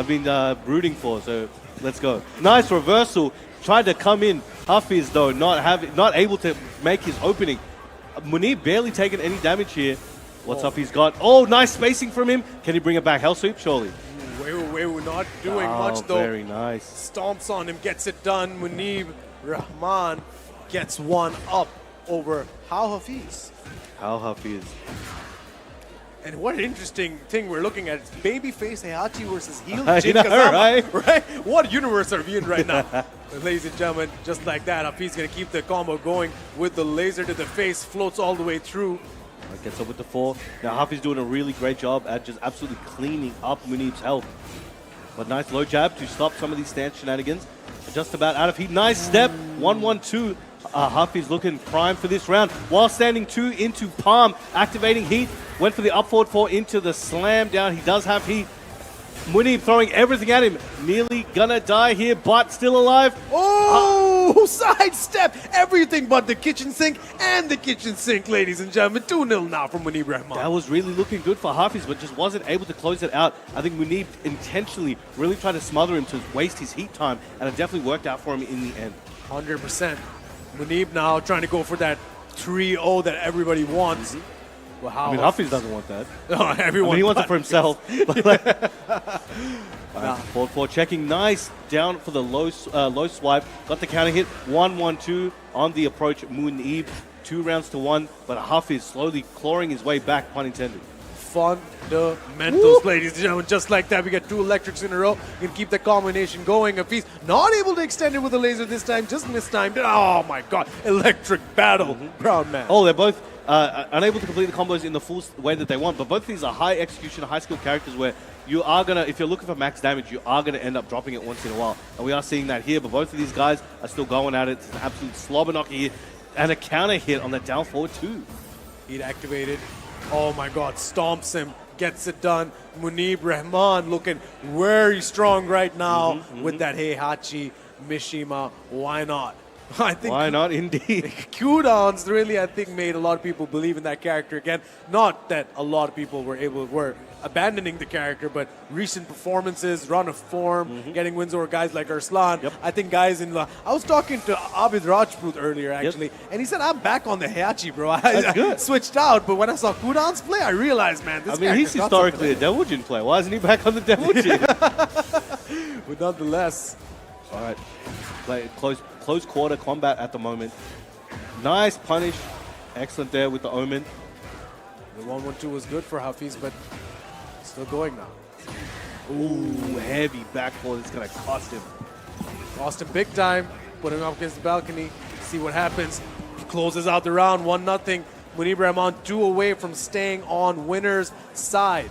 been brooding for. So let's go. Nice reversal. Tried to come in. HAFEEZ though not able to make his opening. Munib barely taking any damage here. What's up? He's got. Oh, nice spacing from him. Can he bring it back? Hell sweep, surely. We're not doing much though. Very nice. Stomps on him, gets it done. Munib Rahman gets one up over HAFEEZ. How HAFEEZ. And what an interesting thing we're looking at. It's babyface Heihachi versus heel I Jin know, Kazama. right? What universe are we in right now? But ladies and gentlemen, just like that, HAFEEZ going to keep the combo going with the laser to the face, floats all the way through. Gets up with the 4. Now HAFEEZ doing a really great job at just absolutely cleaning up Munib's health. But nice low jab to stop some of these stance shenanigans. Just about out of heat. Nice step. 1-1-2. HAFEEZ looking prime for this round. While standing 2 into palm, activating heat. Went for the up forward 4 into the slam down. He does have heat. Munib throwing everything at him. Nearly gonna die here, but still alive. Oh, sidestep. Everything but the kitchen sink and the kitchen sink, ladies and gentlemen. 2-0 now from Munib Rahman. That was really looking good for HAFEEZ, but just wasn't able to close it out. I think Munib intentionally really tried to smother him to waste his heat time, and it definitely worked out for him in the end. 100%. Munib now trying to go for that 3-0 that everybody wants. Well, how I mean, HAFEEZ doesn't want that. No, everyone. He wants it for himself. Forward 4 checking. Nice. Down for the low swipe. Got the counter hit. 1-1-2 on the approach. Munib. 2 rounds to 1. But HAFEEZ slowly clawing his way back, pun intended. Fundamentals, ladies and gentlemen. Just like that, we got 2 electrics in a row. We can keep the combination going. HAFEEZ not able to extend it with the laser this time. Just mistimed it. Oh my god. Electric battle. Brown man. Oh, they're both unable to complete the combos in the full way that they want, but both of these are high execution, high skill characters where you are gonna, if you're looking for max damage, you are gonna end up dropping it once in a while. And we are seeing that here, but both of these guys are still going at it. It's an absolute slobber knocker here. And a counter hit on that down forward too. Heat activated. Oh my god, stomps him, gets it done. Munib Rahman looking very strong right now with that Heihachi Mishima. Why not? I think why not, indeed. Cooldowns really, I think, made a lot of people believe in that character again. Not that a lot of people were abandoning the character, but recent performances, run of form, getting wins over guys like Arslan. I think guys in I was talking to Abid Rajput earlier, actually, and he said, I'm back on the Heihachi, bro. I switched out, but when I saw Cooldowns play, I realized, man, this I mean, he's historically a Devil Jin player. Why isn't he back on the Devil Jin? But nonetheless, All right. Play close quarter combat at the moment. Nice punish. Excellent there with the Omen. the 1-1-2 was good for HAFEEZ, but still going now. Ooh, heavy back four. It's going to cost him. Lost him big time. Put him up against the balcony. See what happens. He closes out the round 1-0. Munib Rahman 2 away from staying on winner's side.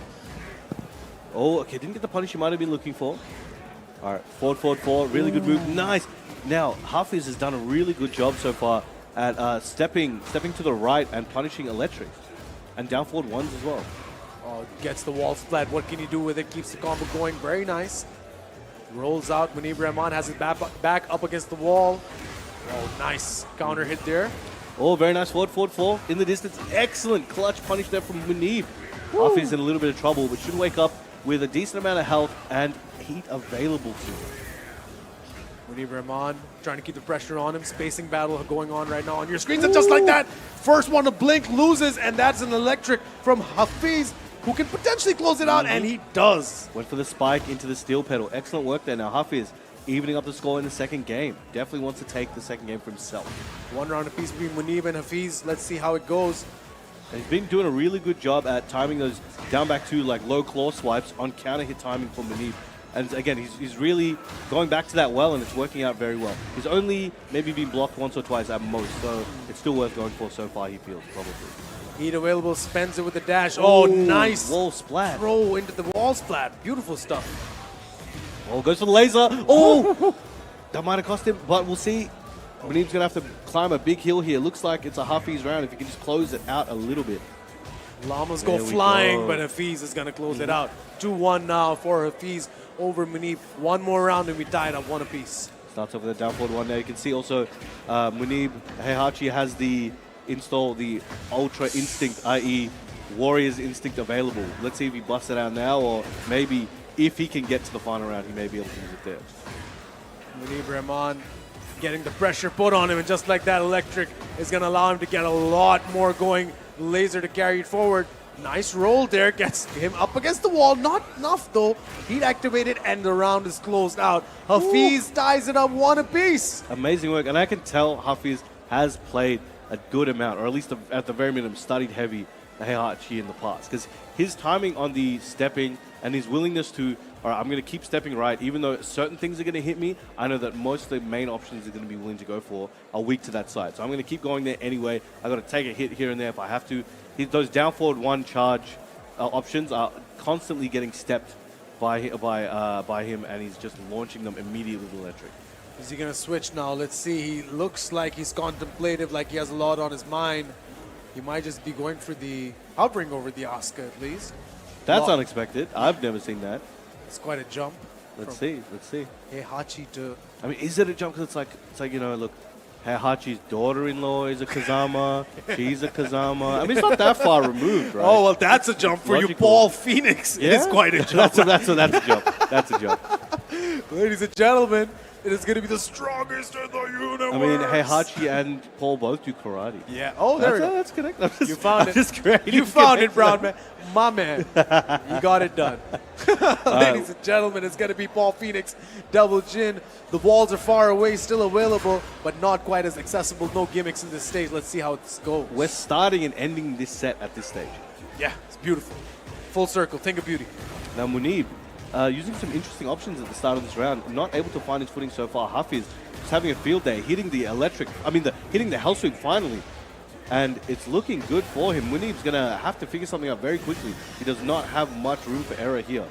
Oh, okay. Didn't get the punish he might have been looking for. All right. Forward. Really good move. Nice. Now, HAFEEZ has done a really good job so far at stepping to the right and punishing electric. And down forward ones as well. Oh, gets the wall splat. What can you do with it? Keeps the combo going. Very nice. Rolls out. Munib Rahman has his back up against the wall. Oh, nice counter hit there. Oh, very nice forward four in the distance. Excellent clutch punish there from Munib. HAFEEZ in a little bit of trouble, but should wake up with a decent amount of health and heat available to him. Munib Rahman trying to keep the pressure on him. Spacing battle going on right now on your screens. And just like that, first one to blink loses, and that's an electric from HAFEEZ, who can potentially close it out, and he does. Went for the spike into the steel pedal. Excellent work there. Now HAFEEZ evening up the score in the second game. Definitely wants to take the second game for himself. One round apiece between Munib and HAFEEZ. Let's see how it goes. And he's been doing a really good job at timing those down back two like low claw swipes on counter hit timing for Munib. And again, he's really going back to that well, and it's working out very well. He's only maybe been blocked once or twice at most, so it's still worth going for so far, he feels, probably. Heat available, spends it with the dash. Oh, nice. Wall splat. Throw into the wall splat. Beautiful stuff. Oh, goes for the laser. Oh! That might have cost him, but we'll see. Munib's going to have to climb a big hill here. Looks like it's a HAFEEZ round if he can just close it out a little bit. Llamas There go we flying, go. but HAFEEZ is going to close it out. 2-1 now for HAFEEZ over Munib. One more round and we tied up one apiece. Starts off with a down forward one there. You can see also Munib Heihachi has the Ultra Instinct, i.e. Warrior's Instinct available. Let's see if he busts it out now, or maybe if he can get to the final round, he may be able to use it there. Munib Rahman getting the pressure put on him, and just like that, electric is going to allow him to get a lot more going. Laser to carry it forward. Nice roll there, gets him up against the wall. Not enough though. Heat activated and the round is closed out. HAFEEZ ties it up one apiece. Amazing work, and I can tell HAFEEZ has played a good amount, or at least at the very minimum studied heavy Heihachi in the past, because his timing on the stepping and his willingness to, all right, I'm going to keep stepping right, even though certain things are going to hit me, I know that most of the main options are going to be willing to go for are weak to that side. So I'm going to keep going there anyway. I've got to take a hit here and there if I have to. Those down forward one charge options are constantly getting stepped by him, and he's just launching them immediately with electric. Is he going to switch now? Let's see. He looks like he's contemplative, like he has a lot on his mind. He might just be going for the hovering over the Asuka at least. That's unexpected. I've never seen that. It's quite a jump. Let's see. Heihachi to... I mean, is it a jump? Because it's like, you know, look, Heihachi's daughter-in-law is a Kazama. She's a Kazama. I mean, it's not that far removed, right? Oh, well, that's a jump for you, Paul Phoenix. Yeah? It's quite a jump. that's a jump. That's a jump. Ladies and gentlemen, it is going to be the strongest in the universe. I mean, Heihachi and Paul both do karate. Yeah. Oh, there we go. That's correct. You found it. Great. You found it, Brown man. My man. You got it done. Ladies and gentlemen, it's going to be Paul Phoenix, double Jin. The walls are far away, still available, but not quite as accessible. No gimmicks in this stage. Let's see how it goes. We're starting and ending this set at this stage. Yeah, it's beautiful. Full circle. Think of beauty. Now, Munib, using some interesting options at the start of this round, not able to find his footing so far. HAFEEZ is having a field day, hitting the hitting the hell sweep finally. And it's looking good for him. Munib's going to have to figure something out very quickly. He does not have much room for error here.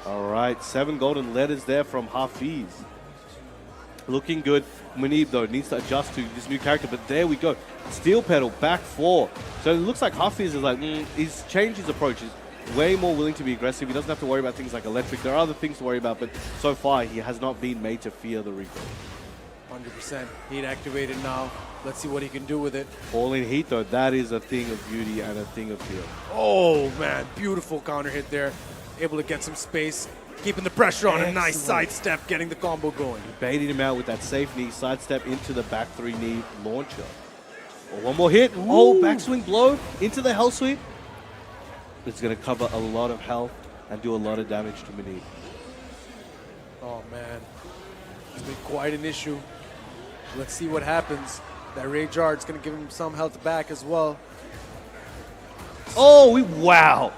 All right, 7 golden letters there from HAFEEZ. Looking good. Munib, though, needs to adjust to this new character, but there we go. Steel pedal, back 4. So it looks like HAFEEZ is like, he's changed his approach. He's way more willing to be aggressive. He doesn't have to worry about things like electric. There are other things to worry about, but so far he has not been made to fear the recoil. 100%. Heat activated now. Let's see what he can do with it. All in heat, though, that is a thing of beauty and a thing of fear. Oh, man. Beautiful counter hit there. Able to get some space. Keeping the pressure on. A nice sidestep, getting the combo going. Baiting him out with that safe knee, sidestep into the back 3 knee launcher. Oh, one more hit. Oh, backswing blow into the hell sweep. It's going to cover a lot of health. and do a lot of damage to Munib. Oh man, it's been quite an issue. Let's see what happens. That Rage Art's gonna give him some health back as well. Oh, wow.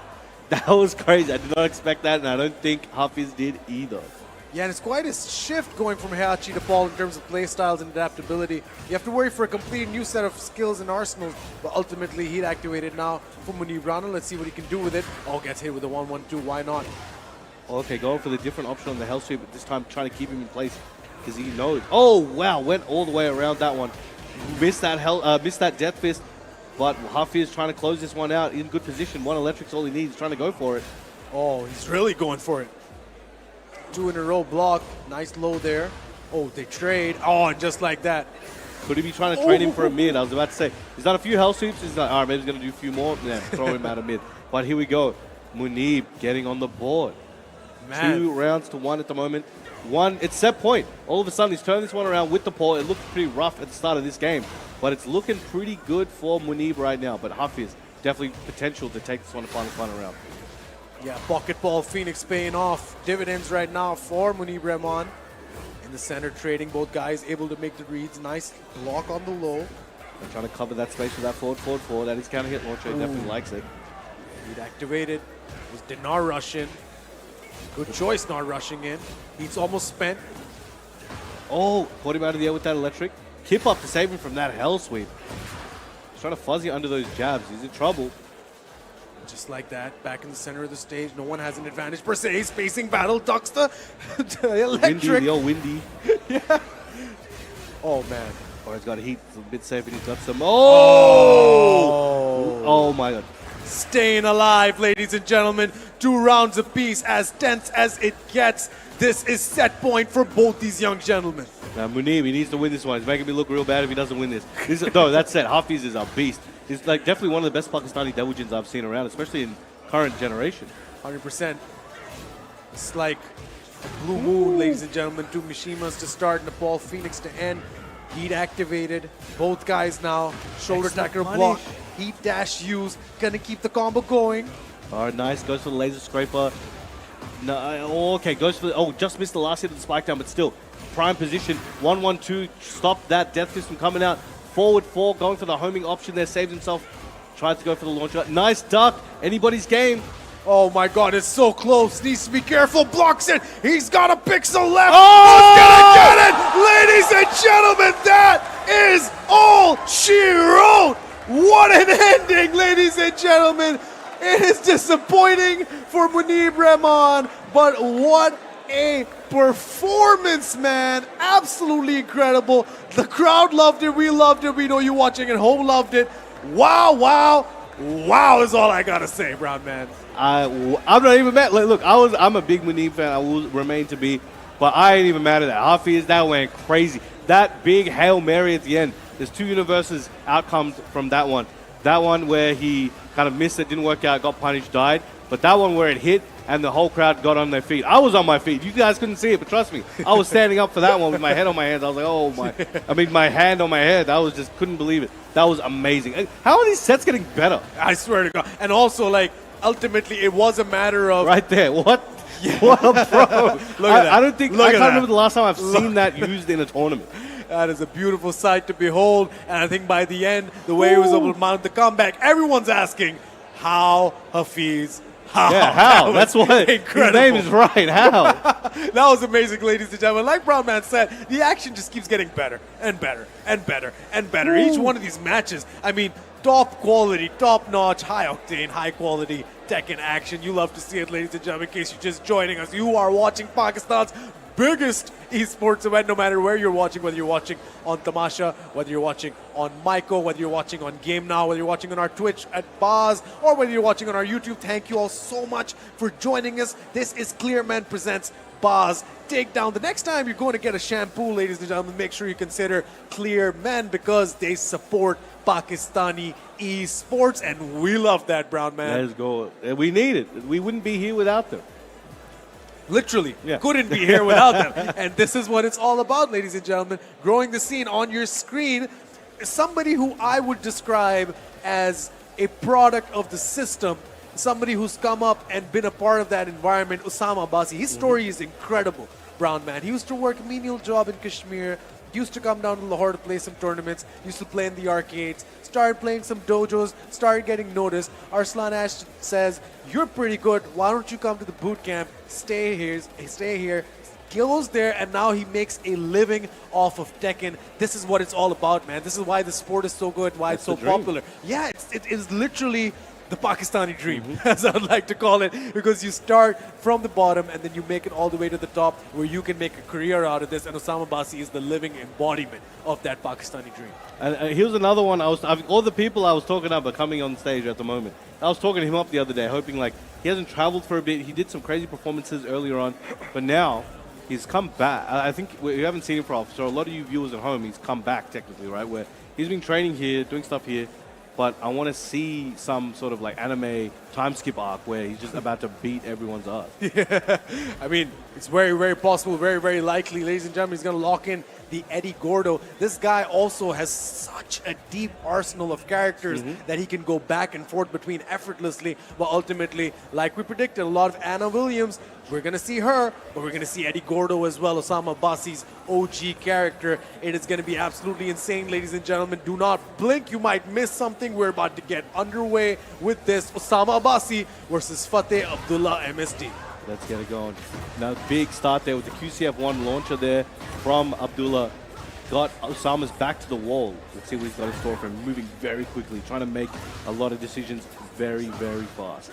That was crazy. I did not expect that, and I don't think HAFEEZ did either. Yeah, and it's quite a shift going from Heihachi to Paul in terms of play styles and adaptability. You have to worry for a complete new set of skills and arsenals, but ultimately heat activated now for Munib Rana. Let's see what he can do with it. Oh, gets hit with a 1-1-2. Why not? Okay, going for the different option on the Hell Sweep, but this time trying to keep him in place because he knows. Oh, wow, went all the way around that one. Missed that Death Fist, but HAFEEZ trying to close this one out in good position. One Electric's all he needs, trying to go for it. Oh, he's really going for it. 2 in a row block. Nice low there. Oh, they trade. Oh, and just like that. Could he be trying to trade him for a mid? I was about to say. He's done a few Hell Sweeps. He's like, all right, maybe he's going to do a few more. Yeah, throw him out of mid. But here we go. Munib getting on the board. Man. 2 rounds to 1 at the moment. It's set point. All of a sudden, he's turned this one around with the paw. It looked pretty rough at the start of this game, but it's looking pretty good for Munib right now. But HAFEEZ definitely potential to take this one to final round. Yeah, Pocket Ball Phoenix paying off dividends right now for Munib Rahman. In the center trading, both guys able to make the reads. Nice block on the low. They're trying to cover that space with that forward. That is counter hit launcher. He definitely likes it. Heat activated. Did not rush in. Good choice not rushing in. He's almost spent. Oh, caught him out of the air with that electric. Kip up to save him from that Hell Sweep. He's trying to fuzzy under those jabs. He's in trouble. Just like that, back in the center of the stage. No one has an advantage per se. He's facing battle. Ducks the electric. Windy, the old windy. Yeah. Oh, man. Oh, he's got a heat. It's a bit safe and he's got some. Oh! Oh, my God. Staying alive, ladies and gentlemen. 2 rounds apiece, as tense as it gets. This is set point for both these young gentlemen. Now, Munib, he needs to win this one. He's making me look real bad if he doesn't win this. No, that's it. HAFEEZ is a beast. He's like definitely one of the best Pakistani Dawoojins I've seen around, especially in current generation. 100%. It's like a blue moon, ladies and gentlemen. 2 Mishimas to start, Nepal Phoenix to end. Heat activated. Both guys now. Shoulder tacker block. Heat dash use. Gonna keep the combo going. All right, nice. Goes for the laser scraper. No, okay, goes for the, just missed the last hit of the spike down, but still. Prime position. 1-1-2. Stop that Death Fist from coming out. Forward 4, going for the homing option there. Saves himself. Tries to go for the launcher. Nice duck. Anybody's game. Oh my God, it's so close. Needs to be careful. Blocks it. He's got a pixel left. Oh! Who's gonna get it? Ladies and gentlemen, that is all she wrote. What an ending, ladies and gentlemen. It is disappointing for Munib Rahman, but what a performance, man. Absolutely incredible. The crowd loved it. We loved it. We know you watching at home loved it. Wow, wow, wow is all I gotta say, Brown man. I'm not even mad. Look, I'm a big Munib fan. I will remain to be, but I ain't even mad at that. HAFEEZ, that went crazy. That big Hail Mary at the end. There's 2 universes outcomes from that one. That one where he kind of missed it, didn't work out, got punished, died. But that one where it hit and the whole crowd got on their feet. I was on my feet. You guys couldn't see it, but trust me, I was standing up for that one with my head on my hands. I was like, oh my, my hand on my head. I was just couldn't believe it. That was amazing. How are these sets getting better? I swear to God. And also, like, ultimately, it was a matter of... Right there. What? Yeah. What, bro? Look at that. I don't think, I can't remember the last time I've seen that used in a tournament. That is a beautiful sight to behold. And I think by the end, the way he was able to mount the comeback, everyone's asking, how HAFEEZ? How? Yeah, how? That's what. Incredible. His name is right. How? That was amazing, ladies and gentlemen. Like Brown Man said, the action just keeps getting better and better and better and better. Each one of these matches, I mean, top quality, top notch, high octane, high quality Tekken action. You love to see it, ladies and gentlemen. In case you're just joining us, you are watching Pakistan's biggest esports event, no matter where you're watching, whether you're watching on Tamasha, whether you're watching on Maiko, whether you're watching on Game Now, whether you're watching on our Twitch at Baz, or whether you're watching on our YouTube. Thank you all so much for joining us. This is Clear Men presents Baz Takedown. The next time you're going to get a shampoo, ladies and gentlemen, make sure you consider Clear Men because they support Pakistani esports, and we love that, Brown man. Let's go. We need it. We wouldn't be here without them. Literally, yeah. Couldn't be here without them. And this is what it's all about, ladies and gentlemen. Growing the scene on your screen. Somebody who I would describe as a product of the system somebody who's come up and been a part of that environment, OSAMA Abbasi. His story is incredible, Brown man. He used to work a menial job in Kashmir, used to come down to Lahore to play some tournaments, used to play in the arcades, started playing some dojos, started getting noticed. Arslan Ash says, you're pretty good, why don't you come to the boot camp, stay here. Goes there, and now he makes a living off of Tekken. This is what it's all about, man. This is why the sport is so good, why it's so popular. Yeah, it is literally the Pakistani dream, as I would like to call it, because you start from the bottom and then you make it all the way to the top where you can make a career out of this, and OSAMA Abbasi is the living embodiment of that Pakistani dream. And here's another one. All the people I was talking about are coming on stage at the moment. I was talking to him up the other day, hoping like he hasn't traveled for a bit. He did some crazy performances earlier on, but now he's come back. I think we haven't seen him for so a lot of you viewers at home, he's come back technically, right? Where he's been training here, doing stuff here, but I want to see some sort of like anime time skip arc where he's just about to beat everyone's ass. Yeah, I mean, it's very, very possible, very, very likely, ladies and gentlemen, he's going to lock in the Eddie Gordo. This guy also has such a deep arsenal of characters that he can go back and forth between effortlessly, but ultimately, like we predicted, a lot of Anna Williams, we're going to see her, but we're going to see Eddie Gordo as well, OSAMA Abbasi's OG character. It is going to be absolutely insane, ladies and gentlemen. Do not blink, you might miss something. We're about to get underway with this OSAMA Abbasi versus Fateh Abdullah MSD. Let's get it going. Now, big start there with the QCF1 launcher there from Abdullah. Got Osama's back to the wall. Let's see what he's got in store for him. Moving very quickly, trying to make a lot of decisions very, very fast.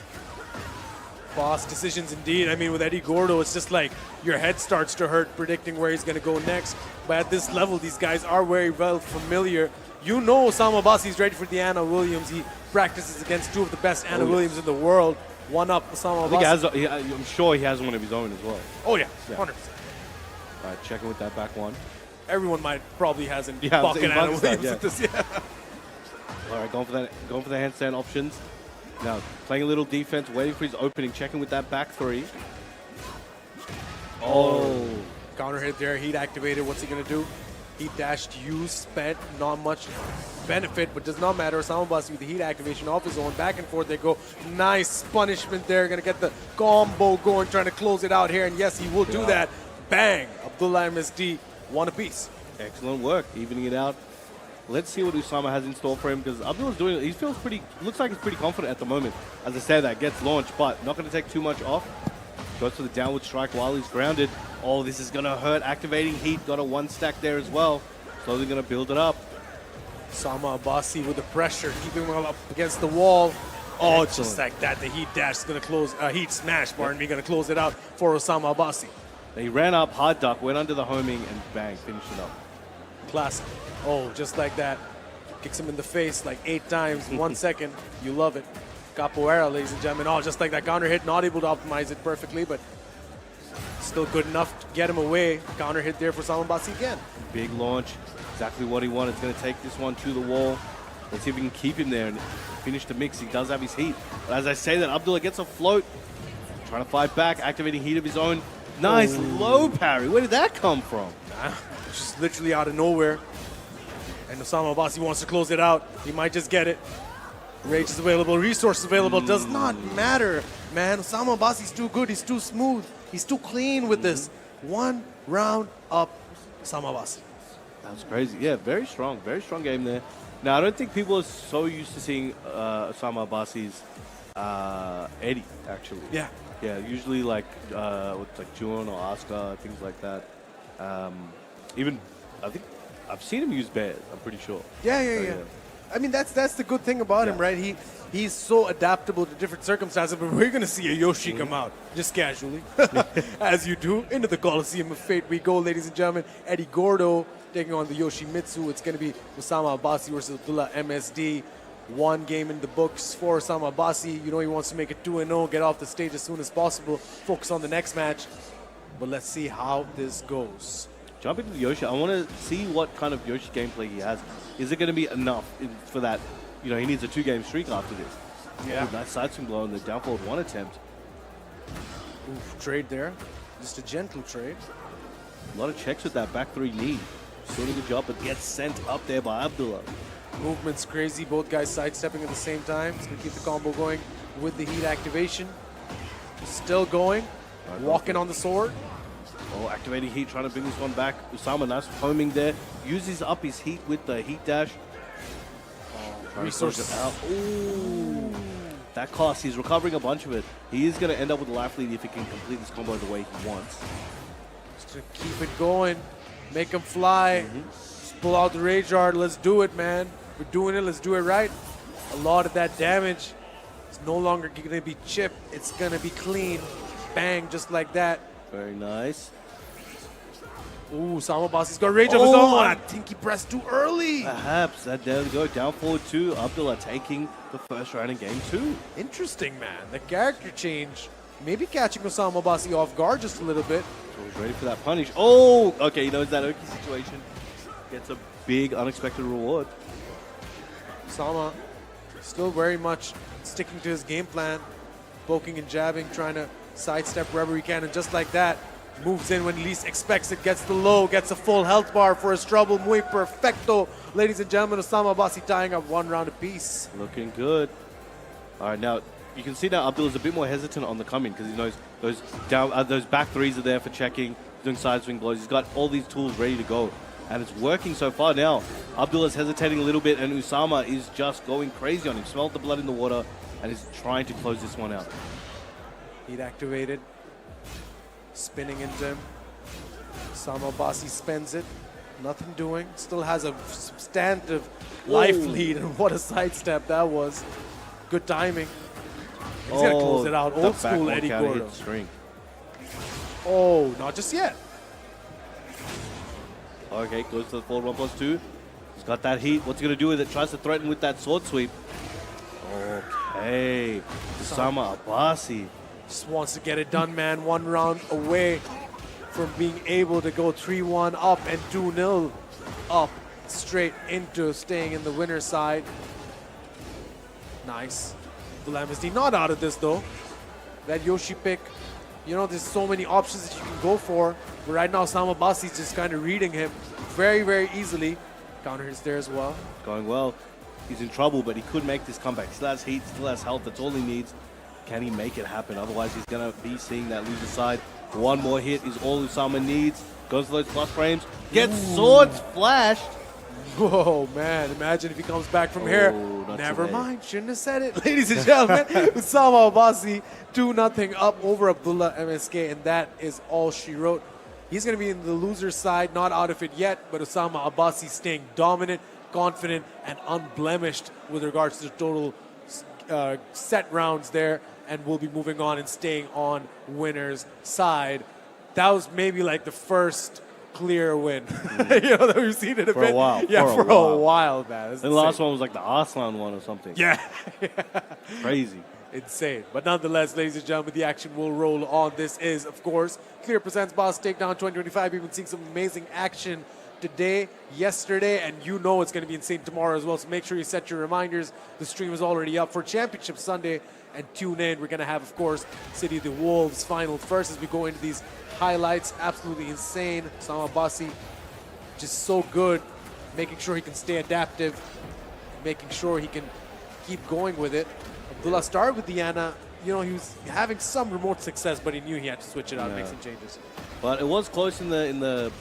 Fast decisions indeed. I mean, with Eddie Gordo, it's just like your head starts to hurt predicting where he's going to go next. But at this level, these guys are very well familiar. You know OSAMA Abbasi is ready for the Anna Williams. He practices against two of the best Anna Williams in the world. One up OSAMA Abbasi. I'm sure he has one of his own as well. Oh, yeah, 100%. All right, checking with that back one. Everyone probably has in Yeah, fucking in Anna Pakistan, Williams yeah. with this. Yeah. All right, going for the handstand options. Now, playing a little defense, waiting for his opening, checking with that back three. Oh. Counter hit there, heat activated. What's he going to do? Heat dashed, used, spent, not much benefit, but does not matter. OSAMA Abbasi with the heat activation off his own. Back and forth they go. Nice punishment there. Going to get the combo going, trying to close it out here. And yes, he will do that. Bang. Abdullah MSD, one apiece. Excellent work, evening it out. Let's see what OSAMA has in store for him, because Abdullah's doing it. He feels pretty, looks like he's pretty confident at the moment. As I said, that gets launched, but not going to take too much off. Goes for the downward strike while he's grounded. Oh, this is going to hurt. Activating heat, got a one stack there as well. Slowly going to build it up. OSAMA Abbasi with the pressure, keeping him up against the wall. Oh, Excellent. just like that, the heat dash is going to close, heat smash, pardon me, going to close it out for OSAMA Abbasi. He ran up, hard duck, went under the homing, and bang, finished it up. Classic. Oh, just like that. Kicks him in the face like 8 times in 1 second. You love it. Capoeira, ladies and gentlemen. Oh, just like that counter hit. Not able to optimize it perfectly, but still good enough to get him away. Counter hit there for OSAMA Abbasi again. Big launch. Exactly what he wanted. It's going to take this one to the wall. Let's see if we can keep him there and finish the mix. He does have his heat. But as I say that, Abdullah gets a float. Trying to fight back, activating heat of his own. Nice low parry. Where did that come from? Just literally out of nowhere. And OSAMA Abbasi wants to close it out. He might just get it. Rage is available, resources available. Does not matter, man. OSAMA Abbasi's too good. He's too smooth. He's too clean with this. 1 round up, OSAMA Abbasi. That was crazy. Yeah, very strong game there. Now, I don't think people are so used to seeing OSAMA Abbasi's Eddie, actually. Yeah. Yeah, usually like with like Jun or Asuka, things like that. Even, I think, I've seen him use bears, I'm pretty sure. Yeah. I mean, that's the good thing about him, right? He's so adaptable to different circumstances, but we're going to see a Yoshi come out, just casually, as you do. Into the Coliseum of Fate we go, ladies and gentlemen. Eddie Gordo taking on the Yoshimitsu. It's going to be OSAMA Abbasi versus Abdullah MSD. 1 game in the books for OSAMA Abbasi. You know he wants to make it 2-0, get off the stage as soon as possible, focus on the next match. But let's see how this goes. Jumping to Yoshi, I want to see what kind of Yoshi gameplay he has. Is it going to be enough for that? You know, he needs a 2-game streak after this. Yeah. With that side swing blow and the down forward 1 attempt. Oof, trade there. Just a gentle trade. A lot of checks with that back 3 knee. Doing a good job, but gets sent up there by Abdullah. Movement's crazy. Both guys sidestepping at the same time. It's going to keep the combo going. with the heat activation. Still going, walking on the sword. Oh, activating heat, trying to bring this one back. OSAMA, nice homing there. Uses up his heat with the heat dash. Resources out. Ooh. That cost, he's recovering a bunch of it. He is going to end up with a life lead if he can complete this combo the way he wants. Just to keep it going, make him fly. Just pull out the Rage Art. Let's do it, man. We're doing it. Let's do it right. A lot of that damage is no longer going to be chipped. It's going to be clean. Bang, just like that. Very nice. Ooh, Samabasi's got Rage of his own. I think he pressed too early. Perhaps. That there we go. Down forward 2. Abdullah taking the first round in game 2. Interesting, man. The character change. Maybe catching Osama Basi off guard just a little bit. So he's ready for that punish. Oh, okay. He knows that Oki situation. Gets a big unexpected reward. Osama still very much sticking to his game plan. Poking and jabbing, trying to sidestep wherever he can. And just like that, moves in when he least expects it, gets the low, gets a full health bar for his trouble. Muy perfecto. Ladies and gentlemen, Osama Basi tying up 1 round apiece. Looking good. All right, now you can see now Abdullah's a bit more hesitant on the coming because he knows those back threes are there for checking, doing side swing blows. He's got all these tools ready to go, and it's working so far now. Abdullah's hesitating a little bit, and OSAMA is just going crazy on him. Smelled the blood in the water, and is trying to close this one out. Heat activated. Spinning into him. Osama Basi spends it. Nothing doing. Still has a substantive life lead, and what a sidestep that was. Good timing. He's gonna close it out. Old school Eddie Gordo. Oh, not just yet. Okay, goes to the forward 1+2. He's got that heat. What's he gonna do with it? Tries to threaten with that sword sweep. Okay, Osama Basi. Just wants to get it done, man. 1 round away from being able to go 3-1 up and 2-0 up straight into staying in the winner's side. Nice. The MSD not out of this though. That Yoshi pick, you know, there's so many options that you can go for. But right now, Samabasi's just kind of reading him very, very easily. Counter hits there as well. Going well. He's in trouble, but he could make this comeback. Still has heat, still has health. That's all he needs. Can he make it happen? Otherwise, he's going to be seeing that loser side. 1 more hit is all Osama needs. Goes for those plus frames. Gets swords flashed. Whoa, man. Imagine if he comes back from here. Never today. mind. Shouldn't have said it. Ladies and gentlemen, Osama Basi 2-0 up over Abdullah MSK, and that is all she wrote. He's going to be in the loser side, not out of it yet, but Osama Abbasi staying dominant, confident, and unblemished with regards to the total set rounds there, and we'll be moving on and staying on winner's side. That was maybe like the first clear win you know, that we've seen in a For bit. a while. Yeah, for a while, man. And the last one was like the Arslan one or something. Yeah. Crazy. Insane. But nonetheless, ladies and gentlemen, the action will roll on. This is, of course, Clear Presents Boss Takedown 2025. We've been seeing some amazing action today, yesterday, and you know it's going to be insane tomorrow as well. So make sure you set your reminders. The stream is already up for Championship Sunday, and tune in. We're going to have, of course, City of the Wolves final first as we go into these highlights. Absolutely insane. Osama Basi just so good, making sure he can stay adaptive, making sure he can keep going with it. Abdullah started with Diana. You know, he was having some remote success, but he knew he had to switch it out and make some changes. But it was close in the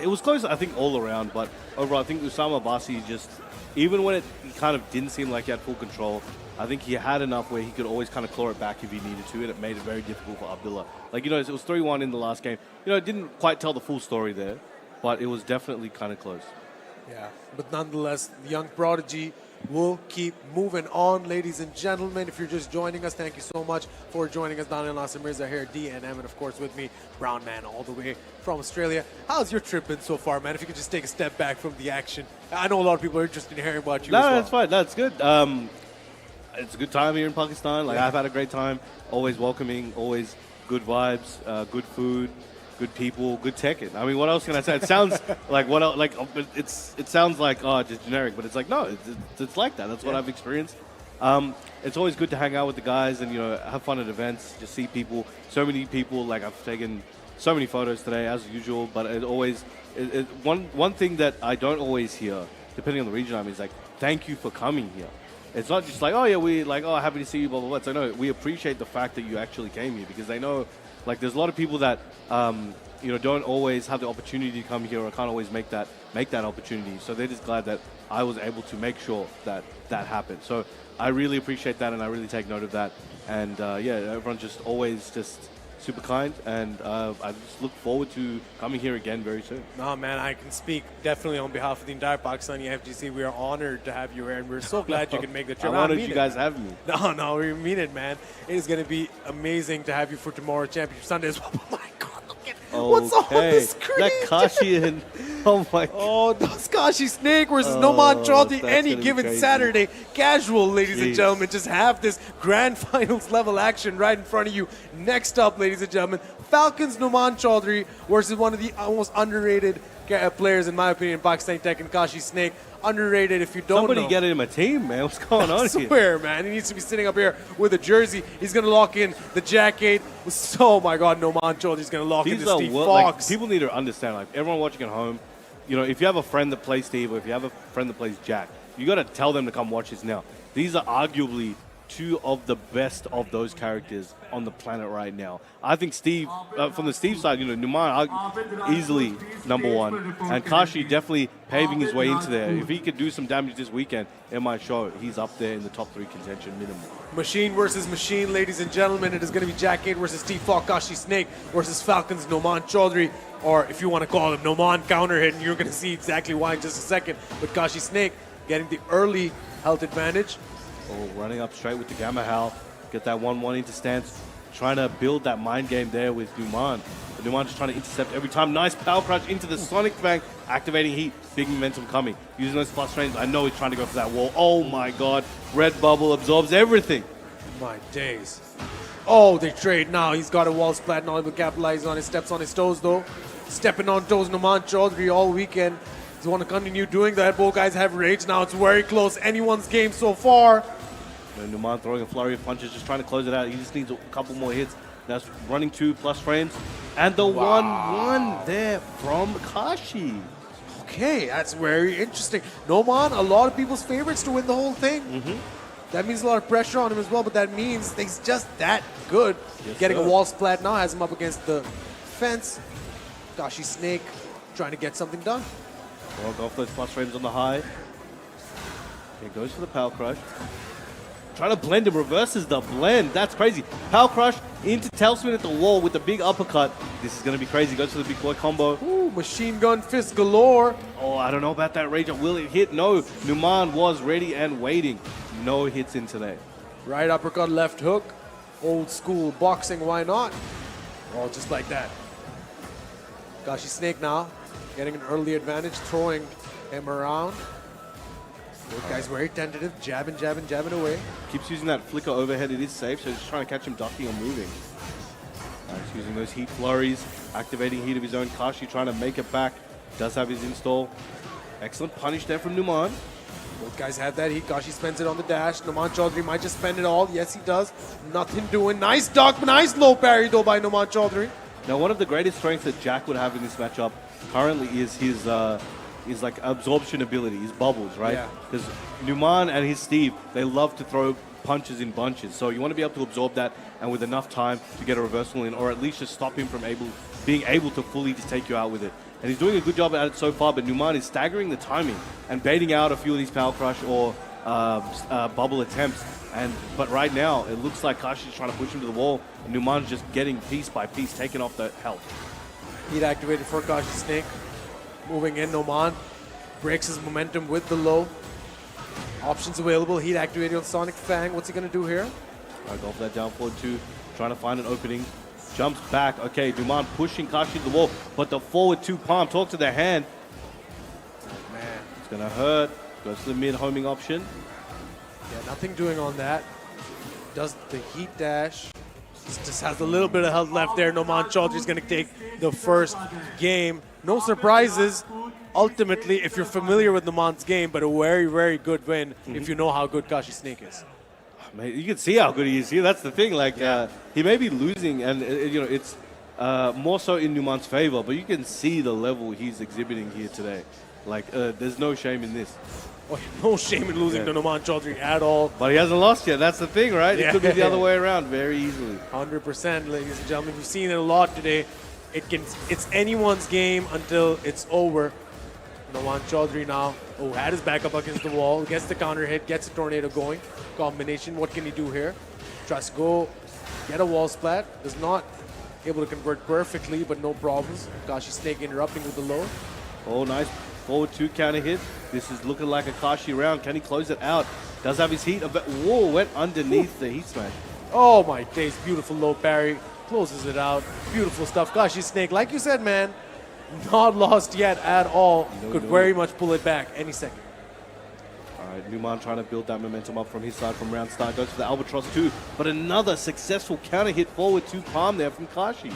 it was close, I think, all around. But overall, I think Osama Basi just, even when it kind of didn't seem like he had full control, I think he had enough where he could always kind of claw it back if he needed to, and it made it very difficult for Abdullah. Like, you know, it was 3-1 in the last game. You know, it didn't quite tell the full story there, but it was definitely kind of close. Yeah, but nonetheless, the young prodigy will keep moving on, ladies and gentlemen. If you're just joining us, thank you so much for joining us. Daniel Nasser Mirza here, D and M, and of course with me, Brown Man, all the way from Australia. How's your trip been so far, man? If you could just take a step back from the action. I know a lot of people are interested in hearing about you as well. No, that's fine. That's good. It's a good time here in Pakistan. Like, I've had a great time. Always welcoming, always good vibes, good food, good people, good Tekken. I mean, what else can I say? It sounds like what else, like it sounds like just generic, but it's like no, it's like that. That's what I've experienced. It's always good to hang out with the guys and, you know, have fun at events, just see people. So many people. Like, I've taken so many photos today as usual, but it always one thing that I don't always hear, depending on the region I'm in, is like, thank you for coming here. It's not just like, oh yeah, we like, oh, happy to see you, blah blah blah. So no, we appreciate the fact that you actually came here because they know, like, there's a lot of people that you know, don't always have the opportunity to come here or can't always make that opportunity. So they're just glad that I was able to make sure that that happened. So I really appreciate that, and I really take note of that. And yeah, everyone's just always just super kind, and I just look forward to coming here again very soon. No, man, I can speak definitely on behalf of the entire Pakistani FGC. We are honored to have you here, and we're so glad you can make the trip. I'm honored you guys have me. No, we mean it, man. It is going to be amazing to have you for tomorrow, Championship Sunday as well. Oh my God, look at what's on the screen. That Kashi and oh my God. Oh, that's Kashi Snake versus Noman Chaudhary that's any gonna be given crazy. Saturday. Casual, ladies and gentlemen. Just have this grand finals level action right in front of you. Next up, ladies and gentlemen, Falcons Noman Chaudhary versus one of the most underrated players, in my opinion, in Pakistani Tekken, Kashi Snake. Underrated if you don't Somebody know. get him a team, man. What's going on I here? swear, man. He needs to be sitting up here with a jersey. He's going to lock in the jacket. Oh, my God, Noman Chaudhary's going to lock in These the are Steve like, Fox. people need to understand, like, everyone watching at home, you know, if you have a friend that plays Steve or if you have a friend that plays Jack, you got to tell them to come watch this now. These are arguably two of the best of those characters on the planet right now. I think Steve, from the Steve side, you know, Numan easily #1, and Kashi definitely paving his way into there. If he could do some damage this weekend, it might show he's up there in the top 3 contention minimum. Machine versus machine, ladies and gentlemen. It is going to be Jack 8 versus Steve Fox, Kashi Snake versus Falcons Noman Chaudhary, or if you want to call him Noman counter hit, and you're going to see exactly why in just a second. But Kashi Snake getting the early health advantage. Oh, running up straight with the Gamma Howl. Get that 1-1 into stance. Trying to build that mind game there with Numan. But Numan just trying to intercept every time. Nice power crush into the Sonic Fang. Activating heat. Big momentum coming. Using those plus frames. I know he's trying to go for that wall. Oh my God. Red bubble absorbs everything. My days. Oh, they trade now. He's got a wall splat. Not able to capitalize on his steps on his toes, though. Stepping on toes, Noman Chaudhary all weekend. He's want to continue doing that. Both guys have rage now. It's very close. Anyone's game so far. And Numan throwing a flurry of punches, just trying to close it out. He just needs a couple more hits. That's running 2 plus frames. And the 1-1 there from Kashi. Okay, that's very interesting. Noman, a lot of people's favorites to win the whole thing. That means a lot of pressure on him as well, but that means he's just that good. Yes, Getting sir. a wall splat now has him up against the fence. Kashi Snake trying to get something done. Well, go for those plus frames on the high. Okay, goes for the power crush. Trying to blend him, reverses the blend. That's crazy. Power crush into tailspin at the wall with the big uppercut. This is going to be crazy. Goes for the big boy combo. Ooh, machine gun fist galore. Oh, I don't know about that rage. Will it hit? No. Numan was ready and waiting. No hits in today. Right uppercut, left hook. Old school boxing, why not? Oh, just like that. Kashi Snake now getting an early advantage, throwing him around. Both guys very tentative, jabbing, jabbing, jabbing away. Keeps using that flicker overhead. It is safe, so just trying to catch him ducking or moving. He's using those heat flurries, activating heat of his own. Kashi trying to make it back. Does have his install. Excellent punish there from Numan. Both guys have that heat. Kashi spends it on the dash. Noman Chaudhary might just spend it all. Yes, he does. Nothing doing. Nice duck, nice low parry though by Noman Chaudhary. Now, one of the greatest strengths that Jack would have in this matchup currently is his like absorption ability, his bubbles, right? Yeah. Because Numan and his Steve, they love to throw punches in bunches. So you want to be able to absorb that and with enough time to get a reversal in, or at least just stop him from being able to fully just take you out with it. And he's doing a good job at it so far, but Numan is staggering the timing and baiting out a few of these power crush or bubble attempts. But right now, it looks like Kashi's trying to push him to the wall, and Numan's just getting piece by piece, taking off the health. Heat activated for Kashi Snake. Moving in, Noman breaks his momentum with the low. Options available. Heat activated on Sonic Fang. What's he going to do here? Go for that down forward 2, trying to find an opening. Jumps back. Okay, Numan pushing Kashi to the wall, but the forward 2 palm, talk to the hand. Oh, man. It's going to hurt. Goes to the mid homing option. Yeah, nothing doing on that. Does the heat dash. Just has a little bit of health left there. Noman Chaudhary is going to take the first game. No surprises. Ultimately, if you're familiar with Noman's game, but a very, very good win if you know how good Kashi Snake is. Man, you can see how good he is here. That's the thing. Like he may be losing, and you know it's more so in Numan's favor. But you can see the level he's exhibiting here today. Like there's no shame in this. Oh, no shame in losing to Noman Chaudhary at all. But he hasn't lost yet. That's the thing, right? Yeah. It could be the other way around very easily. 100%, ladies and gentlemen. We've seen it a lot today. It's anyone's game until it's over. Noman Chaudhary now, had his back up against the wall, gets the counter hit, gets the tornado going. Combination, what can he do here? Tries to go get a wall splat. Is not able to convert perfectly, but no problems. Kashi Snake interrupting with the low. Oh, nice forward 2 counter hit. This is looking like a Kashi round. Can he close it out? Does have his heat. Whoa, went underneath the heat smash. Oh my days, beautiful low parry. Closes it out. Beautiful stuff. Kashi Snake, like you said, man, not lost yet at all. Could very much pull it back any second. All right, Numan trying to build that momentum up from his side from round start. Goes for the Albatross 2, but another successful counter hit forward 2 palm there from Kashi.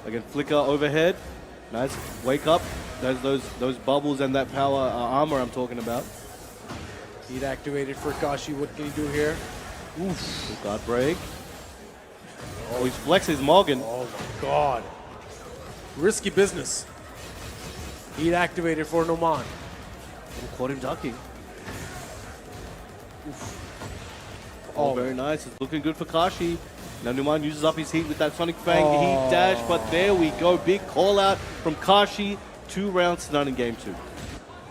Again, flicker overhead. Nice. Wake up. Those bubbles and that power armor I'm talking about. Heat activated for Kashi. What can he do here? Oof. Good guard break. Oh, he's flexing his Morgan. Oh my god. Risky business. Heat activated for Noman. Oh, caught him ducking. Oof. Oh, very nice. It's looking good for Kashi. Now Numan uses up his heat with that Sonic Fang heat dash, but there we go. Big call out from Kashi. 2 rounds done in game 2.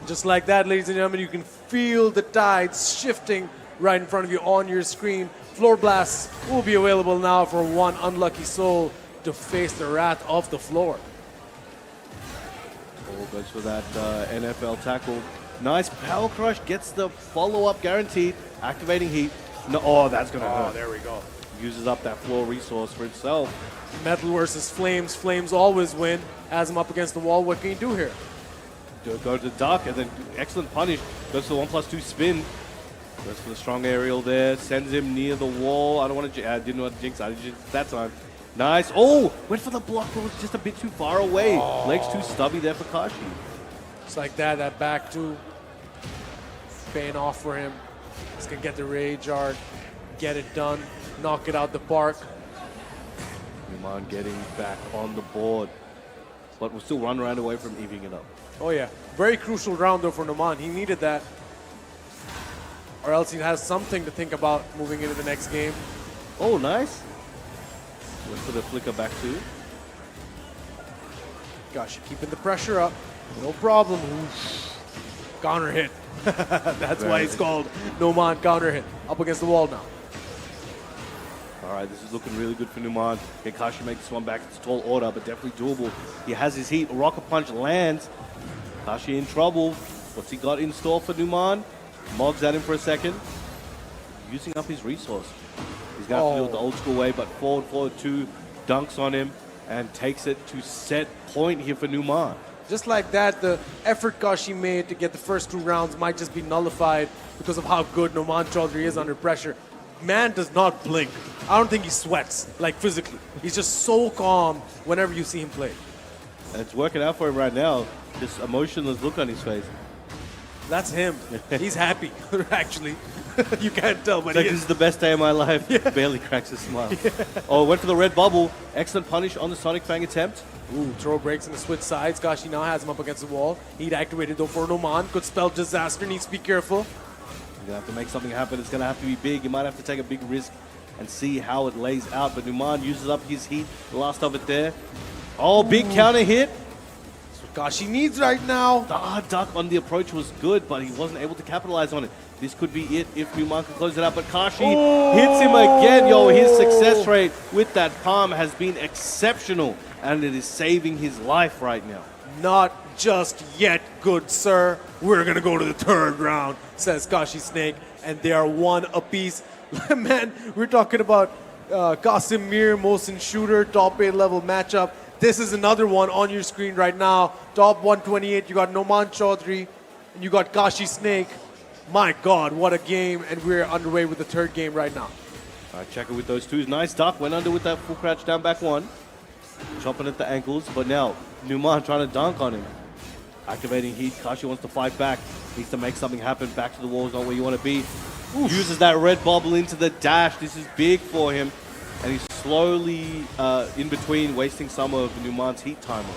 Just like that, ladies and gentlemen, you can feel the tides shifting right in front of you on your screen. Floor blasts will be available now for one unlucky soul to face the wrath of the floor. Oh, goes for that NFL tackle. Nice power crush, gets the follow-up guaranteed. Activating heat. No, oh, that's gonna hurt. There we go. Uses up that floor resource for himself. Metal versus Flames. Flames always win. Has him up against the wall. What can he do here? Go to the duck and then excellent punish. Goes for the 1+2 spin. Goes for the strong aerial there. Sends him near the wall. I don't want to. I didn't want to jinx. I didn't jinx that time. Nice. Oh, went for the block, but was just a bit too far away. Legs too stubby there for Kashi. Just like that. That back two. Paying off for him. He's gonna get the rage art. Get it done. Knock it out the park. Numan getting back on the board. But we'll still run around away from evening it up. Oh yeah, very crucial round though for Numan. He needed that. Or else he has something to think about moving into the next game. Oh, nice. Went for the flicker back two. Gosh, keeping the pressure up. No problem. Oof. Counter hit. That's why it's called Numan counter hit. Up against the wall now. All right, this is looking really good for Numan. Can Kashi make this one back? It's a tall order, but definitely doable. He has his heat. Rocket punch lands. Kashi in trouble. What's he got in store for Numan? Mogs at him for a second. Using up his resource. He's going to have to do it the old school way, but forward two, dunks on him, and takes it to set point here for Numan. Just like that, the effort Kashi made to get the first 2 rounds might just be nullified because of how good Noman Chaudhary is under pressure. Man does not blink. I don't think he sweats, like physically. He's just so calm whenever you see him play. And it's working out for him right now. This emotionless look on his face. That's him. He's happy, actually. You can't tell, but like, this is the best day of my life. Yeah. Barely cracks a smile. Yeah. Oh, went for the red bubble. Excellent punish on the Sonic Fang attempt. Ooh, throw breaks and the switch sides. Kashi now has him up against the wall. He'd activated though for Noman. Could spell disaster. Needs to be careful. You're going to have to make something happen. It's going to have to be big. You might have to take a big risk and see how it lays out. But Numan uses up his heat. The last of it there. Oh, big counter hit. That's what Kashi needs right now. The duck on the approach was good, but he wasn't able to capitalize on it. This could be it if Numan can close it out. But Kashi hits him again. Yo, his success rate with that palm has been exceptional. And it is saving his life right now. Not just yet, good sir. We're going to go to the 3rd round, says Kashi Snake. And they are 1 apiece. Man, we're talking about QASIM MEER, motion shooter, top 8 level matchup. This is another one on your screen right now. Top 128, you got Noman Chaudhary, and you got Kashi Snake. My God, what a game. And we're underway with the 3rd game right now. All right, check it with those twos. Nice duck. Went under with that full crouch down back 1. Chopping at the ankles, but now Numan trying to dunk on him. Activating heat. Kashi wants to fight back. Needs to make something happen. Back to the wall is not where you want to be. Uses that red bubble into the dash. This is big for him. And he's slowly in between, wasting some of Numan's heat timer.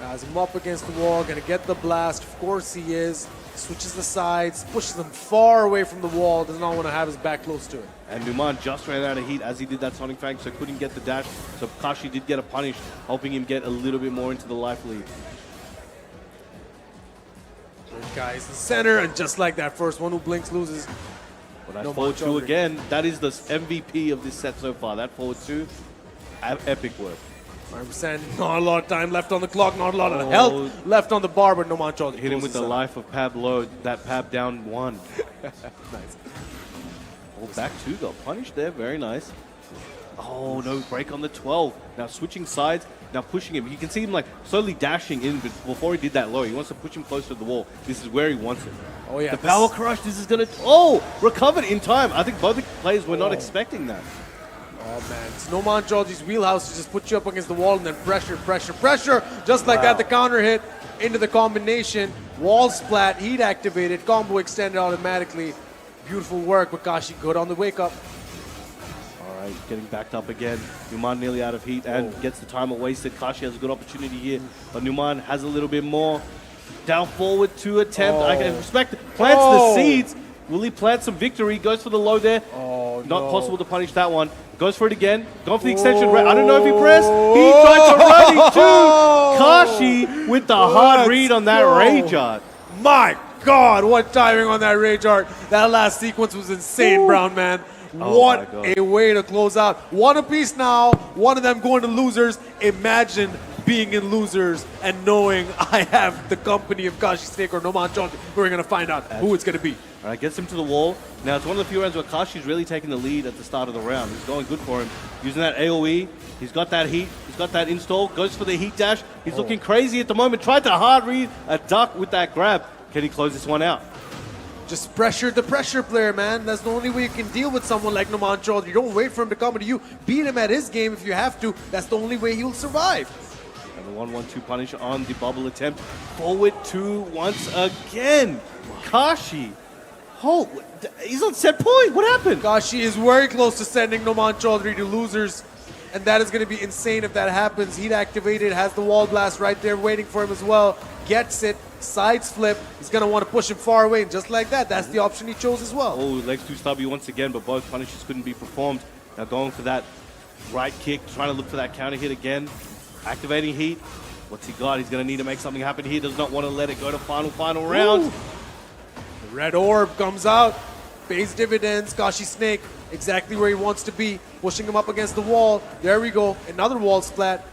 Has him up against the wall. Going to get the blast. Of course he is. switches the sides, pushes him far away from the wall, does not want to have his back close to it. And Numan just ran out of heat as he did that Sonic Fang, so couldn't get the dash. So Kashi did get a punish, helping him get a little bit more into the life lead. Third guy is the center, and just like that, first one who blinks loses. But that No forward Mancho two already. again, that is the MVP of this set so far. That forward two, epic work. 100%, not a lot of time left on the clock, not a lot of Oh. health left on the bar, but no Mancho. Hit him with the life of Pab low, that Pab down one. Nice. Oh, back two got punished there, very nice. Oh no, break on the 12. Now switching sides, now pushing him. You can see him like slowly dashing in, but before he did that low, he wants to push him close to the wall. This is where he wants it. Oh yeah, The power crush, this is gonna, oh, recovered in time. I think both the players were not expecting that. Oh man, it's no Mancho's wheelhouse to just put you up against the wall and then pressure, pressure, pressure. Just like that, the counter hit into the combination. Wall splat, heat activated, combo extended automatically. Beautiful work, but Kashi good on the wake up. All right, getting backed up again. Numan nearly out of heat and gets the timer wasted. Kashi has a good opportunity here, but Numan has a little bit more. Down forward to attempt. I can respect it. Plants the seeds. Will he plant some victory? Goes for the low there. Oh, Not possible to punish that one. Goes for it again. Going for the extension. I don't know if he pressed. He tried to run it too. Kashi with the hard read on that rage art. My God, what timing on that rage art. That last sequence was insane, Brown Man. Oh What my God. a way to close out. One apiece now, one of them going to losers. Imagine being in losers and knowing I have the company of Kashi Snake or Noman Chonti. We're going to find out who it's going to be. All right, gets him to the wall. Now, it's one of the few rounds where Kashi's really taking the lead at the start of the round. He's going good for him. Using that AoE. He's got that heat. He's got that install. Goes for the heat dash. He's looking crazy at the moment. Tried to hard read a duck with that grab. Can he close this one out? Just pressure the pressure player, man. That's the only way you can deal with someone like Noman Chaudhary. You don't wait for him to come to you. Beat him at his game if you have to. That's the only way he'll survive. And the 1-1-2 punish on the bubble attempt. Forward two once again. Kashi. Oh, he's on set point. What happened? Kashi is very close to sending Noman Chaudhary to losers. And that is going to be insane if that happens. Heat activated, has the wall blast right there waiting for him as well. Gets it, sides flip. He's going to want to push him far away. And just like that, that's the option he chose as well. Oh, legs too stubby once again, but both punishes couldn't be performed. Now going for that right kick, trying to look for that counter hit again. Activating heat. What's he got? He's going to need to make something happen here. Does not want to let it go to final round. Ooh. The red orb comes out. Pays dividends. Kashi Snake exactly where he wants to be. Pushing him up against the wall. There we go. Another wall splat.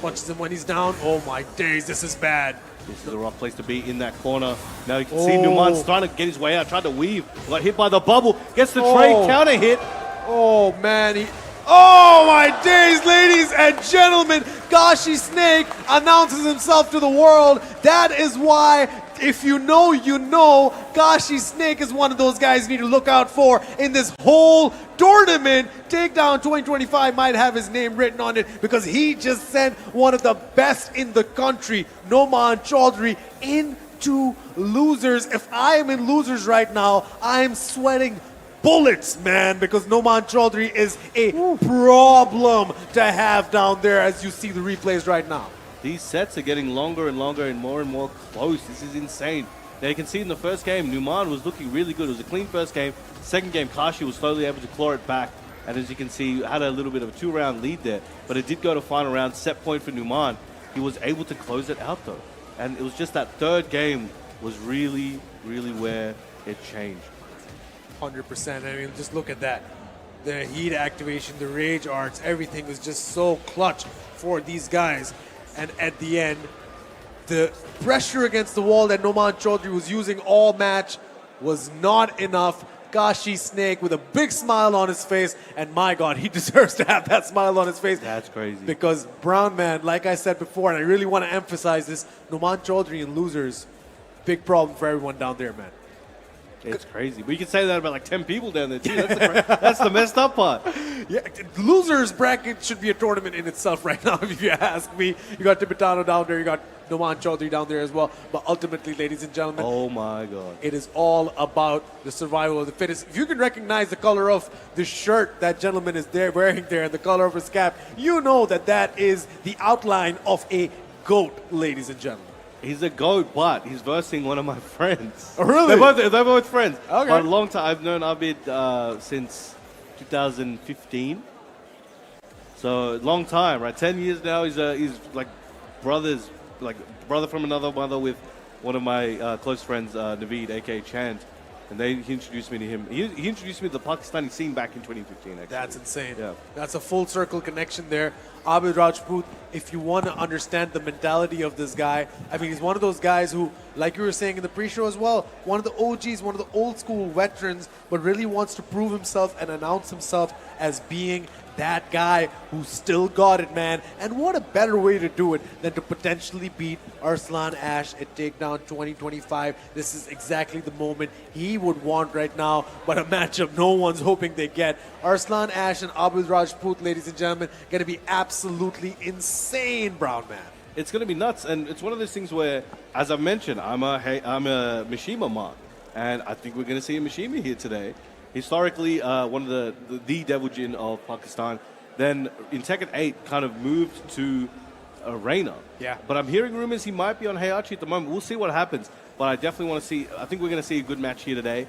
Punches him when he's down. Oh my days, this is bad. This is a rough place to be in that corner. Now you can see Numan's trying to get his way out, tried to weave. Got hit by the bubble. Gets the trade counter hit. Oh man, oh my days, ladies and gentlemen. Kashi Snake announces himself to the world. That is why, if you know, you know, Kashi Snake is one of those guys you need to look out for in this whole tournament. Takedown 2025 might have his name written on it because he just sent one of the best in the country, Noman Chaudhary, into losers. If I am in losers right now, I am sweating bullets, man, because Noman Chaudhary is a problem to have down there as you see the replays right now. These sets are getting longer and longer and more close. This is insane. Now you can see in the first game, Numan was looking really good. It was a clean first game. Second game, Kashi was slowly able to claw it back. And as you can see, had a little bit of a 2-round lead there. But it did go to final round, set point for Numan. He was able to close it out though. And it was just that third game was really where it changed. 100%. I mean, just look at that. The heat activation, the rage arts, everything was just so clutch for these guys. And at the end, the pressure against the wall that Noman Chaudhary was using all match was not enough. Kashi Snake with a big smile on his face, and my God, he deserves to have that smile on his face. That's crazy. Because Brown Man, like I said before, and I really want to emphasize this, Noman Chaudhary and losers, big problem for everyone down there, man. It's crazy. But you can say that about like 10 people down there too. That's the messed up part. Yeah, losers bracket should be a tournament in itself right now, if you ask me. You got Tibetano down there, you got Noman Chaudhary down there as well. But ultimately, ladies and gentlemen, oh my God, it is all about the survival of the fittest. If you can recognize the color of the shirt that gentleman is there wearing there and the color of his cap, you know that that is the outline of a GOAT, ladies and gentlemen. He's a GOAT, but he's versing one of my friends. Oh, really? They're both friends. Okay. But a long time. I've known Abid since 2015. So long time, right? 10 years now. He's like brothers, like brother from another mother with one of my close friends, Naveed, aka Chand. And he introduced me to him. He introduced me to the Pakistani scene back in 2015, actually. That's insane. Yeah. That's a full circle connection there. Abid Rajput, if you want to understand the mentality of this guy, I mean, he's one of those guys who, like you were saying in the pre-show as well, one of the OGs, one of the old school veterans, but really wants to prove himself and announce himself as being that guy who still got it, man. And what a better way to do it than to potentially beat Arslan Ash at Takedown 2025. This is exactly the moment he would want right now, but a matchup no one's hoping they get. Arslan Ash and Abid Rajput, ladies and gentlemen, going to be absolutely insane, Brown Man. It's going to be nuts, and it's one of those things where, as I mentioned, I'm a Mishima mark, and I think we're going to see a Mishima here today. Historically, one of the Devil Jin of Pakistan. Then in Tekken 8, kind of moved to Reina. Yeah. But I'm hearing rumors he might be on Heihachi at the moment. We'll see what happens. But I definitely want to see. I think we're going to see a good match here today.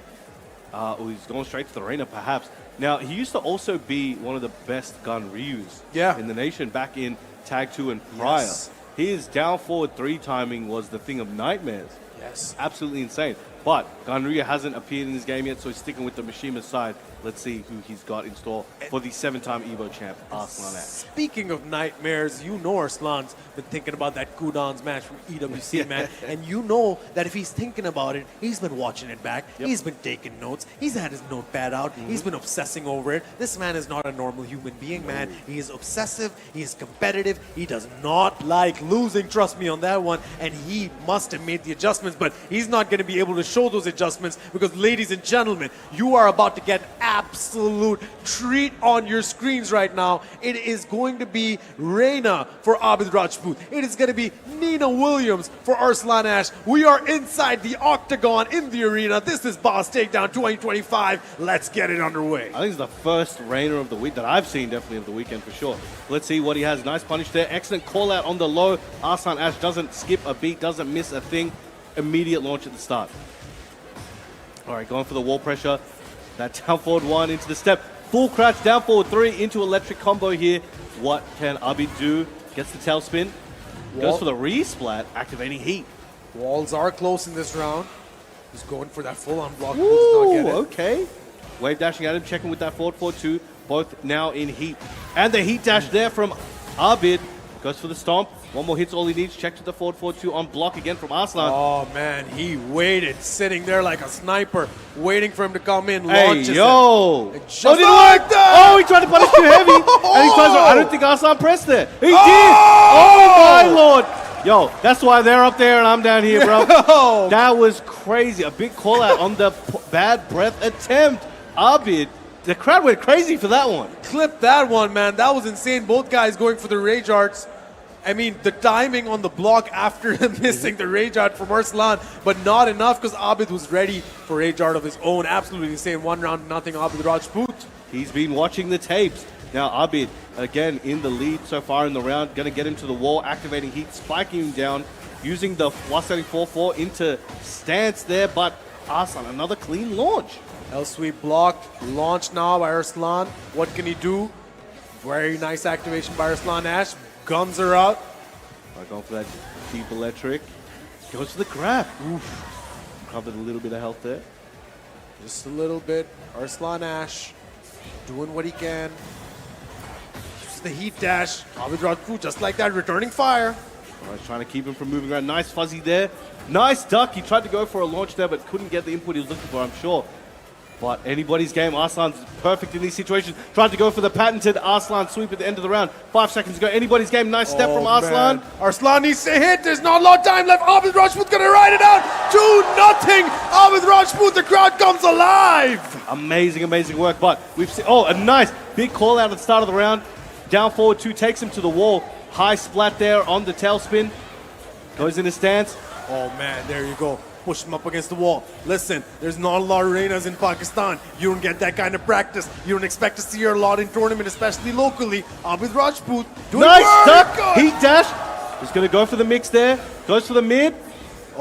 He's going straight to the Reina, perhaps. Now, he used to also be one of the best gun Ryus in the nation back in Tag 2 and prior. Yes. His down forward 3 timing was the thing of nightmares. Yes. Absolutely insane. But Ganryu hasn't appeared in this game yet, so he's sticking with the Mishima side. Let's see who he's got in store for the 7-time Evo champ, Arslan Ash. Speaking of nightmares, you know Arslan's been thinking about that Kudans match from EWC, man. And you know that if he's thinking about it, he's been watching it back. He's been taking notes. He's had his notepad out. He's been obsessing over it. This man is not a normal human being, man. He is obsessive. He is competitive. He does not like losing. Trust me on that one. And he must have made the adjustments, but he's not going to be able to show those adjustments because, ladies and gentlemen, you are about to get absolute treat on your screens right now. It is going to be Reina for Abid Rajput. It is going to be Nina Williams for Arslan Ash. We are inside the octagon in the arena. This is Boss Takedown 2025. Let's get it underway. I think it's the first Reina of the week that I've seen, definitely of the weekend for sure. Let's see what he has. Nice punish there. Excellent call out on the low. Arslan Ash doesn't skip a beat, doesn't miss a thing. Immediate launch at the start. All right, going for the wall pressure. That down forward 1 into the step. Full crouch, down forward 3 into electric combo here. What can Abid do? Gets the tailspin. Goes for the re-splat, activating heat. Walls are close in this round. He's going for that full-on block. Does not get it. Okay. Wave dashing at him, checking with that forward 4-2. Both now in heat. And the heat dash there from Abid. Goes for the stomp. One more hit's all he needs. Check to the forward 4-2 on block again from Arslan. Oh, man, he waited, sitting there like a sniper, waiting for him to come in, Hey, launches yo! it. Just Oh, did it like work? that! Oh, he tried to punish too heavy. And he tries to, I don't think Arslan pressed there. He did! Oh, my lord! Yo, that's why they're up there and I'm down here, bro. That was crazy. A big call out on the bad breath attempt. Abid, the crowd went crazy for that one. Clip that one, man. That was insane. Both guys going for the rage arts. I mean, the timing on the block after missing the rage art from Arslan, but not enough because Abid was ready for rage art of his own. Absolutely insane. 1 round, nothing. Abid Rajput. He's been watching the tapes. Now Abid, again, in the lead so far in the round. Going to get him to the wall, activating heat, spiking him down, using the wasting 4-4 into stance there, but Arslan, another clean launch. L sweep blocked. Launch now by Arslan. What can he do? Very nice activation by Arslan Ash. Guns are out. Right, going for that deep electric. Goes for the grab. Oof. Covered a little bit of health there. Just a little bit. Arslan Ash doing what he can. Uses the heat dash. Abid Rajput just like that, returning fire. All right, trying to keep him from moving around. Nice fuzzy there. Nice duck. He tried to go for a launch there, but couldn't get the input he was looking for, I'm sure. But anybody's game. Arslan's perfect in these situations. Tried to go for the patented Arslan sweep at the end of the round. 5 seconds ago. Anybody's game. Nice step from Arslan. Man. Arslan needs to hit. There's not a lot of time left. Abid Rajput gonna ride it out. 2-0. Abid Rajput. The crowd comes alive. Amazing, amazing work. But we've seen, a nice big call out at the start of the round. Down forward 2 takes him to the wall. High splat there on the tailspin. Goes in his stance. Oh man, there you go. Push him up against the wall. Listen, there's not a lot of Reinas in Pakistan. You don't get that kind of practice. You don't expect to see her a lot in tournament, especially locally. Abid Rajput doing nice work. duck. Heat dash. He's going to go for the mix there. Goes for the mid.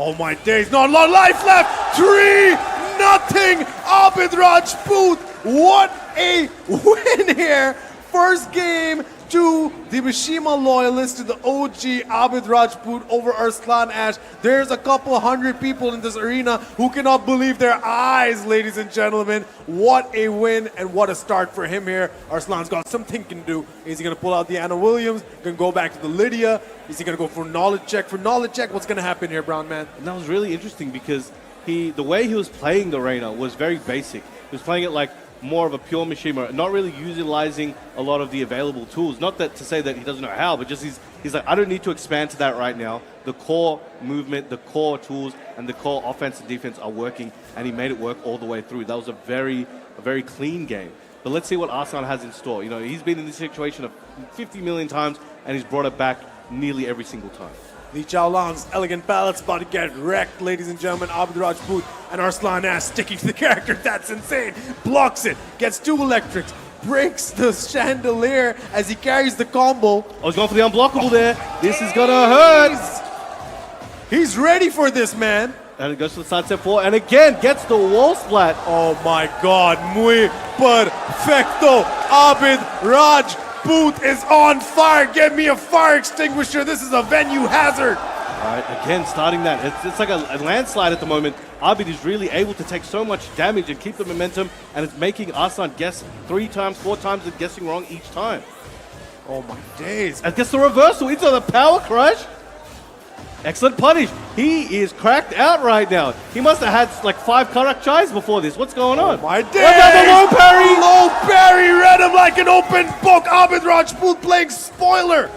Oh my days, not a lot of life left. 3-0, Abid Rajput. What a win here. First game to the Mishima loyalists, to the OG Abid Rajput over Arslan Ash. There's a couple hundred people in this arena who cannot believe their eyes, ladies and gentlemen. What a win and what a start for him here. Arslan's got some thinking to do. Is he going to pull out the Anna Williams? Going to go back to the Lydia? Is he going to go for knowledge check? For knowledge check, what's going to happen here, Brown Man? And that was really interesting because the way he was playing the Reina was very basic. He was playing it like more of a pure Mishima, not really utilizing a lot of the available tools. Not that to say that he doesn't know how, but just he's like, I don't need to expand to that right now. The core movement, the core tools, and the core offense and defense are working, and he made it work all the way through. That was a very clean game. But let's see what Arslan has in store. You know, he's been in this situation 50 million times, and he's brought it back nearly every single time. Li Chaolong's elegant pallets about to get wrecked, ladies and gentlemen. Abid Rajput and Arslan Ash sticking to the character. That's insane. Blocks it, gets 2 electrics, breaks the chandelier as he carries the combo. I was going for the unblockable there. This is gonna hurt. He's ready for this, man. And it goes to the side step 4, and again gets the wall splat. Oh my God, muy perfecto. Abid Rajput is on fire. Get me a fire extinguisher. This is a venue hazard. All right, again, starting that. It's like a landslide at the moment. Abid is really able to take so much damage and keep the momentum, and it's making Arslan guess 3 times, 4 times, and guessing wrong each time. Oh my days. And gets the reversal into the power crush. Excellent punish. He is cracked out right now. He must have had like 5 Karak Chais before this. What's going on? Oh my days. Another low parry. Low parry. Read him like an open book. Abid Rajput playing spoiler.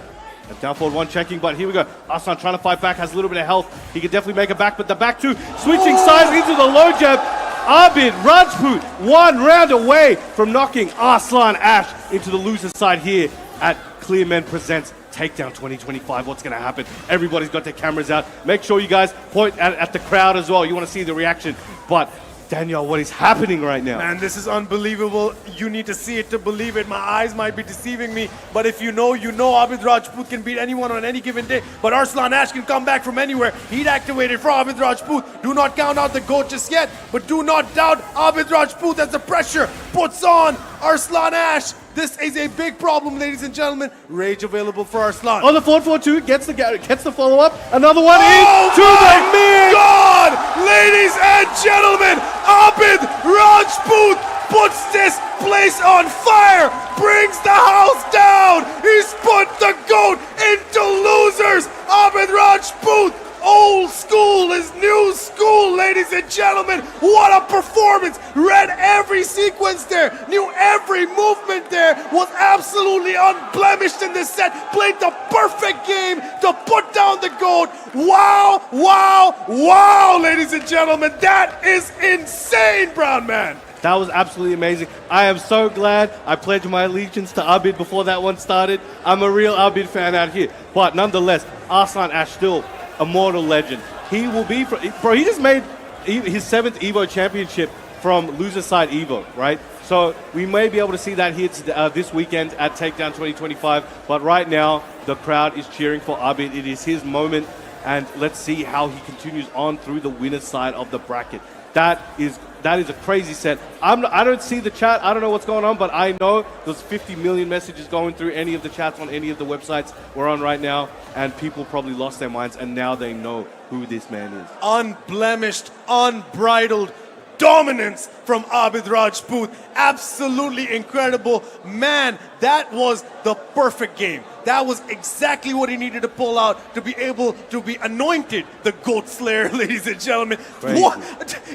And down forward 1 checking, but here we go. Arslan trying to fight back, has a little bit of health. He can definitely make it back, but the back 2 switching sides into the low jab. Abid Rajput 1 round away from knocking Arslan Ash into the loser's side here at Clear Men Presents Takedown 2025. What's going to happen? Everybody's got their cameras out. Make sure you guys point at the crowd as well. You want to see the reaction. But Daniel, what is happening right now? Man, this is unbelievable. You need to see it to believe it. My eyes might be deceiving me, but if you know, you know Abid Rajput can beat anyone on any given day. But Arslan Ash can come back from anywhere. Heat activated for Abid Rajput. Do not count out the GOAT just yet, but do not doubt Abid Rajput as the pressure puts on Arslan Ash. This is a big problem, ladies and gentlemen. Rage available for Arslan. On the 4-4-2, gets the follow-up. Another one into the MEER. God! Ladies and gentlemen, Abid Rajput puts this place on fire, brings the house down. He's put the GOAT into losers. Abid Rajput, old school is new school, ladies and gentlemen. What a performance. Read every sequence there, knew every movement there, was absolutely unblemished in this set, played the perfect game to put down the GOAT. Wow, wow, wow, ladies and gentlemen. That is insane, Brown Man. That was absolutely amazing. I am so glad I pledged my allegiance to Abid before that one started. I'm a real Abid fan out here. But nonetheless, Arslan Ash still a mortal legend. He will be, bro, he just made his 7th EVO championship from loser side EVO, right? So we may be able to see that here this weekend at Takedown 2025. But right now, the crowd is cheering for Abid. It is his moment. And let's see how he continues on through the winner's side of the bracket. That is a crazy set. I don't see the chat. I don't know what's going on, but I know there's 50 million messages going through any of the chats on any of the websites we're on right now, and people probably lost their minds, and now they know who this man is. Unblemished, unbridled dominance from Abid Rajput. Absolutely incredible. Man, that was the perfect game. That was exactly what he needed to pull out to be able to be anointed the GOAT Slayer, ladies and gentlemen. Crazy. What?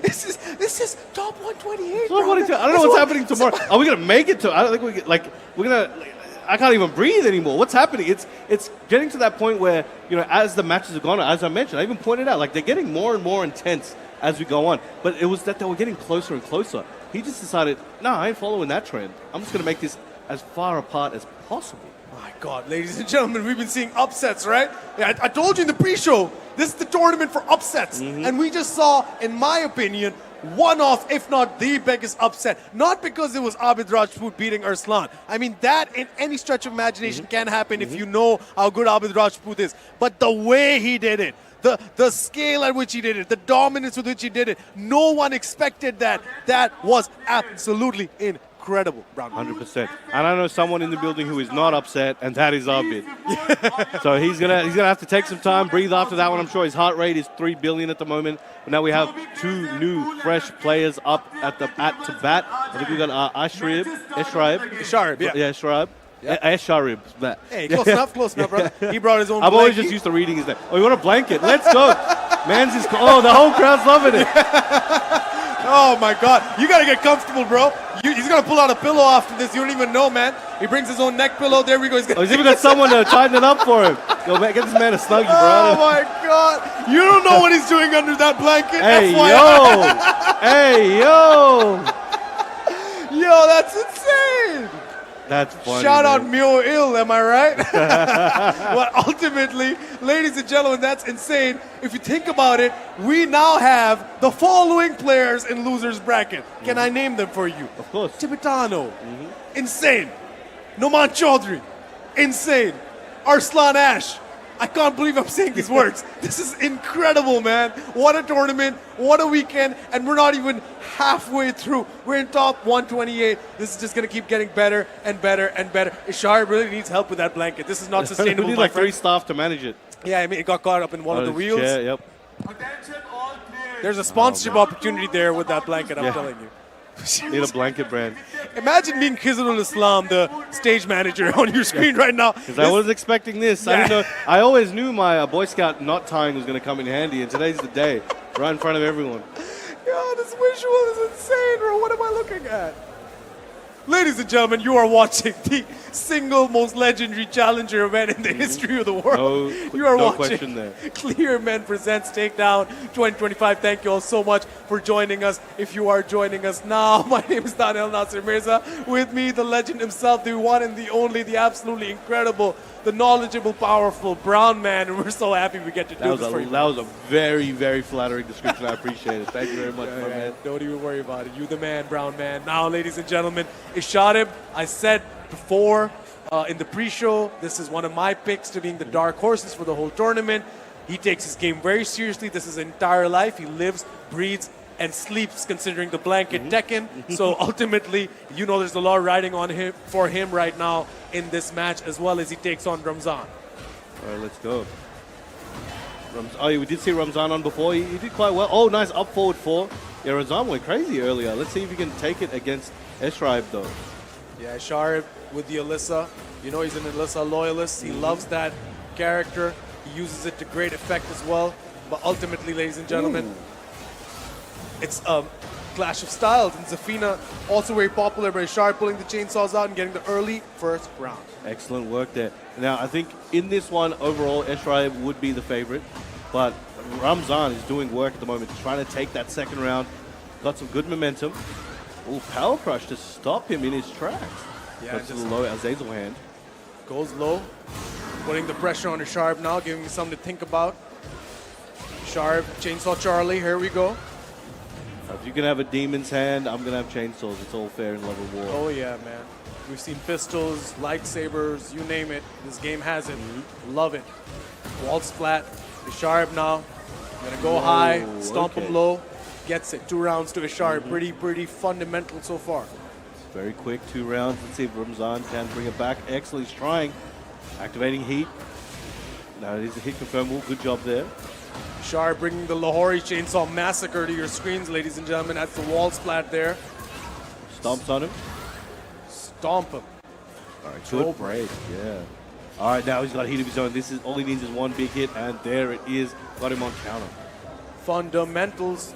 This is top 128. Top 128. I don't know what's happening tomorrow. Are we gonna make it to? I don't think we're gonna. I can't even breathe anymore. What's happening? It's getting to that point where, you know, as the matches have gone on, as I mentioned, I even pointed out, like, they're getting more and more intense as we go on. But it was that they were getting closer and closer. He just decided, no, I ain't following that trend. I'm just gonna make this as far apart as possible. My God, ladies and gentlemen, we've been seeing upsets, right? Yeah, I told you in the pre-show, this is the tournament for upsets. And we just saw, in my opinion, one of, if not the biggest upset. Not because it was Abid Rajput beating Arslan. I mean, that in any stretch of imagination can happen if you know how good Abid Rajput is. But the way he did it, the scale at which he did it, the dominance with which he did it. No one expected that. That was absolutely incredible, Brown. 100%. And I know someone in the building who is not upset, and that is Abid. So he's gonna have to take some time, breathe after that one. I'm sure his heart rate is 3 billion at the moment. But now we have 2 new, fresh players up at to bat. I think we got Esharib, yeah. Yeah, Esharib. Esharib. Hey, close enough, brother. He brought his own I'm always just used to reading his name. Oh, you want a blanket? Let's go. Man's is oh, the whole crowd's loving it. Oh my God, you gotta get comfortable, bro. He's gonna pull out a pillow after this. You don't even know, man. He brings his own neck pillow. There we go. He's even got someone to tighten it up for him. Yo, man, get this man a snuggie, bro. Oh my God, you don't know what he's doing under that blanket. Hey, FYI. yo. Yo, that's insane. That's funny. Shout out man. Mio Ill, am I right? But ultimately, ladies and gentlemen, that's insane. If you think about it, we now have the following players in losers bracket. Can I name them for you? Of course. Tibetano, insane. Noman Chaudhry, insane. Arslan Ash, I can't believe I'm saying these words. This is incredible, man. What a tournament, what a weekend, and we're not even halfway through. We're in top 128. This is just going to keep getting better and better and better. Ishar really needs help with that blanket. This is not sustainable, We need my like 3 friend. staff to manage it. Yeah, I mean, it got caught up in one of the wheels. Chair, yep. There's a sponsorship opportunity there with that blanket, I'm telling you. Need a blanket brand. Imagine being Khizrul Islam, the stage manager, on your screen right now. Because I was expecting this. I didn't know. I always knew my Boy Scout knot tying was going to come in handy, and today's the day, right in front of everyone. Yo, this visual is insane, bro. What am I looking at? Ladies and gentlemen, you are watching the single most legendary challenger event in the history of the world. You are no watching question there. Clear Men Presents Takedown 2025. Thank you all so much for joining us. If you are joining us now, my name is Daniel Nasir Mirza. With me, the legend himself, the one and the only, the absolutely incredible, the knowledgeable, powerful brown man. And we're so happy we get to do this for you. That was a very, very flattering description. I appreciate it. Thank you very much, my man. Don't even worry about it. You the man, brown man. Now, ladies and gentlemen, Isharib, I said before in the pre-show, this is one of my picks to being the dark horses for the whole tournament. He takes his game very seriously. This is his entire life. He lives, breathes, and sleeps considering the blanket Tekken. So ultimately, you know there's a lot riding on him for him right now in this match as well as he takes on Ramzan. All right, let's go. Oh, yeah, we did see Ramzan on before. He did quite well. Oh, nice up forward 4. Yeah, Ramzan went crazy earlier. Let's see if he can take it against Esharib, though. Yeah, Sharib with the Alisa. You know he's an Alisa loyalist. He loves that character. He uses it to great effect as well. But ultimately, ladies and gentlemen, it's a clash of styles. And Zafina, also very popular, but Sharib pulling the chainsaws out and getting the early first round. Excellent work there. Now, I think in this one, overall, Esharib would be the favorite. But Ramzan is doing work at the moment, trying to take that second round. Got some good momentum. Ooh, power crush to stop him in his tracks. Yeah, Goes to the low Azazel hand. Goes low, putting the pressure on Sharib now, giving me something to think about. Sharib, Chainsaw Charlie, here we go. If you can have a demon's hand, I'm going to have chainsaws. It's all fair in love of war. Oh yeah, man. We've seen pistols, lightsabers, you name it. This game has it. Love it. Waltz flat. Sharib now. Gonna go high, stomp him low. Gets it. 2 rounds to Sharib. Pretty fundamental so far. Very quick, 2 rounds. Let's see if Ramzan can bring it back. Excellent. He's trying. Activating heat. Now it is a hit confirm. Good job there. Sharib bringing the Lahori Chainsaw Massacre to your screens, ladies and gentlemen. That's the wall splat there. Stomps on him. Stomp him. All right, good break. Yeah. All right, now he's got heat of his own. This is all he needs is 1 big hit, and there it is. Got him on counter. Fundamentals.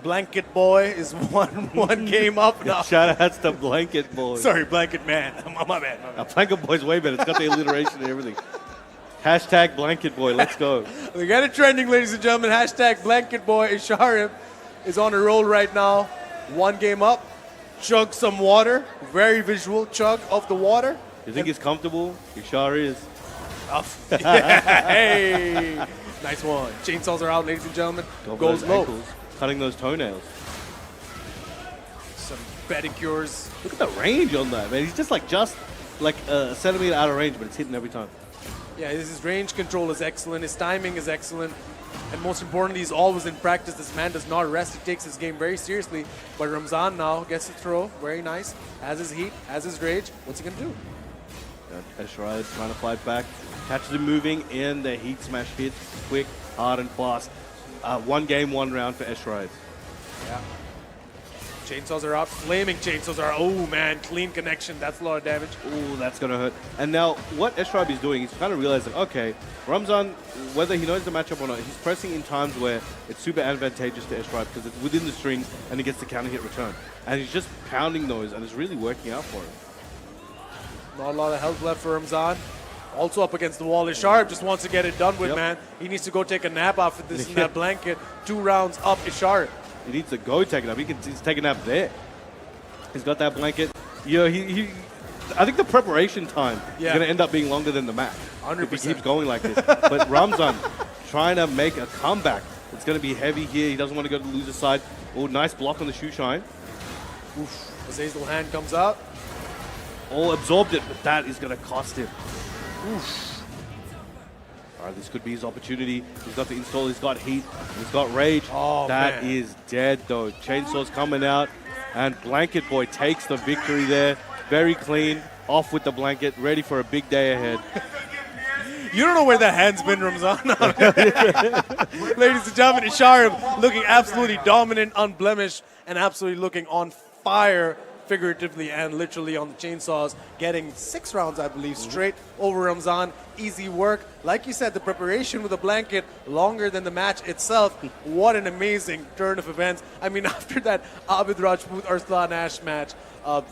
Blanket Boy is one game up now. Shout outs to Blanket Boy. Sorry, Blanket Man. My bad. Blanket Boy's way better. It's got the alliteration and everything. Hashtag Blanket Boy. Let's go. We got it trending, ladies and gentlemen. Hashtag Blanket Boy. Sharib is on a roll right now. 1 game up. Chug some water. Very visual chug of the water. You think he's comfortable? Ishari is. Hey. Nice one. Chainsaws are out, ladies and gentlemen. Goes low. Ankles, cutting those toenails. Some pedicures. Look at the range on that, man. He's just like a centimeter out of range, but it's hitting every time. Yeah, his range control is excellent. His timing is excellent. And most importantly, he's always in practice. This man does not rest. He takes his game very seriously. But Ramzan now gets the throw. Very nice. Has his heat, has his rage. What's he going to do? Eshrai trying to fight back. Catches him moving in. The heat smash hits. Quick, hard, and fast. 1 game, 1 round for Eshrai. Yeah. Chainsaws are out. Flaming chainsaws are out. Oh, man. Clean connection. That's a lot of damage. Oh, that's going to hurt. And now what Eshrai is doing, he's kind of realizing, okay, Ramzan, whether he knows the matchup or not, he's pressing in times where it's super advantageous to Eshrai because it's within the strings and he gets the counter hit return. And he's just pounding those and it's really working out for him. Not a lot of health left for Ramzan. Also up against the wall is Sharp. Just wants to get it done with, man. He needs to go take a nap after this in that blanket. 2 rounds up is Sharp. He needs to go take it up. He's taking a nap there. He's got that blanket. You know, I think the preparation time is going to end up being longer than the match. 100%. If he keeps going like this. But Ramzan trying to make a comeback. It's going to be heavy here. He doesn't want to go to the loser side. Oh, nice block on the shoe shine. Oof. Azaz's hand comes out. Oh, absorbed it, but that is going to cost him. Oof. All right, this could be his opportunity. He's got the install, he's got heat, he's got rage. Oh, that man. is dead, though. Chainsaw's coming out, and Blanket Boy takes the victory there. Very clean, off with the blanket, ready for a big day ahead. You don't know where that hand's been, Ramzan. Ladies and gentlemen, Isharib looking absolutely dominant, unblemished, and absolutely looking on fire, figuratively and literally on the chainsaws, getting 6 rounds, I believe, straight over Ramzan. Easy work. Like you said, the preparation with the blanket longer than the match itself. What an amazing turn of events. I mean, after that ABEEL Rajpoot Arslan Ash match,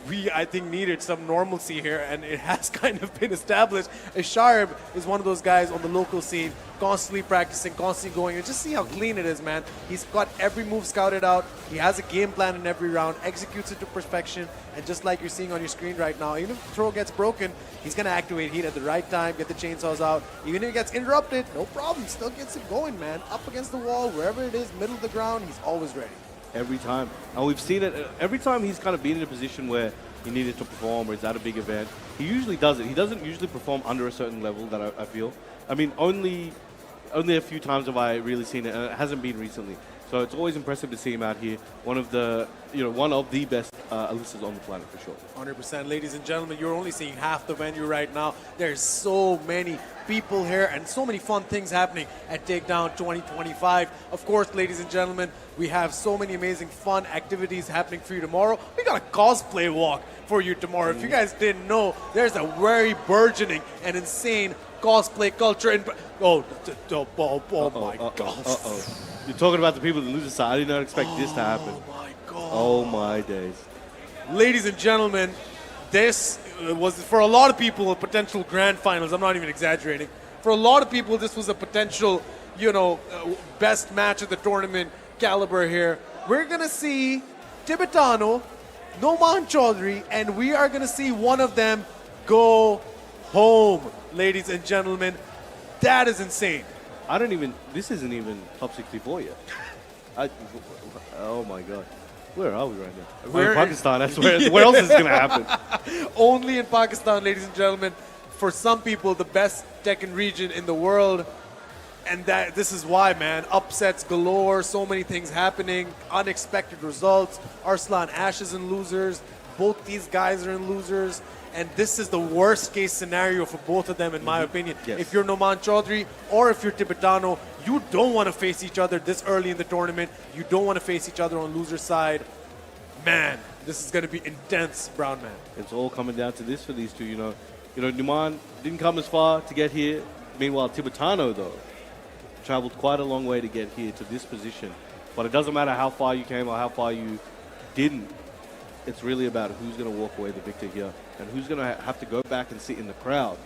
we, I think, needed some normalcy here, and it has kind of been established. Isharib is one of those guys on the local scene, constantly practicing, constantly going, and just see how clean it is, man. He's got every move scouted out. He has a game plan in every round, executes it to perfection, and just like you're seeing on your screen right now, even if the throw gets broken, he's going to activate heat at the right time, get the chainsaws out. Even if it gets interrupted, no problem, still gets it going, man. Up against the wall, wherever it is, middle of the ground, he's always ready. Every time. And we've seen it every time he's kind of been in a position where he needed to perform or is at a big event. He usually does it. He doesn't usually perform under a certain level that I feel. I mean, only a few times have I really seen it, and it hasn't been recently. So it's always impressive to see him out here. One of the best Alisas on the planet for sure. 100%. Ladies and gentlemen, you're only seeing half the venue right now. There's so many people here and so many fun things happening at Takedown 2025. Of course, ladies and gentlemen, we have so many amazing fun activities happening for you tomorrow. We got a cosplay walk for you tomorrow. If you guys didn't know, there's a very burgeoning and insane cosplay culture in... Oh my God. You're talking about the people that lose the side. I did not expect this to happen. Oh my God. Oh my days. Ladies and gentlemen, this was, for a lot of people, a potential grand finals. I'm not even exaggerating. For a lot of people, this was a potential, best match of the tournament caliber here. We're going to see Tibetano, Noman Chaudhary, and we are going to see one of them go home, ladies and gentlemen. That is insane. This isn't even top 64 yet. Oh my God. Where are we right now? We're in Pakistan. That's where else is going to happen? Only in Pakistan, ladies and gentlemen. For some people, the best Tekken region in the world. And this is why, man. Upsets galore, so many things happening, unexpected results. Arslan Ash is in losers. Both these guys are in losers. And this is the worst case scenario for both of them, in my opinion. Yes. If you're Noman Chaudhary or if you're Tibetano, you don't want to face each other this early in the tournament. You don't want to face each other on loser side. Man, this is going to be intense, Brown Man. It's all coming down to this for these two, Numan didn't come as far to get here. Meanwhile, Tibetano, though, traveled quite a long way to get here to this position. But it doesn't matter how far you came or how far you didn't. It's really about who's going to walk away the victor here and who's going to have to go back and sit in the crowd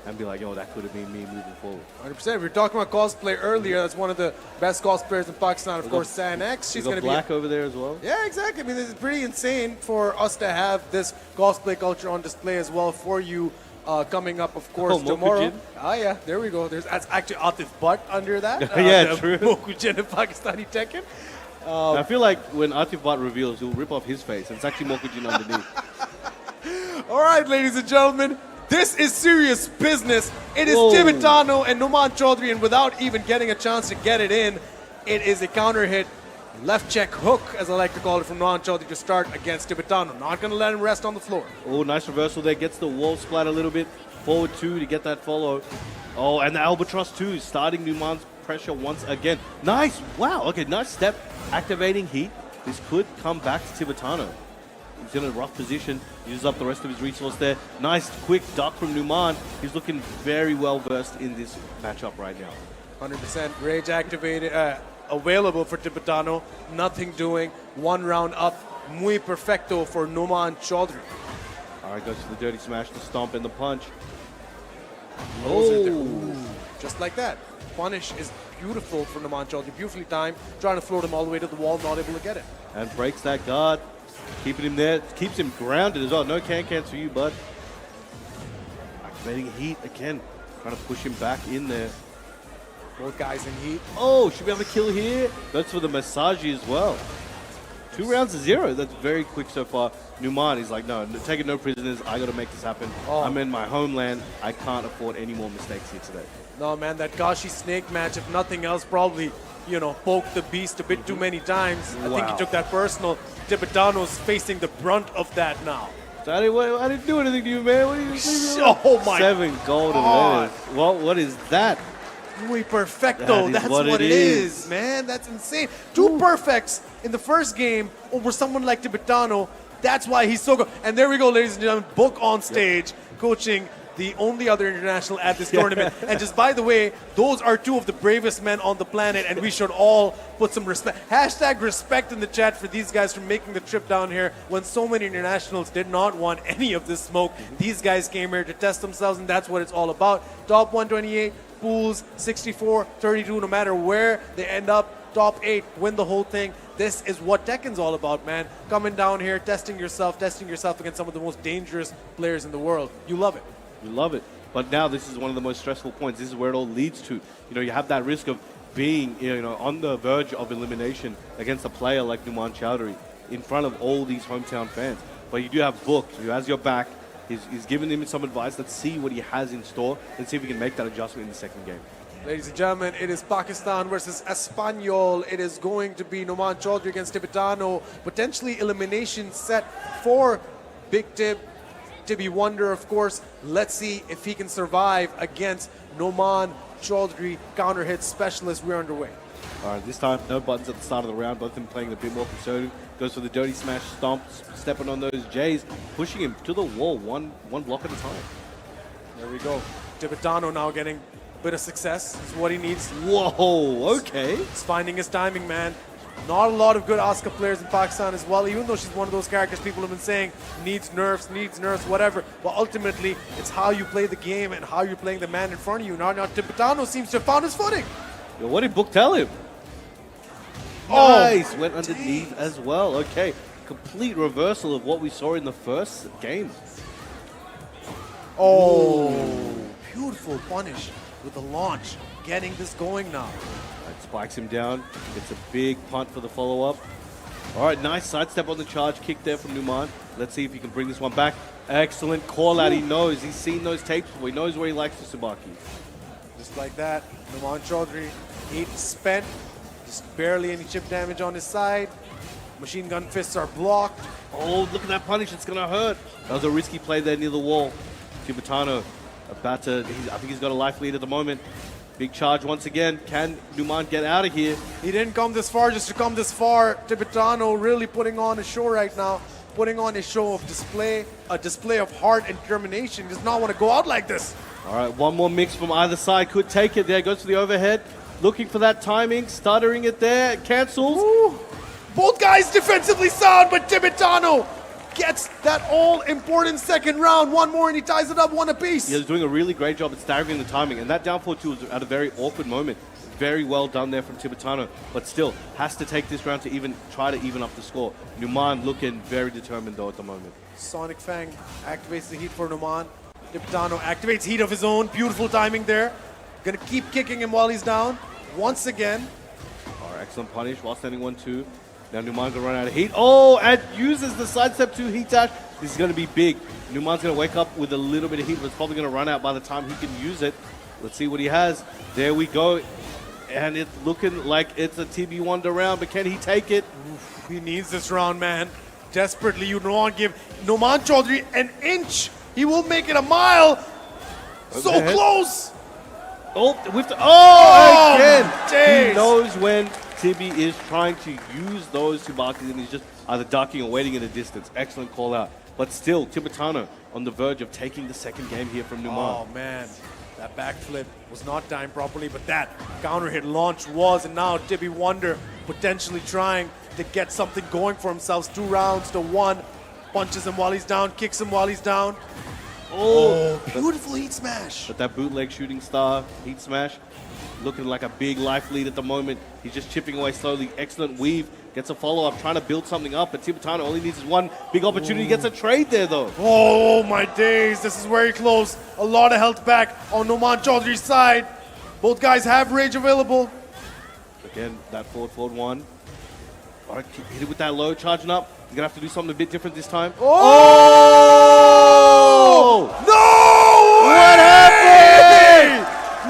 and be like, yo, that could have been me moving forward. 100%. We were talking about cosplay earlier. That's one of the best cosplayers in Pakistan, of course, San X. She's going to be black over there as well. Yeah, exactly. I mean, this is pretty insane for us to have this cosplay culture on display as well for you coming up, of course, tomorrow. Yeah, there we go. That's actually Atif Butt under that. Yeah, true. Mokujin in Pakistani Tekken. I feel like when Atif Butt reveals, he'll rip off his face, and it's actually Mokujin underneath. All right, ladies and gentlemen, This is serious business. It is Whoa. Tibetano and Numan Chaudhary, and without even getting a chance to get it in, it is a counter hit. Left check hook, as I like to call it, from Numan Chaudhary to start against Tibetano. Not going to let him rest on the floor. Oh, nice reversal there. Gets the wall splat a little bit. Forward 2 to get that follow. Oh, and the Albatross 2 starting Numan's pressure once again. Nice. Wow. Okay, nice step. Activating heat. This could come back to Tibetano. He's in a rough position. Uses up the rest of his resource there. Nice quick duck from Numan. He's looking very well versed in this matchup right now. 100% rage activated, available for Tibetano. Nothing doing. 1 round up. Muy perfecto for Numan Chaudhary. All right, goes to the dirty smash, the stomp, and the punch. Those are Ooh. Just like that. Punish is beautiful for Numan Chaudhary. Beautifully timed. Trying to float him all the way to the wall. Not able to get it. And breaks that guard. Keeping him there. Keeps him grounded as well. No can-cans for you, bud. Activating heat again. Trying to push him back in there. Both guys in heat. Oh, should we have a kill here? That's for the massage as well. 2 rounds to 0. That's very quick so far. Numan is like, no, taking no prisoners. I got to make this happen. Oh. I'm in my homeland. I can't afford any more mistakes here today. No, man, that Kashi Snake match, if nothing else, probably, you know, poked the beast a bit too many times. I think he took that personal. Tibetano's facing the brunt of that now. Daddy, I didn't do anything to you, man. What are you Oh, my 7 golden God. letters. What is that? Muy perfecto. That's what it is, man. That's insane. 2 perfects in the first game over someone like Tibetano. That's why he's so good. And there we go, ladies and gentlemen. Book on stage, coaching the only other international at this tournament. And just by the way, those are 2 of the bravest men on the planet, and we should all put some respect. Hashtag respect in the chat for these guys for making the trip down here when so many internationals did not want any of this smoke. These guys came here to test themselves, and that's what it's all about. Top 128. Pools 64, 32, no matter where they end up, top 8, win the whole thing. This is what Tekken's all about, man. Coming down here, testing yourself against some of the most dangerous players in the world. You love it. You love it. But now this is one of the most stressful points. This is where it all leads to. You know, you have that risk of being, you know, on the verge of elimination against a player like Numan Chaudhary in front of all these hometown fans. But you do have Book, who has your back. He's giving him some advice. Let's see what he has in store. Let's see if we can make that adjustment in the second game. Ladies and gentlemen, it is Pakistan versus Espanyol. It is going to be Numan Chaudhary against Tibetano. Potentially elimination set for Big Tib. Tibby Wonder, of course. Let's see if he can survive against Numan Chaudhary, counter hit specialist. We're underway. All right, this time, no buttons at the start of the round. Both of them playing a bit more conservative. Goes for the dirty smash, stomp, stepping on those J's, pushing him to the wall, one block at a time. There we go. Tibetano now getting a bit of success. It's what he needs. Whoa, okay. He's finding his timing, man. Not a lot of good Asuka players in Pakistan as well, even though she's one of those characters people have been saying needs nerfs, whatever. But ultimately, it's how you play the game and how you're playing the man in front of you. Now Tibetano seems to have found his footing. Yo, what did Book tell him? Oh, Nice, went underneath as well. Okay, complete reversal of what we saw in the first game. Oh, beautiful punish with the launch. Getting this going now. Right, spikes him down. It's a big punt for the follow-up. All right, nice sidestep on the charge kick there from Numan. Let's see if he can bring this one back. Excellent call out. He knows. He's seen those tapes before. He knows where he likes to Tsubaki. Just like that, Numan Chaudhary, 8 spent. Just barely any chip damage on his side. Machine gun fists are blocked. Oh, look at that punish. It's going to hurt. That was a risky play there near the wall. Tibetano about to, I think he's got a life lead at the moment. Big charge once again. Can Numan get out of here? He didn't come this far just to come this far. Tibetano really putting on a show right now. Putting on a show of display, a display of heart and determination. He does not want to go out like this. All right, one more mix from either side. Could take it there. Goes to the overhead. Looking for that timing. Stuttering it there. Cancels. Ooh. Both guys defensively sound, but Tibetano gets that all-important second round. One more and he ties it up, one apiece. He's doing a really great job at staggering the timing. And that down 4-2 was at a very awkward moment. Very well done there from Tibetano. But still, has to take this round to even try to even up the score. Numan looking very determined though at the moment. Sonic Feng activates the heat for Numan. Tibetano activates heat of his own. Beautiful timing there. Gonna keep kicking him while he's down. Once again. All right, excellent punish while standing 1-2. Now Numan gonna run out of heat. Oh, and uses the sidestep 2 heat dash. This is going to be big. Numan's going to wake up with a little bit of heat, but it's probably going to run out by the time he can use it. Let's see what he has. There we go. And it's looking like it's a TB Wonder round, but can he take it? Oof, he needs this round, man. Desperately, you don't want to give Noman Chaudhary an inch. He will make it a mile. So close. Oh, again. Jeez. He knows when Tibi is trying to use those two markers and he's just either ducking or waiting in the distance. Excellent call out. But still, Tibetano on the verge of taking the second game here from Numan. Oh, man. That backflip was not timed properly, but that counter hit launch was. And now TB Wonder potentially trying to get something going for himself. 2 rounds to 1. Punches him while he's down, kicks him while he's down. Oh, beautiful heat smash. But that bootleg shooting star, heat smash, looking like a big life lead at the moment. He's just chipping away slowly. Excellent weave. Gets a follow-up, trying to build something up. But Tibetano only needs one big opportunity. Gets a trade there, though. Oh, my days. This is very close. A lot of health back on Noman Chaudhary's side. Both guys have rage available. Again, that forward one. All right, hit it with that low, charging up. He's going to have to do something a bit different this time. Oh! No! What happened?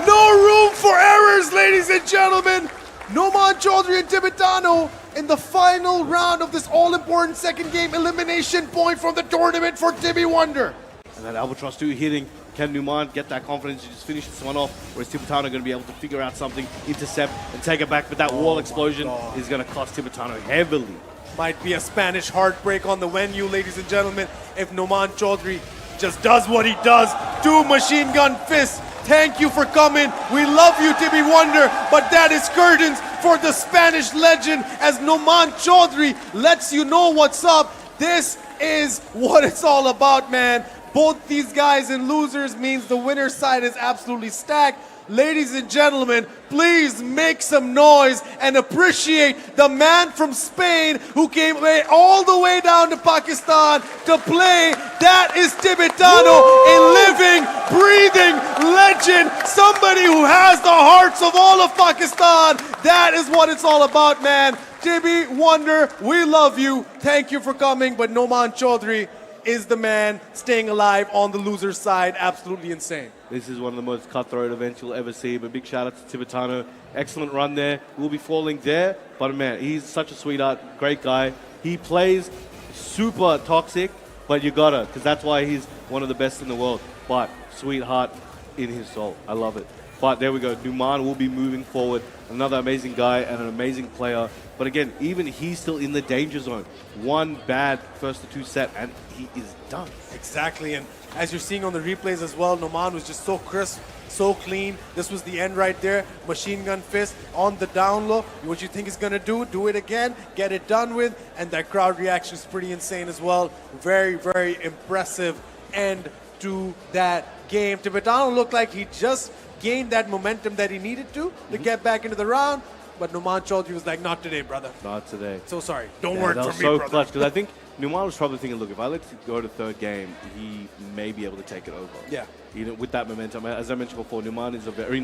No room for errors, ladies and gentlemen. Noman Chaudhary and Tibetano in the final round of this all-important second game. Elimination point from the tournament for TB Wonder. And that Albatross 2 hitting. Can Numan get that confidence to just finish this one off? Or is Tibetano going to be able to figure out something, intercept, and take it back? But that wall explosion is going to cost Tibetano heavily. Might be a Spanish heartbreak on the venue, ladies and gentlemen, if Noman Chaudhary just does what he does. 2 machine gun fists. Thank you for coming. We love you, TB Wonder, but that is curtains for the Spanish legend as Noman Chaudhary lets you know what's up. This is what it's all about, man. Both these guys in losers means the winner's side is absolutely stacked. Ladies and gentlemen, please make some noise and appreciate the man from Spain who came all the way down to Pakistan to play. That is Tibetano, a living, breathing legend. Somebody who has the hearts of all of Pakistan. That is what it's all about, man. TB Wonder, we love you. Thank you for coming, but Noman Chaudhary is the man staying alive on the loser's side. Absolutely insane. This is one of the most cutthroat events you'll ever see. But big shout out to Tibetano. Excellent run there. We'll be falling there. But man, he's such a sweetheart. Great guy. He plays super toxic, but you gotta, because that's why he's one of the best in the world. But sweetheart in his soul. I love it. But there we go. Numan will be moving forward. Another amazing guy and an amazing player. But again, even he's still in the danger zone. One bad first to 2 set and he is done. Exactly, and as you're seeing on the replays as well, Noman was just so crisp, so clean. This was the end right there. Machine gun fist on the down low. What you think he's gonna do? Do it again, get it done with, and that crowd reaction is pretty insane as well. Very, very impressive end to that game. Tibetano looked like he just gained that momentum that he needed to get back into the round. But Noman Chaudhary was like, not today, brother. Not today. So sorry. Don't work for me, so brother. clutch, because I think Numan was probably thinking, look, if I let it go to 3rd game, he may be able to take it over. Yeah. You know, with that momentum. As I mentioned before, Numan is a very,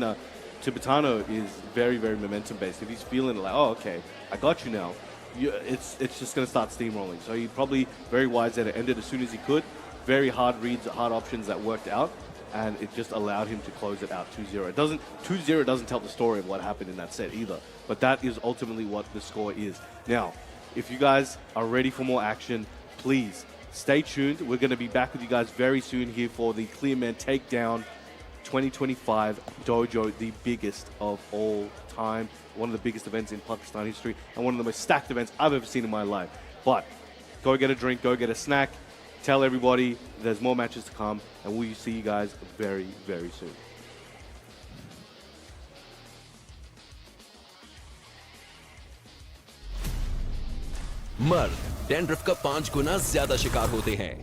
Tibetano is very, very momentum-based. If he's feeling like, oh, okay, I got you now, it's just going to start steamrolling. So he probably very wise there to end it as soon as he could. Very hard reads, hard options that worked out. And it just allowed him to close it out 2-0. 2-0 doesn't tell the story of what happened in that set either. But that is ultimately what the score is. Now, if you guys are ready for more action, please stay tuned. We're going to be back with you guys very soon here for the Clear Man Takedown 2025 Dojo, the biggest of all time. One of the biggest events in Pakistan history and one of the most stacked events I've ever seen in my life. But go get a drink, go get a snack. Tell everybody there's more matches to come, and we'll see you guys very, very soon. मर्द dandruff का 5 गुना ज्यादा शिकार होते हैं।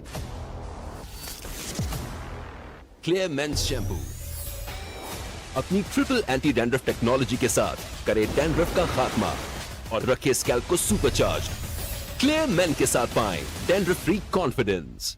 Clear mains shampoo अपनी triple anti dandruff technology के साथ करे डैंड्रफ का खात्मा और रखे स्कैल्प को सुपरचार्ज। क्लियर मेन के साथ पाएं डैंड्रफ फ्री कॉन्फिडेंस।